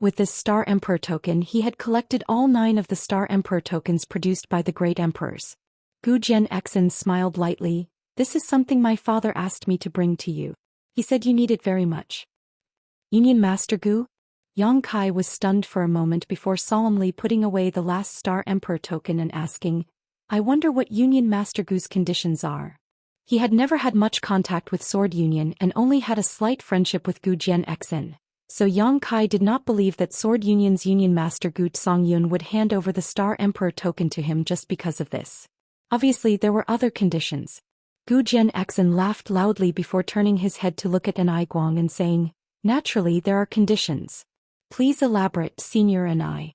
With this Star Emperor token, he had collected all 9 of the Star Emperor tokens produced by the Great Emperors. Gu Jianxin smiled lightly. "This is something my father asked me to bring to you. He said you need it very much." "Union Master Gu?" Yang Kai was stunned for a moment before solemnly putting away the last Star Emperor token and asking, "I wonder what Union Master Gu's conditions are." He had never had much contact with Sword Union and only had a slight friendship with Gu Jianxin, so Yang Kai did not believe that Sword Union's Union Master Gu Songyun would hand over the Star Emperor token to him just because of this. Obviously there were other conditions. Gu Jianxin laughed loudly before turning his head to look at Ni Guang and saying, "Naturally there are conditions. Please elaborate, Senior Ni."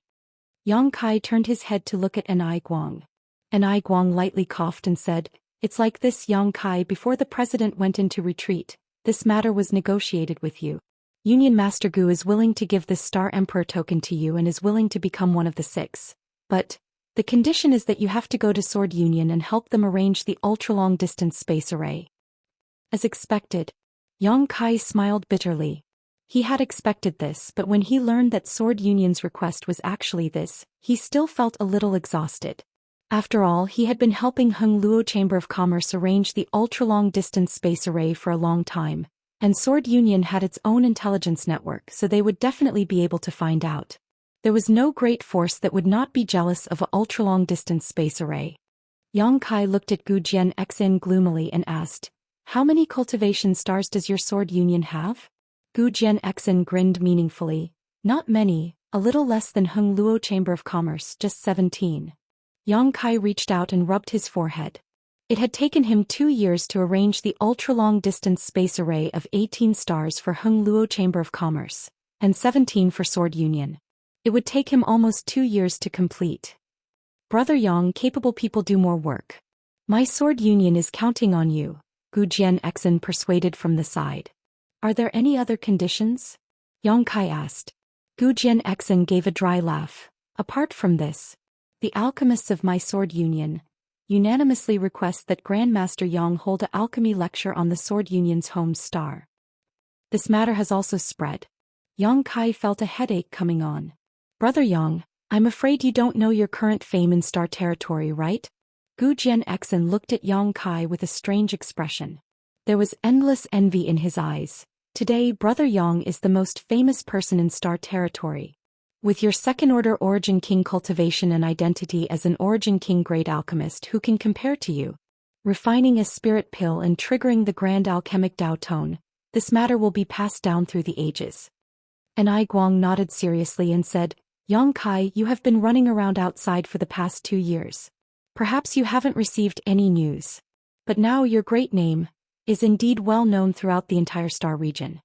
Yang Kai turned his head to look at Ni Guang. Ni Guang lightly coughed and said, "It's like this, Yang Kai, before the president went into retreat, this matter was negotiated with you. Union Master Gu is willing to give this Star Emperor token to you and is willing to become one of the 6. But the condition is that you have to go to Sword Union and help them arrange the ultra-long distance space array." As expected, Yang Kai smiled bitterly. He had expected this, but when he learned that Sword Union's request was actually this, he still felt a little exhausted. After all, he had been helping Hung Luo Chamber of Commerce arrange the ultra-long distance space array for a long time, and Sword Union had its own intelligence network, so they would definitely be able to find out. There was no great force that would not be jealous of an ultra-long distance space array. Yang Kai looked at Gu Jianxin gloomily and asked, "How many cultivation stars does your Sword Union have?" Gu Jianxin grinned meaningfully. "Not many, a little less than Hung Luo Chamber of Commerce, just 17. Yang Kai reached out and rubbed his forehead. It had taken him 2 years to arrange the ultra-long distance space array of 18 stars for Hung Luo Chamber of Commerce, and 17 for Sword Union. It would take him almost 2 years to complete. "Brother Yang, capable people do more work. My sword union is counting on you, Gu Jianxin persuaded from the side. Are there any other conditions? Yang Kai asked. Gu Jianxin gave a dry laugh. Apart from this, the alchemists of my sword union unanimously request that Grandmaster Yang hold an alchemy lecture on the sword union's home star. This matter has also spread. Yang Kai felt a headache coming on. Brother Yang, I'm afraid you don't know your current fame in star territory, right? Gu Jianxin looked at Yang Kai with a strange expression. There was endless envy in his eyes. Today, Brother Yang is the most famous person in star territory. With your second-order Origin King cultivation and identity as an Origin King great alchemist, who can compare to you? Refining a spirit pill and triggering the grand alchemic Dao tone, this matter will be passed down through the ages. And I Guang nodded seriously and said, Yang Kai, you have been running around outside for the past 2 years. Perhaps you haven't received any news. But now your great name is indeed well known throughout the entire star region.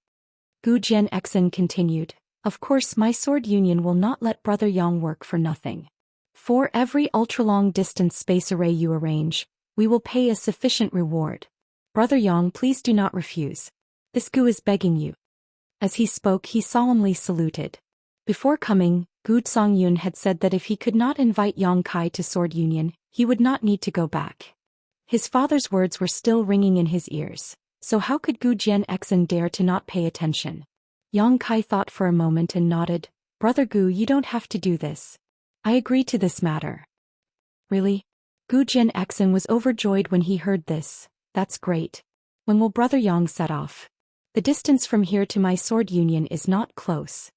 Gu Jianxin continued. Of course, my sword union will not let Brother Yang work for nothing. For every ultra-long distance space array you arrange, we will pay a sufficient reward. Brother Yang, please do not refuse. This Gu is begging you. As he spoke, he solemnly saluted. Before coming, Gu Songyun had said that if he could not invite Yang Kai to sword union, he would not need to go back. His father's words were still ringing in his ears, so how could Gu Jianxin dare to not pay attention? Yang Kai thought for a moment and nodded. Brother Gu, you don't have to do this. I agree to this matter. Really? Gu Jianxin was overjoyed when he heard this. That's great. When will Brother Yang set off? The distance from here to my sword union is not close.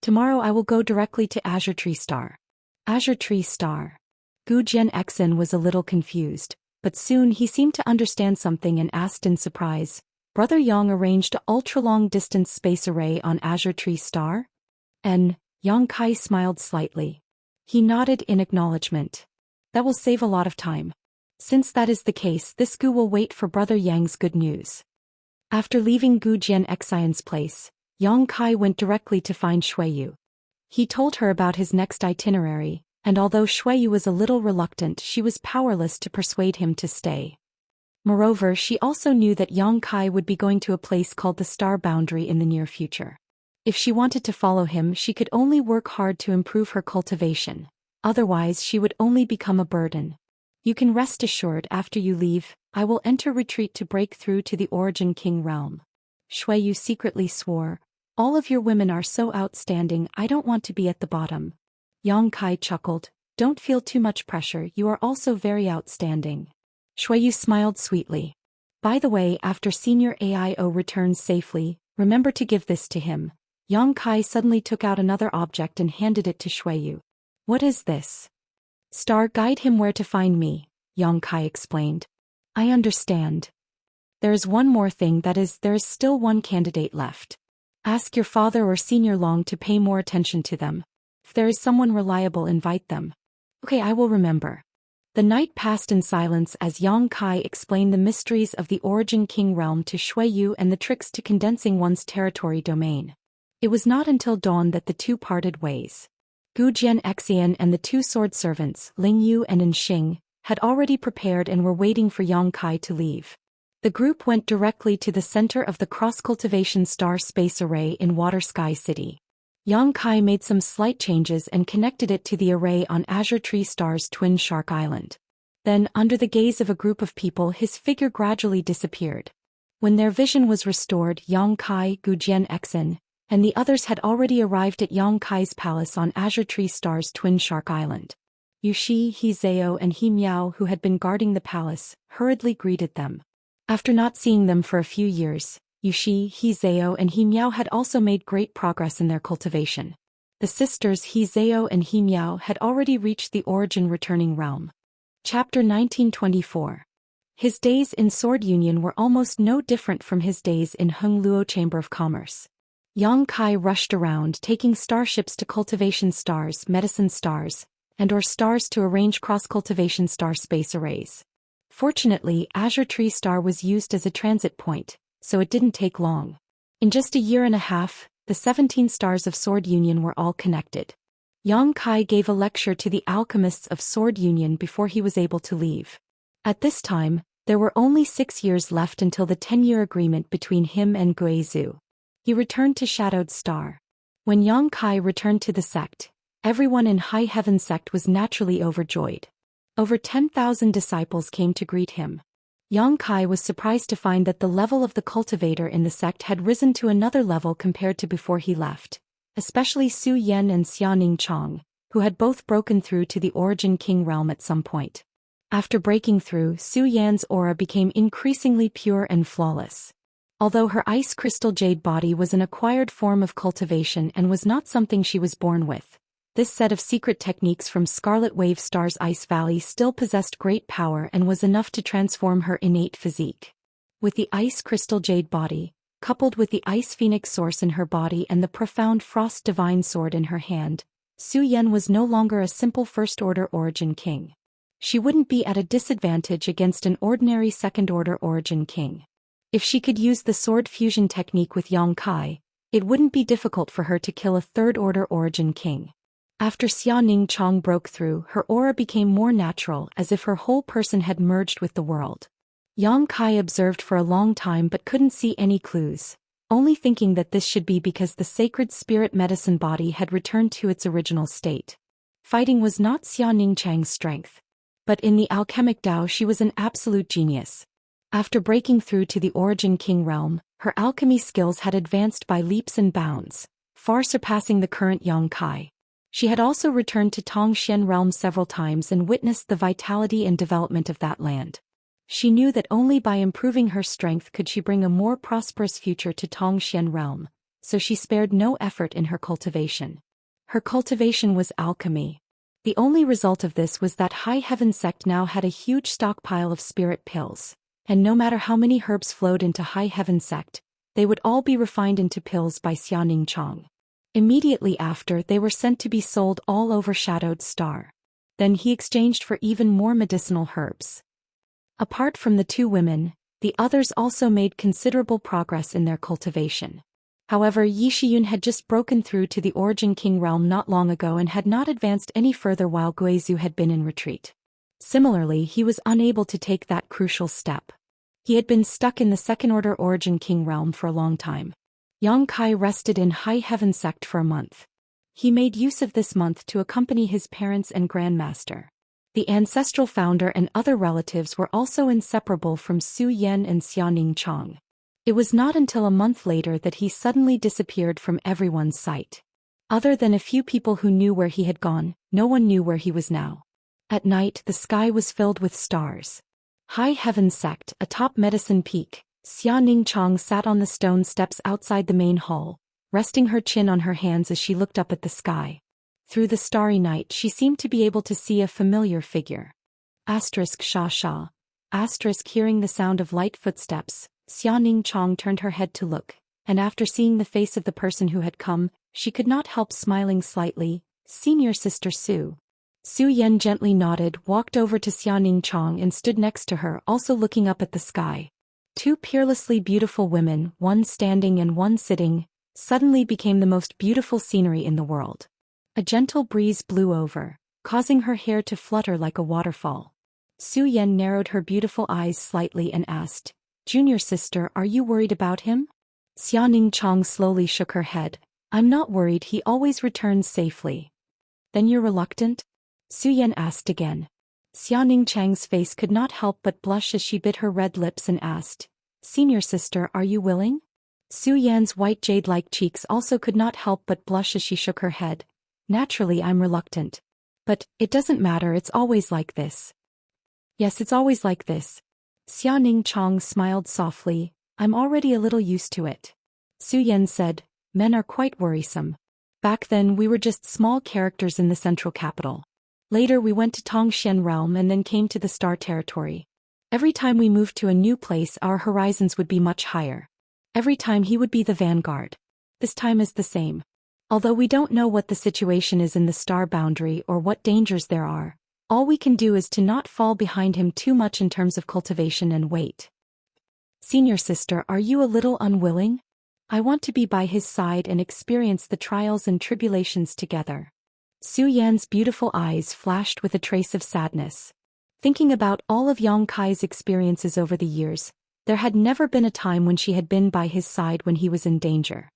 Tomorrow I will go directly to Azure Tree Star. Azure Tree Star. Gu Jianxin was a little confused, but soon he seemed to understand something and asked in surprise. Brother Yang arranged an ultra-long distance space array on Azure Tree Star? And Yang Kai smiled slightly. He nodded in acknowledgement. That will save a lot of time. Since that is the case, this Gu will wait for Brother Yang's good news. After leaving Gu Jianxin's place, Yang Kai went directly to find Xueyu. He told her about his next itinerary, and although Xueyu was a little reluctant, she was powerless to persuade him to stay. Moreover, she also knew that Yang Kai would be going to a place called the Star Boundary in the near future. If she wanted to follow him, she could only work hard to improve her cultivation. Otherwise, she would only become a burden. You can rest assured after you leave, I will enter retreat to break through to the Origin King realm. Xueyu secretly swore, all of your women are so outstanding, I don't want to be at the bottom. Yang Kai chuckled, don't feel too much pressure, you are also very outstanding. Xueyu smiled sweetly. By the way, after Senior AIO returns safely, remember to give this to him. Yang Kai suddenly took out another object and handed it to Xueyu. What is this? Star, guide him where to find me, Yang Kai explained. I understand. There is one more thing, that is, there is still one candidate left. Ask your father or Senior Long to pay more attention to them. If there is someone reliable, invite them. Okay, I will remember. The night passed in silence as Yang Kai explained the mysteries of the Origin King realm to Xueyu and the tricks to condensing one's territory domain. It was not until dawn that the two parted ways. Gu Jianxian and the two sword servants, Ling Yu and In Xing, had already prepared and were waiting for Yang Kai to leave. The group went directly to the center of the cross-cultivation star space array in Water Sky City. Yang Kai made some slight changes and connected it to the array on Azure Tree Star's twin Shark Island. Then, under the gaze of a group of people, his figure gradually disappeared. When their vision was restored, Yang Kai, Gu Jianxin, and the others had already arrived at Yang Kai's palace on Azure Tree Star's twin Shark Island. Yushi, He Zhao and He Miao, who had been guarding the palace, hurriedly greeted them. After not seeing them for a few years, Yushi, He Zhao and He Miao had also made great progress in their cultivation. The sisters He Zhao and He Miao had already reached the Origin Returning Realm. Chapter 1924. His days in Sword Union were almost no different from his days in Hung Luo Chamber of Commerce. Yang Kai rushed around taking starships to cultivation stars, medicine stars, and/or stars to arrange cross-cultivation star space arrays. Fortunately, Azure Tree Star was used as a transit point, so it didn't take long. In just a year and a half, the 17 stars of Sword Union were all connected. Yang Kai gave a lecture to the alchemists of Sword Union before he was able to leave. At this time, there were only 6 years left until the 10-year agreement between him and Guizhou. He returned to Shadowed Star. When Yang Kai returned to the sect, everyone in High Heaven sect was naturally overjoyed. Over 10,000 disciples came to greet him. Yang Kai was surprised to find that the level of the cultivator in the sect had risen to another level compared to before he left, especially Zhou Xian and Xianxia, who had both broken through to the Origin King realm at some point. After breaking through, Zhou Yan's aura became increasingly pure and flawless. Although her ice crystal jade body was an acquired form of cultivation and was not something she was born with, this set of secret techniques from Scarlet Wave Star's Ice Valley still possessed great power and was enough to transform her innate physique. With the ice crystal jade body, coupled with the ice phoenix source in her body and the profound frost divine sword in her hand, Zhou Yan was no longer a simple first-order Origin King. She wouldn't be at a disadvantage against an ordinary second-order Origin King. If she could use the sword fusion technique with Yang Kai, it wouldn't be difficult for her to kill a third-order Origin King. After Xianxia broke through, her aura became more natural, as if her whole person had merged with the world. Yang Kai observed for a long time but couldn't see any clues, only thinking that this should be because the sacred spirit medicine body had returned to its original state. Fighting was not Xianxia's strength. But in the alchemic Dao she was an absolute genius. After breaking through to the Origin King realm, her alchemy skills had advanced by leaps and bounds, far surpassing the current Yang Kai. She had also returned to Tongxian realm several times and witnessed the vitality and development of that land. She knew that only by improving her strength could she bring a more prosperous future to Tongxian realm, so she spared no effort in her cultivation. Her cultivation was alchemy. The only result of this was that High Heaven sect now had a huge stockpile of spirit pills, and no matter how many herbs flowed into High Heaven sect, they would all be refined into pills by Xianxia. Immediately after, they were sent to be sold all over Shadowed Star. Then he exchanged for even more medicinal herbs. Apart from the 2 women, the others also made considerable progress in their cultivation. However, Yi Shiyun had just broken through to the Origin King realm not long ago and had not advanced any further while Guizhou had been in retreat. Similarly, he was unable to take that crucial step. He had been stuck in the second-order Origin King realm for a long time. Yang Kai rested in High Heaven sect for a month. He made use of this month to accompany his parents and grandmaster. The ancestral founder and other relatives were also inseparable from Zhou Yan and Xianxia. It was not until a month later that he suddenly disappeared from everyone's sight. Other than a few people who knew where he had gone, no one knew where he was now. At night, the sky was filled with stars. High Heaven sect, atop Medicine Peak, Xianxia sat on the stone steps outside the main hall, resting her chin on her hands as she looked up at the sky. Through the starry night she seemed to be able to see a familiar figure. Sha sha. Hearing the sound of light footsteps, Xianxia turned her head to look, and after seeing the face of the person who had come, she could not help smiling slightly. Senior Sister Su. Zhou Yan gently nodded, walked over to Xianxia and stood next to her, also looking up at the sky. 2 peerlessly beautiful women, one standing and one sitting, suddenly became the most beautiful scenery in the world. A gentle breeze blew over, causing her hair to flutter like a waterfall. Zhou Yan narrowed her beautiful eyes slightly and asked, "Junior sister, are you worried about him?" Xianxia slowly shook her head. "I'm not worried, he always returns safely." "Then you're reluctant?" Zhou Yan asked again. Xianxia's face could not help but blush as she bit her red lips and asked, "Senior sister, are you willing?" Zhou Yan's white jade-like cheeks also could not help but blush as she shook her head. "Naturally I'm reluctant. But, it doesn't matter, it's always like this." "Yes, it's always like this." Xianxia smiled softly. "I'm already a little used to it." Zhou Yan said, "Men are quite worrisome. Back then we were just small characters in the central capital. Later we went to Tongxian realm and then came to the Star Territory. Every time we moved to a new place our horizons would be much higher. Every time he would be the vanguard. This time is the same. Although we don't know what the situation is in the star boundary or what dangers there are, all we can do is to not fall behind him too much in terms of cultivation and wait." "Senior sister, are you a little unwilling? I want to be by his side and experience the trials and tribulations together." Zhou Yan's beautiful eyes flashed with a trace of sadness. Thinking about all of Yang Kai's experiences over the years, there had never been a time when she had been by his side when he was in danger.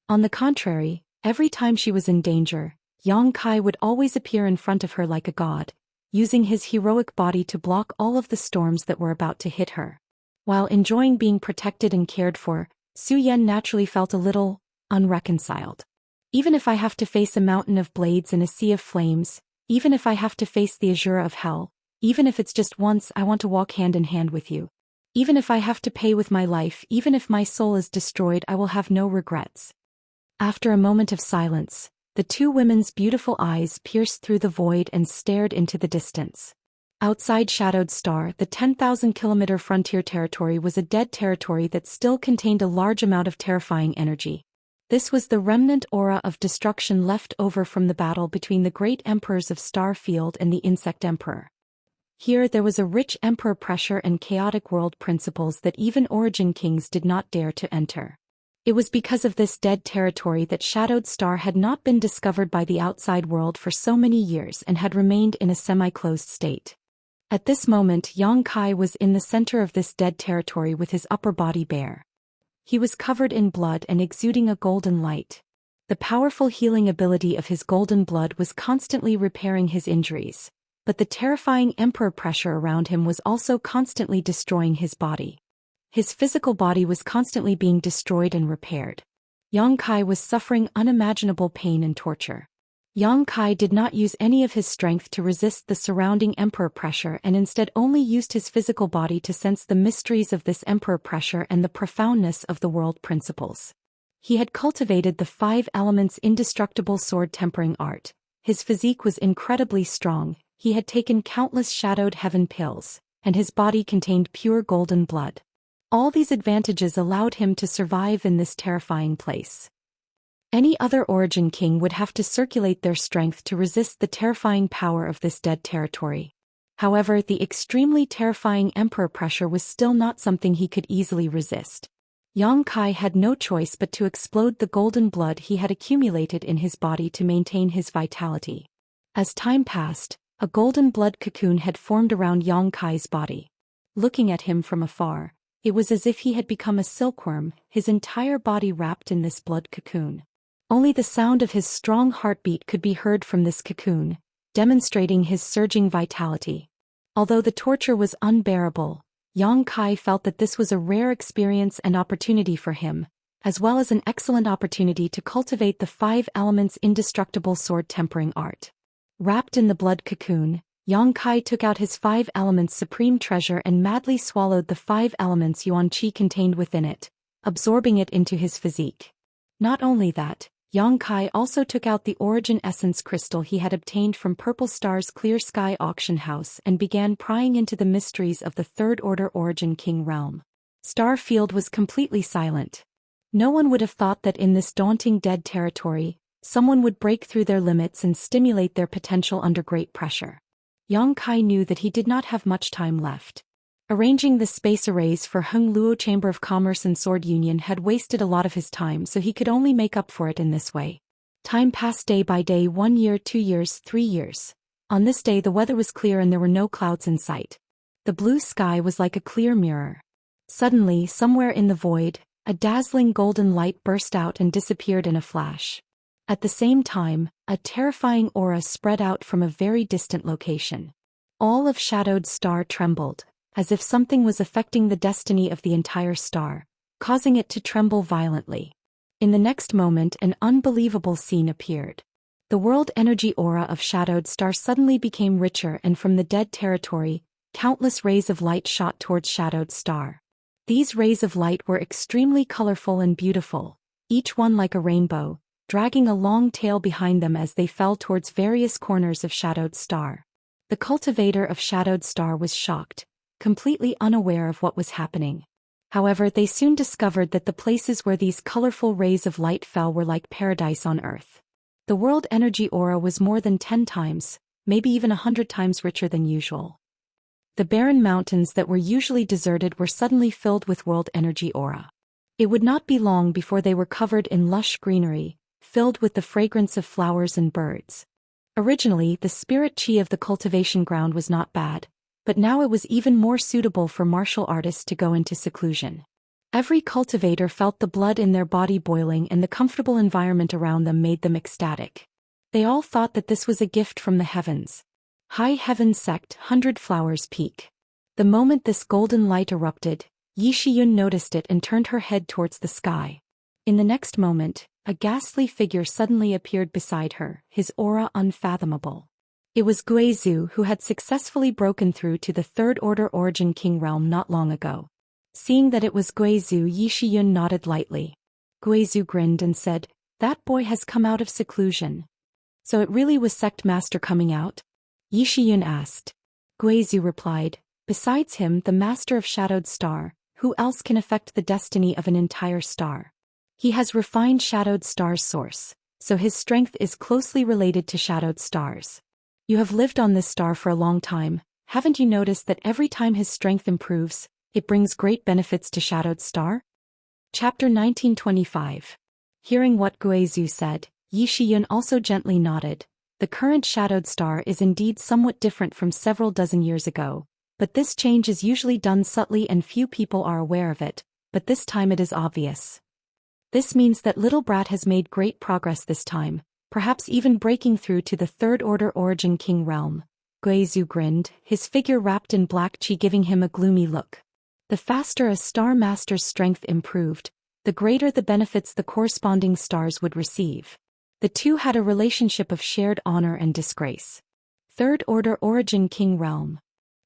On the contrary, every time she was in danger, Yang Kai would always appear in front of her like a god, using his heroic body to block all of the storms that were about to hit her. While enjoying being protected and cared for, Zhou Xian naturally felt a little unreconciled. Even if I have to face a mountain of blades and a sea of flames, even if I have to face the azure of hell, even if it's just once, I want to walk hand in hand with you. Even if I have to pay with my life, even if my soul is destroyed, I will have no regrets. After a moment of silence, the two women's beautiful eyes pierced through the void and stared into the distance. Outside Shadowed Star, the 10,000-kilometer frontier territory was a dead territory that still contained a large amount of terrifying energy. This was the remnant aura of destruction left over from the battle between the great emperors of Starfield and the Insect Emperor. Here there was a rich emperor pressure and chaotic world principles that even Origin Kings did not dare to enter. It was because of this dead territory that Shadowed Star had not been discovered by the outside world for so many years and had remained in a semi-closed state. At this moment, Yang Kai was in the center of this dead territory with his upper body bare. He was covered in blood and exuding a golden light. The powerful healing ability of his golden blood was constantly repairing his injuries, but the terrifying emperor pressure around him was also constantly destroying his body. His physical body was constantly being destroyed and repaired. Yang Kai was suffering unimaginable pain and torture. Yang Kai did not use any of his strength to resist the surrounding emperor pressure and instead only used his physical body to sense the mysteries of this emperor pressure and the profoundness of the world principles. He had cultivated the 5 elements indestructible sword tempering art. His physique was incredibly strong, he had taken countless shadowed heaven pills, and his body contained pure golden blood. All these advantages allowed him to survive in this terrifying place. Any other Origin King would have to circulate their strength to resist the terrifying power of this dead territory. However, the extremely terrifying emperor pressure was still not something he could easily resist. Yang Kai had no choice but to explode the golden blood he had accumulated in his body to maintain his vitality. As time passed, a golden blood cocoon had formed around Yang Kai's body. Looking at him from afar, it was as if he had become a silkworm, his entire body wrapped in this blood cocoon. Only the sound of his strong heartbeat could be heard from this cocoon, demonstrating his surging vitality. Although the torture was unbearable, Yang Kai felt that this was a rare experience and opportunity for him, as well as an excellent opportunity to cultivate the 5 elements indestructible sword tempering art. Wrapped in the blood cocoon, Yang Kai took out his 5 elements supreme treasure and madly swallowed the 5 elements yuan qi contained within it, absorbing it into his physique. Not only that, Yang Kai also took out the origin essence crystal he had obtained from Purple Star's Clear Sky auction house and began prying into the mysteries of the Third Order Origin King realm. Starfield was completely silent. No one would have thought that in this daunting dead territory, someone would break through their limits and stimulate their potential under great pressure. Yang Kai knew that he did not have much time left. Arranging the space arrays for Hung Luo Chamber of Commerce and Sword Union had wasted a lot of his time, so he could only make up for it in this way. Time passed day by day, 1 year, 2 years, 3 years. On this day the weather was clear and there were no clouds in sight. The blue sky was like a clear mirror. Suddenly, somewhere in the void, a dazzling golden light burst out and disappeared in a flash. At the same time, a terrifying aura spread out from a very distant location. All of Shadowed Star trembled, as if something was affecting the destiny of the entire star, causing it to tremble violently. In the next moment, an unbelievable scene appeared. The world energy aura of Shadowed Star suddenly became richer, and from the dead territory, countless rays of light shot towards Shadowed Star. These rays of light were extremely colorful and beautiful, each one like a rainbow, dragging a long tail behind them as they fell towards various corners of Shadowed Star. The cultivator of Shadowed Star was shocked, completely unaware of what was happening. However, they soon discovered that the places where these colorful rays of light fell were like paradise on Earth. The world energy aura was more than 10 times, maybe even 100 times richer than usual. The barren mountains that were usually deserted were suddenly filled with world energy aura. It would not be long before they were covered in lush greenery, filled with the fragrance of flowers and birds. Originally, the spirit chi of the cultivation ground was not bad, but now it was even more suitable for martial artists to go into seclusion. Every cultivator felt the blood in their body boiling, and the comfortable environment around them made them ecstatic. They all thought that this was a gift from the heavens. High Heaven Sect, 100 Flowers Peak. The moment this golden light erupted, Yi Shiyun noticed it and turned her head towards the sky. In the next moment, a ghastly figure suddenly appeared beside her, his aura unfathomable. It was Guizhou, who had successfully broken through to the Third Order Origin King realm not long ago. Seeing that it was Guizhou, Yi Shiyun nodded lightly. Guizhou grinned and said, "That boy has come out of seclusion." "So it really was Sect Master coming out?" Yi Shiyun asked. Guizhou replied, "Besides him, the Master of Shadowed Star, who else can affect the destiny of an entire star? He has refined Shadowed Star's source, so his strength is closely related to Shadowed Stars. You have lived on this star for a long time, haven't you noticed that every time his strength improves, it brings great benefits to Shadowed Star?" Chapter 1925. Hearing what Guizhou said, Yi Shiyun also gently nodded. The current Shadowed Star is indeed somewhat different from several dozen years ago, but this change is usually done subtly and few people are aware of it, but this time it is obvious. This means that Little Brat has made great progress this time, perhaps even breaking through to the Third Order Origin King realm. Guizhou grinned, his figure wrapped in black chi giving him a gloomy look. The faster a Star Master's strength improved, the greater the benefits the corresponding stars would receive. The two had a relationship of shared honor and disgrace. Third Order Origin King realm.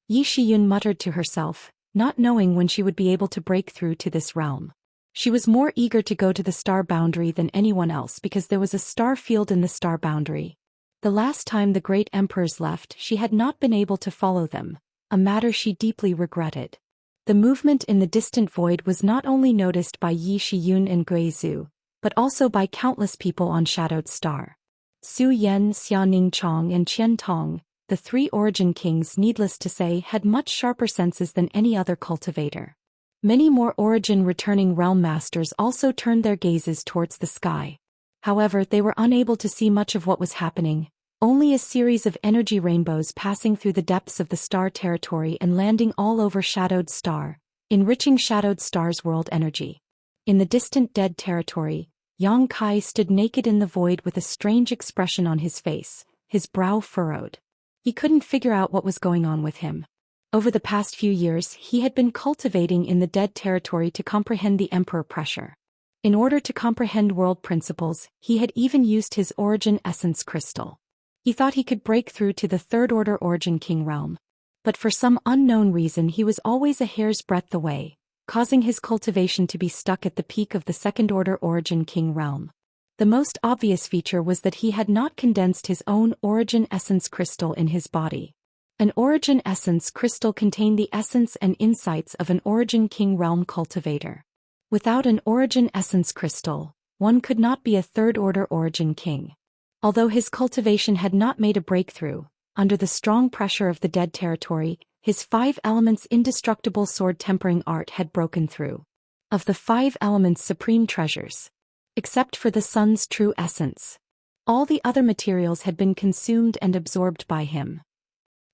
Yi Shiyun muttered to herself, not knowing when she would be able to break through to this realm. She was more eager to go to the star boundary than anyone else because there was a star field in the star boundary. The last time the great emperors left, she had not been able to follow them, a matter she deeply regretted. The movement in the distant void was not only noticed by Yi Shiyun and Guizhou, but also by countless people on Shadowed Star. Su Yan, Xianing Chong and Qian Tong, the three Origin Kings, needless to say, had much sharper senses than any other cultivator. Many more Origin returning realm masters also turned their gazes towards the sky. However, they were unable to see much of what was happening, only a series of energy rainbows passing through the depths of the star territory and landing all over Shadowed Star, enriching Shadowed Star's world energy. In the distant dead territory, Yang Kai stood naked in the void with a strange expression on his face, his brow furrowed. He couldn't figure out what was going on with him. Over the past few years, he had been cultivating in the dead territory to comprehend the Emperor pressure. In order to comprehend world principles, he had even used his Origin Essence Crystal. He thought he could break through to the Third Order Origin King realm. But for some unknown reason he was always a hair's breadth away, causing his cultivation to be stuck at the peak of the Second Order Origin King realm. The most obvious feature was that he had not condensed his own Origin Essence Crystal in his body. An Origin Essence Crystal contained the essence and insights of an Origin King realm cultivator. Without an Origin Essence Crystal, one could not be a Third Order Origin King. Although his cultivation had not made a breakthrough, under the strong pressure of the dead territory, his 5 elements indestructible sword tempering art had broken through. Of the 5 elements' supreme treasures, except for the sun's true essence, all the other materials had been consumed and absorbed by him.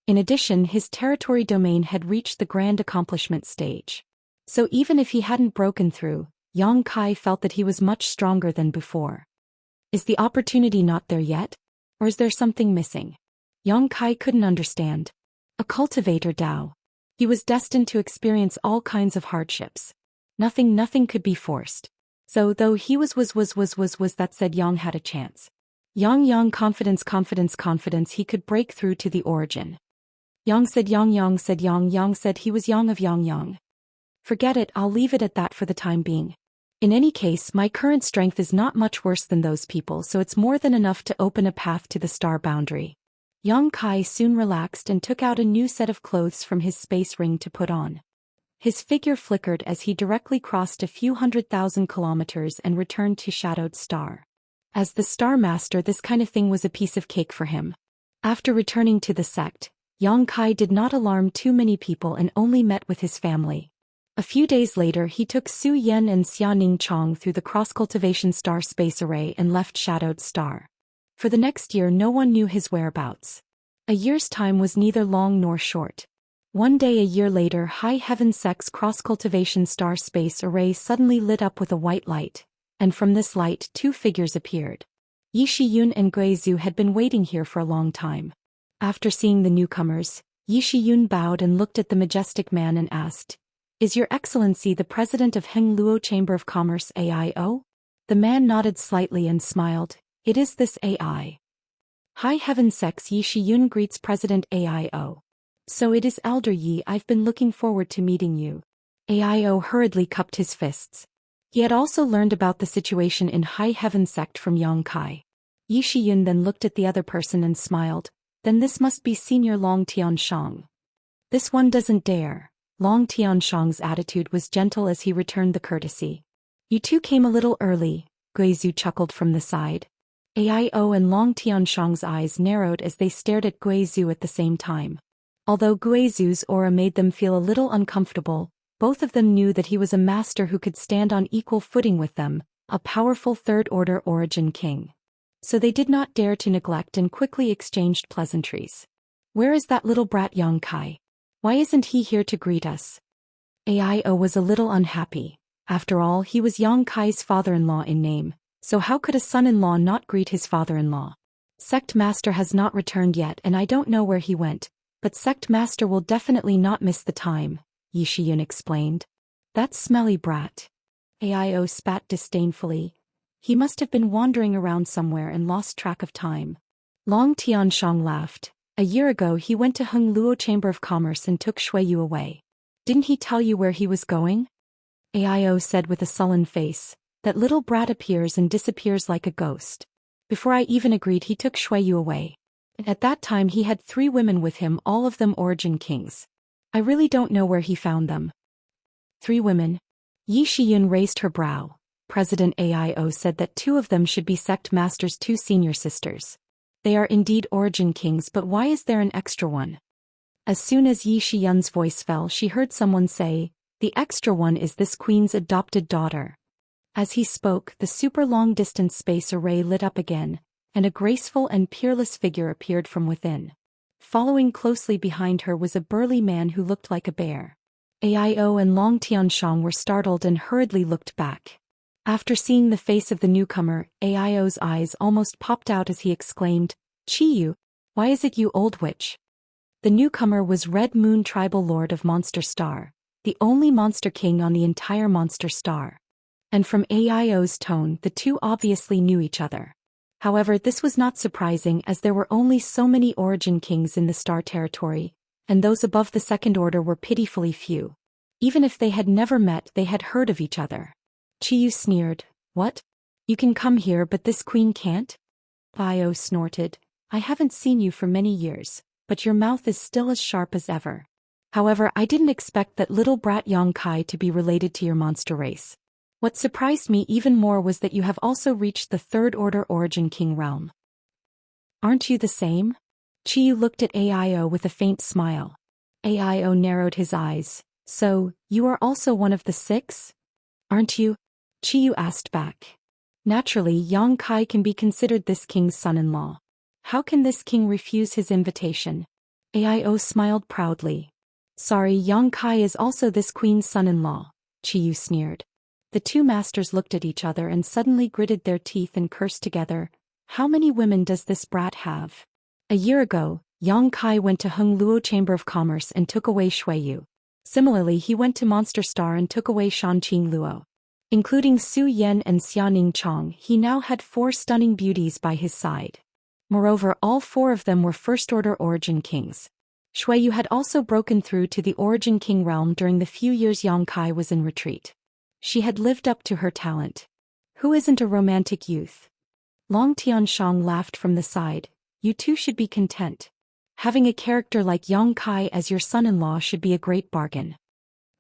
In addition, his territory domain had reached the grand accomplishment stage. So even if he hadn't broken through, Yang Kai felt that he was much stronger than before. Is the opportunity not there yet? Or is there something missing? Yang Kai couldn't understand. A cultivator Dao. He was destined to experience all kinds of hardships. Nothing could be forced. So though he was that said Yang had a chance. Yang confidence he could break through to the origin. Yang said Yang said he was Yang of Yang. Forget it, I'll leave it at that for the time being. In any case, my current strength is not much worse than those people, so it's more than enough to open a path to the star boundary. Yang Kai soon relaxed and took out a new set of clothes from his space ring to put on. His figure flickered as he directly crossed a few 100,000 kilometers and returned to Shadowed Star. As the Star Master, this kind of thing was a piece of cake for him. After returning to the sect, Yang Kai did not alarm too many people and only met with his family. A few days later he took Su Yan and Xianing Chong through the cross-cultivation star space array and left Shadowed Star. For the next year no one knew his whereabouts. A year's time was neither long nor short. One day a year later, High Heaven Sect's cross-cultivation star space array suddenly lit up with a white light, and from this light 2 figures appeared. Yi Shiyun and Gui Zhu had been waiting here for a long time. After seeing the newcomers, Yi Shiyun bowed and looked at the majestic man and asked, "Is Your Excellency the president of Heng Luo Chamber of Commerce AIO?" The man nodded slightly and smiled, "It is this AI. High Heaven Sect's Yi Shiyun greets President AIO. So it is Elder Yi, I've been looking forward to meeting you." AIO hurriedly cupped his fists. He had also learned about the situation in High Heaven Sect from Yang Kai. Yi Shiyun then looked at the other person and smiled, "Then this must be Senior Long Tianshang. This one doesn't dare." Long Tianshang's attitude was gentle as he returned the courtesy. "You two came a little early," Gui Zhu chuckled from the side. AIO and Long Tianshang's eyes narrowed as they stared at Gui Zhu at the same time. Although Gui Zhu's aura made them feel a little uncomfortable, both of them knew that he was a master who could stand on equal footing with them, a powerful third-order origin king. So they did not dare to neglect and quickly exchanged pleasantries. "Where is that little brat Yang Kai? Why isn't he here to greet us?" AIO was a little unhappy. After all, he was Yang Kai's father-in-law in name, so how could a son-in-law not greet his father-in-law? "Sect Master has not returned yet and I don't know where he went, but Sect Master will definitely not miss the time," Yi Shiyun explained. "That smelly brat." AIO spat disdainfully. "He must have been wandering around somewhere and lost track of time." Long Tianshang laughed. "A year ago he went to Heng Luo Chamber of Commerce and took Shuiyu away. Didn't he tell you where he was going?" AIO said with a sullen face, "That little brat appears and disappears like a ghost. Before I even agreed he took Shuiyu away. At that time he had 3 women with him, all of them origin kings. I really don't know where he found them." 3 women? Yi Shiyun raised her brow. President AIO said that 2 of them should be Sect Master's 2 senior sisters. They are indeed origin kings, but why is there an extra one? As soon as Yi Shiyun's voice fell, she heard someone say, "The extra one is this queen's adopted daughter." As he spoke, the super long-distance space array lit up again, and a graceful and peerless figure appeared from within. Following closely behind her was a burly man who looked like a bear. AIO and Long Tianshang were startled and hurriedly looked back. After seeing the face of the newcomer, AIO's eyes almost popped out as he exclaimed, "Chiyu, why is it you, old witch?" The newcomer was Red Moon Tribal Lord of Monster Star, the only monster king on the entire Monster Star. And from AIO's tone, the 2 obviously knew each other. However, this was not surprising as there were only so many origin kings in the Star Territory, and those above the Second Order were pitifully few. Even if they had never met, they had heard of each other. Chiyu sneered, "What? You can come here but this queen can't?" Bio snorted, "I haven't seen you for many years, but your mouth is still as sharp as ever. However, I didn't expect that little brat Yang Kai to be related to your monster race. What surprised me even more was that you have also reached the Third Order Origin King realm. Aren't you the same?" Chiyu looked at AIO with a faint smile. AIO narrowed his eyes. "So, you are also one of the 6? Aren't you?" Chiyu asked back. Naturally, Yang Kai can be considered this king's son-in-law. How can this king refuse his invitation? AIO smiled proudly. "Sorry, Yang Kai is also this queen's son-in-law," Chiyu sneered. The 2 masters looked at each other and suddenly gritted their teeth and cursed together. How many women does this brat have? A year ago, Yang Kai went to Heng Luo Chamber of Commerce and took away Shuiyu. Similarly, he went to Monster Star and took away Shanqing Luo. Including Su Yan and Xianing Chong, he now had 4 stunning beauties by his side. Moreover, all 4 of them were first-order origin kings. Shuiyu had also broken through to the origin king realm during the few years Yang Kai was in retreat. She had lived up to her talent. Who isn't a romantic youth? Long Tianshang laughed from the side. "You 2 should be content. Having a character like Yang Kai as your son-in-law should be a great bargain."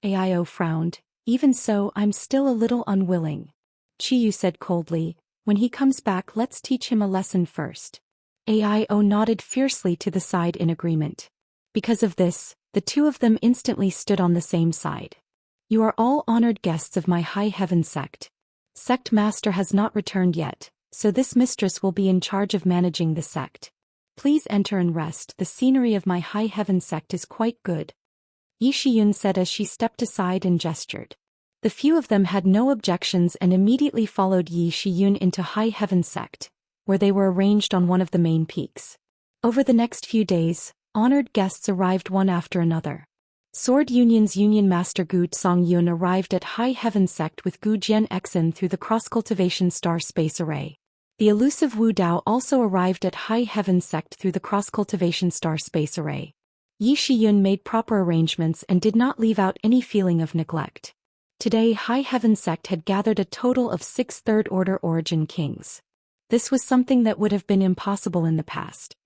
AIO frowned. "Even so, I'm still a little unwilling." Chiyu said coldly, "When he comes back, let's teach him a lesson first." AIO nodded fiercely to the side in agreement. Because of this, the 2 of them instantly stood on the same side. "You are all honored guests of my High Heaven Sect. Sect Master has not returned yet, so this mistress will be in charge of managing the sect. Please enter and rest. The scenery of my High Heaven Sect is quite good." Yi Shiyun said as she stepped aside and gestured. The few of them had no objections and immediately followed Yi Shiyun into High Heaven Sect, where they were arranged on one of the main peaks. Over the next few days, honored guests arrived one after another. Sword Union's Union Master Gu Songyun arrived at High Heaven Sect with Gu Jian through the Cross-Cultivation Star Space Array. The elusive Wu Dao also arrived at High Heaven Sect through the Cross-Cultivation Star Space Array. Yi Shiyun made proper arrangements and did not leave out any feeling of neglect. Today High Heaven Sect had gathered a total of 6 Third-Order Origin Kings. This was something that would have been impossible in the past.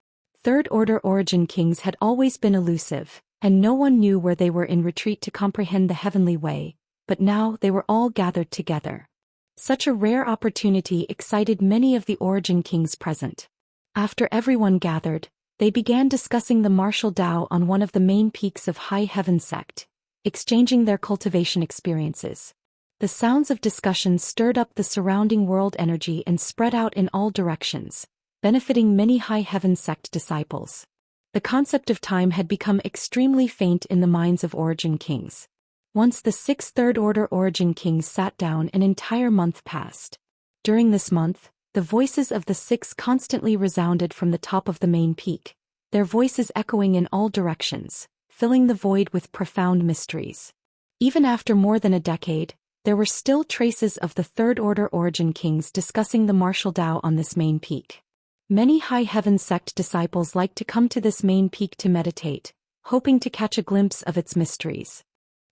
Third-Order Origin Kings had always been elusive, and no one knew where they were in retreat to comprehend the heavenly way, but now they were all gathered together. Such a rare opportunity excited many of the Origin Kings present. After everyone gathered, they began discussing the martial Dao on one of the main peaks of High Heaven Sect, exchanging their cultivation experiences. The sounds of discussion stirred up the surrounding world energy and spread out in all directions, benefiting many High Heaven Sect disciples. The concept of time had become extremely faint in the minds of Origin Kings. Once the 6 Third-Order Origin Kings sat down, an entire month passed. During this month, the voices of the 6 constantly resounded from the top of the main peak, their voices echoing in all directions, filling the void with profound mysteries. Even after more than a decade, there were still traces of the Third-Order Origin Kings discussing the martial Dao on this main peak. Many High Heaven Sect disciples liked to come to this main peak to meditate, hoping to catch a glimpse of its mysteries.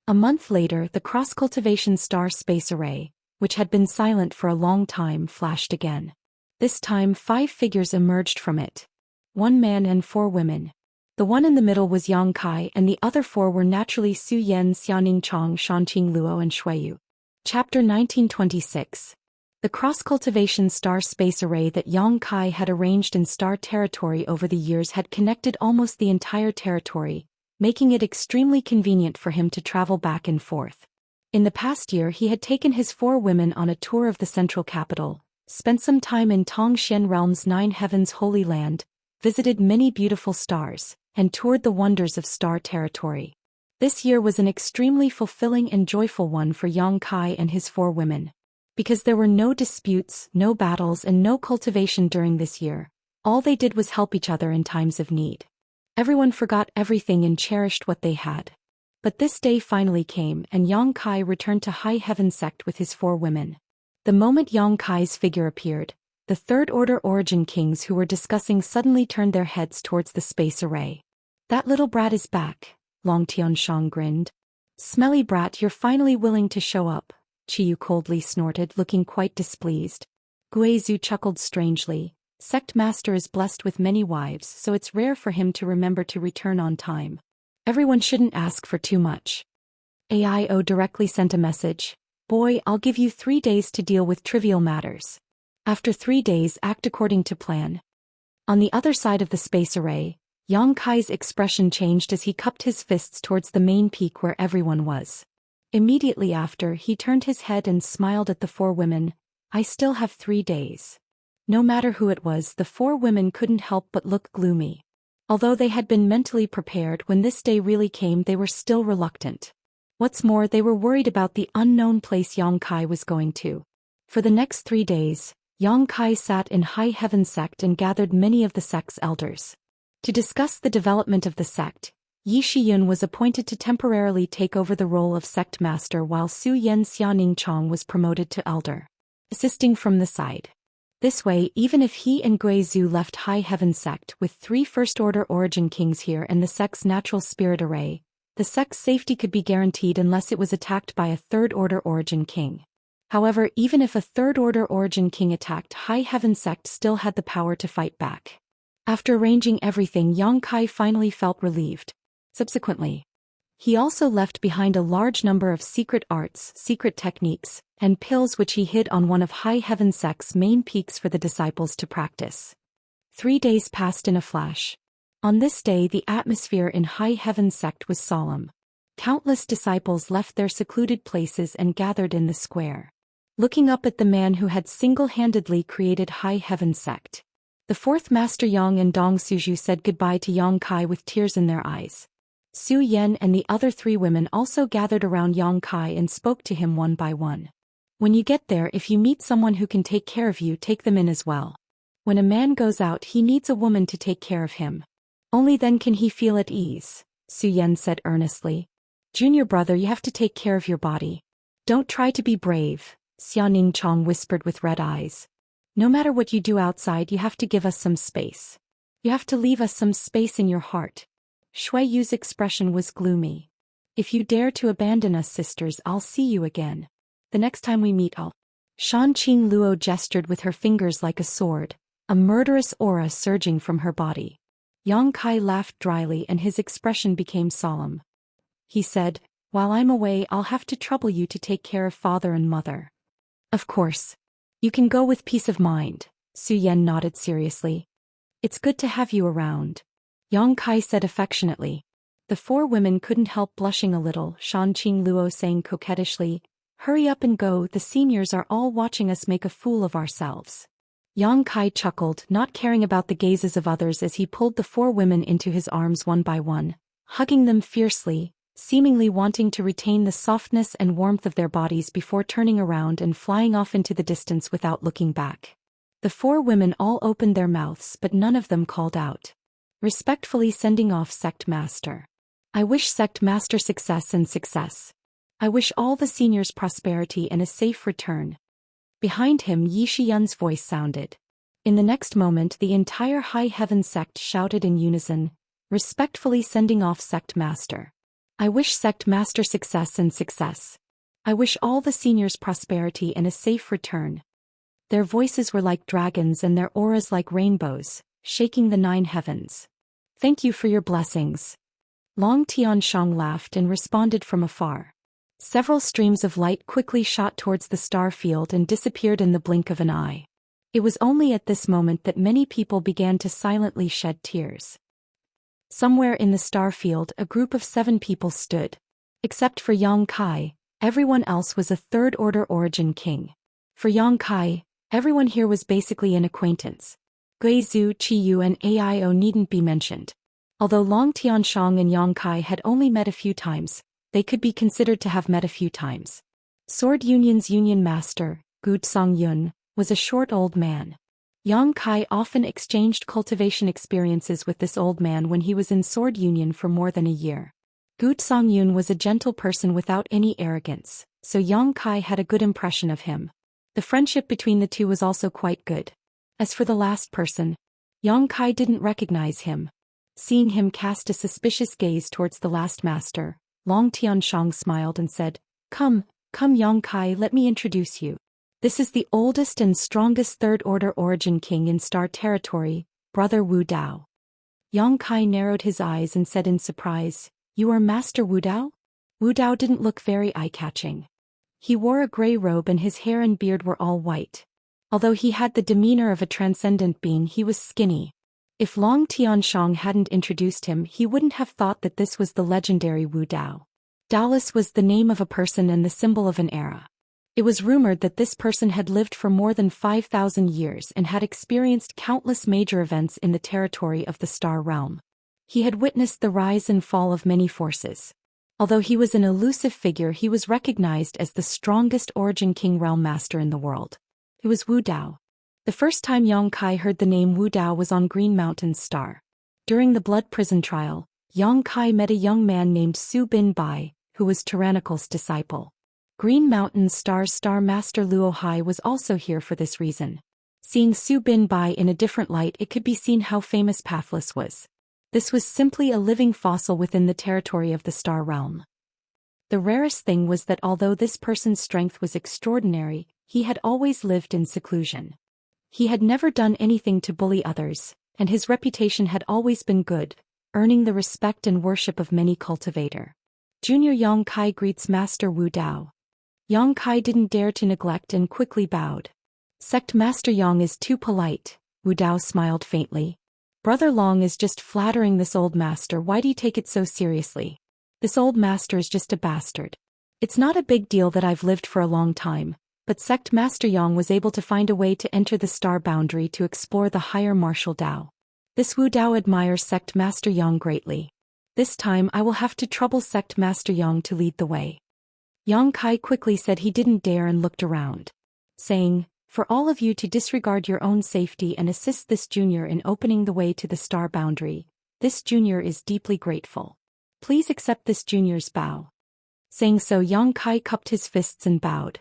A month later, the Cross-Cultivation Star Space Array, which had been silent for a long time, flashed again. This time 5 figures emerged from it. 1 man and 4 women. The one in the middle was Yang Kai and the other 4 were naturally Su Yan, Xianing Chong, Shanqing Luo and Shuiyu. Chapter 1926. The Cross-Cultivation Star Space Array that Yang Kai had arranged in star territory over the years had connected almost the entire territory, making it extremely convenient for him to travel back and forth. In the past year he had taken his 4 women on a tour of the central capital, spent some time in Tongxian Realm's 9 Heavens Holy Land, visited many beautiful stars, and toured the wonders of star territory. This year was an extremely fulfilling and joyful one for Yang Kai and his 4 women. Because there were no disputes, no battles and no cultivation during this year, all they did was help each other in times of need. Everyone forgot everything and cherished what they had. But this day finally came and Yang Kai returned to High Heaven Sect with his 4 women. The moment Yang Kai's figure appeared, the Third-Order Origin Kings who were discussing suddenly turned their heads towards the space array. "That little brat is back," Long Tianshang grinned. "Smelly brat, you're finally willing to show up," Chiyu coldly snorted, looking quite displeased. Guizhu chuckled strangely. "Sect master is blessed with many wives, so it's rare for him to remember to return on time. Everyone shouldn't ask for too much." AIO directly sent a message. "Boy, I'll give you 3 days to deal with trivial matters. After 3 days, act according to plan." On the other side of the space array, Yang Kai's expression changed as he cupped his fists towards the main peak where everyone was. Immediately after, he turned his head and smiled at the 4 women. "I still have 3 days." No matter who it was, the 4 women couldn't help but look gloomy. Although they had been mentally prepared when this day really came, they were still reluctant. What's more, they were worried about the unknown place Yang Kai was going to. For the next 3 days, Yang Kai sat in High Heaven Sect and gathered many of the sect's elders. To discuss the development of the sect, Yi Shiyun was appointed to temporarily take over the role of sect master while Su Yan Xianing Chong was promoted to elder, assisting from the side. This way, even if he and Guizhu left High Heaven Sect with 3 First-Order Origin Kings here and the sect's natural spirit array, the sect's safety could be guaranteed unless it was attacked by a Third-Order Origin King. However, even if a Third-Order Origin King attacked, High Heaven Sect still had the power to fight back. After arranging everything, Yang Kai finally felt relieved. Subsequently, he also left behind a large number of secret arts, secret techniques, and pills which he hid on one of High Heaven Sect's main peaks for the disciples to practice. 3 days passed in a flash. On this day, the atmosphere in High Heaven Sect was solemn. Countless disciples left their secluded places and gathered in the square, looking up at the man who had single-handedly created High Heaven Sect. The 4th Master Yang and Dong Suju said goodbye to Yang Kai with tears in their eyes. Zhou Xian and the other 3 women also gathered around Yang Kai and spoke to him one by one. When you get there, if you meet someone who can take care of you, take them in as well. When a man goes out, he needs a woman to take care of him. Only then can he feel at ease, Zhou Xian said earnestly. Junior brother, you have to take care of your body. Don't try to be brave, Xiaoning Chong whispered with red eyes. No matter what you do outside, you have to give us some space. You have to leave us some space in your heart. Shui Yu's expression was gloomy. If you dare to abandon us, sisters, I'll see you again. The next time we meet, I'll. Shan Qing Luo gestured with her fingers like a sword, a murderous aura surging from her body. Yang Kai laughed dryly and his expression became solemn. He said, while I'm away, I'll have to trouble you to take care of father and mother. Of course. You can go with peace of mind, Zhou Xian nodded seriously. It's good to have you around, Yang Kai said affectionately. The 4 women couldn't help blushing a little, Shan Qing Luo saying coquettishly, hurry up and go, the seniors are all watching us make a fool of ourselves. Yang Kai chuckled, not caring about the gazes of others as he pulled the 4 women into his arms one by one, hugging them fiercely, seemingly wanting to retain the softness and warmth of their bodies before turning around and flying off into the distance without looking back. The 4 women all opened their mouths, but none of them called out. Respectfully sending off Sect Master. I wish Sect Master success and success. I wish all the seniors prosperity and a safe return. Behind him, Yi Shiyun's voice sounded. In the next moment, the entire High Heaven sect shouted in unison, respectfully sending off Sect Master. I wish Sect Master success and success. I wish all the seniors prosperity and a safe return. Their voices were like dragons and their auras like rainbows, shaking the 9 heavens. Thank you for your blessings. Long Tianshang laughed and responded from afar. Several streams of light quickly shot towards the star field and disappeared in the blink of an eye. It was only at this moment that many people began to silently shed tears. Somewhere in the star field, a group of 7 people stood. Except for Yang Kai, everyone else was a 3rd order origin king. For Yang Kai, everyone here was basically an acquaintance. Gui Zhu, Qi Yu and Aio needn't be mentioned. Although Long Tianshang and Yang Kai had only met a few times, they could be considered to have met a few times. Sword Union's union master, Gu Tsang Yun, was a short old man. Yang Kai often exchanged cultivation experiences with this old man when he was in Sword Union for more than a year. Gu Tsang Yun was a gentle person without any arrogance, so Yang Kai had a good impression of him. The friendship between the 2 was also quite good. As for the last person, Yang Kai didn't recognize him. Seeing him cast a suspicious gaze towards the last master, Long Tianshang smiled and said, Come, Yang Kai, let me introduce you. This is the oldest and strongest 3rd order origin king in Star Territory, Brother Wu Dao. Yang Kai narrowed his eyes and said in surprise, You are Master Wu Dao? Wu Dao didn't look very eye-catching. He wore a gray robe and his hair and beard were all white. Although he had the demeanor of a transcendent being, he was skinny. If Long Tianshang hadn't introduced him, he wouldn't have thought that this was the legendary Wu Dao. Daoist was the name of a person and the symbol of an era. It was rumored that this person had lived for more than 5,000 years and had experienced countless major events in the territory of the Star Realm. He had witnessed the rise and fall of many forces. Although he was an elusive figure, he was recognized as the strongest Origin King Realm Master in the world. It was Wu Dao. The first time Yang Kai heard the name Wu Dao was on Green Mountain's Star. During the Blood Prison trial, Yang Kai met a young man named Su Bin Bai, who was Tyrannical's disciple. Green Mountain's Star's Star Master Luo Hai was also here for this reason. Seeing Su Bin Bai in a different light, it could be seen how famous Pathless was. This was simply a living fossil within the territory of the Star Realm. The rarest thing was that although this person's strength was extraordinary, he had always lived in seclusion. He had never done anything to bully others, and his reputation had always been good, earning the respect and worship of many cultivator. Junior Yang Kai greets Master Wu Dao. Yang Kai didn't dare to neglect and quickly bowed. Sect Master Yang is too polite, Wu Dao smiled faintly. Brother Long is just flattering this old master. Why do you take it so seriously? This old master is just a bastard. It's not a big deal that I've lived for a long time, but Sect Master Yang was able to find a way to enter the star boundary to explore the higher martial Dao. This Wu Dao admires Sect Master Yang greatly. This time I will have to trouble Sect Master Yang to lead the way. Yang Kai quickly said he didn't dare and looked around, saying, for all of you to disregard your own safety and assist this junior in opening the way to the star boundary, this junior is deeply grateful. Please accept this junior's bow. Saying so, Yang Kai cupped his fists and bowed.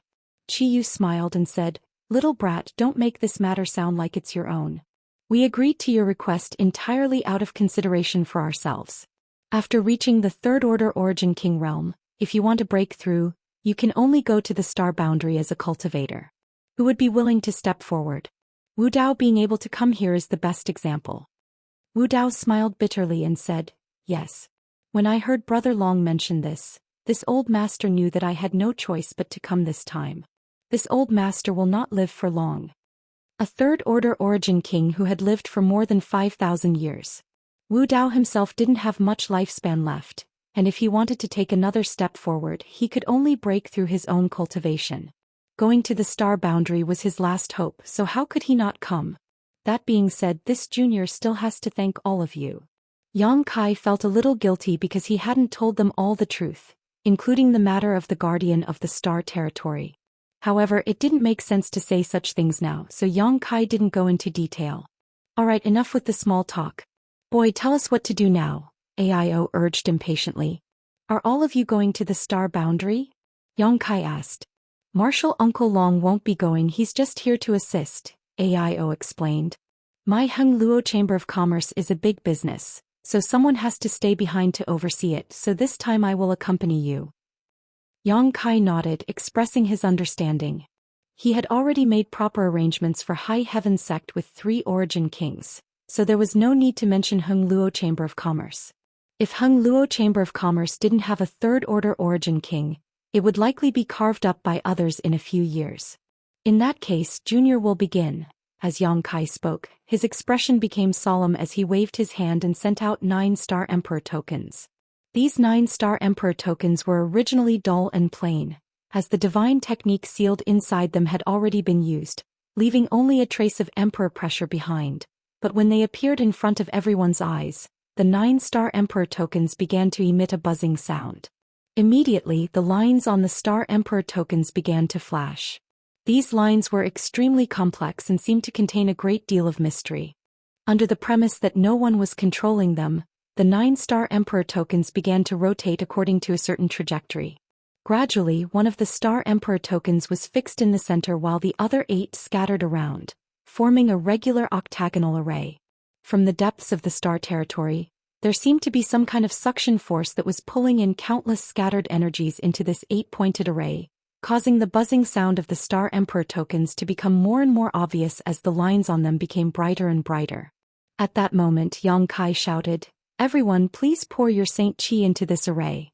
Chi Yu smiled and said, little brat, don't make this matter sound like it's your own. We agreed to your request entirely out of consideration for ourselves. After reaching the Third Order Origin King realm, if you want to break through, you can only go to the star boundary as a cultivator. Who would be willing to step forward? Wu Dao being able to come here is the best example. Wu Dao smiled bitterly and said, yes. When I heard Brother Long mention this old master knew that I had no choice but to come this time. This old master will not live for long. A Third Order Origin King who had lived for more than 5,000 years. Wu Dao himself didn't have much lifespan left, and if he wanted to take another step forward, he could only break through his own cultivation. Going to the star boundary was his last hope, so how could he not come? That being said, this junior still has to thank all of you. Yang Kai felt a little guilty because he hadn't told them all the truth, including the matter of the guardian of the star territory. However, it didn't make sense to say such things now, so Yang Kai didn't go into detail. Alright, enough with the small talk. Boy, tell us what to do now, AIO urged impatiently. Are all of you going to the star boundary? Yang Kai asked. Marshal Uncle Long won't be going, he's just here to assist, AIO explained. My Heng Luo Chamber of Commerce is a big business, so someone has to stay behind to oversee it, so this time I will accompany you. Yang Kai nodded, expressing his understanding. He had already made proper arrangements for High Heaven Sect with 3 Origin Kings, so there was no need to mention Heng Luo Chamber of Commerce. If Heng Luo Chamber of Commerce didn't have a Third Order Origin King, it would likely be carved up by others in a few years. In that case, Junior will begin. As Yang Kai spoke, his expression became solemn as he waved his hand and sent out 9 Star Emperor tokens. These 9 Star Emperor tokens were originally dull and plain, as the divine technique sealed inside them had already been used, leaving only a trace of Emperor pressure behind. But when they appeared in front of everyone's eyes, the 9 Star Emperor tokens began to emit a buzzing sound. Immediately, the lines on the Star Emperor tokens began to flash. These lines were extremely complex and seemed to contain a great deal of mystery. Under the premise that no one was controlling them, the 9 Star Emperor tokens began to rotate according to a certain trajectory. Gradually, one of the Star Emperor tokens was fixed in the center while the other 8 scattered around, forming a regular octagonal array. From the depths of the star territory, there seemed to be some kind of suction force that was pulling in countless scattered energies into this 8-pointed array, causing the buzzing sound of the Star Emperor tokens to become more and more obvious as the lines on them became brighter and brighter. At that moment, Yang Kai shouted, "Everyone, please pour your Saint Qi into this array."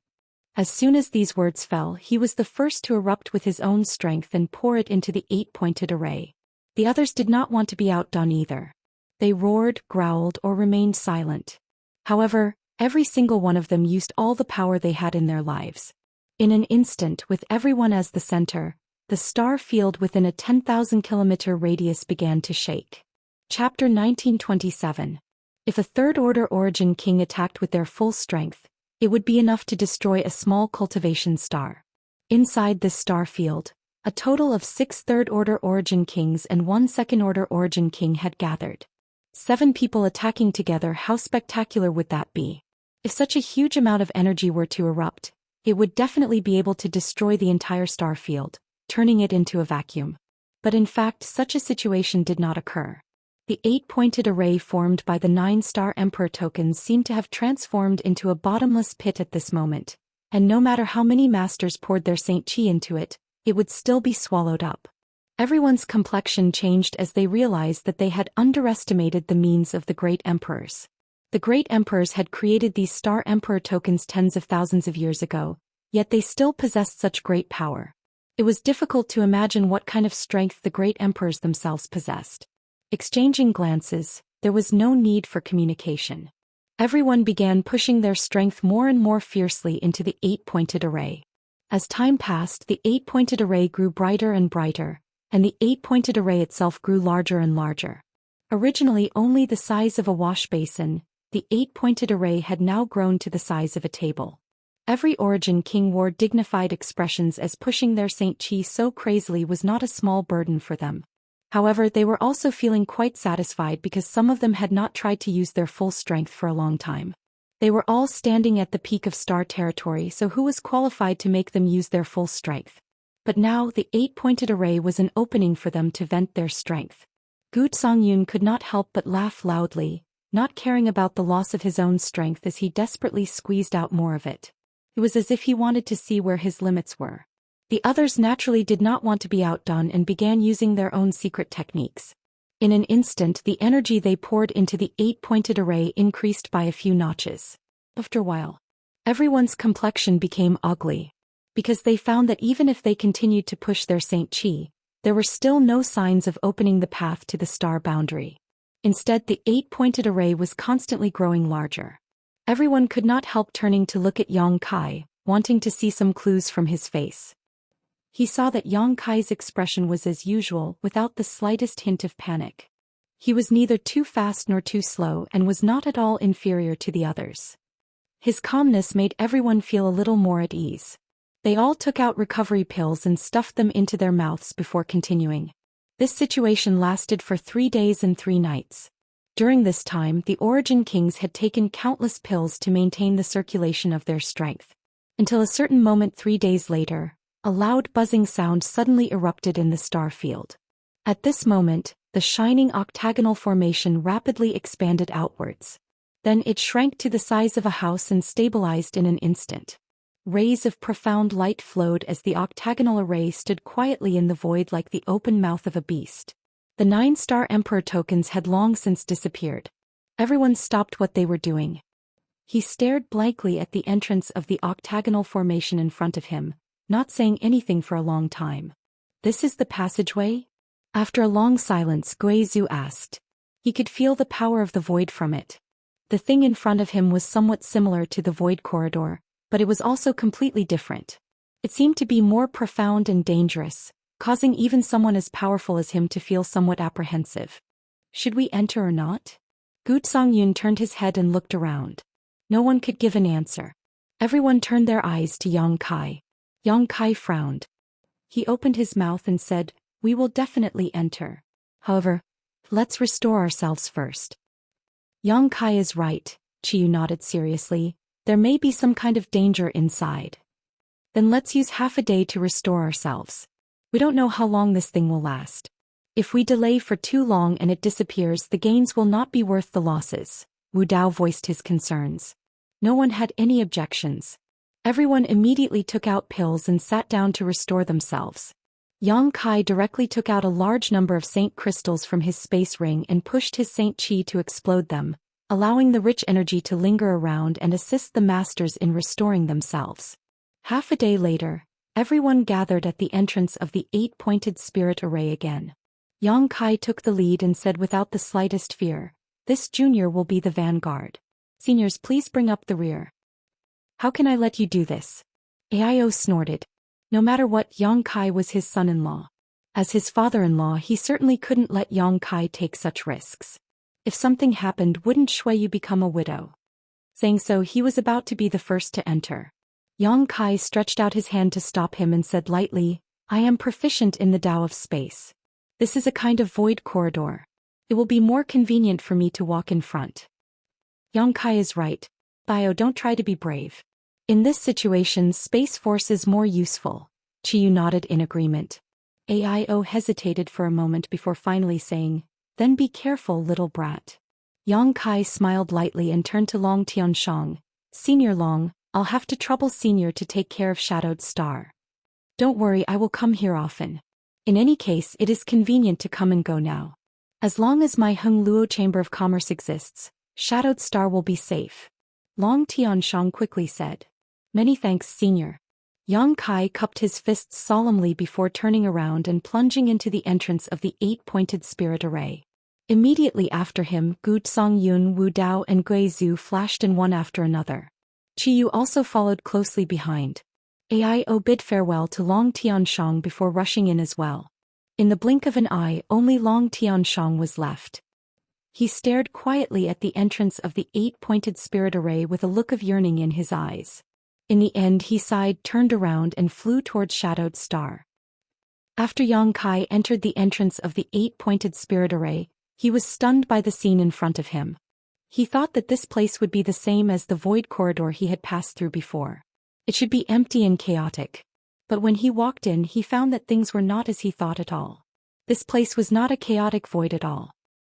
As soon as these words fell, he was the first to erupt with his own strength and pour it into the 8-pointed array. The others did not want to be outdone either. They roared, growled, or remained silent. However, every single one of them used all the power they had in their lives. In an instant, with everyone as the center, the star field within a 10,000-kilometer radius began to shake. Chapter 1927. If a Third Order Origin King attacked with their full strength, it would be enough to destroy a small cultivation star. Inside this star field, a total of 6 Third Order Origin Kings and 1 Second Order Origin King had gathered. 7 people attacking together, how spectacular would that be? If such a huge amount of energy were to erupt, it would definitely be able to destroy the entire star field, turning it into a vacuum. But in fact, such a situation did not occur. The 8-pointed array formed by the 9 Star Emperor tokens seemed to have transformed into a bottomless pit at this moment, and no matter how many masters poured their Saint Qi into it, it would still be swallowed up. Everyone's complexion changed as they realized that they had underestimated the means of the Great Emperors. The Great Emperors had created these Star Emperor tokens tens of thousands of years ago, yet they still possessed such great power. It was difficult to imagine what kind of strength the Great Emperors themselves possessed. Exchanging glances, there was no need for communication. Everyone began pushing their strength more and more fiercely into the 8-pointed array. As time passed, the 8-pointed array grew brighter and brighter, and the 8-pointed array itself grew larger and larger. Originally only the size of a wash basin, the 8-pointed array had now grown to the size of a table. Every Origin King wore dignified expressions as pushing their Saint Qi so crazily was not a small burden for them. However, they were also feeling quite satisfied because some of them had not tried to use their full strength for a long time. They were all standing at the peak of star territory, so who was qualified to make them use their full strength? But now the 8-pointed array was an opening for them to vent their strength. Gu Songyun could not help but laugh loudly, not caring about the loss of his own strength as he desperately squeezed out more of it. It was as if he wanted to see where his limits were. The others naturally did not want to be outdone and began using their own secret techniques. In an instant, the energy they poured into the 8-pointed array increased by a few notches. After a while, everyone's complexion became ugly, because they found that even if they continued to push their Saint Qi, there were still no signs of opening the path to the star boundary. Instead, the 8-pointed array was constantly growing larger. Everyone could not help turning to look at Yang Kai, wanting to see some clues from his face. He saw that Yang Kai's expression was as usual, without the slightest hint of panic. He was neither too fast nor too slow and was not at all inferior to the others. His calmness made everyone feel a little more at ease. They all took out recovery pills and stuffed them into their mouths before continuing. This situation lasted for 3 days and 3 nights. During this time, the Origin Kings had taken countless pills to maintain the circulation of their strength. Until a certain moment 3 days later, a loud buzzing sound suddenly erupted in the star field. At this moment, the shining octagonal formation rapidly expanded outwards. Then it shrank to the size of a house and stabilized in an instant. Rays of profound light flowed as the octagonal array stood quietly in the void like the open mouth of a beast. The 9-star Emperor tokens had long since disappeared. Everyone stopped what they were doing. He stared blankly at the entrance of the octagonal formation in front of him, not saying anything for a long time. "This is the passageway?" After a long silence, Guizhu asked. He could feel the power of the void from it. The thing in front of him was somewhat similar to the void corridor, but it was also completely different. It seemed to be more profound and dangerous, causing even someone as powerful as him to feel somewhat apprehensive. "Should we enter or not?" Gu Songyun turned his head and looked around. No one could give an answer. Everyone turned their eyes to Yang Kai. Yang Kai frowned. He opened his mouth and said, "We will definitely enter. However, let's restore ourselves first." Yang Kai is right, Chiyu nodded seriously. "There may be some kind of danger inside. Then let's use half a day to restore ourselves. We don't know how long this thing will last. If we delay for too long and it disappears, the gains will not be worth the losses." Wu Dao voiced his concerns. No one had any objections. Everyone immediately took out pills and sat down to restore themselves. Yang Kai directly took out a large number of Saint crystals from his space ring and pushed his Saint Qi to explode them, allowing the rich energy to linger around and assist the masters in restoring themselves. Half a day later, everyone gathered at the entrance of the 8-pointed spirit array again. Yang Kai took the lead and said without the slightest fear, "This junior will be the vanguard. Seniors, please bring up the rear." "How can I let you do this?" Aio snorted. No matter what, Yang Kai was his son-in-law. As his father-in-law, he certainly couldn't let Yang Kai take such risks. If something happened, wouldn't Shuiyu become a widow? Saying so, he was about to be the first to enter. Yang Kai stretched out his hand to stop him and said lightly, "I am proficient in the Tao of space. This is a kind of void corridor. It will be more convenient for me to walk in front." Yang Kai is right. Bio, don't try to be brave. In this situation, Space Force is more useful. Chiyu nodded in agreement. Aio hesitated for a moment before finally saying, "Then be careful, little brat." Yang Kai smiled lightly and turned to Long Tianshang. "Senior Long, I'll have to trouble Senior to take care of Shadowed Star. Don't worry, I will come here often. In any case, it is convenient to come and go now. As long as my Heng Luo Chamber of Commerce exists, Shadowed Star will be safe." Long Tianshang quickly said. "Many thanks, Senior." Yang Kai cupped his fists solemnly before turning around and plunging into the entrance of the 8-pointed spirit array. Immediately after him, Gu Songyun, Wu Dao and Guizhu flashed in one after another. Chiyu also followed closely behind. Aio bid farewell to Long Tianshang before rushing in as well. In the blink of an eye, only Long Tianshang was left. He stared quietly at the entrance of the 8-pointed spirit array with a look of yearning in his eyes. In the end he sighed, turned around and flew towards Shadowed Star. After Yang Kai entered the entrance of the 8-pointed spirit array, he was stunned by the scene in front of him. He thought that this place would be the same as the void corridor he had passed through before. It should be empty and chaotic. But when he walked in, he found that things were not as he thought at all. This place was not a chaotic void at all.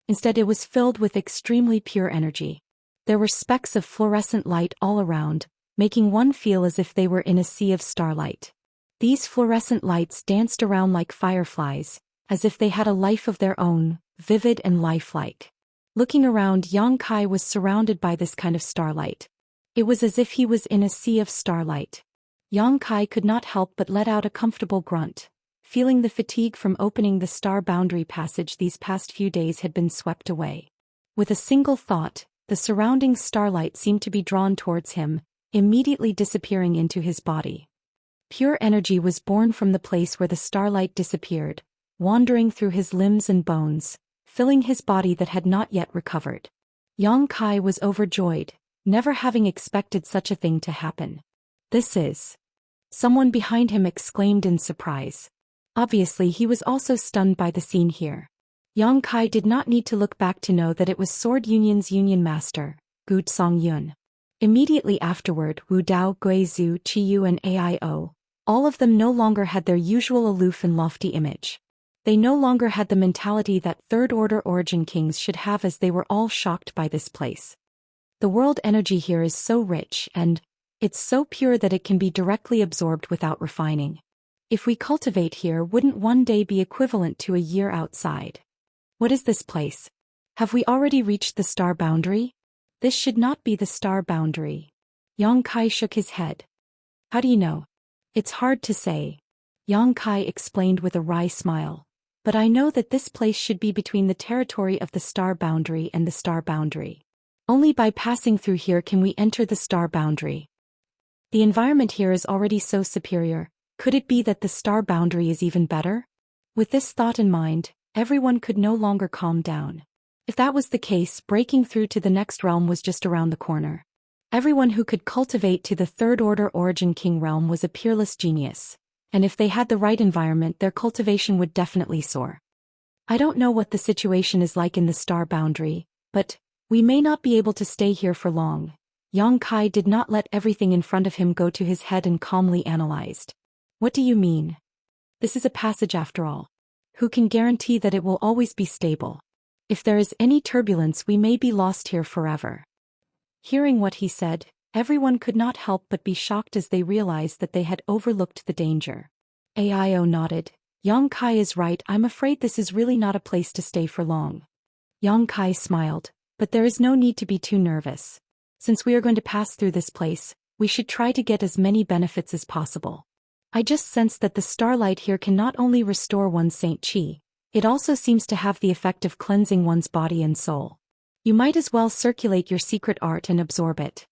Instead, it was filled with extremely pure energy. There were specks of fluorescent light all around, making one feel as if they were in a sea of starlight. These fluorescent lights danced around like fireflies, as if they had a life of their own, vivid and lifelike. Looking around, Yang Kai was surrounded by this kind of starlight. It was as if he was in a sea of starlight. Yang Kai could not help but let out a comfortable grunt, feeling the fatigue from opening the star boundary passage these past few days had been swept away. With a single thought, the surrounding starlight seemed to be drawn towards him, immediately disappearing into his body. Pure energy was born from the place where the starlight disappeared, wandering through his limbs and bones, filling his body that had not yet recovered. Yang Kai was overjoyed, never having expected such a thing to happen. "This is..." Someone behind him exclaimed in surprise. Obviously he was also stunned by the scene here. Yang Kai did not need to look back to know that it was Sword Union's Union Master, Gu Songyun. Immediately afterward, Wu Dao, Guizhu, Qiyu and AIO, all of them no longer had their usual aloof and lofty image. They no longer had the mentality that third-order origin kings should have, as they were all shocked by this place. The world energy here is so rich and it's so pure that it can be directly absorbed without refining. If we cultivate here, wouldn't one day be equivalent to a year outside? What is this place? Have we already reached the star boundary? This should not be the star boundary. Yang Kai shook his head. How do you know? It's hard to say. Yang Kai explained with a wry smile. But I know that this place should be between the territory of the star boundary and the star boundary. Only by passing through here can we enter the star boundary. The environment here is already so superior. Could it be that the star boundary is even better? With this thought in mind, everyone could no longer calm down. If that was the case, breaking through to the next realm was just around the corner. Everyone who could cultivate to the third-order origin king realm was a peerless genius, and if they had the right environment, their cultivation would definitely soar. I don't know what the situation is like in the star boundary, but we may not be able to stay here for long. Yang Kai did not let everything in front of him go to his head and calmly analyzed. What do you mean? This is a passage after all. Who can guarantee that it will always be stable? If there is any turbulence, we may be lost here forever. Hearing what he said, everyone could not help but be shocked as they realized that they had overlooked the danger. AIO nodded. Yang Kai is right. I'm afraid this is really not a place to stay for long. Yang Kai smiled. But there is no need to be too nervous. Since we are going to pass through this place, we should try to get as many benefits as possible. I just sense that the starlight here can not only restore one's Saint Qi, it also seems to have the effect of cleansing one's body and soul. You might as well circulate your secret art and absorb it.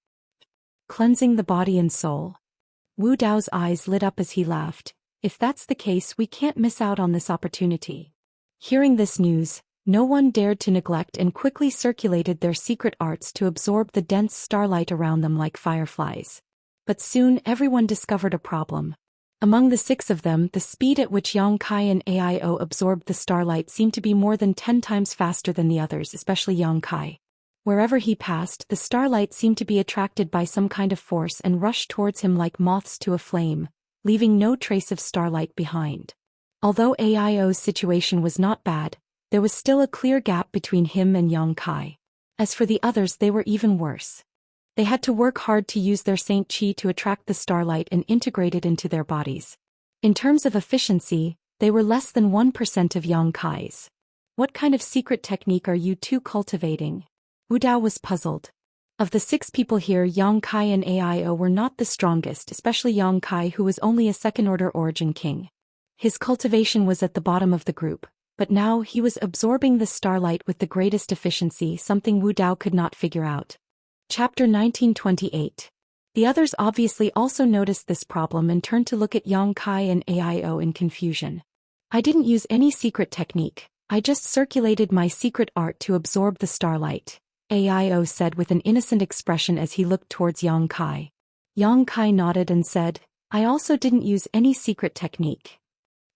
Cleansing the body and soul? Wu Dao's eyes lit up as he laughed. If that's the case, we can't miss out on this opportunity. Hearing this news, no one dared to neglect and quickly circulated their secret arts to absorb the dense starlight around them like fireflies. But soon everyone discovered a problem. Among the 6 of them, the speed at which Yang Kai and AIO absorbed the starlight seemed to be more than 10 times faster than the others, especially Yang Kai. Wherever he passed, the starlight seemed to be attracted by some kind of force and rushed towards him like moths to a flame, leaving no trace of starlight behind. Although AIO's situation was not bad, there was still a clear gap between him and Yang Kai. As for the others, they were even worse. They had to work hard to use their Saint Qi to attract the starlight and integrate it into their bodies. In terms of efficiency, they were less than 1% of Yang Kai's. What kind of secret technique are you two cultivating? Wu Dao was puzzled. Of the 6 people here, Yang Kai and AIO were not the strongest, especially Yang Kai, who was only a second-order origin king. His cultivation was at the bottom of the group, but now he was absorbing the starlight with the greatest efficiency, something Wu Dao could not figure out. Chapter 1928. The others obviously also noticed this problem and turned to look at Yang Kai and AIO in confusion. I didn't use any secret technique. I just circulated my secret art to absorb the starlight, AIO said with an innocent expression as he looked towards Yang Kai. Yang Kai nodded and said, I also didn't use any secret technique.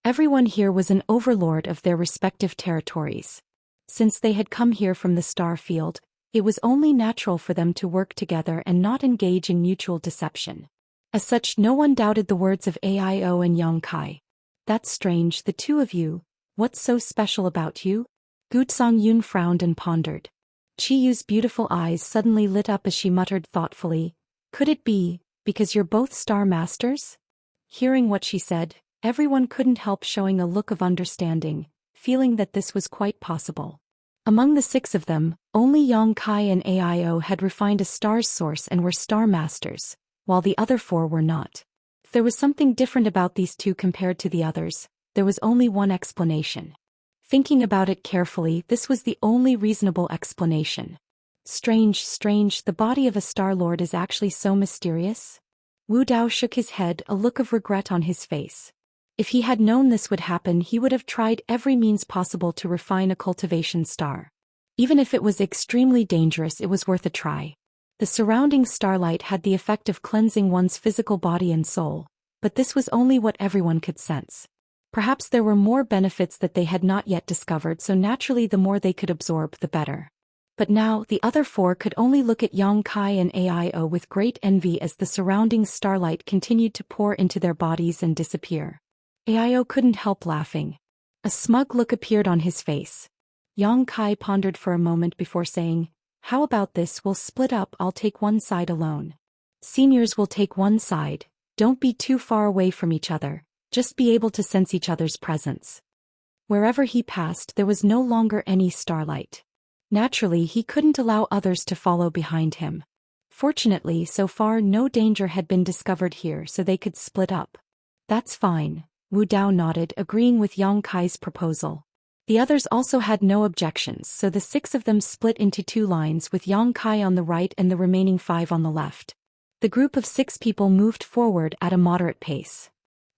Everyone here was an overlord of their respective territories. Since they had come here from the star field, it was only natural for them to work together and not engage in mutual deception. As such, no one doubted the words of AIO and Yang Kai. That's strange, the two of you. What's so special about you? Gutsong Yun frowned and pondered. Chi Yu's beautiful eyes suddenly lit up as she muttered thoughtfully, could it be, because you're both star masters? Hearing what she said, everyone couldn't help showing a look of understanding, feeling that this was quite possible. Among the six of them, only Yang Kai and AIO had refined a star's source and were star masters, while the other four were not. If there was something different about these two compared to the others, there was only one explanation. Thinking about it carefully, this was the only reasonable explanation. Strange, the body of a Star Lord is actually so mysterious? Wu Dao shook his head, a look of regret on his face. If he had known this would happen, he would have tried every means possible to refine a cultivation star. Even if it was extremely dangerous, it was worth a try. The surrounding starlight had the effect of cleansing one's physical body and soul, but this was only what everyone could sense. Perhaps there were more benefits that they had not yet discovered, so naturally the more they could absorb, the better. But now, the other four could only look at Yang Kai and AIO with great envy as the surrounding starlight continued to pour into their bodies and disappear. AIO couldn't help laughing. A smug look appeared on his face. Yang Kai pondered for a moment before saying, how about this, we'll split up, I'll take one side alone. Seniors will take one side, don't be too far away from each other, just be able to sense each other's presence. Wherever he passed, there was no longer any starlight. Naturally, he couldn't allow others to follow behind him. Fortunately, so far no danger had been discovered here, so they could split up. That's fine, Wu Dao nodded, agreeing with Yang Kai's proposal. The others also had no objections, so the six of them split into two lines with Yang Kai on the right and the remaining five on the left. The group of 6 people moved forward at a moderate pace.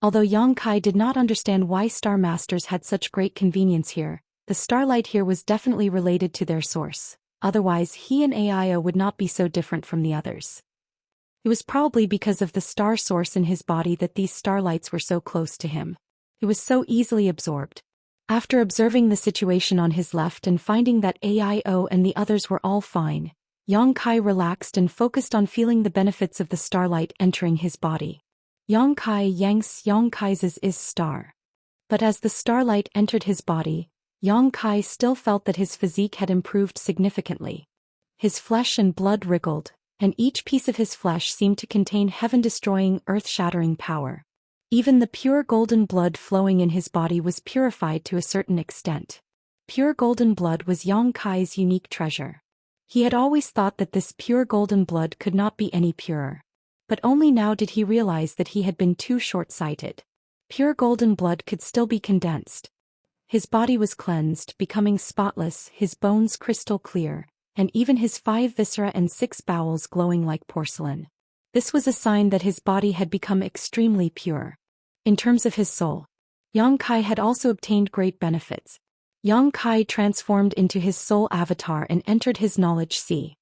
Although Yang Kai did not understand why Star Masters had such great convenience here, the starlight here was definitely related to their source, otherwise he and AIO would not be so different from the others. It was probably because of the star source in his body that these starlights were so close to him. He was so easily absorbed. After observing the situation on his left and finding that AIO and the others were all fine, Yang Kai relaxed and focused on feeling the benefits of the starlight entering his body. Yang Kai's is star. But as the starlight entered his body, Yang Kai still felt that his physique had improved significantly. His flesh and blood wriggled, and each piece of his flesh seemed to contain heaven-destroying, earth-shattering power. Even the pure golden blood flowing in his body was purified to a certain extent. Pure golden blood was Yang Kai's unique treasure. He had always thought that this pure golden blood could not be any purer. But only now did he realize that he had been too short-sighted. Pure golden blood could still be condensed. His body was cleansed, becoming spotless, his bones crystal clear, and even his 5 viscera and 6 bowels glowing like porcelain. This was a sign that his body had become extremely pure. In terms of his soul, Yang Kai had also obtained great benefits. Yang Kai transformed into his soul avatar and entered his knowledge sea.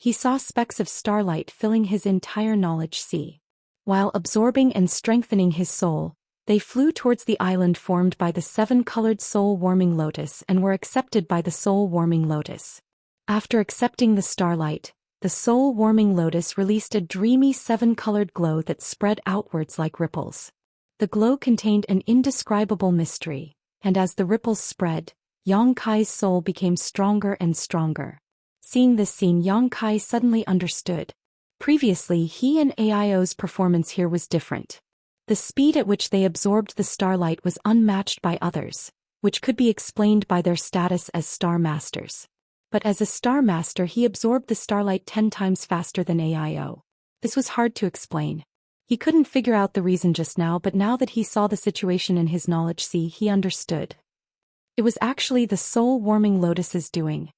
He saw specks of starlight filling his entire knowledge sea. While absorbing and strengthening his soul, they flew towards the island formed by the 7-colored soul-warming lotus and were accepted by the soul-warming lotus. After accepting the starlight, the soul-warming lotus released a dreamy 7-colored glow that spread outwards like ripples. The glow contained an indescribable mystery, and as the ripples spread, Yang Kai's soul became stronger and stronger. Seeing this scene, Yang Kai suddenly understood. Previously, he and AIO's performance here was different. The speed at which they absorbed the starlight was unmatched by others, which could be explained by their status as Star Masters. But as a Star Master, he absorbed the starlight 10 times faster than AIO. This was hard to explain. He couldn't figure out the reason just now, but now that he saw the situation in his knowledge sea, he understood. It was actually the soul-warming lotus's doing.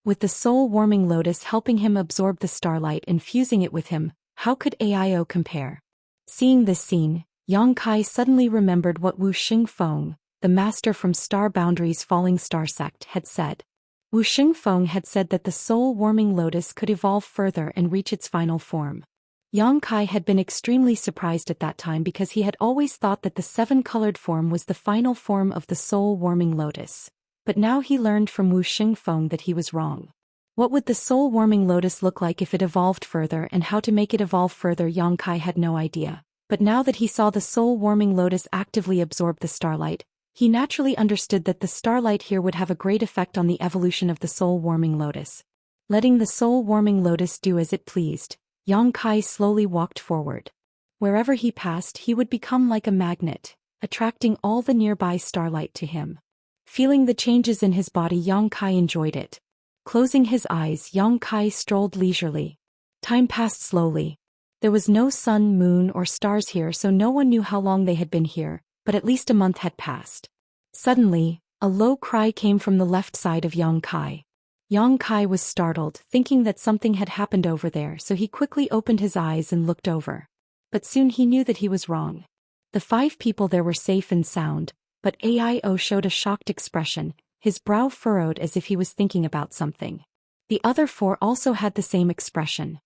With the soul-warming lotus helping him absorb the starlight and fusing it with him, how could AIO compare? Seeing this scene, Yang Kai suddenly remembered what Wu Xingfeng, the master from Star Boundaries Falling Star Sect, had said. Wu Xingfeng had said that the soul-warming lotus could evolve further and reach its final form. Yang Kai had been extremely surprised at that time because he had always thought that the seven-colored form was the final form of the soul-warming lotus. But now he learned from Wu Xingfeng that he was wrong. What would the soul-warming lotus look like if it evolved further, and how to make it evolve further Yang Kai had no idea. But now that he saw the soul-warming lotus actively absorb the starlight, he naturally understood that the starlight here would have a great effect on the evolution of the soul-warming lotus. Letting the soul-warming lotus do as it pleased, Yang Kai slowly walked forward. Wherever he passed, he would become like a magnet, attracting all the nearby starlight to him. Feeling the changes in his body, Yang Kai enjoyed it. Closing his eyes, Yang Kai strolled leisurely. Time passed slowly. There was no sun, moon, or stars here, so no one knew how long they had been here, but at least a month had passed. Suddenly, a low cry came from the left side of Yang Kai. Yang Kai was startled, thinking that something had happened over there, so he quickly opened his eyes and looked over. But soon he knew that he was wrong. The 5 people there were safe and sound, but Aio showed a shocked expression, his brow furrowed as if he was thinking about something. The other 4 also had the same expression.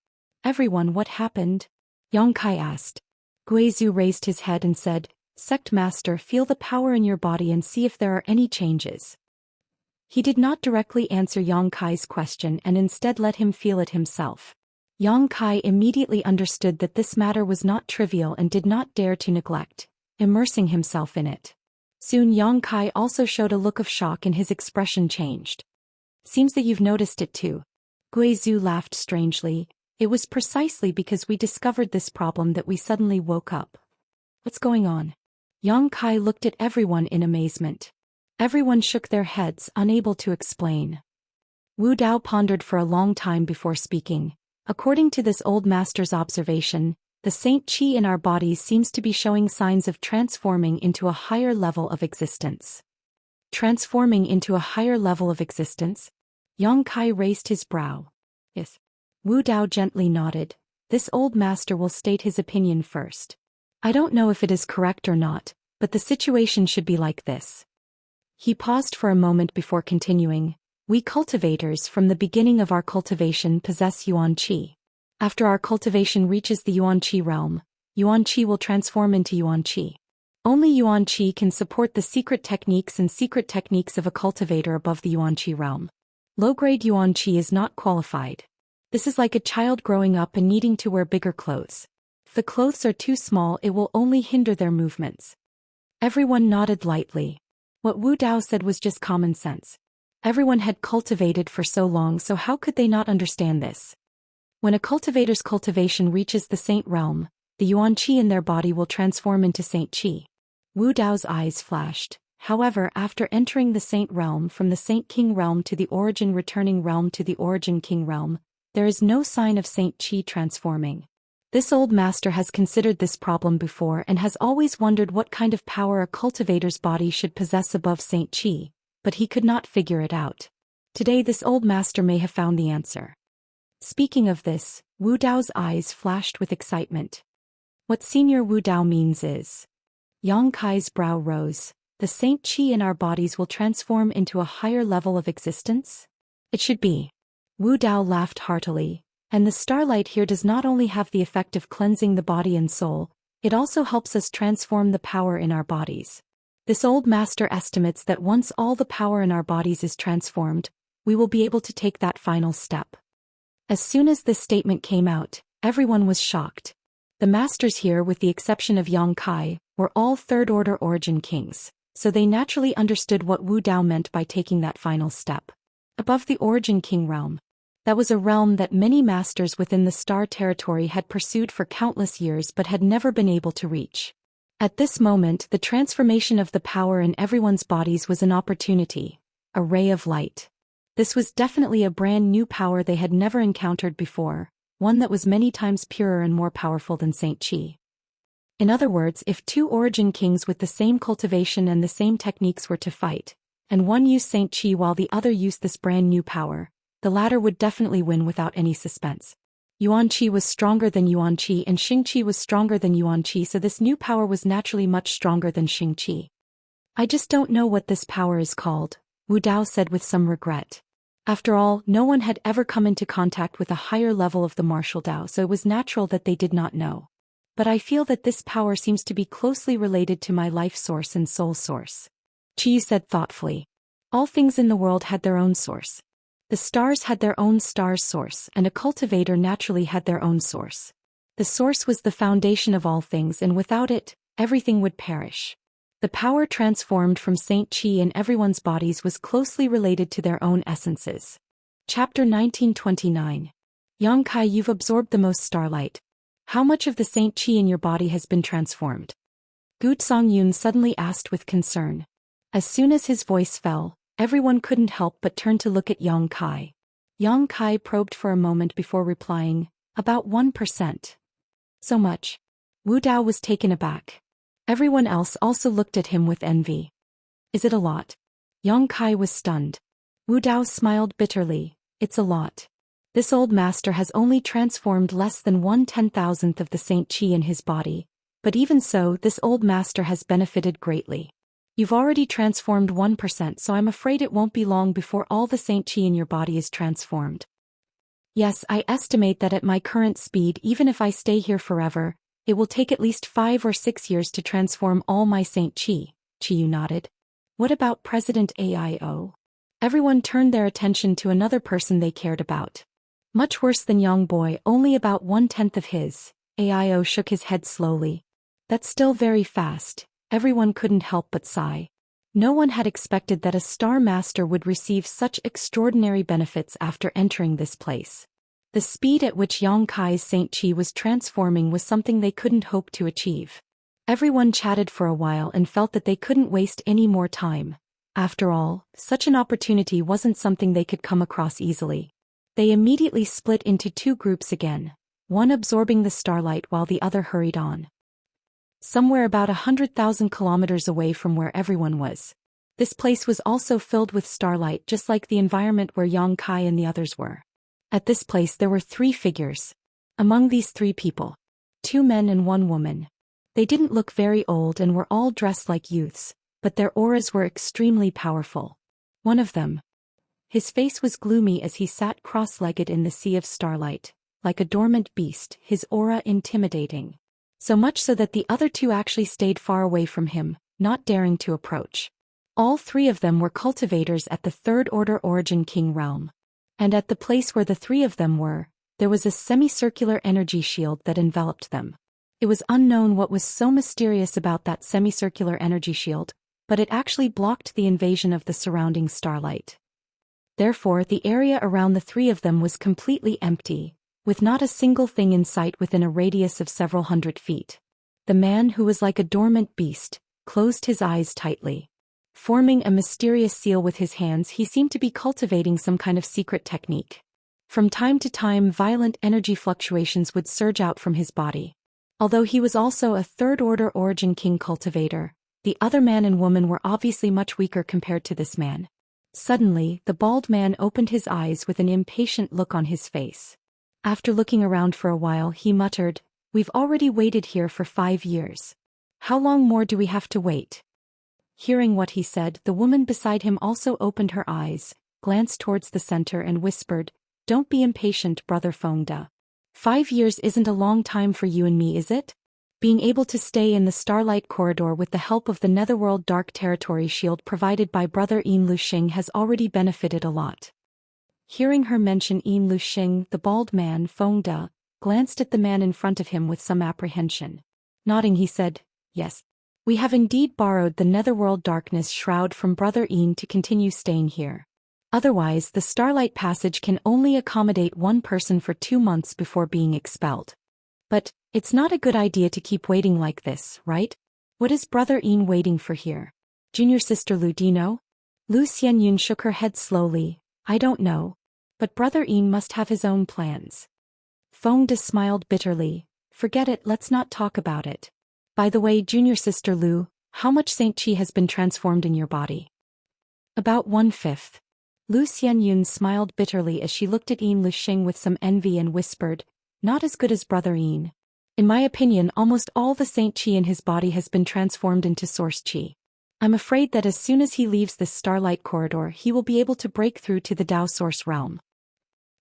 Everyone, what happened? Yang Kai asked. Guizhu raised his head and said, Sect Master, feel the power in your body and see if there are any changes. He did not directly answer Yang Kai's question and instead let him feel it himself. Yang Kai immediately understood that this matter was not trivial and did not dare to neglect, immersing himself in it. Soon Yang Kai also showed a look of shock and his expression changed. Seems that you've noticed it too. Guizhu laughed strangely. It was precisely because we discovered this problem that we suddenly woke up. What's going on? Yang Kai looked at everyone in amazement. Everyone shook their heads, unable to explain. Wu Dao pondered for a long time before speaking. According to this old master's observation, the Saint Qi in our bodies seems to be showing signs of transforming into a higher level of existence. Transforming into a higher level of existence? Yang Kai raised his brow. Yes. Wu Dao gently nodded. This old master will state his opinion first. I don't know if it is correct or not, but the situation should be like this. He paused for a moment before continuing. We cultivators from the beginning of our cultivation possess Yuan Qi. After our cultivation reaches the Yuan Qi realm, Yuan Qi will transform into Yuan Qi. Only Yuan Qi can support the secret techniques of a cultivator above the Yuan Qi realm. Low-grade Yuan Qi is not qualified. This is like a child growing up and needing to wear bigger clothes. If the clothes are too small, it will only hinder their movements. Everyone nodded lightly. What Wu Dao said was just common sense. Everyone had cultivated for so long, so how could they not understand this? When a cultivator's cultivation reaches the Saint realm, the Yuan Qi in their body will transform into Saint Qi. Wu Dao's eyes flashed. However, after entering the Saint realm from the Saint King realm to the Origin returning realm to the Origin King realm, there is no sign of Saint Qi transforming. This old master has considered this problem before and has always wondered what kind of power a cultivator's body should possess above Saint Qi, but he could not figure it out. Today this old master may have found the answer. Speaking of this, Wu Dao's eyes flashed with excitement. What Senior Wu Dao means is... Yang Kai's brow rose. The Saint Qi in our bodies will transform into a higher level of existence? It should be. Wu Dao laughed heartily. And the starlight here does not only have the effect of cleansing the body and soul, it also helps us transform the power in our bodies. This old master estimates that once all the power in our bodies is transformed, we will be able to take that final step. As soon as this statement came out, everyone was shocked. The masters here, with the exception of Yang Kai, were all third-order Origin kings, so they naturally understood what Wu Dao meant by taking that final step. Above the Origin King realm. That was a realm that many masters within the Star Territory had pursued for countless years but had never been able to reach. At this moment, the transformation of the power in everyone's bodies was an opportunity, a ray of light. This was definitely a brand new power they had never encountered before, one that was many times purer and more powerful than Saint Qi. In other words, if 2 Origin kings with the same cultivation and the same techniques were to fight, and one used Saint Qi while the other used this brand new power, the latter would definitely win without any suspense. Yuan Qi was stronger than Yuan Qi and Xing Qi was stronger than Yuan Qi, so this new power was naturally much stronger than Xing Qi. I just don't know what this power is called, Wu Dao said with some regret. After all, no one had ever come into contact with a higher level of the martial Dao, so it was natural that they did not know. But I feel that this power seems to be closely related to my life source and soul source. Qiyu said thoughtfully. All things in the world had their own source. The stars had their own star's source, and a cultivator naturally had their own source. The source was the foundation of all things, and without it, everything would perish. The power transformed from Saint Qi in everyone's bodies was closely related to their own essences. Chapter 1929. Yang Kai, you've absorbed the most starlight. How much of the Saint Qi in your body has been transformed? Gu Songyun suddenly asked with concern. As soon as his voice fell, everyone couldn't help but turn to look at Yang Kai. Yang Kai probed for a moment before replying, about 1%. So much. Wu Dao was taken aback. Everyone else also looked at him with envy. Is it a lot? Yang Kai was stunned. Wu Dao smiled bitterly. It's a lot. This old master has only transformed less than 1/10,000th of the Saint Qi in his body, but even so, this old master has benefited greatly. You've already transformed 1%, so I'm afraid it won't be long before all the Saint Qi in your body is transformed. Yes, I estimate that at my current speed, even if I stay here forever, it will take at least 5 or 6 years to transform all my Saint Qi. Qiyu nodded. What about President Aio? Everyone turned their attention to another person they cared about. Much worse than Yang Boy, only about 1/10 of his. Aio shook his head slowly. That's still very fast. Everyone couldn't help but sigh. No one had expected that a star master would receive such extraordinary benefits after entering this place. The speed at which Yang Kai's Saint Qi was transforming was something they couldn't hope to achieve. Everyone chatted for a while and felt that they couldn't waste any more time. After all, such an opportunity wasn't something they could come across easily. They immediately split into 2 groups again, one absorbing the starlight while the other hurried on. Somewhere about 100,000 kilometers away from where everyone was. This place was also filled with starlight, just like the environment where Yang Kai and the others were. At this place there were 3 figures. Among these 3 people, 2 men and 1 woman. They didn't look very old and were all dressed like youths, but their auras were extremely powerful. One of them. His face was gloomy as he sat cross-legged in the sea of starlight, like a dormant beast, his aura intimidating. So much so that the other 2 actually stayed far away from him, not daring to approach. All 3 of them were cultivators at the 3rd Order Origin King realm. And at the place where the 3 of them were, there was a semicircular energy shield that enveloped them. It was unknown what was so mysterious about that semicircular energy shield, but it actually blocked the invasion of the surrounding starlight. Therefore, the area around the 3 of them was completely empty, with not a single thing in sight within a radius of several hundred feet. The man, who was like a dormant beast, closed his eyes tightly. Forming a mysterious seal with his hands, he seemed to be cultivating some kind of secret technique. From time to time, violent energy fluctuations would surge out from his body. Although he was also a 3rd Order Origin King cultivator, the other man and woman were obviously much weaker compared to this man. Suddenly, the bald man opened his eyes with an impatient look on his face. After looking around for a while, he muttered, "We've already waited here for 5 years. How long more do we have to wait?" Hearing what he said, the woman beside him also opened her eyes, glanced towards the center and whispered, "Don't be impatient, Brother Fengda. 5 years isn't a long time for you and me, is it? Being able to stay in the Starlight Corridor with the help of the Netherworld Dark Territory shield provided by Brother Yin Luxing has already benefited a lot." Hearing her mention Yin Luxing, the bald man, Fengda, glanced at the man in front of him with some apprehension. Nodding, he said, "Yes. We have indeed borrowed the Netherworld Darkness Shroud from Brother Yin to continue staying here. Otherwise, the Starlight Passage can only accommodate 1 person for 2 months before being expelled. But it's not a good idea to keep waiting like this, right? What is Brother Yin waiting for here? Junior Sister Lu, do you know?" Lu Xianyun shook her head slowly. "I don't know. But Brother Yin must have his own plans." Fengda smiled bitterly. "Forget it, let's not talk about it. By the way, Junior Sister Lu, how much Saint Qi has been transformed in your body?" "About 1/5. Lu Xianyun smiled bitterly as she looked at Yin Luxing with some envy and whispered, "Not as good as Brother Yin. In my opinion, almost all the Saint Qi in his body has been transformed into Source Qi." I'm afraid that as soon as he leaves this starlight corridor he will be able to break through to the Dao source realm.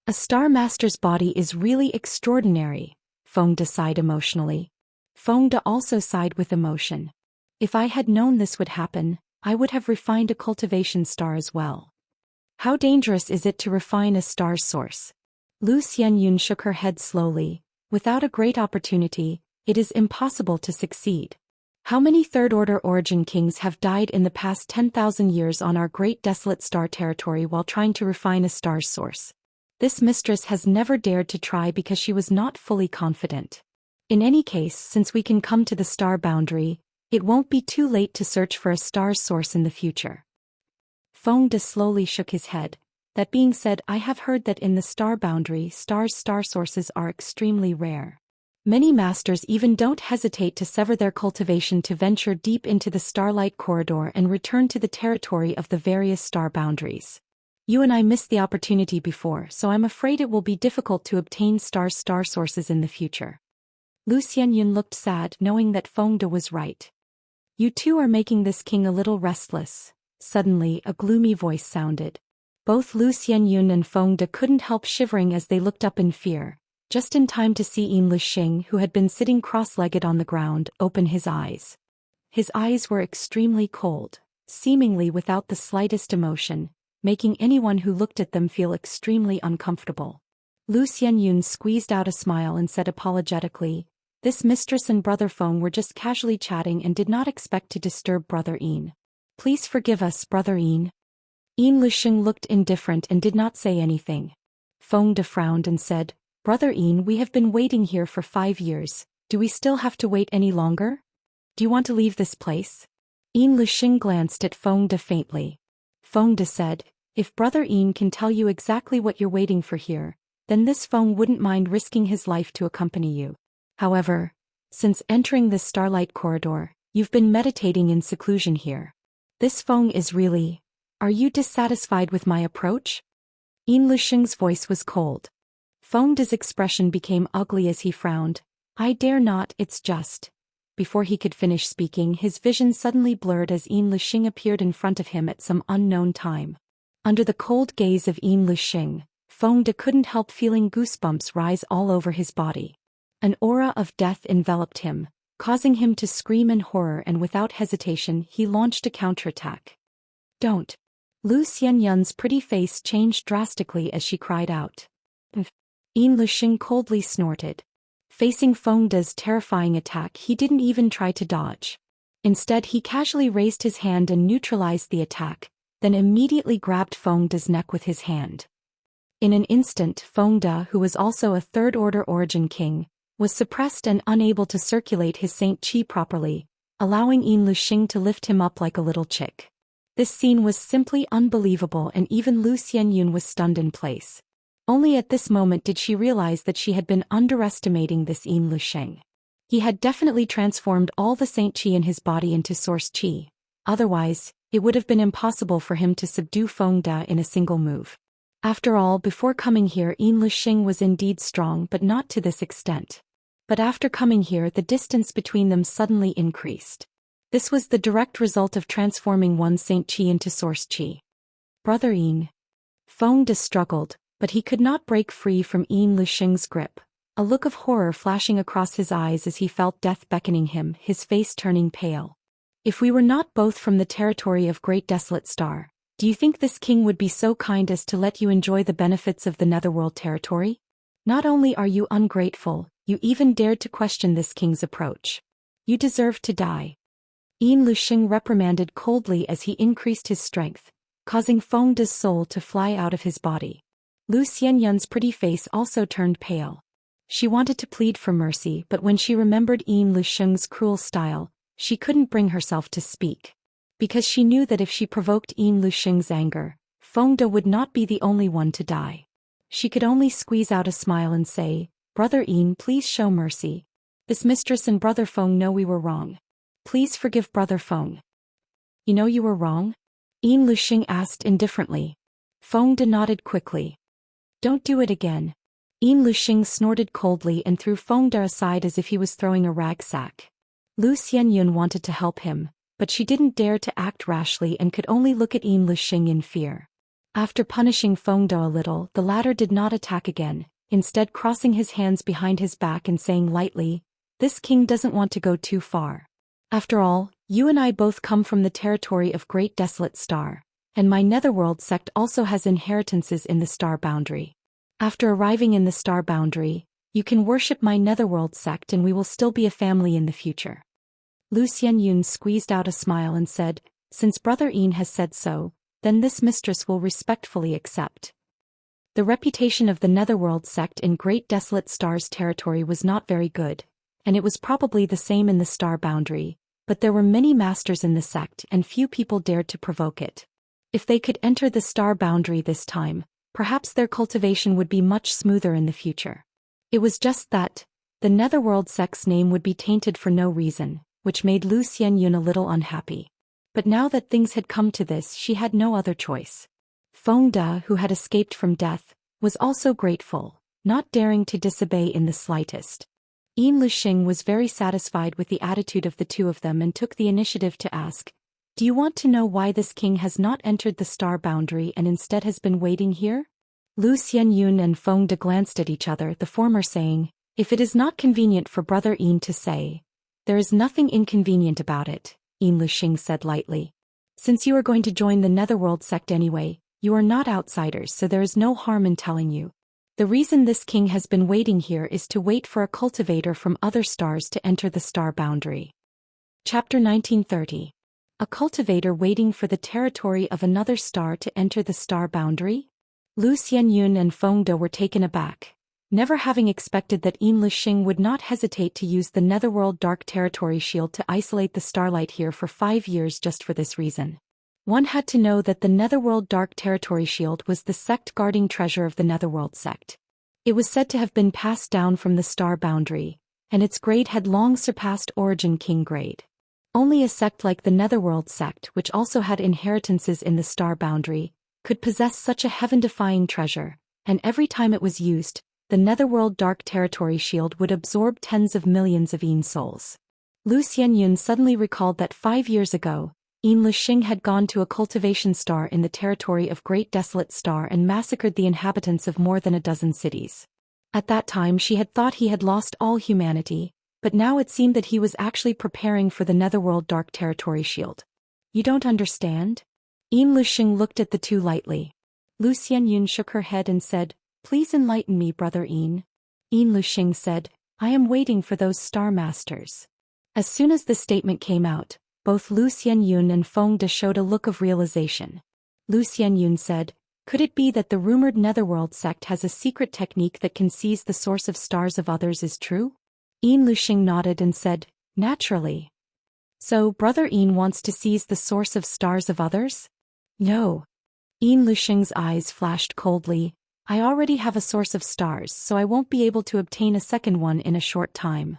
A Star Master's body is really extraordinary, Fengde sighed emotionally. Fengde also sighed with emotion. If I had known this would happen, I would have refined a cultivation star as well. How dangerous is it to refine a star's source? Lu Xianyun shook her head slowly. Without a great opportunity, it is impossible to succeed. How many third-order origin kings have died in the past 10,000 years on our great desolate star territory while trying to refine a star's source? This mistress has never dared to try because she was not fully confident. In any case, since we can come to the star boundary, it won't be too late to search for a star's source in the future. Fengde slowly shook his head. That being said, I have heard that in the star boundary, star sources are extremely rare. Many masters even don't hesitate to sever their cultivation to venture deep into the starlight corridor and return to the territory of the various star boundaries. You and I missed the opportunity before, so I'm afraid it will be difficult to obtain star sources in the future. Lu Xianyun looked sad, knowing that Fengde was right. You two are making this king a little restless. Suddenly, a gloomy voice sounded. Both Lu Xianyun and Fengde couldn't help shivering as they looked up in fear, just in time to see Immerse, who had been sitting cross-legged on the ground, open his eyes. His eyes were extremely cold, seemingly without the slightest emotion, making anyone who looked at them feel extremely uncomfortable. Lu Xianyun squeezed out a smile and said apologetically, "This mistress and brother Feng were just casually chatting and did not expect to disturb Brother Yin. Please forgive us, Brother Yin." Immerse looked indifferent and did not say anything. Fengde frowned and said, "Brother Yin, we have been waiting here for 5 years. Do we still have to wait any longer? Do you want to leave this place?" Immerse glanced at Fengde faintly. Fengde said, "If Brother Yin can tell you exactly what you're waiting for here, then this Feng wouldn't mind risking his life to accompany you. However, since entering this starlight corridor, you've been meditating in seclusion here. This Feng is really... Are you dissatisfied with my approach?" Immerse's voice was cold. Fengde's expression became ugly as he frowned. "I dare not, it's just..." Before he could finish speaking, his vision suddenly blurred as Immerse appeared in front of him at some unknown time. Under the cold gaze of Immerse, Fengde couldn't help feeling goosebumps rise all over his body. An aura of death enveloped him, causing him to scream in horror, and without hesitation he launched a counterattack. "Don't." Lu Xianyun's pretty face changed drastically as she cried out. Immerse coldly snorted. Facing Fengde's terrifying attack, he didn't even try to dodge. Instead, he casually raised his hand and neutralized the attack, then immediately grabbed Fengde's neck with his hand. In an instant, Fengde, who was also a third-order origin king, was suppressed and unable to circulate his Saint Qi properly, allowing Immerse to lift him up like a little chick. This scene was simply unbelievable, and even Lu Xianyun was stunned in place. Only at this moment did she realize that she had been underestimating this Immerse. He had definitely transformed all the Saint Qi in his body into Source Qi. Otherwise, it would have been impossible for him to subdue Fengde in a single move. After all, before coming here, Immerse was indeed strong, but not to this extent. But after coming here, the distance between them suddenly increased. This was the direct result of transforming one Saint Qi into Source Qi. "Brother Yin." Fengde struggled, but he could not break free from Immerse's grip, a look of horror flashing across his eyes as he felt death beckoning him, his face turning pale. "If we were not both from the territory of Great Desolate Star, do you think this king would be so kind as to let you enjoy the benefits of the Netherworld territory? Not only are you ungrateful, you even dared to question this king's approach. You deserve to die." Immerse reprimanded coldly as he increased his strength, causing Fengde's soul to fly out of his body. Lu Xianyun's pretty face also turned pale. She wanted to plead for mercy, but when she remembered Immerse's cruel style, she couldn't bring herself to speak. Because she knew that if she provoked Immerse's anger, Fengde would not be the only one to die. She could only squeeze out a smile and say, "Brother Yin, please show mercy. This mistress and Brother Feng know we were wrong. Please forgive Brother Feng." "You know you were wrong?" Immerse asked indifferently. Fengde nodded quickly. "Don't do it again." Immerse snorted coldly and threw Fengde aside as if he was throwing a rag sack. Lu Xianyun wanted to help him, but she didn't dare to act rashly and could only look at Yin Lixing in fear. After punishing Feng De a little, the latter did not attack again, instead crossing his hands behind his back and saying lightly, "This king doesn't want to go too far. After all, you and I both come from the territory of Great Desolate Star, and my Netherworld sect also has inheritances in the star boundary. After arriving in the star boundary, you can worship my Netherworld sect and we will still be a family in the future." Lu Xianyun squeezed out a smile and said, "Since Brother Yin has said so, then this mistress will respectfully accept." The reputation of the Netherworld sect in Great Desolate Star's territory was not very good, and it was probably the same in the star boundary, but there were many masters in the sect and few people dared to provoke it. If they could enter the star boundary this time, perhaps their cultivation would be much smoother in the future. It was just that the Netherworld sect's name would be tainted for no reason, which made Lu Xianyun a little unhappy. But now that things had come to this, she had no other choice. Feng De, who had escaped from death, was also grateful, not daring to disobey in the slightest. Yin Lixing was very satisfied with the attitude of the two of them and took the initiative to ask, "Do you want to know why this king has not entered the star boundary and instead has been waiting here?" Lu Xianyun and Feng De glanced at each other, the former saying, "If it is not convenient for Brother Yin to say, there is nothing inconvenient about it," Yin Lixing said lightly. "Since you are going to join the Netherworld sect anyway, you are not outsiders, so there is no harm in telling you. The reason this king has been waiting here is to wait for a cultivator from other stars to enter the star boundary." Chapter 1930. A cultivator waiting for the territory of another star to enter the star boundary? Lu Xianyun and Feng De were taken aback, never having expected that Yin Lixing would not hesitate to use the Netherworld Dark Territory Shield to isolate the starlight here for 5 years just for this reason. One had to know that the Netherworld Dark Territory Shield was the sect-guarding treasure of the Netherworld sect. It was said to have been passed down from the star boundary, and its grade had long surpassed Origin King grade. Only a sect like the Netherworld sect, which also had inheritances in the star boundary, could possess such a heaven-defying treasure, and every time it was used, the Netherworld Dark Territory Shield would absorb tens of millions of Yin souls. Lu Xianyun suddenly recalled that 5 years ago, Yin Lixing had gone to a cultivation star in the territory of Great Desolate Star and massacred the inhabitants of more than a dozen cities. At that time she had thought he had lost all humanity, but now it seemed that he was actually preparing for the Netherworld Dark Territory Shield. "You don't understand?" Yin Lixing looked at the two lightly. Lu Xianyun shook her head and said, "Please enlighten me, Brother Yin." Yin Lixing said, "I am waiting for those star masters." As soon as the statement came out, both Lu Xianyun and Feng De showed a look of realization. Lu Xianyun said, "Could it be that the rumored Netherworld sect has a secret technique that can seize the source of stars of others is true?" Yin Lixing nodded and said, "Naturally." "So, Brother Yin wants to seize the source of stars of others?" "No." Yin Lixing's eyes flashed coldly. "I already have a source of stars, so I won't be able to obtain a second one in a short time."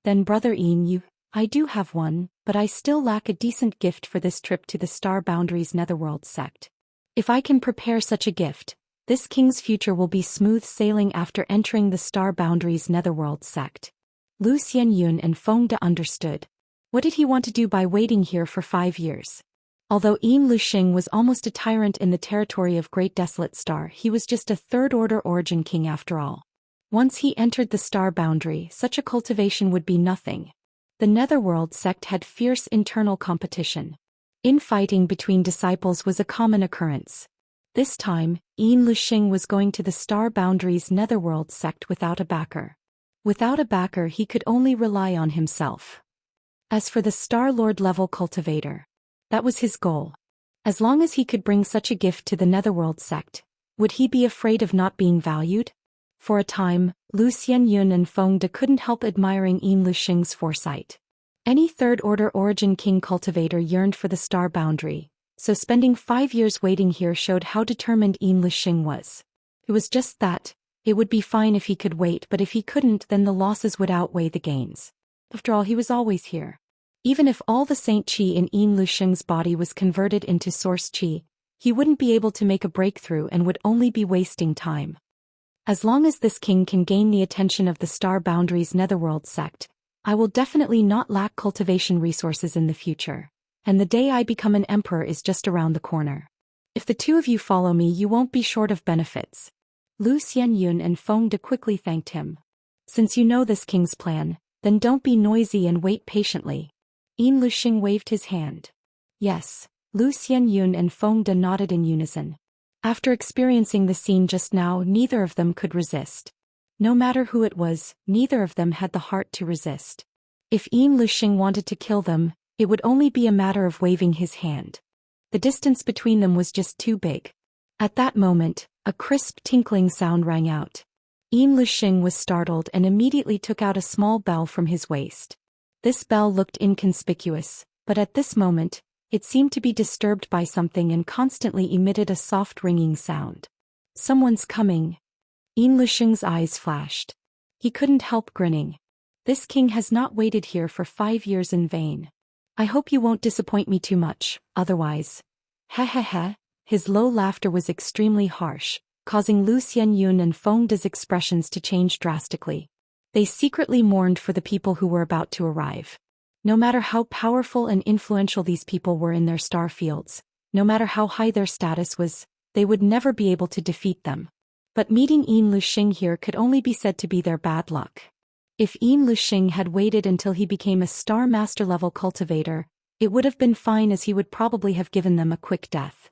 "Then Brother Yin, I do have one, but I still lack a decent gift for this trip to the star boundary's Netherworld sect. If I can prepare such a gift, this king's future will be smooth sailing after entering the star boundary's Netherworld sect." Lu Xianyun and Feng De understood. What did he want to do by waiting here for 5 years? Although Yin Lixing was almost a tyrant in the territory of Great Desolate Star, he was just a third-order Origin King after all. Once he entered the star boundary, such a cultivation would be nothing. The Netherworld sect had fierce internal competition. Infighting between disciples was a common occurrence. This time, Yin Lixing was going to the star boundary's Netherworld sect without a backer. Without a backer, he could only rely on himself. As for the Star Lord level cultivator, that was his goal. As long as he could bring such a gift to the Netherworld sect, would he be afraid of not being valued? For a time, Lu Xianyun and Feng De couldn't help admiring Yin Lixing's foresight. Any third-order Origin King cultivator yearned for the star boundary, so spending 5 years waiting here showed how determined Yin Lixing was. It was just that, it would be fine if he could wait, but if he couldn't, then the losses would outweigh the gains. After all, he was always here. Even if all the Saint Qi in Yin Lixing's body was converted into Source Qi, he wouldn't be able to make a breakthrough and would only be wasting time. As long as this king can gain the attention of the Star Boundary's Netherworld sect, I will definitely not lack cultivation resources in the future, and the day I become an emperor is just around the corner. If the two of you follow me, you won't be short of benefits." Lu Xianyun and Feng De quickly thanked him. "Since you know this king's plan, then don't be noisy and wait patiently." Yin Luxing waved his hand. "Yes." Lu Xianyun and Feng De nodded in unison. After experiencing the scene just now, neither of them could resist. No matter who it was, neither of them had the heart to resist. If Yin Luxing wanted to kill them, it would only be a matter of waving his hand. The distance between them was just too big. At that moment, a crisp tinkling sound rang out. Yin Luxing was startled and immediately took out a small bell from his waist. This bell looked inconspicuous, but at this moment, it seemed to be disturbed by something and constantly emitted a soft ringing sound. "Someone's coming." Yin Luxing's eyes flashed. He couldn't help grinning. "This king has not waited here for 5 years in vain. I hope you won't disappoint me too much, otherwise." Heh. His low laughter was extremely harsh, causing Lu Xianyun and Feng De's expressions to change drastically. They secretly mourned for the people who were about to arrive. No matter how powerful and influential these people were in their star fields, no matter how high their status was, they would never be able to defeat them. But meeting Yin Luxing here could only be said to be their bad luck. If Yin Luxing had waited until he became a Star Master level cultivator, it would have been fine, as he would probably have given them a quick death.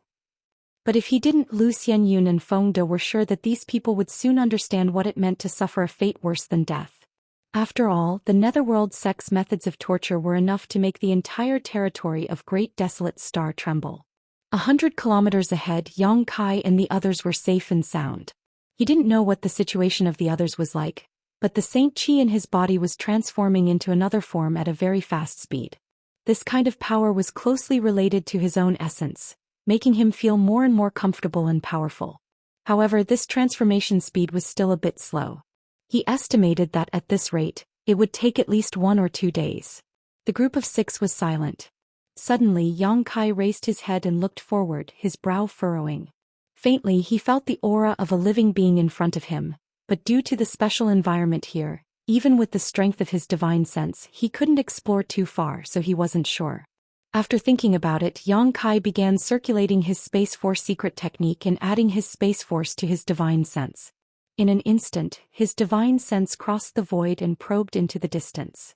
But if he didn't, Lu Xianyun and Feng De were sure that these people would soon understand what it meant to suffer a fate worse than death. After all, the Netherworld sect's methods of torture were enough to make the entire territory of Great Desolate Star tremble. 100 kilometers ahead, Yang Kai and the others were safe and sound. He didn't know what the situation of the others was like, but the Saint Qi in his body was transforming into another form at a very fast speed. This kind of power was closely related to his own essence, making him feel more and more comfortable and powerful. However, this transformation speed was still a bit slow. He estimated that at this rate, it would take at least 1 or 2 days. The group of 6 was silent. Suddenly, Yang Kai raised his head and looked forward, his brow furrowing. Faintly, he felt the aura of a living being in front of him, but due to the special environment here, even with the strength of his divine sense, he couldn't explore too far, so he wasn't sure. After thinking about it, Yang Kai began circulating his Space Force secret technique and adding his Space Force to his divine sense. In an instant, his divine sense crossed the void and probed into the distance.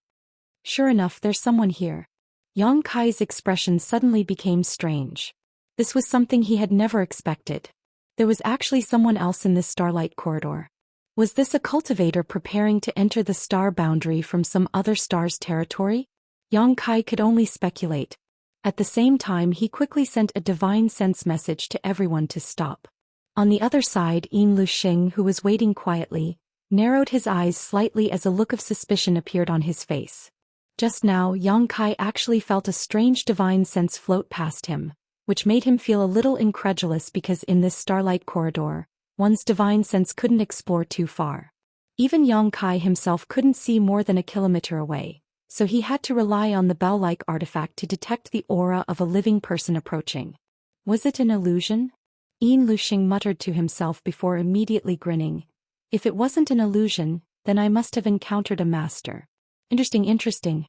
Sure enough, there's someone here. Yang Kai's expression suddenly became strange. This was something he had never expected. There was actually someone else in this starlight corridor. Was this a cultivator preparing to enter the star boundary from some other star's territory? Yang Kai could only speculate. At the same time, he quickly sent a divine sense message to everyone to stop. On the other side, Yin Luxing, who was waiting quietly, narrowed his eyes slightly as a look of suspicion appeared on his face. Just now, Yang Kai actually felt a strange divine sense float past him, which made him feel a little incredulous because in this starlight corridor, one's divine sense couldn't explore too far. Even Yang Kai himself couldn't see more than a kilometer away, so he had to rely on the bell-like artifact to detect the aura of a living person approaching. Was it an illusion? Yin Luxing muttered to himself before immediately grinning. If it wasn't an illusion, then I must have encountered a master. Interesting.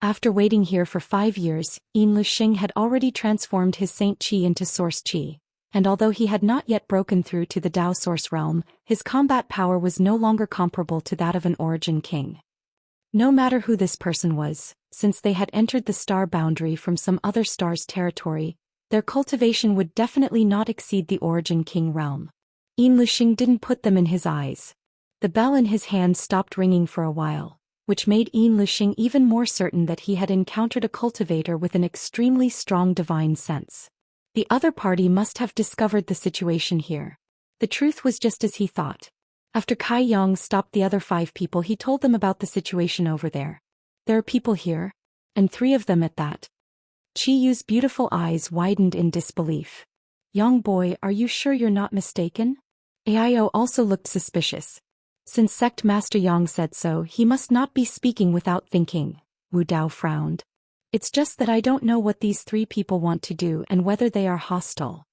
After waiting here for 5 years, Yin Luxing had already transformed his Saint Qi into Source Qi, and although he had not yet broken through to the Dao Source realm, his combat power was no longer comparable to that of an Origin King. No matter who this person was, since they had entered the star boundary from some other star's territory, their cultivation would definitely not exceed the Origin King realm. Yin Luxing didn't put them in his eyes. The bell in his hand stopped ringing for a while, which made Yin Luxing even more certain that he had encountered a cultivator with an extremely strong divine sense. The other party must have discovered the situation here. The truth was just as he thought. After Kai Yang stopped the other 5 people, he told them about the situation over there. There are people here, and 3 of them at that. Chi Yu's beautiful eyes widened in disbelief. Young boy, are you sure you're not mistaken? Aio also looked suspicious. Since Sect Master Yang said so, he must not be speaking without thinking. Wu Dao frowned. It's just that I don't know what these 3 people want to do and whether they are hostile.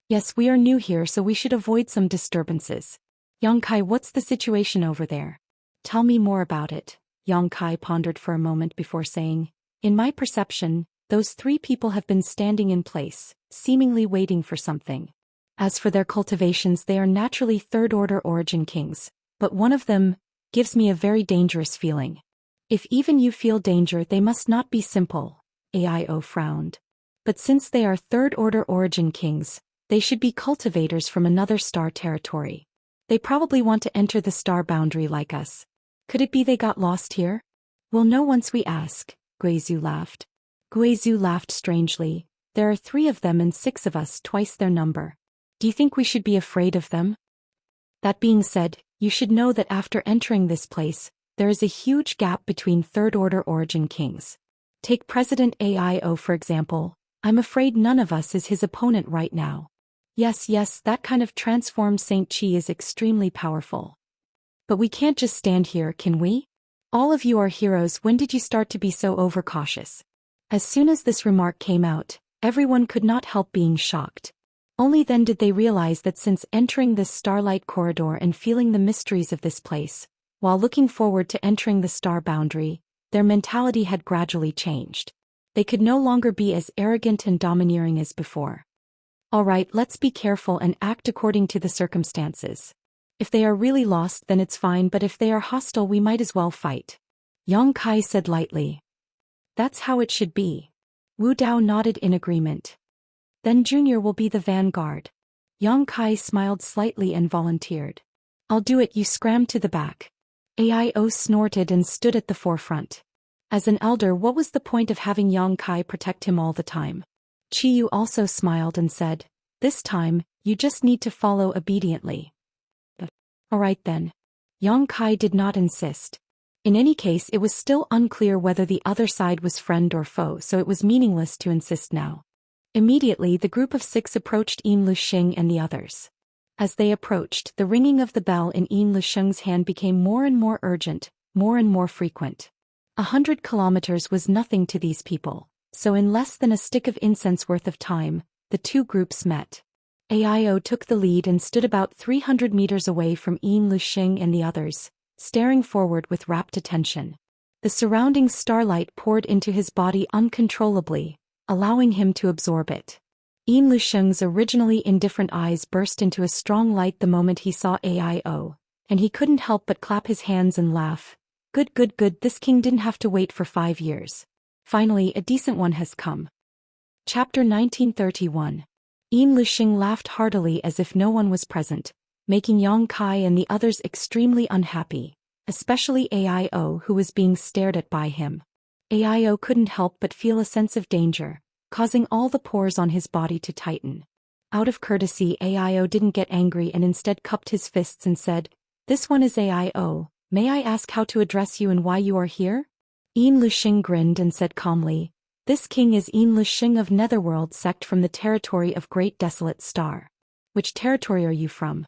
Yes, we are new here, so we should avoid some disturbances. Yang Kai, what's the situation over there? Tell me more about it. Yang Kai pondered for a moment before saying, in my perception, those three people have been standing in place, seemingly waiting for something. As for their cultivations, they are naturally third-order origin kings, but one of them gives me a very dangerous feeling. If even you feel danger, they must not be simple, AIO frowned. But since they are third-order origin kings, they should be cultivators from another star territory. They probably want to enter the star boundary like us. Could it be they got lost here? We'll know once we ask, Guizhou laughed. Guizhou laughed strangely. There are 3 of them and 6 of us, twice their number. Do you think we should be afraid of them? That being said, you should know that after entering this place, there is a huge gap between third-order origin kings. Take President AIO for example. I'm afraid none of us is his opponent right now. Yes, that kind of transformed Saint Qi is extremely powerful. But we can't just stand here, can we? All of you are heroes. When did you start to be so overcautious? As soon as this remark came out, everyone could not help being shocked. Only then did they realize that since entering this starlight corridor and feeling the mysteries of this place, while looking forward to entering the star boundary, their mentality had gradually changed. They could no longer be as arrogant and domineering as before. Alright, let's be careful and act according to the circumstances. If they are really lost, then it's fine, but if they are hostile, we might as well fight. Yang Kai said lightly. That's how it should be. Wu Dao nodded in agreement. Then Junior will be the vanguard. Yang Kai smiled slightly and volunteered. I'll do it, you scram to the back. AIO snorted and stood at the forefront. As an elder, what was the point of having Yang Kai protect him all the time? Qiyu also smiled and said, this time, you just need to follow obediently. Alright then. Yang Kai did not insist. In any case, it was still unclear whether the other side was friend or foe, so it was meaningless to insist now. Immediately, the group of 6 approached Yin Luxing and the others. As they approached, the ringing of the bell in Yin Luxing's hand became more and more urgent, more and more frequent. 100 kilometers was nothing to these people, so in less than a stick of incense worth of time, the 2 groups met. AIO took the lead and stood about 300 meters away from Yin Luxing and the others, staring forward with rapt attention. The surrounding starlight poured into his body uncontrollably, allowing him to absorb it. Yin Luxing's originally indifferent eyes burst into a strong light the moment he saw AIO, and he couldn't help but clap his hands and laugh. Good, this king didn't have to wait for 5 years. Finally, a decent one has come. Chapter 1931. Yin Luxing laughed heartily as if no one was present, making Yang Kai and the others extremely unhappy, especially AIO, who was being stared at by him. AIO couldn't help but feel a sense of danger, causing all the pores on his body to tighten. Out of courtesy, AIO didn't get angry and instead cupped his fists and said, "This one is AIO, may I ask how to address you and why you are here?" Yin Luxing grinned and said calmly, "This king is Yin Luxing of Netherworld sect from the territory of Great Desolate Star. Which territory are you from?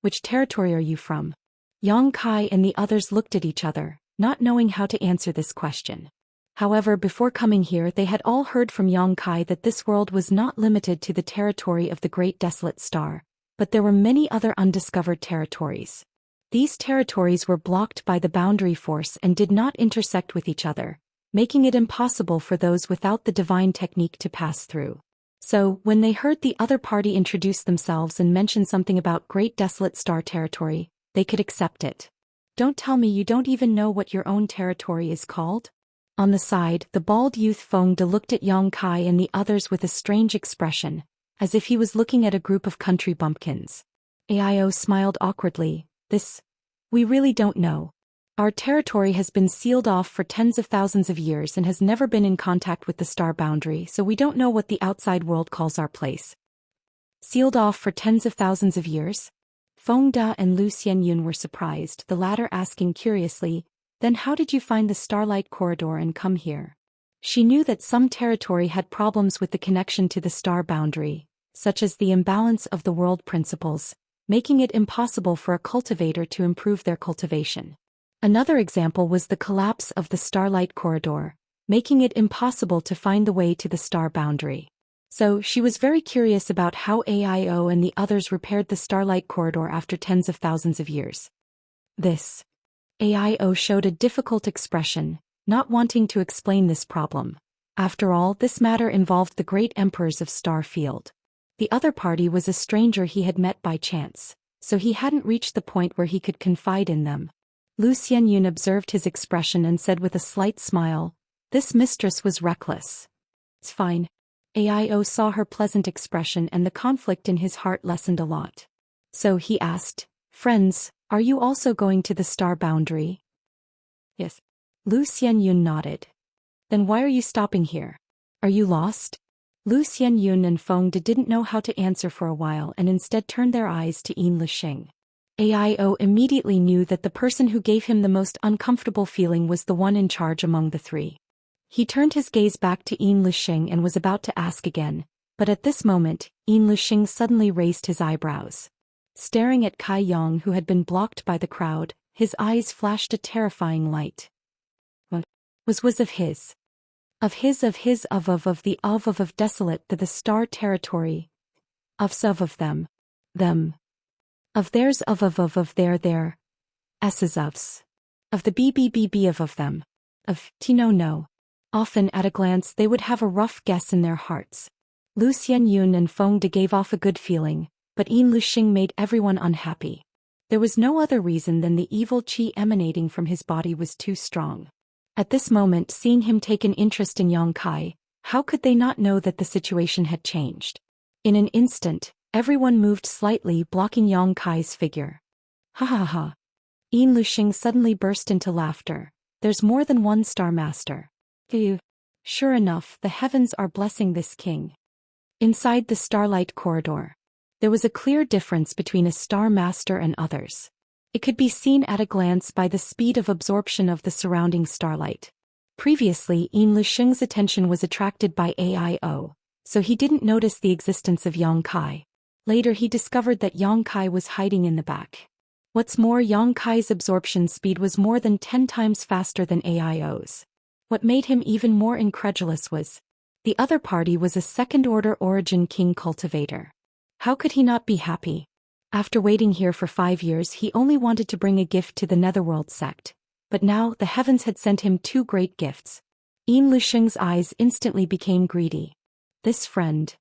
Which territory are you from?" Yang Kai and the others looked at each other, not knowing how to answer this question. However, before coming here they had all heard from Yang Kai that this world was not limited to the territory of the Great Desolate Star, but there were many other undiscovered territories. These territories were blocked by the boundary force and did not intersect with each other, making it impossible for those without the divine technique to pass through. So, when they heard the other party introduce themselves and mention something about Great Desolate Star territory, they could accept it. Don't tell me you don't even know what your own territory is called? On the side, the bald youth Feng De looked at Yang Kai and the others with a strange expression, as if he was looking at a group of country bumpkins. AIO smiled awkwardly. We really don't know. Our territory has been sealed off for tens of thousands of years and has never been in contact with the star boundary, so we don't know what the outside world calls our place." Sealed off for tens of thousands of years? Feng De and Lu Xianyun were surprised, the latter asking curiously, "Then how did you find the starlight corridor and come here?" She knew that some territory had problems with the connection to the star boundary, such as the imbalance of the world principles, making it impossible for a cultivator to improve their cultivation. Another example was the collapse of the starlight corridor, making it impossible to find the way to the star boundary. So, she was very curious about how AIO and the others repaired the starlight corridor after tens of thousands of years. AIO showed a difficult expression, not wanting to explain this problem. After all, this matter involved the great emperors of Starfield. The other party was a stranger he had met by chance, so he hadn't reached the point where he could confide in them. Xianxia observed his expression and said with a slight smile, "This mistress was reckless." "It's fine." Aio saw her pleasant expression and the conflict in his heart lessened a lot. So he asked, "Friends, are you also going to the star boundary?" "Yes." Xianxia nodded. "Then why are you stopping here? Are you lost?" Xianxia and Fengde didn't know how to answer for a while and instead turned their eyes to Immerse. Aio immediately knew that the person who gave him the most uncomfortable feeling was the one in charge among the three. He turned his gaze back to Immerse and was about to ask again, but at this moment, Immerse suddenly raised his eyebrows. Staring at Kai Yang, who had been blocked by the crowd, his eyes flashed a terrifying light. What was of his? Of desolate the star territory. Of them. Of theirs of their. S's ofs. Of the BBBB of them. Of no. Often at a glance they would have a rough guess in their hearts. Xianxia and Fengde gave off a good feeling, but Immerse made everyone unhappy. There was no other reason than the evil qi emanating from his body was too strong. At this moment, seeing him take an interest in Yang Kai, how could they not know that the situation had changed? In an instant, everyone moved slightly, blocking Yang Kai's figure. Ha ha ha. Immerse suddenly burst into laughter. There's more than one Star Master. Phew. Sure enough, the heavens are blessing this king. Inside the starlight corridor, there was a clear difference between a Star Master and others. It could be seen at a glance by the speed of absorption of the surrounding starlight. Previously, Immerse's attention was attracted by Aio, so he didn't notice the existence of Yang Kai. Later he discovered that Yang Kai was hiding in the back. What's more, Yang Kai's absorption speed was more than 10 times faster than Aio's. What made him even more incredulous was, the other party was a second-order origin king cultivator. How could he not be happy? After waiting here for 5 years, he only wanted to bring a gift to the Netherworld sect. But now, the heavens had sent him 2 great gifts. Immerse's eyes instantly became greedy. This friend.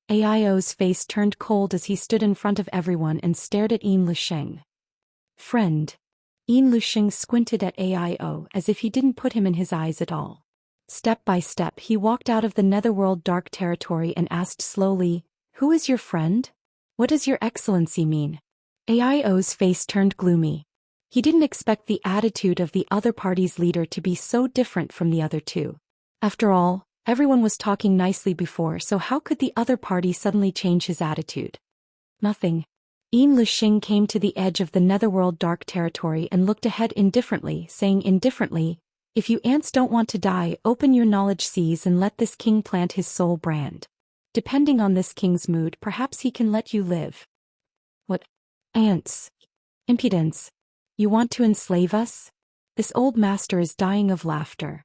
Aio's face turned cold as he stood in front of everyone and stared at Immerse. Friend. Immerse squinted at Aio as if he didn't put him in his eyes at all. Step by step he walked out of the Netherworld dark territory and asked slowly, "Who is your friend? What does your excellency mean?" Aio's face turned gloomy. He didn't expect the attitude of the other party's leader to be so different from the other two. After all, everyone was talking nicely before, so how could the other party suddenly change his attitude? Nothing. Immerse came to the edge of the Netherworld dark territory and looked ahead indifferently, saying indifferently, "If you ants don't want to die, open your knowledge seas and let this king plant his soul brand. Depending on this king's mood, perhaps he can let you live." What? Ants? Impudence. You want to enslave us? This old master is dying of laughter.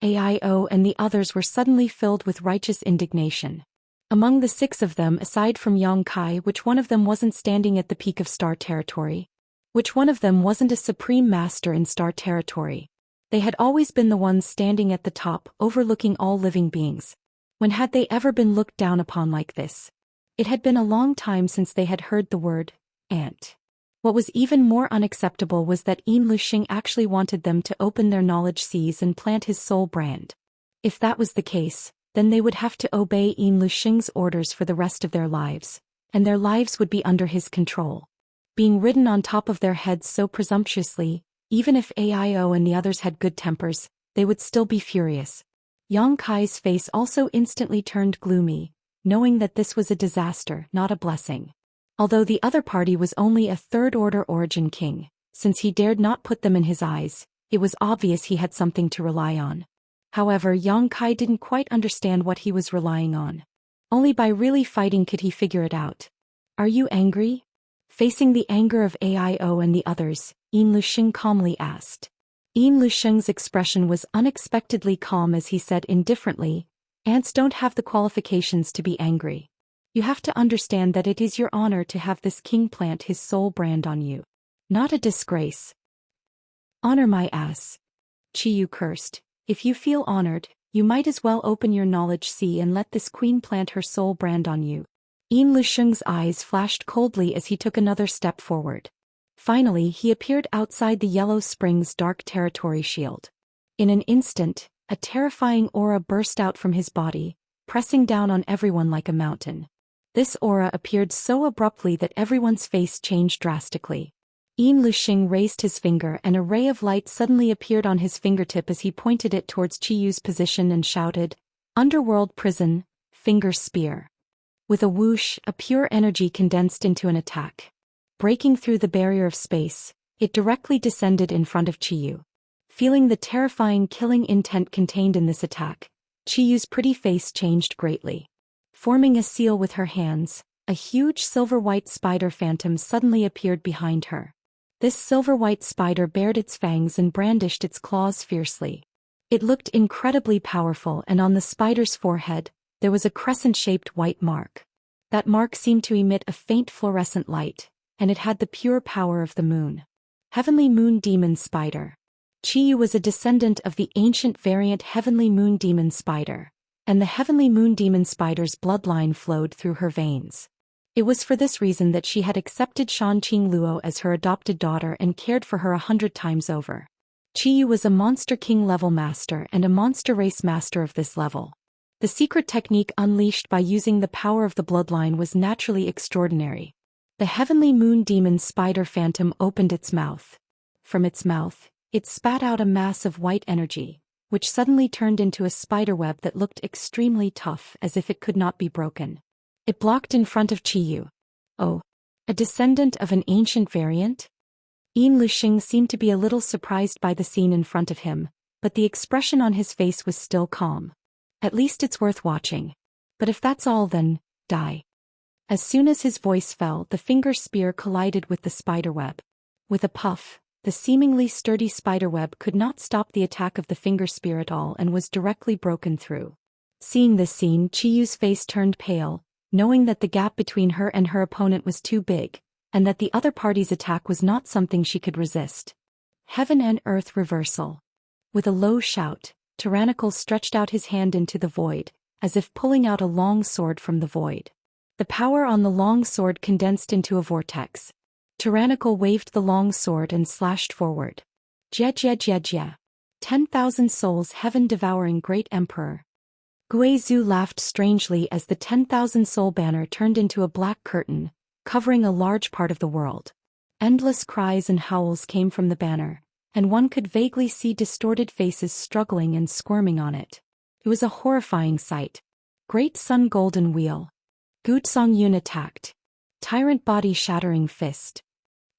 Aio and the others were suddenly filled with righteous indignation. Among the 6 of them, aside from Yang Kai, which one of them wasn't standing at the peak of Star Territory? Which one of them wasn't a supreme master in Star Territory? They had always been the ones standing at the top, overlooking all living beings. When had they ever been looked down upon like this? It had been a long time since they had heard the word ant. What was even more unacceptable was that Immerse actually wanted them to open their knowledge seas and plant his soul brand. If that was the case, then they would have to obey Immerse's orders for the rest of their lives, and their lives would be under his control. Being ridden on top of their heads so presumptuously, even if Aio and the others had good tempers, they would still be furious. Yang Kai's face also instantly turned gloomy, knowing that this was a disaster, not a blessing. Although the other party was only a third-order origin king, since he dared not put them in his eyes, it was obvious he had something to rely on. However, Yang Kai didn't quite understand what he was relying on. Only by really fighting could he figure it out. "Are you angry?" Facing the anger of Aio and the others, Immerse calmly asked. Immerse's expression was unexpectedly calm as he said indifferently, "Ants don't have the qualifications to be angry. You have to understand that it is your honor to have this king plant his soul brand on you. Not a disgrace." "Honor my ass." Chiyu cursed. "If you feel honored, You might as well open your knowledge sea and let this queen plant her soul brand on you. Yin Lusheng's eyes flashed coldly as he took another step forward. Finally, he appeared outside the Yellow Springs dark territory shield. In an instant, a terrifying aura burst out from his body, pressing down on everyone like a mountain. This aura appeared so abruptly that everyone's face changed drastically. Yin Lusheng raised his finger and a ray of light suddenly appeared on his fingertip as he pointed it towards Qiyu's position and shouted, "Underworld prison, finger spear." With a whoosh, a pure energy condensed into an attack. Breaking through the barrier of space, it directly descended in front of Qiyu. Feeling the terrifying killing intent contained in this attack, Qiyu's pretty face changed greatly. Forming a seal with her hands, a huge silver-white spider phantom suddenly appeared behind her. This silver-white spider bared its fangs and brandished its claws fiercely. It looked incredibly powerful, and on the spider's forehead, there was a crescent-shaped white mark. That mark seemed to emit a faint fluorescent light, and it had the pure power of the moon. Heavenly Moon Demon Spider. Qiyu was a descendant of the ancient variant Heavenly Moon Demon Spider, and the Heavenly Moon Demon Spider's bloodline flowed through her veins. It was for this reason that she had accepted Shan Qingluo as her adopted daughter and cared for her 100 times over. Qiyu was a Monster King level master and a monster race master of this level. The secret technique unleashed by using the power of the bloodline was naturally extraordinary. The Heavenly Moon Demon Spider Phantom opened its mouth. From its mouth, it spat out a mass of white energy, which suddenly turned into a spiderweb that looked extremely tough, as if it could not be broken. It blocked in front of Qiyu. Oh, a descendant of an ancient variant? Yin Lusheng seemed to be a little surprised by the scene in front of him, but the expression on his face was still calm. At least it's worth watching. But if that's all, then, die. As soon as his voice fell, the finger spear collided with the spiderweb. With a puff, the seemingly sturdy spiderweb could not stop the attack of the finger spear at all and was directly broken through. Seeing this scene, Qiyu's face turned pale, knowing that the gap between her and her opponent was too big, and that the other party's attack was not something she could resist. Heaven and Earth Reversal. With a low shout, Tyrannical stretched out his hand into the void, as if pulling out a long sword from the void. The power on the long sword condensed into a vortex. Tyrannical waved the long sword and slashed forward. Jia jia jia jia. 10,000 souls heaven-devouring great emperor. Guizhu laughed strangely as the 10,000 soul banner turned into a black curtain, covering a large part of the world. Endless cries and howls came from the banner, and one could vaguely see distorted faces struggling and squirming on it. It was a horrifying sight. Great Sun Golden Wheel. Gutsong Yun attacked. Tyrant Body Shattering Fist.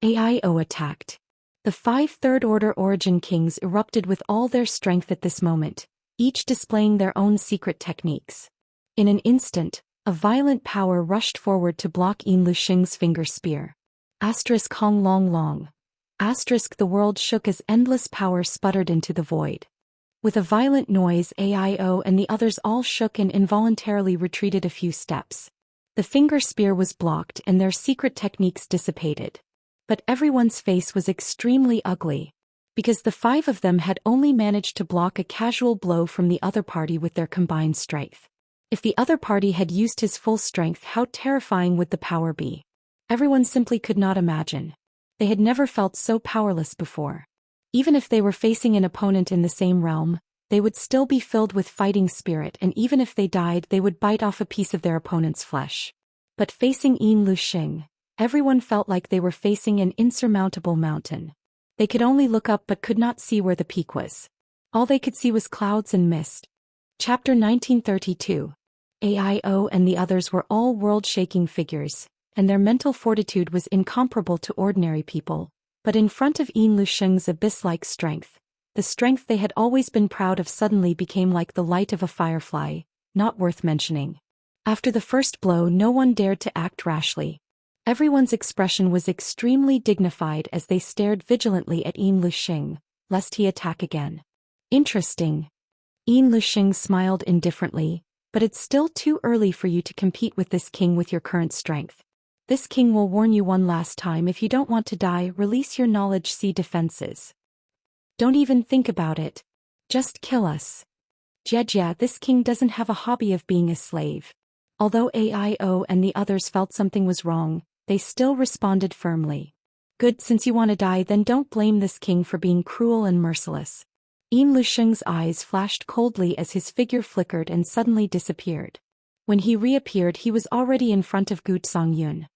AIO attacked. The 5 Third-Order Origin Kings erupted with all their strength at this moment, each displaying their own secret techniques. In an instant, a violent power rushed forward to block Yin Lusheng's finger spear. Asterisk Hong Long Long. Asterisk the world shook as endless power sputtered into the void. With a violent noise, AIO and the others all shook and involuntarily retreated a few steps. The finger spear was blocked and their secret techniques dissipated. But everyone's face was extremely ugly, because the 5 of them had only managed to block a casual blow from the other party with their combined strength. If the other party had used his full strength, how terrifying would the power be? Everyone simply could not imagine. They had never felt so powerless before. Even if they were facing an opponent in the same realm, they would still be filled with fighting spirit, and even if they died, they would bite off a piece of their opponent's flesh. But facing Yin Lusheng, everyone felt like they were facing an insurmountable mountain. They could only look up but could not see where the peak was. All they could see was clouds and mist. Chapter 1932. AIO and the others were all world-shaking figures, and their mental fortitude was incomparable to ordinary people, but in front of Yin Lusheng's abyss-like strength, the strength they had always been proud of suddenly became like the light of a firefly, not worth mentioning. After the first blow, no one dared to act rashly. Everyone's expression was extremely dignified as they stared vigilantly at Yin Lusheng, lest he attack again. Interesting. Yin Lusheng smiled indifferently, but it's still too early for you to compete with this king with your current strength. This king will warn you one last time: if you don't want to die, release your knowledge sea defenses. Don't even think about it. Just kill us. Jia, this king doesn't have a hobby of being a slave. Although AIO and the others felt something was wrong, they still responded firmly. Good, since you want to die, then don't blame this king for being cruel and merciless. Yin Lusheng's eyes flashed coldly as his figure flickered and suddenly disappeared. When he reappeared, he was already in front of Gu Songyun.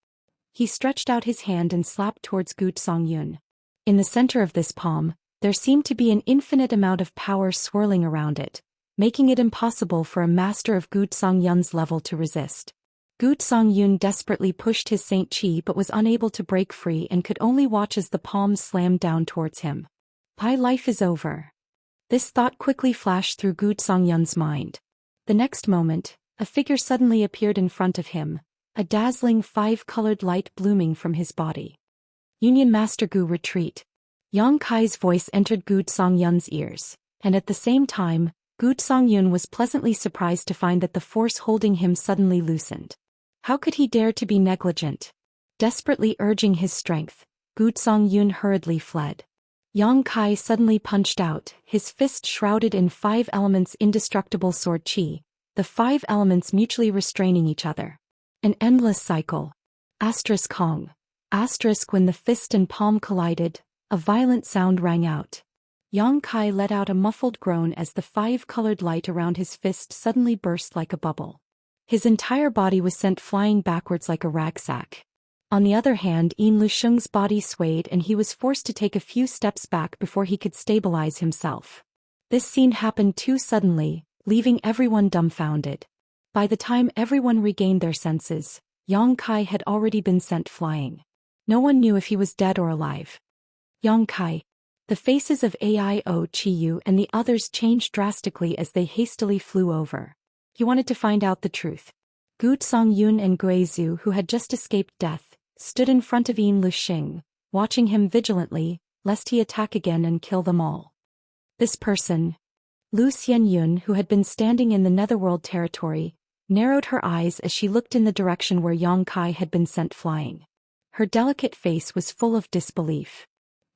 He stretched out his hand and slapped towards Gu Songyun. In the center of this palm, there seemed to be an infinite amount of power swirling around it, making it impossible for a master of Gu Songyun's level to resist. Gu Songyun desperately pushed his Saint Chi but was unable to break free and could only watch as the palm slammed down towards him. My life is over. This thought quickly flashed through Gu Songyun's mind. The next moment, a figure suddenly appeared in front of him, a dazzling 5-colored light blooming from his body. Union Master Gu, retreat. Yang Kai's voice entered Gu Songyun's ears, and at the same time, Gu Songyun was pleasantly surprised to find that the force holding him suddenly loosened. How could he dare to be negligent? Desperately urging his strength, Gu Songyun hurriedly fled. Yang Kai suddenly punched out, his fist shrouded in 5 elements indestructible sword chi, the 5 elements mutually restraining each other. An endless cycle. Kong. When the fist and palm collided, a violent sound rang out. Yang Kai let out a muffled groan as the 5-colored light around his fist suddenly burst like a bubble. His entire body was sent flying backwards like a ragsack. On the other hand, Yin Lusheng's body swayed and he was forced to take a few steps back before he could stabilize himself. This scene happened too suddenly, leaving everyone dumbfounded. By the time everyone regained their senses, Yang Kai had already been sent flying. No one knew if he was dead or alive. Yang Kai. The faces of AIO Chiyu and the others changed drastically as they hastily flew over. He wanted to find out the truth. Gu Songyun and Guizhu, who had just escaped death, stood in front of Yin Lusheng, watching him vigilantly, lest he attack again and kill them all. This person, Lu Xianyun, who had been standing in the Netherworld territory, narrowed her eyes as she looked in the direction where Yang Kai had been sent flying. Her delicate face was full of disbelief.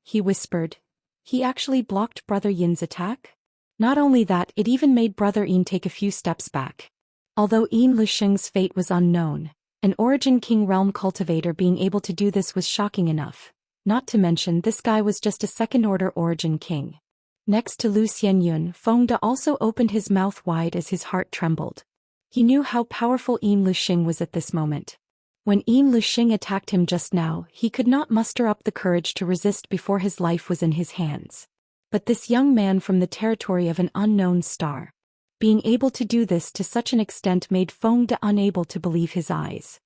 He whispered, "He actually blocked Brother Yin's attack?" Not only that, it even made Brother Yin take a few steps back. Although Yin Lusheng's fate was unknown, an Origin King realm cultivator being able to do this was shocking enough. Not to mention, this guy was just a second-order Origin King. Next to Lu Xianyun, Fengde also opened his mouth wide as his heart trembled. He knew how powerful Yin Lusheng was at this moment. When Yin Lusheng attacked him just now, he could not muster up the courage to resist before his life was in his hands. But this young man from the territory of an unknown star, being able to do this to such an extent made Fengde unable to believe his eyes.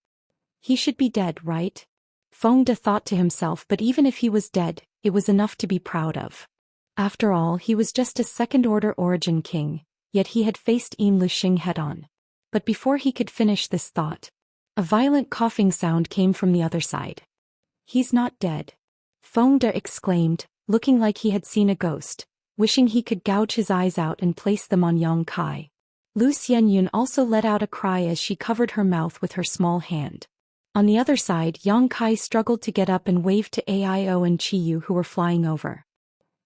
He should be dead, right? Fengde thought to himself, but even if he was dead, it was enough to be proud of. After all, he was just a second-order Origin King, yet he had faced Yin Lusheng head-on. But before he could finish this thought, a violent coughing sound came from the other side. "He's not dead," Fengde exclaimed, looking like he had seen a ghost, wishing he could gouge his eyes out and place them on Yang Kai. Lu Xianyun also let out a cry as she covered her mouth with her small hand. On the other side, Yang Kai struggled to get up and waved to AIO and Chiyu, who were flying over.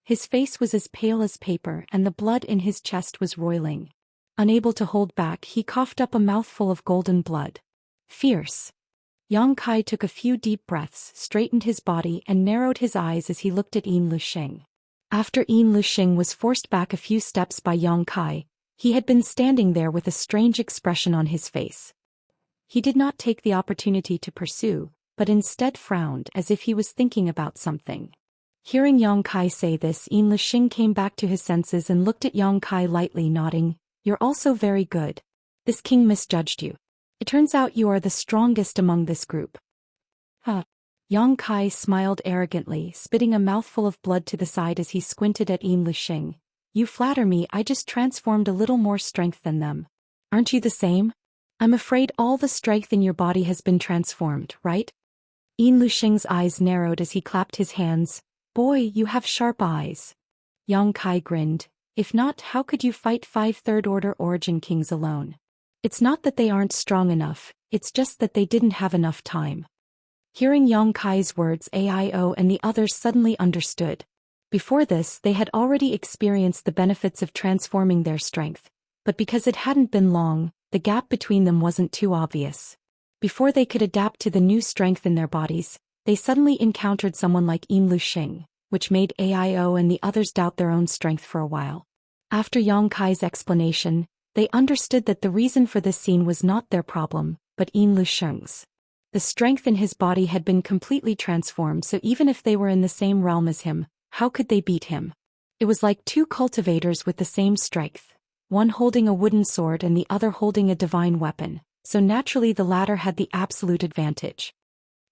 His face was as pale as paper and the blood in his chest was roiling. Unable to hold back, he coughed up a mouthful of golden blood. Fierce. Yang Kai took a few deep breaths, straightened his body and narrowed his eyes as he looked at Yin Lusheng. After Yin Lusheng was forced back a few steps by Yang Kai, he had been standing there with a strange expression on his face. He did not take the opportunity to pursue, but instead frowned as if he was thinking about something. Hearing Yang Kai say this, Yin Lusheng came back to his senses and looked at Yang Kai lightly, nodding, "You're also very good. This king misjudged you. It turns out you are the strongest among this group." Yang Kai smiled arrogantly, spitting a mouthful of blood to the side as he squinted at Yin Lusheng. "You flatter me, I just transformed a little more strength than them. Aren't you the same? I'm afraid all the strength in your body has been transformed, right?" Yin Lusheng's eyes narrowed as he clapped his hands. "Boy, you have sharp eyes." Yang Kai grinned. "If not, how could you fight 5 third-order Origin Kings alone? It's not that they aren't strong enough, it's just that they didn't have enough time." Hearing Yang Kai's words, AIO and the others suddenly understood. Before this, they had already experienced the benefits of transforming their strength, but because it hadn't been long, the gap between them wasn't too obvious. Before they could adapt to the new strength in their bodies, they suddenly encountered someone like Xing, which made Ao and the others doubt their own strength for a while. After Yang Kai's explanation, they understood that the reason for this scene was not their problem, but Xing's. The strength in his body had been completely transformed, so even if they were in the same realm as him, how could they beat him? It was like two cultivators with the same strength, one holding a wooden sword and the other holding a divine weapon, so naturally the latter had the absolute advantage.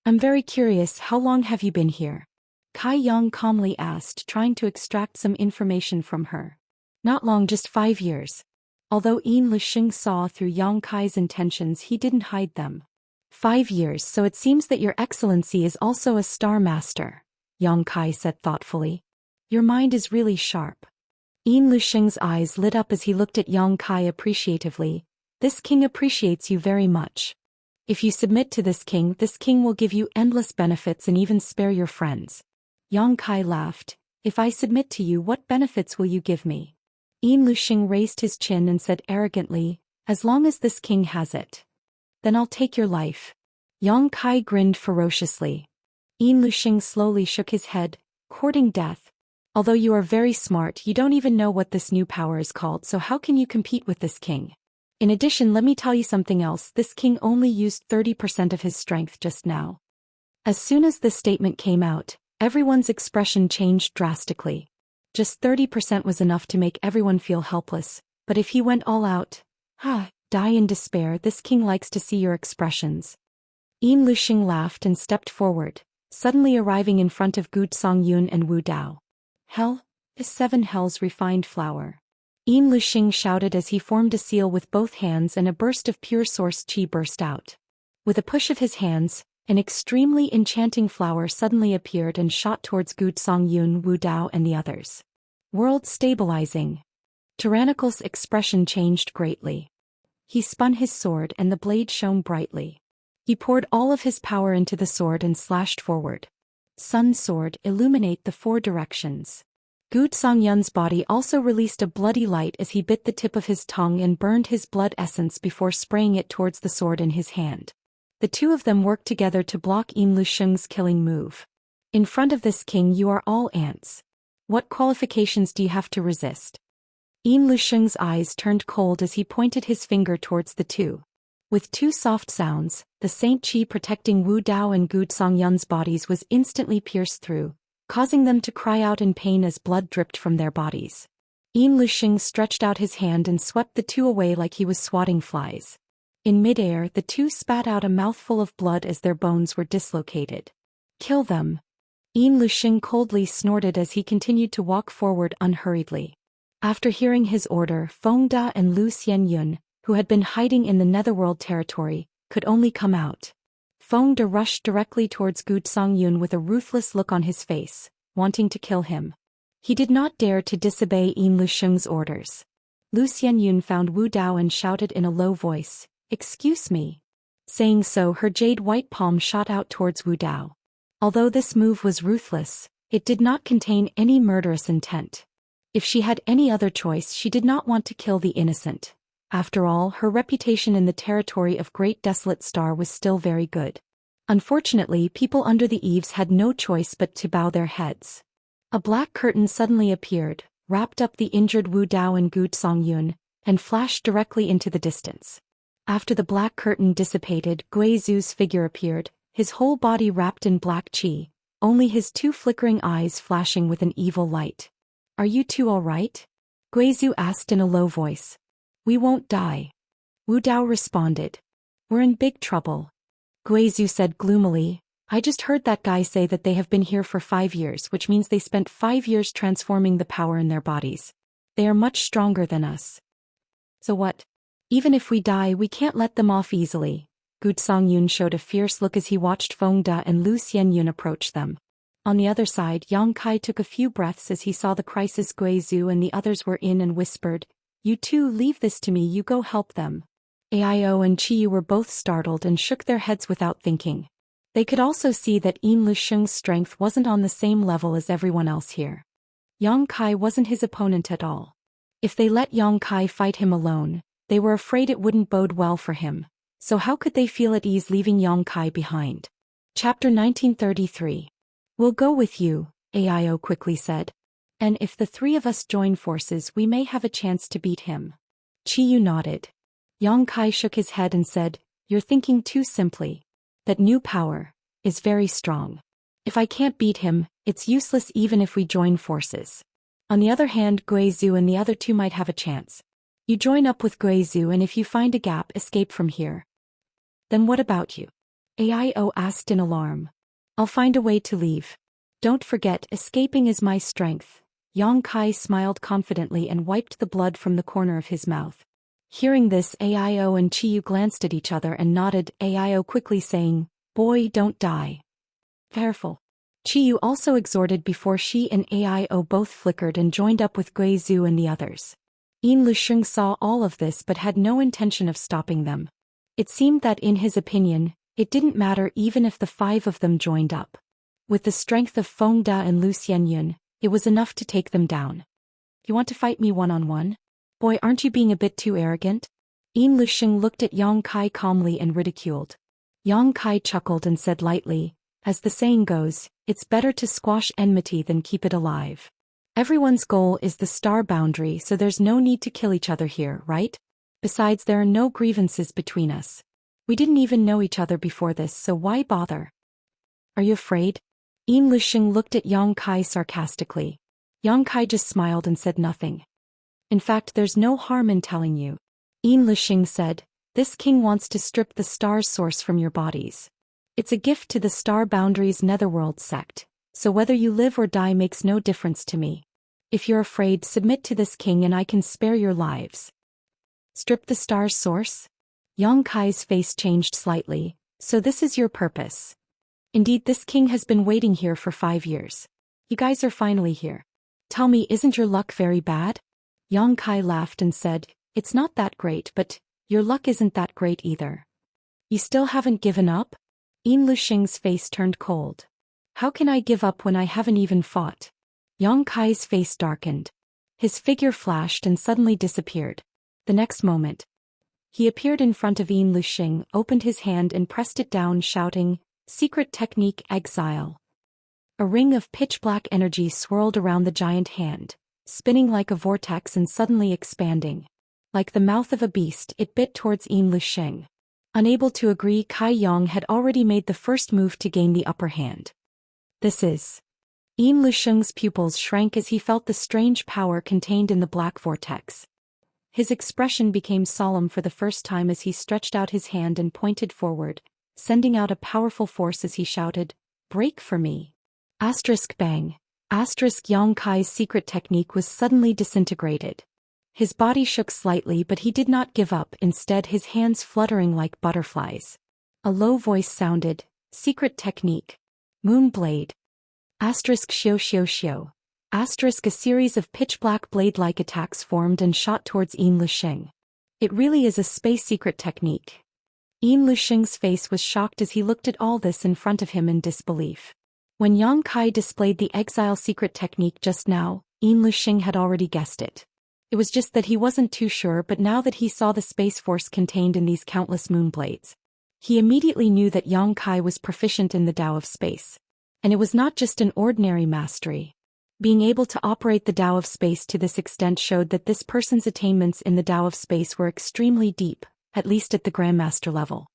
"I'm very curious, how long have you been here?" Kai Yang calmly asked, trying to extract some information from her. "Not long, just 5 years." Although Xing saw through Yang Kai's intentions, he didn't hide them. 5 years, so it seems that your excellency is also a star master," Yang Kai said thoughtfully. "Your mind is really sharp." Xing's eyes lit up as he looked at Yang Kai appreciatively. "This king appreciates you very much. If you submit to this king will give you endless benefits and even spare your friends." Yang Kai laughed. "If I submit to you, what benefits will you give me?" Xing raised his chin and said arrogantly, "As long as this king has it. Then I'll take your life." Yang Kai grinned ferociously. Xing slowly shook his head, courting death. "Although you are very smart, you don't even know what this new power is called, so how can you compete with this king? In addition, let me tell you something else, this king only used 30% of his strength just now." As soon as this statement came out, everyone's expression changed drastically. Just 30% was enough to make everyone feel helpless, but if he went all out, die in despair. This king likes to see your expressions. Xing laughed and stepped forward, suddenly arriving in front of Gucong and Wu Dao. "Hell, is 7 hells refined flour." Xing shouted as he formed a seal with both hands and a burst of pure source qi burst out. With a push of his hands, an extremely enchanting flower suddenly appeared and shot towards Gucong, Wu Dao and the others. World stabilizing. Tyrannical's expression changed greatly. He spun his sword and the blade shone brightly. He poured all of his power into the sword and slashed forward. Sun sword, illuminate the 4 directions. Gucong's body also released a bloody light as he bit the tip of his tongue and burned his blood essence before spraying it towards the sword in his hand. The two of them worked together to block Xing's killing move. "In front of this king you are all ants. What qualifications do you have to resist?" Xing's eyes turned cold as he pointed his finger towards the two. With 2 soft sounds, the Saint Qi protecting Wu Dao and Gucong's bodies was instantly pierced through, causing them to cry out in pain as blood dripped from their bodies. Xing stretched out his hand and swept the 2 away like he was swatting flies. In midair, the 2 spat out a mouthful of blood as their bones were dislocated. "Kill them." Xing coldly snorted as he continued to walk forward unhurriedly. After hearing his order, Fengda and Lu Xianyun, who had been hiding in the Netherworld territory, could only come out. Fengda rushed directly towards Gucong with a ruthless look on his face, wanting to kill him. He did not dare to disobey Xing's orders. Lu Xianyun found Wu Dao and shouted in a low voice, "Excuse me." Saying so, her jade white palm shot out towards Wu Dao. Although this move was ruthless, it did not contain any murderous intent. If she had any other choice, she did not want to kill the innocent. After all, her reputation in the territory of Great Desolate Star was still very good. Unfortunately, people under the eaves had no choice but to bow their heads. A black curtain suddenly appeared, wrapped up the injured Wu Dao and Gucong, and flashed directly into the distance. After the black curtain dissipated, Guizu's figure appeared, his whole body wrapped in black qi, only his 2 flickering eyes flashing with an evil light. "Are you two all right?" Guizu asked in a low voice. "We won't die." Wu Dao responded. "We're in big trouble." Guizu said gloomily, "I just heard that guy say that they have been here for 5 years, which means they spent 5 years transforming the power in their bodies. They are much stronger than us. So what? Even if we die, we can't let them off easily." Gucong showed a fierce look as he watched Fengda and Lu Xianyun approach them. On the other side, Yang Kai took a few breaths as he saw the crisis Guizu and the others were in and whispered, "You two, leave this to me, you go help them." Aio and Chiyu were both startled and shook their heads without thinking. They could also see that Xing's strength wasn't on the same level as everyone else here. Yang Kai wasn't his opponent at all. If they let Yang Kai fight him alone, they were afraid it wouldn't bode well for him. So how could they feel at ease leaving Yang Kai behind? Chapter 1933. We'll go with you, Ao quickly said. And if the three of us join forces we may have a chance to beat him. Qiyu nodded. Yang Kai shook his head and said, You're thinking too simply. That new power is very strong. If I can't beat him, it's useless even if we join forces. On the other hand, Guizhu and the other two might have a chance. You join up with Guizhu and if you find a gap, escape from here. Then what about you? Ao asked in alarm. I'll find a way to leave. Don't forget, escaping is my strength. Yang Kai smiled confidently and wiped the blood from the corner of his mouth. Hearing this, Ao and Qiyu glanced at each other and nodded, Ao quickly saying, Boy, don't die. Careful. Qiyu also exhorted before she and Ao both flickered and joined up with Guizhu and the others. Yin Lusheng saw all of this but had no intention of stopping them. It seemed that in his opinion, it didn't matter even if the five of them joined up. With the strength of Feng Da and Lu Xianyun, it was enough to take them down. You want to fight me one-on-one? Boy, aren't you being a bit too arrogant? Yin Lusheng looked at Yang Kai calmly and ridiculed. Yang Kai chuckled and said lightly, as the saying goes, it's better to squash enmity than keep it alive. Everyone's goal is the star boundary, so there's no need to kill each other here, right? Besides, there are no grievances between us. We didn't even know each other before this, so why bother? Are you afraid? Yin Lusheng looked at Yang Kai sarcastically. Yang Kai just smiled and said nothing. In fact, there's no harm in telling you. Yin Lusheng said, this king wants to strip the star's source from your bodies. It's a gift to the Star Boundaries Netherworld sect, so whether you live or die makes no difference to me. If you're afraid, submit to this king and I can spare your lives. Strip the star's source? Yang Kai's face changed slightly, so this is your purpose. Indeed, this king has been waiting here for 5 years. You guys are finally here. Tell me, isn't your luck very bad? Yang Kai laughed and said, it's not that great, but your luck isn't that great either. You still haven't given up? Yin Lusheng's face turned cold. How can I give up when I haven't even fought? Yang Kai's face darkened. His figure flashed and suddenly disappeared. The next moment, he appeared in front of Yin Lusheng, opened his hand and pressed it down, shouting, Secret Technique Exile. A ring of pitch-black energy swirled around the giant hand, spinning like a vortex and suddenly expanding. Like the mouth of a beast, it bit towards Yin Lusheng. Unable to agree, Kai Yang had already made the first move to gain the upper hand. This is. Yin Lusheng's pupils shrank as he felt the strange power contained in the black vortex. His expression became solemn for the first time as he stretched out his hand and pointed forward, sending out a powerful force as he shouted, Break for me. Asterisk bang. Asterisk Yang Kai's secret technique was suddenly disintegrated. His body shook slightly but he did not give up, instead his hands fluttering like butterflies. A low voice sounded, Secret Technique. Moonblade. Asterisk Xiao Xiao Xiao. Asterisk a series of pitch-black blade-like attacks formed and shot towards Yin Lusheng. It really is a space secret technique. Yin Lusheng's face was shocked as he looked at all this in front of him in disbelief. When Yang Kai displayed the exile secret technique just now, Yin Lusheng had already guessed it. It was just that he wasn't too sure, but now that he saw the space force contained in these countless moonblades, he immediately knew that Yang Kai was proficient in the Tao of space. And it was not just an ordinary mastery. Being able to operate the Tao of space to this extent showed that this person's attainments in the Tao of space were extremely deep, at least at the Grandmaster level.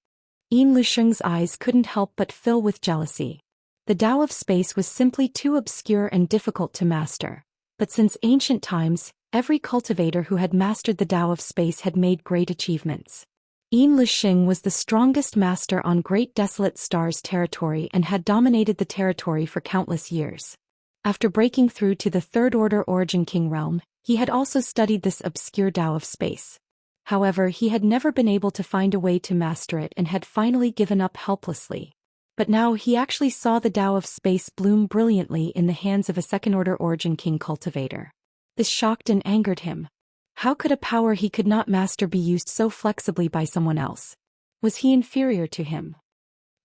Yin Lusheng's eyes couldn't help but fill with jealousy. The Tao of space was simply too obscure and difficult to master. But since ancient times, every cultivator who had mastered the Tao of space had made great achievements. Yin Lusheng was the strongest master on Great Desolate Star's territory and had dominated the territory for countless years. After breaking through to the Third Order Origin King realm, he had also studied this obscure Tao of space. However, he had never been able to find a way to master it and had finally given up helplessly. But now he actually saw the Tao of space bloom brilliantly in the hands of a Second Order Origin King cultivator. This shocked and angered him. How could a power he could not master be used so flexibly by someone else? Was he inferior to him?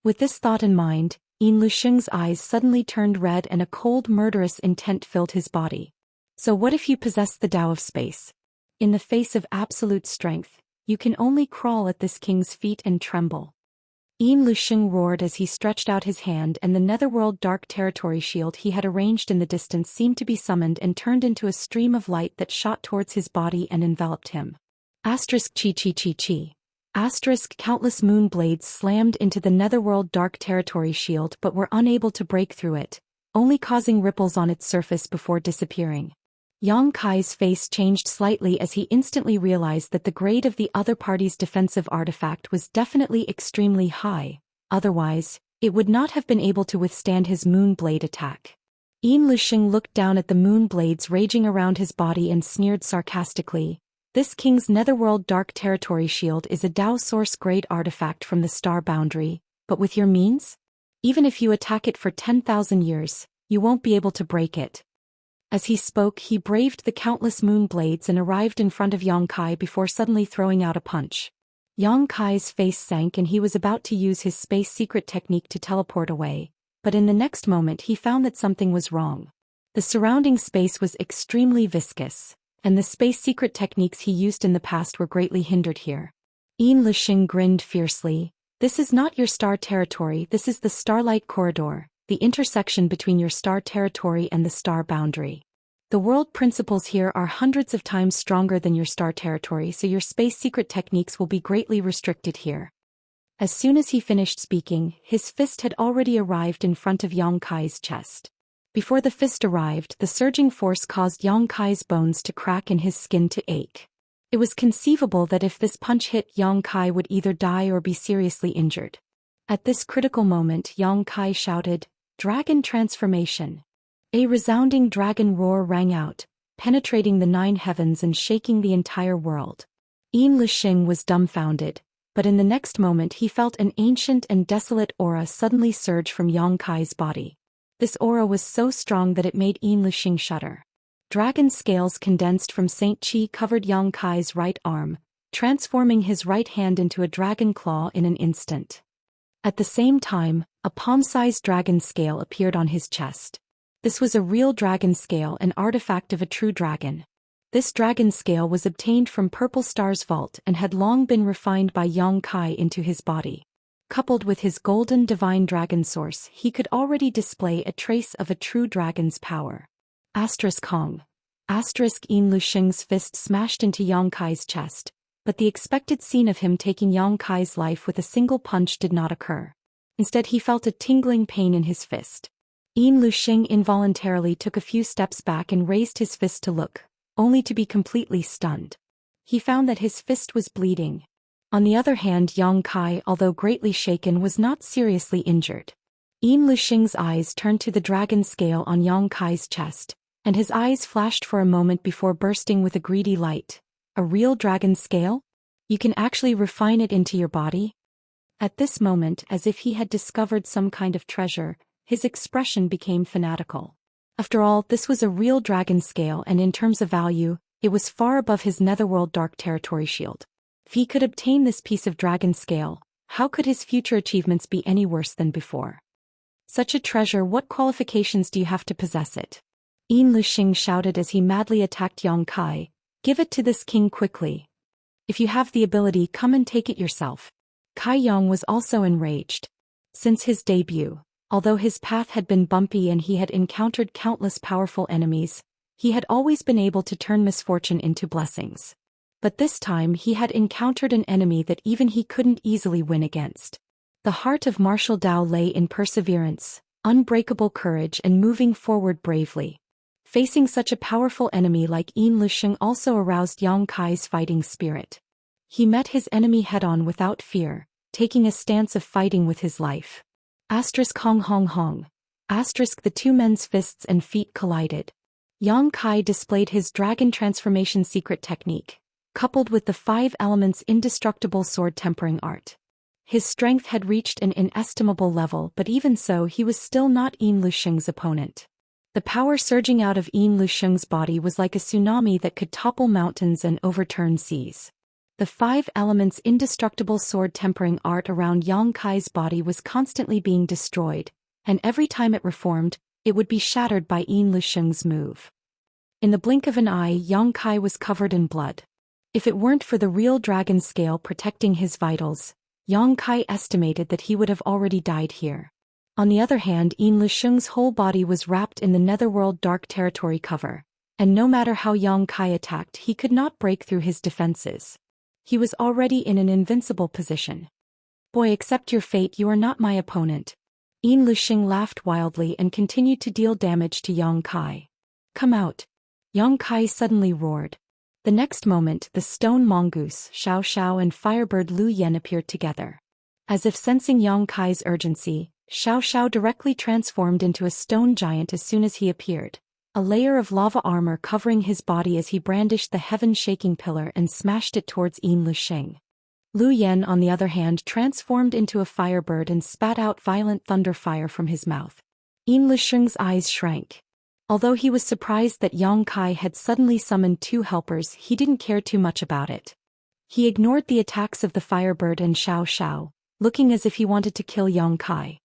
With this thought in mind, Yin Lusheng's eyes suddenly turned red and a cold murderous intent filled his body. So what if you possessed the Tao of space? In the face of absolute strength, you can only crawl at this king's feet and tremble. Lusheng roared as he stretched out his hand, and the netherworld dark territory shield he had arranged in the distance seemed to be summoned and turned into a stream of light that shot towards his body and enveloped him. Asterisk chi chi chi chi. Asterisk countless moon blades slammed into the netherworld dark territory shield but were unable to break through it, only causing ripples on its surface before disappearing. Yang Kai's face changed slightly as he instantly realized that the grade of the other party's defensive artifact was definitely extremely high, otherwise, it would not have been able to withstand his moon blade attack. Lusheng looked down at the moon blades raging around his body and sneered sarcastically, "This king's netherworld dark territory shield is a Dao source grade artifact from the star boundary, but with your means? Even if you attack it for 10,000 years, you won't be able to break it." As he spoke, he braved the countless moon blades and arrived in front of Yang Kai before suddenly throwing out a punch. Yang Kai's face sank and he was about to use his space secret technique to teleport away, but in the next moment he found that something was wrong. The surrounding space was extremely viscous, and the space secret techniques he used in the past were greatly hindered here. Lusheng grinned fiercely. "This is not your star territory, this is the Starlight Corridor, the intersection between your star territory and the star boundary. The world principles here are hundreds of times stronger than your star territory, so your space secret techniques will be greatly restricted here." As soon as he finished speaking, his fist had already arrived in front of Yang Kai's chest. Before the fist arrived, the surging force caused Yang Kai's bones to crack and his skin to ache. It was conceivable that if this punch hit, Yang Kai would either die or be seriously injured. At this critical moment, Yang Kai shouted, "Dragon transformation." A resounding dragon roar rang out, penetrating the 9 heavens and shaking the entire world. Lusheng was dumbfounded, but in the next moment he felt an ancient and desolate aura suddenly surge from Yang Kai's body. This aura was so strong that it made Lusheng shudder. Dragon scales condensed from Saint Chi covered Yang Kai's right arm, transforming his right hand into a dragon claw in an instant. At the same time, a palm-sized dragon scale appeared on his chest. This was a real dragon scale, an artifact of a true dragon. This dragon scale was obtained from Purple Star's vault and had long been refined by Yang Kai into his body. Coupled with his golden divine dragon source, he could already display a trace of a true dragon's power. Asterisk Hong. Asterisk Lusheng's fist smashed into Yang Kai's chest, but the expected scene of him taking Yang Kai's life with a single punch did not occur. Instead, he felt a tingling pain in his fist. Lusheng involuntarily took a few steps back and raised his fist to look, only to be completely stunned. He found that his fist was bleeding. On the other hand, Yang Kai, although greatly shaken, was not seriously injured. Lusheng's eyes turned to the dragon scale on Yang Kai's chest, and his eyes flashed for a moment before bursting with a greedy light. "A real dragon scale? You can actually refine it into your body?" At this moment, as if he had discovered some kind of treasure, his expression became fanatical. After all, this was a real dragon scale, and in terms of value, it was far above his netherworld dark territory shield. If he could obtain this piece of dragon scale, how could his future achievements be any worse than before? "Such a treasure, what qualifications do you have to possess it?" Lusheng shouted as he madly attacked Yang Kai. "Give it to this king quickly. If you have the ability, come and take it yourself." Kai Yang was also enraged. Since his debut, although his path had been bumpy and he had encountered countless powerful enemies, he had always been able to turn misfortune into blessings. But this time he had encountered an enemy that even he couldn't easily win against. The heart of martial Dao lay in perseverance, unbreakable courage, and moving forward bravely. Facing such a powerful enemy like Lusheng also aroused Yang Kai's fighting spirit. He met his enemy head-on without fear, taking a stance of fighting with his life. Asterisk Hong Hong Hong. Asterisk the two men's fists and feet collided. Yang Kai displayed his dragon transformation secret technique, coupled with the 5 elements indestructible sword tempering art. His strength had reached an inestimable level, but even so he was still not Lusheng's opponent. The power surging out of Lusheng's body was like a tsunami that could topple mountains and overturn seas. The 5 elements indestructible sword tempering art around Yang Kai's body was constantly being destroyed, and every time it reformed, it would be shattered by Lusheng's move. In the blink of an eye, Yang Kai was covered in blood. If it weren't for the real dragon scale protecting his vitals, Yang Kai estimated that he would have already died here. On the other hand, Yin Lisheng's whole body was wrapped in the Netherworld Dark Territory cover, and no matter how Yang Kai attacked, he could not break through his defenses. He was already in an invincible position. Boy, accept your fate, you are not my opponent. Yin Lisheng laughed wildly and continued to deal damage to Yang Kai. Come out. Yang Kai suddenly roared. The next moment, the stone mongoose, Xiao and firebird Lu Yen appeared together. As if sensing Yang Kai's urgency, Xiao directly transformed into a stone giant as soon as he appeared, a layer of lava armor covering his body as he brandished the heaven-shaking pillar and smashed it towards Yin Lisheng. Lu Yen, on the other hand, transformed into a firebird and spat out violent thunder fire from his mouth. Yin Lisheng's eyes shrank. Although he was surprised that Yang Kai had suddenly summoned 2 helpers, he didn't care too much about it. He ignored the attacks of the firebird and Xiao, looking as if he wanted to kill Yang Kai.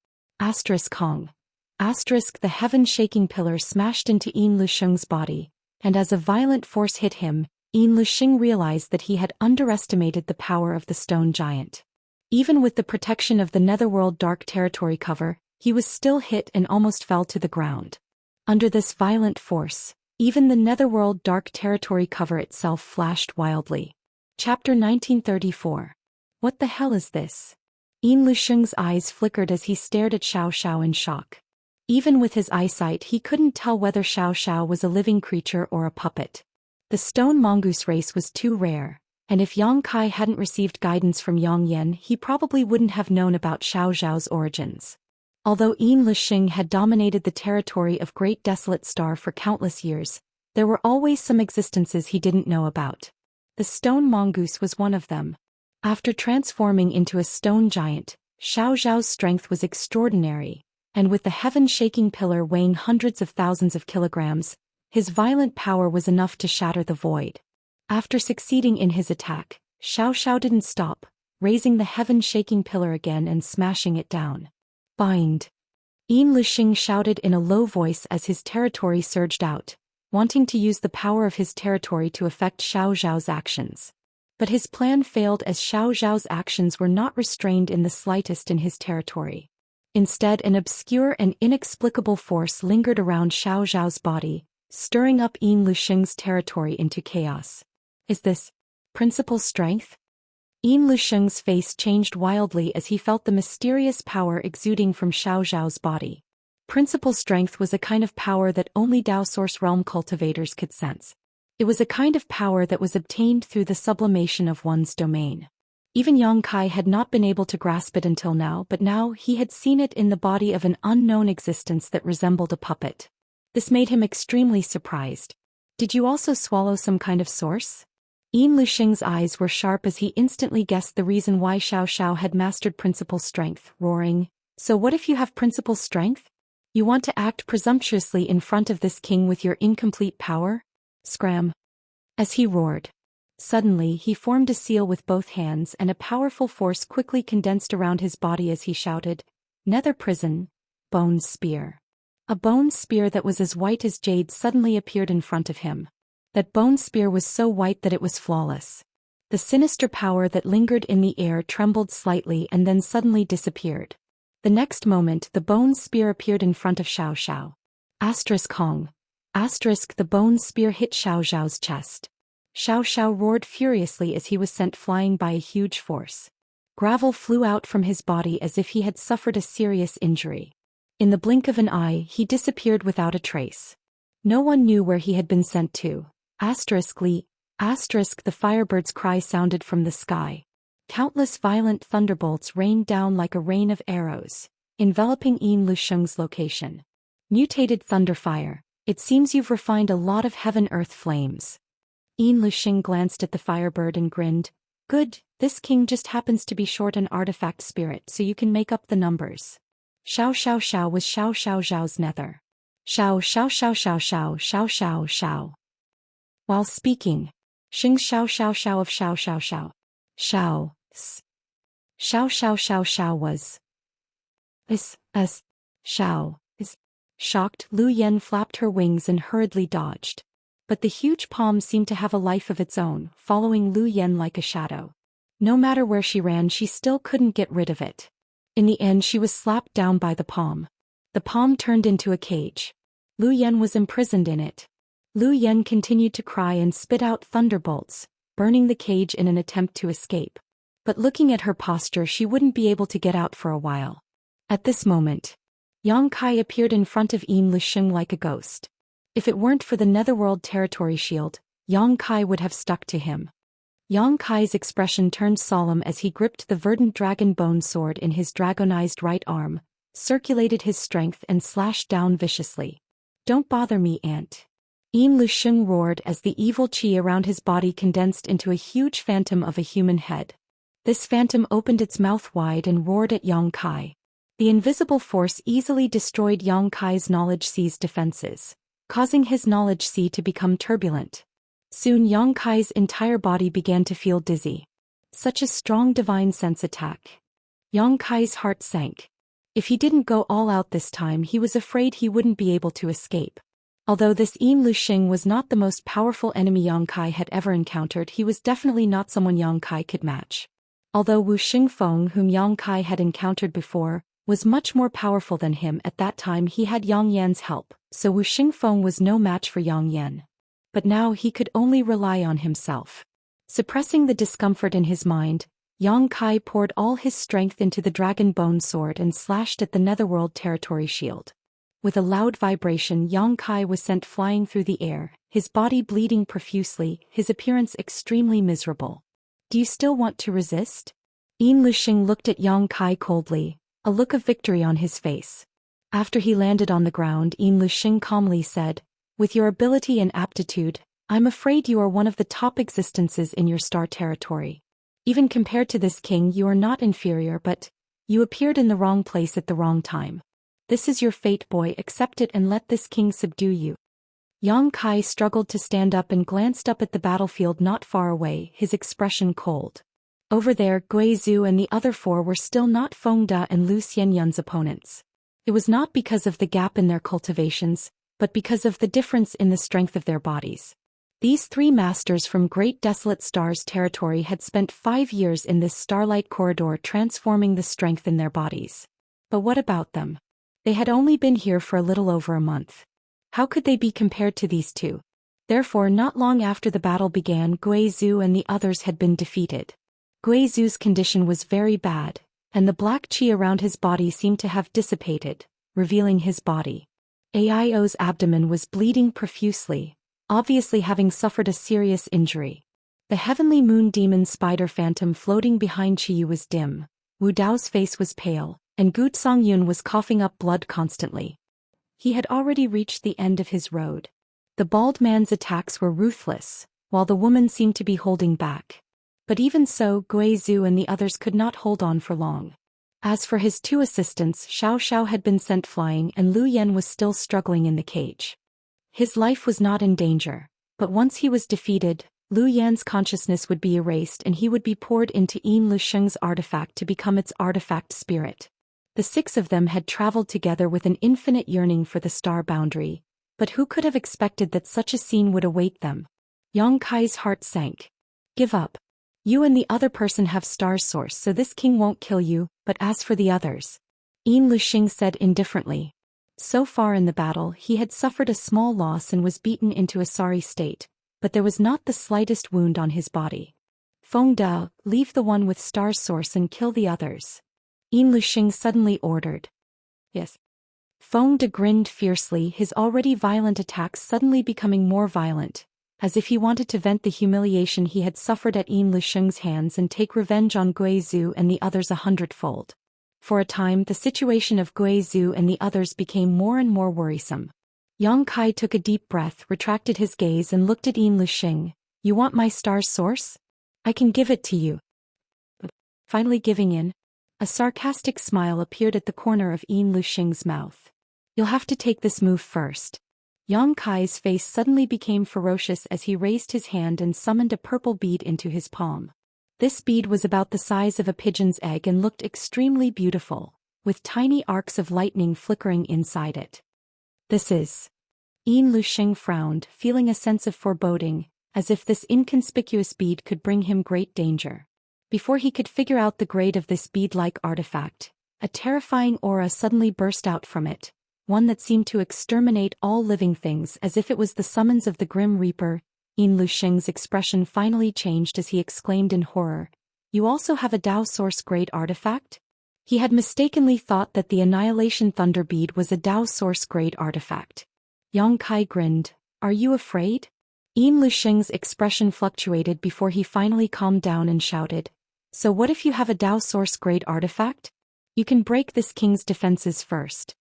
Kong. The heaven-shaking pillar smashed into Yin Lisheng's body, and as a violent force hit him, Yin Lisheng realized that he had underestimated the power of the stone giant. Even with the protection of the Netherworld Dark Territory cover, he was still hit and almost fell to the ground. Under this violent force, even the Netherworld Dark Territory cover itself flashed wildly. Chapter 1934. What the hell is this? Yin Lisheng's eyes flickered as he stared at Xiao in shock. Even with his eyesight, he couldn't tell whether Xiao was a living creature or a puppet. The stone mongoose race was too rare, and if Yang Kai hadn't received guidance from Yang Yen, he probably wouldn't have known about Xiao's origins. Although Yin Lisheng had dominated the territory of Great Desolate Star for countless years, there were always some existences he didn't know about. The stone mongoose was one of them. After transforming into a stone giant, Xiao's strength was extraordinary, and with the heaven-shaking pillar weighing hundreds of thousands of kilograms, his violent power was enough to shatter the void. After succeeding in his attack, Xiao didn't stop, raising the heaven-shaking pillar again and smashing it down. Bind! Yin Lisheng shouted in a low voice as his territory surged out, wanting to use the power of his territory to affect Xiao's actions. But his plan failed as Xiao's actions were not restrained in the slightest in his territory. Instead, an obscure and inexplicable force lingered around Xiao's body, stirring up Yin Lisheng's territory into chaos. Is this principal strength? Yin Lisheng's face changed wildly as he felt the mysterious power exuding from Xiao's body. Principal strength was a kind of power that only Dao Source Realm cultivators could sense. It was a kind of power that was obtained through the sublimation of one's domain. Even Yang Kai had not been able to grasp it until now, but now he had seen it in the body of an unknown existence that resembled a puppet. This made him extremely surprised. Did you also swallow some kind of source? Yin Lisheng's eyes were sharp as he instantly guessed the reason why Xiao had mastered principal strength, roaring, "So what if you have principal strength? You want to act presumptuously in front of this king with your incomplete power? Scram!" As he roared. Suddenly he formed a seal with both hands and a powerful force quickly condensed around his body as he shouted, "Nether prison, bone spear." A bone spear that was as white as jade suddenly appeared in front of him. That bone spear was so white that it was flawless. The sinister power that lingered in the air trembled slightly and then suddenly disappeared. The next moment the bone spear appeared in front of Xiao. Kong. The bone spear hit Xiao's chest. Xiao roared furiously as he was sent flying by a huge force. Gravel flew out from his body as if he had suffered a serious injury. In the blink of an eye he disappeared without a trace. No one knew where he had been sent to. The firebird's cry sounded from the sky. Countless violent thunderbolts rained down like a rain of arrows, enveloping Yin Lisheng's location. Mutated thunderfire, it seems you've refined a lot of heaven-earth flames. Yin Lisheng glanced at the firebird and grinned. Good, this king just happens to be short an artifact spirit so you can make up the numbers. Xiao was Xiao's nether. Xiao. While speaking, Xing Xiao of Xiao. Xiao was. Xiao is. Shocked, Lu Yen flapped her wings and hurriedly dodged. But the huge palm seemed to have a life of its own, following Lu Yen like a shadow. No matter where she ran, she still couldn't get rid of it. In the end, she was slapped down by the palm. The palm turned into a cage. Lu Yen was imprisoned in it. Lu Yen continued to cry and spit out thunderbolts, burning the cage in an attempt to escape. But looking at her posture, she wouldn't be able to get out for a while. At this moment, Yang Kai appeared in front of Yin Lixing like a ghost. If it weren't for the Netherworld Territory Shield, Yang Kai would have stuck to him. Yang Kai's expression turned solemn as he gripped the verdant dragon bone sword in his dragonized right arm, circulated his strength and slashed down viciously. "Don't bother me, Aunt." Yin Lixing roared as the evil qi around his body condensed into a huge phantom of a human head. This phantom opened its mouth wide and roared at Yang Kai. The invisible force easily destroyed Yang Kai's knowledge sea's defenses, causing his knowledge sea to become turbulent. Soon Yang Kai's entire body began to feel dizzy. Such a strong divine sense attack. Yang Kai's heart sank. If he didn't go all out this time, he was afraid he wouldn't be able to escape. Although this Yin Lixing was not the most powerful enemy Yang Kai had ever encountered, he was definitely not someone Yang Kai could match. Although Wu Xingfeng, whom Yang Kai had encountered before, was much more powerful than him at that time, he had Yang Yan's help, so Wu Xingfeng was no match for Yang Yan. But now he could only rely on himself. Suppressing the discomfort in his mind, Yang Kai poured all his strength into the dragon bone sword and slashed at the Netherworld Territory Shield. With a loud vibration, Yang Kai was sent flying through the air, his body bleeding profusely, his appearance extremely miserable. "Do you still want to resist?" Yin Lixing looked at Yang Kai coldly, a look of victory on his face. After he landed on the ground, Yin Lixing calmly said, "With your ability and aptitude, I'm afraid you are one of the top existences in your star territory. Even compared to this king, you are not inferior, but you appeared in the wrong place at the wrong time. This is your fate, boy. Accept it and let this king subdue you." Yang Kai struggled to stand up and glanced up at the battlefield not far away, his expression cold. Over there, Gui Zhu and the other four were still not Feng Da and Lu Xianyun's opponents. It was not because of the gap in their cultivations, but because of the difference in the strength of their bodies. These three masters from Great Desolate Stars territory had spent 5 years in this starlight corridor transforming the strength in their bodies. But what about them? They had only been here for a little over a month. How could they be compared to these two? Therefore, not long after the battle began, Gui Zhu and the others had been defeated. Gui Zhu's condition was very bad, and the black qi around his body seemed to have dissipated, revealing his body. Aio's abdomen was bleeding profusely, obviously having suffered a serious injury. The heavenly moon demon spider phantom floating behind Qiyu was dim, Wu Dao's face was pale, and Gu Songyun was coughing up blood constantly. He had already reached the end of his road. The bald man's attacks were ruthless, while the woman seemed to be holding back. But even so, Gui Zhu and the others could not hold on for long. As for his two assistants, Xiao Xiao had been sent flying and Lu Yen was still struggling in the cage. His life was not in danger, but once he was defeated, Lu Yan's consciousness would be erased and he would be poured into Yin Lixing's artifact to become its artifact spirit. The 6 of them had traveled together with an infinite yearning for the star boundary, but who could have expected that such a scene would await them? Yang Kai's heart sank. "Give up. You and the other person have star source, so this king won't kill you, but as for the others," Yin Lixing said indifferently. So far in the battle, he had suffered a small loss and was beaten into a sorry state, but there was not the slightest wound on his body. "Feng Da, leave the one with star source and kill the others," Yin Lixing suddenly ordered. "Yes." Feng Da grinned fiercely, his already violent attacks suddenly becoming more violent, as if he wanted to vent the humiliation he had suffered at Yin Lixing's hands and take revenge on Gui Zhu and the others 100-fold. For a time, the situation of Gui Zhu and the others became more and more worrisome. Yang Kai took a deep breath, retracted his gaze and looked at Yin Lixing. "You want my star source? I can give it to you." Finally giving in, a sarcastic smile appeared at the corner of Yin Lixing's mouth. "You'll have to take this move first." Yang Kai's face suddenly became ferocious as he raised his hand and summoned a purple bead into his palm. This bead was about the size of a pigeon's egg and looked extremely beautiful, with tiny arcs of lightning flickering inside it. "This is..." Yin Lusheng frowned, feeling a sense of foreboding, as if this inconspicuous bead could bring him great danger. Before he could figure out the grade of this bead-like artifact, a terrifying aura suddenly burst out from it, one that seemed to exterminate all living things as if it was the summons of the Grim Reaper. Yin Lusheng's expression finally changed as he exclaimed in horror, "You also have a Dao Source grade artifact?" He had mistakenly thought that the Annihilation Thunder Bead was a Dao Source grade artifact. Yang Kai grinned, "Are you afraid?" Yin Lusheng's expression fluctuated before he finally calmed down and shouted, "So what if you have a Dao Source grade artifact? You can break this king's defenses first."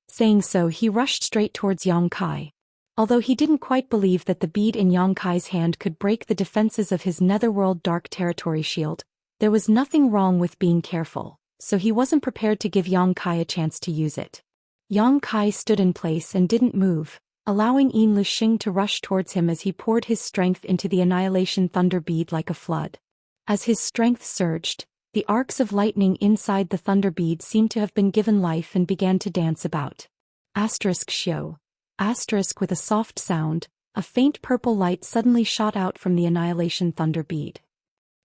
Saying so, he rushed straight towards Yang Kai. Although he didn't quite believe that the bead in Yang Kai's hand could break the defenses of his Netherworld Dark Territory shield, there was nothing wrong with being careful, so he wasn't prepared to give Yang Kai a chance to use it. Yang Kai stood in place and didn't move, allowing Yin Lusheng to rush towards him as he poured his strength into the Annihilation Thunder Bead like a flood. As his strength surged, the arcs of lightning inside the Thunder Bead seemed to have been given life and began to dance about. Xiao. With a soft sound, a faint purple light suddenly shot out from the Annihilation Thunder Bead.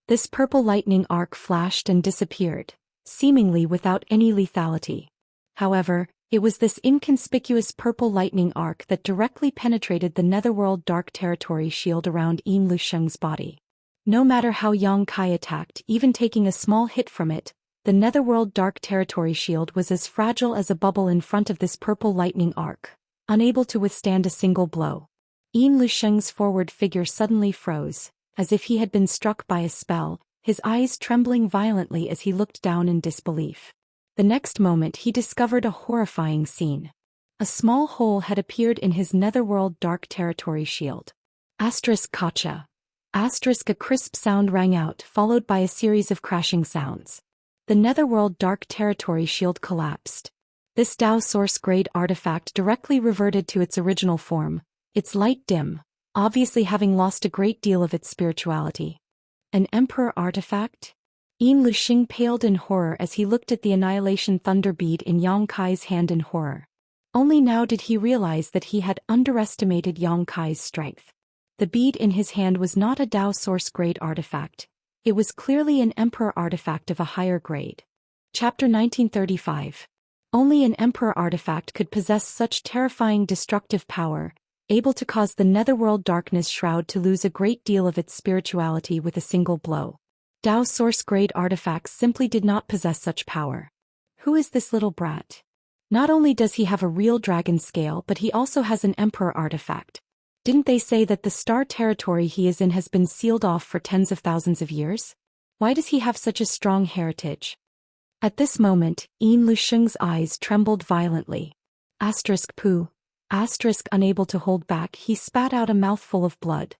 This purple lightning arc flashed and disappeared, seemingly without any lethality. However, it was this inconspicuous purple lightning arc that directly penetrated the Netherworld Dark Territory shield around Yin Lusheng's body. No matter how Yang Kai attacked, even taking a small hit from it, the Netherworld Dark Territory shield was as fragile as a bubble in front of this purple lightning arc, unable to withstand a single blow. Yin Lusheng's forward figure suddenly froze, as if he had been struck by a spell, his eyes trembling violently as he looked down in disbelief. The next moment he discovered a horrifying scene. A small hole had appeared in his Netherworld Dark Territory shield. Kacha. A crisp sound rang out, followed by a series of crashing sounds. The Netherworld Dark Territory shield collapsed. This Dao Source grade artifact directly reverted to its original form, its light dim, obviously having lost a great deal of its spirituality. An Emperor artifact? Yin Lusheng paled in horror as he looked at the Annihilation Thunder Bead in Yang Kai's hand in horror. Only now did he realize that he had underestimated Yang Kai's strength. The bead in his hand was not a Dao Source grade artifact. It was clearly an Emperor artifact of a higher grade. Chapter 1935. Only an Emperor artifact could possess such terrifying destructive power, able to cause the Netherworld Darkness Shroud to lose a great deal of its spirituality with a single blow. Dao Source grade artifacts simply did not possess such power. Who is this little brat? Not only does he have a real dragon scale, but he also has an Emperor artifact. Didn't they say that the star territory he is in has been sealed off for tens of thousands of years? Why does he have such a strong heritage? At this moment, Yin Lusheng's eyes trembled violently. Unable to hold back, he spat out a mouthful of blood.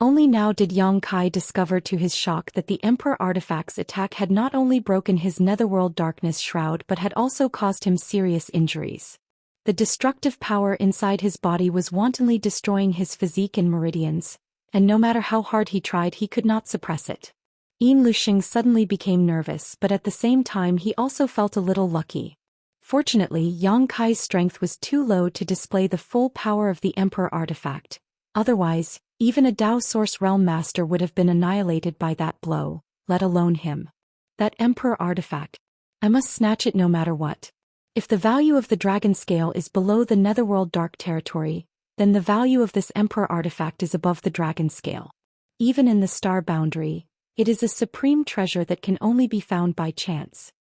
Only now did Yang Kai discover to his shock that the Emperor artifact's attack had not only broken his Netherworld Darkness Shroud but had also caused him serious injuries. The destructive power inside his body was wantonly destroying his physique and meridians, and no matter how hard he tried, he could not suppress it. Yin Lusheng suddenly became nervous, but at the same time he also felt a little lucky. Fortunately, Yang Kai's strength was too low to display the full power of the Emperor artifact. Otherwise, even a Dao Source Realm Master would have been annihilated by that blow, let alone him. That Emperor artifact. I must snatch it no matter what. If the value of the dragon scale is below the Netherworld Dark Territory, then the value of this Emperor artifact is above the dragon scale. Even in the star boundary, it is a supreme treasure that can only be found by chance.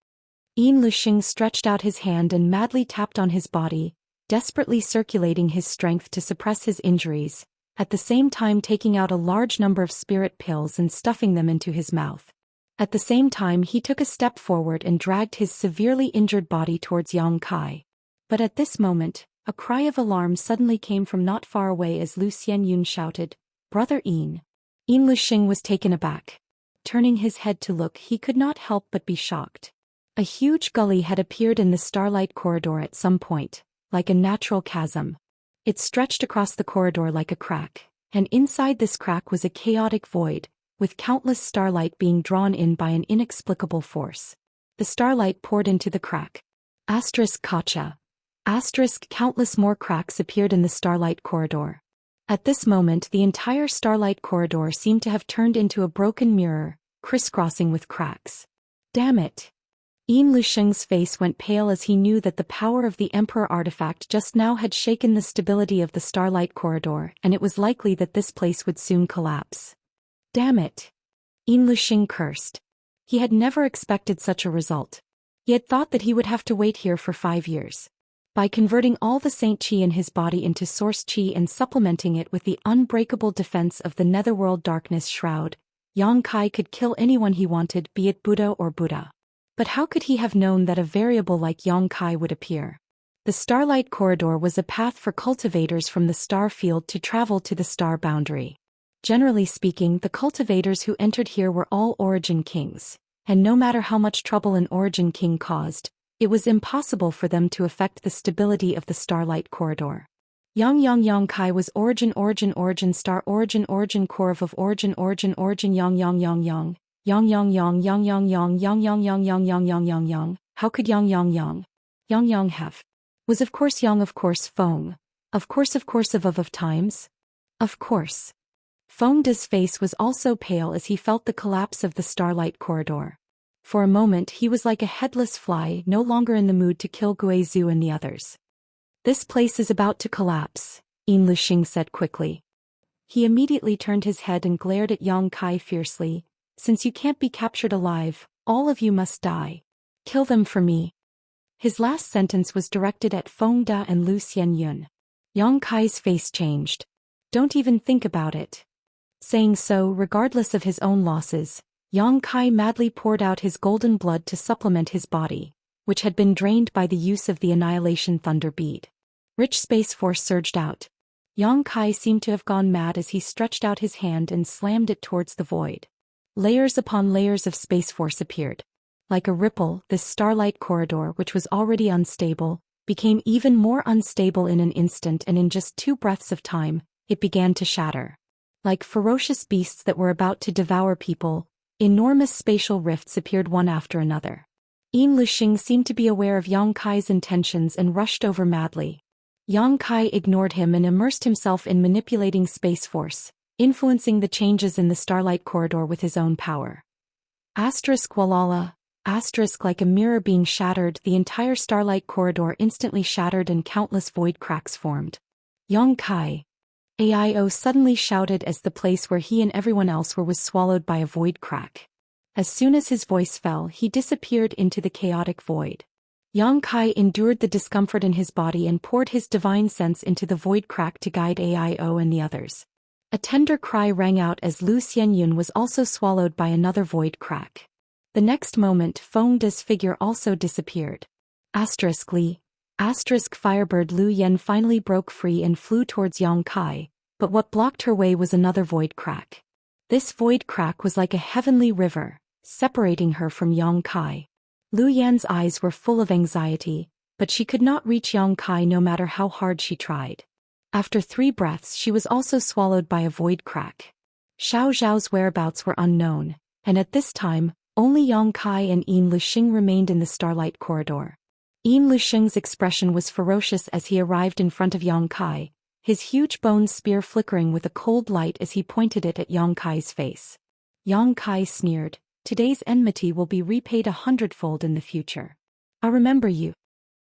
Yin Lusheng stretched out his hand and madly tapped on his body, desperately circulating his strength to suppress his injuries, at the same time taking out a large number of spirit pills and stuffing them into his mouth. At the same time he took a step forward and dragged his severely injured body towards Yang Kai. But at this moment, a cry of alarm suddenly came from not far away as Zhou Xian shouted, "Brother Yin." Yin Lusheng was taken aback. Turning his head to look, he could not help but be shocked. A huge gully had appeared in the starlight corridor at some point, like a natural chasm. It stretched across the corridor like a crack, and inside this crack was a chaotic void, with countless starlight being drawn in by an inexplicable force. The starlight poured into the crack. Kacha. Countless more cracks appeared in the starlight corridor. At this moment the entire starlight corridor seemed to have turned into a broken mirror, crisscrossing with cracks. Damn it! Lusheng's face went pale as he knew that the power of the Emperor artifact just now had shaken the stability of the starlight corridor, and it was likely that this place would soon collapse. Damn it! Lusheng cursed. He had never expected such a result. He had thought that he would have to wait here for 5 years. By converting all the Saint Qi in his body into Source Qi and supplementing it with the unbreakable defense of the Netherworld Darkness Shroud, Yang Kai could kill anyone he wanted, be it Buddha or Buddha. But how could he have known that a variable like Yang Kai would appear? The Starlight Corridor was a path for cultivators from the star field to travel to the star boundary. Generally speaking, the cultivators who entered here were all Origin Kings, and no matter how much trouble an Origin King caused, it was impossible for them to affect the stability of the Starlight Corridor. Yang Kai was origin star origin core of origin yang. How could Yang have? Was of course Yang, of course Feng. Of course of times? Of course. Feng De's face was also pale as he felt the collapse of the Starlight Corridor. For a moment he was like a headless fly, no longer in the mood to kill Guizhou and the others. This place is about to collapse, Lusheng said quickly. He immediately turned his head and glared at Yang Kai fiercely. Since you can't be captured alive, all of you must die. Kill them for me. His last sentence was directed at Feng De and Lu Xianyun. Yang Kai's face changed. Don't even think about it. Saying so, regardless of his own losses, Yang Kai madly poured out his golden blood to supplement his body, which had been drained by the use of the Annihilation Thunder Bead. Rich space force surged out. Yang Kai seemed to have gone mad as he stretched out his hand and slammed it towards the void. Layers upon layers of space force appeared. Like a ripple, this starlight corridor, which was already unstable, became even more unstable in an instant, and in just 2 breaths of time, it began to shatter. Like ferocious beasts that were about to devour people, enormous spatial rifts appeared one after another. Lusheng seemed to be aware of Yang Kai's intentions and rushed over madly. Yang Kai ignored him and immersed himself in manipulating space force, influencing the changes in the starlight corridor with his own power. Walala, like a mirror being shattered, the entire starlight corridor instantly shattered and countless void cracks formed. Yang Kai! Aio suddenly shouted as the place where he and everyone else were was swallowed by a void crack. As soon as his voice fell, he disappeared into the chaotic void. Yang Kai endured the discomfort in his body and poured his divine sense into the void crack to guide Aio and the others. A tender cry rang out as Lu Xianyun was also swallowed by another void crack. The next moment, Feng De's figure also disappeared. Firebird Lu Yen finally broke free and flew towards Yang Kai, but what blocked her way was another void crack. This void crack was like a heavenly river, separating her from Yang Kai. Lu Yan's eyes were full of anxiety, but she could not reach Yang Kai no matter how hard she tried. After 3 breaths she was also swallowed by a void crack. Xiao Zhao's whereabouts were unknown, and at this time, only Yang Kai and Lusheng remained in the starlight corridor. Lusheng's expression was ferocious as he arrived in front of Yang Kai, his huge bone spear flickering with a cold light as he pointed it at Yang Kai's face. Yang Kai sneered, "Today's enmity will be repaid 100-fold in the future. I remember you."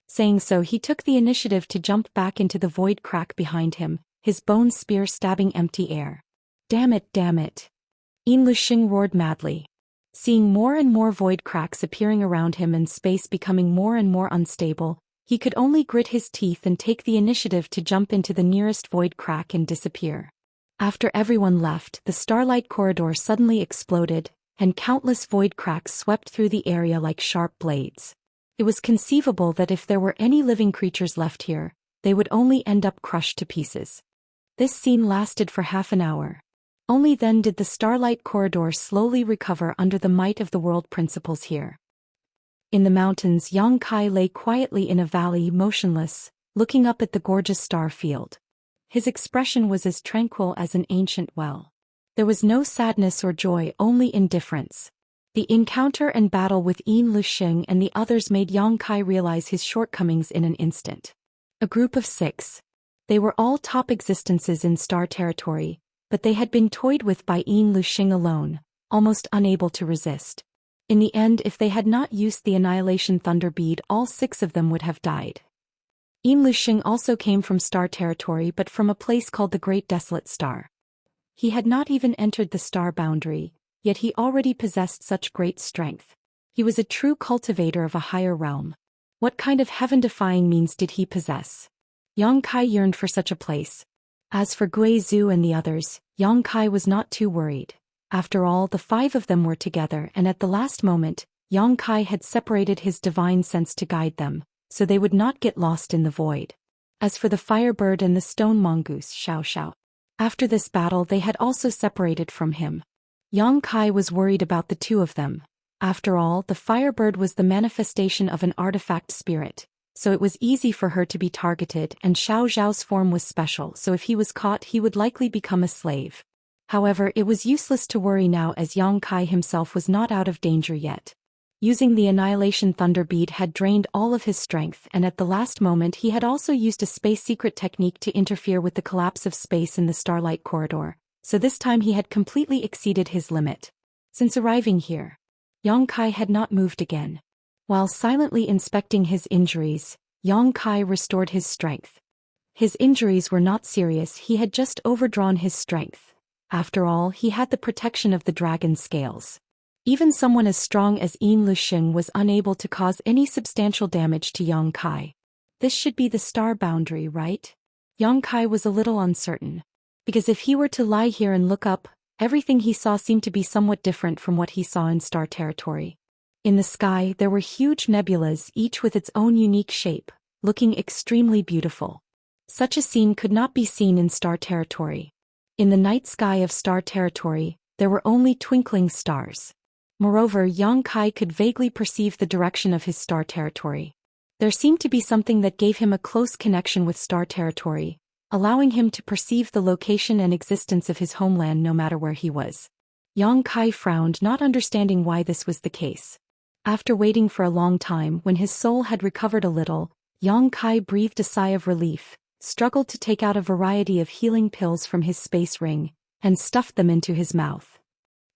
Saying so, he took the initiative to jump back into the void crack behind him, his bone spear stabbing empty air. Damn it! Lusheng roared madly. Seeing more and more void cracks appearing around him and space becoming more and more unstable, he could only grit his teeth and take the initiative to jump into the nearest void crack and disappear. After everyone left, the starlight corridor suddenly exploded, and countless void cracks swept through the area like sharp blades. It was conceivable that if there were any living creatures left here, they would only end up crushed to pieces. This scene lasted for half an hour. Only then did the starlight corridor slowly recover under the might of the world principles here. In the mountains, Yang Kai lay quietly in a valley, motionless, looking up at the gorgeous star field. His expression was as tranquil as an ancient well. There was no sadness or joy, only indifference. The encounter and battle with Lusheng and the others made Yang Kai realize his shortcomings in an instant. A group of 6. They were all top existences in star territory, but they had been toyed with by Wuxia alone, almost unable to resist. In the end, if they had not used the Annihilation Thunder Bead, all 6 of them would have died. Wuxia also came from star territory, but from a place called the Great Desolate Star. He had not even entered the star boundary, yet he already possessed such great strength. He was a true cultivator of a higher realm. What kind of heaven-defying means did he possess? Yang Kai yearned for such a place. As for Gui Zhu and the others, Yang Kai was not too worried. After all, the 5 of them were together, and at the last moment, Yang Kai had separated his divine sense to guide them, so they would not get lost in the void. As for the firebird and the stone mongoose Xianxia, after this battle they had also separated from him. Yang Kai was worried about the 2 of them. After all, the firebird was the manifestation of an artifact spirit, so it was easy for her to be targeted, and Xiao Zhao's form was special, so if he was caught he would likely become a slave. However, it was useless to worry now, as Yang Kai himself was not out of danger yet. Using the Annihilation Thunder Bead had drained all of his strength, and at the last moment he had also used a space secret technique to interfere with the collapse of space in the Starlight Corridor, so this time he had completely exceeded his limit. Since arriving here, Yang Kai had not moved again. While silently inspecting his injuries, Yang Kai restored his strength. His injuries were not serious, he had just overdrawn his strength. After all, he had the protection of the dragon scales. Even someone as strong as Wuxia was unable to cause any substantial damage to Yang Kai. This should be the star boundary, right? Yang Kai was a little uncertain. Because if he were to lie here and look up, everything he saw seemed to be somewhat different from what he saw in star territory. In the sky there were huge nebulas, each with its own unique shape, looking extremely beautiful. Such a scene could not be seen in star territory. In the night sky of star territory, there were only twinkling stars. Moreover, Yang Kai could vaguely perceive the direction of his star territory. There seemed to be something that gave him a close connection with star territory, allowing him to perceive the location and existence of his homeland no matter where he was. Yang Kai frowned, not understanding why this was the case. After waiting for a long time, when his soul had recovered a little, Yang Kai breathed a sigh of relief, struggled to take out a variety of healing pills from his space ring, and stuffed them into his mouth.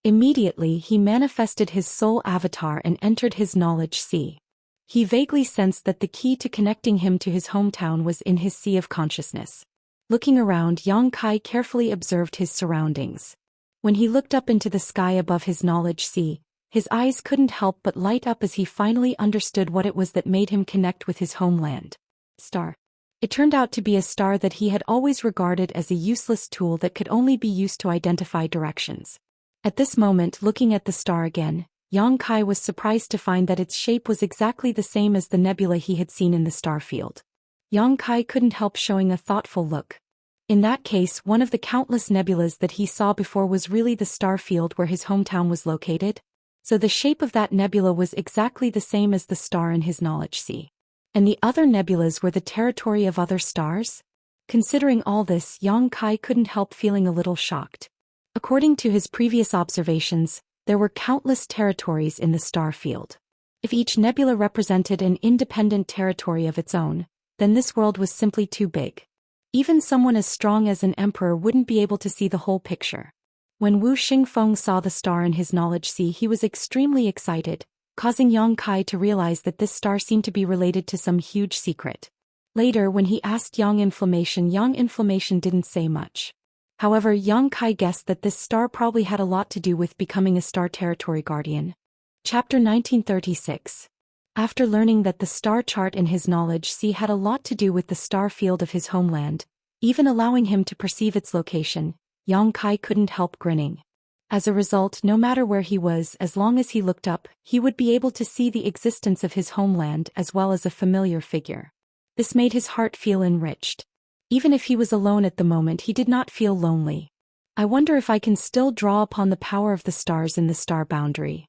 Immediately he manifested his soul avatar and entered his knowledge sea. He vaguely sensed that the key to connecting him to his hometown was in his sea of consciousness. Looking around, Yang Kai carefully observed his surroundings. When he looked up into the sky above his knowledge sea, his eyes couldn't help but light up as he finally understood what it was that made him connect with his homeland. Star. It turned out to be a star that he had always regarded as a useless tool that could only be used to identify directions. At this moment, looking at the star again, Yang Kai was surprised to find that its shape was exactly the same as the nebula he had seen in the star field. Yang Kai couldn't help showing a thoughtful look. In that case, one of the countless nebulas that he saw before was really the star field where his hometown was located. So the shape of that nebula was exactly the same as the star in his knowledge sea. And the other nebulas were the territory of other stars? Considering all this, Yang Kai couldn't help feeling a little shocked. According to his previous observations, there were countless territories in the star field. If each nebula represented an independent territory of its own, then this world was simply too big. Even someone as strong as an emperor wouldn't be able to see the whole picture. When Wu Xingfeng saw the star in his knowledge sea, he was extremely excited, causing Yang Kai to realize that this star seemed to be related to some huge secret. Later, when he asked Yang Inflammation didn't say much. However, Yang Kai guessed that this star probably had a lot to do with becoming a star territory guardian. Chapter 1936. After learning that the star chart in his knowledge sea had a lot to do with the star field of his homeland, even allowing him to perceive its location, Yang Kai couldn't help grinning. As a result, no matter where he was, as long as he looked up, he would be able to see the existence of his homeland as well as a familiar figure. This made his heart feel enriched. Even if he was alone at the moment, he did not feel lonely. I wonder if I can still draw upon the power of the stars in the star boundary.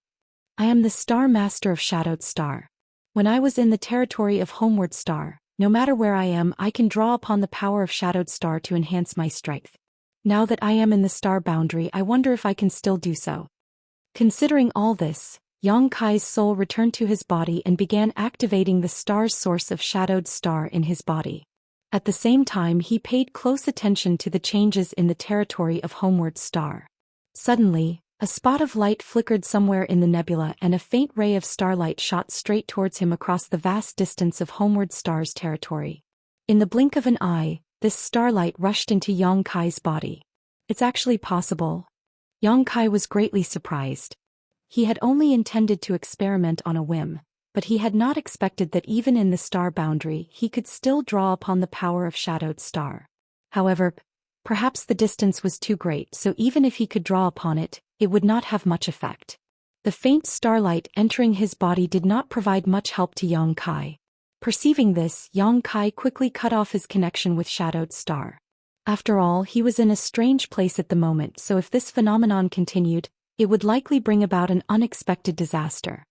I am the Star Master of Shadowed Star. When I was in the territory of Homeward Star, no matter where I am, I can draw upon the power of Shadowed Star to enhance my strength. Now that I am in the star boundary, I wonder if I can still do so. Considering all this, Yang Kai's soul returned to his body and began activating the star's source of Shadowed Star in his body. At the same time he paid close attention to the changes in the territory of Homeward Star. Suddenly, a spot of light flickered somewhere in the nebula and a faint ray of starlight shot straight towards him across the vast distance of Homeward Star's territory. In the blink of an eye, this starlight rushed into Yang Kai's body. It's actually possible. Yang Kai was greatly surprised. He had only intended to experiment on a whim, but he had not expected that even in the star boundary he could still draw upon the power of Shadowed Star. However, perhaps the distance was too great, so even if he could draw upon it, it would not have much effect. The faint starlight entering his body did not provide much help to Yang Kai. Perceiving this, Yang Kai quickly cut off his connection with Shadowed Star. After all, he was in a strange place at the moment, so if this phenomenon continued, it would likely bring about an unexpected disaster.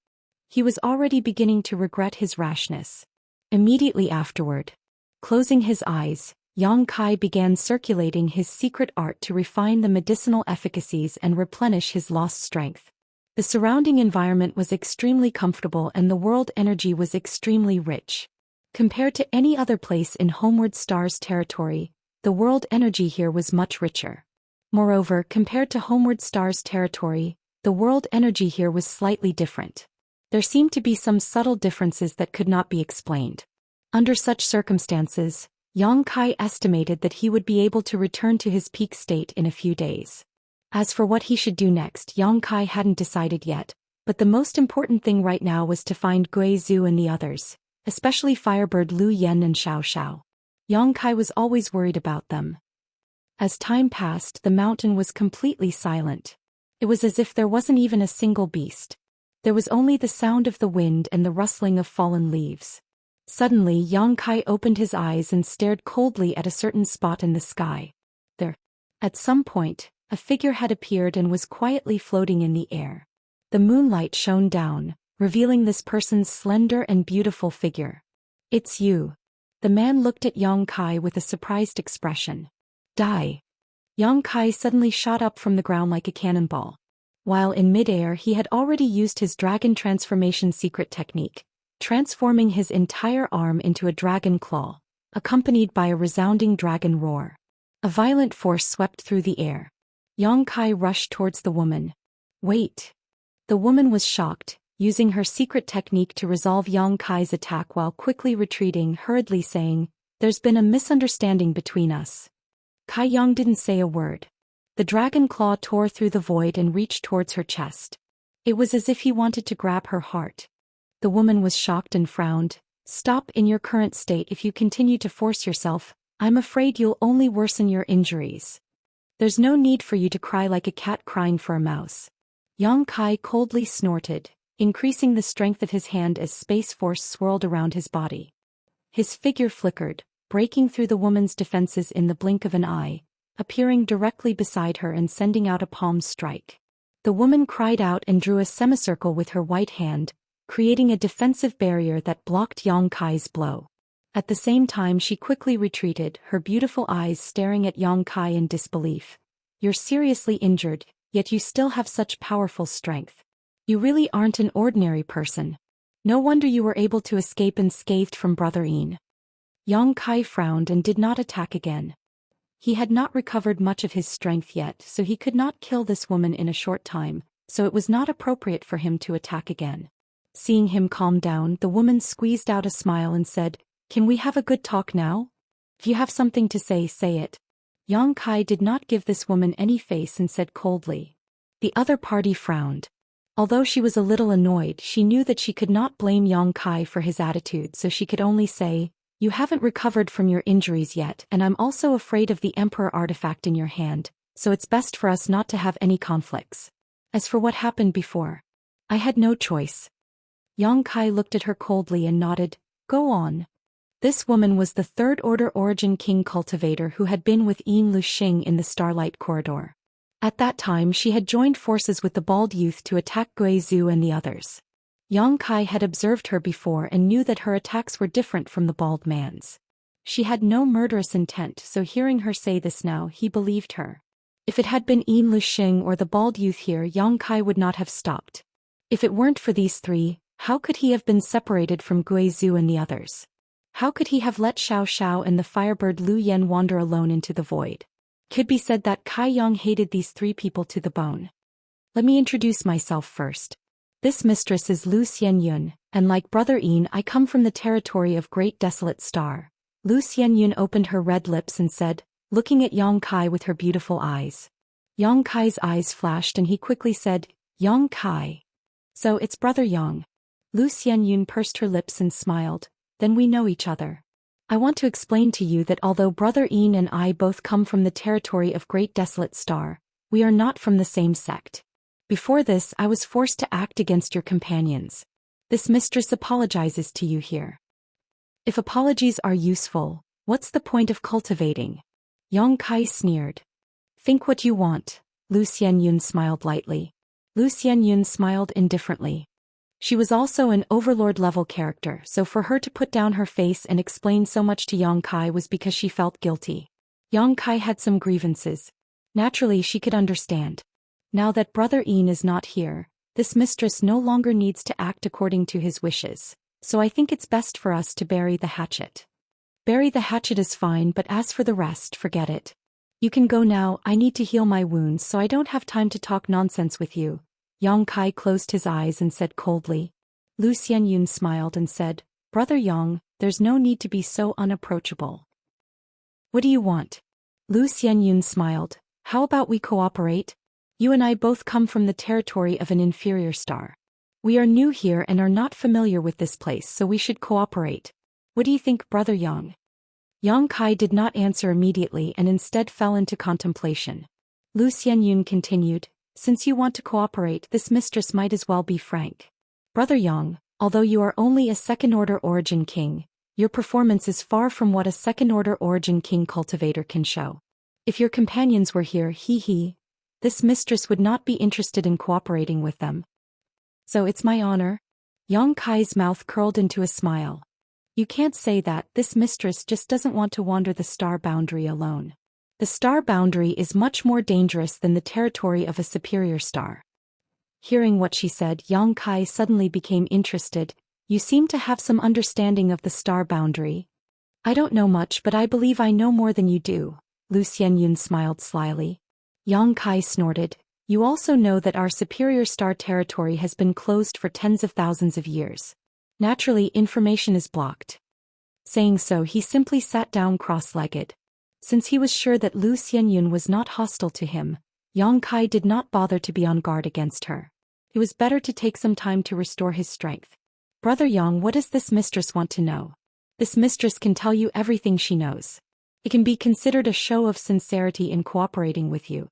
He was already beginning to regret his rashness. Immediately afterward, closing his eyes, Yang Kai began circulating his secret art to refine the medicinal efficacies and replenish his lost strength. The surrounding environment was extremely comfortable and the world energy was extremely rich. Compared to any other place in Homeward Star's territory, the world energy here was much richer. Moreover, compared to Homeward Star's territory, the world energy here was slightly different. There seemed to be some subtle differences that could not be explained. Under such circumstances, Yang Kai estimated that he would be able to return to his peak state in a few days. As for what he should do next, Yang Kai hadn't decided yet, but the most important thing right now was to find Gui Zhu and the others, especially Firebird Lu Yen and Xiao Xiao. Yang Kai was always worried about them. As time passed, the mountain was completely silent. It was as if there wasn't even a single beast. There was only the sound of the wind and the rustling of fallen leaves. Suddenly Yang Kai opened his eyes and stared coldly at a certain spot in the sky. There, at some point, a figure had appeared and was quietly floating in the air. The moonlight shone down, revealing this person's slender and beautiful figure. "It's you." The man looked at Yang Kai with a surprised expression. "Die." Yang Kai suddenly shot up from the ground like a cannonball. While in midair he had already used his dragon transformation secret technique, transforming his entire arm into a dragon claw, accompanied by a resounding dragon roar. A violent force swept through the air. Yang Kai rushed towards the woman. "Wait." The woman was shocked, using her secret technique to resolve Yang Kai's attack while quickly retreating, hurriedly saying, "There's been a misunderstanding between us." Kai Yang didn't say a word. The dragon claw tore through the void and reached towards her chest. It was as if he wanted to grab her heart. The woman was shocked and frowned. "Stop in your current state. If you continue to force yourself, I'm afraid you'll only worsen your injuries. There's no need for you to cry like a cat crying for a mouse." Yang Kai coldly snorted, increasing the strength of his hand as space force swirled around his body. His figure flickered, breaking through the woman's defenses in the blink of an eye, appearing directly beside her and sending out a palm strike. The woman cried out and drew a semicircle with her white hand, creating a defensive barrier that blocked Yang Kai's blow. At the same time she quickly retreated, her beautiful eyes staring at Yang Kai in disbelief. "You're seriously injured, yet you still have such powerful strength. You really aren't an ordinary person. No wonder you were able to escape unscathed from Brother Yin." Yang Kai frowned and did not attack again. He had not recovered much of his strength yet, so he could not kill this woman in a short time, so it was not appropriate for him to attack again. Seeing him calm down, the woman squeezed out a smile and said, "Can we have a good talk now? If you have something to say, say it." Yang Kai did not give this woman any face and said coldly. The other party frowned. Although she was a little annoyed, she knew that she could not blame Yang Kai for his attitude, so she could only say, "You haven't recovered from your injuries yet, and I'm also afraid of the Emperor artifact in your hand, so it's best for us not to have any conflicts. As for what happened before, I had no choice." Yang Kai looked at her coldly and nodded. "Go on." This woman was the Third Order Origin King Cultivator who had been with Yin Luxing in the Starlight Corridor. At that time she had joined forces with the bald youth to attack Gui Zhu and the others. Yang Kai had observed her before and knew that her attacks were different from the bald man's. She had no murderous intent, so hearing her say this now, he believed her. If it had been Yin Luxing or the bald youth here, Yang Kai would not have stopped. If it weren't for these three, how could he have been separated from Gui Zhu and the others? How could he have let Xiao Xiao and the firebird Lu Yan wander alone into the void? Could be said that Kai Yang hated these three people to the bone. Let me introduce myself first. This mistress is Lu Xianyun, and like Brother Yin, I come from the territory of Great Desolate Star. Lu Xianyun opened her red lips and said, looking at Yang Kai with her beautiful eyes. Yang Kai's eyes flashed and he quickly said, Yang Kai. So it's Brother Yang. Lu Xianyun pursed her lips and smiled, then we know each other. I want to explain to you that although Brother Yin and I both come from the territory of Great Desolate Star, we are not from the same sect. Before this, I was forced to act against your companions. This mistress apologizes to you here. If apologies are useful, what's the point of cultivating? Yang Kai sneered. Think what you want. Lu Xianyun smiled lightly. Lu Xianyun smiled indifferently. She was also an overlord-level character, so for her to put down her face and explain so much to Yang Kai was because she felt guilty. Yang Kai had some grievances. Naturally, she could understand. Now that Brother Yin is not here, this mistress no longer needs to act according to his wishes, so I think it's best for us to bury the hatchet. Bury the hatchet is fine, but as for the rest, forget it. You can go now. I need to heal my wounds, so I don't have time to talk nonsense with you. Yang Kai closed his eyes and said coldly. Lu Xianyun smiled and said, Brother Yang, there's no need to be so unapproachable. What do you want? Lu Xianyun smiled. How about we cooperate? You and I both come from the territory of an inferior star. We are new here and are not familiar with this place, so we should cooperate. What do you think, Brother Yang? Yang Kai did not answer immediately and instead fell into contemplation. Lu Xianyun continued, since you want to cooperate, this mistress might as well be frank. Brother Yang, although you are only a second-order origin king, your performance is far from what a second-order origin king cultivator can show. If your companions were here, this mistress would not be interested in cooperating with them. So it's my honor? Yang Kai's mouth curled into a smile. You can't say that. This mistress just doesn't want to wander the star boundary alone. The star boundary is much more dangerous than the territory of a superior star. Hearing what she said, Yang Kai suddenly became interested. You seem to have some understanding of the star boundary. I don't know much, but I believe I know more than you do. Lu Xianyun smiled slyly. Yang Kai snorted. You also know that our superior star territory has been closed for tens of thousands of years. Naturally, information is blocked. Saying so, he simply sat down cross-legged. Since he was sure that Lu Xianyun was not hostile to him, Yang Kai did not bother to be on guard against her. It was better to take some time to restore his strength. Brother Yang, what does this mistress want to know? This mistress can tell you everything she knows. It can be considered a show of sincerity in cooperating with you.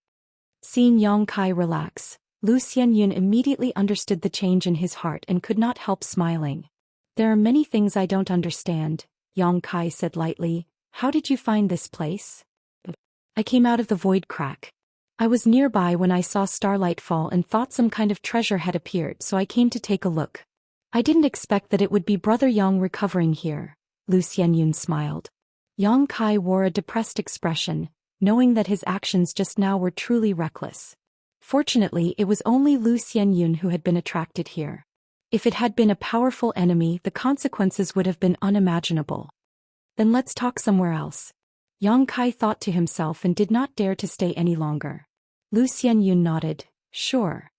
Seeing Yang Kai relax, Lu Xianyun immediately understood the change in his heart and could not help smiling. There are many things I don't understand, Yang Kai said lightly. How did you find this place? I came out of the void crack. I was nearby when I saw starlight fall and thought some kind of treasure had appeared, so I came to take a look. I didn't expect that it would be Brother Yang recovering here. Lu Xianyun smiled. Yang Kai wore a depressed expression, knowing that his actions just now were truly reckless. Fortunately, it was only Lu Xianyun who had been attracted here. If it had been a powerful enemy, the consequences would have been unimaginable. Then let's talk somewhere else. Yang Kai thought to himself and did not dare to stay any longer. Lu Xianyun nodded, sure.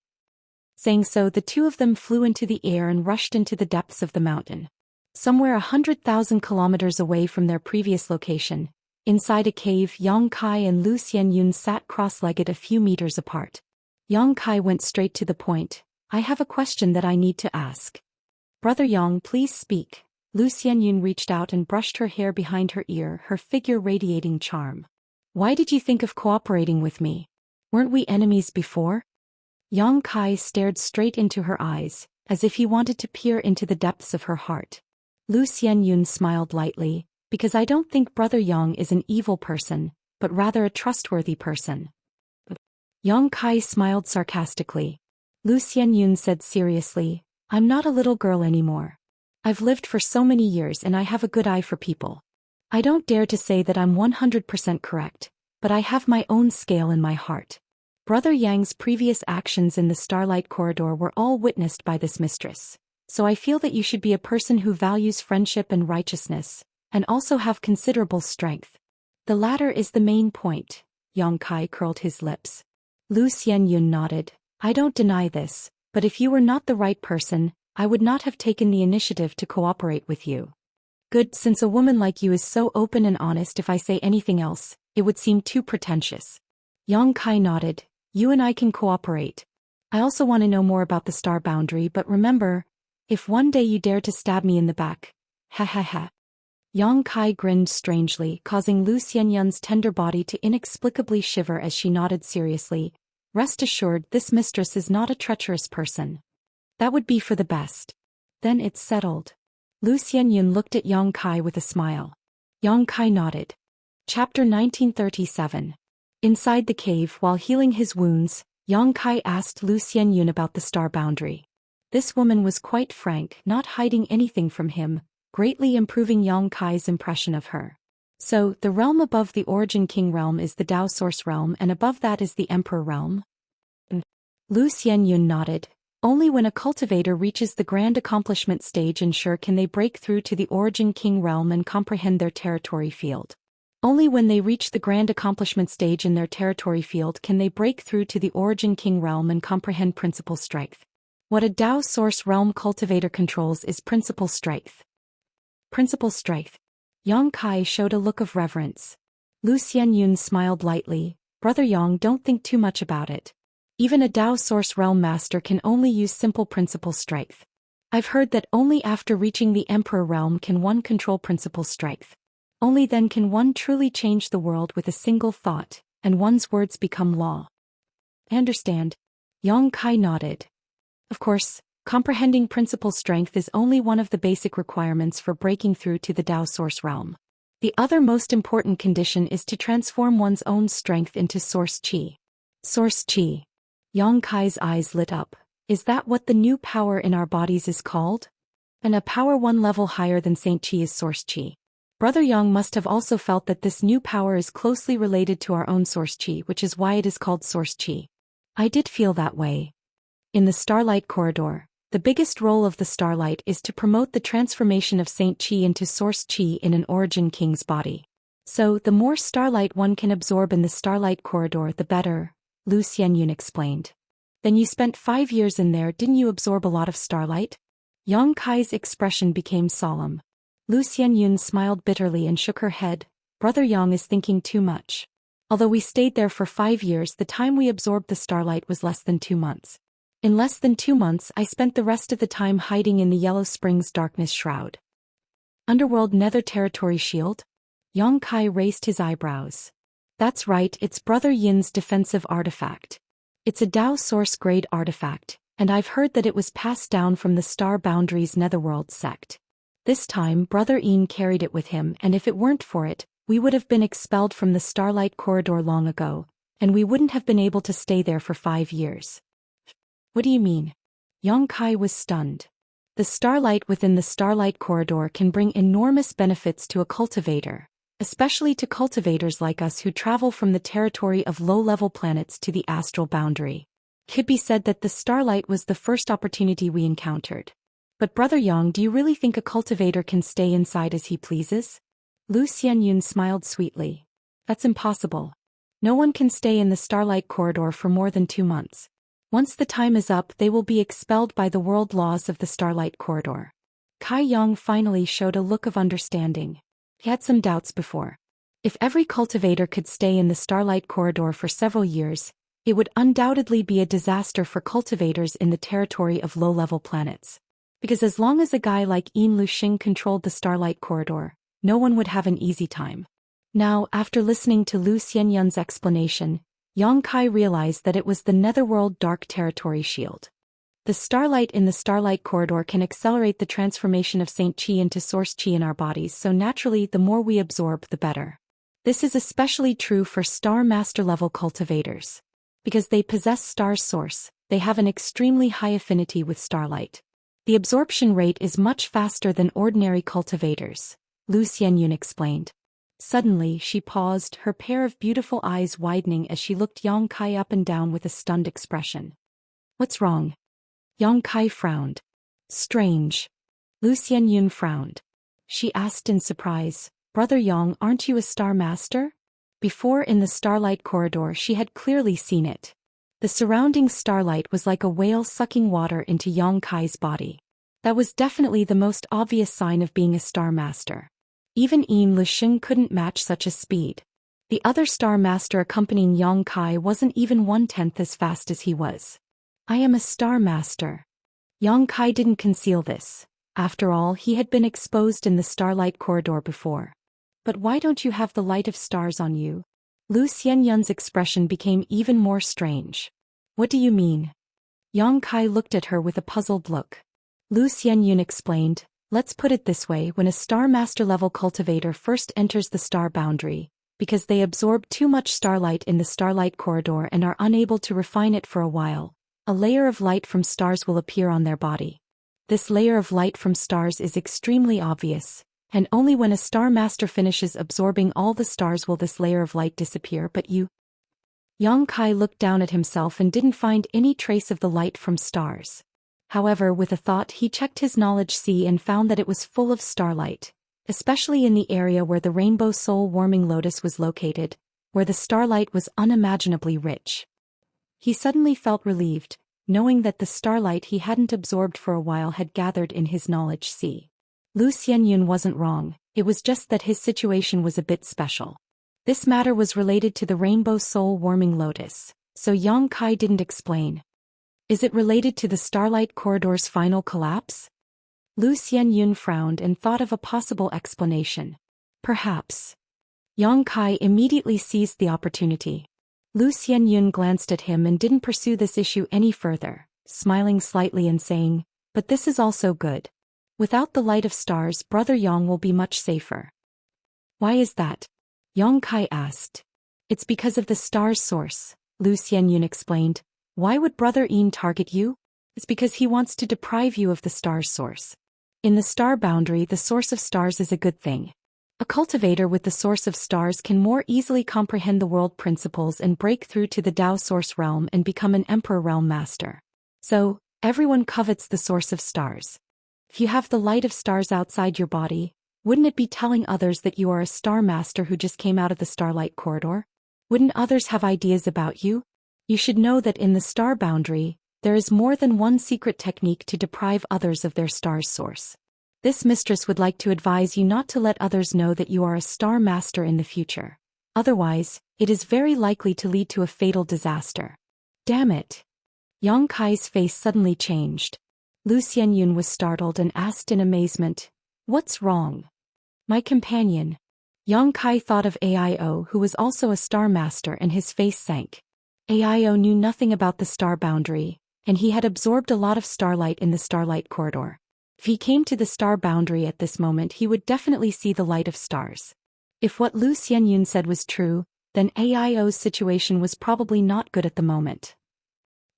Saying so, the two of them flew into the air and rushed into the depths of the mountain. Somewhere 100,000 kilometers away from their previous location, inside a cave, Yang Kai and Lu Xianyun sat cross-legged a few meters apart. Yang Kai went straight to the point. I have a question that I need to ask. Brother Yang, please speak. Lu Xianyun reached out and brushed her hair behind her ear, her figure radiating charm. Why did you think of cooperating with me? Weren't we enemies before? Yang Kai stared straight into her eyes, as if he wanted to peer into the depths of her heart. Lu Xianyun smiled lightly, because I don't think Brother Yang is an evil person, but rather a trustworthy person. Yang Kai smiled sarcastically. Lu Xianyun said seriously, I'm not a little girl anymore. I've lived for so many years and I have a good eye for people. I don't dare to say that I'm 100% correct, but I have my own scale in my heart. Brother Yang's previous actions in the Starlight Corridor were all witnessed by this mistress, so I feel that you should be a person who values friendship and righteousness, and also have considerable strength. The latter is the main point. Yang Kai curled his lips. Lu Xianyun nodded. I don't deny this, but if you were not the right person, I would not have taken the initiative to cooperate with you. Good, since a woman like you is so open and honest, if I say anything else, it would seem too pretentious. Yang Kai nodded. You and I can cooperate. I also want to know more about the star boundary, but remember, if one day you dare to stab me in the back. Ha ha ha. Yang Kai grinned strangely, causing Lu Xianyun's tender body to inexplicably shiver as she nodded seriously. Rest assured, this mistress is not a treacherous person. That would be for the best. Then it's settled. Lu Xianyun looked at Yang Kai with a smile. Yang Kai nodded. Chapter 1937. Inside the cave, while healing his wounds, Yang Kai asked Lu Xianyun about the star boundary. This woman was quite frank, not hiding anything from him, greatly improving Yang Kai's impression of her. So, the realm above the Origin King realm is the Dao Source realm, and above that is the Emperor realm? Lu Xianyun nodded. Only when a cultivator reaches the grand accomplishment stage ensure can they break through to the Origin King realm and comprehend their territory field. Only when they reach the grand accomplishment stage in their territory field can they break through to the Origin King realm and comprehend principal strength. What a Dao Source realm cultivator controls is principal strength. Principal strength. Yang Kai showed a look of reverence. Lu Xianyun smiled lightly. Brother Yang, don't think too much about it. Even a Dao Source realm master can only use simple principal strength. I've heard that only after reaching the Emperor realm can one control principal strength. Only then can one truly change the world with a single thought, and one's words become law. I understand. Yang Kai nodded. Of course, comprehending principal strength is only one of the basic requirements for breaking through to the Dao Source realm. The other most important condition is to transform one's own strength into Source Qi. Source Qi. Yang Kai's eyes lit up. Is that what the new power in our bodies is called? And a power one level higher than Saint Qi is Source Qi. Brother Yang must have also felt that this new power is closely related to our own Source Qi, which is why it is called Source Qi. I did feel that way. In the Starlight Corridor, the biggest role of the Starlight is to promote the transformation of Saint Qi into Source Qi in an Origin King's body. So, the more Starlight one can absorb in the Starlight Corridor, the better, Lu Xianyun explained. Then you spent 5 years in there, didn't you absorb a lot of Starlight? Yang Kai's expression became solemn. Lu Xianyun smiled bitterly and shook her head. Brother Yang is thinking too much. Although we stayed there for 5 years, the time we absorbed the Starlight was less than 2 months. In less than 2 months, I spent the rest of the time hiding in the Yellow Springs Darkness Shroud. Underworld Nether Territory Shield? Yang Kai raised his eyebrows. That's right, it's Brother Yin's defensive artifact. It's a Dao Source grade artifact, and I've heard that it was passed down from the Star Boundaries Netherworld sect. This time, Brother Yin carried it with him, and if it weren't for it, we would have been expelled from the Starlight Corridor long ago, and we wouldn't have been able to stay there for 5 years. What do you mean? Yang Kai was stunned. The starlight within the Starlight Corridor can bring enormous benefits to a cultivator, especially to cultivators like us who travel from the territory of low-level planets to the astral boundary. It could be said that the starlight was the first opportunity we encountered. But Brother Yang, do you really think a cultivator can stay inside as he pleases? Lu Xianyun smiled sweetly. That's impossible. No one can stay in the Starlight Corridor for more than 2 months. Once the time is up, they will be expelled by the world laws of the Starlight Corridor. Kai Yang finally showed a look of understanding. He had some doubts before. If every cultivator could stay in the Starlight Corridor for several years, it would undoubtedly be a disaster for cultivators in the territory of low-level planets. Because as long as a guy like Yin Luxing controlled the Starlight Corridor, no one would have an easy time. Now, after listening to Lu Xianyun's explanation, Yang Kai realized that it was the Netherworld Dark Territory Shield. The starlight in the Starlight Corridor can accelerate the transformation of Saint Qi into Source Qi in our bodies, so naturally the more we absorb, the better. This is especially true for Star Master level cultivators. Because they possess Star Source, they have an extremely high affinity with starlight. The absorption rate is much faster than ordinary cultivators, Lu Xianyun explained. Suddenly, she paused, her pair of beautiful eyes widening as she looked Yang Kai up and down with a stunned expression. What's wrong? Yang Kai frowned. Strange. Lu Xianyun frowned. she asked in surprise. Brother Yang, aren't you a star master? Before in the starlight corridor she had clearly seen it. The surrounding starlight was like a whale sucking water into Yang Kai's body. That was definitely the most obvious sign of being a star master. Even Lu Xing couldn't match such a speed. The other star master accompanying Yang Kai wasn't even 1/10 as fast as he was. I am a star master. Yang Kai didn't conceal this. After all, he had been exposed in the starlight corridor before. But why don't you have the light of stars on you? Lu Xianyun's expression became even more strange. What do you mean? Yang Kai looked at her with a puzzled look. Lu Xianyun explained, let's put it this way, when a star master level cultivator first enters the star boundary, because they absorb too much starlight in the starlight corridor and are unable to refine it for a while, a layer of light from stars will appear on their body. This layer of light from stars is extremely obvious, and only when a star master finishes absorbing all the stars will this layer of light disappear. But you... Yang Kai looked down at himself and didn't find any trace of the light from stars. However, with a thought he checked his knowledge sea and found that it was full of starlight, especially in the area where the rainbow soul warming lotus was located, where the starlight was unimaginably rich. He suddenly felt relieved, knowing that the starlight he hadn't absorbed for a while had gathered in his knowledge sea. Lu Xianyun wasn't wrong, it was just that his situation was a bit special. This matter was related to the rainbow soul warming lotus, so Yang Kai didn't explain. Is it related to the starlight corridor's final collapse? Lu Xianyun frowned and thought of a possible explanation. Perhaps. Yang Kai immediately seized the opportunity. Lu Xianyun glanced at him and didn't pursue this issue any further, smiling slightly and saying, but this is also good. Without the light of stars, Brother Yang will be much safer. Why is that? Yang Kai asked. It's because of the star's source, Lu Xianyun explained. Why would Brother Yin target you? It's because he wants to deprive you of the star's source. In the star boundary, the source of stars is a good thing. A cultivator with the source of stars can more easily comprehend the world principles and break through to the Dao source realm and become an emperor realm master. So, everyone covets the source of stars. If you have the light of stars outside your body, wouldn't it be telling others that you are a star master who just came out of the starlight corridor? Wouldn't others have ideas about you? You should know that in the star boundary, there is more than one secret technique to deprive others of their star's source. This mistress would like to advise you not to let others know that you are a star master in the future. Otherwise, it is very likely to lead to a fatal disaster. Damn it! Yang Kai's face suddenly changed. Lu Xianyun was startled and asked in amazement, what's wrong? My companion. Yang Kai thought of Aio, who was also a star master, and his face sank. Aio knew nothing about the star boundary, and he had absorbed a lot of starlight in the starlight corridor. If he came to the star boundary at this moment, he would definitely see the light of stars. If what Lu Xianyun said was true, then Aio's situation was probably not good at the moment.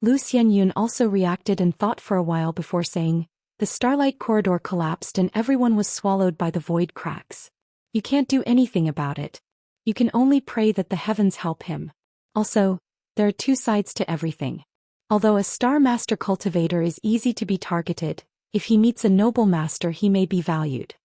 Lu Xianyun also reacted and thought for a while before saying, the starlight corridor collapsed and everyone was swallowed by the void cracks. You can't do anything about it. You can only pray that the heavens help him. Also, there are two sides to everything. Although a star master cultivator is easy to be targeted, if he meets a noble master he may be valued.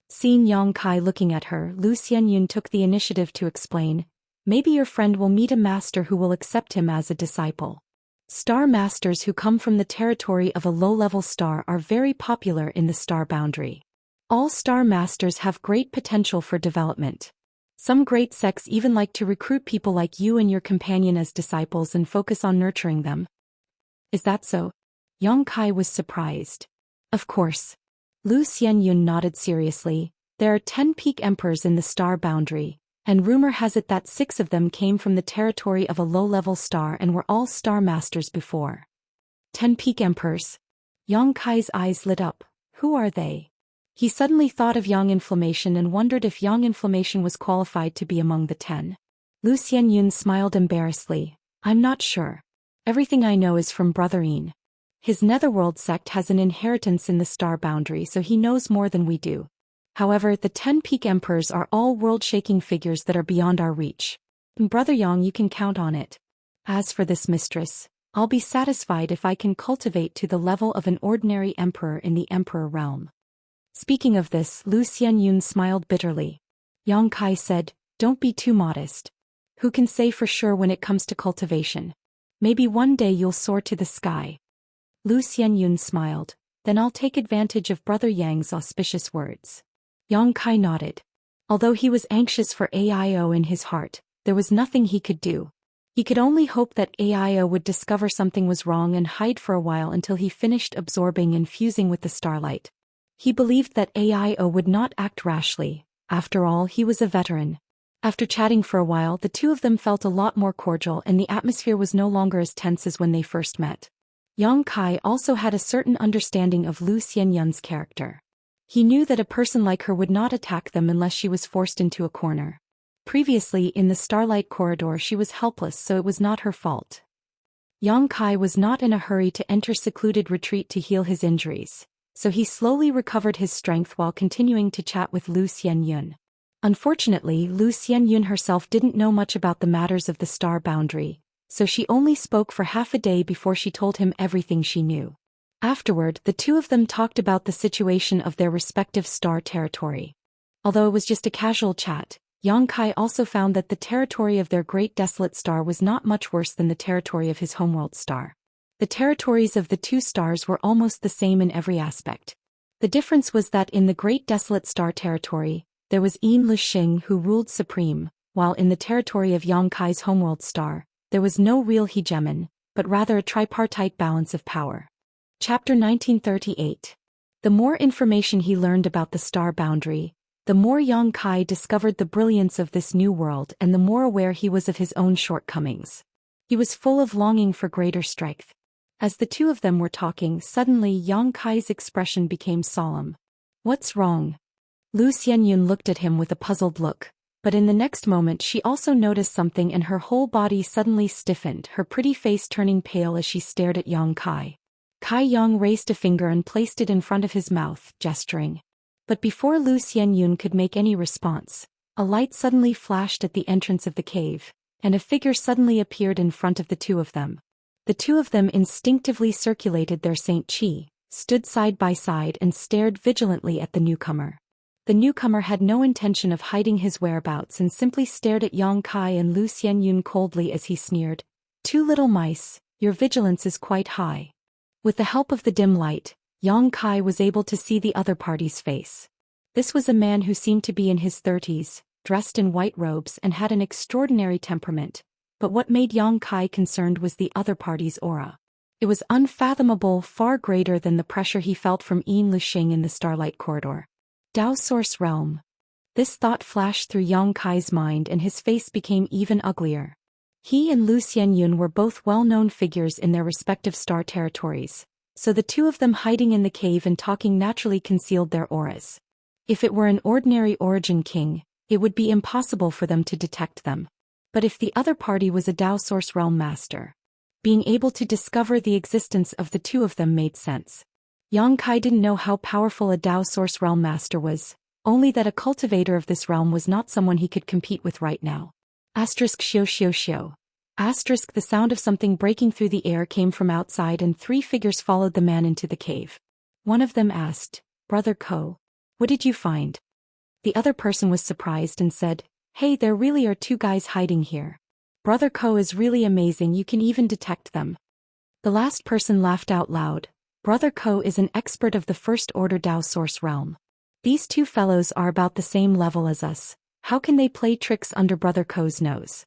Seeing Yang Kai looking at her, Lu Xianyun took the initiative to explain, maybe your friend will meet a master who will accept him as a disciple. Star masters who come from the territory of a low-level star are very popular in the star boundary. All star masters have great potential for development. Some great sects even like to recruit people like you and your companion as disciples and focus on nurturing them. Is that so? Yang Kai was surprised. Of course. Lu Xianyun nodded seriously. There are 10 peak emperors in the star boundary, and rumor has it that 6 of them came from the territory of a low-level star and were all star masters before. 10 peak emperors? Yang Kai's eyes lit up. Who are they? He suddenly thought of Yang Inflammation and wondered if Yang Inflammation was qualified to be among the 10. Lu Xianyun smiled embarrassedly. I'm not sure. Everything I know is from Brother Yin. His netherworld sect has an inheritance in the star boundary, so he knows more than we do. However, the 10 peak emperors are all world-shaking figures that are beyond our reach. Brother Yang, you can count on it. As for this mistress, I'll be satisfied if I can cultivate to the level of an ordinary emperor in the emperor realm. Speaking of this, Lu Xianyun smiled bitterly. Yang Kai said, "Don't be too modest. Who can say for sure when it comes to cultivation? Maybe one day you'll soar to the sky." Lu Xianyun smiled. "Then I'll take advantage of Brother Yang's auspicious words." Yang Kai nodded. Although he was anxious for Aio in his heart, there was nothing he could do. He could only hope that Aio would discover something was wrong and hide for a while until he finished absorbing and fusing with the starlight. He believed that Aio would not act rashly. After all, he was a veteran. After chatting for a while, the two of them felt a lot more cordial and the atmosphere was no longer as tense as when they first met. Yang Kai also had a certain understanding of Lu Xianyun's character. He knew that a person like her would not attack them unless she was forced into a corner. Previously, in the Starlight Corridor, she was helpless, so it was not her fault. Yang Kai was not in a hurry to enter secluded retreat to heal his injuries, so he slowly recovered his strength while continuing to chat with Lu Xianyun. Unfortunately, Lu Xianyun herself didn't know much about the matters of the star boundary, so she only spoke for half a day before she told him everything she knew. Afterward, the two of them talked about the situation of their respective star territory. Although it was just a casual chat, Yang Kai also found that the territory of their great desolate star was not much worse than the territory of his homeworld star. The territories of the two stars were almost the same in every aspect. The difference was that in the great desolate star territory, there was Yin Lixing who ruled supreme, while in the territory of Yang Kai's homeworld star, there was no real hegemon, but rather a tripartite balance of power. Chapter 1938. The more information he learned about the star boundary, the more Yang Kai discovered the brilliance of this new world and the more aware he was of his own shortcomings. He was full of longing for greater strength. As the two of them were talking, suddenly Yang Kai's expression became solemn. "What's wrong?" Lu Xianyun looked at him with a puzzled look, but in the next moment she also noticed something and her whole body suddenly stiffened, her pretty face turning pale as she stared at Yang Kai. Kai Yang raised a finger and placed it in front of his mouth, gesturing. But before Lu Xianyun could make any response, a light suddenly flashed at the entrance of the cave, and a figure suddenly appeared in front of the two of them. The two of them instinctively circulated their Saint Qi, stood side by side and stared vigilantly at the newcomer. The newcomer had no intention of hiding his whereabouts and simply stared at Yang Kai and Lu Xianyun coldly as he sneered, "Two little mice, your vigilance is quite high." With the help of the dim light, Yang Kai was able to see the other party's face. This was a man who seemed to be in his 30s, dressed in white robes and had an extraordinary temperament, but what made Yang Kai concerned was the other party's aura. It was unfathomable, far greater than the pressure he felt from Yin Lixing in the Starlight Corridor. Dao Source Realm. This thought flashed through Yang Kai's mind and his face became even uglier. He and Lu Xianyun were both well-known figures in their respective star territories, so the two of them hiding in the cave and talking naturally concealed their auras. If it were an ordinary origin king, it would be impossible for them to detect them. But if the other party was a Dao Source Realm master, being able to discover the existence of the two of them made sense. Yang Kai didn't know how powerful a Dao Source Realm master was, only that a cultivator of this realm was not someone he could compete with right now. Xiao xiao xiao. The sound of something breaking through the air came from outside and three figures followed the man into the cave. One of them asked, "Brother Ko, what did you find?" The other person was surprised and said, "Hey, there really are two guys hiding here. Brother Ko is really amazing, you can even detect them." The last person laughed out loud. "Brother Ko is an expert of the First Order Dao Source Realm. These two fellows are about the same level as us. How can they play tricks under Brother Ko's nose?"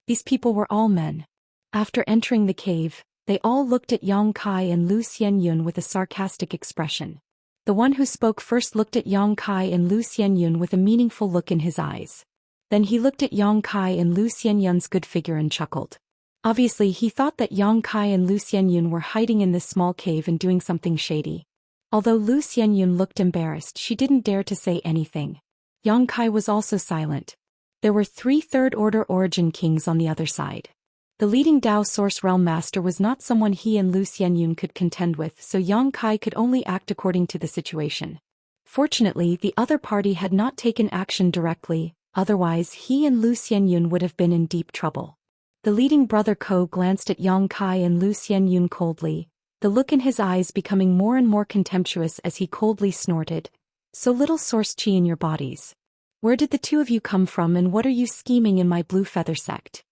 These people were all men. After entering the cave, they all looked at Yang Kai and Lu Xianyun with a sarcastic expression. The one who spoke first looked at Yang Kai and Lu Xianyun with a meaningful look in his eyes. Then he looked at Yang Kai and Lu Xianyun's good figure and chuckled. Obviously he thought that Yang Kai and Lu Xianyun were hiding in this small cave and doing something shady. Although Lu Xianyun looked embarrassed, she didn't dare to say anything. Yang Kai was also silent. There were 3 third-order origin kings on the other side. The leading Dao Source Realm Master was not someone he and Lu Xianyun could contend with, so Yang Kai could only act according to the situation. Fortunately, the other party had not taken action directly, otherwise he and Lu Xianyun would have been in deep trouble. The leading brother Ko glanced at Yang Kai and Lu Xianyun coldly, the look in his eyes becoming more and more contemptuous as he coldly snorted, "So little source chi in your bodies. Where did the two of you come from and what are you scheming in my Blue Feather sect?"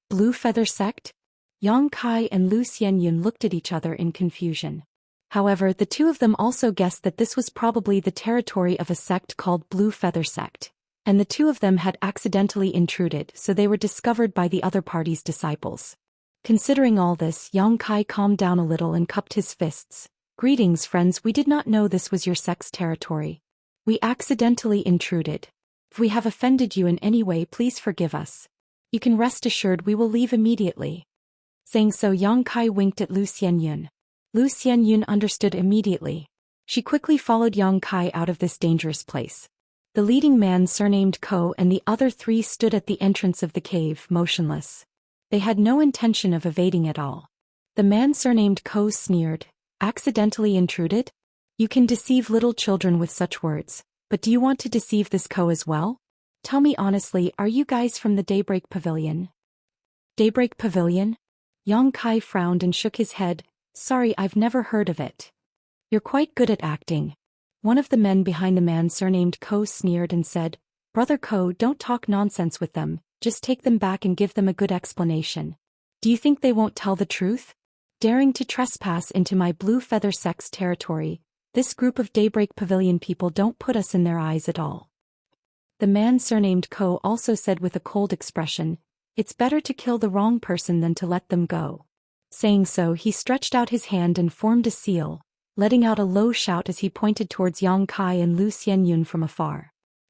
Blue Feather sect? Yang Kai and Lu Xianyun looked at each other in confusion. However, the two of them also guessed that this was probably the territory of a sect called Blue Feather sect, and the two of them had accidentally intruded, so they were discovered by the other party's disciples. Considering all this, Yang Kai calmed down a little and cupped his fists. "Greetings, friends, we did not know this was your sect's territory. We accidentally intruded. If we have offended you in any way, please forgive us. You can rest assured we will leave immediately." Saying so, Yang Kai winked at Lu Xianyun. Lu Xianyun understood immediately. She quickly followed Yang Kai out of this dangerous place. The leading man, surnamed Ko, and the other three stood at the entrance of the cave, motionless. They had no intention of evading at all. The man surnamed Ko sneered. "Accidentally intruded? You can deceive little children with such words, but do you want to deceive this Ko as well? Tell me honestly, are you guys from the Daybreak Pavilion?" "Daybreak Pavilion?" Yang Kai frowned and shook his head. "Sorry, I've never heard of it." "You're quite good at acting." One of the men behind the man surnamed Ko sneered and said, "Brother Ko, don't talk nonsense with them, just take them back and give them a good explanation. Do you think they won't tell the truth? Daring to trespass into my Blue Feather sect's territory, this group of Daybreak Pavilion people don't put us in their eyes at all." The man surnamed Ko also said with a cold expression, "It's better to kill the wrong person than to let them go." Saying so, he stretched out his hand and formed a seal, letting out a low shout as he pointed towards Yang Kai and Lu Xianyun from afar.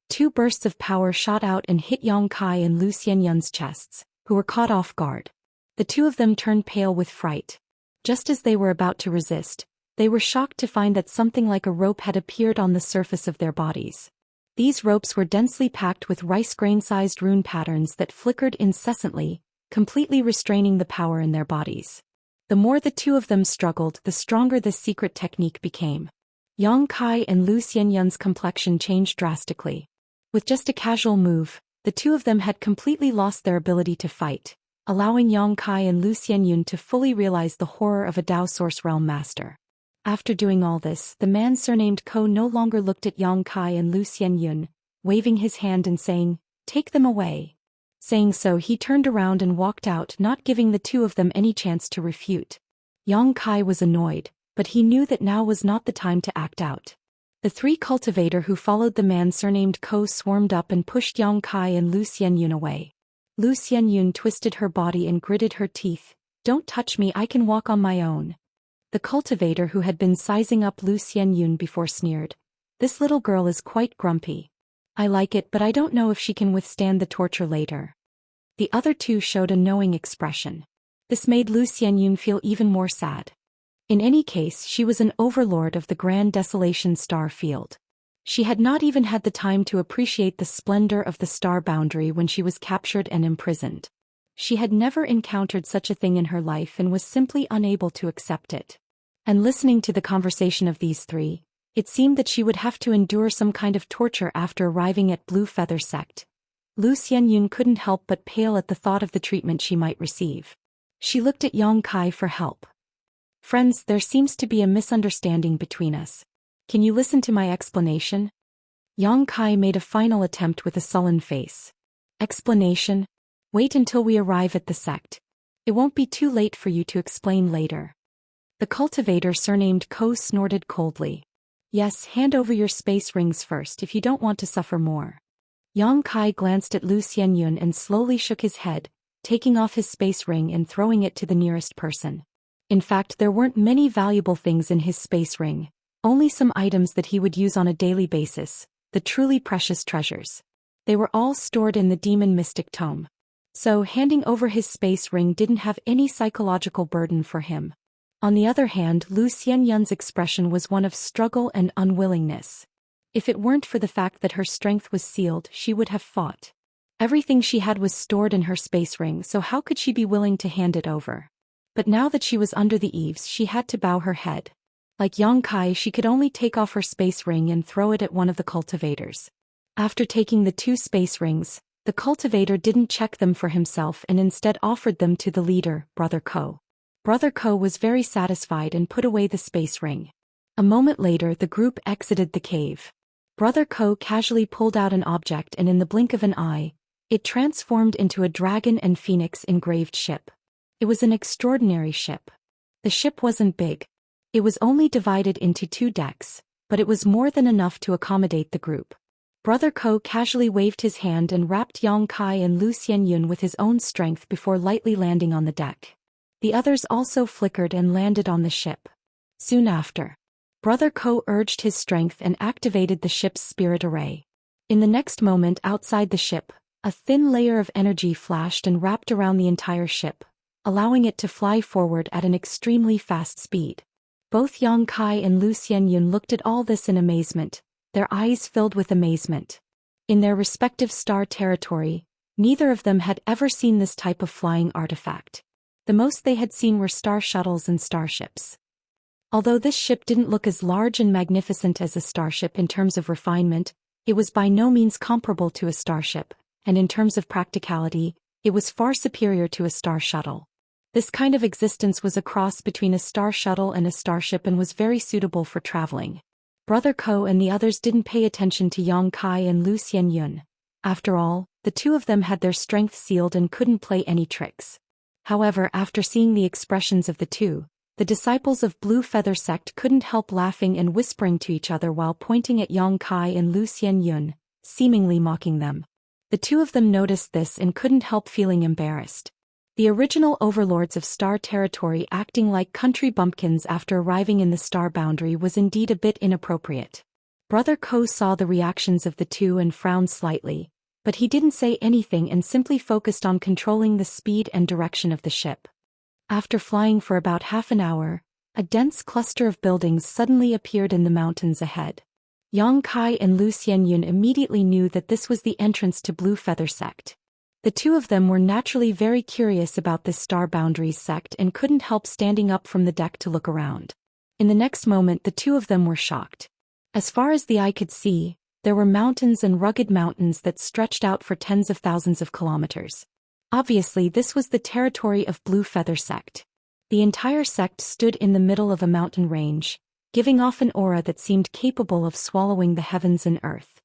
Two bursts of power shot out and hit Yang Kai and Lu Xianyun's chests, who were caught off guard. The two of them turned pale with fright. Just as they were about to resist, they were shocked to find that something like a rope had appeared on the surface of their bodies. These ropes were densely packed with rice grain-sized rune patterns that flickered incessantly, completely restraining the power in their bodies. The more the two of them struggled, the stronger this secret technique became. Yang Kai and Lu Xianyun's complexion changed drastically. With just a casual move, the two of them had completely lost their ability to fight, allowing Yang Kai and Lu Xianyun to fully realize the horror of a Dao Source Realm master. After doing all this, the man surnamed Ko no longer looked at Yang Kai and Lu Xianyun, waving his hand and saying, "Take them away." Saying so, he turned around and walked out, not giving the two of them any chance to refute. Yang Kai was annoyed, but he knew that now was not the time to act out. The three cultivator who followed the man surnamed Ko swarmed up and pushed Yang Kai and Lu Xianyun away. Lu Xianyun twisted her body and gritted her teeth. "Don't touch me, I can walk on my own." The cultivator who had been sizing up Lu Xianyun before sneered, "This little girl is quite grumpy. I like it, but I don't know if she can withstand the torture later." The other two showed a knowing expression. This made Lu Xianyun feel even more sad. In any case, she was an overlord of the Grand Desolation Star Field. She had not even had the time to appreciate the splendor of the star boundary when she was captured and imprisoned. She had never encountered such a thing in her life and was simply unable to accept it. And listening to the conversation of these three, it seemed that she would have to endure some kind of torture after arriving at Blue Feather sect. Lu Xianyun couldn't help but pale at the thought of the treatment she might receive. She looked at Yang Kai for help. "Friends, there seems to be a misunderstanding between us. Can you listen to my explanation?" Yang Kai made a final attempt with a sullen face. "Explanation? Wait until we arrive at the sect. It won't be too late for you to explain later." The cultivator surnamed Ko snorted coldly. "Yes, hand over your space rings first if you don't want to suffer more." Yang Kai glanced at Lu Xianyun and slowly shook his head, taking off his space ring and throwing it to the nearest person. In fact, there weren't many valuable things in his space ring, only some items that he would use on a daily basis, the truly precious treasures. They were all stored in the Demon Mystic Tome. So handing over his space ring didn't have any psychological burden for him. On the other hand, Lu Xianyun's expression was one of struggle and unwillingness. If it weren't for the fact that her strength was sealed, she would have fought. Everything she had was stored in her space ring, so how could she be willing to hand it over? But now that she was under the eaves, she had to bow her head. Like Yang Kai, she could only take off her space ring and throw it at one of the cultivators. After taking the two space rings, the cultivator didn't check them for himself and instead offered them to the leader, Brother Ko. Brother Ko was very satisfied and put away the space ring. A moment later the group exited the cave. Brother Ko casually pulled out an object and in the blink of an eye, it transformed into a dragon and phoenix engraved ship. It was an extraordinary ship. The ship wasn't big. It was only divided into 2 decks, but it was more than enough to accommodate the group. Brother Ko casually waved his hand and wrapped Yang Kai and Lu Xianyun with his own strength before lightly landing on the deck. The others also flickered and landed on the ship. Soon after, Brother Ko urged his strength and activated the ship's spirit array. In the next moment outside the ship, a thin layer of energy flashed and wrapped around the entire ship, allowing it to fly forward at an extremely fast speed. Both Yang Kai and Lu Xianyun looked at all this in amazement, their eyes filled with amazement. In their respective star territory, neither of them had ever seen this type of flying artifact. The most they had seen were star shuttles and starships. Although this ship didn't look as large and magnificent as a starship in terms of refinement, it was by no means comparable to a starship, and in terms of practicality, it was far superior to a star shuttle. This kind of existence was a cross between a star shuttle and a starship and was very suitable for traveling. Brother Ko and the others didn't pay attention to Yang Kai and Lu Xianyun. After all, the 2 of them had their strength sealed and couldn't play any tricks. However, after seeing the expressions of the 2, the disciples of Blue Feather Sect couldn't help laughing and whispering to each other while pointing at Yang Kai and Lu Xianyun, seemingly mocking them. The 2 of them noticed this and couldn't help feeling embarrassed. The original overlords of Star Territory acting like country bumpkins after arriving in the star boundary was indeed a bit inappropriate. Brother Ko saw the reactions of the 2 and frowned slightly, but he didn't say anything and simply focused on controlling the speed and direction of the ship. After flying for about half an hour, a dense cluster of buildings suddenly appeared in the mountains ahead. Yang Kai and Lu Xianyun immediately knew that this was the entrance to Blue Feather Sect. The 2 of them were naturally very curious about this Star Boundaries sect and couldn't help standing up from the deck to look around. In the next moment the 2 of them were shocked. As far as the eye could see, there were mountains and rugged mountains that stretched out for tens of thousands of kilometers. Obviously this was the territory of Blue Feather Sect. The entire sect stood in the middle of a mountain range, giving off an aura that seemed capable of swallowing the heavens and earth.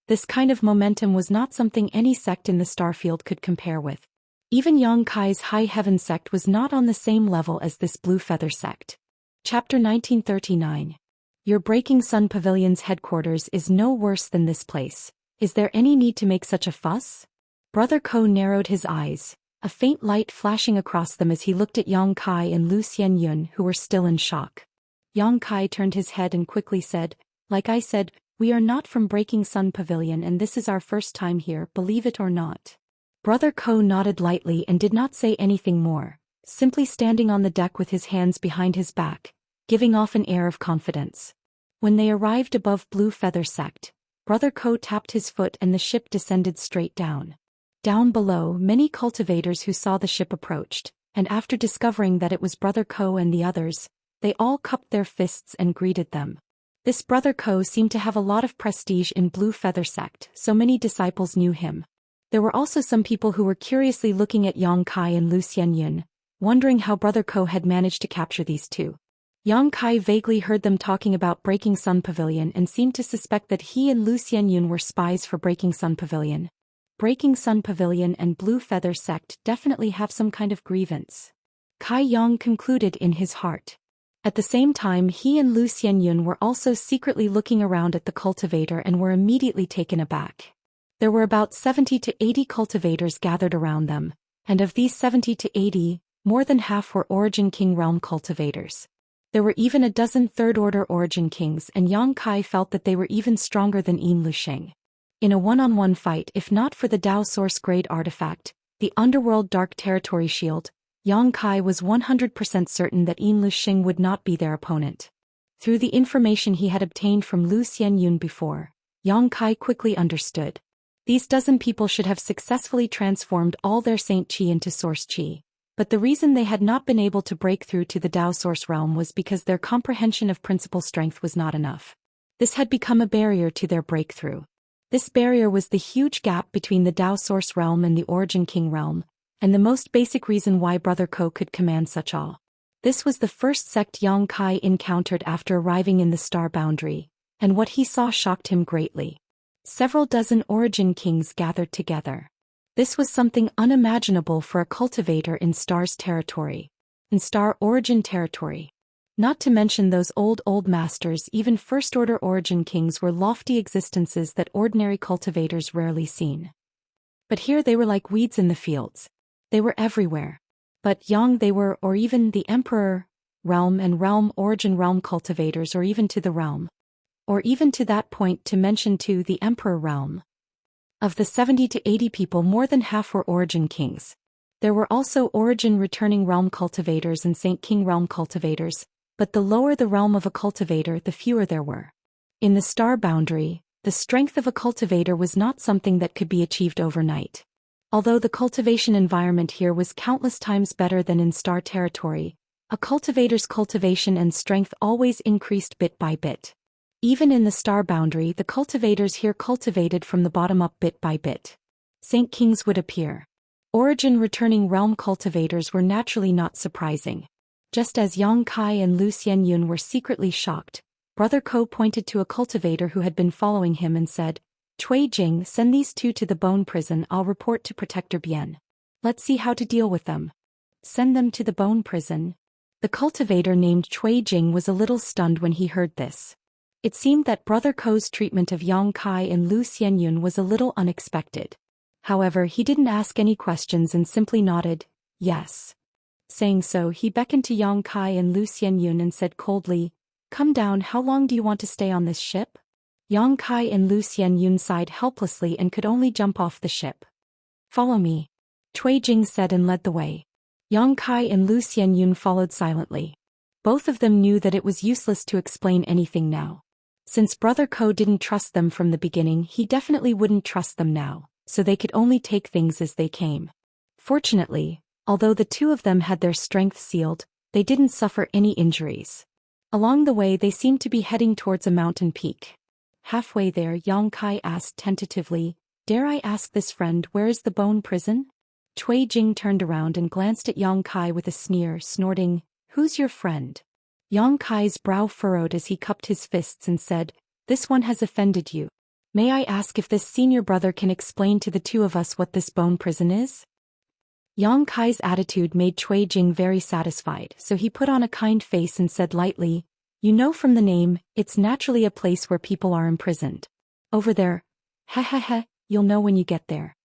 This kind of momentum was not something any sect in the starfield could compare with. Even Yang Kai's High Heaven sect was not on the same level as this Blue Feather sect. Chapter 1939. Your Breaking Sun Pavilion's headquarters is no worse than this place. Is there any need to make such a fuss? Brother Ko narrowed his eyes, a faint light flashing across them as he looked at Yang Kai and Lu Xianyun who were still in shock. Yang Kai turned his head and quickly said, "Like I said, we are not from Breaking Sun Pavilion and this is our first time here, believe it or not." Brother Ko nodded lightly and did not say anything more, simply standing on the deck with his hands behind his back, giving off an air of confidence. When they arrived above Blue Feather Sect, Brother Ko tapped his foot and the ship descended straight down. Down below, many cultivators who saw the ship approached, and after discovering that it was Brother Ko and the others, they all cupped their fists and greeted them. This Brother Ko seemed to have a lot of prestige in Blue Feather Sect, so many disciples knew him. There were also some people who were curiously looking at Yang Kai and Lu Xianyun, wondering how Brother Ko had managed to capture these 2. Yang Kai vaguely heard them talking about Breaking Sun Pavilion and seemed to suspect that he and Lu Xianyun were spies for Breaking Sun Pavilion. Breaking Sun Pavilion and Blue Feather Sect definitely have some kind of grievance. Kai Yang concluded in his heart. At the same time he and Lu Xianyun were also secretly looking around at the cultivator and were immediately taken aback. There were about 70 to 80 cultivators gathered around them, and of these 70 to 80, more than half were Origin King realm cultivators. There were even a dozen third-order Origin Kings and Yang Kai felt that they were even stronger than Yin Lusheng. In a one-on-one fight, if not for the Dao Source Grade artifact, the Underworld Dark Territory Shield, Yang Kai was 100% certain that Yin Lusheng would not be their opponent. Through the information he had obtained from Lu Xianyun before, Yang Kai quickly understood. These dozen people should have successfully transformed all their Saint Qi into Source Qi, but the reason they had not been able to break through to the Dao Source realm was because their comprehension of principal strength was not enough. This had become a barrier to their breakthrough. This barrier was the huge gap between the Dao Source realm and the Origin King realm, and the most basic reason why Brother Ko could command such awe. This was the first sect Yang Kai encountered after arriving in the star boundary, and what he saw shocked him greatly. Several dozen origin kings gathered together. This was something unimaginable for a cultivator in Star's territory. In Star origin territory. Not to mention those old masters, even first-order origin kings were lofty existences that ordinary cultivators rarely seen. But here they were like weeds in the fields. They were everywhere. But young they were, or even the Emperor, realm and realm origin realm cultivators, or even to the realm. Or even to that point to mention to the Emperor realm. Of the 70 to 80 people, more than half were origin kings. There were also origin returning realm cultivators and Saint King realm cultivators, but the lower the realm of a cultivator, the fewer there were. In the star boundary, the strength of a cultivator was not something that could be achieved overnight. Although the cultivation environment here was countless times better than in star territory, a cultivator's cultivation and strength always increased bit by bit. Even in the star boundary, the cultivators here cultivated from the bottom up bit by bit. Saint Kings would appear. Origin returning realm cultivators were naturally not surprising. Just as Yang Kai and Lu Xianyun were secretly shocked, Brother Ko pointed to a cultivator who had been following him and said, "Cui Jing, send these two to the bone prison. I'll report to Protector Bian. Let's see how to deal with them." Send them to the bone prison? The cultivator named Cui Jing was a little stunned when he heard this. It seemed that Brother Ko's treatment of Yang Kai and Lu Xianyun was a little unexpected. However, he didn't ask any questions and simply nodded, yes. Saying so, he beckoned to Yang Kai and Lu Xianyun and said coldly, "Come down. How long do you want to stay on this ship?" Yang Kai and Lu Xianyun sighed helplessly and could only jump off the ship. "Follow me," Cui Jing said and led the way. Yang Kai and Lu Xianyun followed silently. Both of them knew that it was useless to explain anything now. Since Brother Ko didn't trust them from the beginning, he definitely wouldn't trust them now, so they could only take things as they came. Fortunately, although the two of them had their strength sealed, they didn't suffer any injuries. Along the way they seemed to be heading towards a mountain peak. Halfway there, Yang Kai asked tentatively, "Dare I ask this friend, where is the bone prison?" Cui Jing turned around and glanced at Yang Kai with a sneer, snorting, "Who's your friend?" Yang Kai's brow furrowed as he cupped his fists and said, "This one has offended you. May I ask if this senior brother can explain to the two of us what this bone prison is?" Yang Kai's attitude made Cui Jing very satisfied, so he put on a kind face and said lightly, "You know from the name, it's naturally a place where people are imprisoned. Over there. Ha, you'll know when you get there."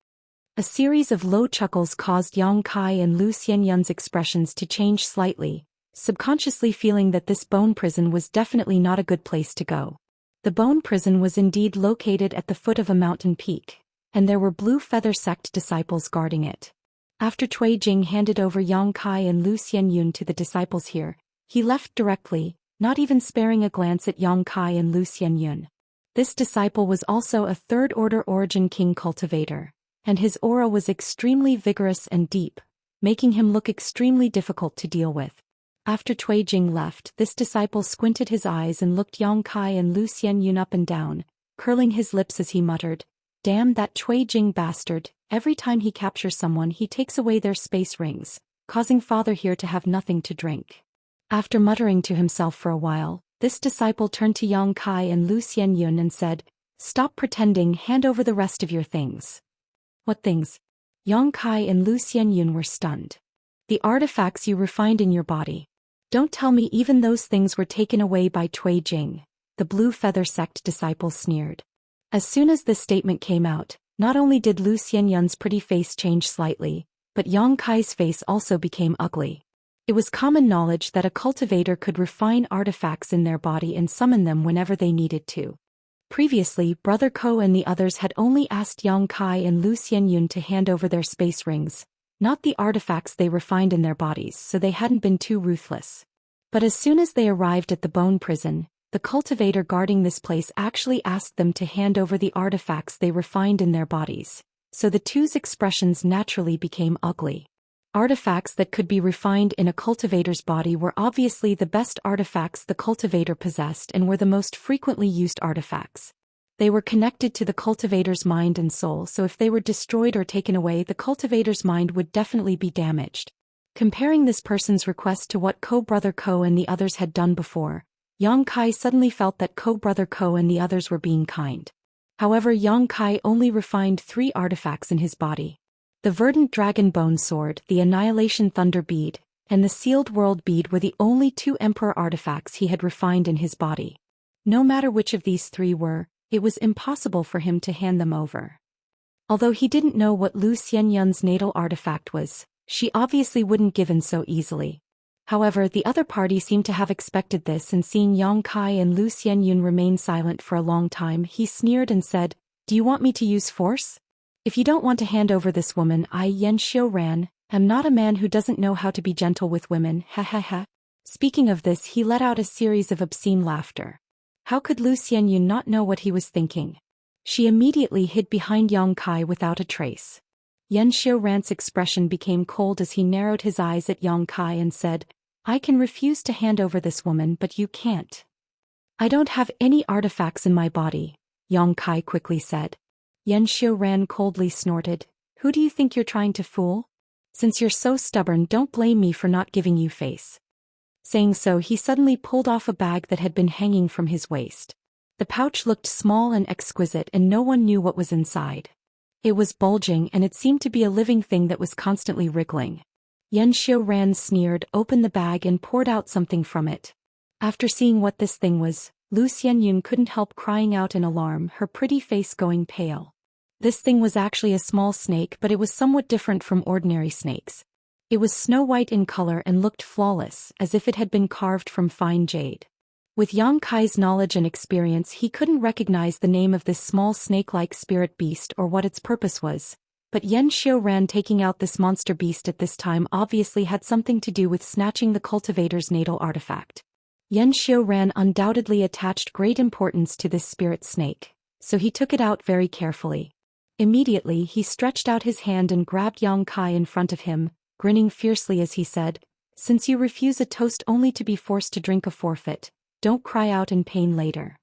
A series of low chuckles caused Yang Kai and Lu Xianyun's expressions to change slightly, subconsciously feeling that this bone prison was definitely not a good place to go. The bone prison was indeed located at the foot of a mountain peak, and there were Blue Feather Sect disciples guarding it. After Cui Jing handed over Yang Kai and Lu Xianyun to the disciples here, he left directly, not even sparing a glance at Yang Kai and Lu Xianyun. This disciple was also a third-order origin king cultivator, and his aura was extremely vigorous and deep, making him look extremely difficult to deal with. After Cui Jing left, this disciple squinted his eyes and looked Yang Kai and Lu Xianyun up and down, curling his lips as he muttered, "Damn that Cui Jing bastard, every time he captures someone he takes away their space rings, causing father here to have nothing to drink." After muttering to himself for a while, this disciple turned to Yang Kai and Lu Xianyun and said, "Stop pretending, hand over the rest of your things." "What things?" Yang Kai and Lu Xianyun were stunned. "The artifacts you refined in your body. Don't tell me even those things were taken away by Cui Jing," the Blue Feather Sect disciple sneered. As soon as this statement came out, not only did Lu Xianyun's pretty face change slightly, but Yang Kai's face also became ugly. It was common knowledge that a cultivator could refine artifacts in their body and summon them whenever they needed to. Previously, Brother Ko and the others had only asked Yang Kai and Lu Xianyun to hand over their space rings, not the artifacts they refined in their bodies, so they hadn't been too ruthless. But as soon as they arrived at the bone prison, the cultivator guarding this place actually asked them to hand over the artifacts they refined in their bodies, so the two's expressions naturally became ugly. Artifacts that could be refined in a cultivator's body were obviously the best artifacts the cultivator possessed and were the most frequently used artifacts. They were connected to the cultivator's mind and soul, so if they were destroyed or taken away, the cultivator's mind would definitely be damaged. Comparing this person's request to what Ko-brother Ko and the others had done before, Yang Kai suddenly felt that Ko-brother Ko and the others were being kind. However, Yang Kai only refined 3 artifacts in his body. The Verdant Dragon Bone Sword, the Annihilation Thunder Bead, and the Sealed World Bead were the only 2 Emperor artifacts he had refined in his body. No matter which of these 3 were, it was impossible for him to hand them over. Although he didn't know what Lu Xianyun's natal artifact was, she obviously wouldn't give in so easily. However, the other party seemed to have expected this, and seeing Yang Kai and Lu Xianyun remain silent for a long time, he sneered and said, "Do you want me to use force? If you don't want to hand over this woman, I, Xianxia, am not a man who doesn't know how to be gentle with women, ha ha ha." Speaking of this, he let out a series of obscene laughter. How could Lu Xianyun not know what he was thinking? She immediately hid behind Yang Kai without a trace. Xianxia's expression became cold as he narrowed his eyes at Yang Kai and said, "I can refuse to hand over this woman, but you can't." "I don't have any artifacts in my body," Yang Kai quickly said. Xianxia coldly snorted, "Who do you think you're trying to fool? Since you're so stubborn, don't blame me for not giving you face." Saying so, he suddenly pulled off a bag that had been hanging from his waist. The pouch looked small and exquisite, and no one knew what was inside. It was bulging, and it seemed to be a living thing that was constantly wriggling. Xianxia sneered, opened the bag and poured out something from it. After seeing what this thing was, Lu Xianyun couldn't help crying out in alarm, her pretty face going pale. This thing was actually a small snake, but it was somewhat different from ordinary snakes. It was snow-white in color and looked flawless, as if it had been carved from fine jade. With Yang Kai's knowledge and experience, he couldn't recognize the name of this small snake-like spirit beast or what its purpose was, but Xianxia taking out this monster beast at this time obviously had something to do with snatching the cultivator's natal artifact. Xianxia undoubtedly attached great importance to this spirit snake, so he took it out very carefully. Immediately, he stretched out his hand and grabbed Yang Kai in front of him, grinning fiercely as he said, "Since you refuse a toast only to be forced to drink a forfeit, don't cry out in pain later."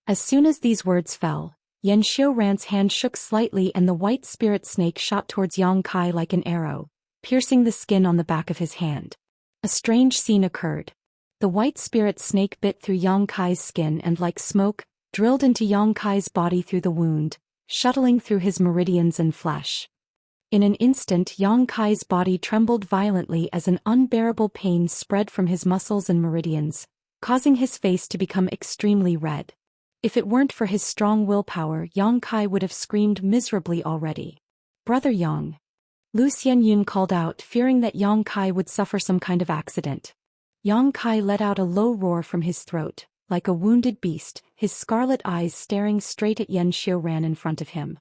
As soon as these words fell, Xianxia's hand shook slightly and the white spirit snake shot towards Yang Kai like an arrow, piercing the skin on the back of his hand. A strange scene occurred. The white spirit snake bit through Yang Kai's skin and, like smoke, drilled into Yang Kai's body through the wound, shuttling through his meridians and flesh. In an instant, Yang Kai's body trembled violently as an unbearable pain spread from his muscles and meridians, causing his face to become extremely red. If it weren't for his strong willpower, Yang Kai would have screamed miserably already. "Brother Yang." Lu Xianyun called out, fearing that Yang Kai would suffer some kind of accident. Yang Kai let out a low roar from his throat, like a wounded beast, his scarlet eyes staring straight at Xianxia in front of him.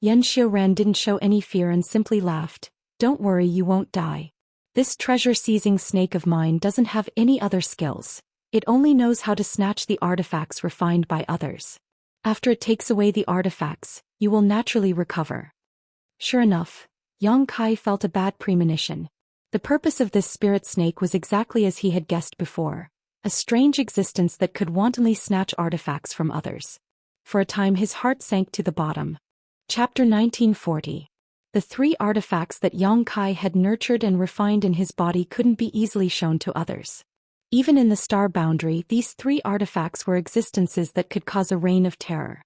Xianxia didn't show any fear and simply laughed, "Don't worry, you won't die. This treasure-seizing snake of mine doesn't have any other skills. It only knows how to snatch the artifacts refined by others. After it takes away the artifacts, you will naturally recover." Sure enough, Yang Kai felt a bad premonition. The purpose of this spirit snake was exactly as he had guessed before, a strange existence that could wantonly snatch artifacts from others. For a time his heart sank to the bottom. Chapter 1940. The 3 artifacts that Yang Kai had nurtured and refined in his body couldn't be easily shown to others. Even in the star boundary, these 3 artifacts were existences that could cause a reign of terror.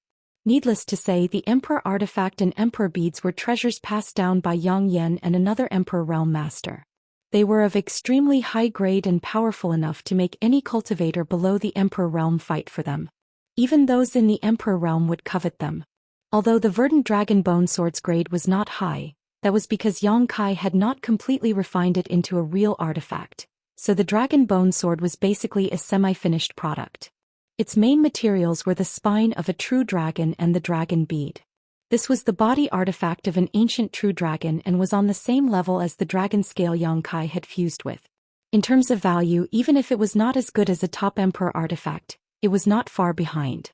Needless to say, the Emperor artifact and Emperor beads were treasures passed down by Yang Yan and another Emperor realm master. They were of extremely high grade and powerful enough to make any cultivator below the Emperor realm fight for them. Even those in the Emperor realm would covet them. Although the Verdant Dragon Bone Sword's grade was not high, that was because Yang Kai had not completely refined it into a real artifact. So the Dragon Bone Sword was basically a semi-finished product. Its main materials were the spine of a true dragon and the dragon bead. This was the body artifact of an ancient true dragon and was on the same level as the dragon scale Yang Kai had fused with. In terms of value, even if it was not as good as a top Emperor artifact, it was not far behind.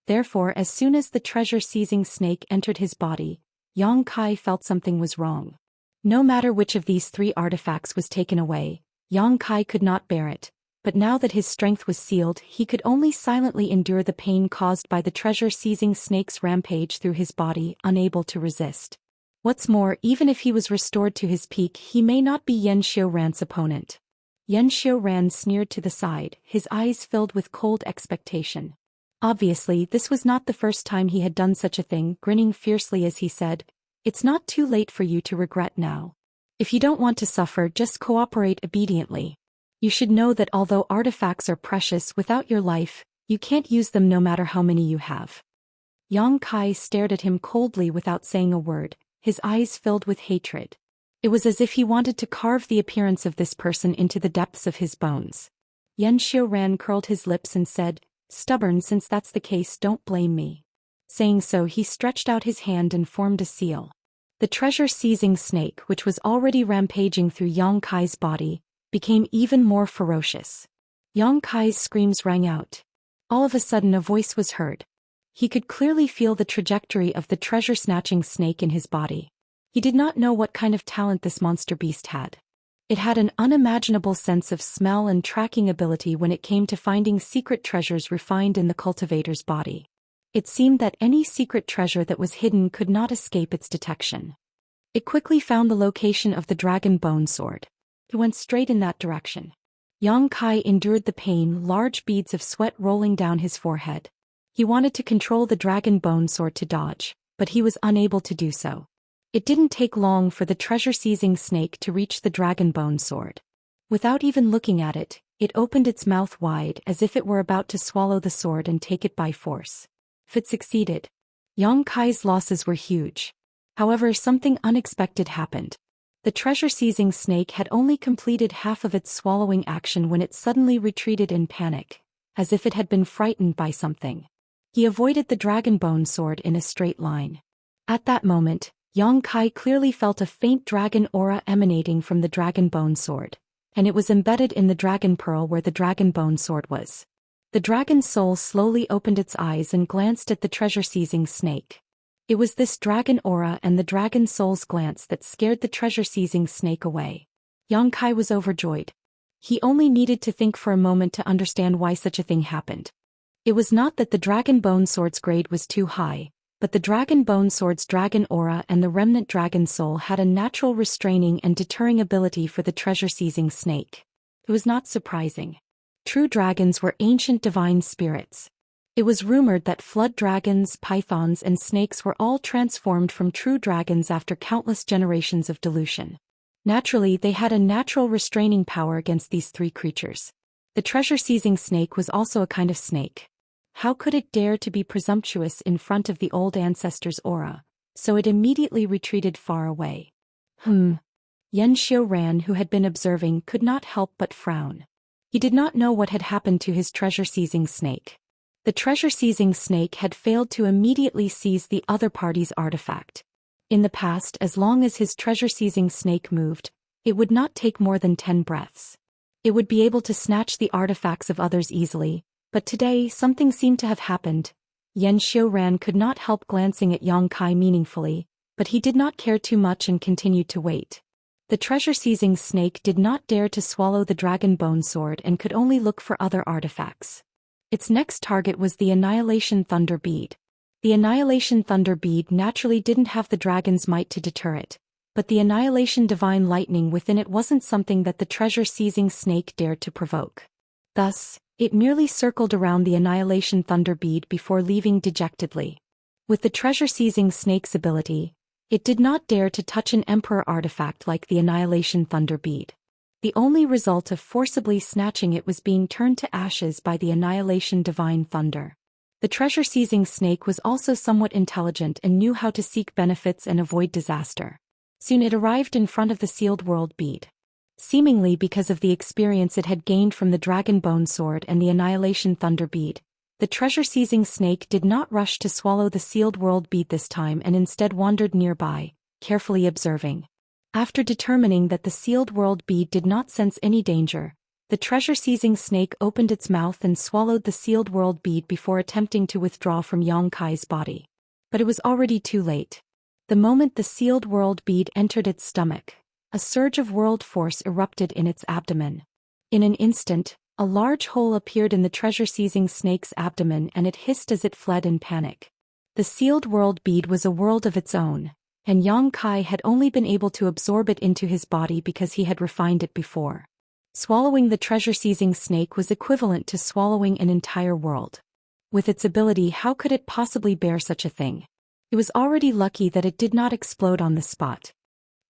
Therefore, as soon as the treasure-seizing snake entered his body, Yang Kai felt something was wrong. No matter which of these 3 artifacts was taken away, Yang Kai could not bear it, but now that his strength was sealed, he could only silently endure the pain caused by the treasure-seizing snake's rampage through his body, unable to resist. What's more, even if he was restored to his peak, he may not be Yan Xiaoran's opponent. Yan Xiaoran sneered to the side, his eyes filled with cold expectation. Obviously, this was not the first time he had done such a thing, grinning fiercely as he said, "It's not too late for you to regret now. If you don't want to suffer, just cooperate obediently. You should know that although artifacts are precious without your life, you can't use them no matter how many you have." Yang Kai stared at him coldly without saying a word, his eyes filled with hatred. It was as if he wanted to carve the appearance of this person into the depths of his bones. Yan Xiaoran curled his lips and said, "Stubborn, since that's the case, don't blame me." Saying so, he stretched out his hand and formed a seal. The treasure-seizing snake, which was already rampaging through Yang Kai's body, became even more ferocious. Yang Kai's screams rang out. All of a sudden a voice was heard. He could clearly feel the trajectory of the treasure-snatching snake in his body. He did not know what kind of talent this monster beast had. It had an unimaginable sense of smell and tracking ability when it came to finding secret treasures refined in the cultivator's body. It seemed that any secret treasure that was hidden could not escape its detection. It quickly found the location of the dragon bone sword. It went straight in that direction. Yang Kai endured the pain, large beads of sweat rolling down his forehead. He wanted to control the dragon bone sword to dodge, but he was unable to do so. It didn't take long for the treasure-seizing snake to reach the dragon bone sword. Without even looking at it, it opened its mouth wide as if it were about to swallow the sword and take it by force. If it succeeded, Yang Kai's losses were huge. However, something unexpected happened. The treasure-seizing snake had only completed half of its swallowing action when it suddenly retreated in panic, as if it had been frightened by something. He avoided the dragon bone sword in a straight line. At that moment, Yang Kai clearly felt a faint dragon aura emanating from the dragon bone sword, and it was embedded in the dragon pearl where the dragon bone sword was. The dragon's soul slowly opened its eyes and glanced at the treasure-seizing snake. It was this dragon aura and the dragon soul's glance that scared the treasure-seizing snake away. Yang Kai was overjoyed. He only needed to think for a moment to understand why such a thing happened. It was not that the dragon bone sword's grade was too high, but the dragon bone sword's dragon aura and the remnant dragon soul had a natural restraining and deterring ability for the treasure-seizing snake. It was not surprising. True dragons were ancient divine spirits. It was rumored that flood dragons, pythons, and snakes were all transformed from true dragons after countless generations of dilution. Naturally, they had a natural restraining power against these three creatures. The treasure-seizing snake was also a kind of snake. How could it dare to be presumptuous in front of the old ancestor's aura? So it immediately retreated far away. Yan Xiaoran, who had been observing, could not help but frown. He did not know what had happened to his treasure-seizing snake. The treasure-seizing snake had failed to immediately seize the other party's artifact. In the past, as long as his treasure-seizing snake moved, it would not take more than 10 breaths. It would be able to snatch the artifacts of others easily, but today something seemed to have happened. Yan Xiaoran could not help glancing at Yang Kai meaningfully, but he did not care too much and continued to wait. The treasure-seizing snake did not dare to swallow the dragon bone sword and could only look for other artifacts. Its next target was the Annihilation Thunder Bead. The Annihilation Thunder Bead naturally didn't have the dragon's might to deter it, but the Annihilation Divine Lightning within it wasn't something that the treasure-seizing snake dared to provoke. Thus, it merely circled around the Annihilation Thunder Bead before leaving dejectedly. With the treasure-seizing snake's ability, it did not dare to touch an Emperor artifact like the Annihilation Thunder Bead. The only result of forcibly snatching it was being turned to ashes by the Annihilation Divine Thunder. The treasure-seizing snake was also somewhat intelligent and knew how to seek benefits and avoid disaster. Soon it arrived in front of the sealed world bead. Seemingly because of the experience it had gained from the Dragon Bone Sword and the Annihilation Thunder Bead, the treasure-seizing snake did not rush to swallow the sealed world bead this time and instead wandered nearby, carefully observing. After determining that the sealed world bead did not sense any danger, the treasure-seizing snake opened its mouth and swallowed the sealed world bead before attempting to withdraw from Yang Kai's body. But it was already too late. The moment the sealed world bead entered its stomach, a surge of world force erupted in its abdomen. In an instant, a large hole appeared in the treasure-seizing snake's abdomen and it hissed as it fled in panic. The sealed world bead was a world of its own, and Yang Kai had only been able to absorb it into his body because he had refined it before. Swallowing the treasure-seizing snake was equivalent to swallowing an entire world. With its ability, how could it possibly bear such a thing? It was already lucky that it did not explode on the spot.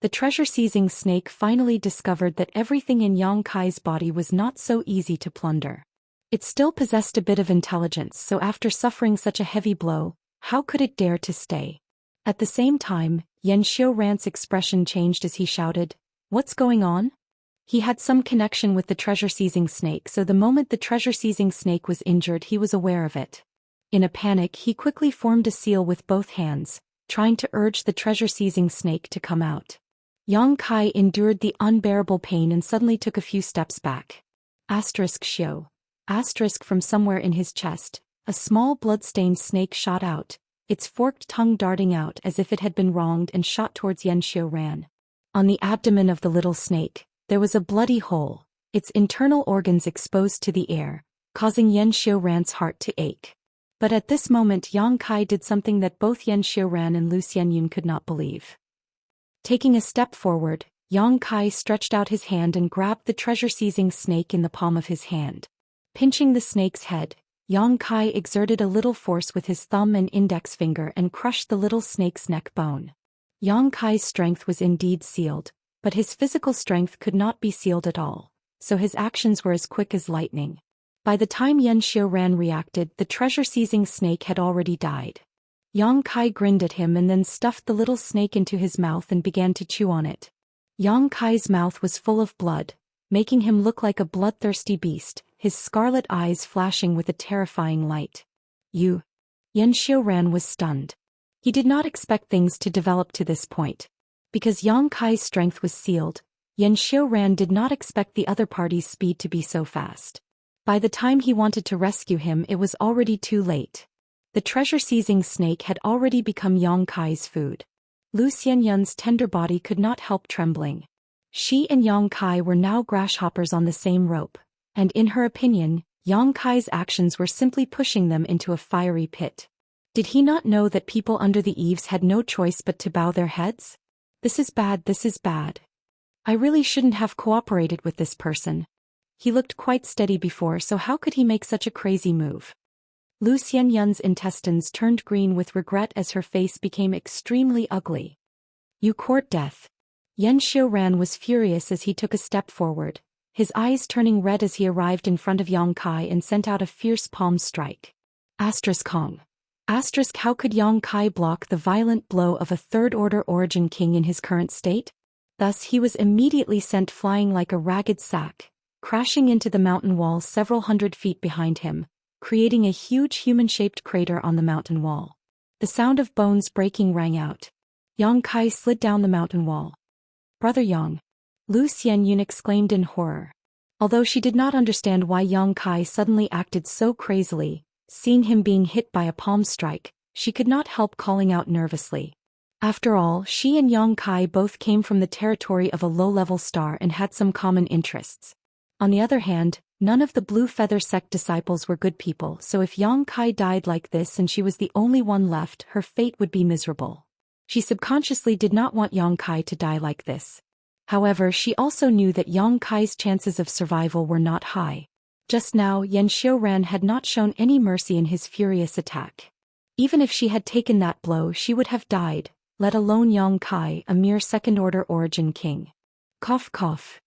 The treasure-seizing snake finally discovered that everything in Yang Kai's body was not so easy to plunder. It still possessed a bit of intelligence, so after suffering such a heavy blow, how could it dare to stay? At the same time, Xianxia expression changed as he shouted, "What's going on?" He had some connection with the treasure-seizing snake, so the moment the treasure-seizing snake was injured, he was aware of it. In a panic, he quickly formed a seal with both hands, trying to urge the treasure-seizing snake to come out. Yang Kai endured the unbearable pain and suddenly took a few steps back. Xiu. From somewhere in his chest, a small blood-stained snake shot out, its forked tongue darting out as if it had been wronged and shot towards Xianxia. On the abdomen of the little snake, there was a bloody hole, its internal organs exposed to the air, causing Xianxia's heart to ache. But at this moment Yang Kai did something that both Xianxia and Lu Xianyun could not believe. Taking a step forward, Yang Kai stretched out his hand and grabbed the treasure-seizing snake in the palm of his hand. Pinching the snake's head, Yang Kai exerted a little force with his thumb and index finger and crushed the little snake's neck bone. Yang Kai's strength was indeed sealed, but his physical strength could not be sealed at all, so his actions were as quick as lightning. By the time Xianxia reacted, the treasure-seizing snake had already died. Yang Kai grinned at him and then stuffed the little snake into his mouth and began to chew on it. Yang Kai's mouth was full of blood, making him look like a bloodthirsty beast, his scarlet eyes flashing with a terrifying light. Xianxia was stunned. He did not expect things to develop to this point. Because Yang Kai's strength was sealed, Xianxia did not expect the other party's speed to be so fast. By the time he wanted to rescue him, it was already too late. The treasure-seizing snake had already become Yang Kai's food. Lu Xianyun's tender body could not help trembling. She and Yang Kai were now grasshoppers on the same rope, and in her opinion, Yang Kai's actions were simply pushing them into a fiery pit. Did he not know that people under the eaves had no choice but to bow their heads? This is bad. I really shouldn't have cooperated with this person. He looked quite steady before, so how could he make such a crazy move? Lu Xianyun's intestines turned green with regret as her face became extremely ugly. You court death. Xianxia was furious as he took a step forward, his eyes turning red as he arrived in front of Yang Kai and sent out a fierce palm strike. Kong. How could Yang Kai block the violent blow of a third-order origin king in his current state? Thus he was immediately sent flying like a ragged sack, crashing into the mountain wall several hundred feet behind him, creating a huge human-shaped crater on the mountain wall. The sound of bones breaking rang out. Yang Kai slid down the mountain wall. Brother Yang! Lu Xianyun exclaimed in horror. Although she did not understand why Yang Kai suddenly acted so crazily, seeing him being hit by a palm strike, she could not help calling out nervously. After all, she and Yang Kai both came from the territory of a low-level star and had some common interests. On the other hand, none of the Blue Feather Sect disciples were good people, so if Yang Kai died like this and she was the only one left, her fate would be miserable. She subconsciously did not want Yang Kai to die like this. However, she also knew that Yang Kai's chances of survival were not high. Just now, Xianxia had not shown any mercy in his furious attack. Even if she had taken that blow, she would have died, let alone Yang Kai, a mere second-order origin king. Cough cough.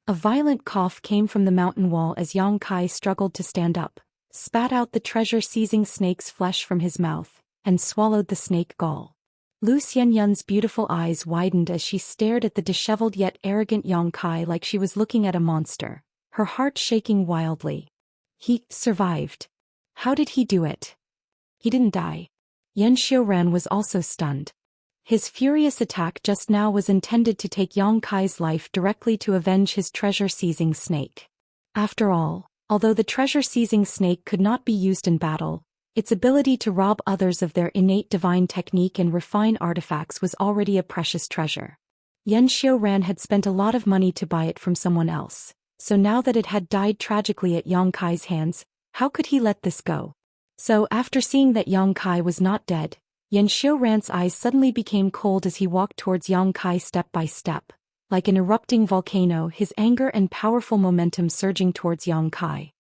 A violent cough came from the mountain wall as Yang Kai struggled to stand up, spat out the treasure-seizing snake's flesh from his mouth, and swallowed the snake gall. Lu Xianyun's beautiful eyes widened as she stared at the disheveled yet arrogant Yang Kai like she was looking at a monster, her heart shaking wildly. He survived. How did he do it? He didn't die. Xianxia was also stunned. His furious attack just now was intended to take Yang Kai's life directly to avenge his treasure-seizing snake. After all, although the treasure-seizing snake could not be used in battle, its ability to rob others of their innate divine technique and refine artifacts was already a precious treasure. Xianxia had spent a lot of money to buy it from someone else, so now that it had died tragically at Yang Kai's hands, how could he let this go? So after seeing that Yang Kai was not dead, Yan Xiuran's eyes suddenly became cold as he walked towards Yang Kai step by step. Like an erupting volcano, his anger and powerful momentum surging towards Yang Kai.